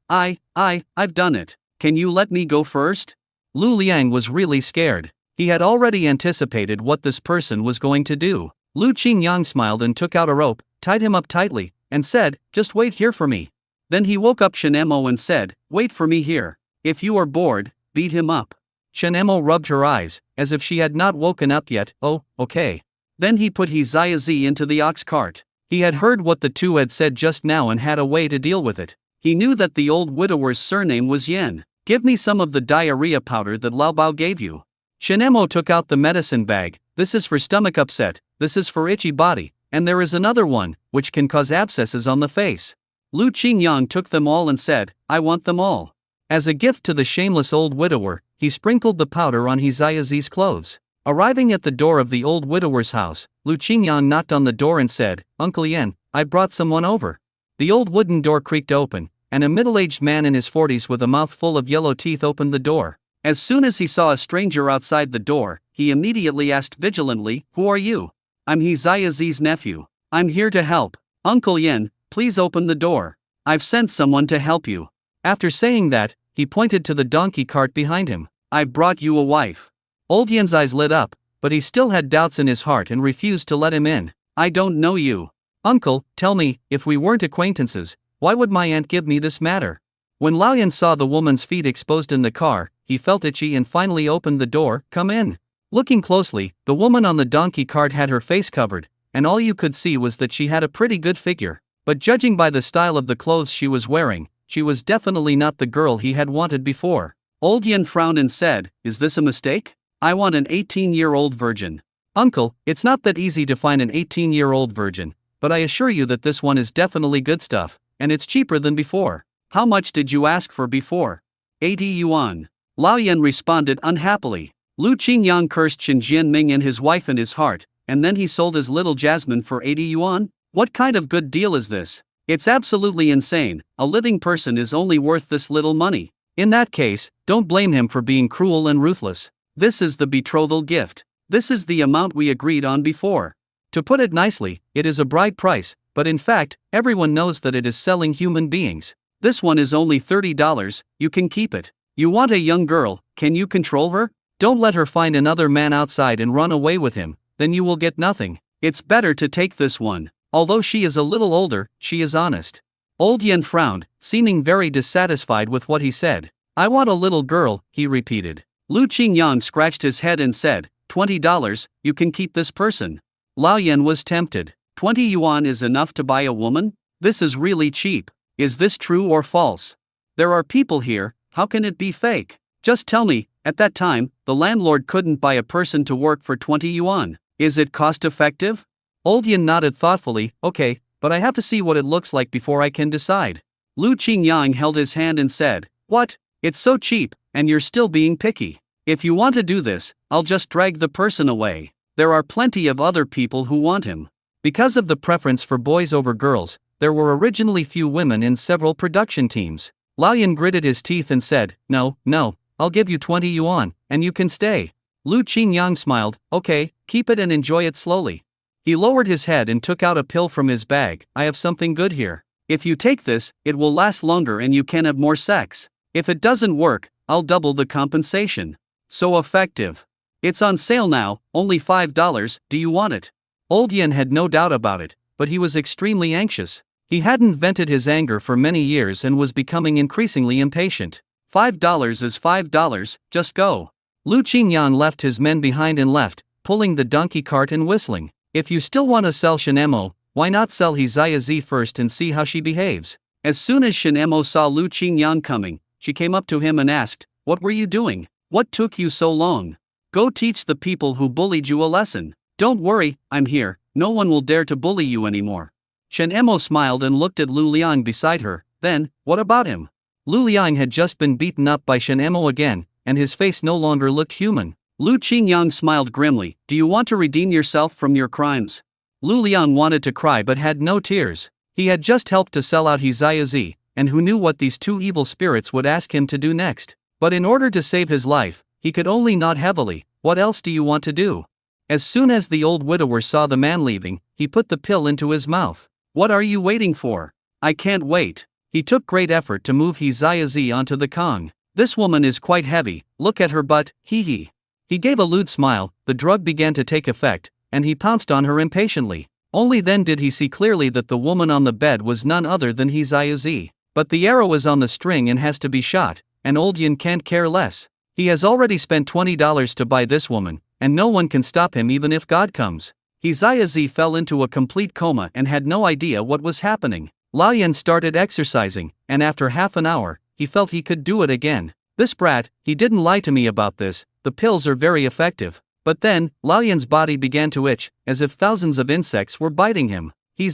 done it. Can you let me go first? Lu Liang was really scared. He had already anticipated what this person was going to do. Lu Qingyang smiled and took out a rope, tied him up tightly, and said, just wait here for me. Then he woke up Shen Mo and said, wait for me here. If you are bored, beat him up. Shen Mo rubbed her eyes, as if she had not woken up yet. Oh, okay. Then he put Hizayazi into the ox cart. He had heard what the two had said just now and had a way to deal with it. He knew that the old widower's surname was Yen. Give me some of the diarrhea powder that Lao Bao gave you. Shenemo took out the medicine bag. This is for stomach upset, this is for itchy body, and there is another one, which can cause abscesses on the face. Lu Qingyang took them all and said, I want them all. As a gift to the shameless old widower, he sprinkled the powder on Hizayazi's clothes. Arriving at the door of the old widower's house, Lu Qingyang knocked on the door and said, Uncle Yen, I brought someone over. The old wooden door creaked open, and a middle-aged man in his 40s with a mouth full of yellow teeth opened the door. As soon as he saw a stranger outside the door, he immediately asked vigilantly, Who are you? I'm Hizayazi's nephew. I'm here to help. Uncle Yen, please open the door. I've sent someone to help you. After saying that, he pointed to the donkey cart behind him. I've brought you a wife. Old Yen's eyes lit up, but he still had doubts in his heart and refused to let him in. I don't know you. Uncle, tell me, if we weren't acquaintances, why would my aunt give me this matter? When Lao Yen saw the woman's feet exposed in the car, he felt itchy and finally opened the door. Come in. Looking closely, the woman on the donkey cart had her face covered, and all you could see was that she had a pretty good figure. But judging by the style of the clothes she was wearing, she was definitely not the girl he had wanted before. Old Yen frowned and said, Is this a mistake? I want an 18-year-old virgin. Uncle, it's not that easy to find an 18-year-old virgin, but I assure you that this one is definitely good stuff, and it's cheaper than before. How much did you ask for before? 80 yuan. Lao Yen responded unhappily. Lu Qingyang cursed Qin Jianming and his wife in his heart, and then he sold his little Jasmine for 80 yuan? What kind of good deal is this? It's absolutely insane. A living person is only worth this little money. In that case, don't blame him for being cruel and ruthless. This is the betrothal gift. This is the amount we agreed on before. To put it nicely, it is a bride price, but in fact, everyone knows that it is selling human beings. This one is only $30, you can keep it. You want a young girl, can you control her? Don't let her find another man outside and run away with him, then you will get nothing. It's better to take this one. Although she is a little older, she is honest. Old Yen frowned, seeming very dissatisfied with what he said. I want a little girl, he repeated. Lu Qingyang scratched his head and said, $20, you can keep this person. Lao Yen was tempted. 20 yuan is enough to buy a woman? This is really cheap. Is this true or false? There are people here, how can it be fake? Just tell me, at that time, the landlord couldn't buy a person to work for 20 yuan. Is it cost effective? Old Yen nodded thoughtfully, okay, but I have to see what it looks like before I can decide. Lu Qingyang held his hand and said, What? It's so cheap, and you're still being picky. If you want to do this, I'll just drag the person away. There are plenty of other people who want him. Because of the preference for boys over girls, there were originally few women in several production teams. Lao Yen gritted his teeth and said, No, I'll give you 20 yuan, and you can stay. Lu Qingyang smiled, okay, keep it and enjoy it slowly. He lowered his head and took out a pill from his bag. I have something good here. If you take this, it will last longer and you can have more sex. If it doesn't work, I'll double the compensation. So effective. It's on sale now, only $5, do you want it? Old Yen had no doubt about it, but he was extremely anxious. He hadn't vented his anger for many years and was becoming increasingly impatient. $5 is $5, just go. Lu Qingyang left his men behind and left, pulling the donkey cart and whistling. If you still want to sell Shenemo, why not sell Hizayazi first and see how she behaves? As soon as Shenemo saw Lu Qingyang coming, she came up to him and asked, What were you doing? What took you so long? Go teach the people who bullied you a lesson. Don't worry, I'm here, no one will dare to bully you anymore. Shenemo smiled and looked at Lu Liang beside her. Then, what about him? Lu Liang had just been beaten up by Shenemo again, and his face no longer looked human. Lu Qingyang smiled grimly. Do you want to redeem yourself from your crimes? Lu Liang wanted to cry but had no tears. He had just helped to sell out Hizayazi, and who knew what these two evil spirits would ask him to do next. But in order to save his life, he could only nod heavily. What else do you want to do? As soon as the old widower saw the man leaving, he put the pill into his mouth. What are you waiting for? I can't wait. He took great effort to move Hizayazi onto the Kong. This woman is quite heavy, look at her butt, hee. He gave a lewd smile, the drug began to take effect, and he pounced on her impatiently. Only then did he see clearly that the woman on the bed was none other than Hizayazi. But the arrow is on the string and has to be shot, and Old Yin can't care less. He has already spent $20 to buy this woman, and no one can stop him even if God comes. He fell into a complete coma and had no idea what was happening. Lao Yan started exercising, and after half an hour, he felt he could do it again. This brat, he didn't lie to me about this, the pills are very effective. But then, Lao Yan's body began to itch, as if thousands of insects were biting him. He,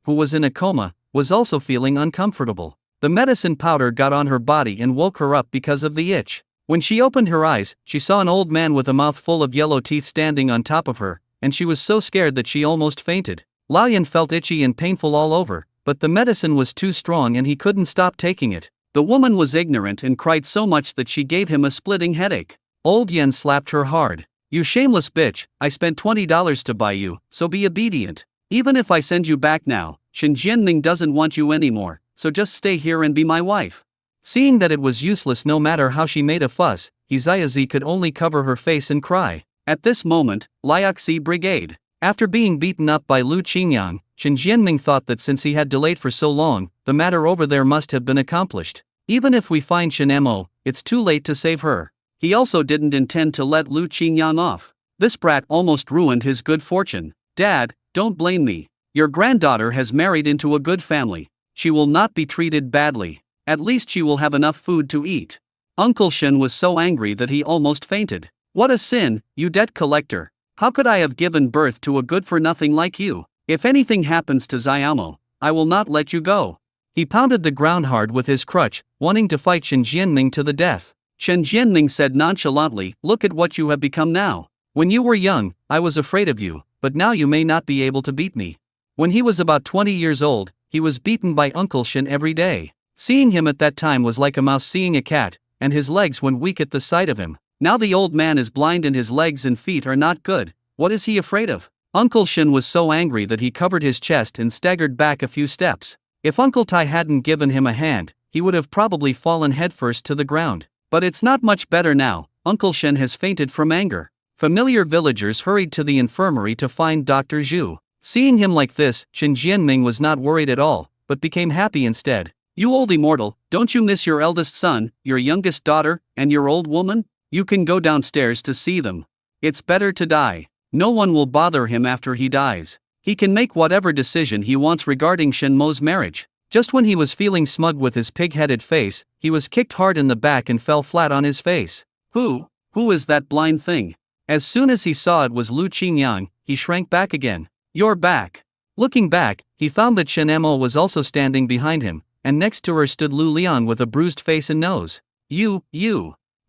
who was in a coma, was also feeling uncomfortable. The medicine powder got on her body and woke her up because of the itch. When she opened her eyes, she saw an old man with a mouth full of yellow teeth standing on top of her, and she was so scared that she almost fainted. Lao Yan felt itchy and painful all over, but the medicine was too strong and he couldn't stop taking it. The woman was ignorant and cried so much that she gave him a splitting headache. Old Yan slapped her hard. "You shameless bitch, I spent $20 to buy you, so be obedient. Even if I send you back now, Shen Jianming doesn't want you anymore, so just stay here and be my wife." Seeing that it was useless no matter how she made a fuss, He could only cover her face and cry. At this moment, Liaxi Brigade. After being beaten up by Lu Qingyang, Shen Jianming thought that since he had delayed for so long, the matter over there must have been accomplished. Even if we find Shen Mo, it's too late to save her. He also didn't intend to let Lu Qingyang off. This brat almost ruined his good fortune. "Dad, don't blame me. Your granddaughter has married into a good family. She will not be treated badly. At least she will have enough food to eat." Uncle Shen was so angry that he almost fainted. "What a sin, you debt collector. How could I have given birth to a good-for-nothing like you? If anything happens to Xiaomo, I will not let you go." He pounded the ground hard with his crutch, wanting to fight Shen Jianming to the death. Shen Jianming said nonchalantly, "Look at what you have become now. When you were young, I was afraid of you, but now you may not be able to beat me." When he was about 20 years old, he was beaten by Uncle Shen every day. Seeing him at that time was like a mouse seeing a cat, and his legs went weak at the sight of him. Now the old man is blind and his legs and feet are not good. What is he afraid of? Uncle Shen was so angry that he covered his chest and staggered back a few steps. If Uncle Tai hadn't given him a hand, he would have probably fallen headfirst to the ground. But it's not much better now. Uncle Shen has fainted from anger. Familiar villagers hurried to the infirmary to find Dr. Zhu. Seeing him like this, Shen Jianming was not worried at all, but became happy instead. "You old immortal, don't you miss your eldest son, your youngest daughter, and your old woman? You can go downstairs to see them. It's better to die. No one will bother him after he dies. He can make whatever decision he wants regarding Shen Mo's marriage." Just when he was feeling smug with his pig-headed face, he was kicked hard in the back and fell flat on his face. Who is that blind thing?" As soon as he saw it was Lu Qingyang, he shrank back again. "You're back." Looking back, he found that Shen Mo was also standing behind him, and next to her stood Lu Liang with a bruised face and nose. You.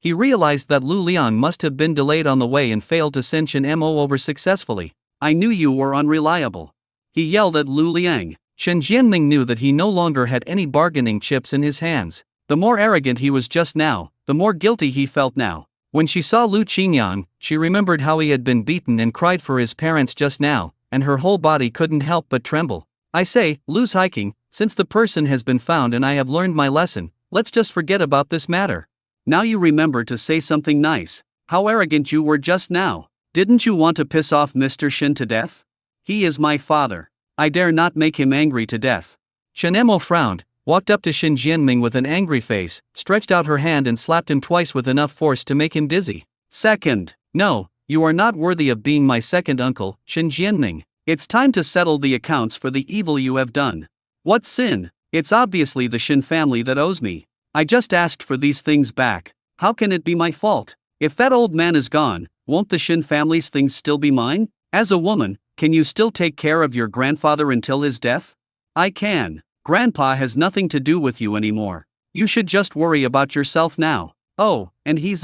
He realized that Lu Liang must have been delayed on the way and failed to send Shen Mo over successfully. "I knew you were unreliable," he yelled at Lu Liang. Shen Jianming knew that he no longer had any bargaining chips in his hands. The more arrogant he was just now, the more guilty he felt now. When she saw Lu Qingyang, she remembered how he had been beaten and cried for his parents just now, and her whole body couldn't help but tremble. "I say, Lu's hiking, since the person has been found and I have learned my lesson, let's just forget about this matter. Now you remember to say something nice. How arrogant you were just now. Didn't you want to piss off Mr. Shen to death? He is my father. I dare not make him angry to death." Shen Mo frowned, walked up to Shen Jianming with an angry face, stretched out her hand and slapped him twice with enough force to make him dizzy. "Second. No, you are not worthy of being my second uncle, Shen Jianming. It's time to settle the accounts for the evil you have done." "What sin? It's obviously the Shen family that owes me. I just asked for these things back. How can it be my fault? If that old man is gone, won't the Shen family's things still be mine? As a woman, can you still take care of your grandfather until his death?" "I can. Grandpa has nothing to do with you anymore. You should just worry about yourself now. Oh, and He.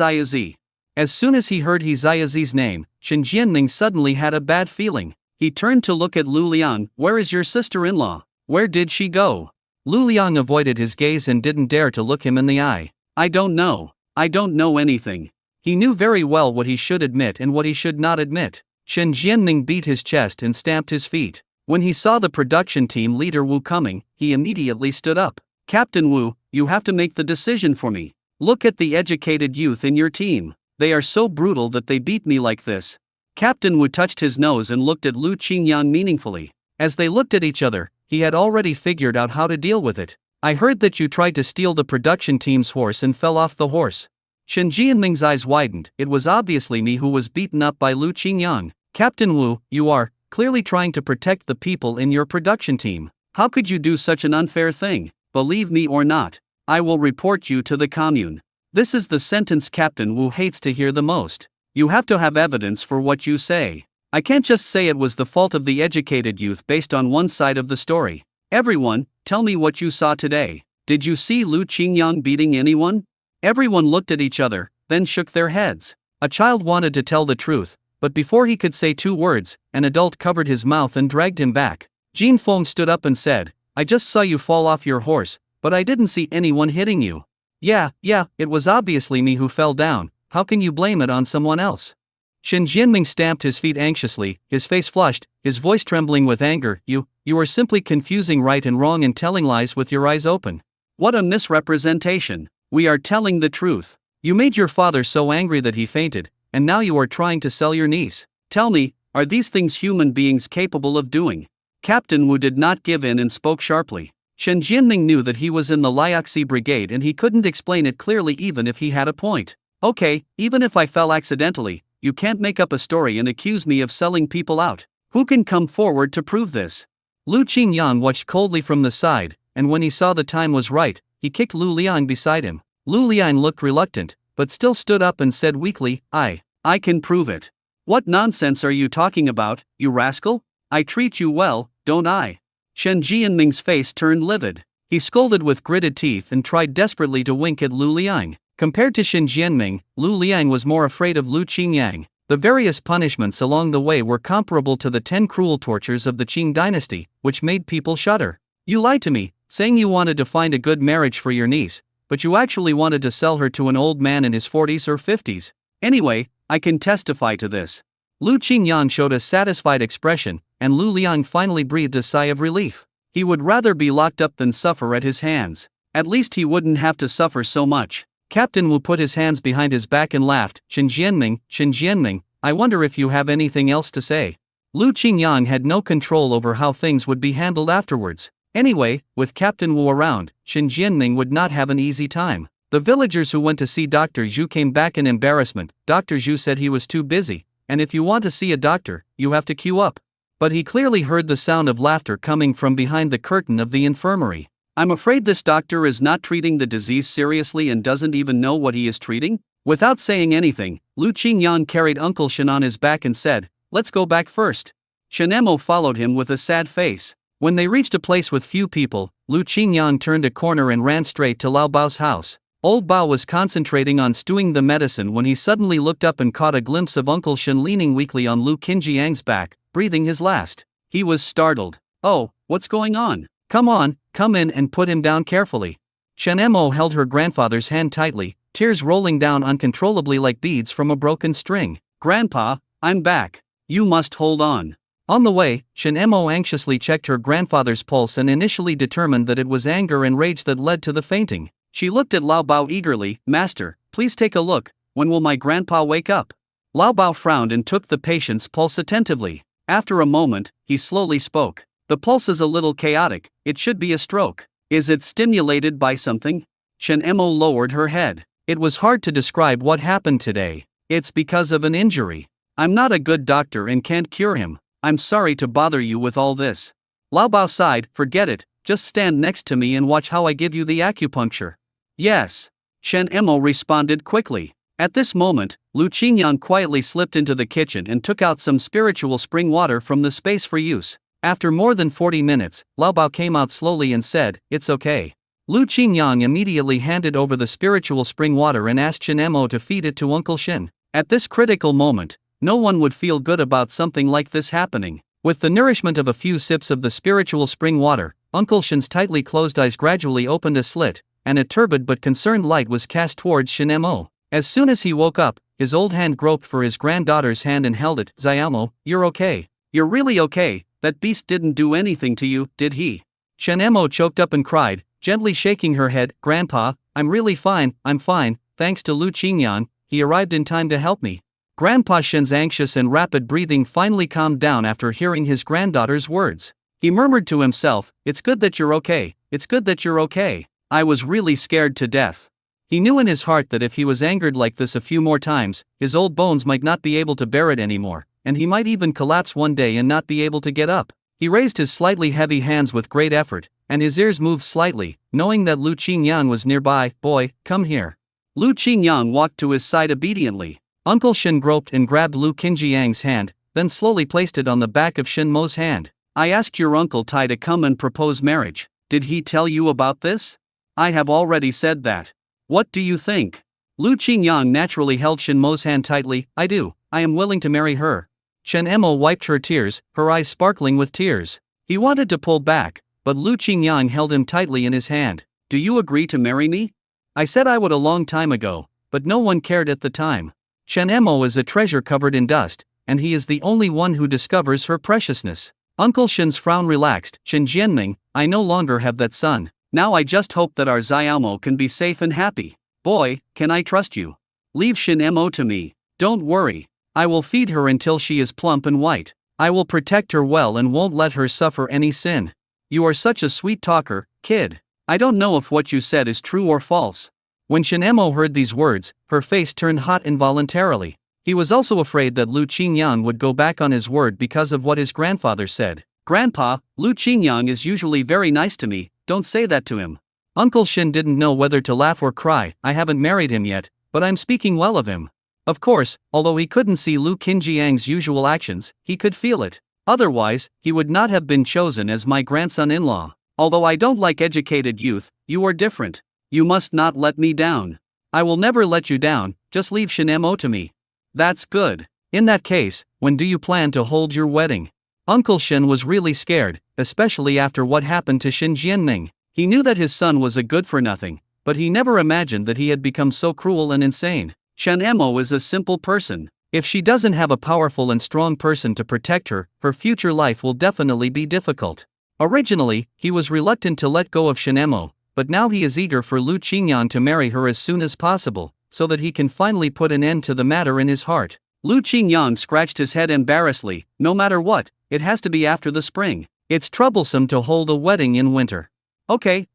As soon as he heard He's name, Shen Jianming suddenly had a bad feeling. He turned to look at Lu Liang. "Where is your sister-in-law? Where did she go?" Lu Liang avoided his gaze and didn't dare to look him in the eye. "I don't know. I don't know anything." He knew very well what he should admit and what he should not admit. Shen Jianming beat his chest and stamped his feet. When he saw the production team leader Wu coming, he immediately stood up. "Captain Wu, you have to make the decision for me. Look at the educated youth in your team. They are so brutal that they beat me like this." Captain Wu touched his nose and looked at Lu Qingyang meaningfully. As they looked at each other, he had already figured out how to deal with it. "I heard that you tried to steal the production team's horse and fell off the horse." Shen Jianming's eyes widened. It was obviously me who was beaten up by Lu Qingyang. "Captain Wu, you are clearly trying to protect the people in your production team. How could you do such an unfair thing? Believe me or not, I will report you to the commune. This is the sentence Captain Wu hates to hear the most. You have to have evidence for what you say. I can't just say it was the fault of the educated youth based on one side of the story. Everyone, tell me what you saw today. Did you see Lu Qingyang beating anyone? Everyone looked at each other, then shook their heads. A child wanted to tell the truth, but before he could say 2 words, an adult covered his mouth and dragged him back. Jin Feng stood up and said, I just saw you fall off your horse, but I didn't see anyone hitting you. Yeah, it was obviously me who fell down. How can you blame it on someone else? Shen Jianming stamped his feet anxiously, his face flushed, his voice trembling with anger. You are simply confusing right and wrong and telling lies with your eyes open. What a misrepresentation. We are telling the truth. You made your father so angry that he fainted, and now you are trying to sell your niece. Tell me, are these things human beings capable of doing? Captain Wu did not give in and spoke sharply. Shen Jianming knew that he was in the Liaxi brigade and he couldn't explain it clearly even if he had a point. Okay, even if I fell accidentally, you can't make up a story and accuse me of selling people out. Who can come forward to prove this? Lu Qingyang watched coldly from the side, and when he saw the time was right, he kicked Lu Liang beside him. Lu Liang looked reluctant, but still stood up and said weakly, I can prove it. What nonsense are you talking about, you rascal? I treat you well, don't I? Shen Jianming's face turned livid. He scolded with gritted teeth and tried desperately to wink at Lu Liang. Compared to Shen Jianming, Lu Liang was more afraid of Lu Qingyang. The various punishments along the way were comparable to the 10 cruel tortures of the Qing dynasty, which made people shudder. You lied to me, saying you wanted to find a good marriage for your niece, but you actually wanted to sell her to an old man in his 40s or 50s. Anyway, I can testify to this. Lu Qingyang showed a satisfied expression, and Lu Liang finally breathed a sigh of relief. He would rather be locked up than suffer at his hands. At least he wouldn't have to suffer so much. Captain Wu put his hands behind his back and laughed. Shen Jianming, I wonder if you have anything else to say. Lu Qingyang had no control over how things would be handled afterwards. Anyway, with Captain Wu around, Shen Jianming would not have an easy time. The villagers who went to see Dr. Zhu came back in embarrassment. Dr. Zhu said he was too busy, and if you want to see a doctor, you have to queue up. But he clearly heard the sound of laughter coming from behind the curtain of the infirmary. I'm afraid this doctor is not treating the disease seriously and doesn't even know what he is treating. Without saying anything, Lu Qingyang carried Uncle Shen on his back and said, let's go back first. Shen Emo followed him with a sad face. When they reached a place with few people, Lu Qingyang turned a corner and ran straight to Lao Bao's house. Old Bao was concentrating on stewing the medicine when he suddenly looked up and caught a glimpse of Uncle Shen leaning weakly on Lu Qinjiang's back, breathing his last. He was startled. Oh, what's going on? Come on, come in and put him down carefully. Shen Emo held her grandfather's hand tightly, tears rolling down uncontrollably like beads from a broken string. Grandpa, I'm back. You must hold on. On the way, Shen Emo anxiously checked her grandfather's pulse and initially determined that it was anger and rage that led to the fainting. She looked at Lao Bao eagerly. Master, please take a look. When will my grandpa wake up? Lao Bao frowned and took the patient's pulse attentively. After a moment, he slowly spoke. The pulse is a little chaotic. It should be a stroke. Is it stimulated by something? Shen Emo lowered her head. It was hard to describe what happened today. It's because of an injury. I'm not a good doctor and can't cure him. I'm sorry to bother you with all this. Lao Bao sighed. Forget it. Just stand next to me and watch how I give you the acupuncture. Yes. Shen Emo responded quickly. At this moment, Lu Qingyang quietly slipped into the kitchen and took out some spiritual spring water from the space for use. After more than 40 minutes, Lao Bao came out slowly and said, it's okay. Lu Qingyang immediately handed over the spiritual spring water and asked Shen Emo to feed it to Uncle Shen. At this critical moment, no one would feel good about something like this happening. With the nourishment of a few sips of the spiritual spring water, Uncle Shen's tightly closed eyes gradually opened a slit, and a turbid but concerned light was cast towards Shen Emo. As soon as he woke up, his old hand groped for his granddaughter's hand and held it. Xiaomo, you're okay. You're really okay. That beast didn't do anything to you, did he? Shen Emo choked up and cried, gently shaking her head. Grandpa, I'm really fine, I'm fine, thanks to Lu Qingyang, he arrived in time to help me. Grandpa Shen's anxious and rapid breathing finally calmed down after hearing his granddaughter's words. He murmured to himself, it's good that you're okay, it's good that you're okay. I was really scared to death. He knew in his heart that if he was angered like this a few more times, his old bones might not be able to bear it anymore, and he might even collapse one day and not be able to get up. He raised his slightly heavy hands with great effort, and his ears moved slightly, knowing that Lu Qingyang was nearby. "Boy, come here." Lu Qingyang walked to his side obediently. Uncle Shin groped and grabbed Lu Qinjiang's hand, then slowly placed it on the back of Shin Mo's hand. "I asked your Uncle Tai to come and propose marriage. Did he tell you about this?" "I have already said that." "What do you think?" Lu Qingyang naturally held Shin Mo's hand tightly. "I do. I am willing to marry her." Shen Emo wiped her tears, her eyes sparkling with tears. He wanted to pull back, but Lu Qingyang held him tightly in his hand. "Do you agree to marry me?" "I said I would a long time ago, but no one cared at the time." Shen Emo is a treasure covered in dust, and he is the only one who discovers her preciousness. Uncle Shin's frown relaxed. "Shen Jianming, I no longer have that son. Now I just hope that our Xiaomo can be safe and happy. Boy, can I trust you? Leave Shen Emo to me. Don't worry. I will feed her until she is plump and white. I will protect her well and won't let her suffer any sin." "You are such a sweet talker, kid. I don't know if what you said is true or false." When Shen Emo heard these words, her face turned hot involuntarily. He was also afraid that Lu Qingyang would go back on his word because of what his grandfather said. "Grandpa, Lu Qingyang is usually very nice to me, don't say that to him." Uncle Shin didn't know whether to laugh or cry. "I haven't married him yet, but I'm speaking well of him." Of course, although he couldn't see Lu Qinjiang's usual actions, he could feel it. "Otherwise, he would not have been chosen as my grandson-in-law. Although I don't like educated youth, you are different. You must not let me down." "I will never let you down, just leave Shen Emo to me." "That's good. In that case, when do you plan to hold your wedding?" Uncle Shin was really scared, especially after what happened to Shin Jianming. He knew that his son was a good-for-nothing, but he never imagined that he had become so cruel and insane. Shen Emo is a simple person. If she doesn't have a powerful and strong person to protect her, her future life will definitely be difficult. Originally, he was reluctant to let go of Shen Emo, but now he is eager for Lu Qingyang to marry her as soon as possible, so that he can finally put an end to the matter in his heart. Lu Qingyang scratched his head embarrassedly. "No matter what, it has to be after the spring. It's troublesome to hold a wedding in winter." Okay,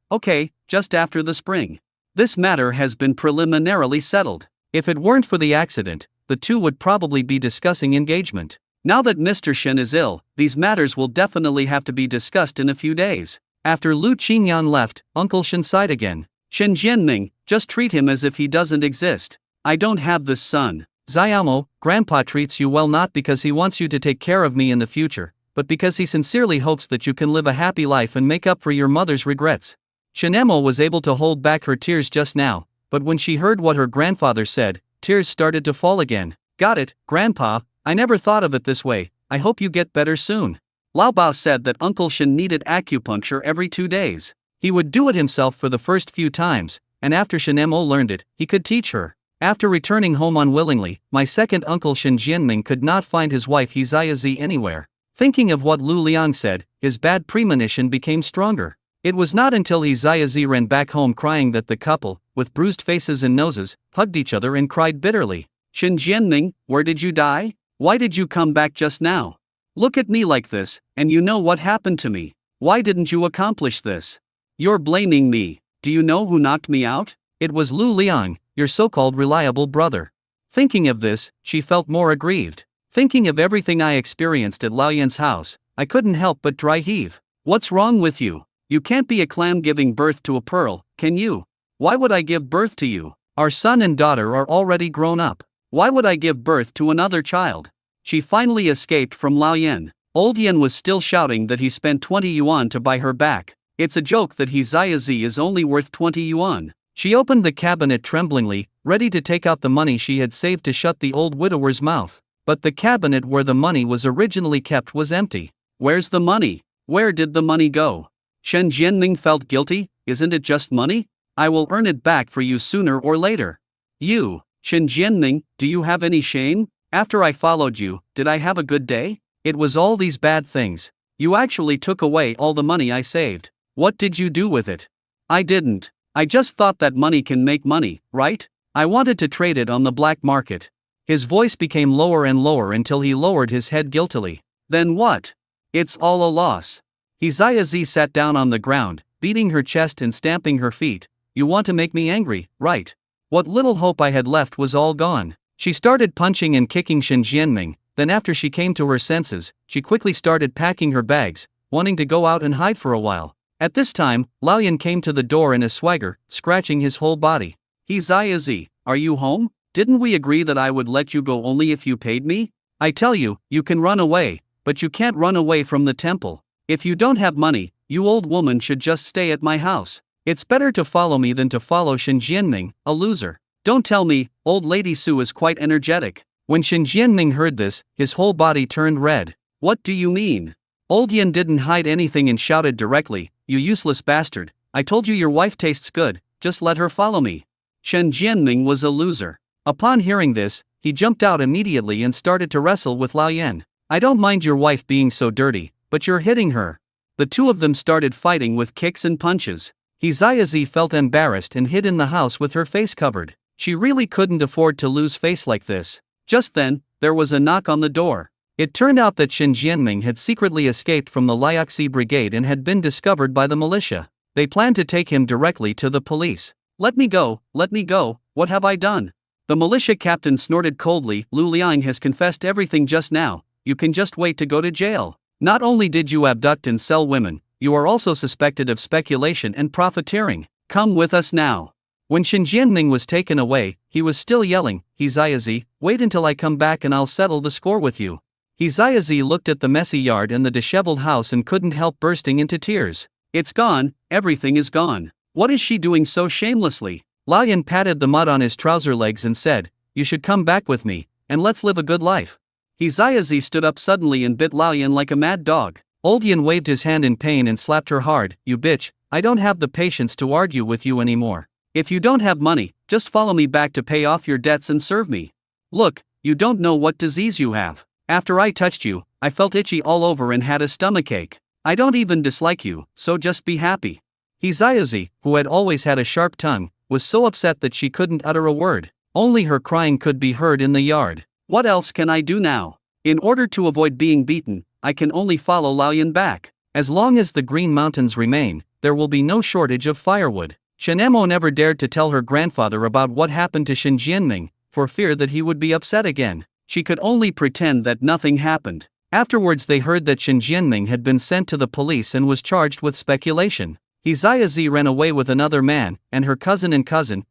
just after the spring. This matter has been preliminarily settled. If it weren't for the accident, the two would probably be discussing engagement. Now that Mr. Shen is ill, these matters will definitely have to be discussed in a few days. After Lu Qingyang left, Uncle Shen sighed again. "Shen Jianming, just treat him as if he doesn't exist. I don't have this son. Xiaomo, Grandpa treats you well not because he wants you to take care of me in the future, but because he sincerely hopes that you can live a happy life and make up for your mother's regrets." Shen Emo was able to hold back her tears just now, but when she heard what her grandfather said, tears started to fall again. "Got it, Grandpa, I never thought of it this way. I hope you get better soon." Lao Bao said that Uncle Shen needed acupuncture every 2 days. He would do it himself for the first few times, and after Shen Emo learned it, he could teach her. After returning home unwillingly, my second uncle Shen Jianming could not find his wife Heziazi anywhere. Thinking of what Lu Liang said, his bad premonition became stronger. It was not until Heziazi ran back home crying that the couple, with bruised faces and noses, hugged each other and cried bitterly. "Shen Jianming, where did you die? Why did you come back just now? Look at me like this, and you know what happened to me. Why didn't you accomplish this? You're blaming me. Do you know who knocked me out? It was Lu Liang, your so-called reliable brother." Thinking of this, she felt more aggrieved. Thinking of everything I experienced at Lao Yan's house, I couldn't help but dry heave. "What's wrong with you? You can't be a clam giving birth to a pearl, can you? Why would I give birth to you? Our son and daughter are already grown up. Why would I give birth to another child?" She finally escaped from Lao Yan. Old Yan was still shouting that he spent 20 yuan to buy her back. It's a joke that Heziazi is only worth 20 yuan. She opened the cabinet tremblingly, ready to take out the money she had saved to shut the old widower's mouth. But the cabinet where the money was originally kept was empty. "Where's the money? Where did the money go?" Shen Jianming felt guilty. "Isn't it just money? I will earn it back for you sooner or later." "You, Shen Jianming, do you have any shame? After I followed you, did I have a good day? It was all these bad things. You actually took away all the money I saved. What did you do with it?" "I didn't. I just thought that money can make money, right? I wanted to trade it on the black market." His voice became lower and lower until he lowered his head guiltily. "Then what? It's all a loss." Heziazi sat down on the ground, beating her chest and stamping her feet. "You want to make me angry, right? What little hope I had left was all gone." She started punching and kicking Shen Jianming, Then after she came to her senses, she quickly started packing her bags, wanting to go out and hide for a while. At this time, Laoyan came to the door in a swagger, scratching his whole body. Ziazi, are you home? Didn't we agree that I would let you go only if you paid me? I tell you, you can run away, but you can't run away from the temple. If you don't have money, you old woman should just stay at my house. It's better to follow me than to follow Shen Jianming, a loser. Don't tell me, old lady Su is quite energetic. When Shen Jianming heard this, his whole body turned red. What do you mean? Old Yin didn't hide anything and shouted directly, you useless bastard, I told you your wife tastes good, just let her follow me. Shen Jianming was a loser. Upon hearing this, he jumped out immediately and started to wrestle with Laoyan. I don't mind your wife being so dirty, but you're hitting her. The two of them started fighting with kicks and punches. Ziazi felt embarrassed and hid in the house with her face covered. She really couldn't afford to lose face like this. Just then, there was a knock on the door. It turned out that Shen Jianming had secretly escaped from the Liaxi brigade and had been discovered by the militia. They planned to take him directly to the police. Let me go, what have I done? The militia captain snorted coldly, Lu Liang has confessed everything just now, you can just wait to go to jail. Not only did you abduct and sell women, you are also suspected of speculation and profiteering. Come with us now. When Shen Jianming was taken away, he was still yelling, Ziazi, wait until I come back and I'll settle the score with you. Ziazi looked at the messy yard and the disheveled house and couldn't help bursting into tears. It's gone, everything is gone. What is she doing so shamelessly? Laoyan patted the mud on his trouser legs and said, you should come back with me, and let's live a good life. Ziazi stood up suddenly and bit Laoyan like a mad dog. Old Yin waved his hand in pain and slapped her hard, you bitch, I don't have the patience to argue with you anymore. If you don't have money, just follow me back to pay off your debts and serve me. Look, you don't know what disease you have. After I touched you, I felt itchy all over and had a stomachache. I don't even dislike you, so just be happy. Ziazi, who had always had a sharp tongue, was so upset that she couldn't utter a word. Only her crying could be heard in the yard. What else can I do now? In order to avoid being beaten, I can only follow Laoyan back. As long as the Green Mountains remain, there will be no shortage of firewood. Shen Emo never dared to tell her grandfather about what happened to Shen Jianming, for fear that he would be upset again. She could only pretend that nothing happened. Afterwards they heard that Shen Jianming had been sent to the police and was charged with speculation. Ziazi ran away with another man, and her cousin,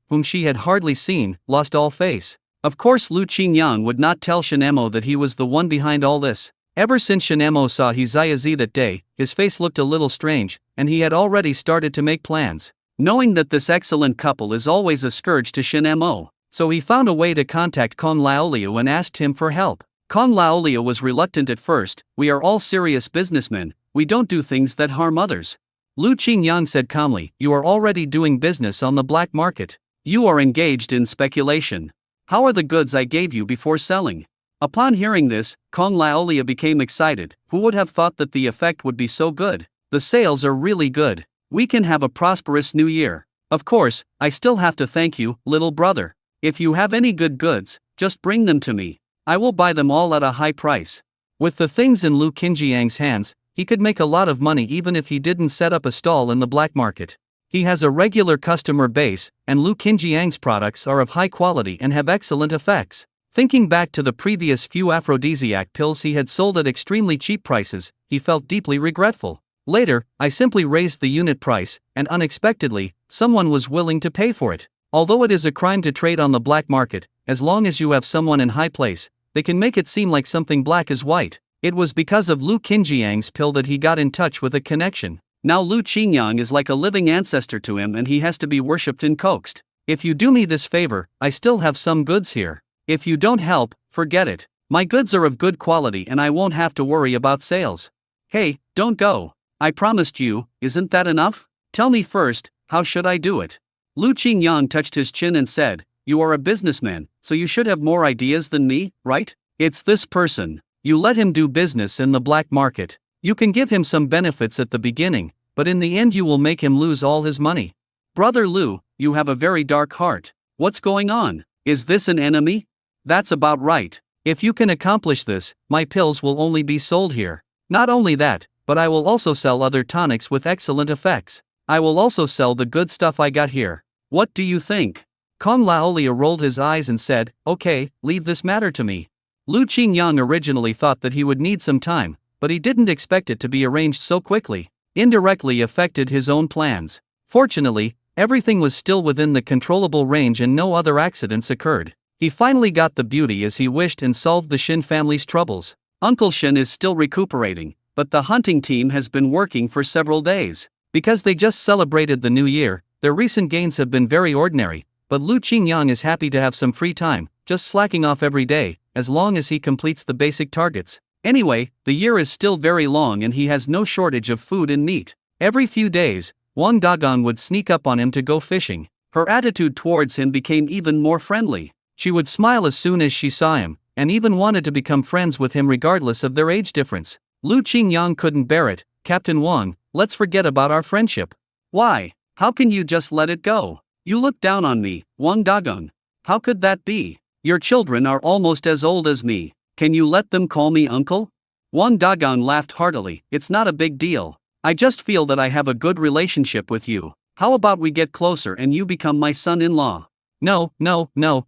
whom she had hardly seen, lost all face. Of course Lu Qingyang would not tell Shen Emo that he was the one behind all this. Ever since Shen Emo saw Ziazi that day, his face looked a little strange, and he had already started to make plans. Knowing that this excellent couple is always a scourge to Shen Emo, so he found a way to contact Kong Laoliu and asked him for help. Kong Laoliu was reluctant at first, we are all serious businessmen, we don't do things that harm others. Lu Qingyang said calmly, you are already doing business on the black market. You are engaged in speculation. How are the goods I gave you before selling? Upon hearing this, Kong Laolia became excited. Who would have thought that the effect would be so good? The sales are really good. We can have a prosperous new year. Of course, I still have to thank you, little brother. If you have any good goods, just bring them to me. I will buy them all at a high price. With the things in Lu Qinjiang's hands, he could make a lot of money even if he didn't set up a stall in the black market. He has a regular customer base, and Lu Qinjiang's products are of high quality and have excellent effects. Thinking back to the previous few aphrodisiac pills he had sold at extremely cheap prices, he felt deeply regretful. Later, I simply raised the unit price, and unexpectedly, someone was willing to pay for it. Although it is a crime to trade on the black market, as long as you have someone in high place, they can make it seem like something black is white. It was because of Lu Qinjiang's pill that he got in touch with a connection. Now Lu Qingyang is like a living ancestor to him and he has to be worshipped and coaxed. If you do me this favor, I still have some goods here. If you don't help, forget it. My goods are of good quality and I won't have to worry about sales. Hey, don't go. I promised you, isn't that enough? Tell me first, how should I do it? Lu Qingyang touched his chin and said, you are a businessman, so you should have more ideas than me, right? It's this person. You let him do business in the black market. You can give him some benefits at the beginning, but in the end you will make him lose all his money. Brother Lu, you have a very dark heart. What's going on? Is this an enemy? That's about right. If you can accomplish this, my pills will only be sold here. Not only that, but I will also sell other tonics with excellent effects. I will also sell the good stuff I got here. What do you think? Kong Laolia rolled his eyes and said, okay, leave this matter to me. Lu Qingyang originally thought that he would need some time, but he didn't expect it to be arranged so quickly. Indirectly affected his own plans. Fortunately, everything was still within the controllable range and no other accidents occurred. He finally got the beauty as he wished and solved the Shin family's troubles. Uncle Shin is still recuperating, but the hunting team has been working for several days. Because they just celebrated the new year, their recent gains have been very ordinary, but Lu Qingyang is happy to have some free time, just slacking off every day, as long as he completes the basic targets. Anyway, the year is still very long and he has no shortage of food and meat. Every few days, Wang Dagang would sneak up on him to go fishing. Her attitude towards him became even more friendly. She would smile as soon as she saw him, and even wanted to become friends with him regardless of their age difference. Lu Qingyang couldn't bear it. Captain Wang, let's forget about our friendship. Why? How can you just let it go? You look down on me, Wang Dagang. How could that be? Your children are almost as old as me. Can you let them call me uncle? Wang Dagang laughed heartily. It's not a big deal. I just feel that I have a good relationship with you. How about we get closer and you become my son-in-law? No,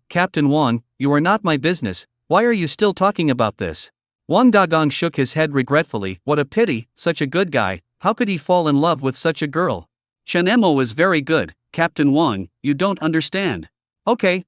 Captain Wang, you are not my business. Why are you still talking about this? Wang Dagang shook his head regretfully. What a pity, such a good guy. How could he fall in love with such a girl? Chen Emo is very good, Captain Wang, you don't understand. Okay,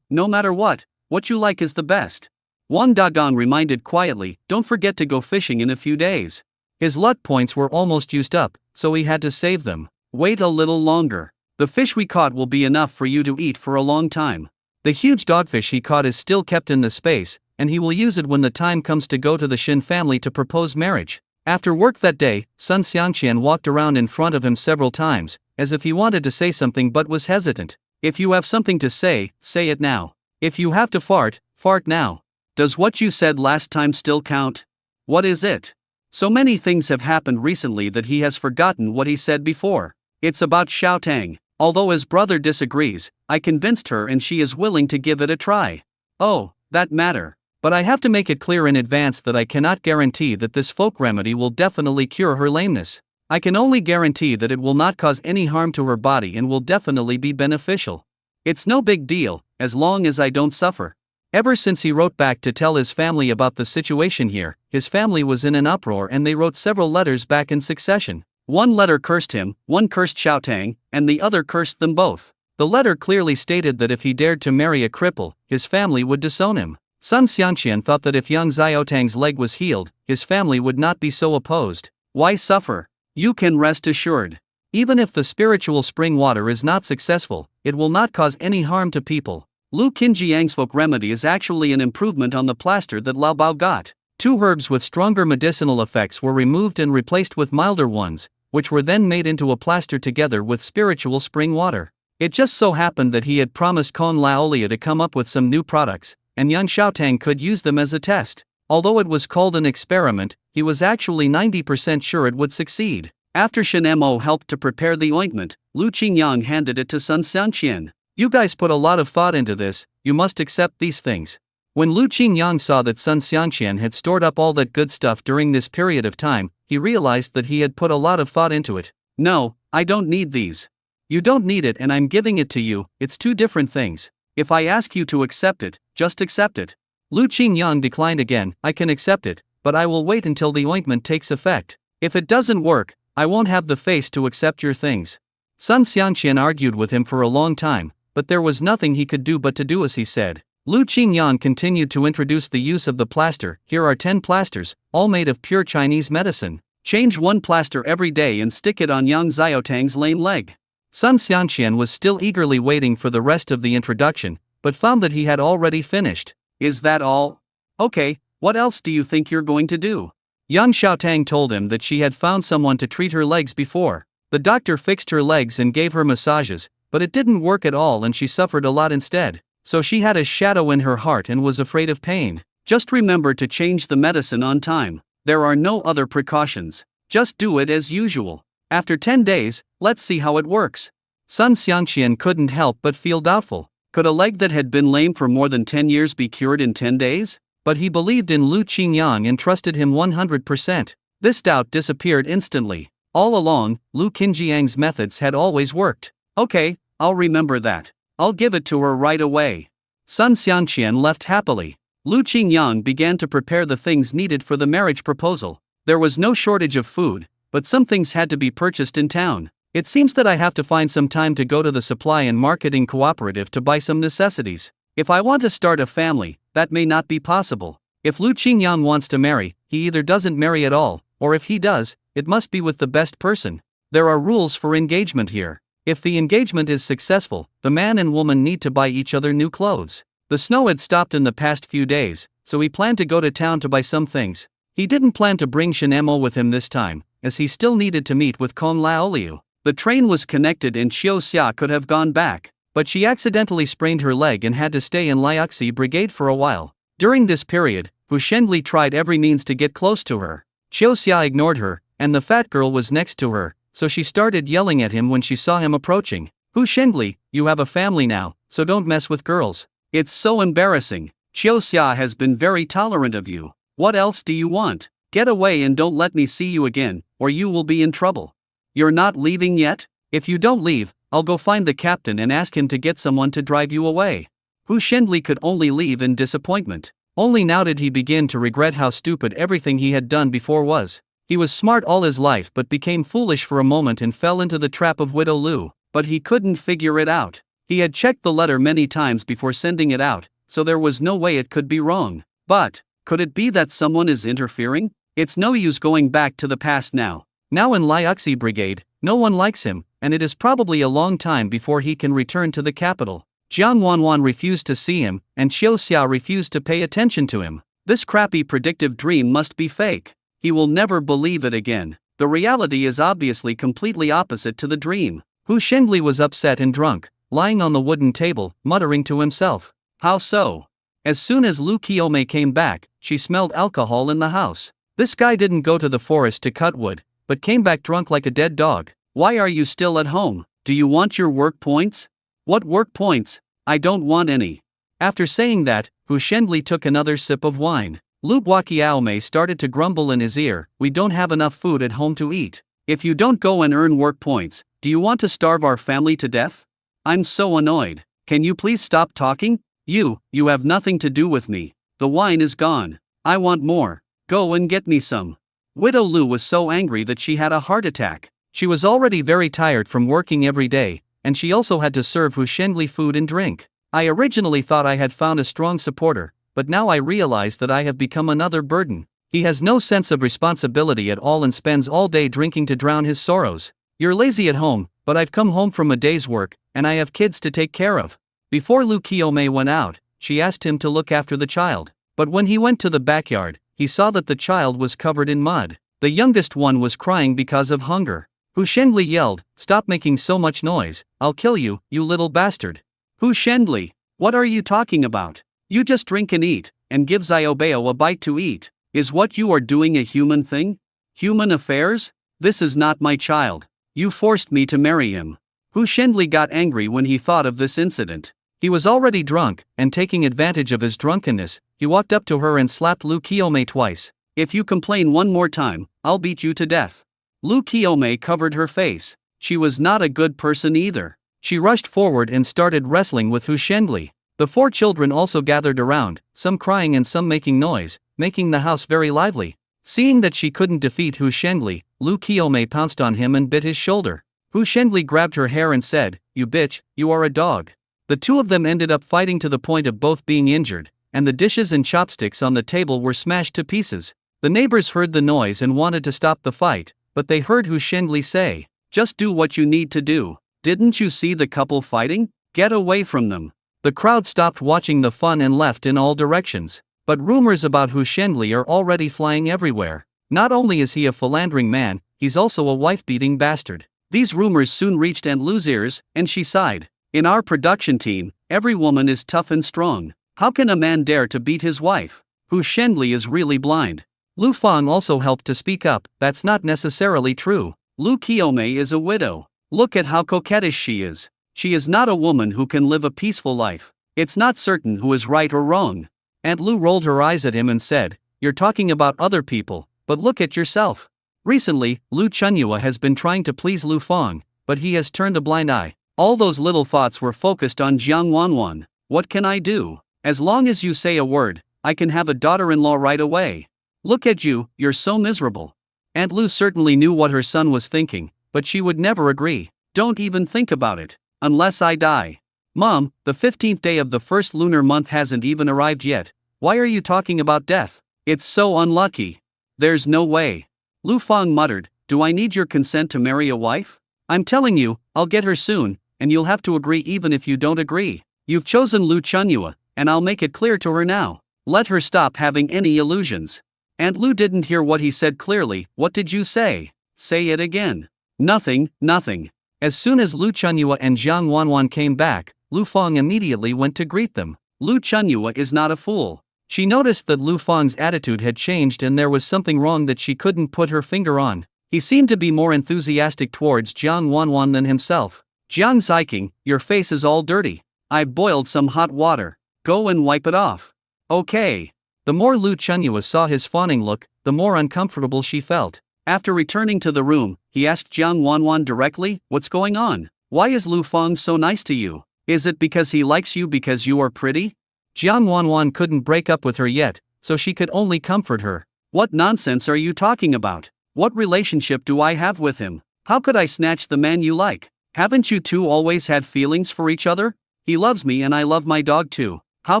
no matter what you like is the best. Wang Dagang reminded quietly, don't forget to go fishing in a few days. His luck points were almost used up, so he had to save them. Wait a little longer. The fish we caught will be enough for you to eat for a long time. The huge dogfish he caught is still kept in the space, and he will use it when the time comes to go to the Shin family to propose marriage. After work that day, Sun Xiangqian walked around in front of him several times, as if he wanted to say something but was hesitant. If you have something to say it now. If you have to fart now. Does what you said last time still count? What is it? So many things have happened recently that he has forgotten what he said before. It's about Xiao Tang. Although his brother disagrees, I convinced her and she is willing to give it a try. Oh, that matter. But I have to make it clear in advance that I cannot guarantee that this folk remedy will definitely cure her lameness. I can only guarantee that it will not cause any harm to her body and will definitely be beneficial. It's no big deal, as long as I don't suffer. Ever since he wrote back to tell his family about the situation here, his family was in an uproar and they wrote several letters back in succession. One letter cursed him, one cursed Xiao Tang, and the other cursed them both. The letter clearly stated that if he dared to marry a cripple, his family would disown him. Sun Xiangqian thought that if young Xiaotang's leg was healed, his family would not be so opposed. Why suffer? You can rest assured. Even if the spiritual spring water is not successful, it will not cause any harm to people. Lu Qinjiang's folk remedy is actually an improvement on the plaster that Lao Bao got. 2 herbs with stronger medicinal effects were removed and replaced with milder ones, which were then made into a plaster together with spiritual spring water. It just so happened that he had promised Kon Laolia to come up with some new products, and Yan Xiaotang could use them as a test. Although it was called an experiment, he was actually 90% sure it would succeed. After Shen Mo helped to prepare the ointment, Lu Qingyang handed it to Sun Xiangqian. You guys put a lot of thought into this, you must accept these things. When Lu Qingyang saw that Sun Xiangqian had stored up all that good stuff during this period of time, he realized that he had put a lot of thought into it. No, I don't need these. You don't need it and I'm giving it to you, it's 2 different things. If I ask you to accept it, just accept it. Lu Qingyang declined again. I can accept it, but I will wait until the ointment takes effect. If it doesn't work, I won't have the face to accept your things. Sun Xiangqian argued with him for a long time, but there was nothing he could do but to do as he said. Lu Qingyang continued to introduce the use of the plaster. Here are 10 plasters, all made of pure Chinese medicine. Change 1 plaster every day and stick it on Yang Xiaotang's lame leg. Sun Xiangqian was still eagerly waiting for the rest of the introduction, but found that he had already finished. Is that all? Okay, what else do you think you're going to do? Yang Xiaotang told him that she had found someone to treat her legs before. The doctor fixed her legs and gave her massages, but it didn't work at all and she suffered a lot instead. So she had a shadow in her heart and was afraid of pain. Just remember to change the medicine on time. There are no other precautions. Just do it as usual. After 10 days, let's see how it works. Sun Xiangqian couldn't help but feel doubtful. Could a leg that had been lame for more than 10 years be cured in 10 days? But he believed in Lu Qingyang and trusted him 100%. This doubt disappeared instantly. All along, Lu Qinjiang's methods had always worked. Okay, I'll remember that. I'll give it to her right away. Sun Xiangqian left happily. Lu Qingyang began to prepare the things needed for the marriage proposal. There was no shortage of food, but some things had to be purchased in town. It seems that I have to find some time to go to the supply and marketing cooperative to buy some necessities. If I want to start a family, that may not be possible. If Lu Qingyang wants to marry, he either doesn't marry at all, or if he does, it must be with the best person. There are rules for engagement here. If the engagement is successful, the man and woman need to buy each other new clothes. The snow had stopped in the past few days, so he planned to go to town to buy some things. He didn't plan to bring Shen-emo with him this time, as he still needed to meet with Kong Laoliu. The train was connected and Xiao Xia could have gone back, but she accidentally sprained her leg and had to stay in Liuxi Brigade for a while. During this period, Hu Shenli tried every means to get close to her. Xiao Xia ignored her, and the fat girl was next to her, so she started yelling at him when she saw him approaching. Hu Shenli, you have a family now, so don't mess with girls. It's so embarrassing. Xiao Xia has been very tolerant of you. What else do you want? Get away and don't let me see you again, or you will be in trouble. You're not leaving yet? If you don't leave, I'll go find the captain and ask him to get someone to drive you away. Hu Shenli could only leave in disappointment. Only now did he begin to regret how stupid everything he had done before was. He was smart all his life but became foolish for a moment and fell into the trap of Widow Lu, but he couldn't figure it out. He had checked the letter many times before sending it out, so there was no way it could be wrong. But, could it be that someone is interfering? It's no use going back to the past now. Now in Liuxi Brigade, no one likes him, and it is probably a long time before he can return to the capital. Jiang Wanwan refused to see him, and Xiao Xia refused to pay attention to him. This crappy predictive dream must be fake. He will never believe it again. The reality is obviously completely opposite to the dream. Hu Shenli was upset and drunk, lying on the wooden table, muttering to himself. How so? As soon as Lu Qiomei came back, she smelled alcohol in the house. This guy didn't go to the forest to cut wood, but came back drunk like a dead dog. Why are you still at home? Do you want your work points? What work points? I don't want any. After saying that, Hu Shenli took another sip of wine. Lu Qiaomei started to grumble in his ear, we don't have enough food at home to eat. If you don't go and earn work points, do you want to starve our family to death? I'm so annoyed. Can you please stop talking? You have nothing to do with me. The wine is gone. I want more. Go and get me some. Widow Lu was so angry that she had a heart attack. She was already very tired from working every day, and she also had to serve Hu Shenli food and drink. I originally thought I had found a strong supporter, but now I realize that I have become another burden. He has no sense of responsibility at all and spends all day drinking to drown his sorrows. You're lazy at home, but I've come home from a day's work, and I have kids to take care of. Before Lu Qiomei went out, she asked him to look after the child. But when he went to the backyard, he saw that the child was covered in mud. The youngest one was crying because of hunger. Hu Shenli yelled, stop making so much noise, I'll kill you, you little bastard. Hu Shenli, what are you talking about? You just drink and eat, and give Xiaobao a bite to eat. Is what you are doing a human thing? Human affairs? This is not my child. You forced me to marry him. Hu Shenli got angry when he thought of this incident. He was already drunk, and taking advantage of his drunkenness, he walked up to her and slapped Lu Qiomei twice. If you complain one more time, I'll beat you to death. Lu Qiomei covered her face. She was not a good person either. She rushed forward and started wrestling with Hu Shenli. The 4 children also gathered around, some crying and some making noise, making the house very lively. Seeing that she couldn't defeat Hu Shenli, Lu Qiomei pounced on him and bit his shoulder. Hu Shenli grabbed her hair and said, you bitch, you are a dog. The two of them ended up fighting to the point of both being injured, and the dishes and chopsticks on the table were smashed to pieces. The neighbors heard the noise and wanted to stop the fight, but they heard Hu Shenli say, just do what you need to do. Didn't you see the couple fighting? Get away from them. The crowd stopped watching the fun and left in all directions. But rumors about Hu Shenli are already flying everywhere. Not only is he a philandering man, he's also a wife-beating bastard. These rumors soon reached Aunt Lu's ears, and she sighed. In our production team, every woman is tough and strong. How can a man dare to beat his wife? Hu Shenli is really blind. Lu Fang also helped to speak up, that's not necessarily true. Lu Qiomei is a widow. Look at how coquettish she is. She is not a woman who can live a peaceful life. It's not certain who is right or wrong. Aunt Lu rolled her eyes at him and said, you're talking about other people, but look at yourself. Recently, Lu Chunyua has been trying to please Lu Fang, but he has turned a blind eye. All those little thoughts were focused on Jiang Wanwan. What can I do? As long as you say a word, I can have a daughter-in-law right away. Look at you, you're so miserable. Aunt Lu certainly knew what her son was thinking, but she would never agree. Don't even think about it. Unless I die. Mom, the 15th day of the first lunar month hasn't even arrived yet. Why are you talking about death? It's so unlucky. There's no way. Lu Fang muttered, do I need your consent to marry a wife? I'm telling you, I'll get her soon, and you'll have to agree even if you don't agree. You've chosen Lu Chunyua, and I'll make it clear to her now. Let her stop having any illusions. Aunt Lu didn't hear what he said clearly. What did you say? Say it again. Nothing, nothing. As soon as Lu Chunyua and Jiang Wanwan came back, Lu Fang immediately went to greet them. Lu Chunyua is not a fool. She noticed that Lu Fang's attitude had changed and there was something wrong that she couldn't put her finger on. He seemed to be more enthusiastic towards Jiang Wanwan than himself. Jiang Ziking, your face is all dirty. I've boiled some hot water. Go and wipe it off. Okay. The more Lu Chunyua saw his fawning look, the more uncomfortable she felt. After returning to the room, he asked Jiang Wanwan directly, what's going on? Why is Lu Fang so nice to you? Is it because he likes you because you are pretty? Jiang Wanwan couldn't break up with her yet, so she could only comfort her. What nonsense are you talking about? What relationship do I have with him? How could I snatch the man you like? Haven't you two always had feelings for each other? He loves me and I love my dog too. How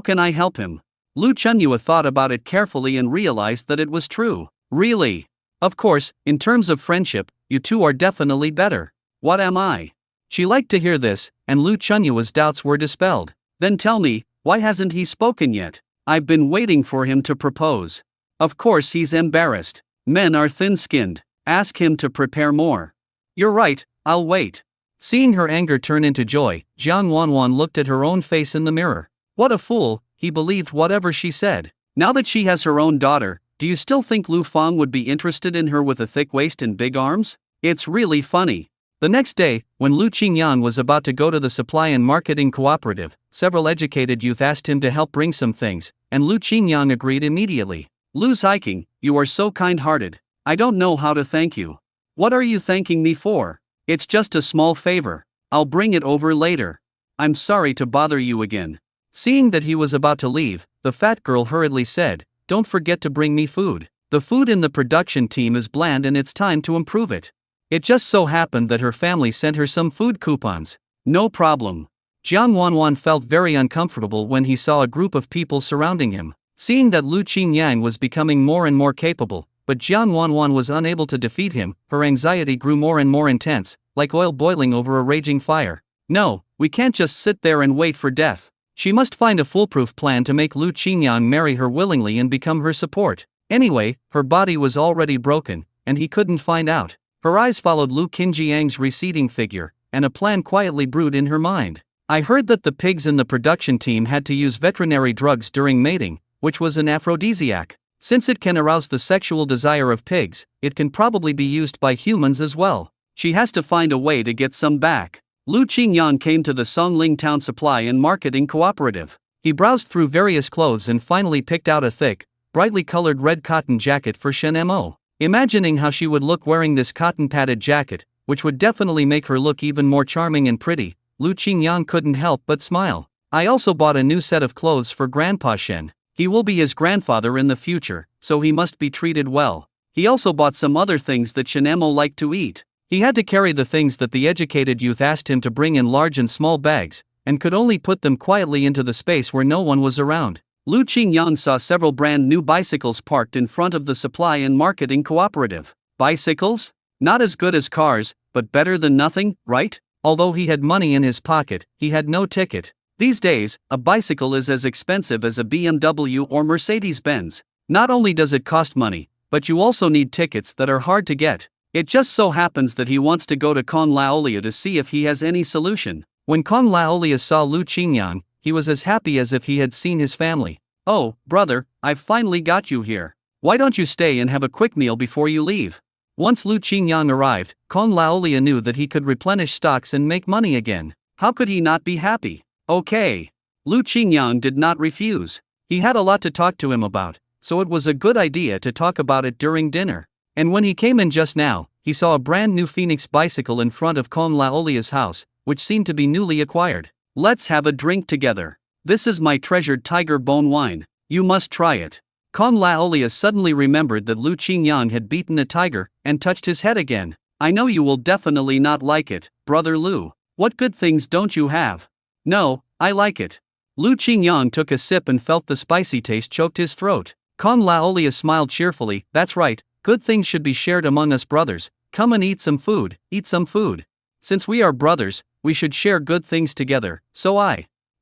can I help him? Lu Chunyua thought about it carefully and realized that it was true. Really? Of course, in terms of friendship, you two are definitely better. What am I? She liked to hear this, and Lu Chunyua's doubts were dispelled. Then tell me, why hasn't he spoken yet? I've been waiting for him to propose. Of course he's embarrassed. Men are thin-skinned. Ask him to prepare more. You're right, I'll wait. Seeing her anger turn into joy, Jiang Wanwan looked at her own face in the mirror. What a fool, he believed whatever she said. Now that she has her own daughter, do you still think Lu Fang would be interested in her with a thick waist and big arms? It's really funny. The next day, when Lu Qingyang was about to go to the supply and marketing cooperative, several educated youth asked him to help bring some things, and Lu Qingyang agreed immediately. Lu Ziking, you are so kind-hearted. I don't know how to thank you. What are you thanking me for? It's just a small favor. I'll bring it over later. I'm sorry to bother you again. Seeing that he was about to leave, the fat girl hurriedly said, don't forget to bring me food. The food in the production team is bland and it's time to improve it. It just so happened that her family sent her some food coupons. No problem. Jiang Wanwan felt very uncomfortable when he saw a group of people surrounding him. Seeing that Lu Qingyang was becoming more and more capable, but Jiang Wanwan was unable to defeat him, her anxiety grew more and more intense, like oil boiling over a raging fire. No, we can't just sit there and wait for death. She must find a foolproof plan to make Lu Qingyang marry her willingly and become her support. Anyway, her body was already broken, and he couldn't find out. Her eyes followed Lu Qingyang's receding figure, and a plan quietly brewed in her mind. I heard that the pigs in the production team had to use veterinary drugs during mating, which was an aphrodisiac. Since it can arouse the sexual desire of pigs, it can probably be used by humans as well. She has to find a way to get some back. Lu Qingyang came to the Songling Town Supply and Marketing Cooperative. He browsed through various clothes and finally picked out a thick, brightly colored red cotton jacket for Shen Mo. Imagining how she would look wearing this cotton-padded jacket, which would definitely make her look even more charming and pretty, Lu Qingyang couldn't help but smile. I also bought a new set of clothes for Grandpa Shen. He will be his grandfather in the future, so he must be treated well. He also bought some other things that Shen Mo liked to eat. He had to carry the things that the educated youth asked him to bring in large and small bags, and could only put them quietly into the space where no one was around. Lu Qingyang saw several brand new bicycles parked in front of the supply and marketing cooperative. Bicycles? Not as good as cars, but better than nothing, right? Although he had money in his pocket, he had no ticket. These days, a bicycle is as expensive as a BMW or Mercedes-Benz. Not only does it cost money, but you also need tickets that are hard to get. It just so happens that he wants to go to Con Laolia to see if he has any solution. When Con Laolia saw Lu Qingyang, he was as happy as if he had seen his family. Oh, brother, I've finally got you here. Why don't you stay and have a quick meal before you leave? Once Lu Qingyang arrived, Con Laolia knew that he could replenish stocks and make money again. How could he not be happy? Okay. Lu Qingyang did not refuse. He had a lot to talk to him about, so it was a good idea to talk about it during dinner. And when he came in just now, he saw a brand new Phoenix bicycle in front of Con Laolia's house, which seemed to be newly acquired. Let's have a drink together. This is my treasured tiger bone wine. You must try it. Kong Laolia suddenly remembered that Lu Qingyang had beaten a tiger, and touched his head again. I know you will definitely not like it, Brother Lu. What good things don't you have? No, I like it. Lu Qingyang took a sip and felt the spicy taste choked his throat. Kong Laolia smiled cheerfully. That's right, good things should be shared among us brothers. Come and eat some food, eat some food. Since we are brothers, we should share good things together, so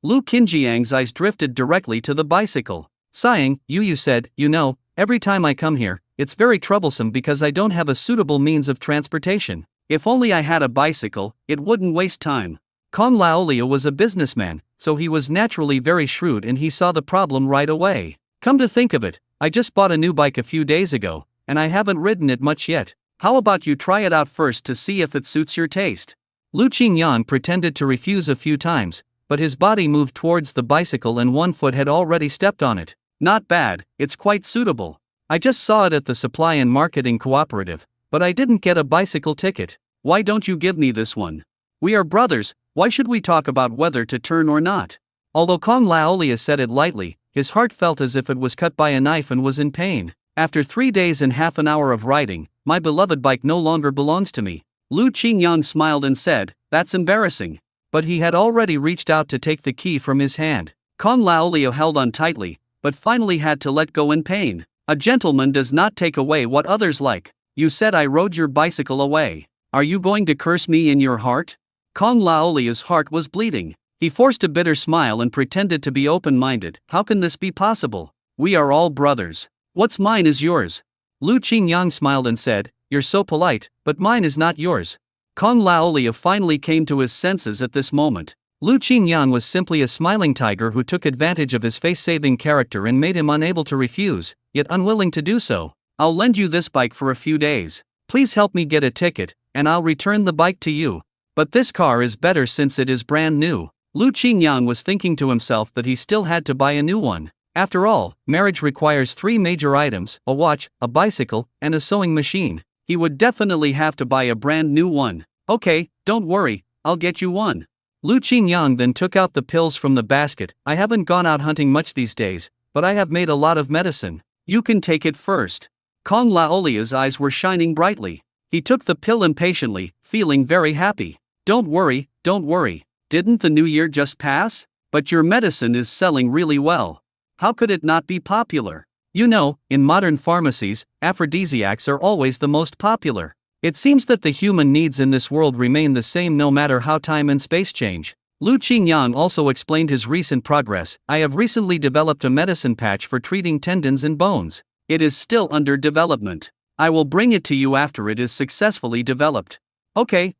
Lu Qinjiang's eyes drifted directly to the bicycle. Sighing, Yu said, you know, every time I come here, it's very troublesome because I don't have a suitable means of transportation. If only I had a bicycle, it wouldn't waste time. Kong Laolia was a businessman, so he was naturally very shrewd and he saw the problem right away. Come to think of it, I just bought a new bike a few days ago, and I haven't ridden it much yet. How about you try it out first to see if it suits your taste? Lu Qingyang pretended to refuse a few times, but his body moved towards the bicycle and one foot had already stepped on it. Not bad, it's quite suitable. I just saw it at the Supply and Marketing Cooperative, but I didn't get a bicycle ticket. Why don't you give me this one? We are brothers, why should we talk about whether to turn or not? Although Kong Laolia said it lightly, his heart felt as if it was cut by a knife and was in pain. After 3 days and half an hour of riding, my beloved bike no longer belongs to me. Lu Qingyang smiled and said, that's embarrassing. But he had already reached out to take the key from his hand. Kong Laolia held on tightly, but finally had to let go in pain. A gentleman does not take away what others like. You said I rode your bicycle away. Are you going to curse me in your heart? Kong Laolia's heart was bleeding. He forced a bitter smile and pretended to be open-minded. How can this be possible? We are all brothers. What's mine is yours. Lu Qingyang smiled and said, you're so polite, but mine is not yours. Kong Laolia finally came to his senses at this moment. Lu Qingyang was simply a smiling tiger who took advantage of his face-saving character and made him unable to refuse, yet unwilling to do so. I'll lend you this bike for a few days. Please help me get a ticket, and I'll return the bike to you. But this car is better since it is brand new. Lu Qingyang was thinking to himself that he still had to buy a new one. After all, marriage requires 3 major items, a watch, a bicycle, and a sewing machine. He would definitely have to buy a brand new one. Okay, don't worry, I'll get you one. Lu Qingyang then took out the pills from the basket. I haven't gone out hunting much these days, but I have made a lot of medicine. You can take it first. Kong Laolia's eyes were shining brightly. He took the pill impatiently, feeling very happy. Don't worry, don't worry. Didn't the new year just pass? But your medicine is selling really well. How could it not be popular? You know, in modern pharmacies, aphrodisiacs are always the most popular. It seems that the human needs in this world remain the same no matter how time and space change. Lu Qingyang also explained his recent progress. I have recently developed a medicine patch for treating tendons and bones. It is still under development. I will bring it to you after it is successfully developed. Okay,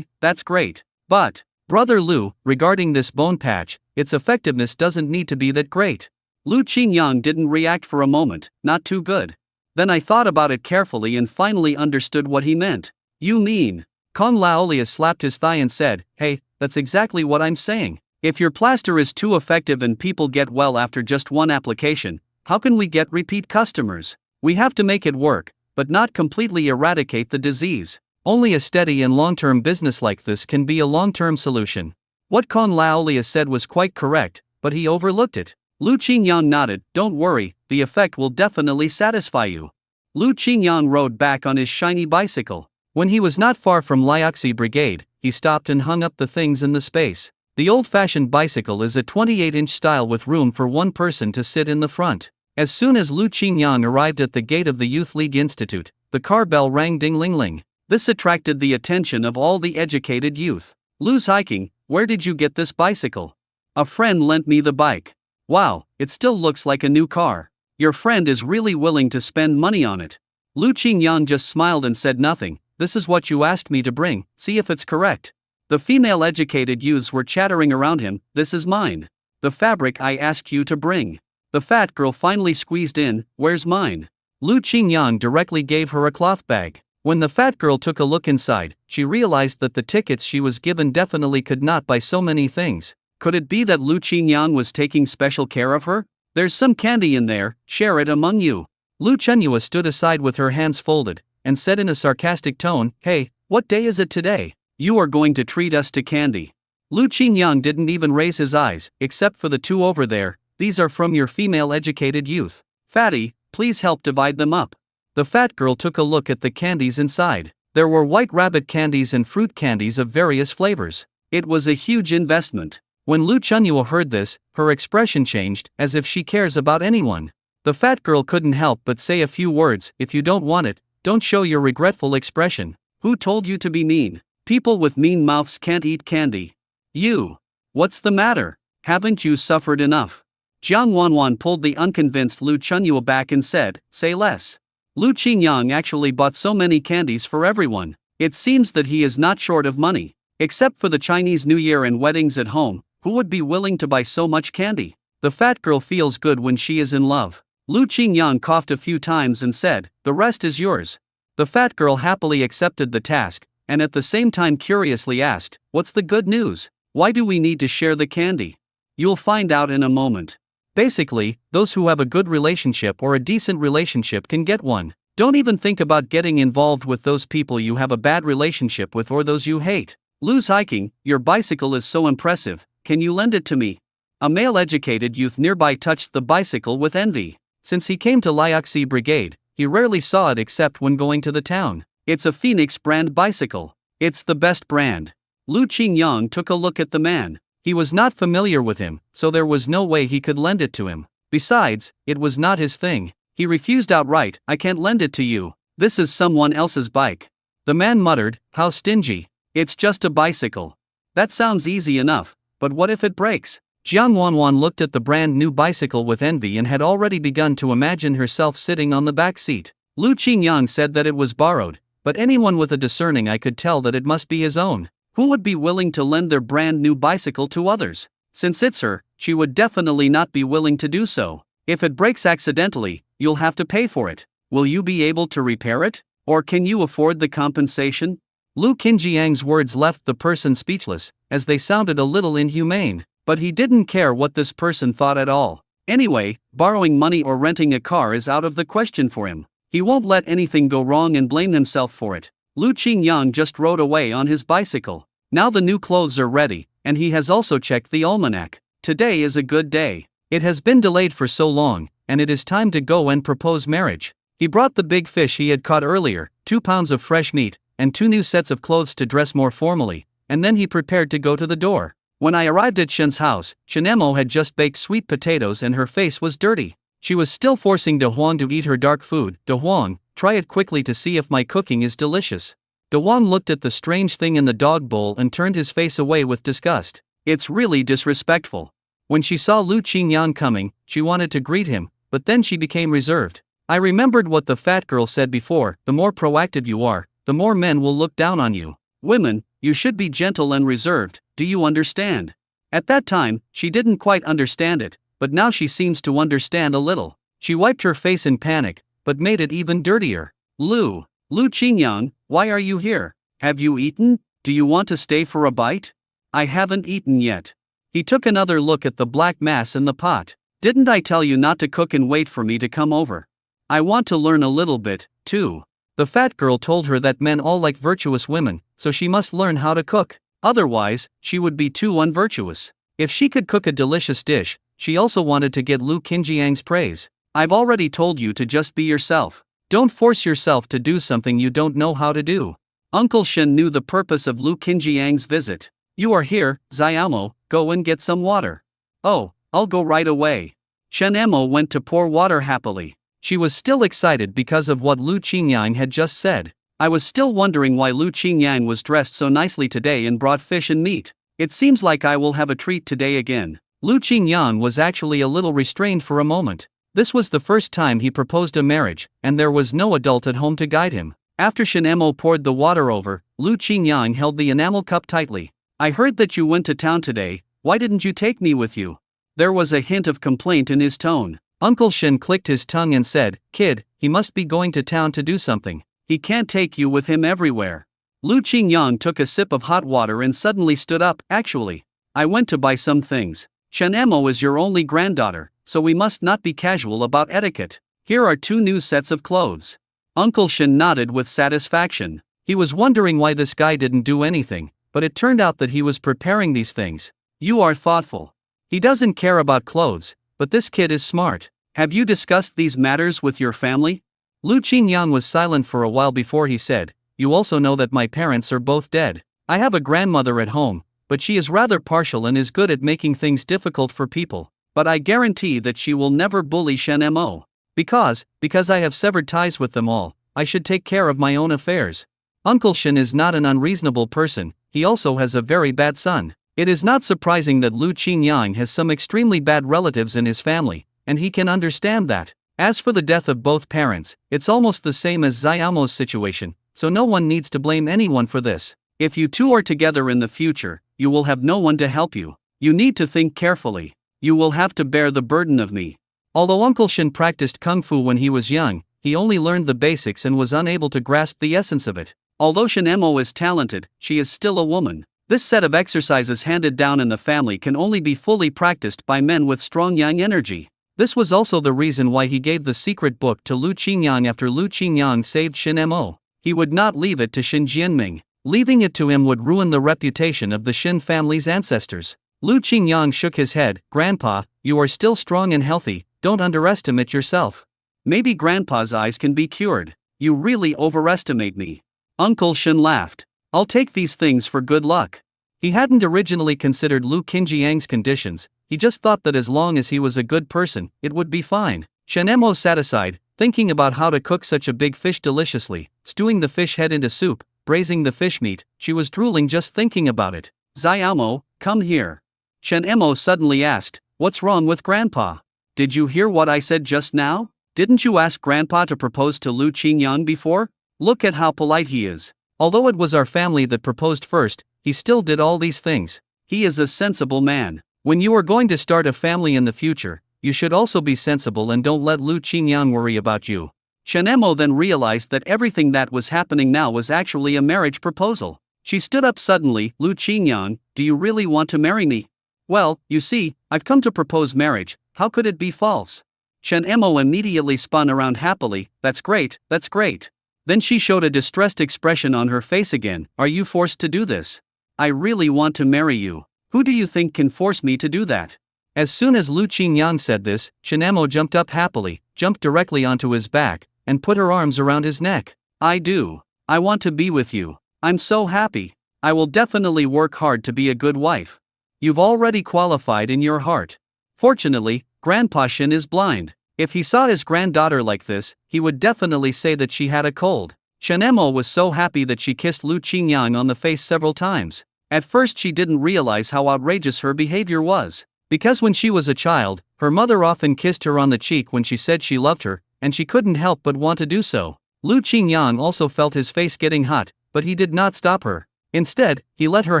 that's great. But, Brother Lu, regarding this bone patch, its effectiveness doesn't need to be that great. Lu Qingyang didn't react for a moment. Not too good. Then I thought about it carefully and finally understood what he meant. You mean? Kong Laolia slapped his thigh and said, hey, that's exactly what I'm saying. If your plaster is too effective and people get well after just one application, how can we get repeat customers? We have to make it work, but not completely eradicate the disease. Only a steady and long-term business like this can be a long-term solution. What Kong Laolia said was quite correct, but he overlooked it. Lu Qingyang nodded. Don't worry, the effect will definitely satisfy you. Lu Qingyang rode back on his shiny bicycle. When he was not far from Liaoxi Brigade, he stopped and hung up the things in the space. The old-fashioned bicycle is a 28-inch style with room for one person to sit in the front. As soon as Lu Qingyang arrived at the gate of the Youth League Institute, the car bell rang ding-ling-ling. This attracted the attention of all the educated youth. Lu's hiking, where did you get this bicycle? A friend lent me the bike. Wow, it still looks like a new car. Your friend is really willing to spend money on it. Lu Qingyang just smiled and said nothing. This is what you asked me to bring, see if it's correct. The female educated youths were chattering around him. This is mine. The fabric I asked you to bring. The fat girl finally squeezed in. Where's mine? Lu Qingyang directly gave her a cloth bag. When the fat girl took a look inside, she realized that the tickets she was given definitely could not buy so many things. Could it be that Lu Qingyang was taking special care of her? There's some candy in there, share it among you. Lu Chenhua stood aside with her hands folded, and said in a sarcastic tone, hey, what day is it today? You are going to treat us to candy. Lu Qingyang didn't even raise his eyes, except for the two over there. These are from your female educated youth. Fatty, please help divide them up. The fat girl took a look at the candies inside. There were white rabbit candies and fruit candies of various flavors. It was a huge investment. When Lu Chunyuo heard this, her expression changed, as if she cares about anyone. The fat girl couldn't help but say a few words. If you don't want it, don't show your regretful expression. Who told you to be mean? People with mean mouths can't eat candy. You. What's the matter? Haven't you suffered enough? Jiang Wanwan pulled the unconvinced Lu Chunyuo back and said, say less. Lu Qingyang actually bought so many candies for everyone. It seems that he is not short of money. Except for the Chinese New Year and weddings at home, who would be willing to buy so much candy? The fat girl feels good when she is in love. Lu Qingyang coughed a few times and said, the rest is yours. The fat girl happily accepted the task, and at the same time curiously asked, what's the good news? Why do we need to share the candy? You'll find out in a moment. Basically, those who have a good relationship or a decent relationship can get one. Don't even think about getting involved with those people you have a bad relationship with or those you hate. Lu's hiking, your bicycle is so impressive, can you lend it to me? A male educated youth nearby touched the bicycle with envy. Since he came to Liaoxi Brigade, he rarely saw it except when going to the town. It's a Phoenix brand bicycle. It's the best brand. Lu Qingyang took a look at the man. He was not familiar with him, so there was no way he could lend it to him. Besides, it was not his thing. He refused outright, I can't lend it to you. This is someone else's bike. The man muttered, how stingy. It's just a bicycle. That sounds easy enough, but what if it breaks? Jiang Wanwan looked at the brand new bicycle with envy and had already begun to imagine herself sitting on the back seat. Lu Qingyang said that it was borrowed, but anyone with a discerning eye could tell that it must be his own. Who would be willing to lend their brand new bicycle to others? Since it's her, she would definitely not be willing to do so. If it breaks accidentally, you'll have to pay for it. Will you be able to repair it? Or can you afford the compensation? Lu Qinjiang's words left the person speechless, as they sounded a little inhumane. But he didn't care what this person thought at all. Anyway, borrowing money or renting a car is out of the question for him. He won't let anything go wrong and blame himself for it. Lu Qingyang just rode away on his bicycle. Now the new clothes are ready, and he has also checked the almanac. Today is a good day. It has been delayed for so long, and it is time to go and propose marriage. He brought the big fish he had caught earlier, 2 pounds of fresh meat, and 2 new sets of clothes to dress more formally, and then he prepared to go to the door. When I arrived at Shen's house, Shenemo had just baked sweet potatoes and her face was dirty. She was still forcing De Huang to eat her dark food. De Huang, try it quickly to see if my cooking is delicious. De Huang looked at the strange thing in the dog bowl and turned his face away with disgust. It's really disrespectful. When she saw Lu Qingyang coming, she wanted to greet him, but then she became reserved. I remembered what the fat girl said before, the more proactive you are, the more men will look down on you. Women, you should be gentle and reserved, do you understand? At that time, she didn't quite understand it, but now she seems to understand a little. She wiped her face in panic, but made it even dirtier. Lu Qingyang, why are you here? Have you eaten? Do you want to stay for a bite? I haven't eaten yet. He took another look at the black mass in the pot. Didn't I tell you not to cook and wait for me to come over? I want to learn a little bit, too. The fat girl told her that men all like virtuous women, so she must learn how to cook. Otherwise, she would be too unvirtuous. If she could cook a delicious dish, she also wanted to get Lu Qinjiang's praise. I've already told you to just be yourself. Don't force yourself to do something you don't know how to do. Uncle Shen knew the purpose of Lu Qinjiang's visit. You are here, Xiaomo, go and get some water. Oh, I'll go right away. Shen Emo went to pour water happily. She was still excited because of what Lu Qingyang had just said. I was still wondering why Lu Qingyang was dressed so nicely today and brought fish and meat. It seems like I will have a treat today again. Lu Qingyang was actually a little restrained for a moment. This was the first time he proposed a marriage, and there was no adult at home to guide him. After Shen Emo poured the water over, Lu Qingyang held the enamel cup tightly. I heard that you went to town today, why didn't you take me with you? There was a hint of complaint in his tone. Uncle Shen clicked his tongue and said, Kid, he must be going to town to do something. He can't take you with him everywhere. Lu Qingyang took a sip of hot water and suddenly stood up. Actually, I went to buy some things. Shen Emo is your only granddaughter, so we must not be casual about etiquette. Here are 2 new sets of clothes. Uncle Shen nodded with satisfaction. He was wondering why this guy didn't do anything, but it turned out that he was preparing these things. You are thoughtful. He doesn't care about clothes, but this kid is smart. Have you discussed these matters with your family? Lu Qingyang was silent for a while before he said, "You also know that my parents are both dead. I have a grandmother at home, but she is rather partial and is good at making things difficult for people. But I guarantee that she will never bully Shen Mo. Because I have severed ties with them all, I should take care of my own affairs. Uncle Shen is not an unreasonable person, he also has a very bad son. It is not surprising that Lu Qingyang has some extremely bad relatives in his family, and he can understand that. As for the death of both parents, it's almost the same as Xiaomo's situation, so no one needs to blame anyone for this. If you two are together in the future, you will have no one to help you. You need to think carefully. You will have to bear the burden of me." Although Uncle Shen practiced kung fu when he was young, he only learned the basics and was unable to grasp the essence of it. Although Shen Mo is talented, she is still a woman. This set of exercises handed down in the family can only be fully practiced by men with strong yang energy. This was also the reason why he gave the secret book to Lu Qingyang after Lu Qingyang saved Shen Mo. He would not leave it to Shen Jianming. Leaving it to him would ruin the reputation of the Shen family's ancestors. Lu Qingyang shook his head. "Grandpa, you are still strong and healthy, don't underestimate yourself. Maybe Grandpa's eyes can be cured. You really overestimate me." Uncle Shen laughed. "I'll take these things for good luck." He hadn't originally considered Lu Qingyang's conditions, he just thought that as long as he was a good person, it would be fine. Shen Mo sat aside, thinking about how to cook such a big fish deliciously, stewing the fish head into soup, braising the fish meat. She was drooling just thinking about it. "Xiaomo, come here." Shen Mo suddenly asked, "What's wrong with Grandpa? Did you hear what I said just now? Didn't you ask Grandpa to propose to Lu Qingyang before? Look at how polite he is. Although it was our family that proposed first, he still did all these things. He is a sensible man. When you are going to start a family in the future, you should also be sensible and don't let Lu Qingyang worry about you." Shen Mo then realized that everything that was happening now was actually a marriage proposal. She stood up suddenly. "Lu Qingyang, do you really want to marry me?" "Well, you see, I've come to propose marriage, how could it be false?" Shen Mo immediately spun around happily. That's great, that's great." Then she showed a distressed expression on her face again. "Are you forced to do this? I really want to marry you. Who do you think can force me to do that?" As soon as Lu Qingyang said this, Shen Mo jumped up happily, jumped directly onto his back, and put her arms around his neck. "I do. I want to be with you. I'm so happy. I will definitely work hard to be a good wife. You've already qualified in your heart." Fortunately, Grandpa Shen is blind. If he saw his granddaughter like this, he would definitely say that she had a cold. Shen Mo was so happy that she kissed Lu Qingyang on the face several times. At first she didn't realize how outrageous her behavior was. Because when she was a child, her mother often kissed her on the cheek when she said she loved her, and she couldn't help but want to do so. Lu Qingyang also felt his face getting hot, but he did not stop her. Instead, he let her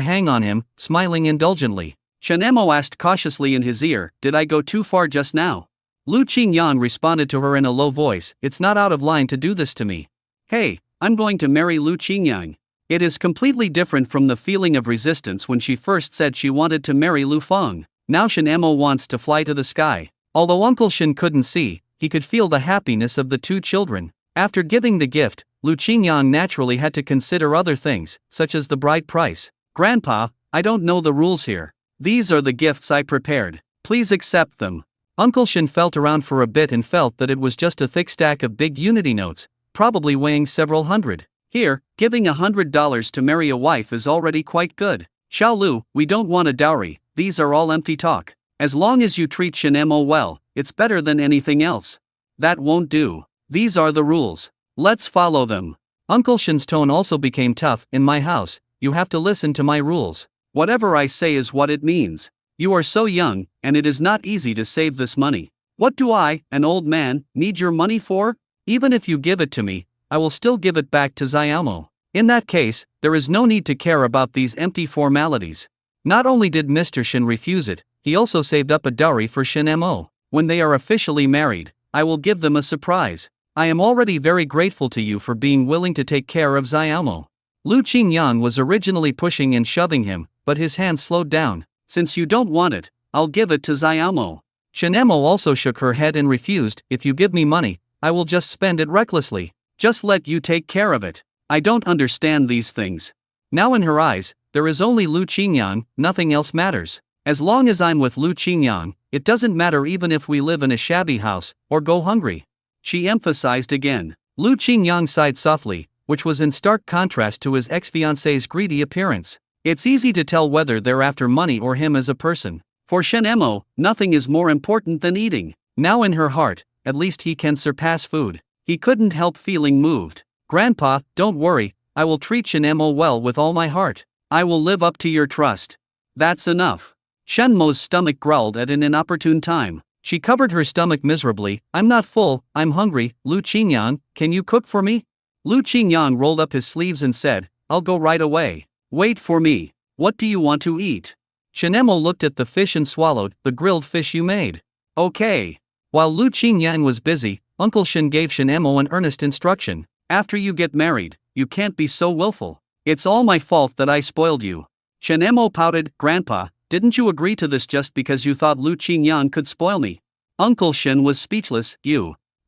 hang on him, smiling indulgently. Shen Mo asked cautiously in his ear, "Did I go too far just now?" Lu Qingyang responded to her in a low voice, "It's not out of line to do this to me. Hey, I'm going to marry Lu Qingyang." It is completely different from the feeling of resistance when she first said she wanted to marry Lu Feng. Now Shen Mo wants to fly to the sky. Although Uncle Shen couldn't see, he could feel the happiness of the two children. After giving the gift, Lu Qingyang naturally had to consider other things, such as the bride price. "Grandpa, I don't know the rules here. These are the gifts I prepared. Please accept them." Uncle Shen felt around for a bit and felt that it was just a thick stack of big unity notes, probably weighing several hundred. "Here, giving $100 to marry a wife is already quite good. Xiao Lu, we don't want a dowry, these are all empty talk. As long as you treat Shen Mo well, it's better than anything else." "That won't do. These are the rules. Let's follow them." Uncle Shen's tone also became tough. "In my house, you have to listen to my rules. Whatever I say is what it means. You are so young, and it is not easy to save this money. What do I, an old man, need your money for? Even if you give it to me, I will still give it back to Xiaomo. In that case, there is no need to care about these empty formalities." Not only did Mr. Shen refuse it, he also saved up a dowry for Shen Mo. "When they are officially married, I will give them a surprise. I am already very grateful to you for being willing to take care of Xiaomo." Lu Qingyang was originally pushing and shoving him, but his hand slowed down. "Since you don't want it, I'll give it to Xiaomo." Shen Mo also shook her head and refused. "If you give me money, I will just spend it recklessly. Just let you take care of it. I don't understand these things." Now in her eyes, there is only Lu Qingyang, nothing else matters. As long as I'm with Lu Qingyang, it doesn't matter even if we live in a shabby house, or go hungry. She emphasized again. Lu Qingyang sighed softly, which was in stark contrast to his ex-fiancée's greedy appearance. It's easy to tell whether they're after money or him as a person. For Shen Emo, nothing is more important than eating. Now in her heart, at least he can surpass food. He couldn't help feeling moved. Grandpa, don't worry, I will treat Shen Emo well with all my heart. I will live up to your trust. That's enough. Shen Mo's stomach growled at an inopportune time. She covered her stomach miserably. I'm not full, I'm hungry. Lu Qingyang, can you cook for me? Lu Qingyang rolled up his sleeves and said, I'll go right away. Wait for me. What do you want to eat? Shen Emo looked at the fish and swallowed. The grilled fish you made. Okay. While Lu Qingyang was busy, Uncle Shen gave Shen Emo an earnest instruction. After you get married, you can't be so willful. It's all my fault that I spoiled you. Shen Emo pouted. Grandpa, didn't you agree to this just because you thought Lu Qingyang could spoil me? Uncle Shen was speechless.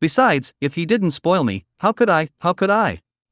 Besides, if he didn't spoil me, how could I?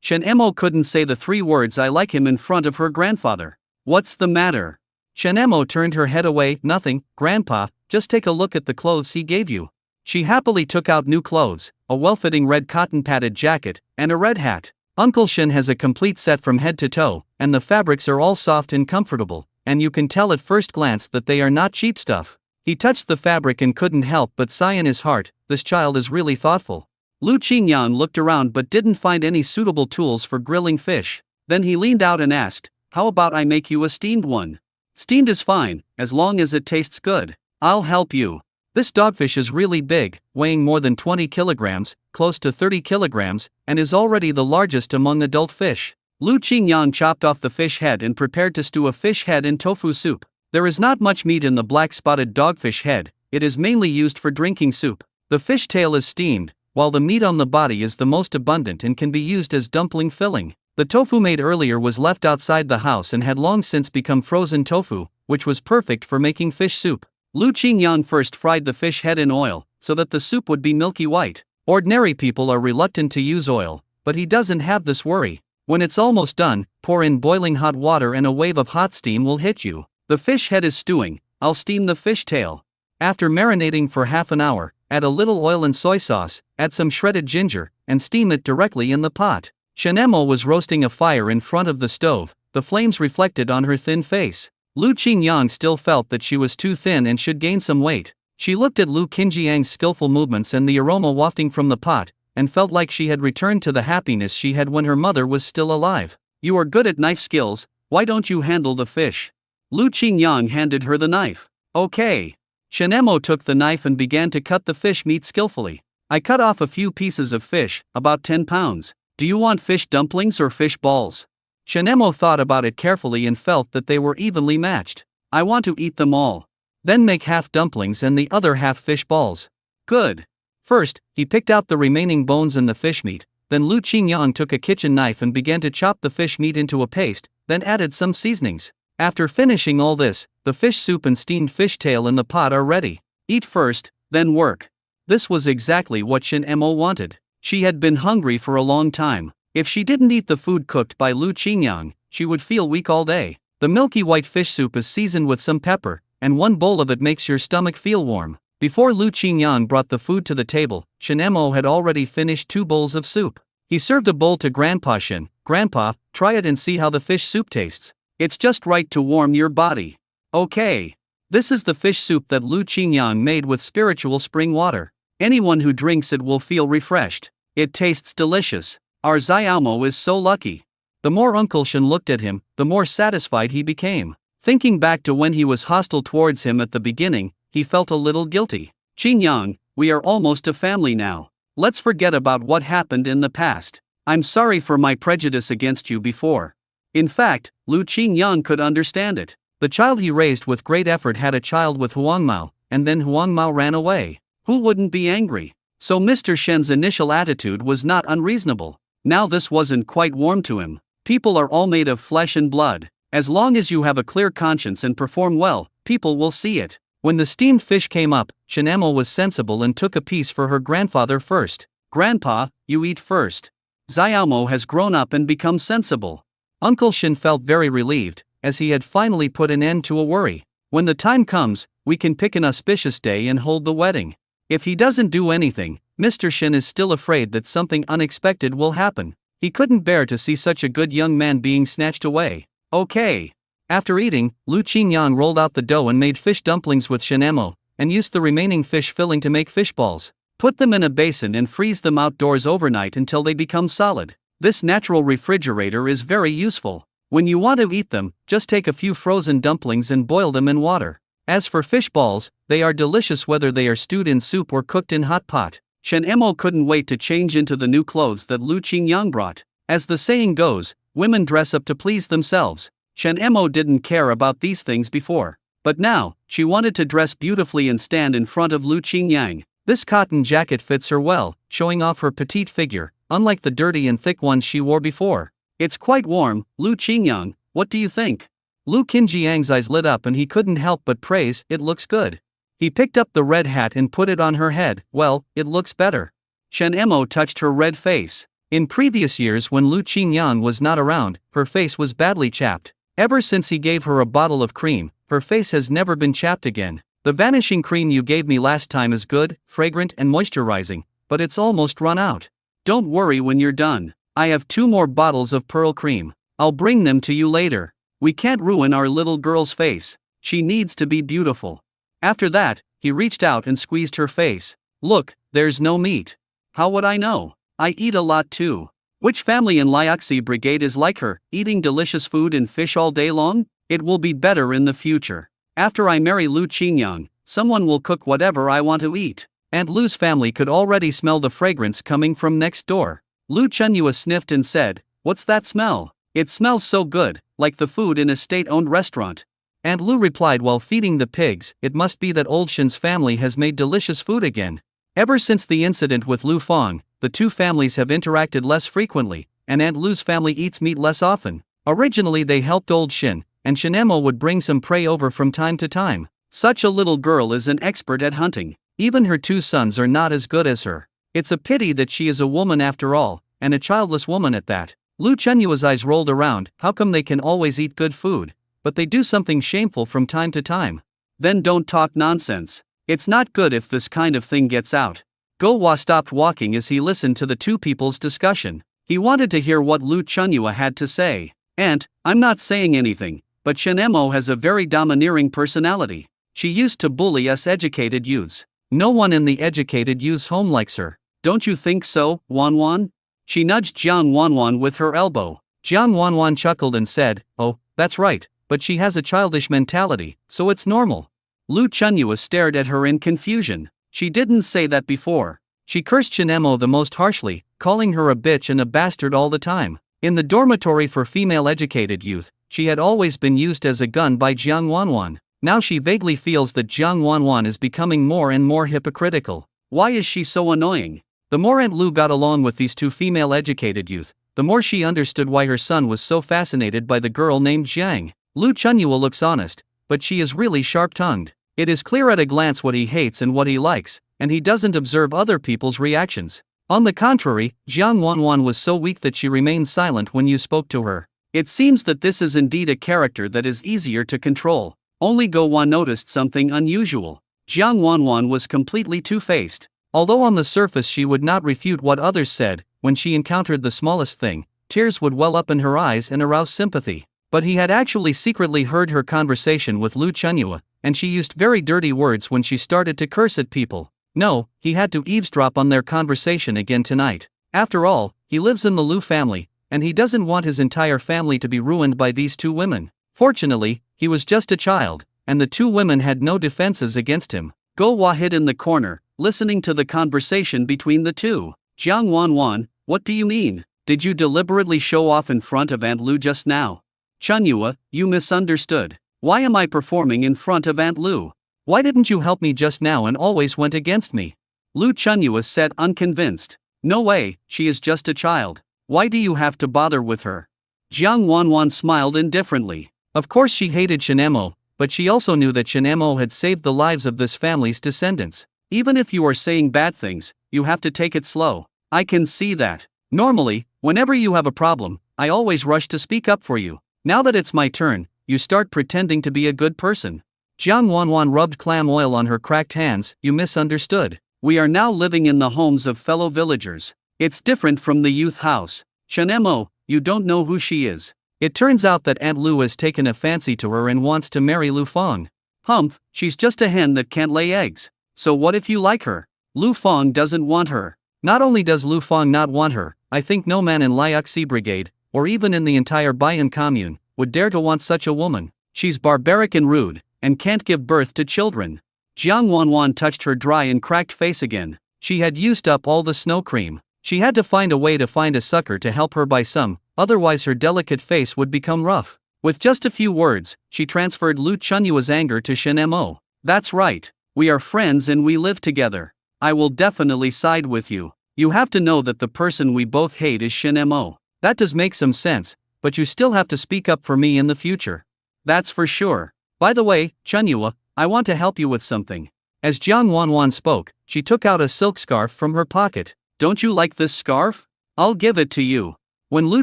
Shen Emo couldn't say the 3 words I like him in front of her grandfather. What's the matter? Shen Emo turned her head away. Nothing, Grandpa, just take a look at the clothes he gave you. She happily took out new clothes, a well-fitting red cotton-padded jacket, and a red hat. Uncle Shen has a complete set from head to toe, and the fabrics are all soft and comfortable, and you can tell at first glance that they are not cheap stuff. He touched the fabric and couldn't help but sigh in his heart. This child is really thoughtful. Lu Qingyang looked around but didn't find any suitable tools for grilling fish. Then he leaned out and asked, how about I make you a steamed one? Steamed is fine, as long as it tastes good. I'll help you. This dogfish is really big, weighing more than 20 kilograms, close to 30 kilograms, and is already the largest among adult fish. Lu Qingyang chopped off the fish head and prepared to stew a fish head in tofu soup. There is not much meat in the black-spotted dogfish head, it is mainly used for drinking soup. The fish tail is steamed, while the meat on the body is the most abundant and can be used as dumpling filling. The tofu made earlier was left outside the house and had long since become frozen tofu, which was perfect for making fish soup. Lu Qingyang first fried the fish head in oil, so that the soup would be milky white. Ordinary people are reluctant to use oil, but he doesn't have this worry. When it's almost done, pour in boiling hot water and a wave of hot steam will hit you. The fish head is stewing, I'll steam the fish tail. After marinating for half an hour, add a little oil and soy sauce, add some shredded ginger, and steam it directly in the pot. Shen Emo was roasting a fire in front of the stove, the flames reflected on her thin face. Lu Qingyang still felt that she was too thin and should gain some weight. She looked at Lu Qinjiang's skillful movements and the aroma wafting from the pot, and felt like she had returned to the happiness she had when her mother was still alive. You are good at knife skills, why don't you handle the fish? Lu Qingyang handed her the knife. Okay. Shen Emo took the knife and began to cut the fish meat skillfully. I cut off a few pieces of fish, about 10 pounds. Do you want fish dumplings or fish balls? Shen Emo thought about it carefully and felt that they were evenly matched. I want to eat them all. Then make half dumplings and the other half fish balls. Good. First, he picked out the remaining bones in the fish meat. Then Lu Qingyang took a kitchen knife and began to chop the fish meat into a paste, then added some seasonings. After finishing all this, the fish soup and steamed fish tail in the pot are ready. Eat first, then work. This was exactly what Shen Emo wanted. She had been hungry for a long time. If she didn't eat the food cooked by Lu Qingyang, she would feel weak all day. The milky white fish soup is seasoned with some pepper, and one bowl of it makes your stomach feel warm. Before Lu Qingyang brought the food to the table, Shen Emo had already finished 2 bowls of soup. He served a bowl to Grandpa Shen. Grandpa, try it and see how the fish soup tastes. It's just right to warm your body. Okay. This is the fish soup that Lu Qingyang made with spiritual spring water. Anyone who drinks it will feel refreshed. It tastes delicious. Our Xiaomo is so lucky. The more Uncle Shen looked at him, the more satisfied he became. Thinking back to when he was hostile towards him at the beginning, he felt a little guilty. Qingyang, we are almost a family now. Let's forget about what happened in the past. I'm sorry for my prejudice against you before. In fact, Lu Qingyang could understand it. The child he raised with great effort had a child with Huangmao, and then Huangmao ran away. Who wouldn't be angry? So Mr. Shen's initial attitude was not unreasonable. Now this wasn't quite warm to him. People are all made of flesh and blood. As long as you have a clear conscience and perform well, people will see it. When the steamed fish came up, Shen Emo was sensible and took a piece for her grandfather first. Grandpa, you eat first. Xiaomo has grown up and become sensible. Uncle Shen felt very relieved, as he had finally put an end to a worry. When the time comes, we can pick an auspicious day and hold the wedding. If he doesn't do anything, Mr. Shin is still afraid that something unexpected will happen. He couldn't bear to see such a good young man being snatched away. Okay. After eating, Lu Qingyang rolled out the dough and made fish dumplings with Shinemo, and used the remaining fish filling to make fish balls. Put them in a basin and freeze them outdoors overnight until they become solid. This natural refrigerator is very useful. When you want to eat them, just take a few frozen dumplings and boil them in water. As for fish balls, they are delicious whether they are stewed in soup or cooked in hot pot. Shen Emo couldn't wait to change into the new clothes that Lu Qingyang brought. As the saying goes, women dress up to please themselves. Shen Emo didn't care about these things before. But now, she wanted to dress beautifully and stand in front of Lu Qingyang. This cotton jacket fits her well, showing off her petite figure, unlike the dirty and thick ones she wore before. It's quite warm, Lu Qingyang, what do you think? Lu Qingyang's eyes lit up and he couldn't help but praise, it looks good. He picked up the red hat and put it on her head, well, it looks better. Shen Emo touched her red face. In previous years when Lu Qingyang was not around, her face was badly chapped. Ever since he gave her a bottle of cream, her face has never been chapped again. The vanishing cream you gave me last time is good, fragrant and moisturizing, but it's almost run out. Don't worry when you're done. I have 2 more bottles of pearl cream. I'll bring them to you later. We can't ruin our little girl's face. She needs to be beautiful. After that, he reached out and squeezed her face. Look, there's no meat. How would I know? I eat a lot too. Which family in Liaoxi Brigade is like her, eating delicious food and fish all day long? It will be better in the future. After I marry Lu Qingyang, someone will cook whatever I want to eat. Aunt Lu's family could already smell the fragrance coming from next door. Lu Chenyua sniffed and said, "What's that smell? It smells so good, like the food in a state-owned restaurant." Aunt Lu replied while feeding the pigs, "It must be that old Shin's family has made delicious food again." Ever since the incident with Lu Fong, the two families have interacted less frequently, and Aunt Lu's family eats meat less often. Originally they helped old Shin, and Shinemo would bring some prey over from time to time. Such a little girl is an expert at hunting. Even her 2 sons are not as good as her. It's a pity that she is a woman after all, and a childless woman at that. Lu Chenyua's eyes rolled around. How come they can always eat good food, but they do something shameful from time to time? Then don't talk nonsense. It's not good if this kind of thing gets out. Go-Wa stopped walking as he listened to the 2 people's discussion. He wanted to hear what Lu Chenyua had to say. "Aunt, I'm not saying anything, but Shinemo has a very domineering personality. She used to bully us educated youths. No one in the educated youth's home likes her. Don't you think so, Wanwan?" She nudged Jiang Wanwan with her elbow. Jiang Wanwan chuckled and said, "Oh, that's right, but she has a childish mentality, so it's normal." Lu Chenyua stared at her in confusion. She didn't say that before. She cursed Shinemo the most harshly, calling her a bitch and a bastard all the time. In the dormitory for female educated youth, she had always been used as a gun by Jiang Wanwan. Now she vaguely feels that Jiang Wanwan is becoming more and more hypocritical. Why is she so annoying? The more Aunt Lu got along with these 2 female educated youth, the more she understood why her son was so fascinated by the girl named Jiang. Lu Chenyua looks honest, but she is really sharp-tongued. It is clear at a glance what he hates and what he likes, and he doesn't observe other people's reactions. On the contrary, Jiang Wanwan was so weak that she remained silent when you spoke to her. It seems that this is indeed a character that is easier to control. Only Go-Wan noticed something unusual. Jiang Wanwan was completely two-faced. Although on the surface she would not refute what others said, when she encountered the smallest thing, tears would well up in her eyes and arouse sympathy. But he had actually secretly heard her conversation with Lu Chenyua, and she used very dirty words when she started to curse at people. No, he had to eavesdrop on their conversation again tonight. After all, he lives in the Lu family, and he doesn't want his entire family to be ruined by these 2 women. Fortunately, he was just a child, and the 2 women had no defenses against him. Go-Wa hid in the corner, listening to the conversation between the 2. "Jiang Wanwan, what do you mean? Did you deliberately show off in front of Aunt Lu just now?" "Chenyua, you misunderstood. Why am I performing in front of Aunt Lu? Why didn't you help me just now and always went against me?" Lu Chenyua said unconvinced. "No way, she is just a child. Why do you have to bother with her?" Jiang Wanwan smiled indifferently. Of course she hated Shinemo, but she also knew that Shinemo had saved the lives of this family's descendants. Even if you are saying bad things, you have to take it slow. I can see that. Normally, whenever you have a problem, I always rush to speak up for you. Now that it's my turn, you start pretending to be a good person. Jiang Wanwan rubbed clam oil on her cracked hands. You misunderstood. We are now living in the homes of fellow villagers. It's different from the youth house. Shenmo, you don't know who she is. It turns out that Aunt Lu has taken a fancy to her and wants to marry Lu Feng. Humph, she's just a hen that can't lay eggs. So what if you like her? Lu Feng doesn't want her. Not only does Lu Feng not want her, I think no man in Liuxi Brigade, or even in the entire Bayan commune, would dare to want such a woman. She's barbaric and rude, and can't give birth to children. Jiang Wanwan touched her dry and cracked face again. She had used up all the snow cream. She had to find a way to find a sucker to help her buy some, otherwise her delicate face would become rough. With just a few words, she transferred Lu Chunyua's anger to Shenmo. That's right. We are friends and we live together. I will definitely side with you. You have to know that the person we both hate is Shenmo. That does make some sense, but you still have to speak up for me in the future. That's for sure. By the way, Chunyua, I want to help you with something. As Jiang Wanwan spoke, she took out a silk scarf from her pocket. Don't you like this scarf? I'll give it to you. When Lu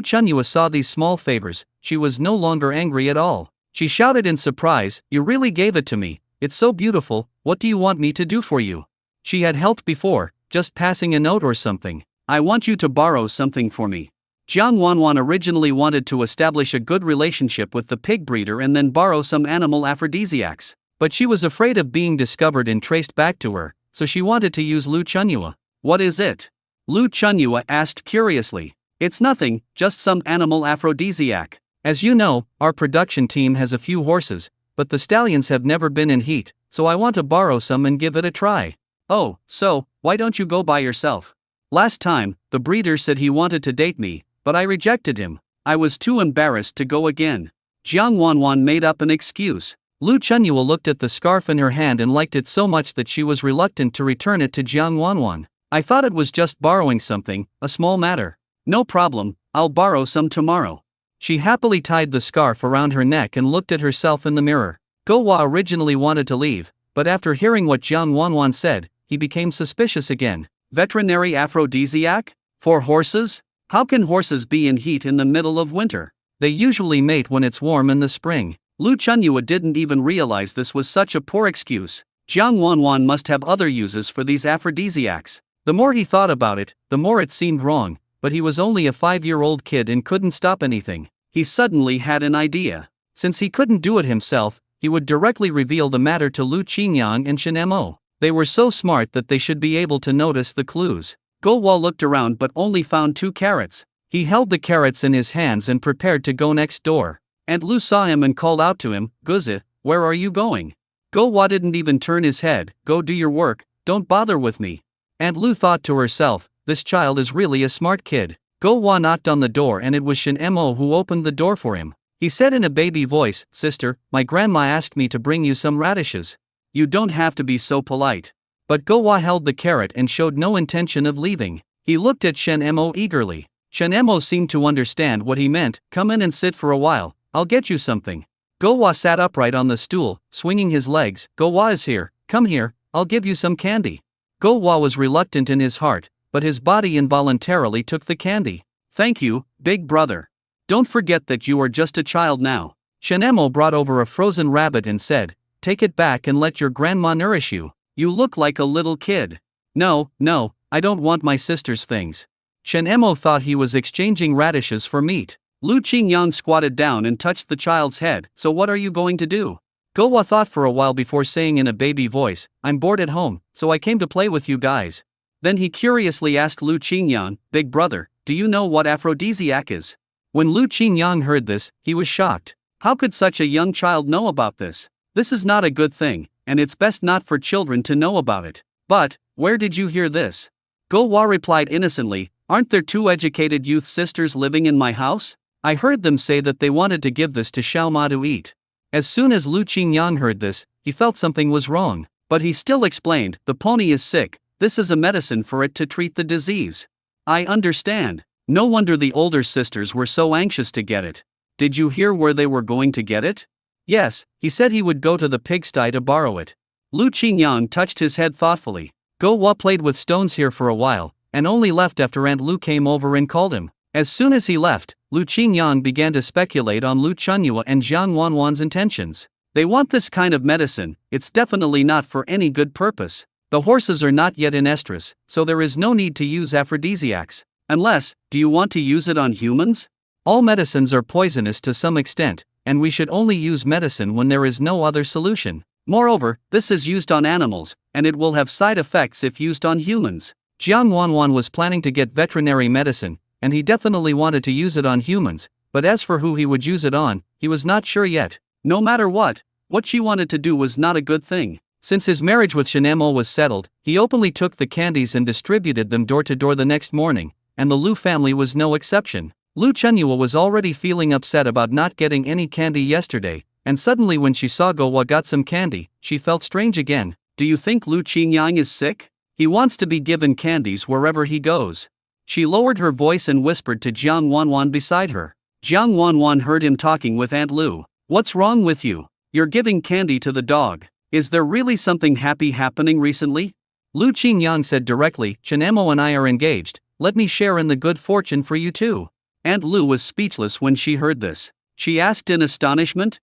Chunyua saw these small favors, she was no longer angry at all. She shouted in surprise, you really gave it to me. It's so beautiful. What do you want me to do for you? She had helped before, just passing a note or something. I want you to borrow something for me. Jiang Wanwan originally wanted to establish a good relationship with the pig breeder and then borrow some animal aphrodisiacs. But she was afraid of being discovered and traced back to her, so she wanted to use Lu Chunyua. What is it? Lu Chunyua asked curiously. It's nothing, just some animal aphrodisiac. As you know, our production team has a few horses, but the stallions have never been in heat, so I want to borrow some and give it a try. Oh, so, why don't you go by yourself? Last time, the breeder said he wanted to date me, but I rejected him. I was too embarrassed to go again. Jiang Wanwan made up an excuse. Lu Chunyua looked at the scarf in her hand and liked it so much that she was reluctant to return it to Jiang Wanwan. I thought it was just borrowing something, a small matter. No problem, I'll borrow some tomorrow. She happily tied the scarf around her neck and looked at herself in the mirror. Gowa originally wanted to leave, but after hearing what Jiang Wanwan said, he became suspicious again. Veterinary aphrodisiac? For horses? How can horses be in heat in the middle of winter? They usually mate when it's warm in the spring. Lu Chunyua didn't even realize this was such a poor excuse. Jiang Wanwan must have other uses for these aphrodisiacs. The more he thought about it, the more it seemed wrong, but he was only a 5-year-old kid and couldn't stop anything. He suddenly had an idea. Since he couldn't do it himself, he would directly reveal the matter to Lu Qingyang and Shenmo. They were so smart that they should be able to notice the clues. Gowa looked around but only found 2 carrots. He held the carrots in his hands and prepared to go next door. Aunt Lu saw him and called out to him, Guzi, where are you going? Gowa didn't even turn his head. Go do your work, don't bother with me. Aunt Lu thought to herself, this child is really a smart kid. Gowa knocked on the door and it was Shenmo who opened the door for him. He said in a baby voice, Sister, my grandma asked me to bring you some radishes. You don't have to be so polite. But Gowa held the carrot and showed no intention of leaving. He looked at Shenmo eagerly. Shenmo seemed to understand what he meant. Come in and sit for a while. I'll get you something. Gowa sat upright on the stool, swinging his legs. Gowa is here. Come here, I'll give you some candy. Gowa was reluctant in his heart, but his body involuntarily took the candy. Thank you, big brother. Don't forget that you are just a child now. Shenmo brought over a frozen rabbit and said, take it back and let your grandma nourish you. You look like a little kid. No, I don't want my sister's things. Shenmo thought he was exchanging radishes for meat. Lu Qingyang squatted down and touched the child's head. So what are you going to do? Gowa thought for a while before saying in a baby voice, I'm bored at home, so I came to play with you guys. Then he curiously asked Lu Qingyang, big brother, do you know what aphrodisiac is? When Lu Qingyang heard this, he was shocked. How could such a young child know about this? This is not a good thing, and it's best not for children to know about it. But, where did you hear this? Gowa replied innocently, aren't there 2 educated youth sisters living in my house? I heard them say that they wanted to give this to Xiaoma to eat. As soon as Lu Qingyang heard this, he felt something was wrong. But he still explained, the pony is sick, this is a medicine for it to treat the disease. I understand. No wonder the older sisters were so anxious to get it. Did you hear where they were going to get it? Yes, he said he would go to the pigsty to borrow it. Lu Qingyang touched his head thoughtfully. Gowa played with stones here for a while, and only left after Aunt Lu came over and called him. As soon as he left, Lu Qingyang began to speculate on Lu Chunyua and Jiang Wanwan's intentions. They want this kind of medicine, it's definitely not for any good purpose. The horses are not yet in estrus, so there is no need to use aphrodisiacs. Unless, do you want to use it on humans? All medicines are poisonous to some extent, and we should only use medicine when there is no other solution. Moreover, this is used on animals, and it will have side effects if used on humans. Jiang Wanwan was planning to get veterinary medicine, and he definitely wanted to use it on humans, but as for who he would use it on, he was not sure yet. No matter what she wanted to do was not a good thing. Since his marriage with Shenemo was settled, he openly took the candies and distributed them door to door the next morning, and the Lu family was no exception. Lu Chenyua was already feeling upset about not getting any candy yesterday, and suddenly when she saw Gowa got some candy, she felt strange again. Do you think Lu Qingyang is sick? He wants to be given candies wherever he goes. She lowered her voice and whispered to Jiang Wanwan beside her. Jiang Wanwan heard him talking with Aunt Lu. What's wrong with you? You're giving candy to the dog. Is there really something happy happening recently? Lu Qingyang said directly, Shenemo and I are engaged, let me share in the good fortune for you too. Aunt Lu was speechless when she heard this. She asked in astonishment,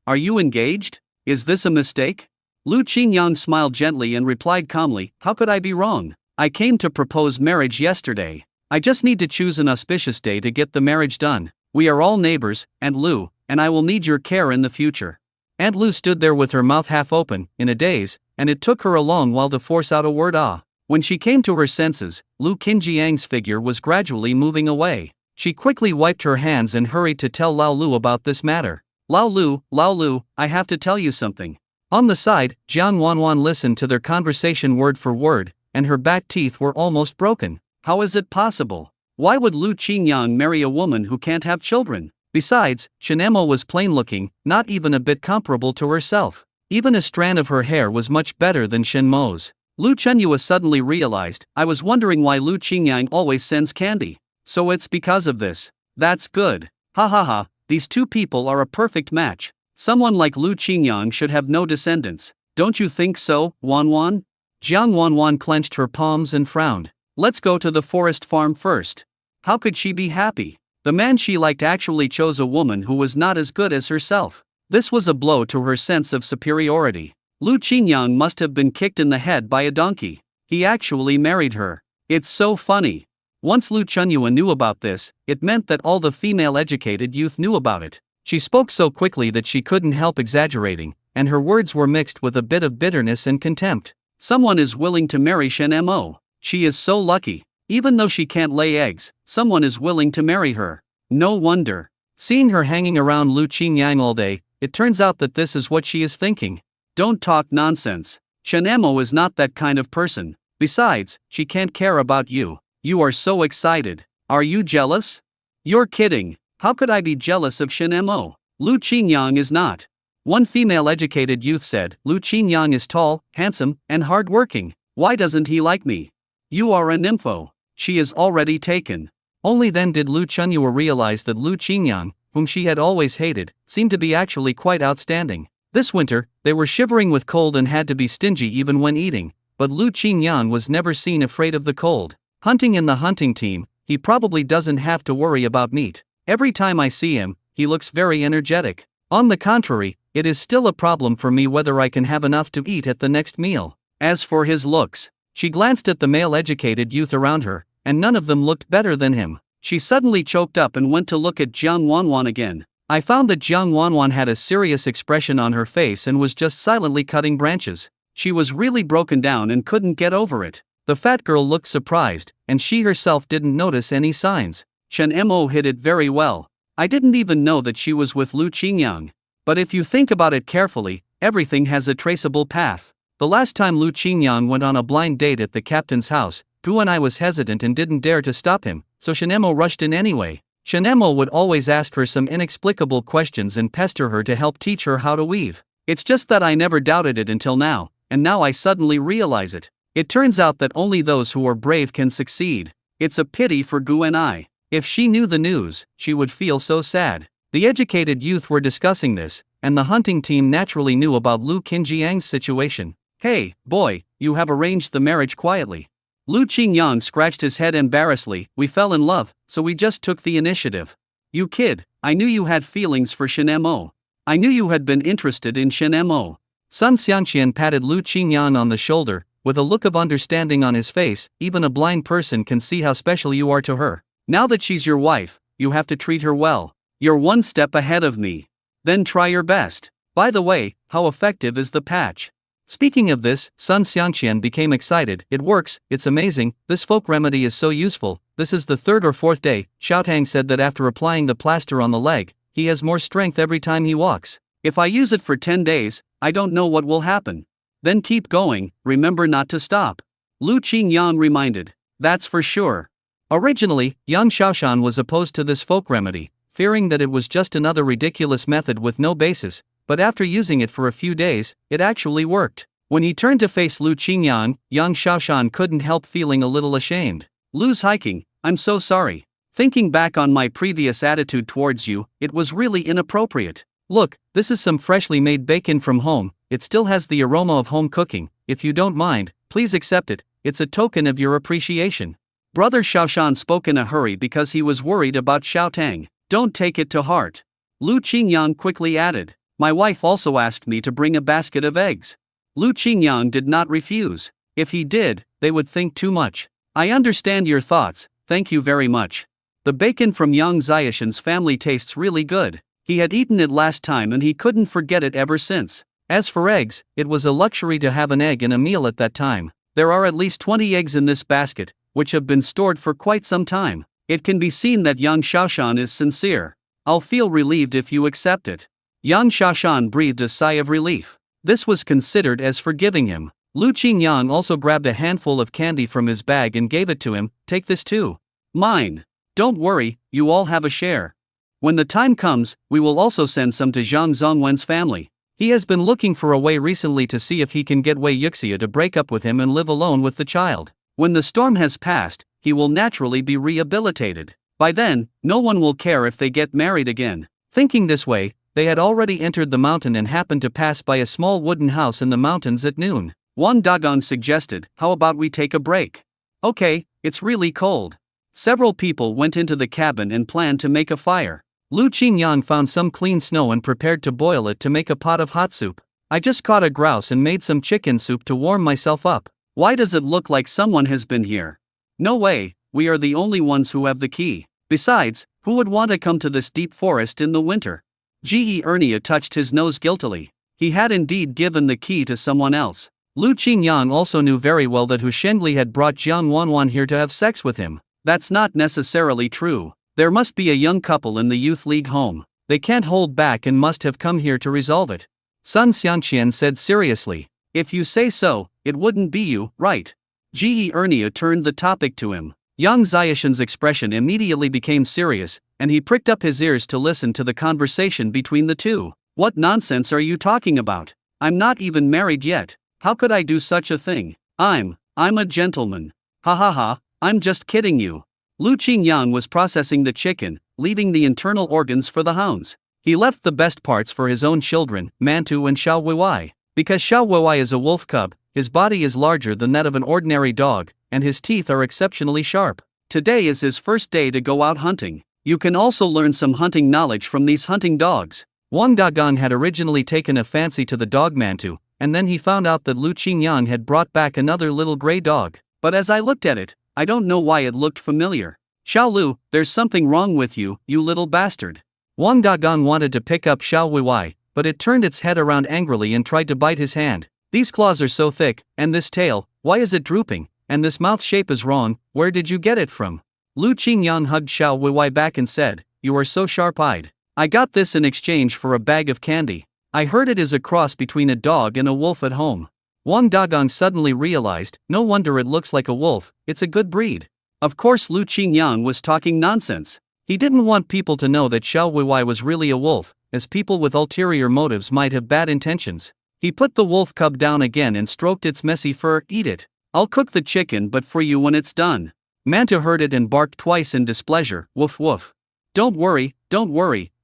are you engaged? Is this a mistake? Lu Qingyang smiled gently and replied calmly, how could I be wrong? I came to propose marriage yesterday. I just need to choose an auspicious day to get the marriage done. We are all neighbors, Aunt Lu, and I will need your care in the future. Aunt Lu stood there with her mouth half open, in a daze, and it took her a long while to force out a word ah. When she came to her senses, Lu Qinjiang's figure was gradually moving away. She quickly wiped her hands and hurried to tell Lao Lu about this matter. Lao Lu, I have to tell you something. On the side, Jiang Wanwan listened to their conversation word for word, and her back teeth were almost broken. How is it possible? Why would Lu Qingyang marry a woman who can't have children? Besides, Shenemo was plain-looking, not even a bit comparable to herself. Even a strand of her hair was much better than Shenmo's. Lu Chenyua suddenly realized, I was wondering why Lu Qingyang always sends candy. So it's because of this. That's good. Ha ha ha, these two people are a perfect match. Someone like Lu Qingyang should have no descendants. Don't you think so, Wanwan? Jiang Wanwan clenched her palms and frowned. Let's go to the forest farm first. How could she be happy? The man she liked actually chose a woman who was not as good as herself. This was a blow to her sense of superiority. Lu Qingyang must have been kicked in the head by a donkey. He actually married her. It's so funny. Once Lu Chenyua knew about this, it meant that all the female educated youth knew about it. She spoke so quickly that she couldn't help exaggerating, and her words were mixed with a bit of bitterness and contempt. Someone is willing to marry Shenemo. She is so lucky. Even though she can't lay eggs, someone is willing to marry her. No wonder. Seeing her hanging around Lu Qingyang all day, it turns out that this is what she is thinking. Don't talk nonsense. Shenemo is not that kind of person. Besides, she can't care about you. You are so excited. Are you jealous? You're kidding. How could I be jealous of Shenemo? Lu Qingyang is not. One female educated youth said, Lu Qingyang is tall, handsome, and hard-working. Why doesn't he like me? You are a nympho. She is already taken. Only then did Lu Chenyua realize that Lu Qingyang, whom she had always hated, seemed to be actually quite outstanding. This winter, they were shivering with cold and had to be stingy even when eating, but Lu Qingyang was never seen afraid of the cold. Hunting in the hunting team, he probably doesn't have to worry about meat. Every time I see him, he looks very energetic. On the contrary, it is still a problem for me whether I can have enough to eat at the next meal. As for his looks, she glanced at the male educated youth around her, and none of them looked better than him. She suddenly choked up and went to look at Jiang Wanwan again. I found that Jiang Wanwan had a serious expression on her face and was just silently cutting branches. She was really broken down and couldn't get over it. The fat girl looked surprised, and she herself didn't notice any signs. Shenemo hid it very well. I didn't even know that she was with Lu Qingyang. But if you think about it carefully, everything has a traceable path. The last time Lu Qingyang went on a blind date at the captain's house, Gu and I was hesitant and didn't dare to stop him, so Shenemo rushed in anyway. Shenemo would always ask her some inexplicable questions and pester her to help teach her how to weave. It's just that I never doubted it until now, and now I suddenly realize it. It turns out that only those who are brave can succeed. It's a pity for Gu and I. If she knew the news, she would feel so sad. The educated youth were discussing this, and the hunting team naturally knew about Lu Qinjiang's situation. Hey, boy, you have arranged the marriage quietly. Lu Qingyang scratched his head embarrassedly. We fell in love, so we just took the initiative. You kid, I knew you had feelings for Shenemo. I knew you had been interested in Shen Mo. Sun Xiangqian patted Lu Qingyan on the shoulder, with a look of understanding on his face. Even a blind person can see how special you are to her. Now that she's your wife, you have to treat her well. You're one step ahead of me. Then try your best. By the way, how effective is the patch? Speaking of this, Sun Xiangqian became excited. It works, it's amazing, this folk remedy is so useful. This is the third or fourth day. Xiaotang said that after applying the plaster on the leg, he has more strength every time he walks. If I use it for 10 days, I don't know what will happen. Then keep going, remember not to stop. Lu Qingyan reminded. That's for sure. Originally, Yang Shaoshan was opposed to this folk remedy, fearing that it was just another ridiculous method with no basis, but after using it for a few days, it actually worked. When he turned to face Lu Qingyan, Yang Shaoshan couldn't help feeling a little ashamed. Lu's hiking, I'm so sorry. Thinking back on my previous attitude towards you, it was really inappropriate. Look, this is some freshly made bacon from home, it still has the aroma of home cooking. If you don't mind, please accept it, it's a token of your appreciation. Brother Xiaoshan spoke in a hurry because he was worried about Xiaotang. Don't take it to heart. Lu Qingyan quickly added. My wife also asked me to bring a basket of eggs. Lu Qingyan did not refuse. If he did, they would think too much. I understand your thoughts, thank you very much. The bacon from Yang Xiaoshan's family tastes really good. He had eaten it last time and he couldn't forget it ever since. As for eggs, it was a luxury to have an egg in a meal at that time. There are at least 20 eggs in this basket, which have been stored for quite some time. It can be seen that Yang Shaoshan is sincere. I'll feel relieved if you accept it. Yang Shaoshan breathed a sigh of relief. This was considered as forgiving him. Lu Qingyan also grabbed a handful of candy from his bag and gave it to him. Take this too. Mine. Don't worry, you all have a share. When the time comes, we will also send some to Zhang Zongwen's family. He has been looking for a way recently to see if he can get Wei Yuxia to break up with him and live alone with the child. When the storm has passed, he will naturally be rehabilitated. By then, no one will care if they get married again. Thinking this way, they had already entered the mountain and happened to pass by a small wooden house in the mountains at noon. Wang Dagong suggested, how about we take a break? Okay, it's really cold. Several people went into the cabin and planned to make a fire. Lu Qingyan found some clean snow and prepared to boil it to make a pot of hot soup. I just caught a grouse and made some chicken soup to warm myself up. Why does it look like someone has been here? No way, we are the only ones who have the key. Besides, who would want to come to this deep forest in the winter? Ge Ernia touched his nose guiltily. He had indeed given the key to someone else. Lu Qingyang also knew very well that Hu Shengli had brought Jiang Wanwan here to have sex with him. That's not necessarily true. There must be a young couple in the youth league home. They can't hold back and must have come here to resolve it. Sun Xiangqian said seriously. If you say so, it wouldn't be you, right? Ge Ernia turned the topic to him. Yang Xiaoshan's expression immediately became serious, and he pricked up his ears to listen to the conversation between the two. What nonsense are you talking about? I'm not even married yet. How could I do such a thing? I'm a gentleman. Ha ha ha, I'm just kidding you. Lu Qingyang was processing the chicken, leaving the internal organs for the hounds. He left the best parts for his own children, Mantu and Xiao Weiwei. Because Xiao Weiwei is a wolf cub, his body is larger than that of an ordinary dog, and his teeth are exceptionally sharp. Today is his first day to go out hunting. You can also learn some hunting knowledge from these hunting dogs. Wang Dagan had originally taken a fancy to the dog Mantu, and then he found out that Lu Qingyang had brought back another little gray dog. But as I looked at it, I don't know why it looked familiar. Xiao Lu, there's something wrong with you, you little bastard. Wang Dagan wanted to pick up Xiao Weiwei, but it turned its head around angrily and tried to bite his hand. These claws are so thick, and this tail, why is it drooping? And this mouth shape is wrong, where did you get it from? Lu Qingyang hugged Xiao Weiwei back and said, you are so sharp-eyed. I got this in exchange for a bag of candy. I heard it is a cross between a dog and a wolf at home. Wang Dagang suddenly realized, no wonder it looks like a wolf, it's a good breed. Of course Lu Qingyang was talking nonsense. He didn't want people to know that Xiao Weiwei was really a wolf, as people with ulterior motives might have bad intentions. He put the wolf cub down again and stroked its messy fur. Eat it. I'll cook the chicken but for you when it's done. Manta heard it and barked twice in displeasure. Woof woof. Don't worry,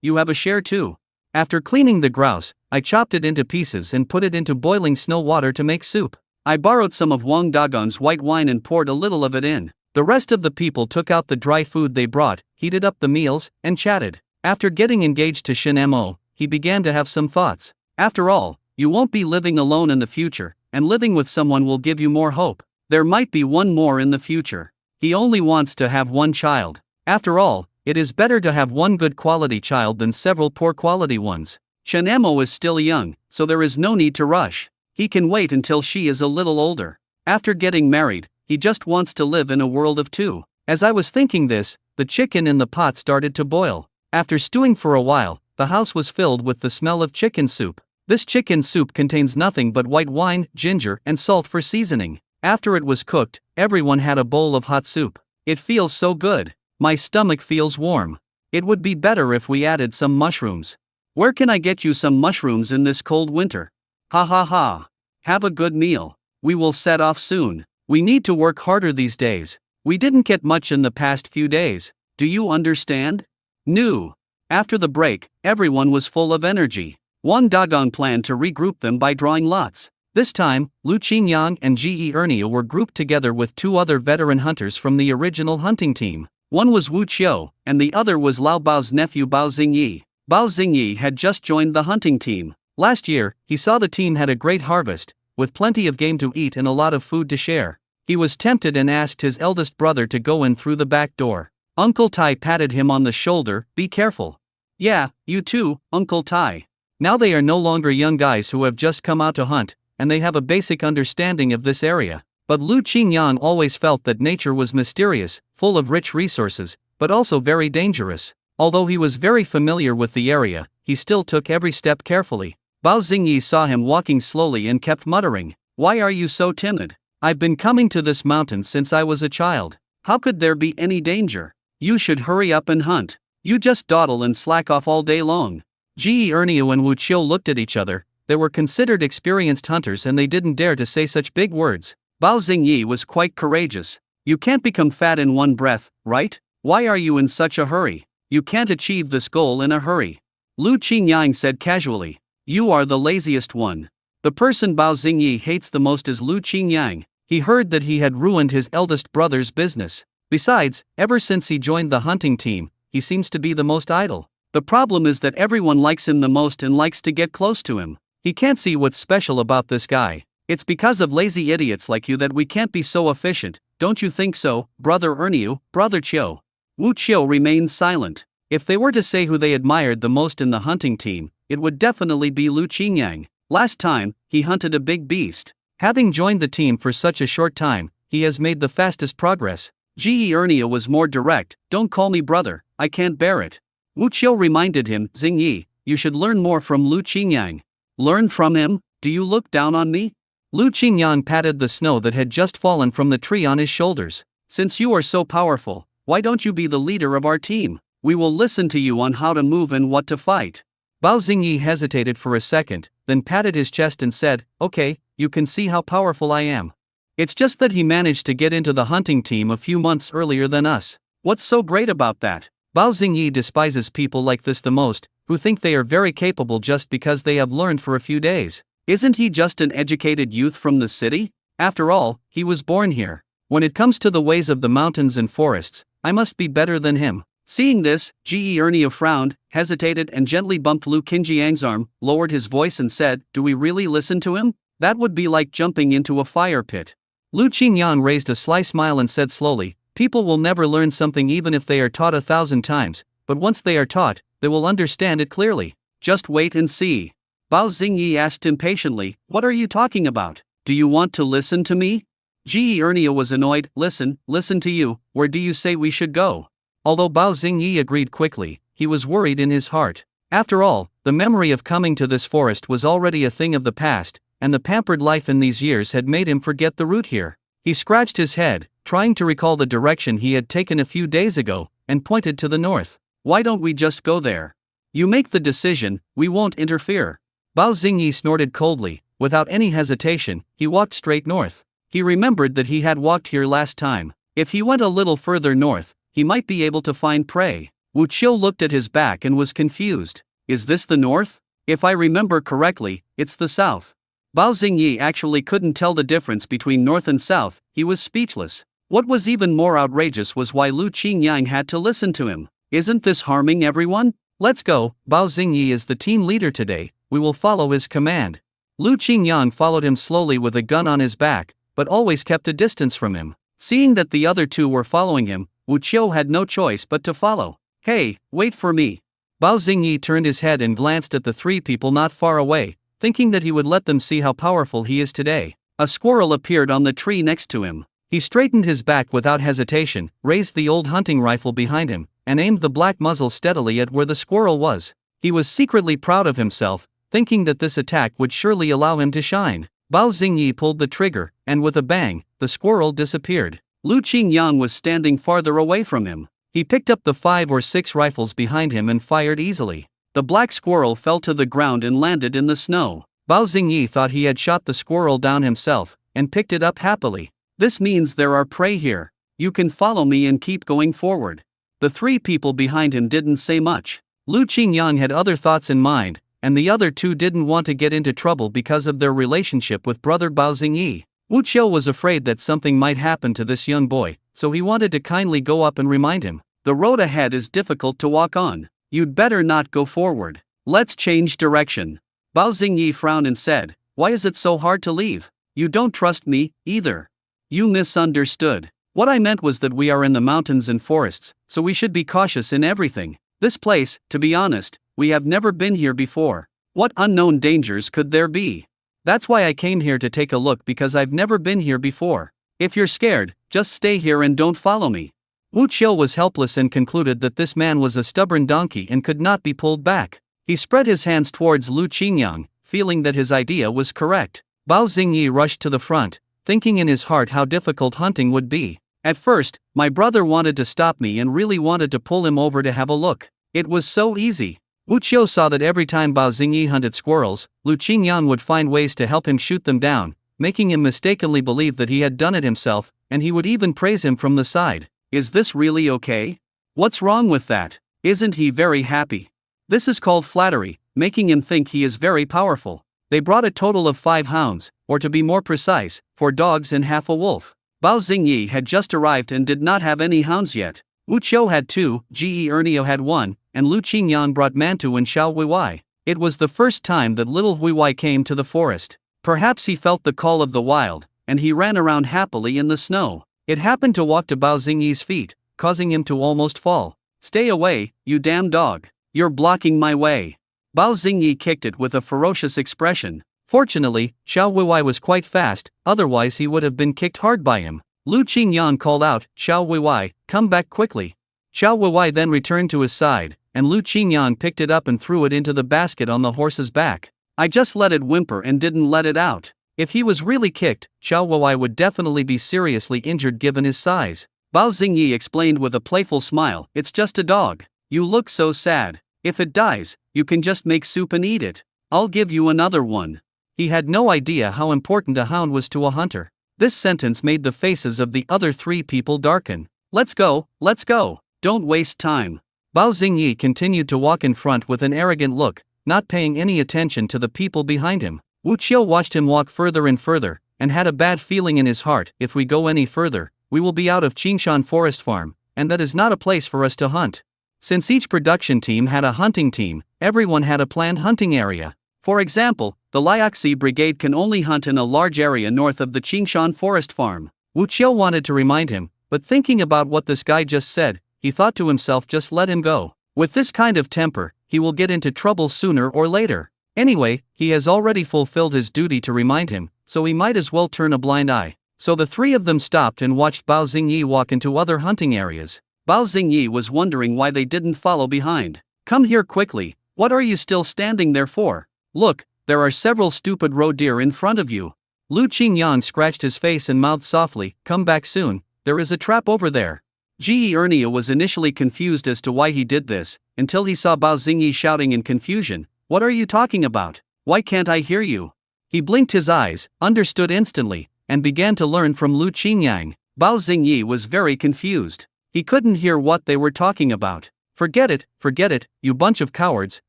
you have a share too. After cleaning the grouse, I chopped it into pieces and put it into boiling snow water to make soup. I borrowed some of Wang Dagong's white wine and poured a little of it in. The rest of the people took out the dry food they brought, heated up the meals, and chatted. After getting engaged to Shen Mo, he began to have some thoughts. After all, you won't be living alone in the future, and living with someone will give you more hope. There might be one more in the future. He only wants to have one child. After all, it is better to have one good quality child than several poor quality ones. Chen Emo is still young, so there is no need to rush. He can wait until she is a little older. After getting married, he just wants to live in a world of two. As I was thinking this, the chicken in the pot started to boil. After stewing for a while, the house was filled with the smell of chicken soup. This chicken soup contains nothing but white wine, ginger, and salt for seasoning. After it was cooked, everyone had a bowl of hot soup. It feels so good. My stomach feels warm. It would be better if we added some mushrooms. Where can I get you some mushrooms in this cold winter? Ha ha ha. Have a good meal. We will set off soon. We need to work harder these days. We didn't get much in the past few days. Do you understand? No. After the break, everyone was full of energy. Wang Dagong planned to regroup them by drawing lots. This time, Lu Qingyang and Ge Ernia were grouped together with two other veteran hunters from the original hunting team. One was Wu Qiu, and the other was Lao Bao's nephew Bao Xingyi. Bao Xingyi had just joined the hunting team. Last year, he saw the team had a great harvest, with plenty of game to eat and a lot of food to share. He was tempted and asked his eldest brother to go in through the back door. Uncle Tai patted him on the shoulder. Be careful. Yeah, you too, Uncle Tai. Now they are no longer young guys who have just come out to hunt, and they have a basic understanding of this area. But Lu Qingyang always felt that nature was mysterious, full of rich resources, but also very dangerous. Although he was very familiar with the area, he still took every step carefully. Bao Xingyi saw him walking slowly and kept muttering, "Why are you so timid? I've been coming to this mountain since I was a child. How could there be any danger? You should hurry up and hunt. You just dawdle and slack off all day long." Ge Erniu and Wu Qiu looked at each other. They were considered experienced hunters and they didn't dare to say such big words. Bao Xingyi was quite courageous. You can't become fat in one breath, right? Why are you in such a hurry? You can't achieve this goal in a hurry. Lu Qingyang said casually. You are the laziest one. The person Bao Xingyi hates the most is Lu Qingyang. He heard that he had ruined his eldest brother's business. Besides, ever since he joined the hunting team, he seems to be the most idle. The problem is that everyone likes him the most and likes to get close to him. He can't see what's special about this guy. It's because of lazy idiots like you that we can't be so efficient, don't you think so, Brother Erniu, Brother Qiu? Wu Qiu remained silent. If they were to say who they admired the most in the hunting team, it would definitely be Lu Qingyang. Last time, he hunted a big beast. Having joined the team for such a short time, he has made the fastest progress. Ge Ernia was more direct. Don't call me brother, I can't bear it. Wu Qiu reminded him, Xingyi, you should learn more from Lu Qingyang. Learn from him? Do you look down on me? Lu Qingyang patted the snow that had just fallen from the tree on his shoulders. Since you are so powerful, why don't you be the leader of our team? We will listen to you on how to move and what to fight. Bao Xingyi hesitated for a second, then patted his chest and said, okay, you can see how powerful I am. It's just that he managed to get into the hunting team a few months earlier than us. What's so great about that? Bao Xingyi despises people like this the most, who think they are very capable just because they have learned for a few days. Isn't he just an educated youth from the city? After all, he was born here. When it comes to the ways of the mountains and forests, I must be better than him. Seeing this, Ge Ernia frowned, hesitated and gently bumped Lu Qingyang's arm, lowered his voice and said, do we really listen to him? That would be like jumping into a fire pit. Lu Qingyang raised a sly smile and said slowly, people will never learn something even if they are taught 1,000 times, but once they are taught, they will understand it clearly. Just wait and see. Bao Xingyi asked impatiently, what are you talking about? Do you want to listen to me? Ge Ernia was annoyed, listen to you, where do you say we should go? Although Bao Xingyi agreed quickly, he was worried in his heart. After all, the memory of coming to this forest was already a thing of the past, and the pampered life in these years had made him forget the route here. He scratched his head, trying to recall the direction he had taken a few days ago, and pointed to the north. Why don't we just go there? You make the decision, we won't interfere. Bao Xingyi snorted coldly. Without any hesitation, he walked straight north. He remembered that he had walked here last time. If he went a little further north, he might be able to find prey. Wu Qiu looked at his back and was confused. Is this the north? If I remember correctly, it's the south. Bao Xingyi actually couldn't tell the difference between north and south, he was speechless. What was even more outrageous was why Lu Qingyang had to listen to him. Isn't this harming everyone? Let's go, Bao Xingyi is the team leader today, we will follow his command. Lu Qingyang followed him slowly with a gun on his back, but always kept a distance from him. Seeing that the other two were following him, Wu Qiu had no choice but to follow. Hey, wait for me. Bao Xingyi turned his head and glanced at the three people not far away, thinking that he would let them see how powerful he is today. A squirrel appeared on the tree next to him. He straightened his back without hesitation, raised the old hunting rifle behind him, and aimed the black muzzle steadily at where the squirrel was. He was secretly proud of himself, thinking that this attack would surely allow him to shine. Bao Xingyi pulled the trigger, and with a bang, the squirrel disappeared. Lu Qingyang was standing farther away from him. He picked up the 5 or 6 rifles behind him and fired easily. The black squirrel fell to the ground and landed in the snow. Bao Xingyi thought he had shot the squirrel down himself, and picked it up happily. This means there are prey here. You can follow me and keep going forward. The 3 people behind him didn't say much. Lu Qingyang had other thoughts in mind, and the other 2 didn't want to get into trouble because of their relationship with brother Bao Xingyi. Wu Qiu was afraid that something might happen to this young boy, so he wanted to kindly go up and remind him. The road ahead is difficult to walk on. You'd better not go forward. Let's change direction. Bao Xingyi frowned and said, why is it so hard to leave? You don't trust me, either. You misunderstood. What I meant was that we are in the mountains and forests, so we should be cautious in everything. This place, to be honest, we have never been here before. What unknown dangers could there be? That's why I came here to take a look, because I've never been here before. If you're scared, just stay here and don't follow me. Wu Qiu was helpless and concluded that this man was a stubborn donkey and could not be pulled back. He spread his hands towards Lu Qingyang, feeling that his idea was correct. Bao Xingyi rushed to the front, thinking in his heart how difficult hunting would be. At first, my brother wanted to stop me and really wanted to pull him over to have a look. It was so easy. Wu Qiu saw that every time Bao Xingyi hunted squirrels, Lu Qingyang would find ways to help him shoot them down, making him mistakenly believe that he had done it himself, and he would even praise him from the side. Is this really okay? What's wrong with that? Isn't he very happy? This is called flattery, making him think he is very powerful. They brought a total of 5 hounds, or to be more precise, 4 dogs and half a wolf. Bao Xingyi had just arrived and did not have any hounds yet. Wu Qiu had 2, Ge Ernio had 1, and Lu Qingyang brought Mantu and Xiao Huiwai. It was the first time that little Huiwai came to the forest. Perhaps he felt the call of the wild, and he ran around happily in the snow. It happened to walk to Bao Xingyi's feet, causing him to almost fall. Stay away, you damn dog. You're blocking my way. Bao Xingyi kicked it with a ferocious expression. Fortunately, Xiao Huiwai was quite fast, otherwise he would have been kicked hard by him. Lu Qingyang called out, Xiao Huiwai, come back quickly. Xiao Huiwai then returned to his side, and Lu Qingyang picked it up and threw it into the basket on the horse's back. I just let it whimper and didn't let it out. If he was really kicked, Xiao Huiwai would definitely be seriously injured given his size. Bao Xingyi explained with a playful smile, it's just a dog. You look so sad. If it dies, you can just make soup and eat it. I'll give you another one. He had no idea how important a hound was to a hunter. This sentence made the faces of the other 3 people darken. Let's go, let's go. Don't waste time. Bao Xingyi continued to walk in front with an arrogant look, not paying any attention to the people behind him. Wu Qiu watched him walk further and further, and had a bad feeling in his heart. If we go any further, we will be out of Qingshan Forest Farm, and that is not a place for us to hunt. Since each production team had a hunting team, everyone had a planned hunting area. For example, the Liaxi Brigade can only hunt in a large area north of the Qingshan Forest Farm. Wu Qiu wanted to remind him, but thinking about what this guy just said, he thought to himself, just let him go. With this kind of temper, he will get into trouble sooner or later. Anyway, he has already fulfilled his duty to remind him, so he might as well turn a blind eye. So the 3 of them stopped and watched Bao Xingyi walk into other hunting areas. Bao Xingyi was wondering why they didn't follow behind. Come here quickly, what are you still standing there for? Look, there are several stupid roe deer in front of you. Lu Qingyang scratched his face and mouthed softly, come back soon, there is a trap over there. Ge Ernia was initially confused as to why he did this, until he saw Bao Xingyi shouting in confusion, what are you talking about? Why can't I hear you? He blinked his eyes, understood instantly, and began to learn from Lu Qingyang. Bao Xingyi was very confused. He couldn't hear what they were talking about. Forget it, you bunch of cowards,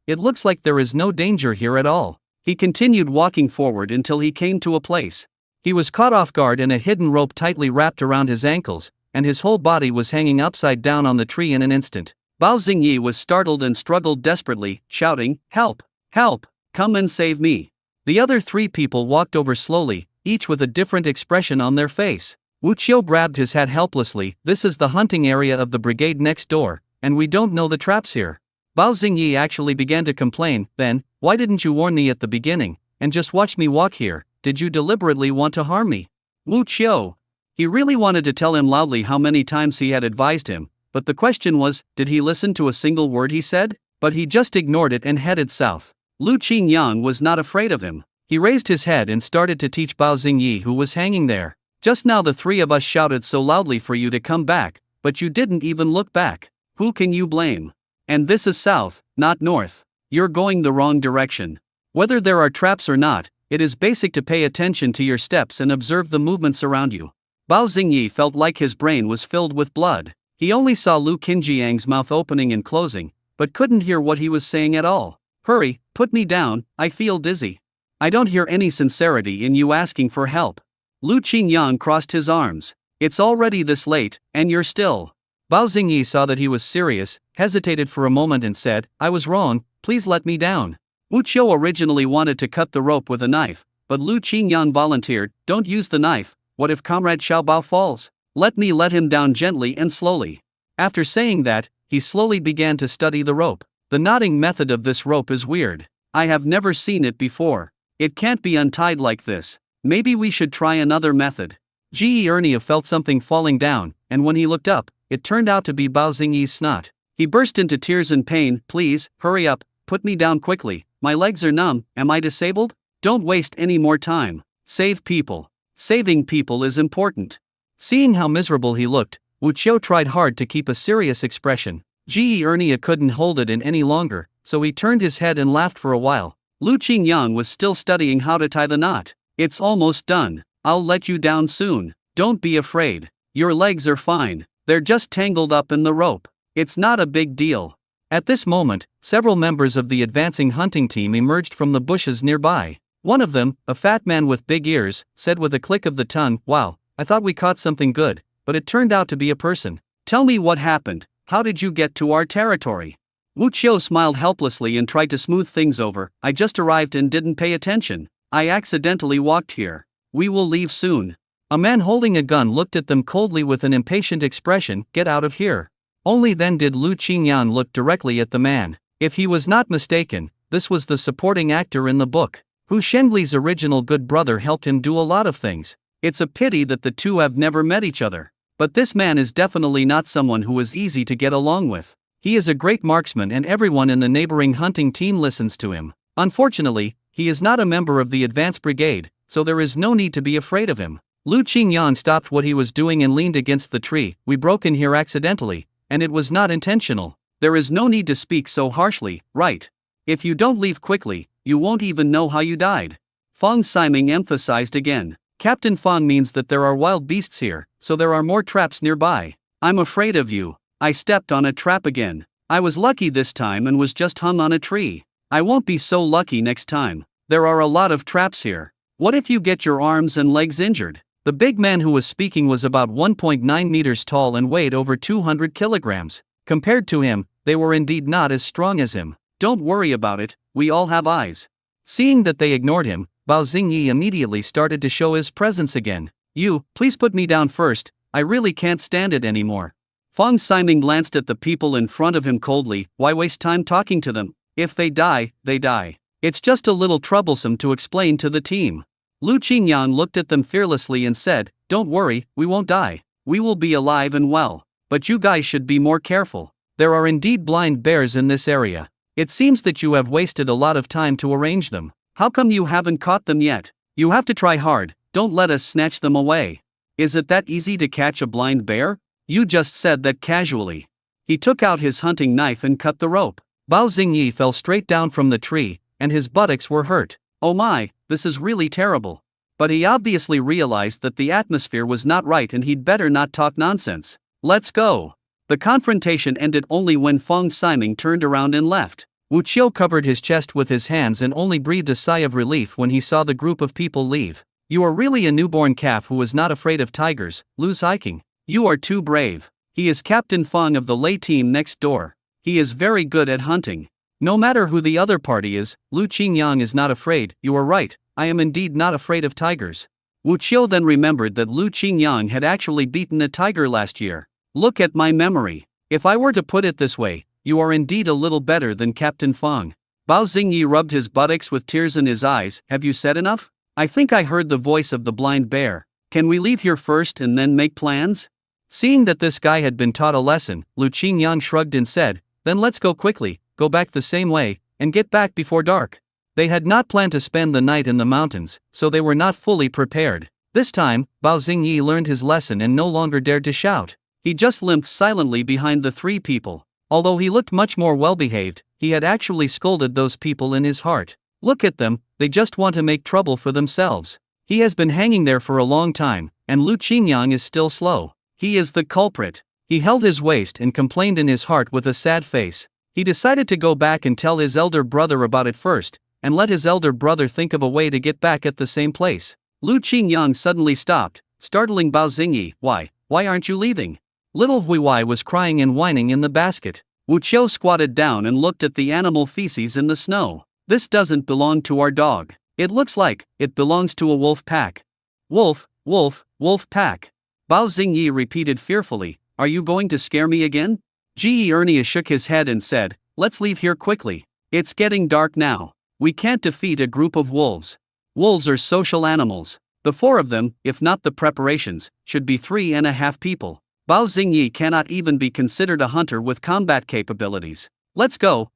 it looks like there is no danger here at all. He continued walking forward until he came to a place. He was caught off guard and a hidden rope tightly wrapped around his ankles, and his whole body was hanging upside down on the tree in an instant. Bao Xingyi was startled and struggled desperately, shouting, "Help! Help! Come and save me!" The other three people walked over slowly, each with a different expression on their face. Wu Qiu grabbed his hat helplessly. "This is the hunting area of the brigade next door, and we don't know the traps here." Bao Xingyi actually began to complain. "Then, why didn't you warn me at the beginning, and just watch me walk here? Did you deliberately want to harm me?" Wu Qiu. He really wanted to tell him loudly how many times he had advised him, but the question was, did he listen to a single word he said? But he just ignored it and headed south. Lu Qingyang was not afraid of him. He raised his head and started to teach Bao Xingyi, who was hanging there. "Just now the three of us shouted so loudly for you to come back, but you didn't even look back. Who can you blame? And this is south, not north. You're going the wrong direction. Whether there are traps or not, it is basic to pay attention to your steps and observe the movements around you." Bao Xingyi felt like his brain was filled with blood. He only saw Lu Qinjiang's mouth opening and closing, but couldn't hear what he was saying at all. "Hurry, put me down, I feel dizzy. I don't hear any sincerity in you asking for help." Lu Qingyang crossed his arms. "It's already this late, and you're still." Bao Xingyi saw that he was serious, hesitated for a moment and said, "I was wrong, please let me down." Wu Qiu originally wanted to cut the rope with a knife, but Lu Qingyang volunteered, "Don't use the knife, what if Comrade Xiaobao falls? Let me let him down gently and slowly." After saying that, he slowly began to study the rope. "The knotting method of this rope is weird. I have never seen it before. It can't be untied like this. Maybe we should try another method." Ji Ernia felt something falling down, and when he looked up, it turned out to be Bao Xingyi's snot. He burst into tears in pain. "Please, hurry up, put me down quickly. My legs are numb, am I disabled? Don't waste any more time. Save people. Saving people is important." Seeing how miserable he looked, Wu Qiu tried hard to keep a serious expression. Ji Ernia couldn't hold it in any longer, so he turned his head and laughed for a while. Lu Qingyang was still studying how to tie the knot. "It's almost done. I'll let you down soon. Don't be afraid. Your legs are fine. They're just tangled up in the rope. It's not a big deal." At this moment, several members of the advancing hunting team emerged from the bushes nearby. One of them, a fat man with big ears, said with a click of the tongue, "Wow, I thought we caught something good, but it turned out to be a person. Tell me what happened. How did you get to our territory?" Wu Qiu smiled helplessly and tried to smooth things over. "I just arrived and didn't pay attention. I accidentally walked here. We will leave soon." A man holding a gun looked at them coldly with an impatient expression. "Get out of here." Only then did Lu Qingyang look directly at the man. If he was not mistaken, this was the supporting actor in the book. Hu Shengli's original good brother helped him do a lot of things. It's a pity that the two have never met each other. But this man is definitely not someone who is easy to get along with. He is a great marksman and everyone in the neighboring hunting team listens to him. Unfortunately, he is not a member of the advance brigade, so there is no need to be afraid of him. Lu Qingyang stopped what he was doing and leaned against the tree. "We broke in here accidentally, and it was not intentional. There is no need to speak so harshly, right? If you don't leave quickly, you won't even know how you died." Feng Siming emphasized again. "Captain Feng means that there are wild beasts here, so there are more traps nearby. I'm afraid of you. I stepped on a trap again. I was lucky this time and was just hung on a tree. I won't be so lucky next time. There are a lot of traps here. What if you get your arms and legs injured?" The big man who was speaking was about 1.9 meters tall and weighed over 200 kilograms. Compared to him, they were indeed not as strong as him. "Don't worry about it, we all have eyes." Seeing that they ignored him, Bao Xingyi immediately started to show his presence again. "You, please put me down first, I really can't stand it anymore." Feng Siming glanced at the people in front of him coldly. "Why waste time talking to them? If they die, they die. It's just a little troublesome to explain to the team." Lu Qingyang looked at them fearlessly and said, "Don't worry, we won't die. We will be alive and well. But you guys should be more careful. There are indeed blind bears in this area. It seems that you have wasted a lot of time to arrange them. How come you haven't caught them yet? You have to try hard, don't let us snatch them away. Is it that easy to catch a blind bear? You just said that casually." He took out his hunting knife and cut the rope. Bao Xingyi fell straight down from the tree, and his buttocks were hurt. "Oh my, this is really terrible." But he obviously realized that the atmosphere was not right and he'd better not talk nonsense. "Let's go." The confrontation ended only when Feng Siming turned around and left. Wu Qiu covered his chest with his hands and only breathed a sigh of relief when he saw the group of people leave. "You are really a newborn calf who is not afraid of tigers, Lu's hiking. You are too brave. He is Captain Feng of the Lei team next door." He is very good at hunting. No matter who the other party is, Lu Qingyang is not afraid. You are right, I am indeed not afraid of tigers. Wu Qiu then remembered that Lu Qingyang had actually beaten a tiger last year. Look at my memory. If I were to put it this way, you are indeed a little better than Captain Fang. Bao Xingyi rubbed his buttocks with tears in his eyes. Have you said enough? I think I heard the voice of the blind bear. Can we leave here first and then make plans? Seeing that this guy had been taught a lesson, Lu Qingyang shrugged and said, then let's go quickly, go back the same way, and get back before dark. They had not planned to spend the night in the mountains, so they were not fully prepared. This time, Bao Xingyi learned his lesson and no longer dared to shout. He just limped silently behind the three people. Although he looked much more well-behaved, he had actually scolded those people in his heart. Look at them, they just want to make trouble for themselves. He has been hanging there for a long time, and Lu Qingyang is still slow. He is the culprit. He held his waist and complained in his heart with a sad face. He decided to go back and tell his elder brother about it first, and let his elder brother think of a way to get back at the same place. Lu Qingyang suddenly stopped, startling Bao Xingyi. Why aren't you leaving? Little Huiwei was crying and whining in the basket. Wu Qiu squatted down and looked at the animal feces in the snow. This doesn't belong to our dog. It looks like it belongs to a wolf pack. Wolf, wolf, wolf pack. Bao Xingyi repeated fearfully. Are you going to scare me again? Ji Ernia shook his head and said, let's leave here quickly. It's getting dark now. We can't defeat a group of wolves. Wolves are social animals. The four of them, if not the preparations, should be 3.5 people. Bao Xingyi cannot even be considered a hunter with combat capabilities. Let's go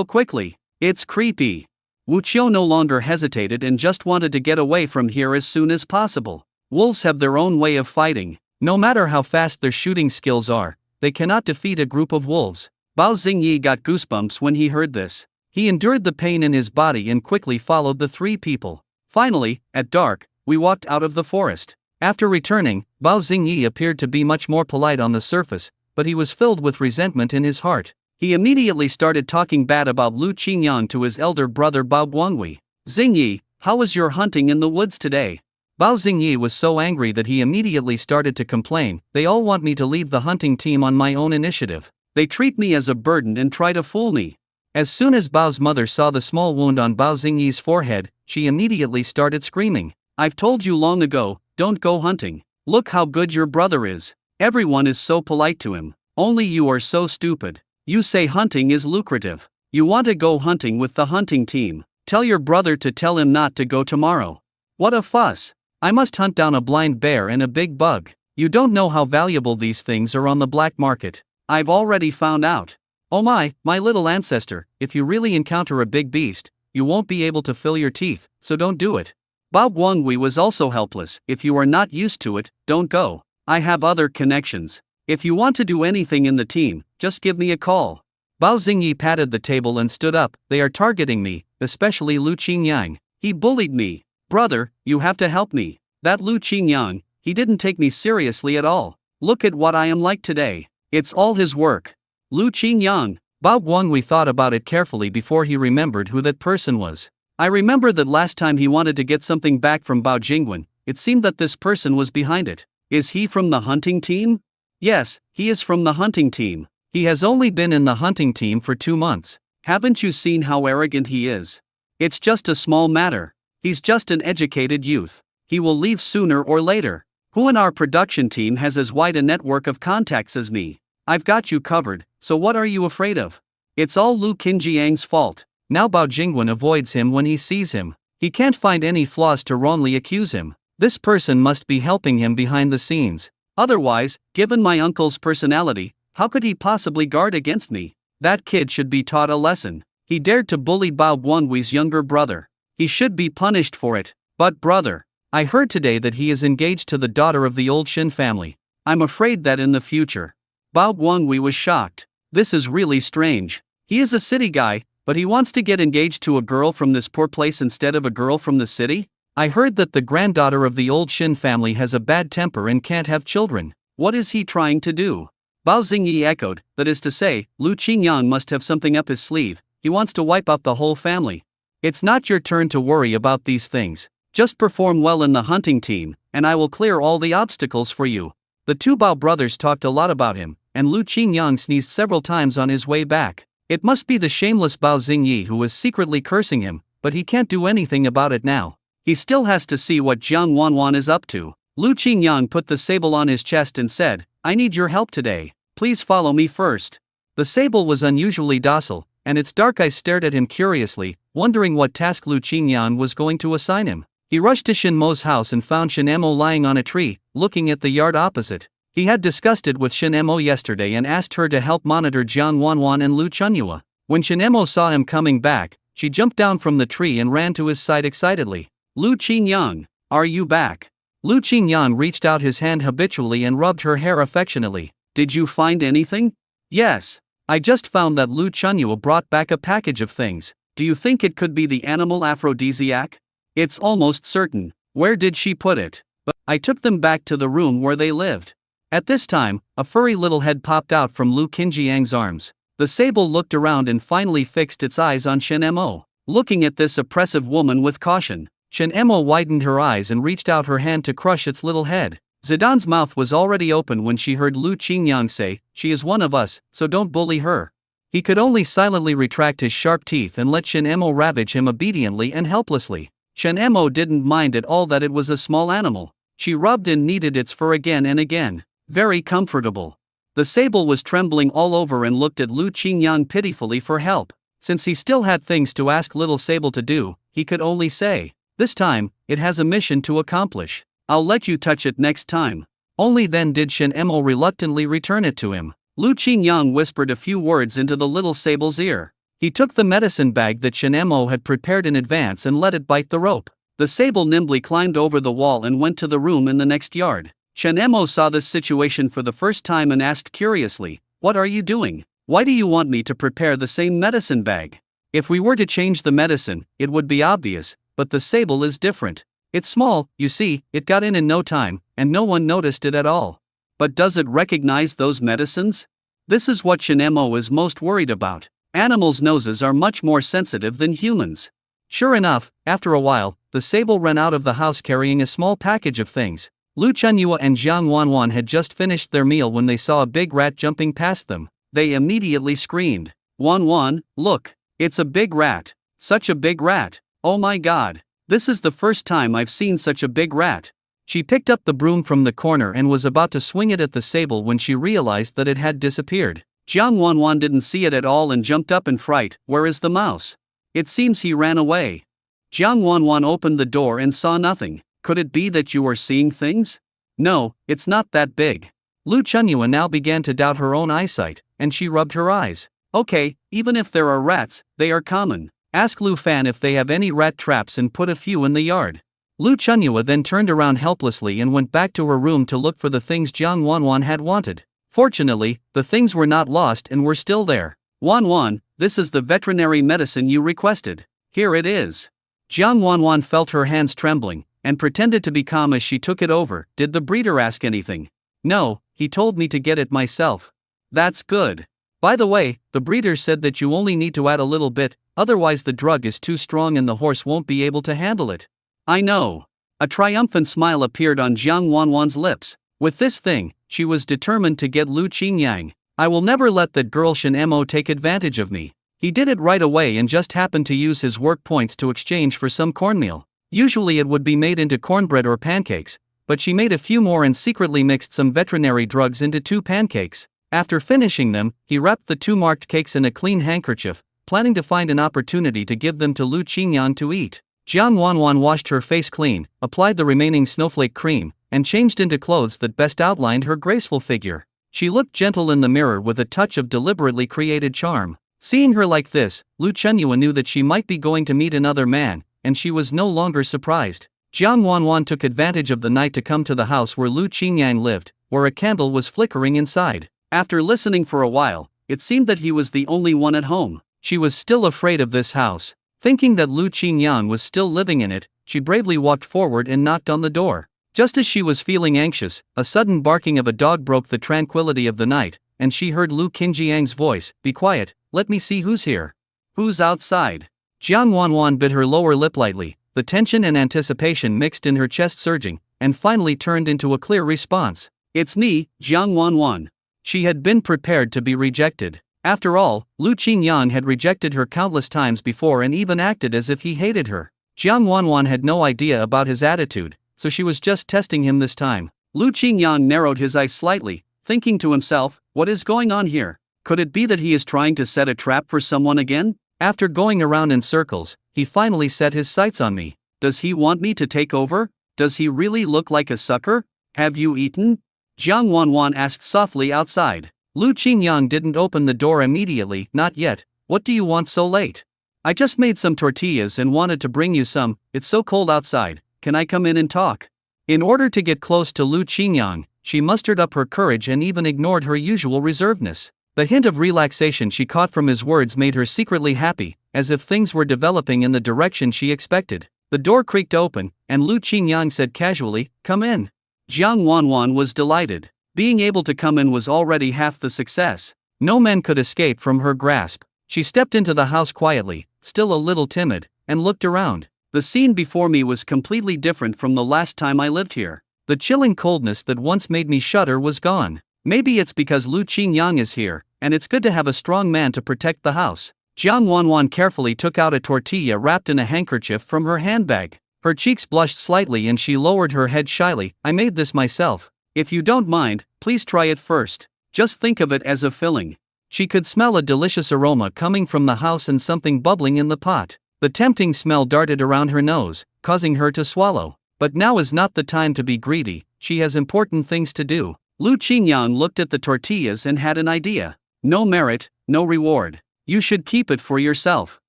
quickly. It's creepy. Wu Qiu no longer hesitated and just wanted to get away from here as soon as possible. Wolves have their own way of fighting. No matter how fast their shooting skills are, they cannot defeat a group of wolves. Bao Xingyi got goosebumps when he heard this. He endured the pain in his body and quickly followed the three people. Finally, at dark, we walked out of the forest. After returning, Bao Xingyi appeared to be much more polite on the surface, but he was filled with resentment in his heart. He immediately started talking bad about Lu Qingyang to his elder brother Bao Guanghui. Xingyi, how was your hunting in the woods today? Bao Xingyi was so angry that he immediately started to complain. They all want me to leave the hunting team on my own initiative. They treat me as a burden and try to fool me. As soon as Bao's mother saw the small wound on Bao Xingyi's forehead, she immediately started screaming. I've told you long ago, don't go hunting. Look how good your brother is. Everyone is so polite to him. Only you are so stupid. You say hunting is lucrative. You want to go hunting with the hunting team. Tell your brother to tell him not to go tomorrow. What a fuss. I must hunt down a blind bear and a big bug. You don't know how valuable these things are on the black market. I've already found out. Oh my little ancestor, if you really encounter a big beast, you won't be able to fill your teeth, so don't do it. Bao Guanghui was also helpless. If you are not used to it, don't go. I have other connections. If you want to do anything in the team, just give me a call. Bao Xingyi patted the table and stood up. They are targeting me, especially Lu Qingyang. He bullied me. Brother, you have to help me. That Lu Qingyang, he didn't take me seriously at all. Look at what I am like today. It's all his work. Lu Qingyang. Bao Guanghui thought about it carefully before he remembered who that person was. I remember that last time he wanted to get something back from Bao Jingwen, it seemed that this person was behind it. Is he from the hunting team? Yes, he is from the hunting team. He has only been in the hunting team for 2 months. Haven't you seen how arrogant he is? It's just a small matter. He's just an educated youth. He will leave sooner or later. Who in our production team has as wide a network of contacts as me? I've got you covered, so what are you afraid of? It's all Lu Qinjiang's fault. Now Bao Jingwen avoids him when he sees him. He can't find any flaws to wrongly accuse him. This person must be helping him behind the scenes. Otherwise, given my uncle's personality, how could he possibly guard against me? That kid should be taught a lesson. He dared to bully Bao Guanghui's younger brother. He should be punished for it. But brother, I heard today that he is engaged to the daughter of the old Shin family. I'm afraid that in the future. Bao Guanghui was shocked. This is really strange. He is a city guy, but he wants to get engaged to a girl from this poor place instead of a girl from the city? I heard that the granddaughter of the old Shin family has a bad temper and can't have children. What is he trying to do? Bao Xingyi echoed, that is to say, Lu Qingyang must have something up his sleeve. He wants to wipe out the whole family. It's not your turn to worry about these things. Just perform well in the hunting team, and I will clear all the obstacles for you. The two Bao brothers talked a lot about him, and Lu Qingyang sneezed several times on his way back. It must be the shameless Bao Xingyi who was secretly cursing him, but he can't do anything about it now. He still has to see what Jiang Wanwan is up to. Lu Qingyang put the sable on his chest and said, "I need your help today. Please follow me first." The sable was unusually docile, and its dark eyes stared at him curiously, wondering what task Lu Qingyang was going to assign him. He rushed to Shen Mo's house and found Shen Mo lying on a tree, looking at the yard opposite. He had discussed it with Shen Mo yesterday and asked her to help monitor Jiang Wanwan and Lu Chunyua. When Shen Mo saw him coming back, she jumped down from the tree and ran to his side excitedly. "Lu Qingyang, are you back?" Lu Qingyang reached out his hand habitually and rubbed her hair affectionately. "Did you find anything?" "Yes. I just found that Lu Chunyua brought back a package of things. Do you think it could be the animal aphrodisiac?" "It's almost certain. Where did she put it?" "But I took them back to the room where they lived." At this time, a furry little head popped out from Lu Qinjiang's arms. The sable looked around and finally fixed its eyes on Shen Mo. Looking at this oppressive woman with caution, Shen Mo widened her eyes and reached out her hand to crush its little head. Zidane's mouth was already open when she heard Lu Qingyang say, "She is one of us, so don't bully her." He could only silently retract his sharp teeth and let Shen Mo ravage him obediently and helplessly. Shen Mo didn't mind at all that it was a small animal. She rubbed and kneaded its fur again and again. Very comfortable. The sable was trembling all over and looked at Lu Qingyang pitifully for help. Since he still had things to ask little sable to do, he could only say, "This time, it has a mission to accomplish. I'll let you touch it next time." Only then did Shen Mo reluctantly return it to him. Lu Qingyang whispered a few words into the little sable's ear. He took the medicine bag that Shen Mo had prepared in advance and let it bite the rope. The sable nimbly climbed over the wall and went to the room in the next yard. Shen Mo saw this situation for the first time and asked curiously, "What are you doing? Why do you want me to prepare the same medicine bag? If we were to change the medicine, it would be obvious, but the sable is different. It's small, you see, it got in no time, and no one noticed it at all. But does it recognize those medicines? This is what Shen Mo is most worried about. Animals' noses are much more sensitive than humans." Sure enough, after a while, the sable ran out of the house carrying a small package of things. Lu Chunyua and Jiang Wanwan had just finished their meal when they saw a big rat jumping past them. They immediately screamed, "Wanwan, look! It's a big rat! Such a big rat! Oh my god! This is the first time I've seen such a big rat." She picked up the broom from the corner and was about to swing it at the sable when she realized that it had disappeared. Jiang Wanwan didn't see it at all and jumped up in fright. "Where is the mouse? It seems he ran away." Jiang Wanwan opened the door and saw nothing. "Could it be that you are seeing things?" "No, it's not that big." Lu Chunyua now began to doubt her own eyesight, and she rubbed her eyes. "Okay, even if there are rats, they are common. Ask Lu Fan if they have any rat traps and put a few in the yard." Lu Chunyua then turned around helplessly and went back to her room to look for the things Jiang Wanwan had wanted. Fortunately, the things were not lost and were still there. "Wanwan, this is the veterinary medicine you requested. Here it is." Jiang Wanwan felt her hands trembling, and pretended to be calm as she took it over. "Did the breeder ask anything?" "No, he told me to get it myself." "That's good. By the way, the breeder said that you only need to add a little bit, otherwise the drug is too strong and the horse won't be able to handle it." "I know." A triumphant smile appeared on Jiang Wanwan's lips. With this thing, she was determined to get Lu Qingyang. "I will never let that girl Shen Mo take advantage of me." He did it right away and just happened to use his work points to exchange for some cornmeal. Usually it would be made into cornbread or pancakes, but she made a few more and secretly mixed some veterinary drugs into 2 pancakes. After finishing them, he wrapped the 2 marked cakes in a clean handkerchief, planning to find an opportunity to give them to Lu Qingyang to eat. Jiang Wanwan washed her face clean, applied the remaining snowflake cream, and changed into clothes that best outlined her graceful figure. She looked gentle in the mirror with a touch of deliberately created charm. Seeing her like this, Lu Chunyua knew that she might be going to meet another man, and she was no longer surprised. Jiang Wanwan took advantage of the night to come to the house where Lu Qingyang lived, where a candle was flickering inside. After listening for a while, it seemed that he was the only one at home. She was still afraid of this house. Thinking that Lu Qingyang was still living in it, she bravely walked forward and knocked on the door. Just as she was feeling anxious, a sudden barking of a dog broke the tranquility of the night, and she heard Lu Qinjiang's voice, "Be quiet, let me see who's here." "Who's outside?" Jiang Wanwan bit her lower lip lightly, the tension and anticipation mixed in her chest surging, and finally turned into a clear response. "It's me, Jiang Wanwan." She had been prepared to be rejected. After all, Lu Qingyang had rejected her countless times before and even acted as if he hated her. Jiang Wanwan had no idea about his attitude, so she was just testing him this time. Lu Qingyang narrowed his eyes slightly, thinking to himself, what is going on here? Could it be that he is trying to set a trap for someone again? After going around in circles, he finally set his sights on me. Does he want me to take over? Does he really look like a sucker? Have you eaten? Jiang Wanwan asked softly outside. Lu Qingyang didn't open the door immediately. Not yet. What do you want so late? I just made some tortillas and wanted to bring you some. It's so cold outside. Can I come in and talk? In order to get close to Lu Qingyang, she mustered up her courage and even ignored her usual reservedness. The hint of relaxation she caught from his words made her secretly happy, as if things were developing in the direction she expected. The door creaked open, and Lu Qingyang said casually, "Come in." Jiang Wanwan was delighted. Being able to come in was already half the success. No man could escape from her grasp. She stepped into the house quietly, still a little timid, and looked around. The scene before me was completely different from the last time I lived here. The chilling coldness that once made me shudder was gone. Maybe it's because Lu Qingyang is here, and it's good to have a strong man to protect the house. Jiang Wanwan carefully took out a tortilla wrapped in a handkerchief from her handbag. Her cheeks blushed slightly and she lowered her head shyly. I made this myself. If you don't mind, please try it first. Just think of it as a filling. She could smell a delicious aroma coming from the house and something bubbling in the pot. The tempting smell darted around her nose, causing her to swallow. But now is not the time to be greedy, she has important things to do. Lu Qingyang looked at the tortillas and had an idea. No merit, no reward. You should keep it for yourself.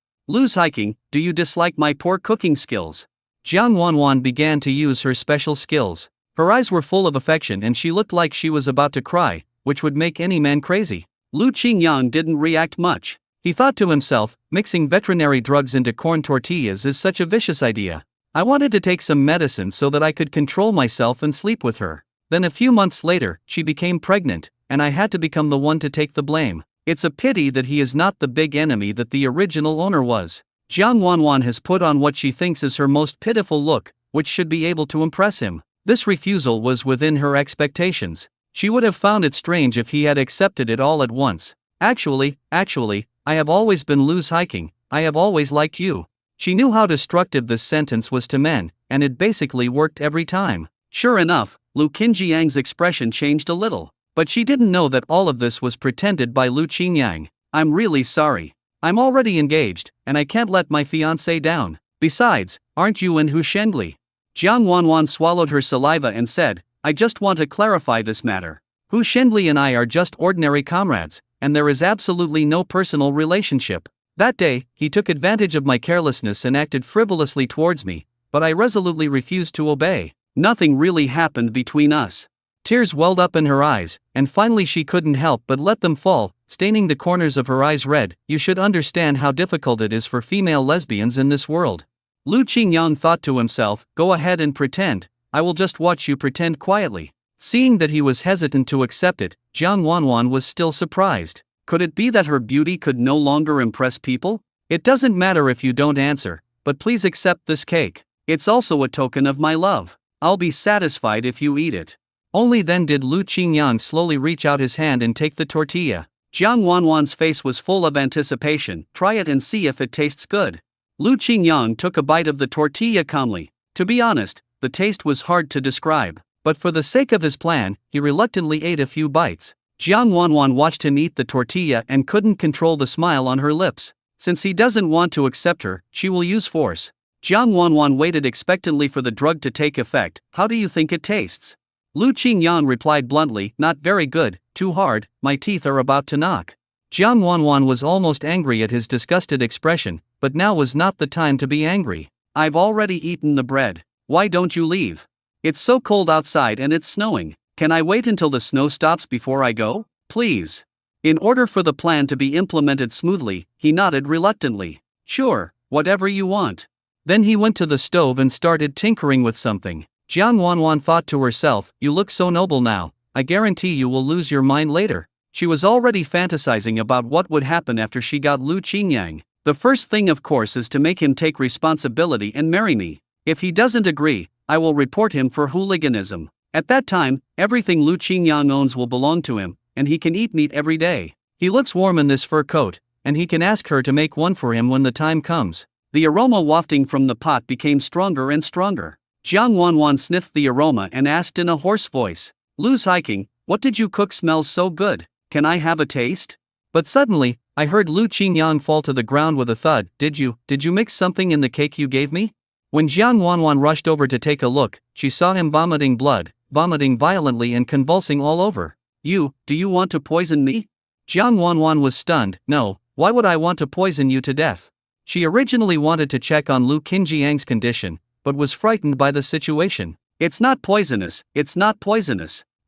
Lu's hiking, do you dislike my poor cooking skills? Jiang Wanwan began to use her special skills. Her eyes were full of affection and she looked like she was about to cry, which would make any man crazy. Lu Qingyang didn't react much. He thought to himself, mixing veterinary drugs into corn tortillas is such a vicious idea. I wanted to take some medicine so that I could control myself and sleep with her. Then a few months later, she became pregnant, and I had to become the one to take the blame. It's a pity that he is not the big enemy that the original owner was. Jiang Wanwan has put on what she thinks is her most pitiful look, which should be able to impress him. This refusal was within her expectations. She would have found it strange if he had accepted it all at once. Actually, I have always been Lu's hiking. I have always liked you. She knew how destructive this sentence was to men, and it basically worked every time. Sure enough, Lu Qingyang's expression changed a little. But she didn't know that all of this was pretended by Lu Qingyang. I'm really sorry. I'm already engaged, and I can't let my fiancé down. Besides, aren't you and Hu Shenli? Jiang Wanwan swallowed her saliva and said, I just want to clarify this matter. Hu Shenli and I are just ordinary comrades, and there is absolutely no personal relationship. That day, he took advantage of my carelessness and acted frivolously towards me, but I resolutely refused to obey. Nothing really happened between us. Tears welled up in her eyes, and finally she couldn't help but let them fall, staining the corners of her eyes red. You should understand how difficult it is for female lesbians in this world. Lu Qingyang thought to himself, go ahead and pretend, I will just watch you pretend quietly. Seeing that he was hesitant to accept it, Jiang Wanwan was still surprised. Could it be that her beauty could no longer impress people? It doesn't matter if you don't answer, but please accept this cake. It's also a token of my love. I'll be satisfied if you eat it. Only then did Lu Qingyang slowly reach out his hand and take the tortilla. Jiang Wanwan's face was full of anticipation. Try it and see if it tastes good. Lu Qingyang took a bite of the tortilla calmly. To be honest, the taste was hard to describe. But for the sake of his plan, he reluctantly ate a few bites. Jiang Wanwan watched him eat the tortilla and couldn't control the smile on her lips. Since he doesn't want to accept her, she will use force. Jiang Wanwan waited expectantly for the drug to take effect. How do you think it tastes? Lu Qingyang replied bluntly, not very good, too hard, my teeth are about to knock. Jiang Wanwan was almost angry at his disgusted expression, but now was not the time to be angry. I've already eaten the bread. Why don't you leave? It's so cold outside and it's snowing. Can I wait until the snow stops before I go? Please. In order for the plan to be implemented smoothly, he nodded reluctantly. Sure, whatever you want. Then he went to the stove and started tinkering with something. Jiang Wanwan thought to herself, you look so noble now, I guarantee you will lose your mind later. She was already fantasizing about what would happen after she got Lu Qingyang. The first thing of course is to make him take responsibility and marry me. If he doesn't agree, I will report him for hooliganism. At that time, everything Lu Qingyang owns will belong to him, and he can eat meat every day. He looks warm in this fur coat, and he can ask her to make one for him when the time comes." The aroma wafting from the pot became stronger and stronger. Jiang Wanwan sniffed the aroma and asked in a hoarse voice, "Lu's hiking, what did you cook smells so good? Can I have a taste?" But suddenly, I heard Lu Qingyang fall to the ground with a thud. Did you mix something in the cake you gave me?" When Jiang Wanwan rushed over to take a look, she saw him vomiting blood, vomiting violently and convulsing all over. Do you want to poison me?" Jiang Wanwan was stunned. "No, why would I want to poison you to death?" She originally wanted to check on Lu Qinjiang's condition, but was frightened by the situation. It's not poisonous,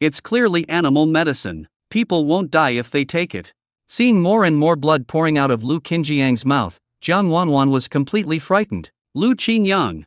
it's clearly animal medicine. People won't die if they take it." Seeing more and more blood pouring out of Lu Qinjiang's mouth, Jiang Wanwan was completely frightened. Lu Qingyang,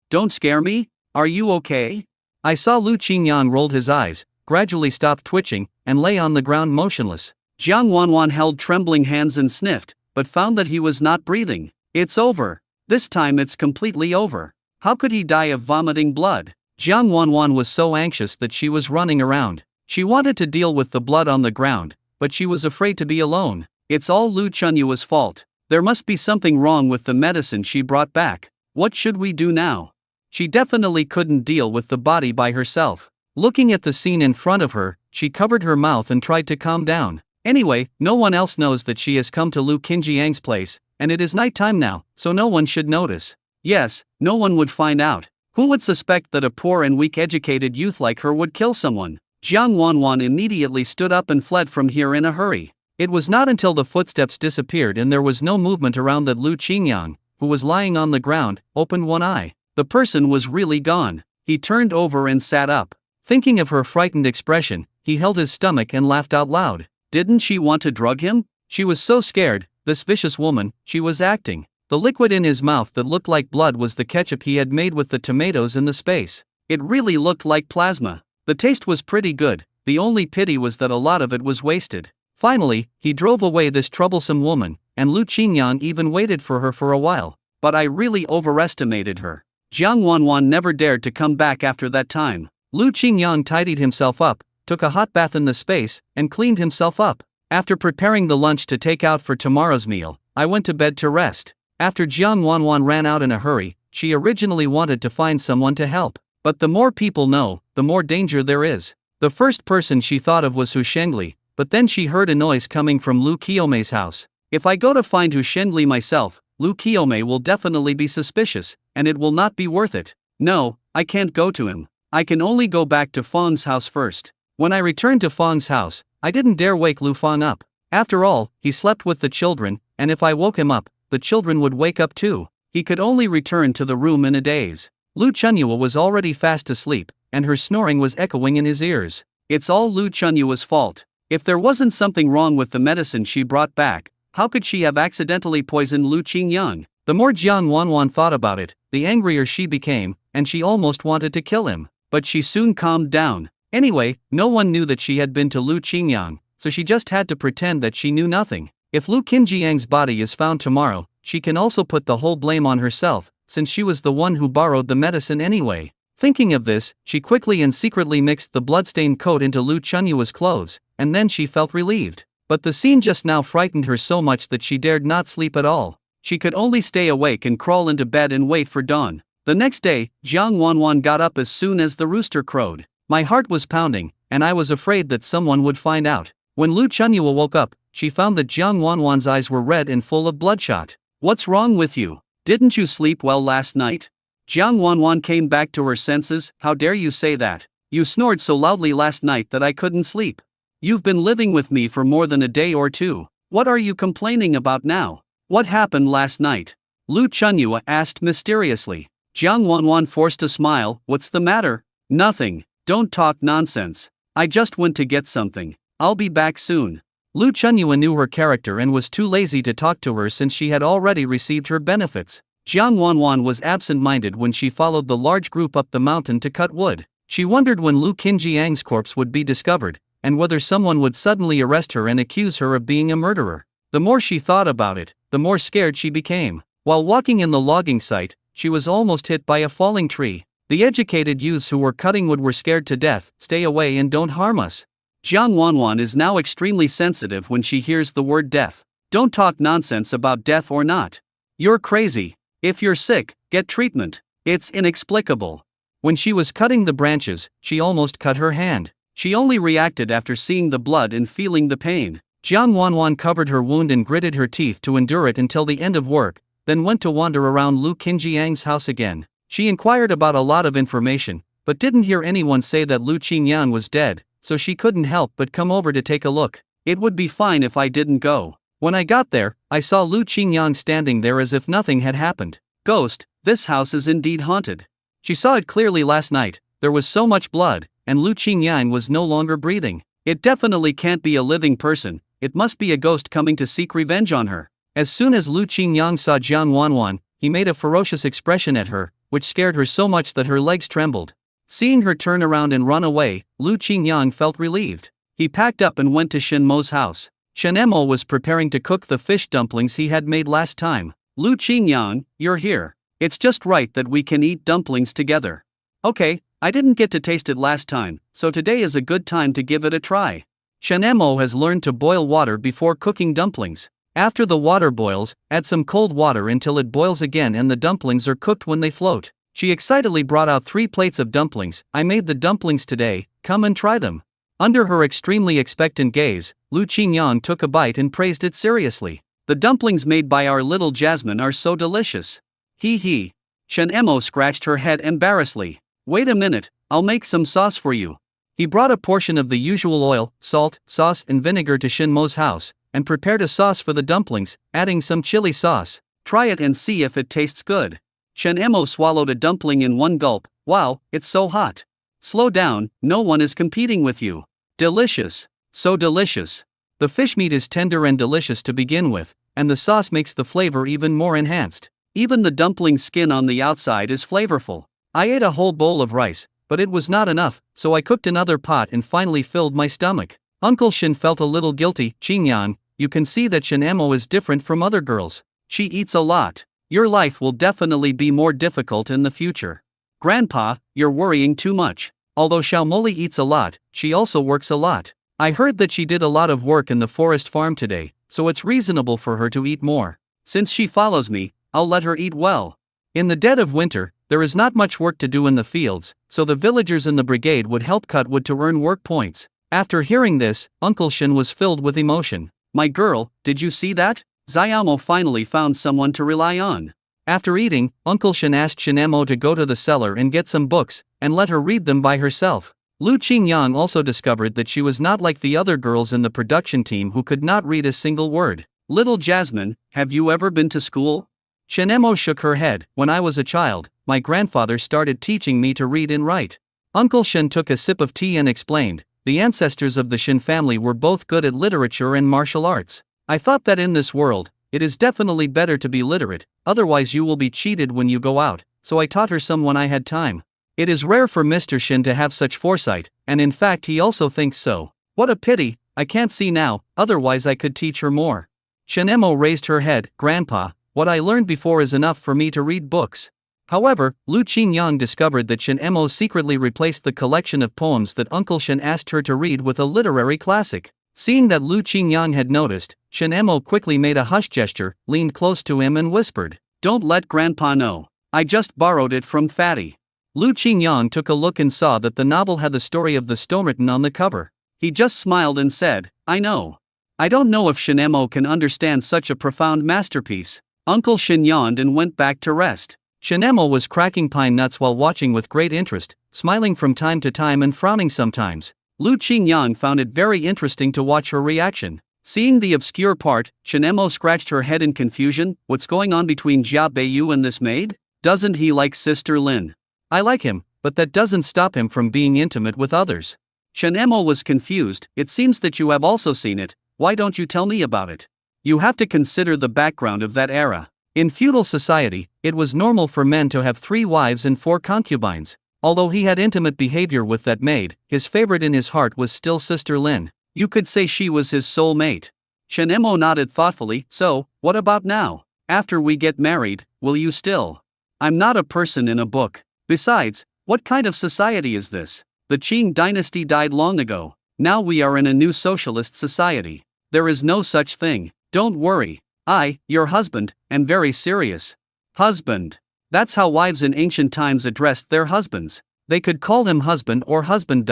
don't scare me, are you okay?" I saw Lu Qingyang rolled his eyes, gradually stopped twitching, and lay on the ground motionless. Jiang Wanwan held trembling hands and sniffed, but found that he was not breathing. "It's over. This time it's completely over. How could he die of vomiting blood?" Jiang Wanwan was so anxious that she was running around. She wanted to deal with the blood on the ground, but she was afraid to be alone. It's all Lu Chunyua's fault. There must be something wrong with the medicine she brought back. What should we do now? She definitely couldn't deal with the body by herself. Looking at the scene in front of her, she covered her mouth and tried to calm down. Anyway, no one else knows that she has come to Lu Qinjiang's place, and it is night time now, so no one should notice. Yes, no one would find out. Who would suspect that a poor and weak educated youth like her would kill someone? Jiang Wanwan immediately stood up and fled from here in a hurry. It was not until the footsteps disappeared and there was no movement around that Lu Qingyang, who was lying on the ground, opened one eye. The person was really gone. He turned over and sat up. Thinking of her frightened expression, he held his stomach and laughed out loud. Didn't she want to drug him? She was so scared, this vicious woman, she was acting. The liquid in his mouth that looked like blood was the ketchup he had made with the tomatoes in the space. It really looked like plasma. The taste was pretty good, the only pity was that a lot of it was wasted. Finally, he drove away this troublesome woman, and Lu Qingyang even waited for her for a while. But I really overestimated her. Jiang Wanwan never dared to come back after that time. Lu Qingyang tidied himself up, took a hot bath in the space, and cleaned himself up. After preparing the lunch to take out for tomorrow's meal, I went to bed to rest. After Jiang Wanwan ran out in a hurry, she originally wanted to find someone to help. But the more people know, the more danger there is. The first person she thought of was Hu Shengli, but then she heard a noise coming from Lu Qiume's house. If I go to find Hu Shengli myself, Lu Qiume will definitely be suspicious, and it will not be worth it. No, I can't go to him. I can only go back to Fang's house first. When I returned to Fang's house, I didn't dare wake Lu Fang up. After all, he slept with the children, and if I woke him up, the children would wake up too. He could only return to the room in a daze. Lu Chunyua was already fast asleep, and her snoring was echoing in his ears. It's all Lu Chunyua's fault. If there wasn't something wrong with the medicine she brought back, how could she have accidentally poisoned Lu Qingyang? The more Jiang Wanwan thought about it, the angrier she became, and she almost wanted to kill him. But she soon calmed down. Anyway, no one knew that she had been to Lu Qingyang, so she just had to pretend that she knew nothing. If Lu Qinjiang's body is found tomorrow, she can also put the whole blame on herself, since she was the one who borrowed the medicine anyway. Thinking of this, she quickly and secretly mixed the bloodstained coat into Lu Chunyua's clothes, and then she felt relieved. But the scene just now frightened her so much that she dared not sleep at all. She could only stay awake and crawl into bed and wait for dawn. The next day, Jiang Wanwan got up as soon as the rooster crowed. My heart was pounding, and I was afraid that someone would find out. When Lu Chunyua woke up, she found that Jiang Wanwan's eyes were red and full of bloodshot. What's wrong with you? Didn't you sleep well last night? Jiang Wanwan came back to her senses. How dare you say that? You snored so loudly last night that I couldn't sleep. You've been living with me for more than a day or two. What are you complaining about now? What happened last night? Lu Chunyua asked mysteriously. Jiang Wanwan forced a smile. What's the matter? Nothing. Don't talk nonsense. I just went to get something. I'll be back soon. Lu Chunyua knew her character and was too lazy to talk to her since she had already received her benefits. Jiang Wanwan was absent-minded when she followed the large group up the mountain to cut wood. She wondered when Lu Qinjiang's corpse would be discovered, and whether someone would suddenly arrest her and accuse her of being a murderer. The more she thought about it, the more scared she became. While walking in the logging site, she was almost hit by a falling tree. The educated youths who were cutting wood were scared to death. Stay away and don't harm us. Jiang Wanwan is now extremely sensitive when she hears the word death. Don't talk nonsense about death or not. You're crazy. If you're sick, get treatment. It's inexplicable. When she was cutting the branches, she almost cut her hand. She only reacted after seeing the blood and feeling the pain. Jiang Wanwan covered her wound and gritted her teeth to endure it until the end of work, then went to wander around Lu Qingjiang's house again. She inquired about a lot of information, but didn't hear anyone say that Lu Qingyan was dead, so she couldn't help but come over to take a look. It would be fine if I didn't go. When I got there, I saw Lu Qingyan standing there as if nothing had happened. Ghost, this house is indeed haunted. She saw it clearly last night. There was so much blood, and Lu Qingyan was no longer breathing. It definitely can't be a living person. It must be a ghost coming to seek revenge on her. As soon as Lu Qingyang saw Jiang Wanwan, he made a ferocious expression at her, which scared her so much that her legs trembled. Seeing her turn around and run away, Lu Qingyang felt relieved. He packed up and went to Shen Mo's house. Shen Mo was preparing to cook the fish dumplings he had made last time. Lu Qingyang, you're here. It's just right that we can eat dumplings together. Okay, I didn't get to taste it last time, so today is a good time to give it a try. Shen Mo has learned to boil water before cooking dumplings. After the water boils, add some cold water until it boils again and the dumplings are cooked when they float. She excitedly brought out 3 plates of dumplings. I made the dumplings today, come and try them. Under her extremely expectant gaze, Lu Qingyang took a bite and praised it seriously. The dumplings made by our little Jasmine are so delicious. Hee hee. Shen Mo scratched her head embarrassedly. Wait a minute, I'll make some sauce for you. He brought a portion of the usual oil, salt, sauce and vinegar to Shen Mo's house, and prepared a sauce for the dumplings, adding some chili sauce. Try it and see if it tastes good. Shen Mo swallowed a dumpling in one gulp. Wow, it's so hot. Slow down, no one is competing with you. Delicious. So delicious. The fish meat is tender and delicious to begin with, and the sauce makes the flavor even more enhanced. Even the dumpling skin on the outside is flavorful. I ate a whole bowl of rice, but it was not enough, so I cooked another pot and finally filled my stomach. Uncle Shen felt a little guilty. Qingyan, you can see that Shen Mo is different from other girls. She eats a lot. Your life will definitely be more difficult in the future. Grandpa, you're worrying too much. Although Xiaomoli eats a lot, she also works a lot. I heard that she did a lot of work in the forest farm today, so it's reasonable for her to eat more. Since she follows me, I'll let her eat well. In the dead of winter, there is not much work to do in the fields, so the villagers in the brigade would help cut wood to earn work points. After hearing this, Uncle Shen was filled with emotion. My girl, did you see that? Xiaomo finally found someone to rely on. After eating, Uncle Shen asked Shen Mo to go to the cellar and get some books, and let her read them by herself. Lu Qingyang also discovered that she was not like the other girls in the production team who could not read a single word. Little Jasmine, have you ever been to school? Shen Mo shook her head. When I was a child, my grandfather started teaching me to read and write. Uncle Shen took a sip of tea and explained, the ancestors of the Shen family were both good at literature and martial arts. I thought that in this world, it is definitely better to be literate, otherwise you will be cheated when you go out, so I taught her some when I had time. It is rare for Mr. Shen to have such foresight, and in fact he also thinks so. What a pity, I can't see now, otherwise I could teach her more. Shen Mo raised her head. Grandpa, what I learned before is enough for me to read books. However, Lu Qingyang discovered that Shen Mo secretly replaced the collection of poems that Uncle Shen asked her to read with a literary classic. Seeing that Lu Qingyang had noticed, Shen Mo quickly made a hush gesture, leaned close to him and whispered, "Don't let Grandpa know. I just borrowed it from Fatty." Lu Qingyang took a look and saw that the novel had the story of the stone written on the cover. He just smiled and said, I know. I don't know if Shen Mo can understand such a profound masterpiece. Uncle Shen yawned and went back to rest. Shen Mo was cracking pine nuts while watching with great interest, smiling from time to time and frowning sometimes. Lu Qingyang found it very interesting to watch her reaction. Seeing the obscure part, Shen Mo scratched her head in confusion. What's going on between Jia Beiyu and this maid? Doesn't he like Sister Lin? I like him, but that doesn't stop him from being intimate with others. Shen Mo was confused. It seems that you have also seen it. Why don't you tell me about it? You have to consider the background of that era. In feudal society, it was normal for men to have 3 wives and 4 concubines. Although he had intimate behavior with that maid, his favorite in his heart was still Sister Lin. You could say she was his soul mate. Shen Mo nodded thoughtfully. So, what about now? After we get married, will you still? I'm not a person in a book. Besides, what kind of society is this? The Qing dynasty died long ago. Now we are in a new socialist society. There is no such thing. Don't worry. I, your husband, am very serious. Husband. That's how wives in ancient times addressed their husbands. They could call him husband or husband.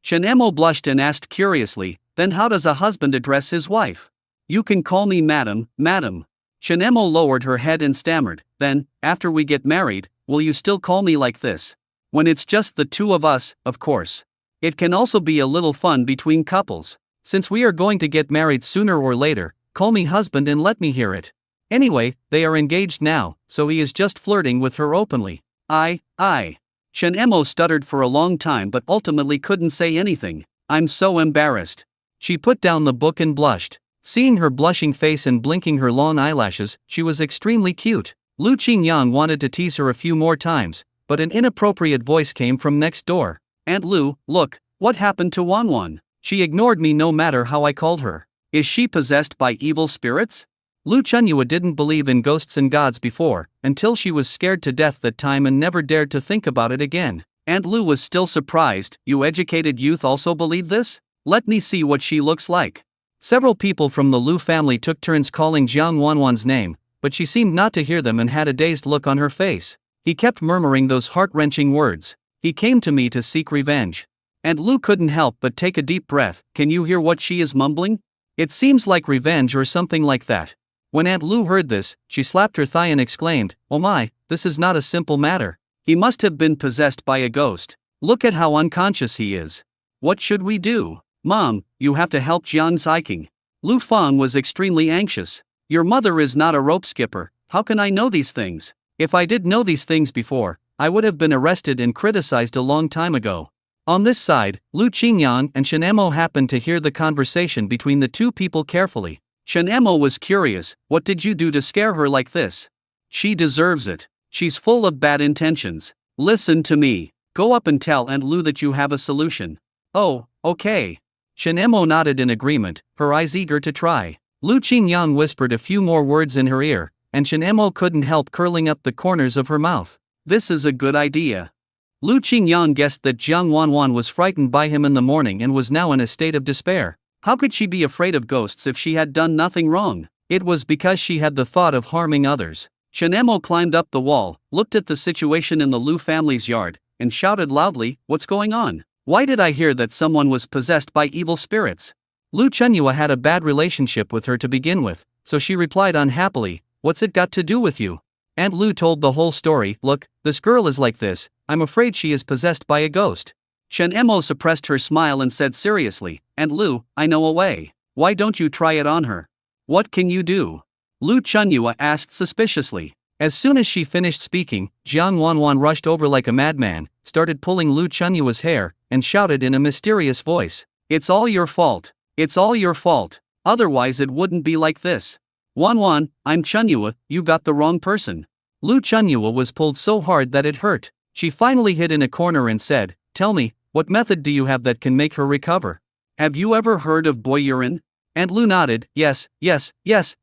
Shanemo blushed and asked curiously, then how does a husband address his wife? You can call me madam, madam. Shanemo lowered her head and stammered, then, after we get married, will you still call me like this? When it's just the two of us, of course. It can also be a little fun between couples. Since we are going to get married sooner or later, call me husband and let me hear it. Anyway, they are engaged now, so he is just flirting with her openly. I. Shanemo stuttered for a long time but ultimately couldn't say anything. I'm so embarrassed. She put down the book and blushed. Seeing her blushing face and blinking her long eyelashes, she was extremely cute. Lu Qingyang wanted to tease her a few more times, but an inappropriate voice came from next door. Aunt Lu, look, what happened to Wanwan? She ignored me no matter how I called her. Is she possessed by evil spirits? Lu Chunyua didn't believe in ghosts and gods before, until she was scared to death that time and never dared to think about it again. Aunt Lu was still surprised. You educated youth also believe this? Let me see what she looks like. Several people from the Lu family took turns calling Jiang Wanwan's name, but she seemed not to hear them and had a dazed look on her face. He kept murmuring those heart-wrenching words. He came to me to seek revenge. And Lu couldn't help but take a deep breath. Can you hear what she is mumbling? It seems like revenge or something like that. When Aunt Lu heard this, she slapped her thigh and exclaimed, oh my, this is not a simple matter. He must have been possessed by a ghost. Look at how unconscious he is. What should we do? Mom, you have to help Jiang Ziking. Lu Fang was extremely anxious. Your mother is not a rope skipper. How can I know these things? If I did know these things before, I would have been arrested and criticized a long time ago. On this side, Lu Qingyang and Shanemo happened to hear the conversation between the two people carefully. Shanemo was curious, what did you do to scare her like this? She deserves it. She's full of bad intentions. Listen to me. Go up and tell Aunt Lu that you have a solution. Oh, okay. Shanemo nodded in agreement, her eyes eager to try. Lu Qingyang whispered a few more words in her ear, and Shanemo couldn't help curling up the corners of her mouth. This is a good idea. Lu Qingyang guessed that Jiang Wanwan was frightened by him in the morning and was now in a state of despair. How could she be afraid of ghosts if she had done nothing wrong? It was because she had the thought of harming others. Shanemo climbed up the wall, looked at the situation in the Lu family's yard, and shouted loudly, what's going on? Why did I hear that someone was possessed by evil spirits? Lu Chunyua had a bad relationship with her to begin with, so she replied unhappily, what's it got to do with you? Aunt Lu told the whole story. Look, this girl is like this, I'm afraid she is possessed by a ghost. Shanemo suppressed her smile and said seriously, Aunt Lu, I know a way. Why don't you try it on her? What can you do? Lu Chunyua asked suspiciously. As soon as she finished speaking, Jiang Wanwan rushed over like a madman, started pulling Lu Chunyua's hair, and shouted in a mysterious voice, it's all your fault. It's all your fault. Otherwise it wouldn't be like this. Wanwan, I'm Chunyua, you got the wrong person. Lu Chunyua was pulled so hard that it hurt. She finally hid in a corner and said, tell me, what method do you have that can make her recover? Have you ever heard of boy urine? Aunt Lu nodded, yes,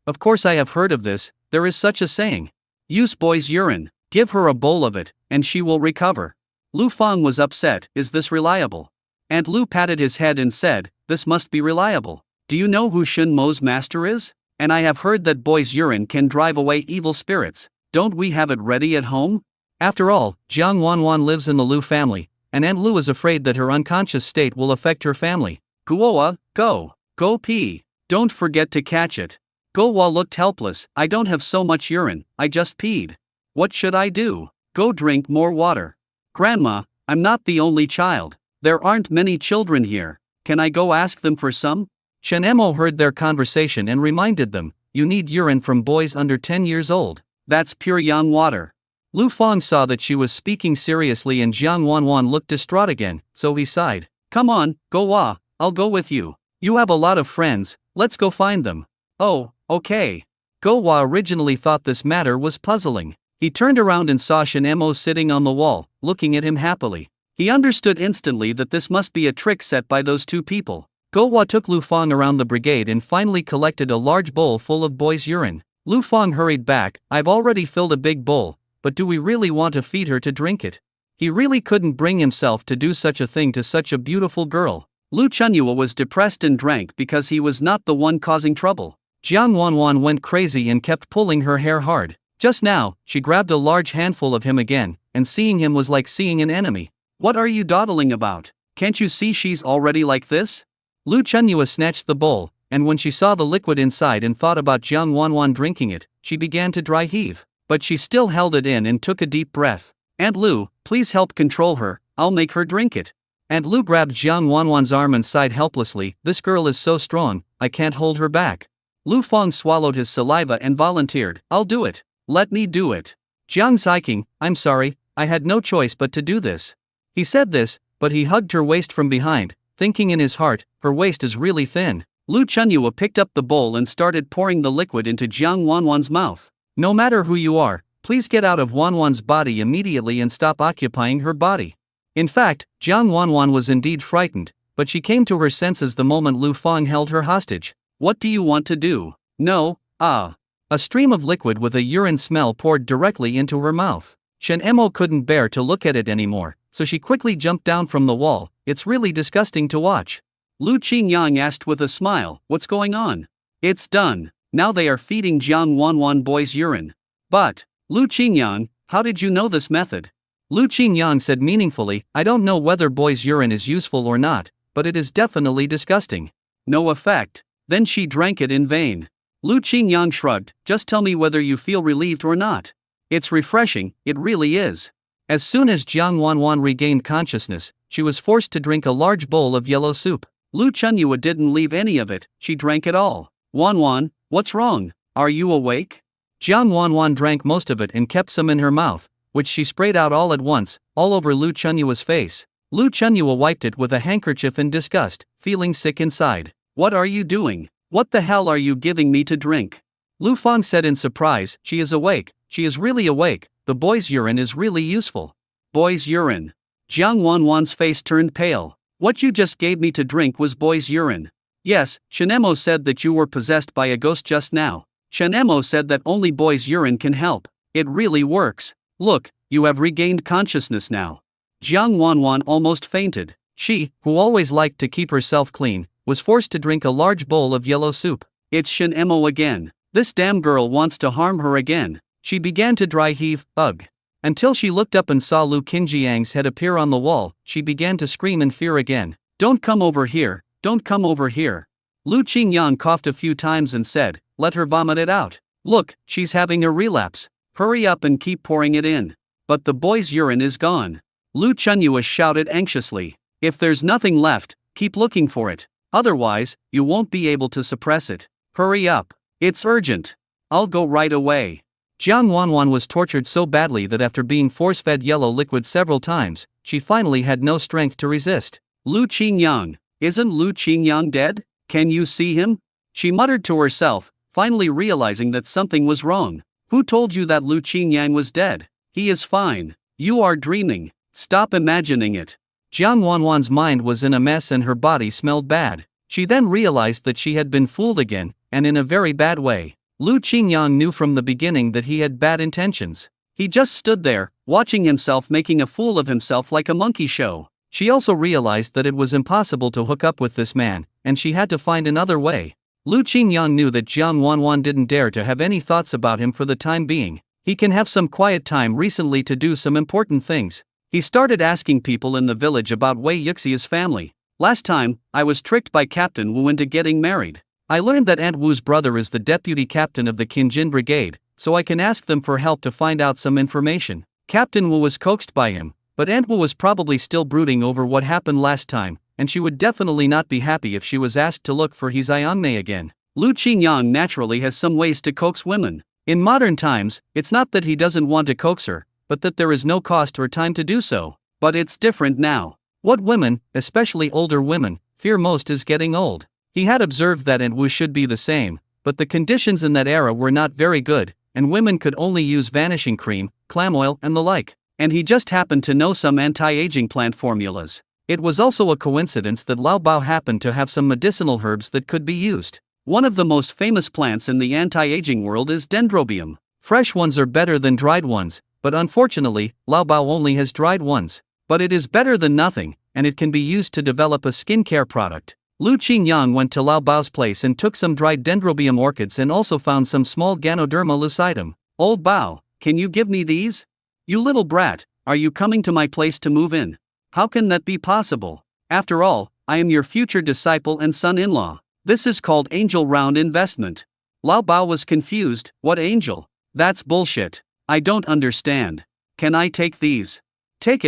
of course I have heard of this, there is such a saying. Use boy's urine, give her a bowl of it, and she will recover. Lu Fang was upset, is this reliable? Aunt Lu patted his head and said, this must be reliable. Do you know who Shen Mo's master is? And I have heard that boy's urine can drive away evil spirits. Don't we have it ready at home? After all, Jiang Wanwan lives in the Lu family, and Aunt Lu is afraid that her unconscious state will affect her family. Guoa, go pee. Don't forget to catch it. Guoa looked helpless. I don't have so much urine, I just peed. What should I do? Go drink more water. Grandma, I'm not the only child. There aren't many children here. Can I go ask them for some? Shanemo heard their conversation and reminded them, you need urine from boys under 10 years old. That's pure yang water. Lu Fang saw that she was speaking seriously and Jiang Wanwan looked distraught again, so he sighed. Come on, Guoa, I'll go with you. You have a lot of friends, let's go find them. Oh, okay. Guoa originally thought this matter was puzzling. He turned around and saw Shanemo sitting on the wall, looking at him happily. He understood instantly that this must be a trick set by those two people. Guoa took Lu Fang around the brigade and finally collected a large bowl full of boy's urine. Lu Fang hurried back, I've already filled a big bowl, but do we really want to feed her to drink it? He really couldn't bring himself to do such a thing to such a beautiful girl. Lu Chunyua was depressed and drank because he was not the one causing trouble. Jiang Wanwan went crazy and kept pulling her hair hard. Just now, she grabbed a large handful of him again, and seeing him was like seeing an enemy. What are you dawdling about? Can't you see she's already like this? Lu Chunyua snatched the bowl, and when she saw the liquid inside and thought about Jiang Wanwan drinking it, she began to dry heave. But she still held it in and took a deep breath. Aunt Lu, please help control her, I'll make her drink it. Aunt Lu grabbed Jiang Wanwan's arm and sighed helplessly, this girl is so strong, I can't hold her back. Lu Feng swallowed his saliva and volunteered, I'll do it. Let me do it. Jiang Ziking, I'm sorry, I had no choice but to do this. He said this, but he hugged her waist from behind, thinking in his heart, her waist is really thin. Lu Chunyua picked up the bowl and started pouring the liquid into Jiang Wanwan's mouth. No matter who you are, please get out of Wanwan's body immediately and stop occupying her body. In fact, Jiang Wanwan was indeed frightened, but she came to her senses the moment Lu Feng held her hostage. What do you want to do? No, A stream of liquid with a urine smell poured directly into her mouth. Shen Emo couldn't bear to look at it anymore, so she quickly jumped down from the wall. It's really disgusting to watch. Lu Qingyang asked with a smile, what's going on? It's done. Now they are feeding Jiang Wanwan boy's urine. But, Lu Qingyang, how did you know this method? Lu Qingyang said meaningfully, I don't know whether boy's urine is useful or not, but it is definitely disgusting. No effect. Then she drank it in vain. Lu Qingyang shrugged, just tell me whether you feel relieved or not. It's refreshing, it really is. As soon as Jiang Wanwan regained consciousness, she was forced to drink a large bowl of yellow soup. Lu Chunyua didn't leave any of it, she drank it all. Wanwan, what's wrong? Are you awake? Jiang Wanwan drank most of it and kept some in her mouth, which she sprayed out all at once, all over Lu Chunyua's face. Lu Chunyua wiped it with a handkerchief in disgust, feeling sick inside. What are you doing? What the hell are you giving me to drink? Lu Feng said in surprise, she is awake, she is really awake, the boy's urine is really useful. Boy's urine. Jiang Wanwan's face turned pale. What you just gave me to drink was boy's urine. Yes, Shenemo said that you were possessed by a ghost just now. Shenemo said that only boy's urine can help. It really works. Look, you have regained consciousness now. Jiang Wanwan almost fainted. She, who always liked to keep herself clean, was forced to drink a large bowl of yellow soup. It's Shenemo again. This damn girl wants to harm her again. She began to dry heave, ugh. Until she looked up and saw Lu Qinjiang's head appear on the wall, she began to scream in fear again. Don't come over here, don't come over here. Lu Qingyang coughed a few times and said, let her vomit it out. Look, she's having a relapse. Hurry up and keep pouring it in. But the boy's urine is gone. Lu Chunyua shouted anxiously. If there's nothing left, keep looking for it. Otherwise, you won't be able to suppress it. Hurry up. It's urgent. I'll go right away. Jiang Wanwan was tortured so badly that after being force-fed yellow liquid several times, she finally had no strength to resist. Lu Qingyang, isn't Lu Qingyang dead? Can you see him? She muttered to herself, finally realizing that something was wrong. Who told you that Lu Qingyang was dead? He is fine. You are dreaming. Stop imagining it. Jiang Wanwan's mind was in a mess and her body smelled bad. She then realized that she had been fooled again, and in a very bad way. Lu Qingyang knew from the beginning that he had bad intentions. He just stood there, watching himself making a fool of himself like a monkey show. She also realized that it was impossible to hook up with this man, and she had to find another way. Lu Qingyang knew that Jiang Wanwan didn't dare to have any thoughts about him for the time being. He can have some quiet time recently to do some important things. He started asking people in the village about Wei Yuxia's family. Last time, I was tricked by Captain Wu into getting married. I learned that Aunt Wu's brother is the deputy captain of the Qinjin Brigade, so I can ask them for help to find out some information. Captain Wu was coaxed by him, but Aunt Wu was probably still brooding over what happened last time, and she would definitely not be happy if she was asked to look for his Iongne again. Lu Qingyang naturally has some ways to coax women. In modern times, it's not that he doesn't want to coax her, but that there is no cost or time to do so. But it's different now. What women, especially older women, fear most is getting old. He had observed that Aunt Wu should be the same, but the conditions in that era were not very good, and women could only use vanishing cream, clam oil, and the like. And he just happened to know some anti-aging plant formulas. It was also a coincidence that Lao Bao happened to have some medicinal herbs that could be used. One of the most famous plants in the anti-aging world is dendrobium. Fresh ones are better than dried ones, but unfortunately, Lao Bao only has dried ones. But it is better than nothing, and it can be used to develop a skincare product. Lu Qingyang went to Lao Bao's place and took some dried dendrobium orchids and also found some small Ganoderma lucidum. Old Bao, can you give me these? You little brat, are you coming to my place to move in? How can that be possible? After all, I am your future disciple and son-in-law. This is called angel round investment. Lao Bao was confused. What angel? That's bullshit. I don't understand. Can I take these? Take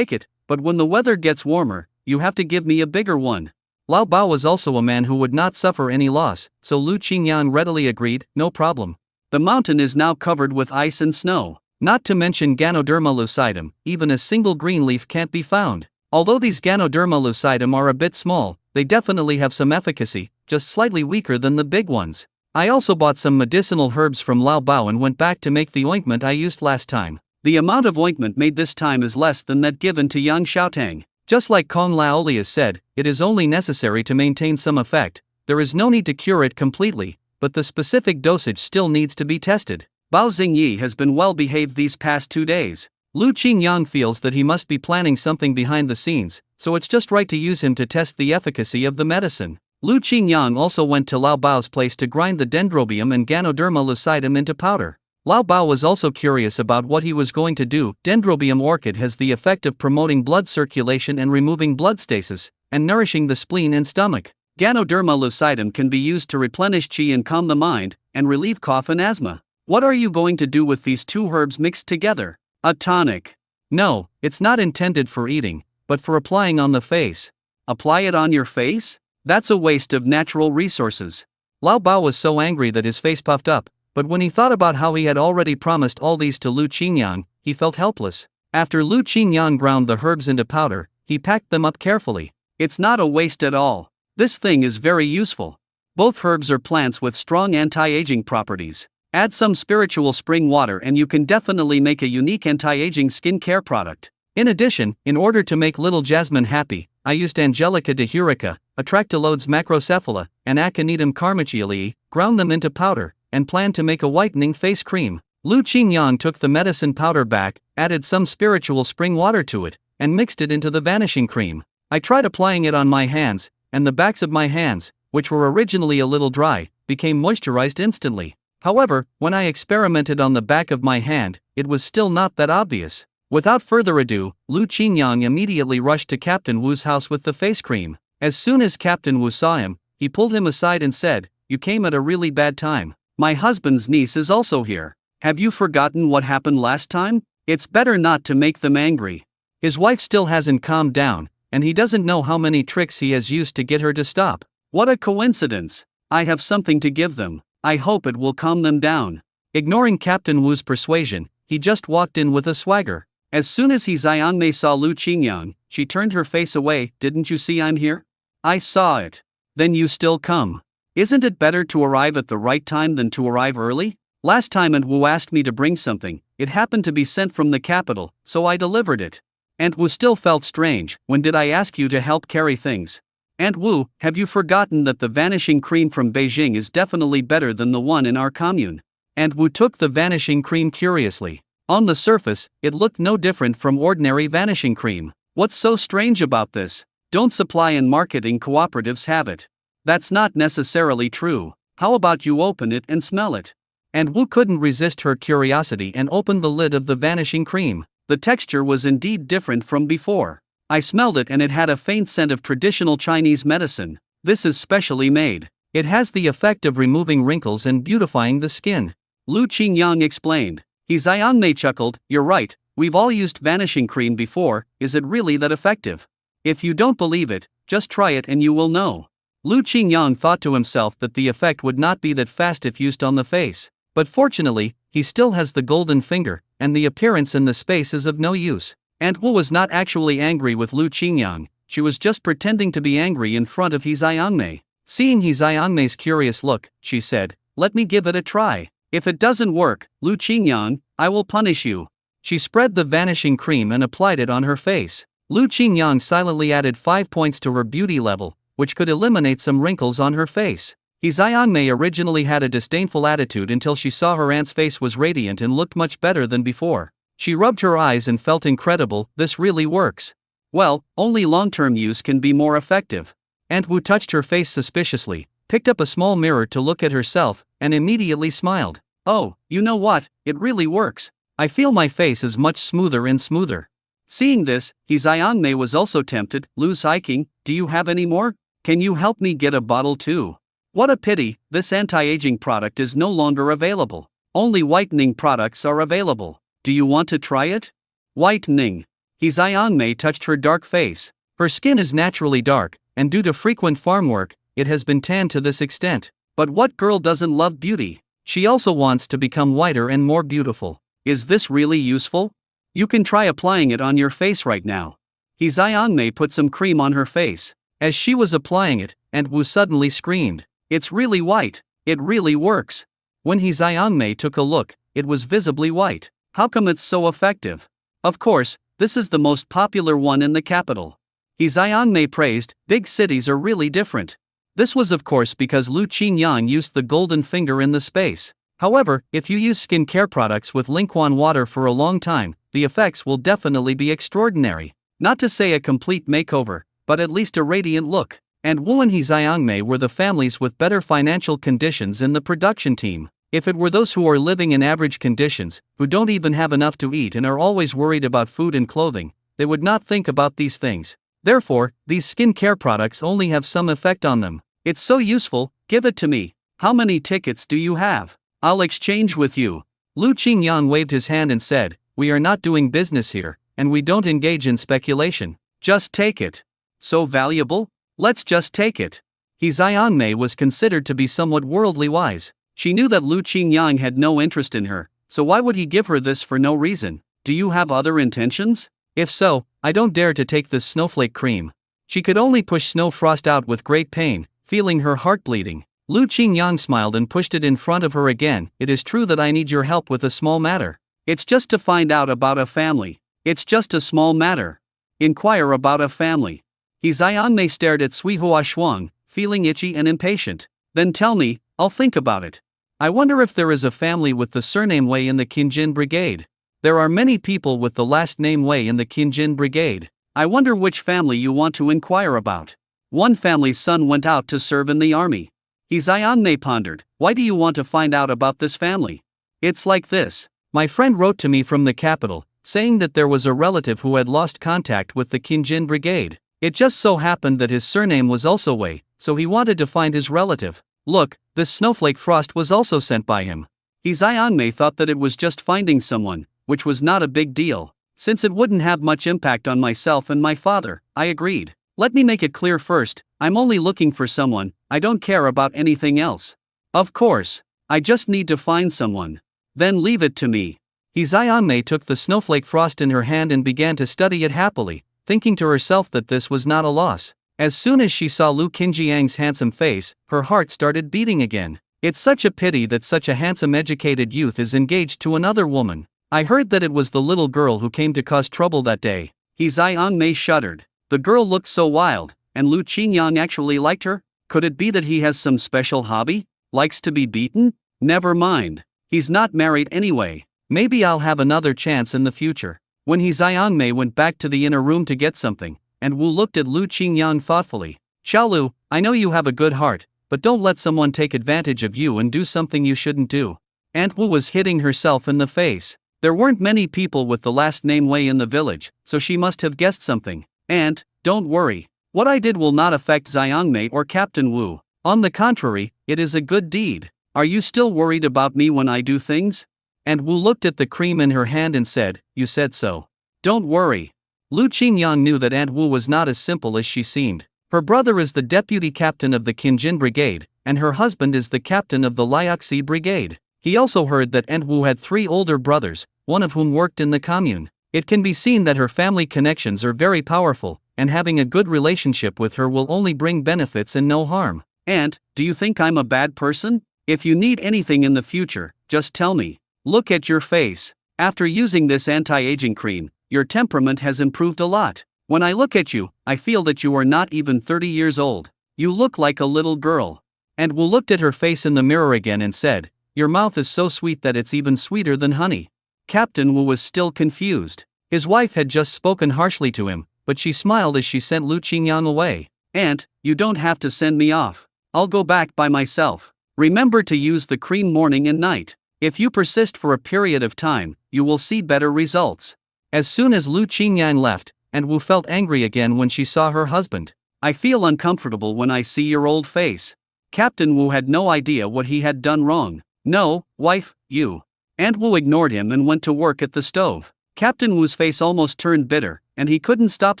it, but when the weather gets warmer, you have to give me a bigger one. Lao Bao was also a man who would not suffer any loss, so Lu Qingyang readily agreed, no problem. The mountain is now covered with ice and snow. Not to mention Ganoderma lucidum, even a single green leaf can't be found. Although these Ganoderma lucidum are a bit small, they definitely have some efficacy, just slightly weaker than the big ones. I also bought some medicinal herbs from Lao Bao and went back to make the ointment I used last time. The amount of ointment made this time is less than that given to Yang Xiaotang. Just like Kong Laoli has said, it is only necessary to maintain some effect. There is no need to cure it completely, but the specific dosage still needs to be tested. Bao Xingyi has been well behaved these past 2 days. Lu Qingyang feels that he must be planning something behind the scenes, so it's just right to use him to test the efficacy of the medicine. Lu Qingyang also went to Lao Bao's place to grind the dendrobium and Ganoderma lucidum into powder. Lao Bao was also curious about what he was going to do. Dendrobium orchid has the effect of promoting blood circulation and removing blood stasis, and nourishing the spleen and stomach. Ganoderma lucidum can be used to replenish qi and calm the mind, and relieve cough and asthma. What are you going to do with these two herbs mixed together? A tonic. No, it's not intended for eating, but for applying on the face. Apply it on your face? That's a waste of natural resources. Lao Bao was so angry that his face puffed up, but when he thought about how he had already promised all these to Lu Qingyang, he felt helpless. After Lu Qingyang ground the herbs into powder, he packed them up carefully. It's not a waste at all. This thing is very useful. Both herbs are plants with strong anti-aging properties. Add some spiritual spring water and you can definitely make a unique anti-aging skincare product. In addition, in order to make little Jasmine happy, I used Angelica dihurica, Atractylodes macrocephala, and Aconitum carmichealii, ground them into powder, and planned to make a whitening face cream. Lu Qingyang took the medicine powder back, added some spiritual spring water to it, and mixed it into the vanishing cream. I tried applying it on my hands, and the backs of my hands, which were originally a little dry, became moisturized instantly. However, when I experimented on the back of my hand, it was still not that obvious. Without further ado, Lu Qingyang immediately rushed to Captain Wu's house with the face cream. As soon as Captain Wu saw him, he pulled him aside and said, "You came at a really bad time. My husband's niece is also here. Have you forgotten what happened last time? It's better not to make them angry." His wife still hasn't calmed down, and he doesn't know how many tricks he has used to get her to stop. What a coincidence. I have something to give them. I hope it will calm them down. Ignoring Captain Wu's persuasion, he just walked in with a swagger. As soon as Xiangmei saw Lu Qingyang, she turned her face away. "Didn't you see I'm here?" "I saw it." "Then you still come. Isn't it better to arrive at the right time than to arrive early? Last time Aunt Wu asked me to bring something, it happened to be sent from the capital, so I delivered it. Aunt Wu still felt strange. "When did I ask you to help carry things?" "Aunt Wu, have you forgotten that the vanishing cream from Beijing is definitely better than the one in our commune?" Aunt Wu took the vanishing cream curiously. On the surface, it looked no different from ordinary vanishing cream. "What's so strange about this? Don't supply and marketing cooperatives have it?" "That's not necessarily true. How about you open it and smell it?" And Wu couldn't resist her curiosity and opened the lid of the vanishing cream. The texture was indeed different from before. I smelled it and it had a faint scent of traditional Chinese medicine. "This is specially made. It has the effect of removing wrinkles and beautifying the skin," Lu Qingyang explained. Xiangmei chuckled. "You're right, we've all used vanishing cream before. Is it really that effective? If you don't believe it, just try it and you will know." Lu Qingyang thought to himself that the effect would not be that fast if used on the face. But fortunately, he still has the golden finger, and the appearance in the space is of no use. Aunt Wu was not actually angry with Lu Qingyang, she was just pretending to be angry in front of Xiangmei. Seeing Xiangmei's curious look, she said, "Let me give it a try. If it doesn't work, Lu Qingyang, I will punish you." She spread the vanishing cream and applied it on her face. Lu Qingyang silently added 5 points to her beauty level, which could eliminate some wrinkles on her face. Xiangmei originally had a disdainful attitude until she saw her aunt's face was radiant and looked much better than before. She rubbed her eyes and felt incredible. This really works. Well, only long-term use can be more effective. Aunt Wu touched her face suspiciously, picked up a small mirror to look at herself, and immediately smiled. Oh, you know what, it really works. I feel my face is much smoother and smoother. Seeing this, Hizayangmei was also tempted. Lu Hiking, do you have any more? Can you help me get a bottle too? What a pity, this anti-aging product is no longer available. Only whitening products are available. Do you want to try it? Whitening. Hizayangmei touched her dark face. Her skin is naturally dark, and due to frequent farm work, it has been tanned to this extent. But what girl doesn't love beauty? She also wants to become whiter and more beautiful. Is this really useful? You can try applying it on your face right now. Hizayangmei put some cream on her face. As she was applying it, Aunt Wu suddenly screamed. It's really white. It really works. When Hizayangmei took a look, it was visibly white. How come it's so effective? Of course, this is the most popular one in the capital. Hizayangmei praised, big cities are really different. This was of course because Lu Qingyang used the golden finger in the space. However, if you use skincare products with Lingquan water for a long time, the effects will definitely be extraordinary. Not to say a complete makeover, but at least a radiant look. And Wu and Hizayangmei were the families with better financial conditions in the production team. If it were those who are living in average conditions, who don't even have enough to eat and are always worried about food and clothing, they would not think about these things. Therefore, these skincare products only have some effect on them. It's so useful, give it to me. How many tickets do you have? I'll exchange with you. Lu Qingyang waved his hand and said, we are not doing business here, and we don't engage in speculation. Just take it. So valuable? Let's just take it. Hizayangmei was considered to be somewhat worldly wise. She knew that Lu Qingyang had no interest in her, so why would he give her this for no reason? Do you have other intentions? If so, I don't dare to take this snowflake cream. She could only push Snow Frost out with great pain, feeling her heart bleeding. Lu Qingyang smiled and pushed it in front of her again. It is true that I need your help with a small matter. It's just to find out about a family. It's just a small matter. Inquire about a family. Hizayangmei stared at Sui Hua Shuang, feeling itchy and impatient. Then tell me, I'll think about it. I wonder if there is a family with the surname Wei in the Qinjin Brigade. There are many people with the last name Wei in the Qinjin Brigade. I wonder which family you want to inquire about. One family's son went out to serve in the army. Hizayangmei pondered, why do you want to find out about this family? It's like this. My friend wrote to me from the capital, saying that there was a relative who had lost contact with the Qinjin Brigade. It just so happened that his surname was also Wei, so he wanted to find his relative. Look, this snowflake frost was also sent by him. Hizayangmei thought that it was just finding someone, which was not a big deal. Since it wouldn't have much impact on myself and my father, I agreed. Let me make it clear first, I'm only looking for someone, I don't care about anything else. Of course, I just need to find someone. Then leave it to me. Hizayangmei took the snowflake frost in her hand and began to study it happily, thinking to herself that this was not a loss. As soon as she saw Lu Qinjiang's handsome face, her heart started beating again. It's such a pity that such a handsome educated youth is engaged to another woman. I heard that it was the little girl who came to cause trouble that day. Hizayangmei shuddered. The girl looked so wild, and Lu Qingyang actually liked her? Could it be that he has some special hobby? Likes to be beaten? Never mind. He's not married anyway. Maybe I'll have another chance in the future. When Hizayangmei went back to the inner room to get something, and Wu looked at Lu Qingyang thoughtfully. Xiaolu, I know you have a good heart, but don't let someone take advantage of you and do something you shouldn't do. Aunt Wu was hitting herself in the face. There weren't many people with the last name Wei in the village, so she must have guessed something. Aunt, don't worry. What I did will not affect Zhangmei or Captain Wu. On the contrary, it is a good deed. Are you still worried about me when I do things? And Wu looked at the cream in her hand and said, you said so. Don't worry. Lu Qingyang knew that Aunt Wu was not as simple as she seemed. Her brother is the deputy captain of the Qinjin Brigade, and her husband is the captain of the Liaoxi Brigade. He also heard that Aunt Wu had 3 older brothers, one of whom worked in the commune. It can be seen that her family connections are very powerful, and having a good relationship with her will only bring benefits and no harm. Aunt, do you think I'm a bad person? If you need anything in the future, just tell me. Look at your face. After using this anti-aging cream, your temperament has improved a lot. When I look at you, I feel that you are not even 30 years old. You look like a little girl. And Wu looked at her face in the mirror again and said, your mouth is so sweet that it's even sweeter than honey. Captain Wu was still confused. His wife had just spoken harshly to him, but she smiled as she sent Lu Qingyang away. "Aunt, you don't have to send me off. I'll go back by myself. Remember to use the cream morning and night. If you persist for a period of time, you will see better results." As soon as Lu Qingyang left, and Wu felt angry again when she saw her husband. "I feel uncomfortable when I see your old face." Captain Wu had no idea what he had done wrong. "No, wife, you." Aunt Wu ignored him and went to work at the stove. Captain Wu's face almost turned bitter, and he couldn't stop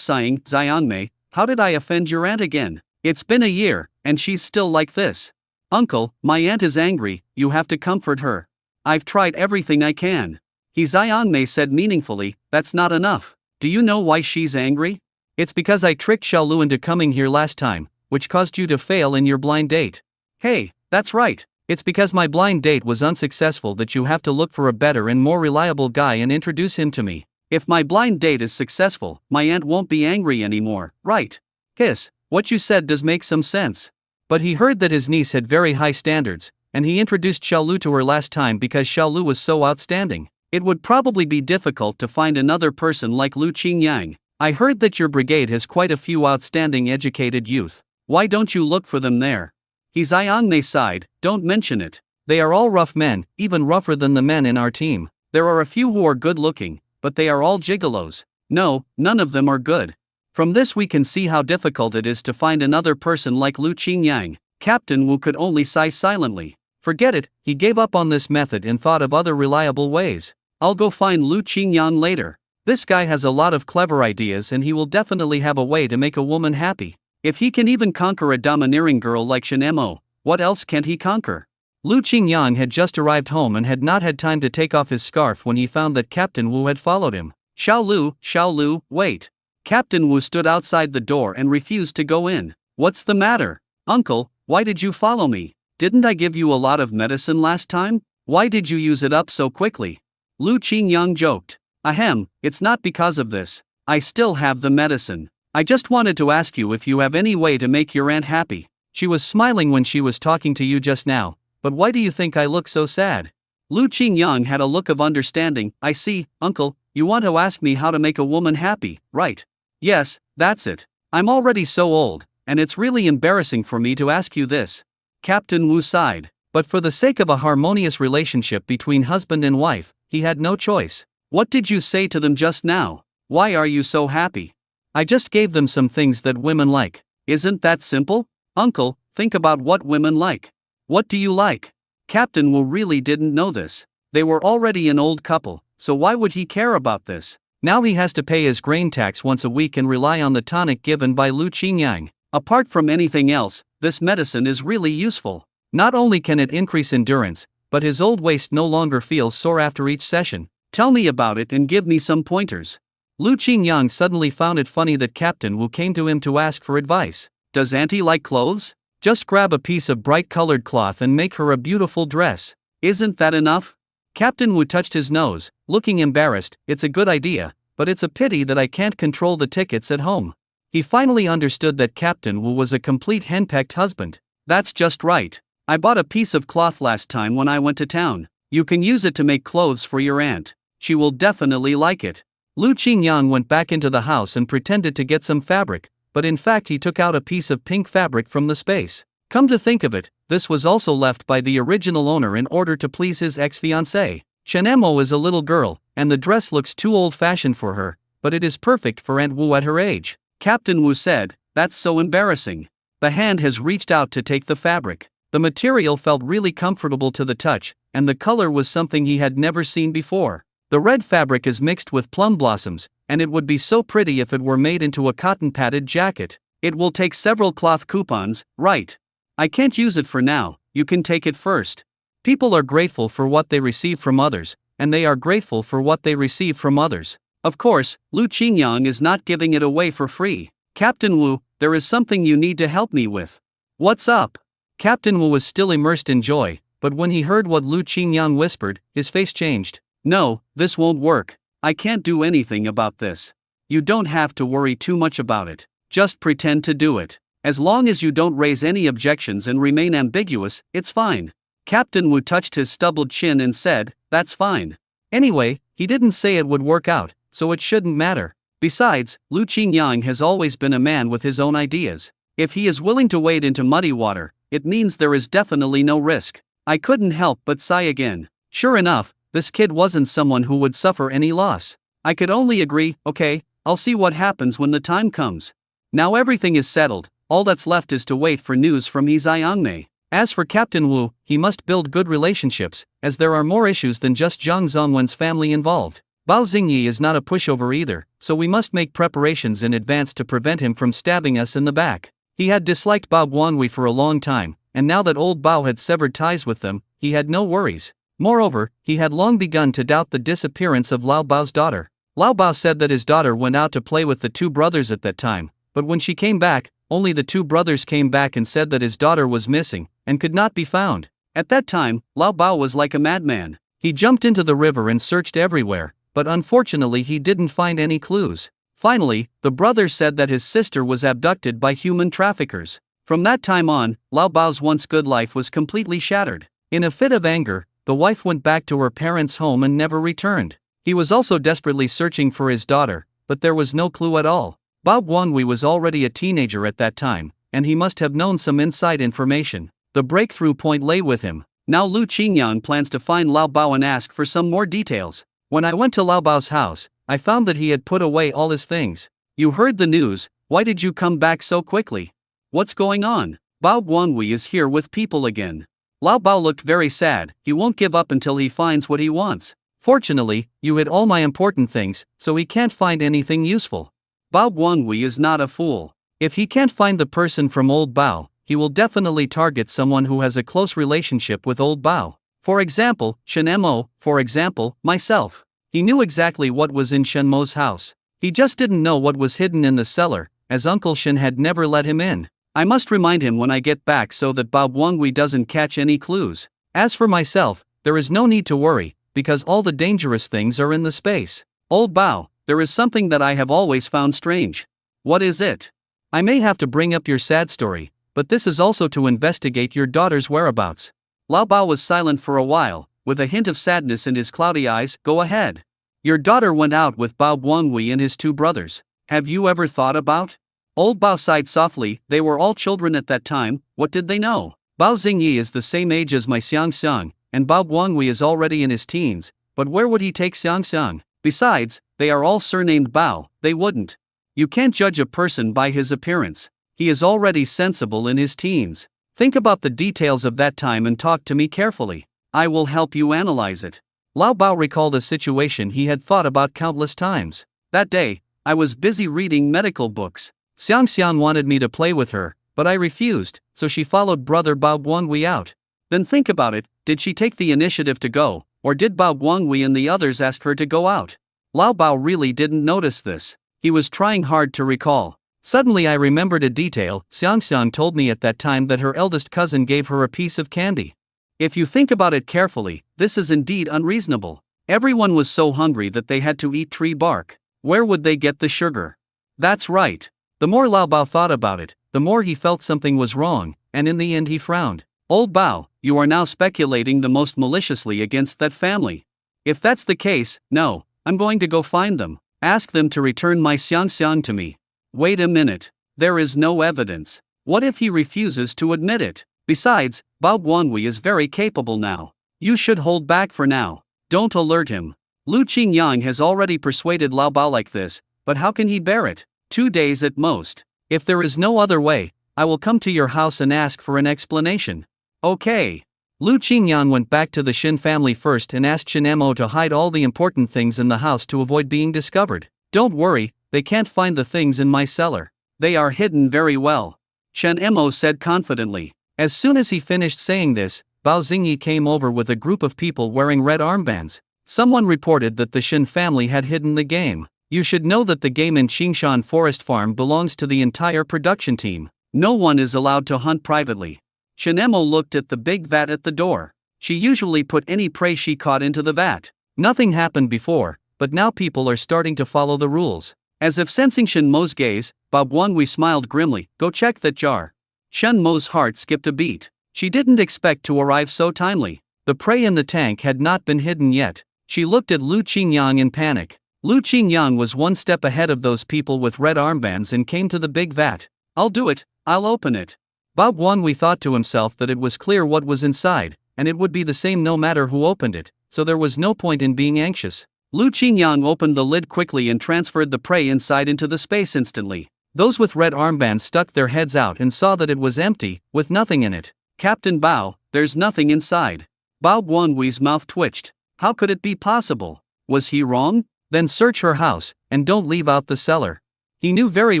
sighing. "Xiangmei, how did I offend your aunt again? It's been a year, and she's still like this." "Uncle, my aunt is angry, you have to comfort her." "I've tried everything I can." Xiangmei said meaningfully, "That's not enough. Do you know why she's angry? It's because I tricked Xiaolu into coming here last time, which caused you to fail in your blind date." "Hey, that's right. It's because my blind date was unsuccessful that you have to look for a better and more reliable guy and introduce him to me. If my blind date is successful, my aunt won't be angry anymore, right?" "Hiss, what you said does make some sense." But he heard that his niece had very high standards, and he introduced Xiaolu to her last time because Xiaolu was so outstanding. It would probably be difficult to find another person like Lu Qingyang. "I heard that your brigade has quite a few outstanding educated youth. Why don't you look for them there?" Xiangmei sighed, "Don't mention it. They are all rough men, even rougher than the men in our team. There are a few who are good looking, but they are all gigolos. No, none of them are good." From this we can see how difficult it is to find another person like Lu Qingyang. Captain Wu could only sigh silently. Forget it, he gave up on this method and thought of other reliable ways. "I'll go find Lu Qingyang later. This guy has a lot of clever ideas and he will definitely have a way to make a woman happy. If he can even conquer a domineering girl like Shen Mo, what else can't he conquer?" Lu Qingyang had just arrived home and had not had time to take off his scarf when he found that Captain Wu had followed him. Xiaolu, wait." Captain Wu stood outside the door and refused to go in. "What's the matter? Uncle, why did you follow me? Didn't I give you a lot of medicine last time? Why did you use it up so quickly?" Lu Qingyang joked. "Ahem, it's not because of this. I still have the medicine. I just wanted to ask you if you have any way to make your aunt happy. She was smiling when she was talking to you just now, but why do you think I look so sad?" Lu Qingyang had a look of understanding. "I see, uncle, you want to ask me how to make a woman happy, right?" "Yes, that's it. I'm already so old, and it's really embarrassing for me to ask you this." Captain Wu sighed. But for the sake of a harmonious relationship between husband and wife, he had no choice. "What did you say to them just now? Why are you so happy?" "I just gave them some things that women like." "Isn't that simple? Uncle, think about what women like." "What do you like?" Captain Wu really didn't know this. They were already an old couple, so why would he care about this? Now he has to pay his grain tax once a week and rely on the tonic given by Lu Qingyang. Apart from anything else, this medicine is really useful. Not only can it increase endurance, but his old waist no longer feels sore after each session. "Tell me about it and give me some pointers." Lu Qingyang suddenly found it funny that Captain Wu came to him to ask for advice. "Does auntie like clothes? Just grab a piece of bright colored cloth and make her a beautiful dress. Isn't that enough?" Captain Wu touched his nose, looking embarrassed. "It's a good idea, but it's a pity that I can't control the tickets at home." He finally understood that Captain Wu was a complete henpecked husband. "That's just right. I bought a piece of cloth last time when I went to town. You can use it to make clothes for your aunt. She will definitely like it." Lu Qingyang went back into the house and pretended to get some fabric, but in fact he took out a piece of pink fabric from the space. Come to think of it, this was also left by the original owner in order to please his ex-fiancée. Shen Mo is a little girl, and the dress looks too old-fashioned for her, but it is perfect for Aunt Wu at her age. Captain Wu said, "That's so embarrassing." The hand has reached out to take the fabric. The material felt really comfortable to the touch, and the color was something he had never seen before. The red fabric is mixed with plum blossoms, and it would be so pretty if it were made into a cotton-padded jacket. "It will take several cloth coupons, right? I can't use it for now, you can take it first." People are grateful for what they receive from others, and they are grateful for what they receive from others. Of course, Lu Qingyang is not giving it away for free. "Captain Wu, there is something you need to help me with." "What's up?" Captain Wu was still immersed in joy, but when he heard what Lu Qingyang whispered, his face changed. "No, this won't work. I can't do anything about this." "You don't have to worry too much about it. Just pretend to do it. As long as you don't raise any objections and remain ambiguous, it's fine." Captain Wu touched his stubbled chin and said, "That's fine." Anyway, he didn't say it would work out, so it shouldn't matter. Besides, Lu Qingyang has always been a man with his own ideas. If he is willing to wade into muddy water, it means there is definitely no risk. I couldn't help but sigh again. Sure enough, this kid wasn't someone who would suffer any loss. I could only agree, okay, I'll see what happens when the time comes. Now everything is settled, all that's left is to wait for news from Yi Zhangmei. As for Captain Wu, he must build good relationships, as there are more issues than just Zhang Zongwen's family involved. Bao Xingyi is not a pushover either, so we must make preparations in advance to prevent him from stabbing us in the back. He had disliked Bao Guanghui for a long time, and now that old Bao had severed ties with them, he had no worries. Moreover, he had long begun to doubt the disappearance of Lao Bao's daughter. Lao Bao said that his daughter went out to play with the two brothers at that time, but when she came back, only the two brothers came back and said that his daughter was missing, and could not be found. At that time, Lao Bao was like a madman. He jumped into the river and searched everywhere, but unfortunately he didn't find any clues. Finally, the brother said that his sister was abducted by human traffickers. From that time on, Lao Bao's once good life was completely shattered. In a fit of anger, the wife went back to her parents' home and never returned. He was also desperately searching for his daughter, but there was no clue at all. Bao Guanghui was already a teenager at that time, and he must have known some inside information. The breakthrough point lay with him. Now Lu Qingyang plans to find Lao Bao and ask for some more details. When I went to Lao Bao's house, I found that he had put away all his things. You heard the news, why did you come back so quickly? What's going on? Bao Guanghui is here with people again. Lao Bao looked very sad. He won't give up until he finds what he wants. Fortunately, you hid all my important things, so he can't find anything useful. Bao Guanghui is not a fool. If he can't find the person from old Bao, he will definitely target someone who has a close relationship with old Bao. For example, Shen Mo, for example, myself. He knew exactly what was in Shen Mo's house. He just didn't know what was hidden in the cellar, as Uncle Shen had never let him in. I must remind him when I get back so that Bao Guanghui doesn't catch any clues. As for myself, there is no need to worry, because all the dangerous things are in the space. Old Bao, there is something that I have always found strange. What is it? I may have to bring up your sad story, but this is also to investigate your daughter's whereabouts. Lao Bao was silent for a while, with a hint of sadness in his cloudy eyes. Go ahead. Your daughter went out with Bao Guanghui and his two brothers. Have you ever thought about? Old Bao sighed softly. They were all children at that time, what did they know? Bao Xingyi is the same age as my Xiangxiang, and Bao Guanghui is already in his teens, but where would he take Xiangxiang? Besides, they are all surnamed Bao, they wouldn't. You can't judge a person by his appearance. He is already sensible in his teens. Think about the details of that time and talk to me carefully. I will help you analyze it. Lao Bao recalled a situation he had thought about countless times. That day, I was busy reading medical books. Xiangxiang wanted me to play with her, but I refused, so she followed brother Bao Guanghui out. Then think about it, did she take the initiative to go, or did Bao Guanghui and the others ask her to go out? Lao Bao really didn't notice this. He was trying hard to recall. Suddenly I remembered a detail. Xiangxiang told me at that time that her eldest cousin gave her a piece of candy. If you think about it carefully, this is indeed unreasonable. Everyone was so hungry that they had to eat tree bark. Where would they get the sugar? That's right. The more Lao Bao thought about it, the more he felt something was wrong, and in the end he frowned. Old Bao, you are now speculating the most maliciously against that family. If that's the case, no, I'm going to go find them. Ask them to return my Xiangxiang to me. Wait a minute. There is no evidence. What if he refuses to admit it? Besides, Bao Guanghui is very capable now. You should hold back for now. Don't alert him. Lu Qingyang has already persuaded Lao Bao like this, but how can he bear it? 2 days at most. If there is no other way, I will come to your house and ask for an explanation. Okay. Lu Qingyang went back to the Shin family first and asked Shen Mo to hide all the important things in the house to avoid being discovered. Don't worry, they can't find the things in my cellar. They are hidden very well. Shen Mo said confidently. As soon as he finished saying this, Bao Xingyi came over with a group of people wearing red armbands. Someone reported that the Shin family had hidden the game. You should know that the game in Qingshan Forest Farm belongs to the entire production team. No one is allowed to hunt privately. Shen Mo looked at the big vat at the door. She usually put any prey she caught into the vat. Nothing happened before, but now people are starting to follow the rules. As if sensing Shen Mo's gaze, Bao Guanghui smiled grimly. Go check that jar. Shen Mo's heart skipped a beat. She didn't expect to arrive so timely. The prey in the tank had not been hidden yet. She looked at Lu Qingyang in panic. Lu Qingyang was one step ahead of those people with red armbands and came to the big vat. I'll do it, I'll open it. Bao Guanghui thought to himself that it was clear what was inside, and it would be the same no matter who opened it, so there was no point in being anxious. Lu Qingyang opened the lid quickly and transferred the prey inside into the space instantly. Those with red armbands stuck their heads out and saw that it was empty, with nothing in it. Captain Bao, there's nothing inside. Bao Guanghui's mouth twitched. How could it be possible? Was he wrong? Then search her house, and don't leave out the cellar. He knew very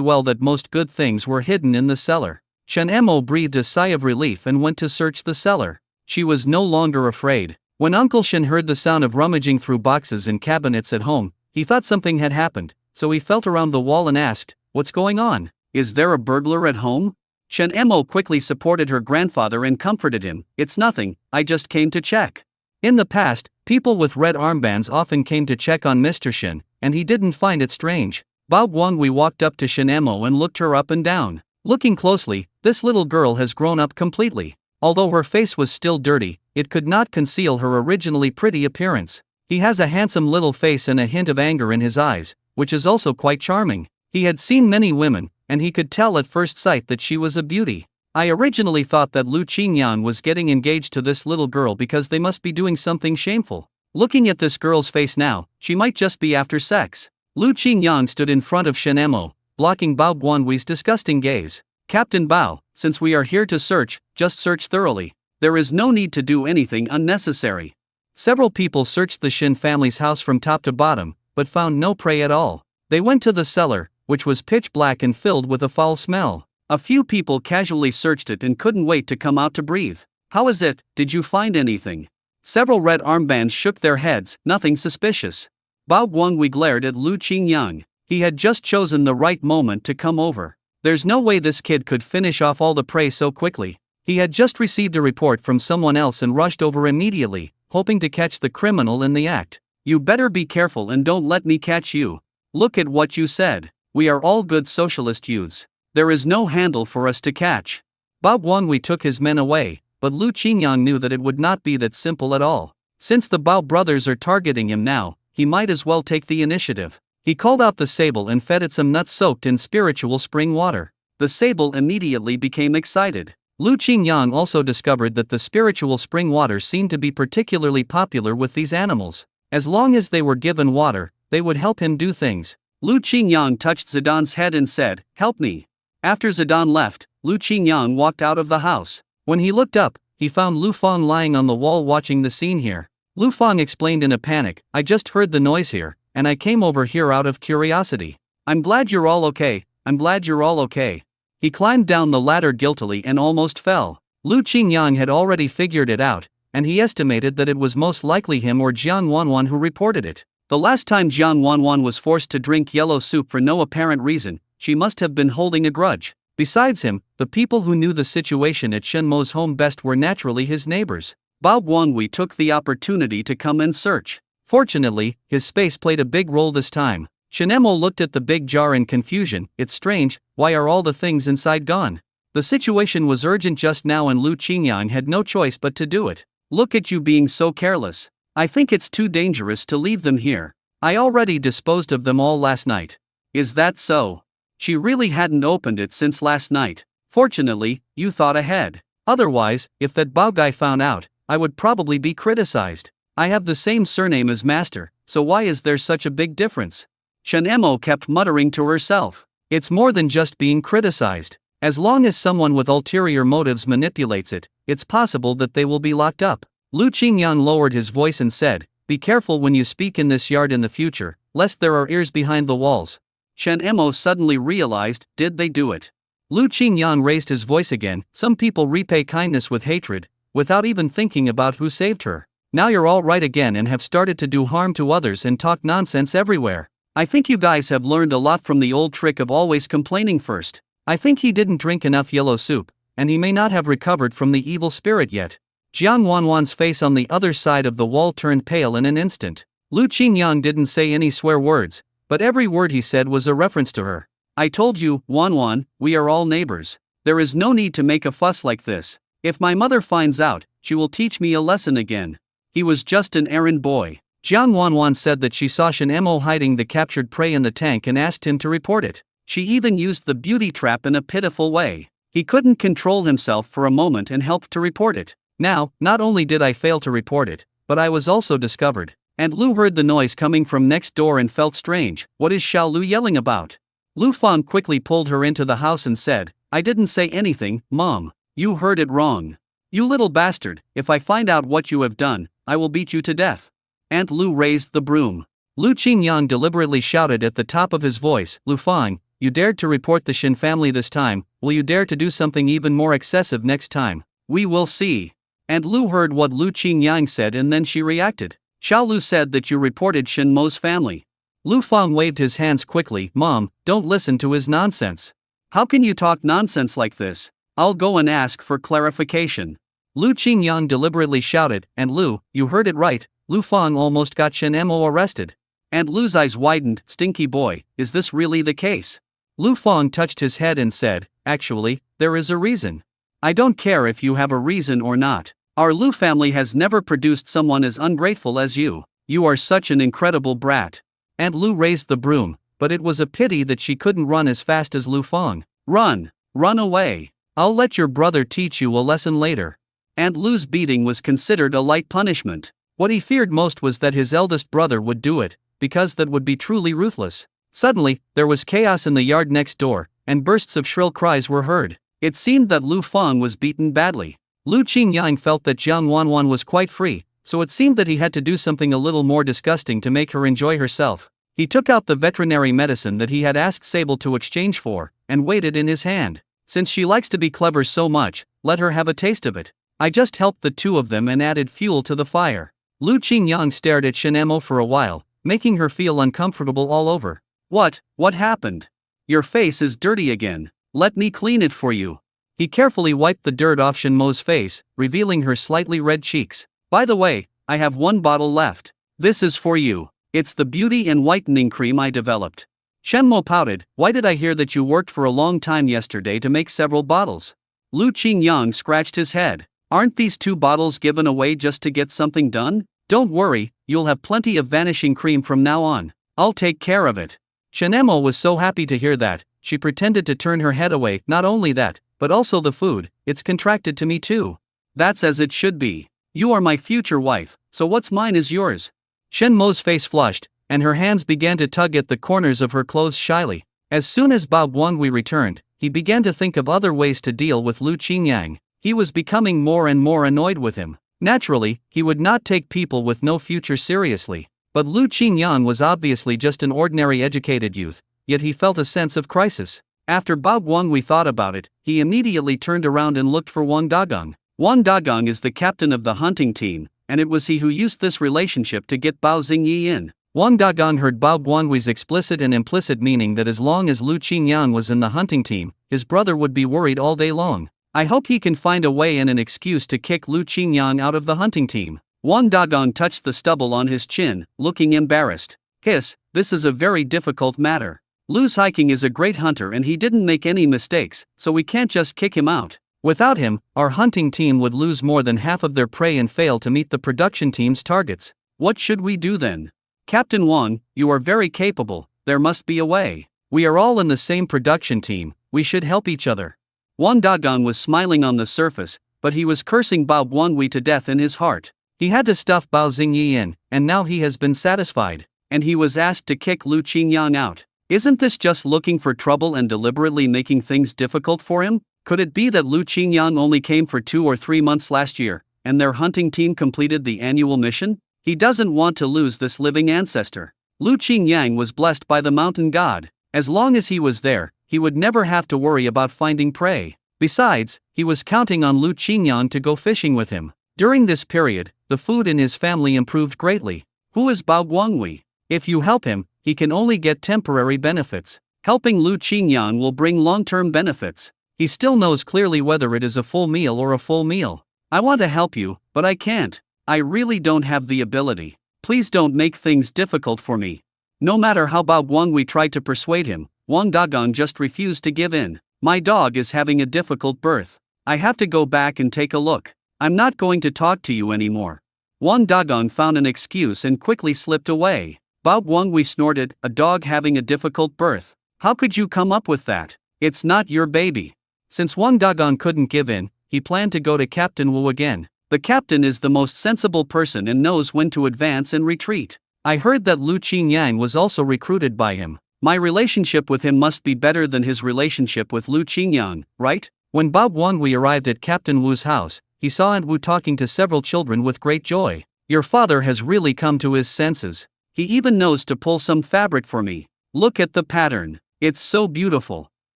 well that most good things were hidden in the cellar. Chen Mo breathed a sigh of relief and went to search the cellar. She was no longer afraid. When Uncle Shen heard the sound of rummaging through boxes and cabinets at home, he thought something had happened, so he felt around the wall and asked, "What's going on? Is there a burglar at home?" Chen Mo quickly supported her grandfather and comforted him. "It's nothing, I just came to check." In the past, people with red armbands often came to check on Mr. Shen, and he didn't find it strange. Bao Guanghui walked up to Shen Mo and looked her up and down. Looking closely, this little girl has grown up completely. Although her face was still dirty, it could not conceal her originally pretty appearance. He has a handsome little face and a hint of anger in his eyes, which is also quite charming. He had seen many women, and he could tell at first sight that she was a beauty. I originally thought that Lu Qingyang was getting engaged to this little girl because they must be doing something shameful. Looking at this girl's face now, she might just be after sex. Lu Qingyang stood in front of Shen Mo, blocking Bao Guanghui's disgusting gaze. "Captain Bao, since we are here to search, just search thoroughly. There is no need to do anything unnecessary." Several people searched the Shen family's house from top to bottom, but found no prey at all. They went to the cellar, which was pitch black and filled with a foul smell. A few people casually searched it and couldn't wait to come out to breathe. "How is it? Did you find anything?" Several red armbands shook their heads. "Nothing suspicious." Bao Guanghui glared at Lu Qingyang. He had just chosen the right moment to come over. There's no way this kid could finish off all the prey so quickly. He had just received a report from someone else and rushed over immediately, hoping to catch the criminal in the act. "You better be careful and don't let me catch you." "Look at what you said. We are all good socialist youths. There is no handle for us to catch." Bao Guanghui took his men away, but Lu Qingyang knew that it would not be that simple at all. Since the Bao brothers are targeting him now, he might as well take the initiative. He called out the sable and fed it some nuts soaked in spiritual spring water. The sable immediately became excited. Lu Qingyang also discovered that the spiritual spring water seemed to be particularly popular with these animals. As long as they were given water, they would help him do things. Lu Qingyang touched Zidan's head and said, "Help me." After Zidan left, Lu Qingyang walked out of the house. When he looked up, he found Lu Fang lying on the wall watching the scene here. Lu Fang explained in a panic, "I just heard the noise here, and I came over here out of curiosity. I'm glad you're all okay, I'm glad you're all okay." He climbed down the ladder guiltily and almost fell. Lu Qingyang had already figured it out, and he estimated that it was most likely him or Jiang Wanwan who reported it. The last time Jiang Wanwan was forced to drink yellow soup for no apparent reason, she must have been holding a grudge. Besides him, the people who knew the situation at Shen Mo's home best were naturally his neighbors. Bao Guanghui took the opportunity to come and search. Fortunately, his space played a big role this time. Shen Mo looked at the big jar in confusion. "It's strange, why are all the things inside gone?" The situation was urgent just now and Lu Qingyang had no choice but to do it. "Look at you being so careless. I think it's too dangerous to leave them here. I already disposed of them all last night." "Is that so?" She really hadn't opened it since last night. "Fortunately, you thought ahead. Otherwise, if that Bao guy found out, I would probably be criticized. I have the same surname as Master, so why is there such a big difference?" Shen Mo kept muttering to herself. It's more than just being criticized. As long as someone with ulterior motives manipulates it, it's possible that they will be locked up. Lu Qingyang lowered his voice and said, "Be careful when you speak in this yard in the future, lest there are ears behind the walls." Shen Mo suddenly realized, did they do it? Lu Qingyang raised his voice again. "Some people repay kindness with hatred, without even thinking about who saved her. Now you're all right again and have started to do harm to others and talk nonsense everywhere. I think you guys have learned a lot from the old trick of always complaining first. I think he didn't drink enough yellow soup, and he may not have recovered from the evil spirit yet." Jiang Wanwan's face on the other side of the wall turned pale in an instant. Lu Qingyang didn't say any swear words, but every word he said was a reference to her. "I told you, Wanwan, we are all neighbors. There is no need to make a fuss like this. If my mother finds out, she will teach me a lesson again. He was just an errand boy." Jiang Wanwan said that she saw Shen Mo hiding the captured prey in the tank and asked him to report it. She even used the beauty trap in a pitiful way. He couldn't control himself for a moment and helped to report it. Now, not only did I fail to report it, but I was also discovered. And Lu heard the noise coming from next door and felt strange. What is Xiao Lu yelling about? Lu Fang quickly pulled her into the house and said, I didn't say anything, Mom. You heard it wrong. You little bastard, if I find out what you have done, I will beat you to death. Aunt Lu raised the broom. Lu Qingyang deliberately shouted at the top of his voice, Lu Fang, you dared to report the Shin family this time, will you dare to do something even more excessive next time? We will see. And Lu heard what Lu Qingyang said and then she reacted. Xiao Lu said that you reported Shin Mo's family. Lu Fang waved his hands quickly, Mom, don't listen to his nonsense. How can you talk nonsense like this? I'll go and ask for clarification. Lu Qingyang deliberately shouted, and Lu, you heard it right, Lu Fang almost got Shen Mo arrested. And Lu's eyes widened, stinky boy, is this really the case? Lu Fang touched his head and said, actually, there is a reason. I don't care if you have a reason or not. Our Lu family has never produced someone as ungrateful as you. You are such an incredible brat. And Lu raised the broom, but it was a pity that she couldn't run as fast as Lu Fang. Run! Run away! I'll let your brother teach you a lesson later. And Lu's beating was considered a light punishment. What he feared most was that his eldest brother would do it, because that would be truly ruthless. Suddenly, there was chaos in the yard next door, and bursts of shrill cries were heard. It seemed that Lu Fang was beaten badly. Lu Qingyang felt that Jiang Wanwan was quite free, so it seemed that he had to do something a little more disgusting to make her enjoy herself. He took out the veterinary medicine that he had asked Sable to exchange for, and weighed it in his hand. Since she likes to be clever so much, let her have a taste of it. I just helped the two of them and added fuel to the fire. Lu Qingyang stared at Shen Mo for a while, making her feel uncomfortable all over. What happened? Your face is dirty again. Let me clean it for you. He carefully wiped the dirt off Shen Mo's face, revealing her slightly red cheeks. By the way, I have one bottle left. This is for you. It's the beauty and whitening cream I developed. Shen Mo pouted, why did I hear that you worked for a long time yesterday to make several bottles? Lu Qingyang scratched his head. Aren't these 2 bottles given away just to get something done? Don't worry, you'll have plenty of vanishing cream from now on. I'll take care of it. Shen Mo was so happy to hear that, she pretended to turn her head away. Not only that, but also the food, it's contracted to me too. That's as it should be. You are my future wife, so what's mine is yours. Shen Mo's face flushed, and her hands began to tug at the corners of her clothes shyly. As soon as Bao Guangui returned, he began to think of other ways to deal with Lu Qingyang. He was becoming more and more annoyed with him. Naturally, he would not take people with no future seriously. But Lu Qingyang was obviously just an ordinary educated youth, yet he felt a sense of crisis. After Bao Guangui thought about it, he immediately turned around and looked for Wang Dagong. Wang Dagong is the captain of the hunting team, and it was he who used this relationship to get Bao Xingyi in. Wang Dagong heard Bao Guangui's explicit and implicit meaning that as long as Lu Qingyang was in the hunting team, his brother would be worried all day long. I hope he can find a way and an excuse to kick Lu Qingyang out of the hunting team. Wang Dagong touched the stubble on his chin, looking embarrassed. Hiss, this is a very difficult matter. Lu's hiking is a great hunter and he didn't make any mistakes, so we can't just kick him out. Without him, our hunting team would lose more than half of their prey and fail to meet the production team's targets. What should we do then? Captain Wang, you are very capable, there must be a way. We are all in the same production team, we should help each other. Wang Dagong was smiling on the surface, but he was cursing Bao Guangui to death in his heart. He had to stuff Bao Xingyi in, and now he has been satisfied. And he was asked to kick Lu Qingyang out. Isn't this just looking for trouble and deliberately making things difficult for him? Could it be that Lu Qingyang only came for 2 or 3 months last year, and their hunting team completed the annual mission? He doesn't want to lose this living ancestor. Lu Qingyang was blessed by the mountain god. As long as he was there, he would never have to worry about finding prey. Besides, he was counting on Lu Qingyang to go fishing with him. During this period, the food in his family improved greatly. Who is Bao Guangui? If you help him, he can only get temporary benefits. Helping Lu Qingyang will bring long-term benefits. He still knows clearly whether it is a full meal or a full meal. I want to help you, but I can't. I really don't have the ability. Please don't make things difficult for me. No matter how Bao Guangui tried to persuade him, Wang Dagong just refused to give in. My dog is having a difficult birth. I have to go back and take a look. I'm not going to talk to you anymore. Wang Dagong found an excuse and quickly slipped away. Bao Guanghui snorted, a dog having a difficult birth. How could you come up with that? It's not your baby. Since Wang Dagong couldn't give in, he planned to go to Captain Wu again. The captain is the most sensible person and knows when to advance and retreat. I heard that Lu Qingyang was also recruited by him. My relationship with him must be better than his relationship with Lu Qingyang, right? When Bao Guanghui arrived at Captain Wu's house, he saw Aunt Wu talking to several children with great joy. Your father has really come to his senses. He even knows to pull some fabric for me. Look at the pattern. It's so beautiful.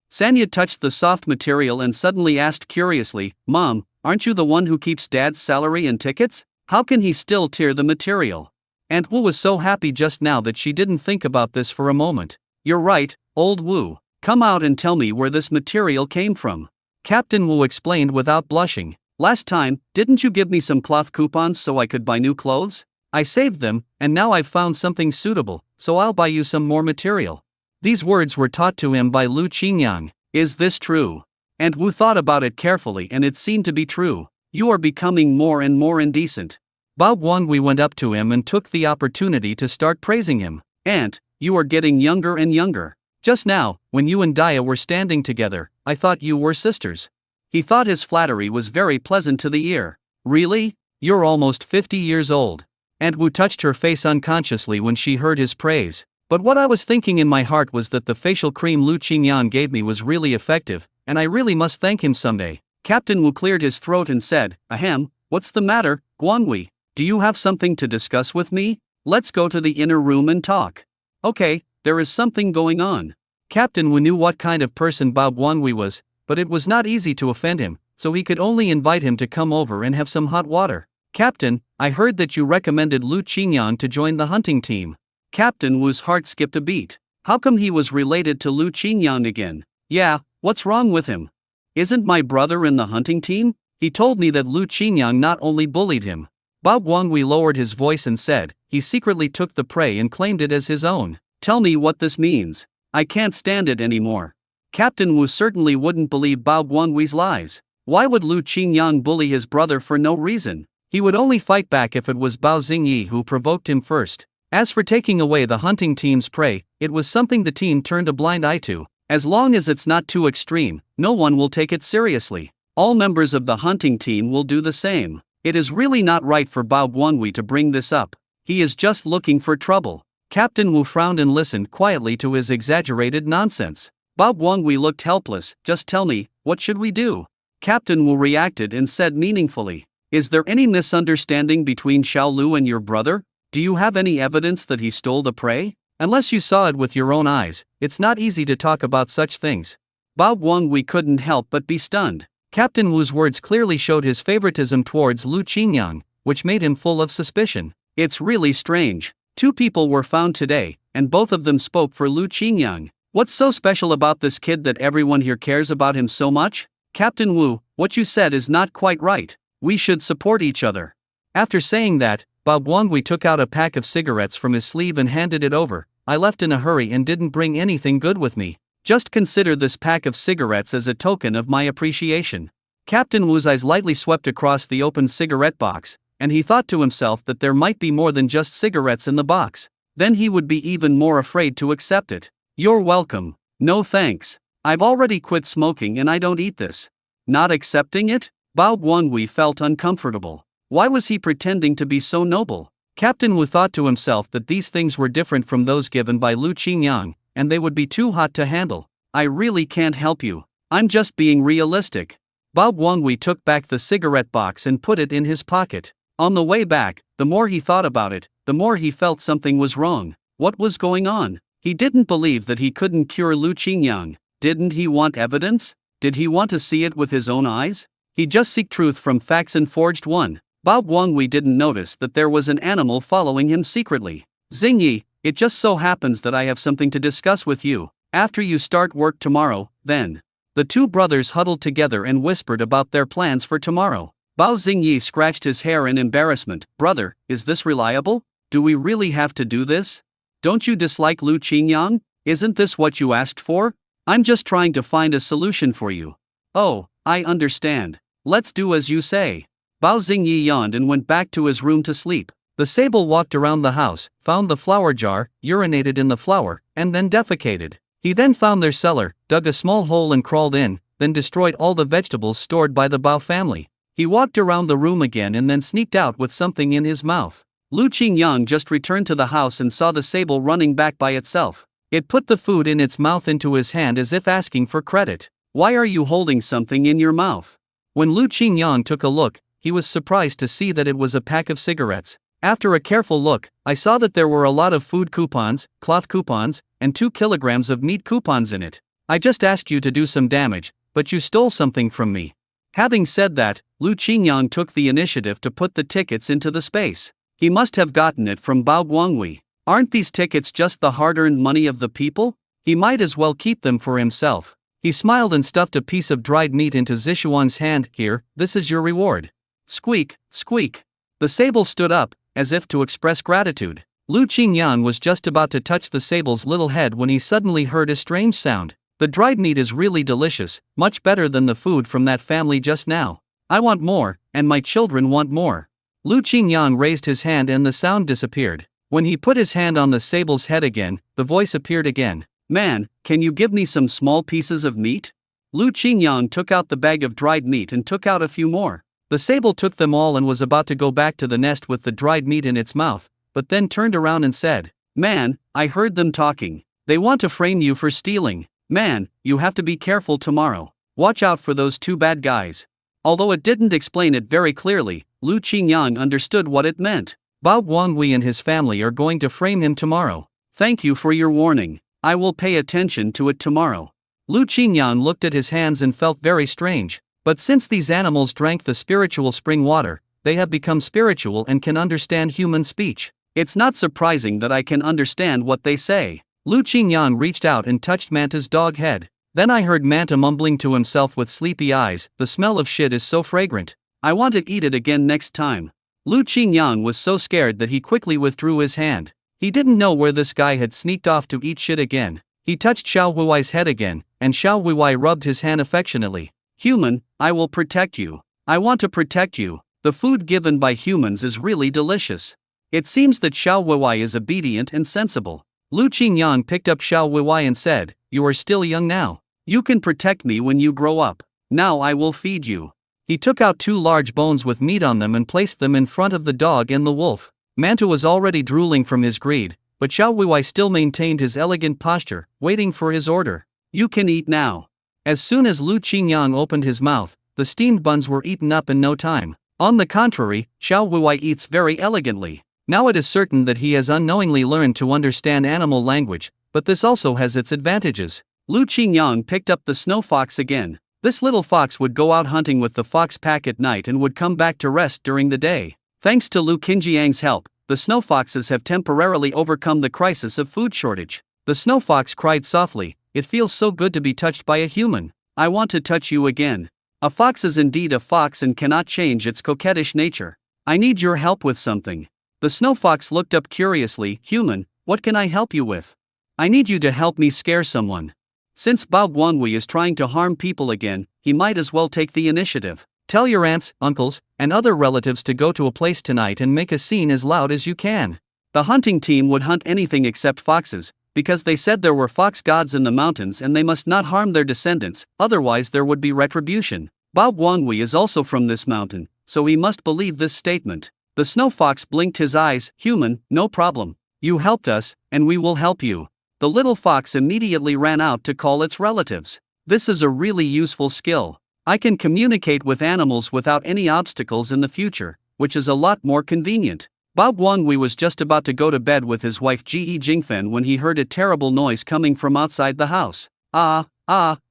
Sanya touched the soft material and suddenly asked curiously, Mom, aren't you the one who keeps Dad's salary and tickets? How can he still tear the material? Aunt Wu was so happy just now that she didn't think about this for a moment. You're right, old Wu. Come out and tell me where this material came from. Captain Wu explained without blushing. Last time, didn't you give me some cloth coupons so I could buy new clothes? I saved them, and now I've found something suitable, so I'll buy you some more material. These words were taught to him by Lu Qingyang. Is this true? And Wu thought about it carefully and it seemed to be true. You are becoming more and more indecent. Bao Guanghui went up to him and took the opportunity to start praising him. Aunt, you are getting younger and younger. Just now, when you and Daya were standing together, I thought you were sisters. He thought his flattery was very pleasant to the ear. Really? You're almost 50 years old. Aunt Wu touched her face unconsciously when she heard his praise. But what I was thinking in my heart was that the facial cream Lu Qingyang gave me was really effective, and I really must thank him someday. Captain Wu cleared his throat and said, Ahem, what's the matter, Guanghui? Do you have something to discuss with me? Let's go to the inner room and talk. Okay, there is something going on. Captain Wu knew what kind of person Bao Guanghui was, but it was not easy to offend him, so he could only invite him to come over and have some hot water. Captain, I heard that you recommended Lu Qingyang to join the hunting team. Captain Wu's heart skipped a beat. How come he was related to Lu Qingyang again? Yeah, what's wrong with him? Isn't my brother in the hunting team? He told me that Lu Qingyang not only bullied him. Bao Guanghui lowered his voice and said, he secretly took the prey and claimed it as his own. Tell me what this means. I can't stand it anymore. Captain Wu certainly wouldn't believe Bao Guanghui's lies. Why would Lu Qingyang bully his brother for no reason? He would only fight back if it was Bao Xingyi who provoked him first. As for taking away the hunting team's prey, it was something the team turned a blind eye to. As long as it's not too extreme, no one will take it seriously. All members of the hunting team will do the same. It is really not right for Bao Guanghui to bring this up. He is just looking for trouble. Captain Wu frowned and listened quietly to his exaggerated nonsense. Bao Guanghui looked helpless. Just tell me, what should we do? Captain Wu reacted and said meaningfully, is there any misunderstanding between Xiao Lu and your brother? Do you have any evidence that he stole the prey? Unless you saw it with your own eyes, it's not easy to talk about such things. Bao Guanghui couldn't help but be stunned. Captain Wu's words clearly showed his favoritism towards Lu Qingyang, which made him full of suspicion. It's really strange. 2 people were found today, and both of them spoke for Lu Qingyang. What's so special about this kid that everyone here cares about him so much? Captain Wu, what you said is not quite right. We should support each other. After saying that, Bao Guanghui took out a pack of cigarettes from his sleeve and handed it over. I left in a hurry and didn't bring anything good with me. Just consider this pack of cigarettes as a token of my appreciation. Captain Wu's eyes lightly swept across the open cigarette box, and he thought to himself that there might be more than just cigarettes in the box. Then he would be even more afraid to accept it. You're welcome. No thanks. I've already quit smoking and I don't eat this. Not accepting it? Bao Guanghui felt uncomfortable. Why was he pretending to be so noble? Captain Wu thought to himself that these things were different from those given by Lu Qingyang, and they would be too hot to handle. I really can't help you. I'm just being realistic. Bao Guanghui took back the cigarette box and put it in his pocket. On the way back, the more he thought about it, the more he felt something was wrong. What was going on? He didn't believe that he couldn't cure Lu Qingyang. Didn't he want evidence? Did he want to see it with his own eyes? He just seek truth from facts and forged one. Bao Guanghui didn't notice that there was an animal following him secretly. Xingyi, it just so happens that I have something to discuss with you. After you start work tomorrow, then. The 2 brothers huddled together and whispered about their plans for tomorrow. Bao Xingyi scratched his hair in embarrassment. Brother, is this reliable? Do we really have to do this? Don't you dislike Lu Qingyang? Isn't this what you asked for? I'm just trying to find a solution for you. Oh, I understand. Let's do as you say. Bao Xingyi yawned and went back to his room to sleep. The sable walked around the house, found the flour jar, urinated in the flour, and then defecated. He then found their cellar, dug a small hole and crawled in, then destroyed all the vegetables stored by the Bao family. He walked around the room again and then sneaked out with something in his mouth. Lu Qingyang just returned to the house and saw the sable running back by itself. It put the food in its mouth into his hand as if asking for credit. "Why are you holding something in your mouth?" When Lu Qingyang took a look, he was surprised to see that it was a pack of cigarettes. After a careful look, I saw that there were a lot of food coupons, cloth coupons, and 2 kilograms of meat coupons in it. "I just asked you to do some damage, but you stole something from me." Having said that, Lu Qingyang took the initiative to put the tickets into the space. He must have gotten it from Bao Guanghui. Aren't these tickets just the hard-earned money of the people? He might as well keep them for himself. He smiled and stuffed a piece of dried meat into Zishuan's hand. "Here, this is your reward." Squeak, squeak. The sable stood up, as if to express gratitude. Lu Qingyang was just about to touch the sable's little head when he suddenly heard a strange sound. "The dried meat is really delicious, much better than the food from that family just now. I want more, and my children want more." Lu Qingyang raised his hand and the sound disappeared. When he put his hand on the sable's head again, the voice appeared again. "Man, can you give me some small pieces of meat?" Lu Qingyang took out the bag of dried meat and took out a few more. The sable took them all and was about to go back to the nest with the dried meat in its mouth, but then turned around and said, "Man, I heard them talking. They want to frame you for stealing. Man, you have to be careful tomorrow. Watch out for those 2 bad guys." Although it didn't explain it very clearly, Lu Qingyang understood what it meant. Bao Guanghui and his family are going to frame him tomorrow. "Thank you for your warning. I will pay attention to it tomorrow." Lu Qingyang looked at his hands and felt very strange. But since these animals drank the spiritual spring water, they have become spiritual and can understand human speech. "It's not surprising that I can understand what they say." Lu Qingyang reached out and touched Manta's dog head. Then I heard Manta mumbling to himself with sleepy eyes, "The smell of shit is so fragrant. I want to eat it again next time." Lu Qingyang was so scared that he quickly withdrew his hand. He didn't know where this guy had sneaked off to eat shit again. He touched Xiao Hui's head again, and Xiao Hui rubbed his hand affectionately. "Human, I will protect you. I want to protect you. The food given by humans is really delicious." It seems that Xiao Hui is obedient and sensible. Lu Qingyang picked up Xiao Hui and said, "You are still young now. You can protect me when you grow up. Now I will feed you." He took out 2 large bones with meat on them and placed them in front of the dog and the wolf. Manta was already drooling from his greed, but Xiao Hui still maintained his elegant posture, waiting for his order. "You can eat now." As soon as Lu Qingyang opened his mouth, the steamed buns were eaten up in no time. On the contrary, Xiao Hui eats very elegantly. Now it is certain that he has unknowingly learned to understand animal language, but this also has its advantages. Lu Qingyang picked up the snow fox again. This little fox would go out hunting with the fox pack at night and would come back to rest during the day. Thanks to Lu Qinjiang's help, the snow foxes have temporarily overcome the crisis of food shortage. The snow fox cried softly, "It feels so good to be touched by a human. I want to touch you again." A fox is indeed a fox and cannot change its coquettish nature. "I need your help with something." The snow fox looked up curiously. "Human, what can I help you with?" "I need you to help me scare someone." Since Bao Guanghui is trying to harm people again, he might as well take the initiative. "Tell your aunts, uncles, and other relatives to go to a place tonight and make a scene as loud as you can." The hunting team would hunt anything except foxes, because they said there were fox gods in the mountains and they must not harm their descendants, otherwise there would be retribution. Bao Guanghui is also from this mountain, so he must believe this statement. The snow fox blinked his eyes. "Human, no problem. You helped us, and we will help you." The little fox immediately ran out to call its relatives. This is a really useful skill. I can communicate with animals without any obstacles in the future, which is a lot more convenient. Bao Guanghui was just about to go to bed with his wife Ji Jingfen when he heard a terrible noise coming from outside the house.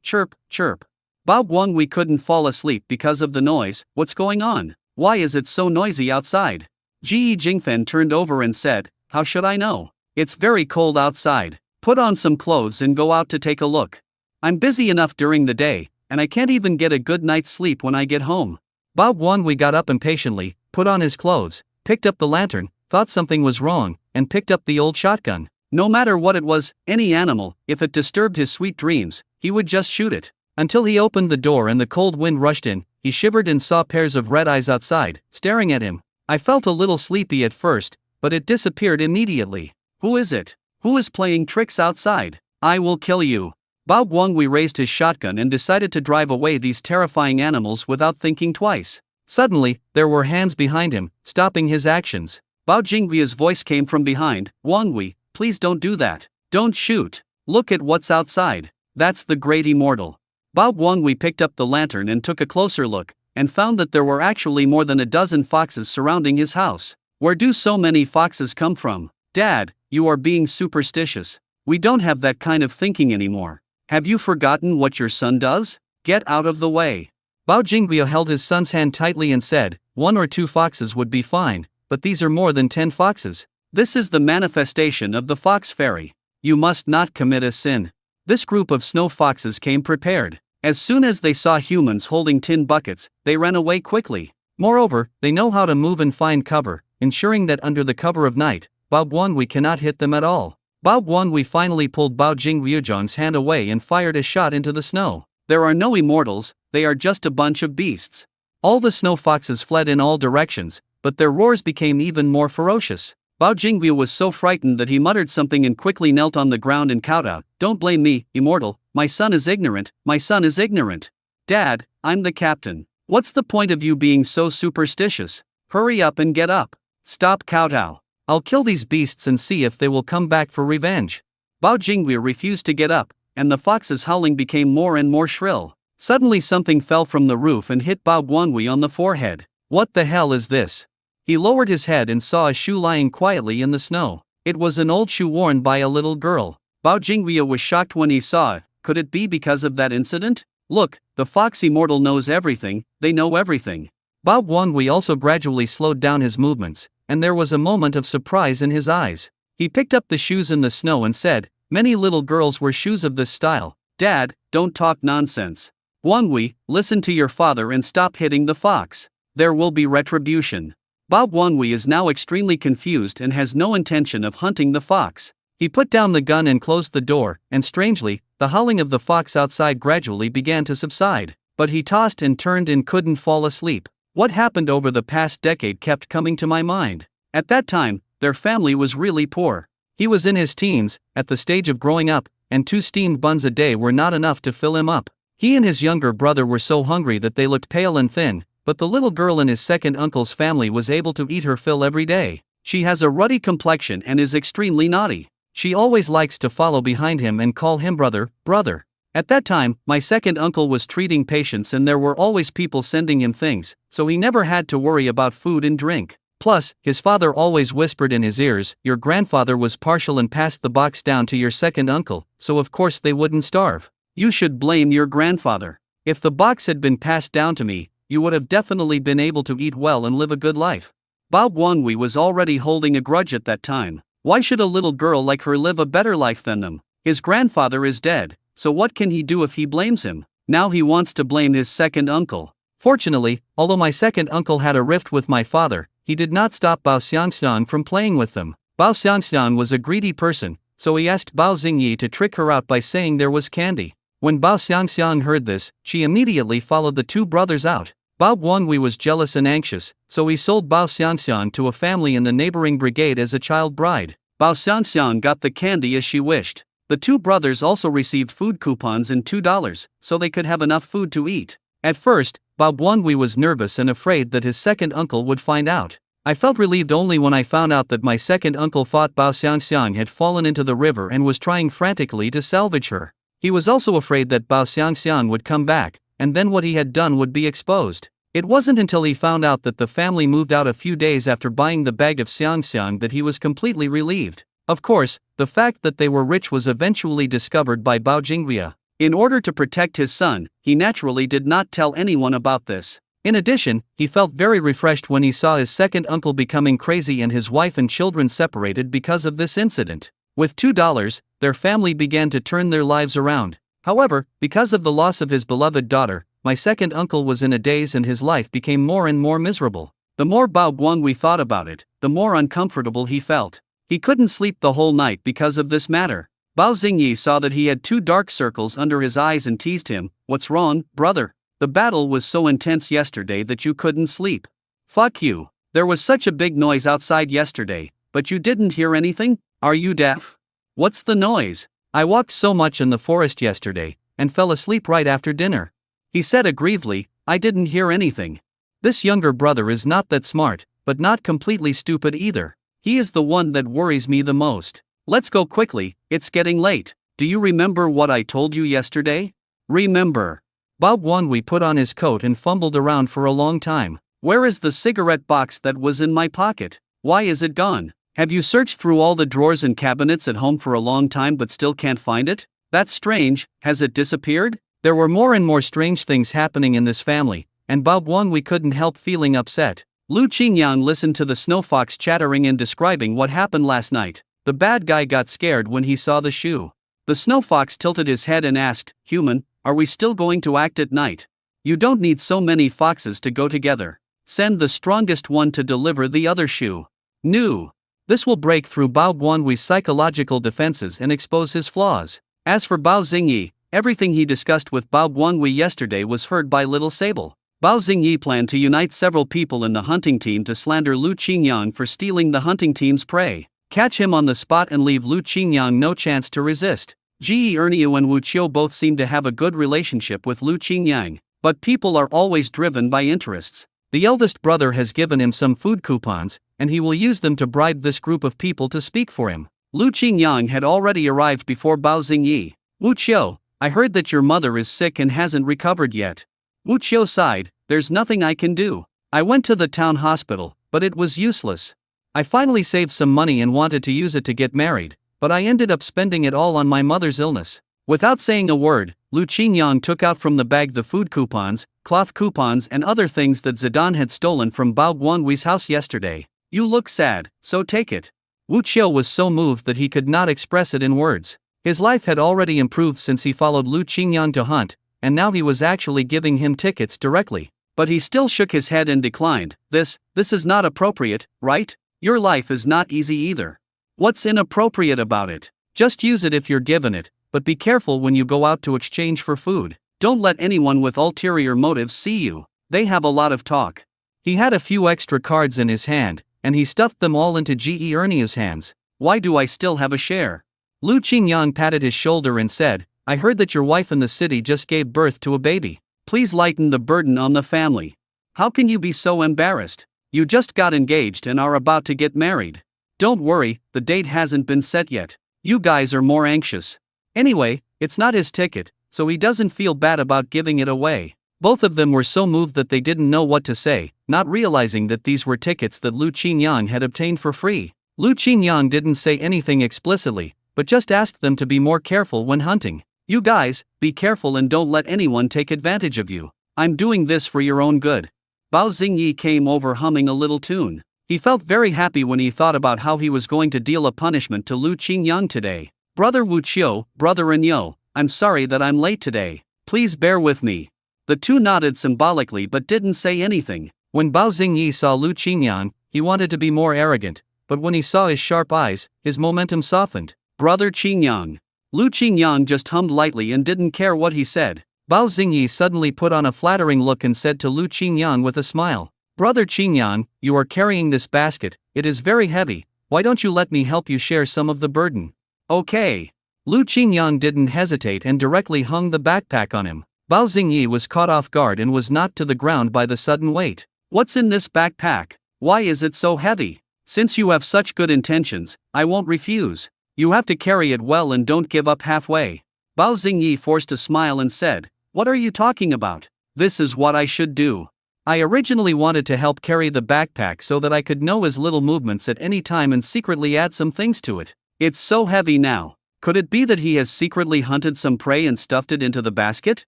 Chirp, chirp. Bao Guanghui couldn't fall asleep because of the noise. "What's going on? Why is it so noisy outside?" Ji Jingfen turned over and said, "How should I know? It's very cold outside. Put on some clothes and go out to take a look. I'm busy enough during the day, and I can't even get a good night's sleep when I get home." Bao Guanghui got up impatiently, put on his clothes, picked up the lantern, thought something was wrong, and picked up the old shotgun. No matter what it was, any animal, if it disturbed his sweet dreams, he would just shoot it. Until he opened the door and the cold wind rushed in, he shivered and saw pairs of red eyes outside, staring at him. I felt a little sleepy at first, but it disappeared immediately. Who is it? Who is playing tricks outside? I will kill you. Bao Guanghui raised his shotgun and decided to drive away these terrifying animals without thinking twice. Suddenly, there were hands behind him, stopping his actions. Bao Jingvia's voice came from behind. Guanghui, please don't do that. Don't shoot. Look at what's outside. That's the great immortal. Bao Guanghui picked up the lantern and took a closer look, and found that there were actually more than a dozen foxes surrounding his house. Where do so many foxes come from? Dad, you are being superstitious. We don't have that kind of thinking anymore. Have you forgotten what your son does? Get out of the way. Bao Jingvia held his son's hand tightly and said, 1 or 2 foxes would be fine, but these are more than 10 foxes. This is the manifestation of the fox fairy. You must not commit a sin. This group of snow foxes came prepared. As soon as they saw humans holding tin buckets, they ran away quickly. Moreover, they know how to move and find cover, ensuring that under the cover of night, Bao Guanghui cannot hit them at all. Bao Guanghui finally pulled Bao Jingvia's hand away and fired a shot into the snow. There are no immortals, they are just a bunch of beasts. All the snow foxes fled in all directions, but their roars became even more ferocious. Bao Jingvia was so frightened that he muttered something and quickly knelt on the ground and kowtowed. Don't blame me, immortal, my son is ignorant, my son is ignorant. Dad, I'm the captain. What's the point of you being so superstitious? Hurry up and get up. Stop kowtow. I'll kill these beasts and see if they will come back for revenge. Bao Jingvia refused to get up, and the fox's howling became more and more shrill. Suddenly something fell from the roof and hit Bao Guanghui on the forehead. What the hell is this? He lowered his head and saw a shoe lying quietly in the snow. It was an old shoe worn by a little girl. Bao Jingvia was shocked when he saw it. Could it be because of that incident? Look, the fox immortal knows everything, they know everything. Bao Guanghui also gradually slowed down his movements, and there was a moment of surprise in his eyes. He picked up the shoes in the snow and said, many little girls wear shoes of this style. Dad, don't talk nonsense. Guanghui, listen to your father and stop hitting the fox. There will be retribution. Bao Guanghui is now extremely confused and has no intention of hunting the fox. He put down the gun and closed the door, and strangely, the howling of the fox outside gradually began to subside. But he tossed and turned and couldn't fall asleep. What happened over the past decade kept coming to my mind. At that time, their family was really poor. He was in his teens, at the stage of growing up, and 2 steamed buns a day were not enough to fill him up. He and his younger brother were so hungry that they looked pale and thin, but the little girl in his second uncle's family was able to eat her fill every day. She has a ruddy complexion and is extremely naughty. She always likes to follow behind him and call him brother, brother. At that time, my second uncle was treating patients and there were always people sending him things, so he never had to worry about food and drink. Plus, his father always whispered in his ears, your grandfather was partial and passed the box down to your second uncle, so of course they wouldn't starve. You should blame your grandfather. If the box had been passed down to me, you would have definitely been able to eat well and live a good life. Bao Guanghui was already holding a grudge at that time. Why should a little girl like her live a better life than them? His grandfather is dead, so what can he do if he blames him? Now he wants to blame his second uncle. Fortunately, although my second uncle had a rift with my father, he did not stop Bao Xiangxian from playing with them. Bao Xiangxian was a greedy person, so he asked Bao Xingyi to trick her out by saying there was candy. When Bao Xiangxian heard this, she immediately followed the 2 brothers out. Bao Guanghui was jealous and anxious, so he sold Bao Xiangxian to a family in the neighboring brigade as a child bride. Bao Xiangxian got the candy as she wished. The 2 brothers also received food coupons and $2, so they could have enough food to eat. At first, Bao Guanghui was nervous and afraid that his second uncle would find out. I felt relieved only when I found out that my second uncle thought Bao Xiangxian had fallen into the river and was trying frantically to salvage her. He was also afraid that Bao Xiangxian would come back, and then what he had done would be exposed. It wasn't until he found out that the family moved out a few days after buying the bag of Xiangxiang that he was completely relieved. Of course, the fact that they were rich was eventually discovered by Bao Jingvia. In order to protect his son, he naturally did not tell anyone about this. In addition, he felt very refreshed when he saw his second uncle becoming crazy and his wife and children separated because of this incident. With $2, their family began to turn their lives around. However, because of the loss of his beloved daughter, my second uncle was in a daze and his life became more and more miserable. The more Bao Guanghui thought about it, the more uncomfortable he felt. He couldn't sleep the whole night because of this matter. Bao Xingyi saw that he had 2 dark circles under his eyes and teased him. What's wrong, brother? The battle was so intense yesterday that you couldn't sleep. Fuck you. There was such a big noise outside yesterday, but you didn't hear anything? Are you deaf? What's the noise? I walked so much in the forest yesterday, and fell asleep right after dinner. He said aggrievedly, I didn't hear anything. This younger brother is not that smart, but not completely stupid either. He is the one that worries me the most. Let's go quickly, it's getting late. Do you remember what I told you yesterday? Remember. Bao Guanhui put on his coat and fumbled around for a long time. Where is the cigarette box that was in my pocket? Why is it gone? Have you searched through all the drawers and cabinets at home for a long time but still can't find it? That's strange, has it disappeared? There were more and more strange things happening in this family, and Bao Guanhui couldn't help feeling upset. Lu Qingyang listened to the snow fox chattering and describing what happened last night. The bad guy got scared when he saw the shoe. The snow fox tilted his head and asked, Human, are we still going to act at night? You don't need so many foxes to go together. Send the strongest one to deliver the other shoe. No. This will break through Bao Guanhui's psychological defenses and expose his flaws. As for Bao Xingyi, everything he discussed with Bao Guanhui yesterday was heard by Little Sable. Bao Xingyi planned to unite several people in the hunting team to slander Lu Qingyang for stealing the hunting team's prey, catch him on the spot and leave Lu Qingyang no chance to resist. Ji Erniu and Wu Qiu both seem to have a good relationship with Lu Qingyang, but people are always driven by interests. The eldest brother has given him some food coupons, and he will use them to bribe this group of people to speak for him. Lu Qingyang had already arrived before Bao Xingyi. Wu Qiu, I heard that your mother is sick and hasn't recovered yet. Wu Qiu sighed, there's nothing I can do. I went to the town hospital, but it was useless. I finally saved some money and wanted to use it to get married, but I ended up spending it all on my mother's illness. Without saying a word, Lu Qingyang took out from the bag the food coupons, cloth coupons and other things that Zidane had stolen from Bao Guanhui's house yesterday. You look sad, so take it. Wu Qiu was so moved that he could not express it in words. His life had already improved since he followed Lu Qingyang to hunt, and now he was actually giving him tickets directly. But he still shook his head and declined. This is not appropriate, right? Your life is not easy either. What's inappropriate about it? Just use it if you're given it, but be careful when you go out to exchange for food. Don't let anyone with ulterior motives see you. They have a lot of talk. He had a few extra cards in his hand, and he stuffed them all into Ge Erniu's hands. Why do I still have a share? Lu Qingyang patted his shoulder and said, I heard that your wife in the city just gave birth to a baby. Please lighten the burden on the family. How can you be so embarrassed? You just got engaged and are about to get married. Don't worry, the date hasn't been set yet. You guys are more anxious. Anyway, it's not his ticket, so he doesn't feel bad about giving it away. Both of them were so moved that they didn't know what to say, not realizing that these were tickets that Lu Qingyang had obtained for free. Lu Qingyang didn't say anything explicitly, but just asked them to be more careful when hunting. You guys, be careful and don't let anyone take advantage of you. I'm doing this for your own good. Bao Xingyi came over humming a little tune. He felt very happy when he thought about how he was going to deal a punishment to Lu Qingyang today. Brother Wu Qiu, Brother Enyo, I'm sorry that I'm late today. Please bear with me. The two nodded symbolically but didn't say anything. When Bao Xingyi saw Lu Qingyang, he wanted to be more arrogant, but when he saw his sharp eyes, his momentum softened. Brother Qingyang. Lu Qingyang just hummed lightly and didn't care what he said. Bao Xingyi suddenly put on a flattering look and said to Lu Qingyang with a smile, Brother Qingyang, you are carrying this basket, it is very heavy, why don't you let me help you share some of the burden? Okay. Lu Qingyang didn't hesitate and directly hung the backpack on him. Bao Xingyi was caught off guard and was knocked to the ground by the sudden weight. What's in this backpack? Why is it so heavy? Since you have such good intentions, I won't refuse. You have to carry it well and don't give up halfway. Bao Xingyi forced a smile and said, What are you talking about? This is what I should do. I originally wanted to help carry the backpack so that I could know his little movements at any time and secretly add some things to it. It's so heavy now. Could it be that he has secretly hunted some prey and stuffed it into the basket?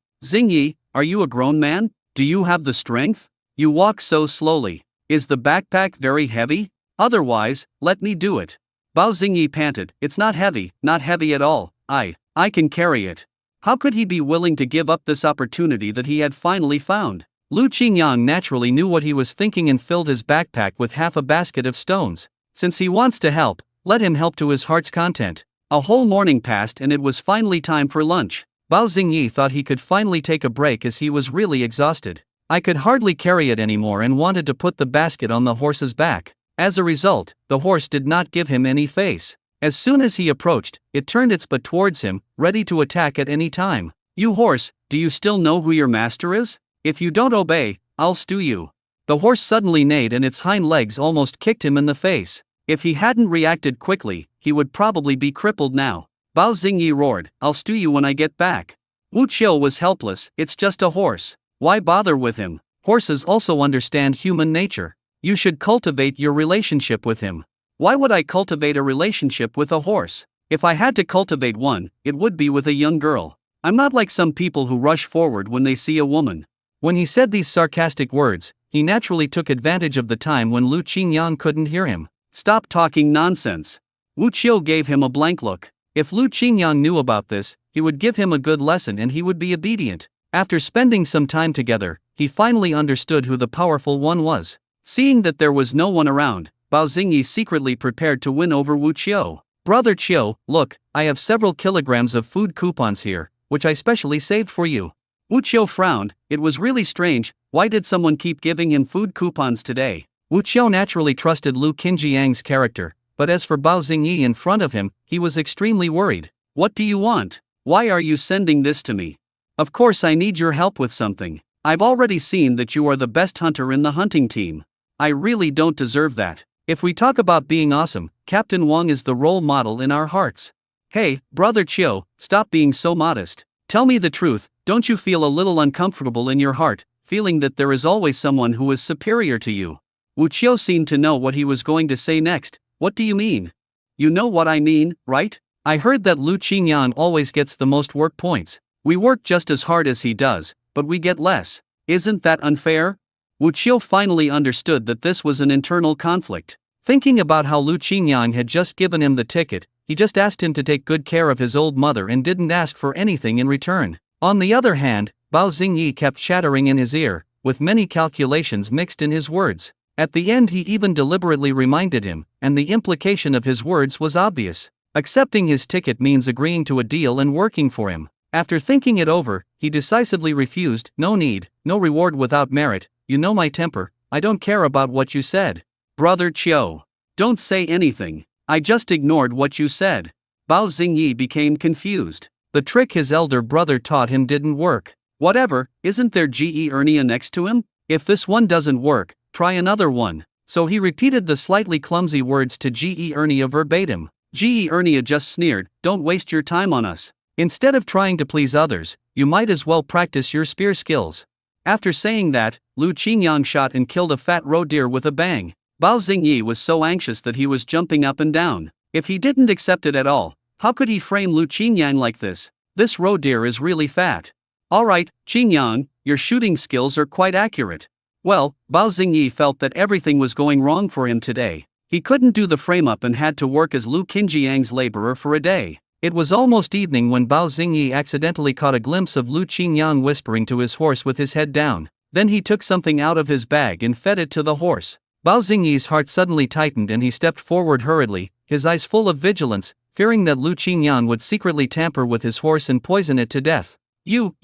Xingyi, are you a grown man? Do you have the strength? You walk so slowly. Is the backpack very heavy? Otherwise, let me do it. Bao Xingyi panted, It's not heavy at all. I can carry it. How could he be willing to give up this opportunity that he had finally found? Lu Qingyang naturally knew what he was thinking and filled his backpack with half a basket of stones. Since he wants to help, let him help to his heart's content. A whole morning passed and it was finally time for lunch. Bao Xingyi thought he could finally take a break as he was really exhausted. I could hardly carry it anymore and wanted to put the basket on the horse's back. As a result, the horse did not give him any face. As soon as he approached, it turned its butt towards him, ready to attack at any time. "You horse, do you still know who your master is? If you don't obey, I'll stew you." The horse suddenly neighed and its hind legs almost kicked him in the face. If he hadn't reacted quickly, he would probably be crippled now. Bao Xingyi roared, "I'll stew you when I get back." Wu Qiu was helpless. "It's just a horse. Why bother with him? Horses also understand human nature. You should cultivate your relationship with him." "Why would I cultivate a relationship with a horse? If I had to cultivate one, it would be with a young girl. I'm not like some people who rush forward when they see a woman." When he said these sarcastic words, he naturally took advantage of the time when Lu Qingyang couldn't hear him. "Stop talking nonsense." Wu Qiu gave him a blank look. If Lu Qingyang knew about this, he would give him a good lesson and he would be obedient. After spending some time together, he finally understood who the powerful one was. Seeing that there was no one around, Bao Xingyi secretly prepared to win over Wu Qiu. "Brother Qiu, look, I have several kilograms of food coupons here, which I specially saved for you." Wu Qiu frowned. It was really strange. Why did someone keep giving him food coupons today? Wu Qiu naturally trusted Lu Qinjiang's character, but as for Bao Xingyi in front of him, he was extremely worried. "What do you want? Why are you sending this to me?" "Of course I need your help with something. I've already seen that you are the best hunter in the hunting team. I really don't deserve that. If we talk about being awesome, Captain Wang is the role model in our hearts." "Hey, Brother Qiu, stop being so modest. Tell me the truth, don't you feel a little uncomfortable in your heart, feeling that there is always someone who is superior to you?" Wu Qiu seemed to know what he was going to say next. "What do you mean?" "You know what I mean, right? I heard that Lu Qingyang always gets the most work points. We work just as hard as he does, but we get less. Isn't that unfair?" Wu Qiu finally understood that this was an internal conflict. Thinking about how Lu Qingyang had just given him the ticket, he just asked him to take good care of his old mother and didn't ask for anything in return. On the other hand, Bao Xingyi kept chattering in his ear, with many calculations mixed in his words. At the end he even deliberately reminded him, and the implication of his words was obvious. Accepting his ticket means agreeing to a deal and working for him. After thinking it over, he decisively refused. "No need, no reward without merit, you know my temper, I don't care about what you said." "Brother Qiu, don't say anything, I just ignored what you said." Bao Xingyi became confused. The trick his elder brother taught him didn't work. "Whatever, isn't there Ge Ernia next to him? If this one doesn't work, try another one." So he repeated the slightly clumsy words to Ge Ernia verbatim. Ge Ernia just sneered, "Don't waste your time on us. Instead of trying to please others, you might as well practice your spear skills." After saying that, Lu Qingyang shot and killed a fat roe deer with a bang. Bao Xingyi was so anxious that he was jumping up and down. If he didn't accept it at all, how could he frame Lu Qingyang like this? "This roe deer is really fat." "Alright, Qingyang, your shooting skills are quite accurate." Well, Bao Xingyi felt that everything was going wrong for him today. He couldn't do the frame-up and had to work as Lu Qinjiang's laborer for a day. It was almost evening when Bao Xingyi accidentally caught a glimpse of Lu Qingyang whispering to his horse with his head down. Then he took something out of his bag and fed it to the horse. Bao Xingyi's heart suddenly tightened and he stepped forward hurriedly, his eyes full of vigilance, fearing that Lu Qingyang would secretly tamper with his horse and poison it to death. You,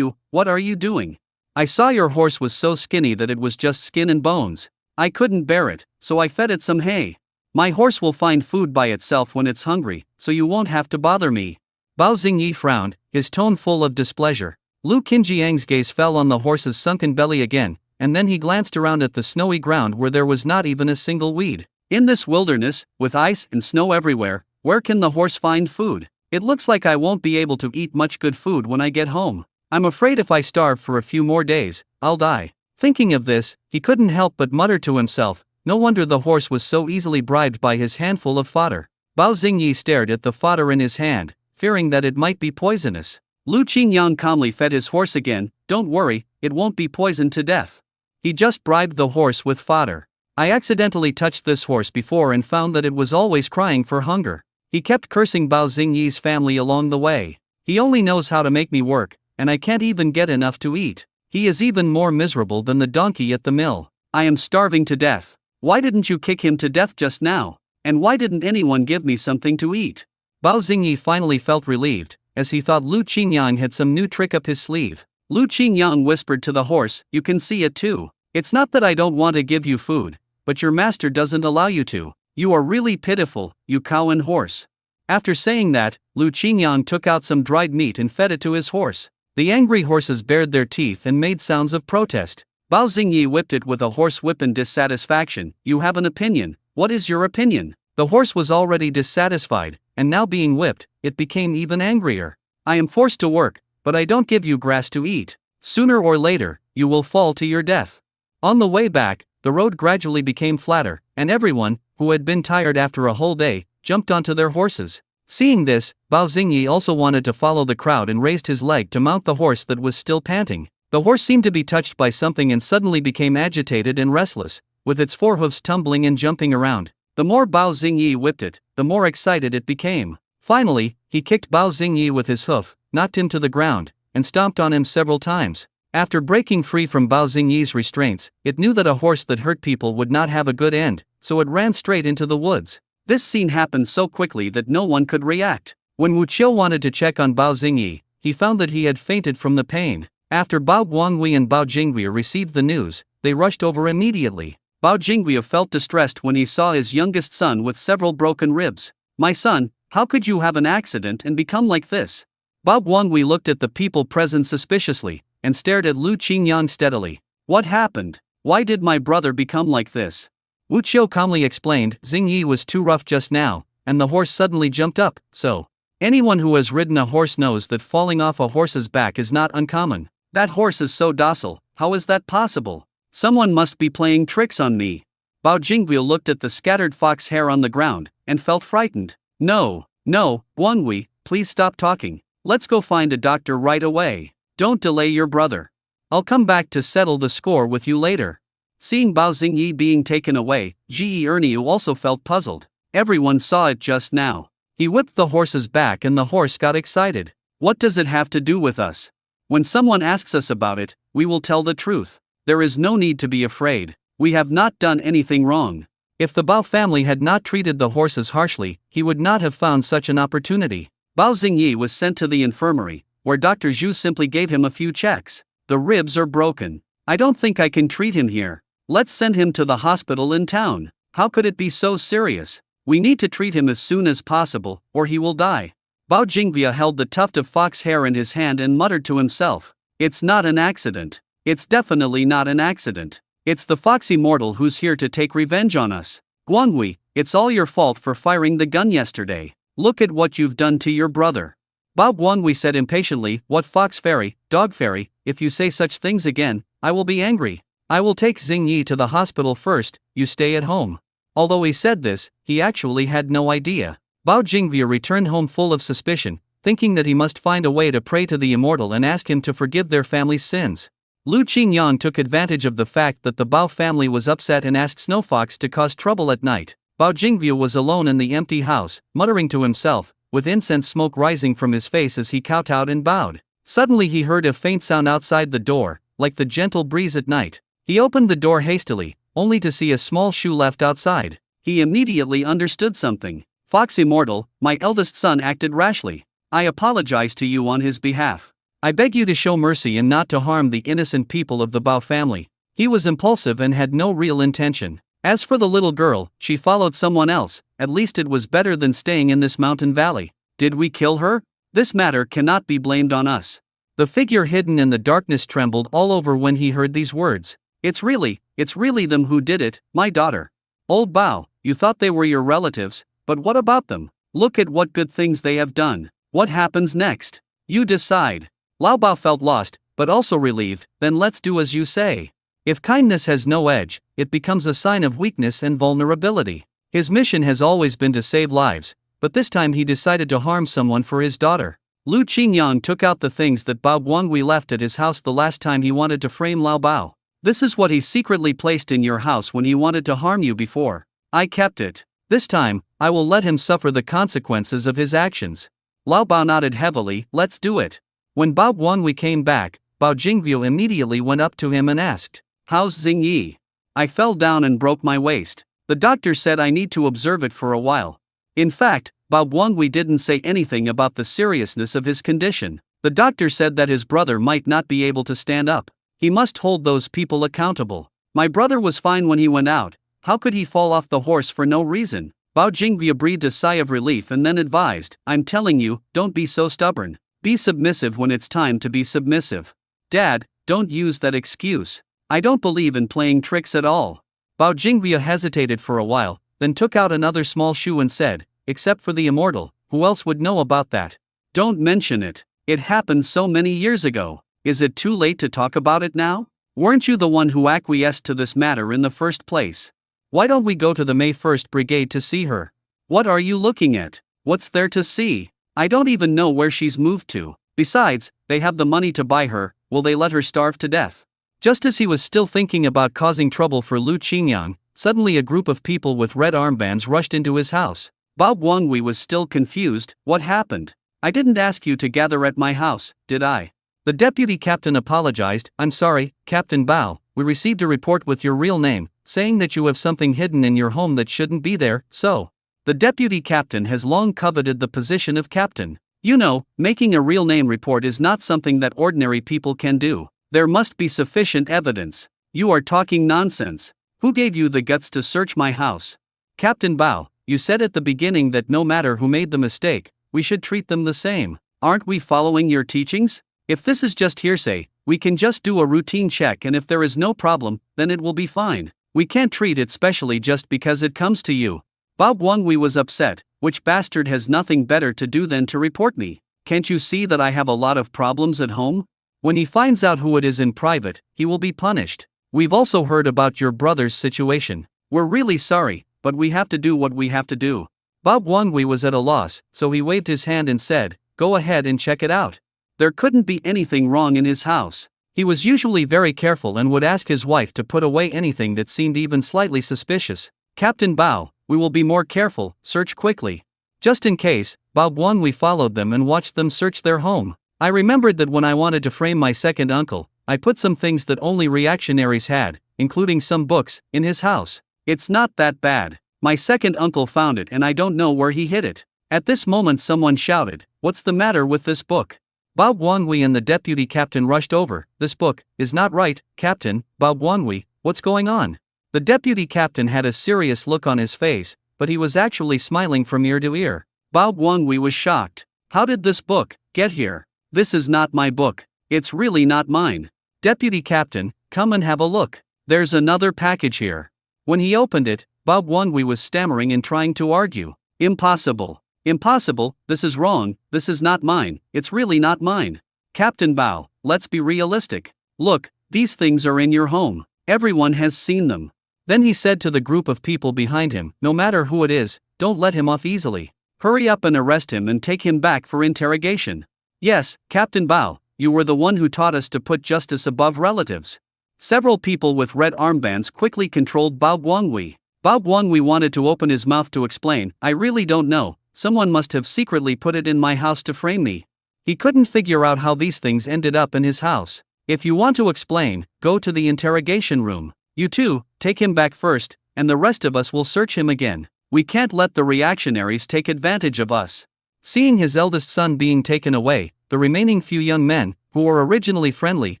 what are you doing? I saw your horse was so skinny that it was just skin and bones. I couldn't bear it, so I fed it some hay. My horse will find food by itself when it's hungry, so you won't have to bother me." Bao Xingyi frowned, his tone full of displeasure. Lu Qinjiang's gaze fell on the horse's sunken belly again, and then he glanced around at the snowy ground where there was not even a single weed. "In this wilderness, with ice and snow everywhere, where can the horse find food? It looks like I won't be able to eat much good food when I get home. I'm afraid if I starve for a few more days, I'll die." Thinking of this, he couldn't help but mutter to himself, no wonder the horse was so easily bribed by his handful of fodder. Bao Xingyi stared at the fodder in his hand, fearing that it might be poisonous. Lu Qingyang calmly fed his horse again. "Don't worry, it won't be poisoned to death. He just bribed the horse with fodder. I accidentally touched this horse before and found that it was always crying for hunger." He kept cursing Bao Xingyi's family along the way. "He only knows how to make me work, and I can't even get enough to eat. He is even more miserable than the donkey at the mill. I am starving to death. Why didn't you kick him to death just now? And why didn't anyone give me something to eat?" Bao Xingyi finally felt relieved, as he thought Lu Qingyang had some new trick up his sleeve. Lu Qingyang whispered to the horse, "You can see it too. It's not that I don't want to give you food, but your master doesn't allow you to. You are really pitiful, you cow and horse." After saying that, Lu Qingyang took out some dried meat and fed it to his horse. The angry horses bared their teeth and made sounds of protest. Bao Xingyi whipped it with a horse whip in dissatisfaction. "You have an opinion. What is your opinion?" The horse was already dissatisfied, and now being whipped, it became even angrier. "I am forced to work, but I don't give you grass to eat. Sooner or later, you will fall to your death." On the way back, the road gradually became flatter, and everyone, who had been tired after a whole day, jumped onto their horses. Seeing this, Bao Xingyi also wanted to follow the crowd and raised his leg to mount the horse that was still panting. The horse seemed to be touched by something and suddenly became agitated and restless, with its forehoofs tumbling and jumping around. The more Bao Xingyi whipped it, the more excited it became. Finally, he kicked Bao Xingyi with his hoof, knocked him to the ground, and stomped on him several times. After breaking free from Bao Xingyi's restraints, it knew that a horse that hurt people would not have a good end, so it ran straight into the woods. This scene happened so quickly that no one could react. When Wu Qiu wanted to check on Bao Xingyi, he found that he had fainted from the pain. After Bao Guanghui and Bao Jingwei received the news, they rushed over immediately. Bao Jingwei felt distressed when he saw his youngest son with several broken ribs. "My son, how could you have an accident and become like this?" Bao Guanghui looked at the people present suspiciously, and stared at Lu Qingyang steadily. "What happened? Why did my brother become like this?" Wu Qiu calmly explained, "Xingyi was too rough just now, and the horse suddenly jumped up, so." Anyone who has ridden a horse knows that falling off a horse's back is not uncommon. "That horse is so docile, how is that possible? Someone must be playing tricks on me." Bao Jingwei looked at the scattered fox hair on the ground, and felt frightened. No, Guanghui, please stop talking. Let's go find a doctor right away. Don't delay your brother. I'll come back to settle the score with you later." Seeing Bao Xingyi being taken away, Ji Erniu also felt puzzled. Everyone saw it just now. He whipped the horse's back and the horse got excited. "What does it have to do with us? When someone asks us about it, we will tell the truth. There is no need to be afraid. We have not done anything wrong." If the Bao family had not treated the horses harshly, he would not have found such an opportunity. Bao Xingyi was sent to the infirmary, where Dr. Zhu simply gave him a few checks. "The ribs are broken. I don't think I can treat him here. Let's send him to the hospital in town." "How could it be so serious? We need to treat him as soon as possible, or he will die." Bao Jingvia held the tuft of fox hair in his hand and muttered to himself, "It's not an accident. It's definitely not an accident. It's the foxy mortal who's here to take revenge on us. Guanghui, it's all your fault for firing the gun yesterday. Look at what you've done to your brother." Bao Guanghui said impatiently, "What fox fairy, dog fairy, if you say such things again, I will be angry. I will take Xingyi to the hospital first, you stay at home." Although he said this, he actually had no idea. Bao Jingvia returned home full of suspicion, thinking that he must find a way to pray to the immortal and ask him to forgive their family's sins. Lu Qingyang took advantage of the fact that the Bao family was upset and asked Snowfox to cause trouble at night. Bao Jingvia was alone in the empty house, muttering to himself, with incense smoke rising from his face as he kowtowed and bowed. Suddenly he heard a faint sound outside the door, like the gentle breeze at night. He opened the door hastily, only to see a small shoe left outside. He immediately understood something. "Fox Immortal, my eldest son acted rashly. I apologize to you on his behalf. I beg you to show mercy and not to harm the innocent people of the Bao family. He was impulsive and had no real intention. As for the little girl, she followed someone else. At least it was better than staying in this mountain valley. Did we kill her? This matter cannot be blamed on us." The figure hidden in the darkness trembled all over when he heard these words. It's really them who did it, my daughter. Old Bao, you thought they were your relatives, but what about them? Look at what good things they have done. What happens next? You decide." Lao Bao felt lost, but also relieved. "Then let's do as you say." If kindness has no edge, it becomes a sign of weakness and vulnerability. His mission has always been to save lives, but this time he decided to harm someone for his daughter. Lu Qingyang took out the things that Bao Guanghui left at his house the last time he wanted to frame Lao Bao. "This is what he secretly placed in your house when he wanted to harm you before. I kept it. This time, I will let him suffer the consequences of his actions." Lao Bao nodded heavily. "Let's do it." When Bao Guanghui came back, Bao Jingvio immediately went up to him and asked, "How's Xingyi?" "I fell down and broke my waist. The doctor said I need to observe it for a while." In fact, Bao Guanghui didn't say anything about the seriousness of his condition. The doctor said that his brother might not be able to stand up. He must hold those people accountable. My brother was fine when he went out. How could he fall off the horse for no reason? Bao Jingvia breathed a sigh of relief and then advised, I'm telling you, don't be so stubborn. Be submissive when it's time to be submissive. Dad, don't use that excuse. I don't believe in playing tricks at all. Bao Jingvia hesitated for a while, then took out another small shoe and said, except for the immortal, who else would know about that? Don't mention it. It happened so many years ago. Is it too late to talk about it now? Weren't you the one who acquiesced to this matter in the first place? Why don't we go to the May 1st Brigade to see her? What are you looking at? What's there to see? I don't even know where she's moved to. Besides, they have the money to buy her, will they let her starve to death? Just as he was still thinking about causing trouble for Lu Qingyang, suddenly a group of people with red armbands rushed into his house. Bao Guanghui was still confused. What happened? I didn't ask you to gather at my house, did I? The deputy captain apologized. I'm sorry, Captain Bao, we received a report with your real name, saying that you have something hidden in your home that shouldn't be there, so. The deputy captain has long coveted the position of captain. You know, making a real name report is not something that ordinary people can do. There must be sufficient evidence. You are talking nonsense. Who gave you the guts to search my house? Captain Bao, you said at the beginning that no matter who made the mistake, we should treat them the same. Aren't we following your teachings? If this is just hearsay, we can just do a routine check, and if there is no problem, then it will be fine. We can't treat it specially just because it comes to you. Bao Guanghui was upset. Which bastard has nothing better to do than to report me? Can't you see that I have a lot of problems at home? When he finds out who it is in private, he will be punished. We've also heard about your brother's situation. We're really sorry, but we have to do what we have to do. Bao Guanghui was at a loss, so he waved his hand and said, go ahead and check it out. There couldn't be anything wrong in his house. He was usually very careful and would ask his wife to put away anything that seemed even slightly suspicious. Captain Bao, we will be more careful, search quickly. Just in case, Bao Guanghui followed them and watched them search their home. I remembered that when I wanted to frame my second uncle, I put some things that only reactionaries had, including some books, in his house. It's not that bad. My second uncle found it and I don't know where he hid it. At this moment someone shouted, what's the matter with this book? Bao Guanghui and the deputy captain rushed over. This book is not right, Captain. Bao Guanghui, what's going on? The deputy captain had a serious look on his face, but he was actually smiling from ear to ear. Bao Guanghui was shocked. How did this book get here? This is not my book. It's really not mine. Deputy captain, come and have a look. There's another package here. When he opened it, Bao Guanghui was stammering and trying to argue. Impossible. Impossible, this is wrong, this is not mine, it's really not mine. Captain Bao, let's be realistic. Look, these things are in your home. Everyone has seen them. Then he said to the group of people behind him, no matter who it is, don't let him off easily. Hurry up and arrest him and take him back for interrogation. Yes, Captain Bao, you were the one who taught us to put justice above relatives. Several people with red armbands quickly controlled Bao Guanghui. Bao Guanghui wanted to open his mouth to explain, I really don't know, someone must have secretly put it in my house to frame me. He couldn't figure out how these things ended up in his house. If you want to explain, go to the interrogation room. You two, take him back first, and the rest of us will search him again. We can't let the reactionaries take advantage of us. Seeing his eldest son being taken away, the remaining few young men, who were originally friendly,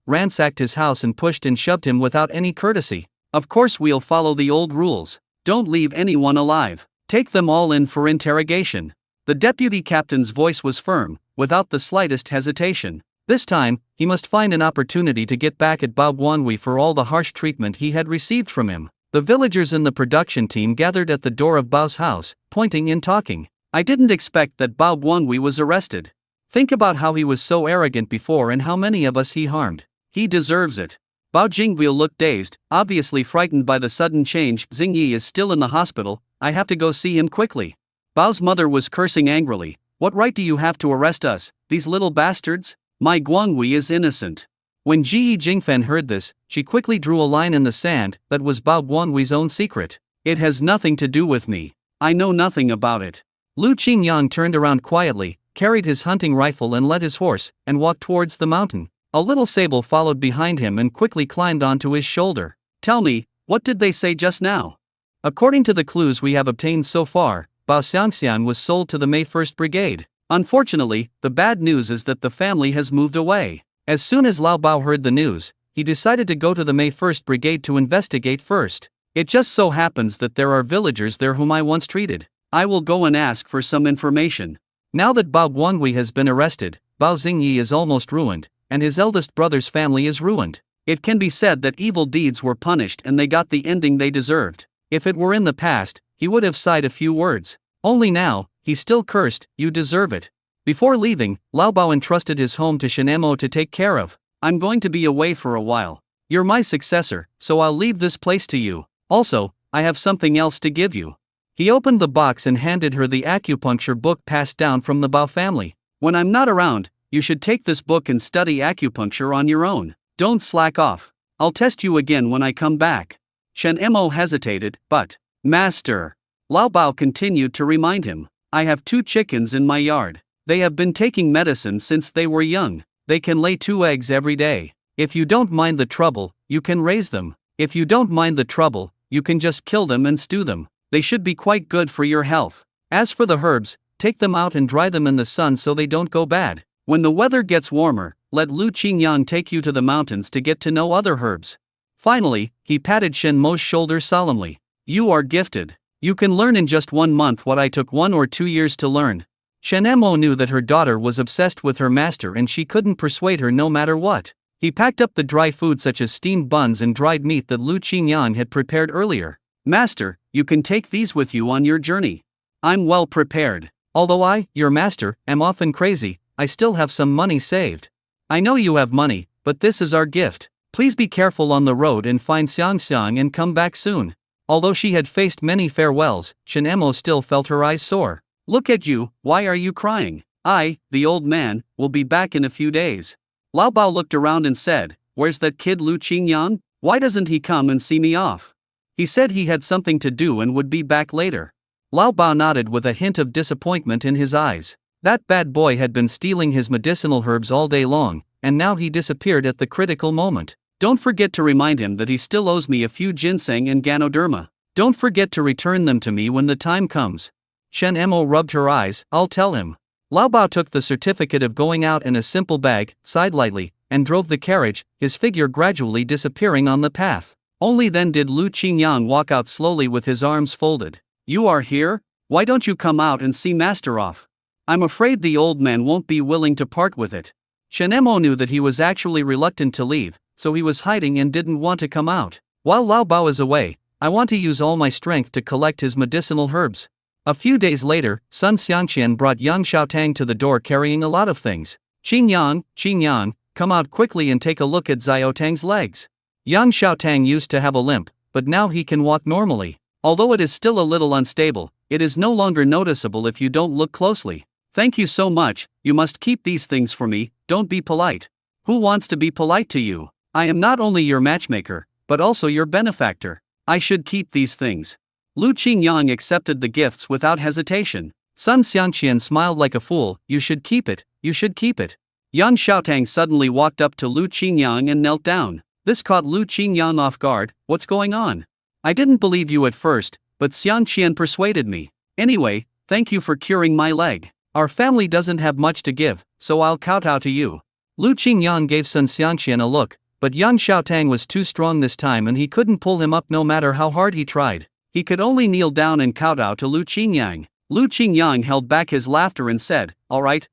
ransacked his house and pushed and shoved him without any courtesy. Of course we'll follow the old rules. Don't leave anyone alive. Take them all in for interrogation. The deputy captain's voice was firm, without the slightest hesitation. This time, he must find an opportunity to get back at Bao Guanghui for all the harsh treatment he had received from him. The villagers in the production team gathered at the door of Bao's house, pointing and talking. I didn't expect that Bao Guanghui was arrested. Think about how he was so arrogant before and how many of us he harmed. He deserves it. Bao Jingville looked dazed, obviously frightened by the sudden change. Xingyi is still in the hospital, I have to go see him quickly. Bao's mother was cursing angrily. What right do you have to arrest us, these little bastards? My Guanghui is innocent. When Ji Jingfen heard this, she quickly drew a line in the sand. That was Bao Guanghui's own secret. It has nothing to do with me. I know nothing about it. Lu Qingyang turned around quietly, carried his hunting rifle and led his horse, and walked towards the mountain. A little sable followed behind him and quickly climbed onto his shoulder. Tell me, what did they say just now? According to the clues we have obtained so far, Bao Xiangxiang was sold to the May 1st Brigade. Unfortunately, the bad news is that the family has moved away. As soon as Lao Bao heard the news, he decided to go to the May 1st Brigade to investigate first. It just so happens that there are villagers there whom I once treated. I will go and ask for some information. Now that Bao Guanghui has been arrested, Bao Xingyi is almost ruined, and his eldest brother's family is ruined. It can be said that evil deeds were punished and they got the ending they deserved. If it were in the past, he would have sighed a few words. Only now, he's still cursed, you deserve it. Before leaving, Lao Bao entrusted his home to Shen Mo to take care of. I'm going to be away for a while. You're my successor, so I'll leave this place to you. Also, I have something else to give you. He opened the box and handed her the acupuncture book passed down from the Bao family. When I'm not around, you should take this book and study acupuncture on your own. Don't slack off. I'll test you again when I come back. Shen Mo hesitated, but, Master. Lao Bao continued to remind him, I have 2 chickens in my yard. They have been taking medicine since they were young. They can lay 2 eggs every day. If you don't mind the trouble, you can raise them. If you don't mind the trouble, you can just kill them and stew them. They should be quite good for your health. As for the herbs, take them out and dry them in the sun so they don't go bad. When the weather gets warmer, let Lu Qingyang take you to the mountains to get to know other herbs. Finally, he patted Shen Mo's shoulder solemnly. You are gifted. You can learn in just 1 month what I took 1 or 2 years to learn. Shen Mo knew that her daughter was obsessed with her master and she couldn't persuade her no matter what. He packed up the dry food such as steamed buns and dried meat that Lu Qingyang had prepared earlier. Master, you can take these with you on your journey. I'm well prepared. Although I, your master, am often crazy, I still have some money saved. I know you have money, but this is our gift. Please be careful on the road and find Xiangxiang and come back soon. Although she had faced many farewells, Shen Mo still felt her eyes sore. Look at you, why are you crying? I, the old man, will be back in a few days. Lao Bao looked around and said, where's that kid Lu Qingyang? Why doesn't he come and see me off? He said he had something to do and would be back later. Lao Bao nodded with a hint of disappointment in his eyes. That bad boy had been stealing his medicinal herbs all day long, and now he disappeared at the critical moment. Don't forget to remind him that he still owes me a few ginseng and ganoderma. Don't forget to return them to me when the time comes. Shen Mo rubbed her eyes, I'll tell him. Lao Bao took the certificate of going out in a simple bag, sighed lightly, and drove the carriage, his figure gradually disappearing on the path. Only then did Lu Qingyang walk out slowly with his arms folded. You are here? Why don't you come out and see Master off? I'm afraid the old man won't be willing to part with it. Shen Mo knew that he was actually reluctant to leave, so he was hiding and didn't want to come out. While Lao Bao is away, I want to use all my strength to collect his medicinal herbs. A few days later, Sun Xiangqian brought Yang Xiaotang to the door carrying a lot of things. Qingyang, come out quickly and take a look at Xiaotang's legs. Yang Xiaotang used to have a limp, but now he can walk normally. Although it is still a little unstable, it is no longer noticeable if you don't look closely. Thank you so much, you must keep these things for me, don't be polite. Who wants to be polite to you? I am not only your matchmaker, but also your benefactor. I should keep these things. Lu Qingyang accepted the gifts without hesitation. Sun Xiangqian smiled like a fool, you should keep it, you should keep it. Yang Xiaotang suddenly walked up to Lu Qingyang and knelt down. This caught Lu Qingyang off guard, what's going on? I didn't believe you at first, but Xiangqian persuaded me. Anyway, thank you for curing my leg. Our family doesn't have much to give, so I'll kowtow to you. Lu Qingyang gave Sun Xiangqian a look, but Yang Xiaotang was too strong this time and he couldn't pull him up no matter how hard he tried. He could only kneel down and kowtow to Lu Qingyang. Lu Qingyang held back his laughter and said, all right,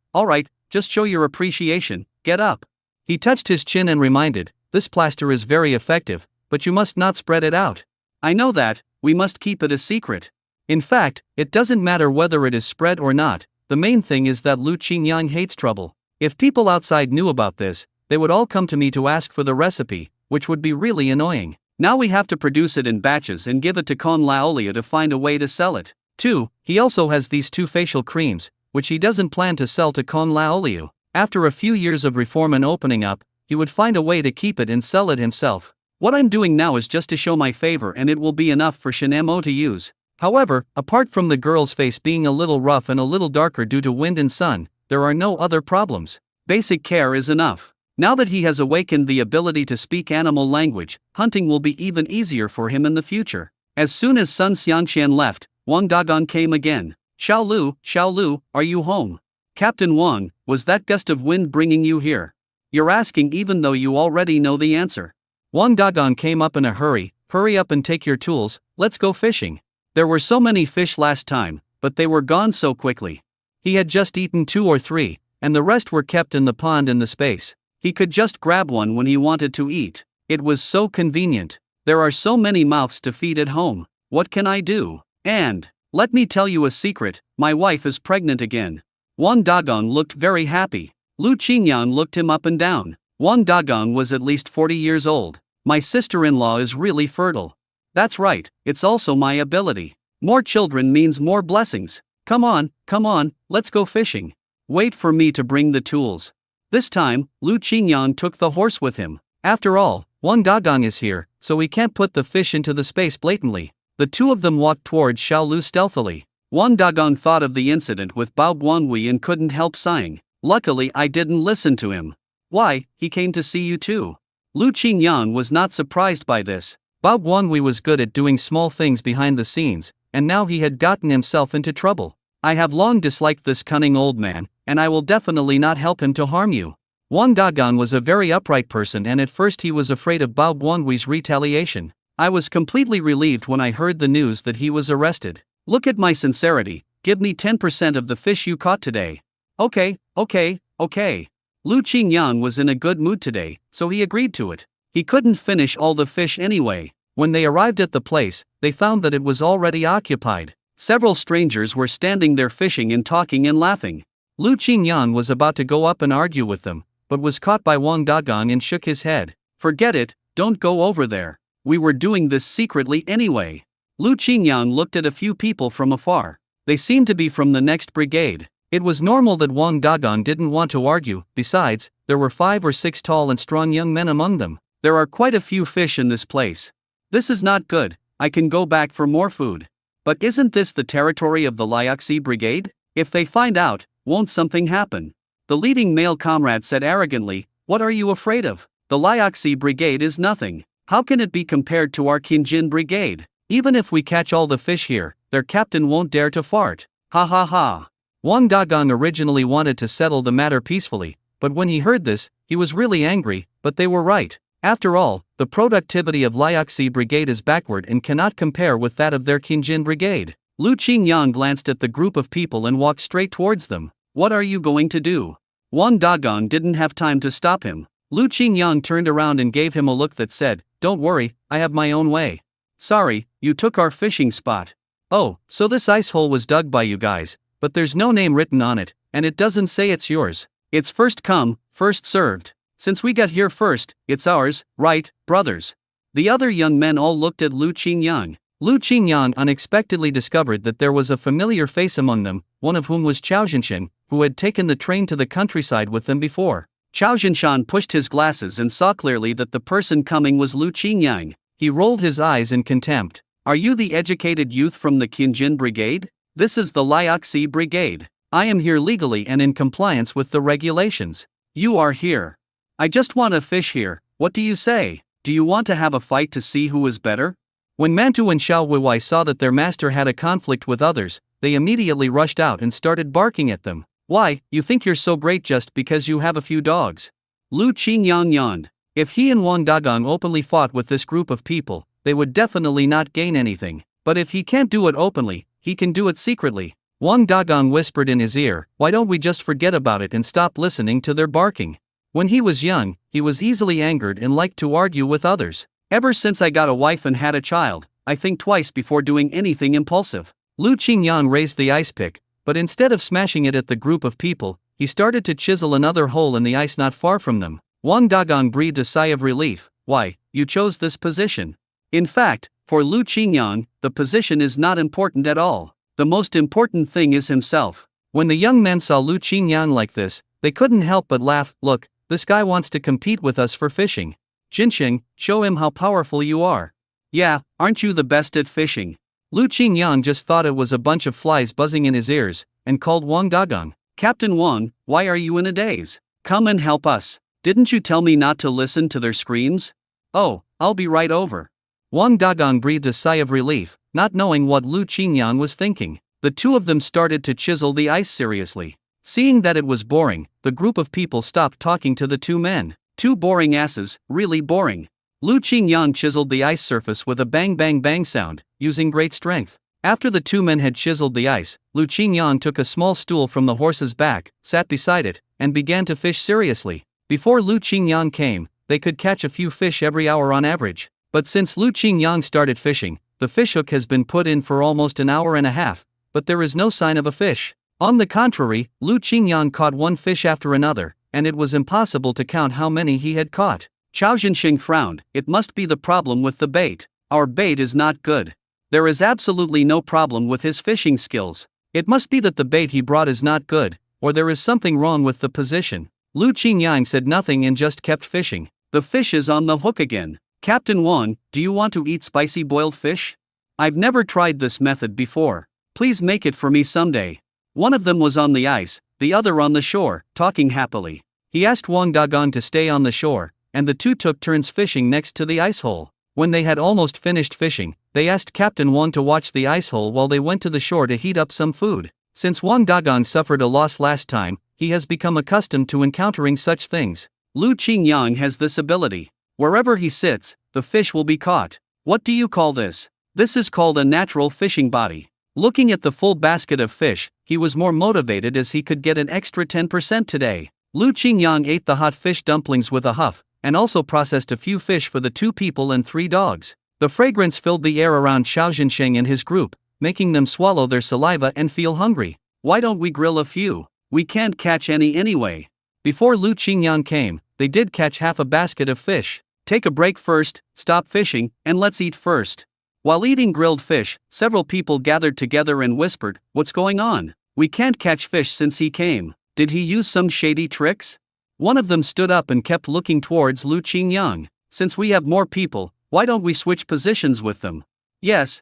just show your appreciation, get up. He touched his chin and reminded, this plaster is very effective, but you must not spread it out. I know that, we must keep it a secret. In fact, it doesn't matter whether it is spread or not, the main thing is that Lu Qingyang hates trouble. If people outside knew about this, they would all come to me to ask for the recipe, which would be really annoying. Now we have to produce it in batches and give it to Con Laolia to find a way to sell it. 2. He also has these 2 facial creams, which he doesn't plan to sell to Con Laoliu. After a few years of reform and opening up, he would find a way to keep it and sell it himself. What I'm doing now is just to show my favor and it will be enough for Shen Mo to use. However, apart from the girl's face being a little rough and a little darker due to wind and sun, there are no other problems. Basic care is enough. Now that he has awakened the ability to speak animal language, hunting will be even easier for him in the future. As soon as Sun Xiangqian left, Wang Dagon came again. Xiao Lu, are you home? Captain Wang, was that gust of wind bringing you here? You're asking even though you already know the answer. Wang Dagong came up in a hurry. Hurry up and take your tools, let's go fishing. There were so many fish last time, but they were gone so quickly. He had just eaten 2 or 3, and the rest were kept in the pond in the space. He could just grab one when he wanted to eat. It was so convenient. There are so many mouths to feed at home. What can I do? And, let me tell you a secret, my wife is pregnant again. Wang Dagong looked very happy. Lu Qingyan looked him up and down. Wang Dagong was at least 40 years old. My sister-in-law is really fertile. That's right, it's also my ability. More children means more blessings. Come on, let's go fishing. Wait for me to bring the tools. This time, Lu Qingyan took the horse with him. After all, Wang Dagong is here, so he can't put the fish into the space blatantly. The two of them walked towards Xiao Lu stealthily. Wang Dagong thought of the incident with Bao Guanhui and couldn't help sighing. Luckily I didn't listen to him. Why, he came to see you too. Lu Qingyan was not surprised by this. Bao Guanhui was good at doing small things behind the scenes, and now he had gotten himself into trouble. I have long disliked this cunning old man, and I will definitely not help him to harm you. Wang Dagong was a very upright person and at first he was afraid of Bao Guanhui's retaliation. I was completely relieved when I heard the news that he was arrested. Look at my sincerity, give me 10% of the fish you caught today. Okay. Lu Qingyan was in a good mood today, so he agreed to it. He couldn't finish all the fish anyway. When they arrived at the place, they found that it was already occupied. Several strangers were standing there fishing and talking and laughing. Lu Qingyan was about to go up and argue with them, but was caught by Wang Dagong and shook his head. Forget it, don't go over there. We were doing this secretly anyway. Lu Qingyan looked at a few people from afar. They seemed to be from the next brigade. It was normal that Wang Dagong didn't want to argue, besides, there were 5 or 6 tall and strong young men among them. There are quite a few fish in this place. This is not good, I can go back for more food. But isn't this the territory of the Liaxi brigade? If they find out, won't something happen? The leading male comrade said arrogantly, what are you afraid of? The Liaxi brigade is nothing. How can it be compared to our Qinjin brigade? Even if we catch all the fish here, their captain won't dare to fart. Ha ha ha. Wang Dagong originally wanted to settle the matter peacefully, but when he heard this, he was really angry, but they were right. After all, the productivity of Liaxi brigade is backward and cannot compare with that of their Qinjin brigade. Lu Qingyan glanced at the group of people and walked straight towards them. What are you going to do? Wang Dagong didn't have time to stop him. Lu Qingyan turned around and gave him a look that said, don't worry, I have my own way. Sorry, you took our fishing spot. Oh, so this ice hole was dug by you guys, but there's no name written on it, and it doesn't say it's yours. It's first come, first served. Since we got here first, it's ours, right, brothers? The other young men all looked at Lu Qingyan. Lu Qingyan unexpectedly discovered that there was a familiar face among them, one of whom was Chao Zhinshan, who had taken the train to the countryside with them before. Chao Zhinshan pushed his glasses and saw clearly that the person coming was Lu Qingyan. He rolled his eyes in contempt. Are you the educated youth from the Qinjin brigade? This is the Liaxi brigade. I am here legally and in compliance with the regulations. You are here. I just want to fish here, what do you say? Do you want to have a fight to see who is better? When Mantu and Xiao Weiwei saw that their master had a conflict with others, they immediately rushed out and started barking at them. Why, you think you're so great just because you have a few dogs? Lu Qingyan yawned. If he and Wang Dagong openly fought with this group of people, they would definitely not gain anything. But if he can't do it openly, he can do it secretly. Wang Dagong whispered in his ear, why don't we just forget about it and stop listening to their barking? When he was young, he was easily angered and liked to argue with others. Ever since I got a wife and had a child, I think twice before doing anything impulsive. Lu Qingyan raised the ice pick, but instead of smashing it at the group of people, he started to chisel another hole in the ice not far from them. Wang Dagong breathed a sigh of relief. Why, you chose this position. In fact, for Lu Qingyan, the position is not important at all. The most important thing is himself. When the young men saw Lu Qingyan like this, they couldn't help but laugh. Look, this guy wants to compete with us for fishing. Jinsheng, show him how powerful you are. Yeah, aren't you the best at fishing? Lu Qingyan just thought it was a bunch of flies buzzing in his ears, and called Wang Dagong. Captain Wang, why are you in a daze? Come and help us. Didn't you tell me not to listen to their screams? Oh, I'll be right over. Wang Dagong breathed a sigh of relief, not knowing what Lu Qingyan was thinking. The two of them started to chisel the ice seriously. Seeing that it was boring, the group of people stopped talking to the two men. Two boring asses, really boring. Lu Qingyang chiseled the ice surface with a bang bang bang sound, using great strength. After the two men had chiseled the ice, Lu Qingyang took a small stool from the horse's back, sat beside it, and began to fish seriously. Before Lu Qingyang came, they could catch a few fish every hour on average. But since Lu Qingyang started fishing, the fishhook has been put in for almost an hour and a half, but there is no sign of a fish. On the contrary, Lu Qingyang caught one fish after another, and it was impossible to count how many he had caught. Chao Zhenxing frowned. It must be the problem with the bait. Our bait is not good. There is absolutely no problem with his fishing skills. It must be that the bait he brought is not good, or there is something wrong with the position. Lu Qingyang said nothing and just kept fishing. The fish is on the hook again. Captain Wang, do you want to eat spicy boiled fish? I've never tried this method before. Please make it for me someday. One of them was on the ice, the other on the shore, talking happily. He asked Wang Dagang to stay on the shore, and the two took turns fishing next to the ice hole. When they had almost finished fishing, they asked Captain Wang to watch the ice hole while they went to the shore to heat up some food. Since Wang Dagang suffered a loss last time, he has become accustomed to encountering such things. Lu Qingyang has this ability. Wherever he sits, the fish will be caught. What do you call this? This is called a natural fishing body. Looking at the full basket of fish, he was more motivated as he could get an extra 10% today. Lu Qingyang ate the hot fish dumplings with a huff, and also processed a few fish for the 2 people and 3 dogs. The fragrance filled the air around Chao Zhenxing and his group, making them swallow their saliva and feel hungry. Why don't we grill a few? We can't catch any anyway. Before Lu Qingyang came, they did catch half a basket of fish. Take a break first, stop fishing, and let's eat first. While eating grilled fish, several people gathered together and whispered, "What's going on? We can't catch fish since he came. Did he use some shady tricks?" One of them stood up and kept looking towards Lu Qingyang. "Since we have more people, why don't we switch positions with them?" Yes,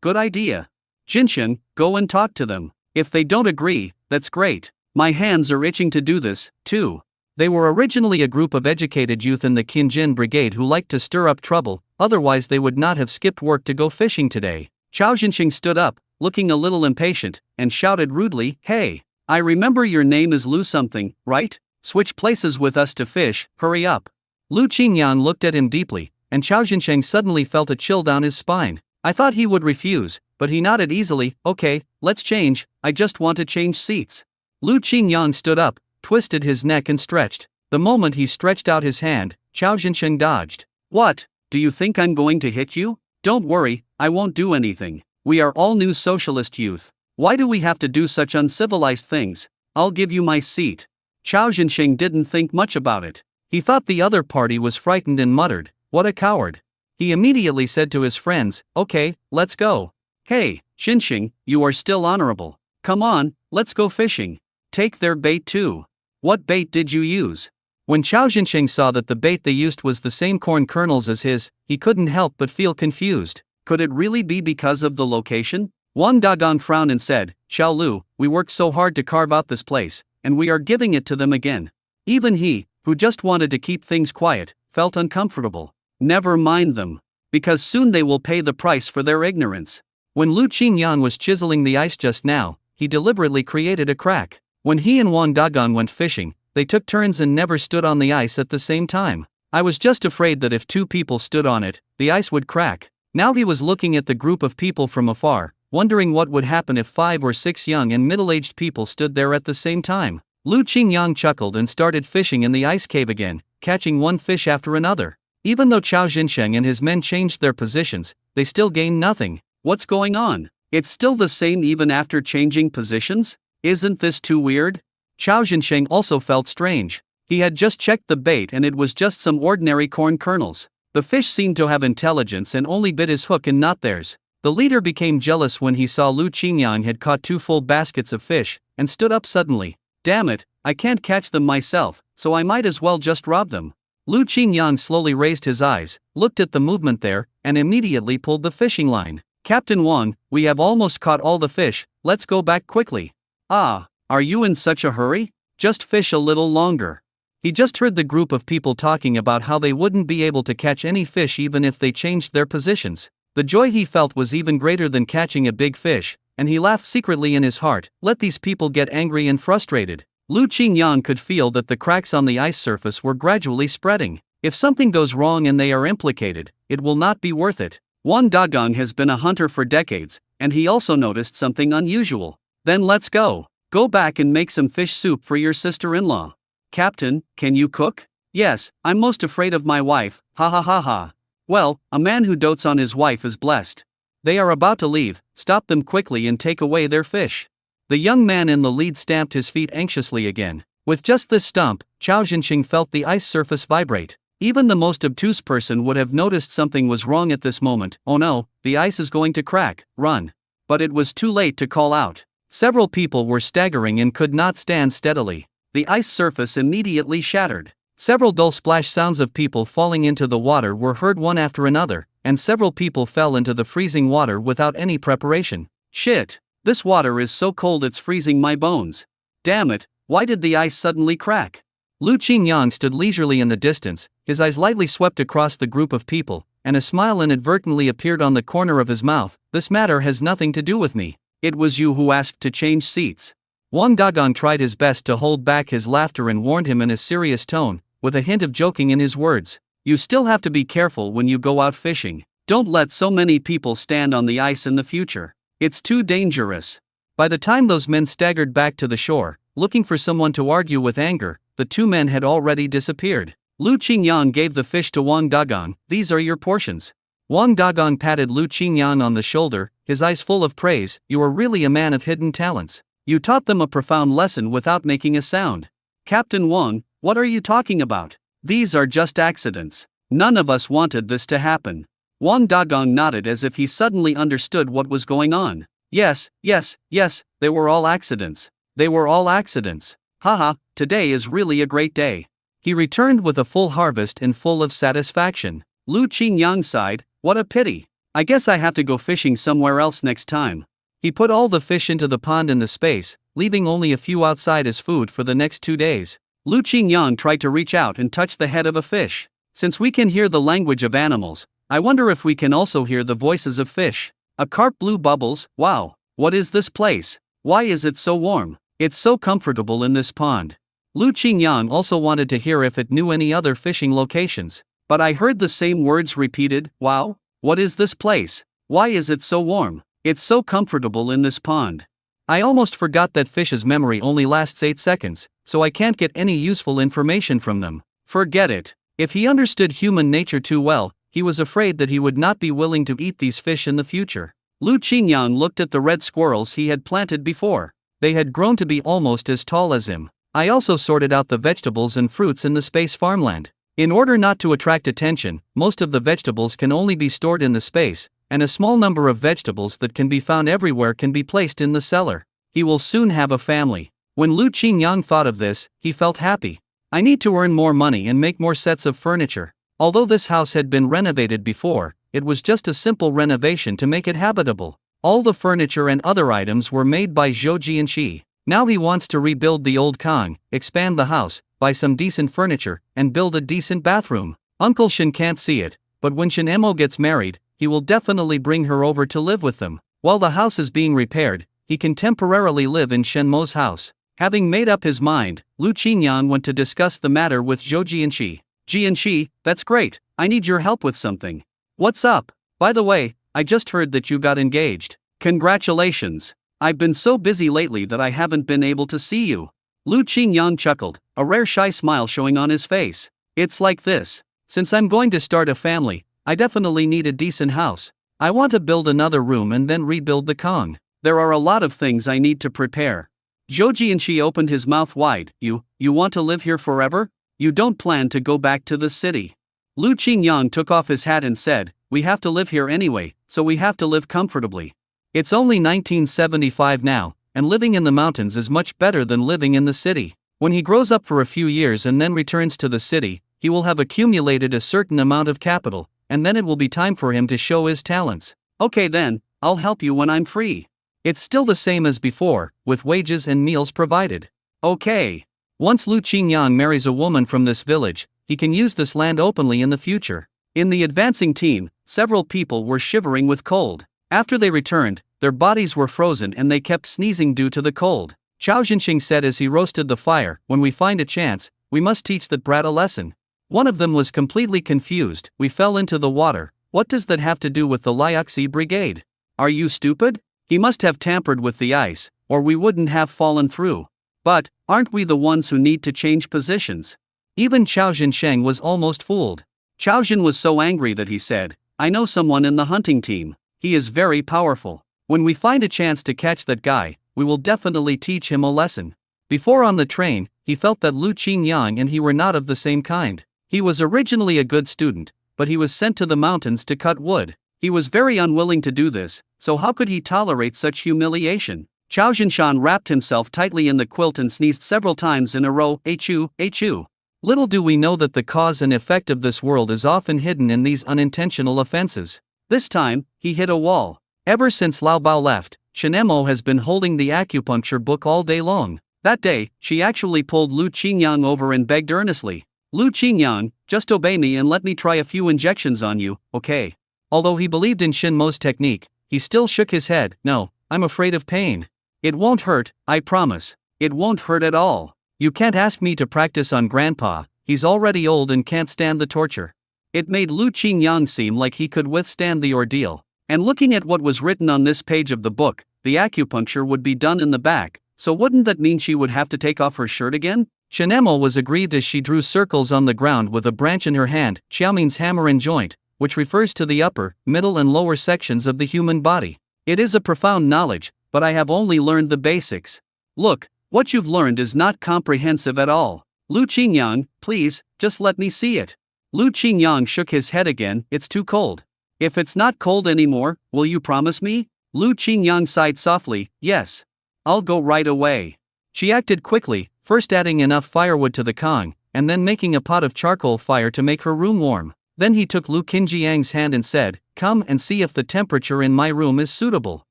good idea. Jinsheng, go and talk to them. If they don't agree, that's great. My hands are itching to do this, too. They were originally a group of educated youth in the Qinjin Brigade who liked to stir up trouble, otherwise they would not have skipped work to go fishing today. Chao Zhenxing stood up, looking a little impatient, and shouted rudely, "Hey, I remember your name is Lu something, right? Switch places with us to fish, hurry up." Lu Qingyang looked at him deeply, and Chao Zhenxing suddenly felt a chill down his spine. I thought he would refuse, but he nodded easily. "Okay, let's change, I just want to change seats." Lu Qingyang stood up, twisted his neck and stretched. The moment he stretched out his hand, Chao Zhenxing dodged. "What, do you think I'm going to hit you? Don't worry, I won't do anything. We are all new socialist youth. Why do we have to do such uncivilized things? I'll give you my seat." Chao Zhenxing didn't think much about it. He thought the other party was frightened and muttered, "What a coward." He immediately said to his friends, "Okay, let's go." "Hey, Zhenxing, you are still honorable. Come on, let's go fishing. Take their bait too." "What bait did you use?" When Chao Zhenxing saw that the bait they used was the same corn kernels as his, he couldn't help but feel confused. Could it really be because of the location? Wang Dagang frowned and said, "Xiao Lu, we worked so hard to carve out this place, and we are giving it to them again." Even he, who just wanted to keep things quiet, felt uncomfortable. Never mind them. Because soon they will pay the price for their ignorance. When Lu Qingyang was chiseling the ice just now, he deliberately created a crack. When he and Wang Dagang went fishing, they took turns and never stood on the ice at the same time. I was just afraid that if 2 people stood on it, the ice would crack. Now he was looking at the group of people from afar, wondering what would happen if 5 or 6 young and middle-aged people stood there at the same time. Lu Qingyang chuckled and started fishing in the ice cave again, catching one fish after another. Even though Chao Zhenxing and his men changed their positions, they still gained nothing. What's going on? It's still the same even after changing positions? Isn't this too weird? Chao Zhenxing also felt strange. He had just checked the bait and it was just some ordinary corn kernels. The fish seemed to have intelligence and only bit his hook and not theirs. The leader became jealous when he saw Lu Qingyang had caught 2 full baskets of fish, and stood up suddenly. "Damn it, I can't catch them myself, so I might as well just rob them." Lu Qingyang slowly raised his eyes, looked at the movement there, and immediately pulled the fishing line. "Captain Wang, we have almost caught all the fish, let's go back quickly." "Ah, are you in such a hurry? Just fish a little longer." He just heard the group of people talking about how they wouldn't be able to catch any fish even if they changed their positions. The joy he felt was even greater than catching a big fish, and he laughed secretly in his heart. Let these people get angry and frustrated. Lu Qingyang could feel that the cracks on the ice surface were gradually spreading. If something goes wrong and they are implicated, it will not be worth it. Wang Dagong has been a hunter for decades, and he also noticed something unusual. Then let's go. Go back and make some fish soup for your sister-in-law. Captain, can you cook? Yes, I'm most afraid of my wife, ha ha ha ha. Well, a man who dotes on his wife is blessed. They are about to leave, stop them quickly and take away their fish. The young man in the lead stamped his feet anxiously again. With just this stomp, Chao Zhenxing felt the ice surface vibrate. Even the most obtuse person would have noticed something was wrong at this moment. Oh no, the ice is going to crack, run. But it was too late to call out. Several people were staggering and could not stand steadily. The ice surface immediately shattered. Several dull splash sounds of people falling into the water were heard one after another, and several people fell into the freezing water without any preparation. Shit! This water is so cold it's freezing my bones. Damn it, why did the ice suddenly crack? Lu Qingyang stood leisurely in the distance, his eyes lightly swept across the group of people, and a smile inadvertently appeared on the corner of his mouth. This matter has nothing to do with me. It was you who asked to change seats. Wang Dagong tried his best to hold back his laughter and warned him in a serious tone, with a hint of joking in his words. You still have to be careful when you go out fishing. Don't let so many people stand on the ice in the future. It's too dangerous. By the time those men staggered back to the shore, looking for someone to argue with anger, the two men had already disappeared. Lu Qingyang gave the fish to Wang Dagong. These are your portions. Wang Dagong patted Lu Qingyang on the shoulder, his eyes full of praise. You are really a man of hidden talents. You taught them a profound lesson without making a sound. Captain Wang, what are you talking about? These are just accidents. None of us wanted this to happen. Wang Dagong nodded as if he suddenly understood what was going on. Yes, they were all accidents. They were all accidents. Haha, today is really a great day. He returned with a full harvest and full of satisfaction. Lu Qingyang sighed, what a pity. I guess I have to go fishing somewhere else next time. He put all the fish into the pond in the space, leaving only a few outside as food for the next 2 days. Lu Qingyang tried to reach out and touch the head of a fish. Since we can hear the language of animals, I wonder if we can also hear the voices of fish. A carp blew bubbles. Wow, what is this place? Why is it so warm? It's so comfortable in this pond. Lu Qingyang also wanted to hear if it knew any other fishing locations. But I heard the same words repeated. Wow, what is this place? Why is it so warm? It's so comfortable in this pond. I almost forgot that fish's memory only lasts 8 seconds, so I can't get any useful information from them. Forget it. If he understood human nature too well, he was afraid that he would not be willing to eat these fish in the future. Lu Qingyang looked at the red squirrels he had planted before. They had grown to be almost as tall as him. I also sorted out the vegetables and fruits in the space farmland. In order not to attract attention, most of the vegetables can only be stored in the space, and a small number of vegetables that can be found everywhere can be placed in the cellar. He will soon have a family. When Lu Qingyang thought of this, he felt happy. I need to earn more money and make more sets of furniture. Although this house had been renovated before, it was just a simple renovation to make it habitable. All the furniture and other items were made by Zhou Jianqi. Now he wants to rebuild the old Kong, expand the house, buy some decent furniture, and build a decent bathroom. Uncle Shen can't see it, but when Shen Emo gets married, he will definitely bring her over to live with them. While the house is being repaired, he can temporarily live in Shen Mo's house. Having made up his mind, Lu Qingyang went to discuss the matter with Zhou Jianqi. Jianqi, that's great, I need your help with something. What's up? By the way, I just heard that you got engaged. Congratulations. I've been so busy lately that I haven't been able to see you. Lu Qingyang chuckled, a rare shy smile showing on his face. It's like this. Since I'm going to start a family, I definitely need a decent house. I want to build another room and then rebuild the Kong. There are a lot of things I need to prepare. Zhou Jianqi opened his mouth wide. You want to live here forever? You don't plan to go back to the city. Lu Qingyang took off his hat and said, we have to live here anyway, so we have to live comfortably. It's only 1975 now, and living in the mountains is much better than living in the city. When he grows up for a few years and then returns to the city, he will have accumulated a certain amount of capital, and then it will be time for him to show his talents. Okay then, I'll help you when I'm free. It's still the same as before, with wages and meals provided. Okay. Once Lu Qingyang marries a woman from this village, he can use this land openly in the future. In the advancing team, several people were shivering with cold. After they returned, their bodies were frozen and they kept sneezing due to the cold. Chao Jinxing said as he roasted the fire, "When we find a chance, we must teach that brat a lesson." One of them was completely confused. "We fell into the water. What does that have to do with the Liuxi Brigade? Are you stupid? He must have tampered with the ice, or we wouldn't have fallen through. But, aren't we the ones who need to change positions?" Even Chao Jinsheng was almost fooled. Chao Jin was so angry that he said, "I know someone in the hunting team. He is very powerful. When we find a chance to catch that guy, we will definitely teach him a lesson." Before on the train, he felt that Lu Qingyang and he were not of the same kind. He was originally a good student, but he was sent to the mountains to cut wood. He was very unwilling to do this, so how could he tolerate such humiliation? Chao Jinshan wrapped himself tightly in the quilt and sneezed several times in a row. Achoo, achoo. Little do we know that the cause and effect of this world is often hidden in these unintentional offenses. This time, he hit a wall. Ever since Lao Bao left, Shenemo has been holding the acupuncture book all day long. That day, she actually pulled Lu Qingyang over and begged earnestly, "Lu Qingyang, just obey me and let me try a few injections on you, okay?" Although he believed in Shenmo's technique, he still shook his head. "No, I'm afraid of pain. It won't hurt, I promise. It won't hurt at all. You can't ask me to practice on Grandpa, he's already old and can't stand the torture." It made Lu Qingyang seem like he could withstand the ordeal. And looking at what was written on this page of the book, the acupuncture would be done in the back, so wouldn't that mean she would have to take off her shirt again? Shenemo was aggrieved as she drew circles on the ground with a branch in her hand, Xiaoming's hammer and joint, which refers to the upper, middle and lower sections of the human body. It is a profound knowledge, but I have only learned the basics. Look, what you've learned is not comprehensive at all. Lu Qingyang, please, just let me see it. Lu Qingyang shook his head again. "It's too cold." "If it's not cold anymore, will you promise me?" Lu Qingyang sighed softly. "Yes. I'll go right away." She acted quickly, first adding enough firewood to the kong, and then making a pot of charcoal fire to make her room warm. Then he took Lu Qinjiang's hand and said, "Come and see if the temperature in my room is suitable."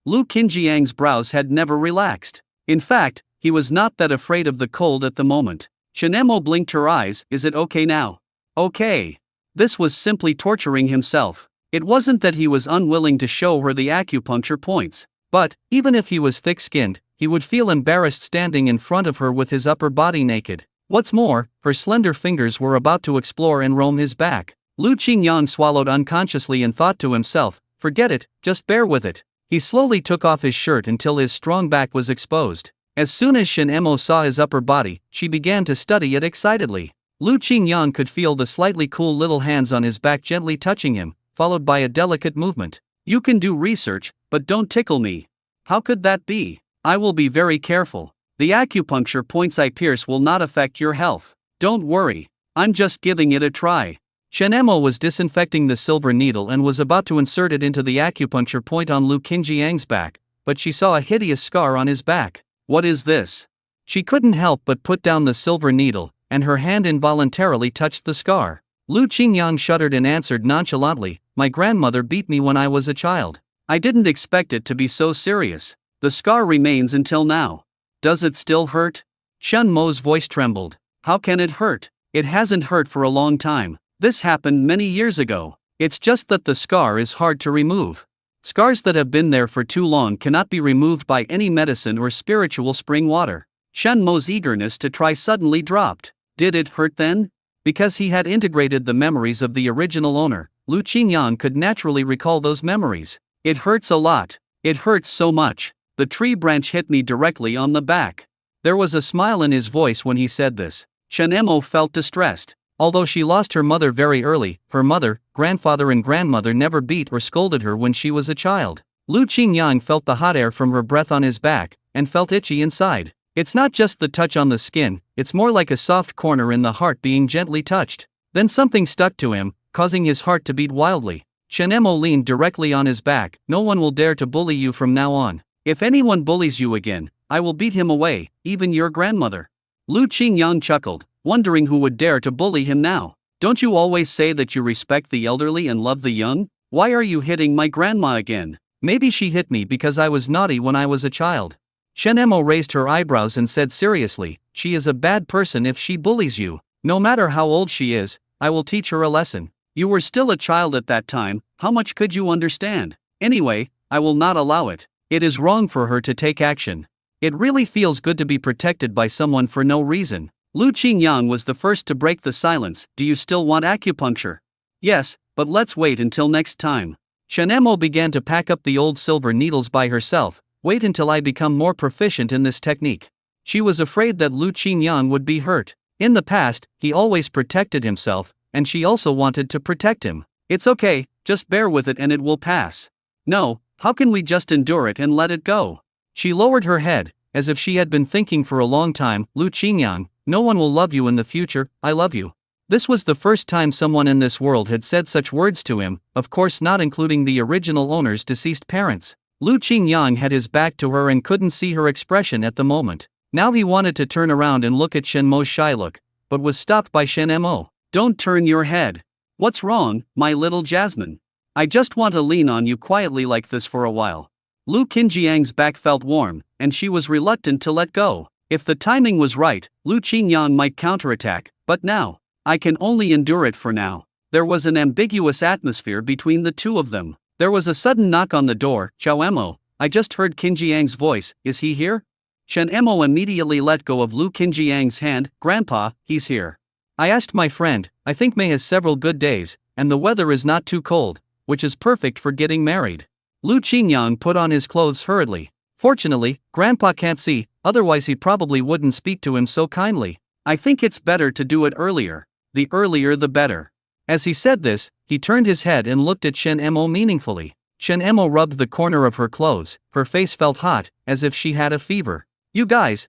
Lu Qinjiang's brows had never relaxed. In fact, he was not that afraid of the cold at the moment. Shenemo blinked her eyes. "Is it okay now?" "Okay." This was simply torturing himself. It wasn't that he was unwilling to show her the acupuncture points, but, even if he was thick-skinned, he would feel embarrassed standing in front of her with his upper body naked. What's more, her slender fingers were about to explore and roam his back. Lu Qingyang swallowed unconsciously and thought to himself, "Forget it, just bear with it." He slowly took off his shirt until his strong back was exposed. As soon as Shenemo saw his upper body, she began to study it excitedly. Lu Qingyang could feel the slightly cool little hands on his back gently touching him, followed by a delicate movement. "You can do research, but don't tickle me." "How could that be?" "I will be very careful. The acupuncture points I pierce will not affect your health. Don't worry. I'm just giving it a try." Shenemo was disinfecting the silver needle and was about to insert it into the acupuncture point on Lu Qinjiang's back, but she saw a hideous scar on his back. "What is this?" She couldn't help but put down the silver needle, and her hand involuntarily touched the scar. Lu Qingyang shuddered and answered nonchalantly, "My grandmother beat me when I was a child. I didn't expect it to be so serious. The scar remains until now." "Does it still hurt?" Shen Mo's voice trembled. "How can it hurt? It hasn't hurt for a long time. This happened many years ago. It's just that the scar is hard to remove. Scars that have been there for too long cannot be removed by any medicine or spiritual spring water." Shen Mo's eagerness to try suddenly dropped. Did it hurt then? Because he had integrated the memories of the original owner, Lu Qingyang could naturally recall those memories. "It hurts a lot. It hurts so much. The tree branch hit me directly on the back." There was a smile in his voice when he said this. Shenemo felt distressed. Although she lost her mother very early, her mother, grandfather and grandmother never beat or scolded her when she was a child. Lu Qingyang felt the hot air from her breath on his back, and felt itchy inside. It's not just the touch on the skin, it's more like a soft corner in the heart being gently touched. Then something stuck to him, causing his heart to beat wildly. Shenemo leaned directly on his back. "No one will dare to bully you from now on. If anyone bullies you again, I will beat him away, even your grandmother." Lu Qingyang chuckled, wondering who would dare to bully him now. "Don't you always say that you respect the elderly and love the young? Why are you hitting my grandma again?" "Maybe she hit me because I was naughty when I was a child." Shenemo raised her eyebrows and said seriously, "She is a bad person if she bullies you. No matter how old she is, I will teach her a lesson. You were still a child at that time, how much could you understand? Anyway, I will not allow it." It is wrong for her to take action. It really feels good to be protected by someone for no reason. Lu Qingyang was the first to break the silence. Do you still want acupuncture? Yes, but let's wait until next time. Shen Emo began to pack up the old silver needles by herself. Wait until I become more proficient in this technique. She was afraid that Lu Qingyang would be hurt. In the past, he always protected himself, and she also wanted to protect him. It's okay, just bear with it and it will pass. No, how can we just endure it and let it go? She lowered her head, as if she had been thinking for a long time. Lu Qingyang, no one will love you in the future, I love you. This was the first time someone in this world had said such words to him, of course not including the original owner's deceased parents. Lu Qingyang had his back to her and couldn't see her expression at the moment. Now he wanted to turn around and look at Shen Mo's shy look, but was stopped by Shen Mo. Don't turn your head. What's wrong, my little Jasmine? I just want to lean on you quietly like this for a while. Lu Qinjiang's back felt warm, and she was reluctant to let go. If the timing was right, Lu Qingyang might counterattack, but now, I can only endure it for now. There was an ambiguous atmosphere between the two of them. There was a sudden knock on the door. Xiao Emo, I just heard Qinjiang's voice, is he here? Shen Emo immediately let go of Lu Qinjiang's hand. Grandpa, he's here. I asked my friend, I think May has several good days, and the weather is not too cold, which is perfect for getting married. Lu Qingyang put on his clothes hurriedly. Fortunately, Grandpa can't see, otherwise he probably wouldn't speak to him so kindly. I think it's better to do it earlier. The earlier the better. As he said this, he turned his head and looked at Shen Emo meaningfully. Shen Emo rubbed the corner of her clothes. Her face felt hot, as if she had a fever. You guys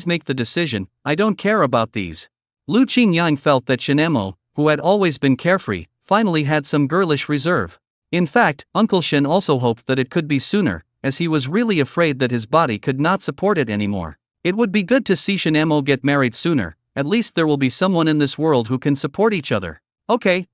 make the decision, I don't care about these. Lu Qingyang felt that Shen Emo, who had always been carefree, finally had some girlish reserve. In fact, Uncle Shen also hoped that it could be sooner, as he was really afraid that his body could not support it anymore. It would be good to see Shen Emo get married sooner, at least there will be someone in this world who can support each other. Okay,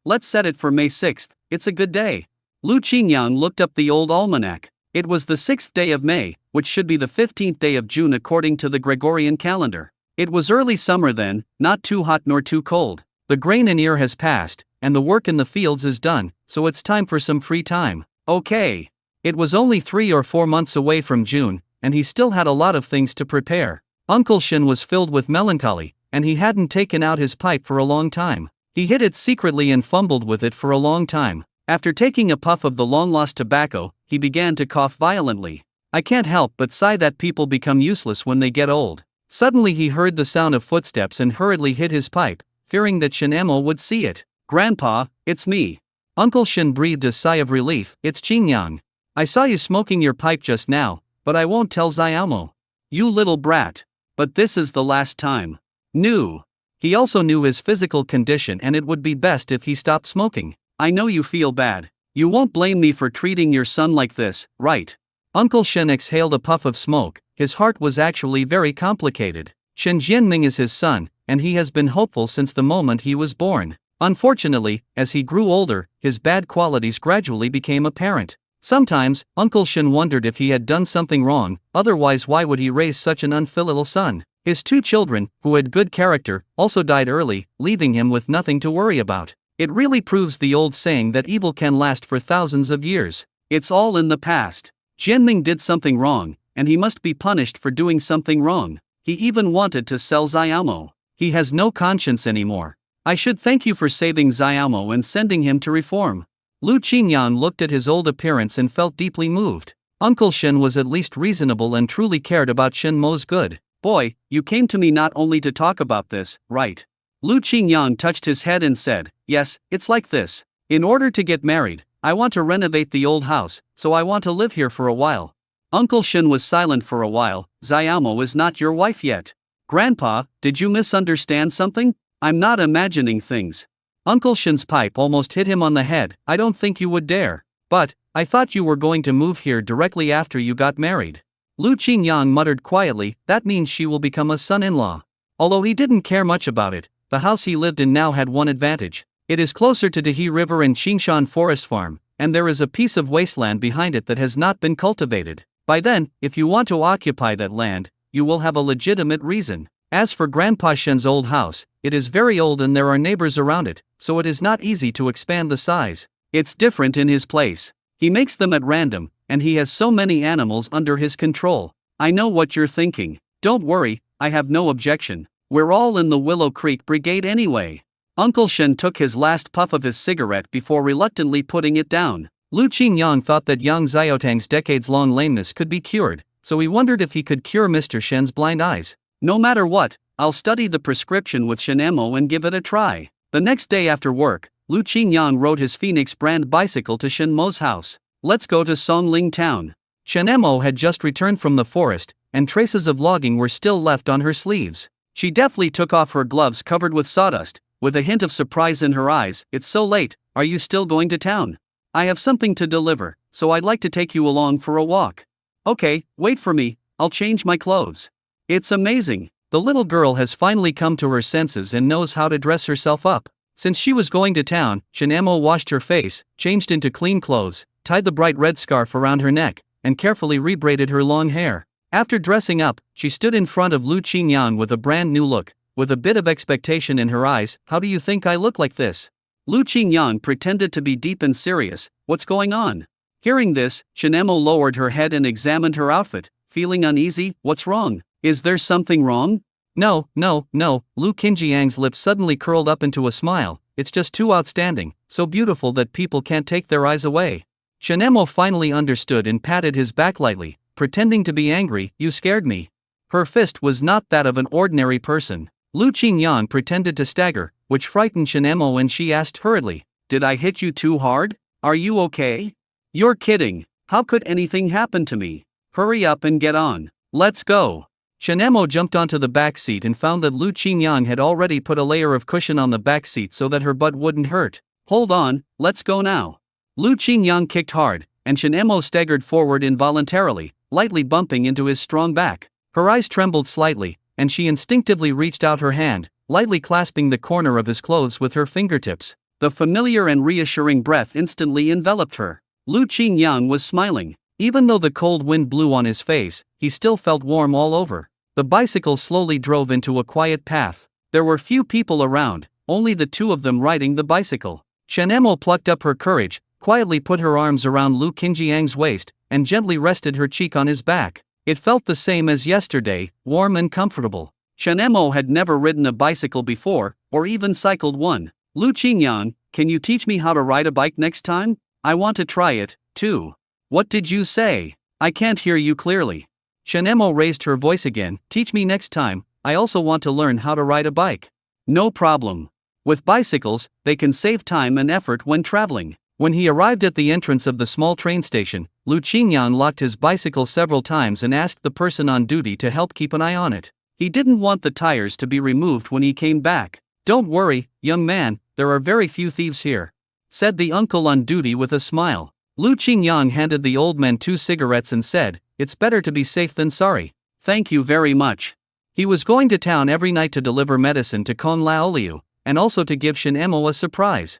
let's set it for May 6th, it's a good day. Lu Qingyang looked up the old almanac. It was the 6th day of May, which should be the 15th day of June according to the Gregorian calendar. It was early summer then, not too hot nor too cold. The grain and ear has passed, and the work in the fields is done, so it's time for some free time. Okay. It was only 3 or 4 months away from June, and he still had a lot of things to prepare. Uncle Shen was filled with melancholy, and he hadn't taken out his pipe for a long time. He hid it secretly and fumbled with it for a long time. After taking a puff of the long-lost tobacco, he began to cough violently. I can't help but sigh that people become useless when they get old. Suddenly he heard the sound of footsteps and hurriedly hid his pipe, fearing that Shen Emo would see it. Grandpa, it's me. Uncle Shen breathed a sigh of relief. It's Qingyang. I saw you smoking your pipe just now, but I won't tell Xiaomo. You little brat. But this is the last time. Knew. He also knew his physical condition and it would be best if he stopped smoking. I know you feel bad. You won't blame me for treating your son like this, right? Uncle Shen exhaled a puff of smoke. His heart was actually very complicated. Shen Jianming is his son, and he has been hopeful since the moment he was born. Unfortunately, as he grew older, his bad qualities gradually became apparent. Sometimes, Uncle Shen wondered if he had done something wrong, otherwise why would he raise such an unfilial son? His 2 children, who had good character, also died early, leaving him with nothing to worry about. It really proves the old saying that evil can last for thousands of years. It's all in the past. Jianming did something wrong, and he must be punished for doing something wrong. He even wanted to sell Xiaomo. He has no conscience anymore. I should thank you for saving Xiaomo and sending him to reform. Lu Qingyang looked at his old appearance and felt deeply moved. Uncle Shen was at least reasonable and truly cared about Shen Mo's good. Boy, you came to me not only to talk about this, right? Lu Qingyang touched his head and said, yes, it's like this. In order to get married, I want to renovate the old house, so I want to live here for a while. Uncle Shen was silent for a while. Xiaomo is not your wife yet. Grandpa, did you misunderstand something? I'm not imagining things. Uncle Shen's pipe almost hit him on the head. I don't think you would dare. But, I thought you were going to move here directly after you got married. Lu Qingyang muttered quietly, that means she will become a son-in-law. Although he didn't care much about it, the house he lived in now had one advantage. It is closer to Dehe River and Qingshan Forest Farm, and there is a piece of wasteland behind it that has not been cultivated. By then, if you want to occupy that land, you will have a legitimate reason. As for Grandpa Shen's old house, it is very old and there are neighbors around it, so it is not easy to expand the size. It's different in his place. He makes them at random, and he has so many animals under his control. I know what you're thinking. Don't worry, I have no objection. We're all in the Willow Creek Brigade anyway. Uncle Shen took his last puff of his cigarette before reluctantly putting it down. Lu Qingyang thought that Yang Xiaotang's decades-long lameness could be cured, so he wondered if he could cure Mr. Shen's blind eyes. No matter what, I'll study the prescription with Shen Emo and give it a try. The next day after work, Lu Qingyang rode his Phoenix brand bicycle to Shen Mo's house. Let's go to Songling town. Shen Emo had just returned from the forest, and traces of logging were still left on her sleeves. She deftly took off her gloves covered with sawdust, with a hint of surprise in her eyes. It's so late, are you still going to town? I have something to deliver, so I'd like to take you along for a walk. Okay, wait for me, I'll change my clothes. It's amazing, the little girl has finally come to her senses and knows how to dress herself up. Since she was going to town, Shen Emo washed her face, changed into clean clothes, tied the bright red scarf around her neck, and carefully rebraided her long hair. After dressing up, she stood in front of Lu Qingyang with a brand new look, with a bit of expectation in her eyes. How do you think I look like this? Lu Qingyang pretended to be deep and serious. What's going on? Hearing this, Shen Emo lowered her head and examined her outfit, feeling uneasy. What's wrong? Is there something wrong? No. Lu Qingyang's lips suddenly curled up into a smile. It's just too outstanding, so beautiful that people can't take their eyes away. Shen Emo finally understood and patted his back lightly, pretending to be angry. You scared me. Her fist was not that of an ordinary person. Lu Qingyang pretended to stagger, which frightened Shen Emo, and she asked hurriedly, did I hit you too hard? Are you okay? You're kidding. How could anything happen to me? Hurry up and get on. Let's go. Shen Emo jumped onto the back seat and found that Lu Qingyang had already put a layer of cushion on the back seat so that her butt wouldn't hurt. Hold on, let's go now. Lu Qingyang kicked hard, and Shen Emo staggered forward involuntarily, lightly bumping into his strong back. Her eyes trembled slightly, and she instinctively reached out her hand, lightly clasping the corner of his clothes with her fingertips. The familiar and reassuring breath instantly enveloped her. Lu Qingyang was smiling. Even though the cold wind blew on his face, he still felt warm all over. The bicycle slowly drove into a quiet path. There were few people around, only the two of them riding the bicycle. Shen Emo plucked up her courage, quietly put her arms around Lu Qingyang's waist, and gently rested her cheek on his back. It felt the same as yesterday, warm and comfortable. Shen Emo had never ridden a bicycle before, or even cycled one. Lu Qingyang, can you teach me how to ride a bike next time? I want to try it, too. What did you say? I can't hear you clearly. Shen Emo raised her voice again. Teach me next time, I also want to learn how to ride a bike. No problem. With bicycles, they can save time and effort when traveling. When he arrived at the entrance of the small train station, Lu Qingyang locked his bicycle several times and asked the person on duty to help keep an eye on it. He didn't want the tires to be removed when he came back. Don't worry, young man, there are very few thieves here, said the uncle on duty with a smile. Lu Qingyang handed the old man 2 cigarettes and said, it's better to be safe than sorry. Thank you very much. He was going to town every night to deliver medicine to Kon Lao Liu, and also to give Shen Emo a surprise.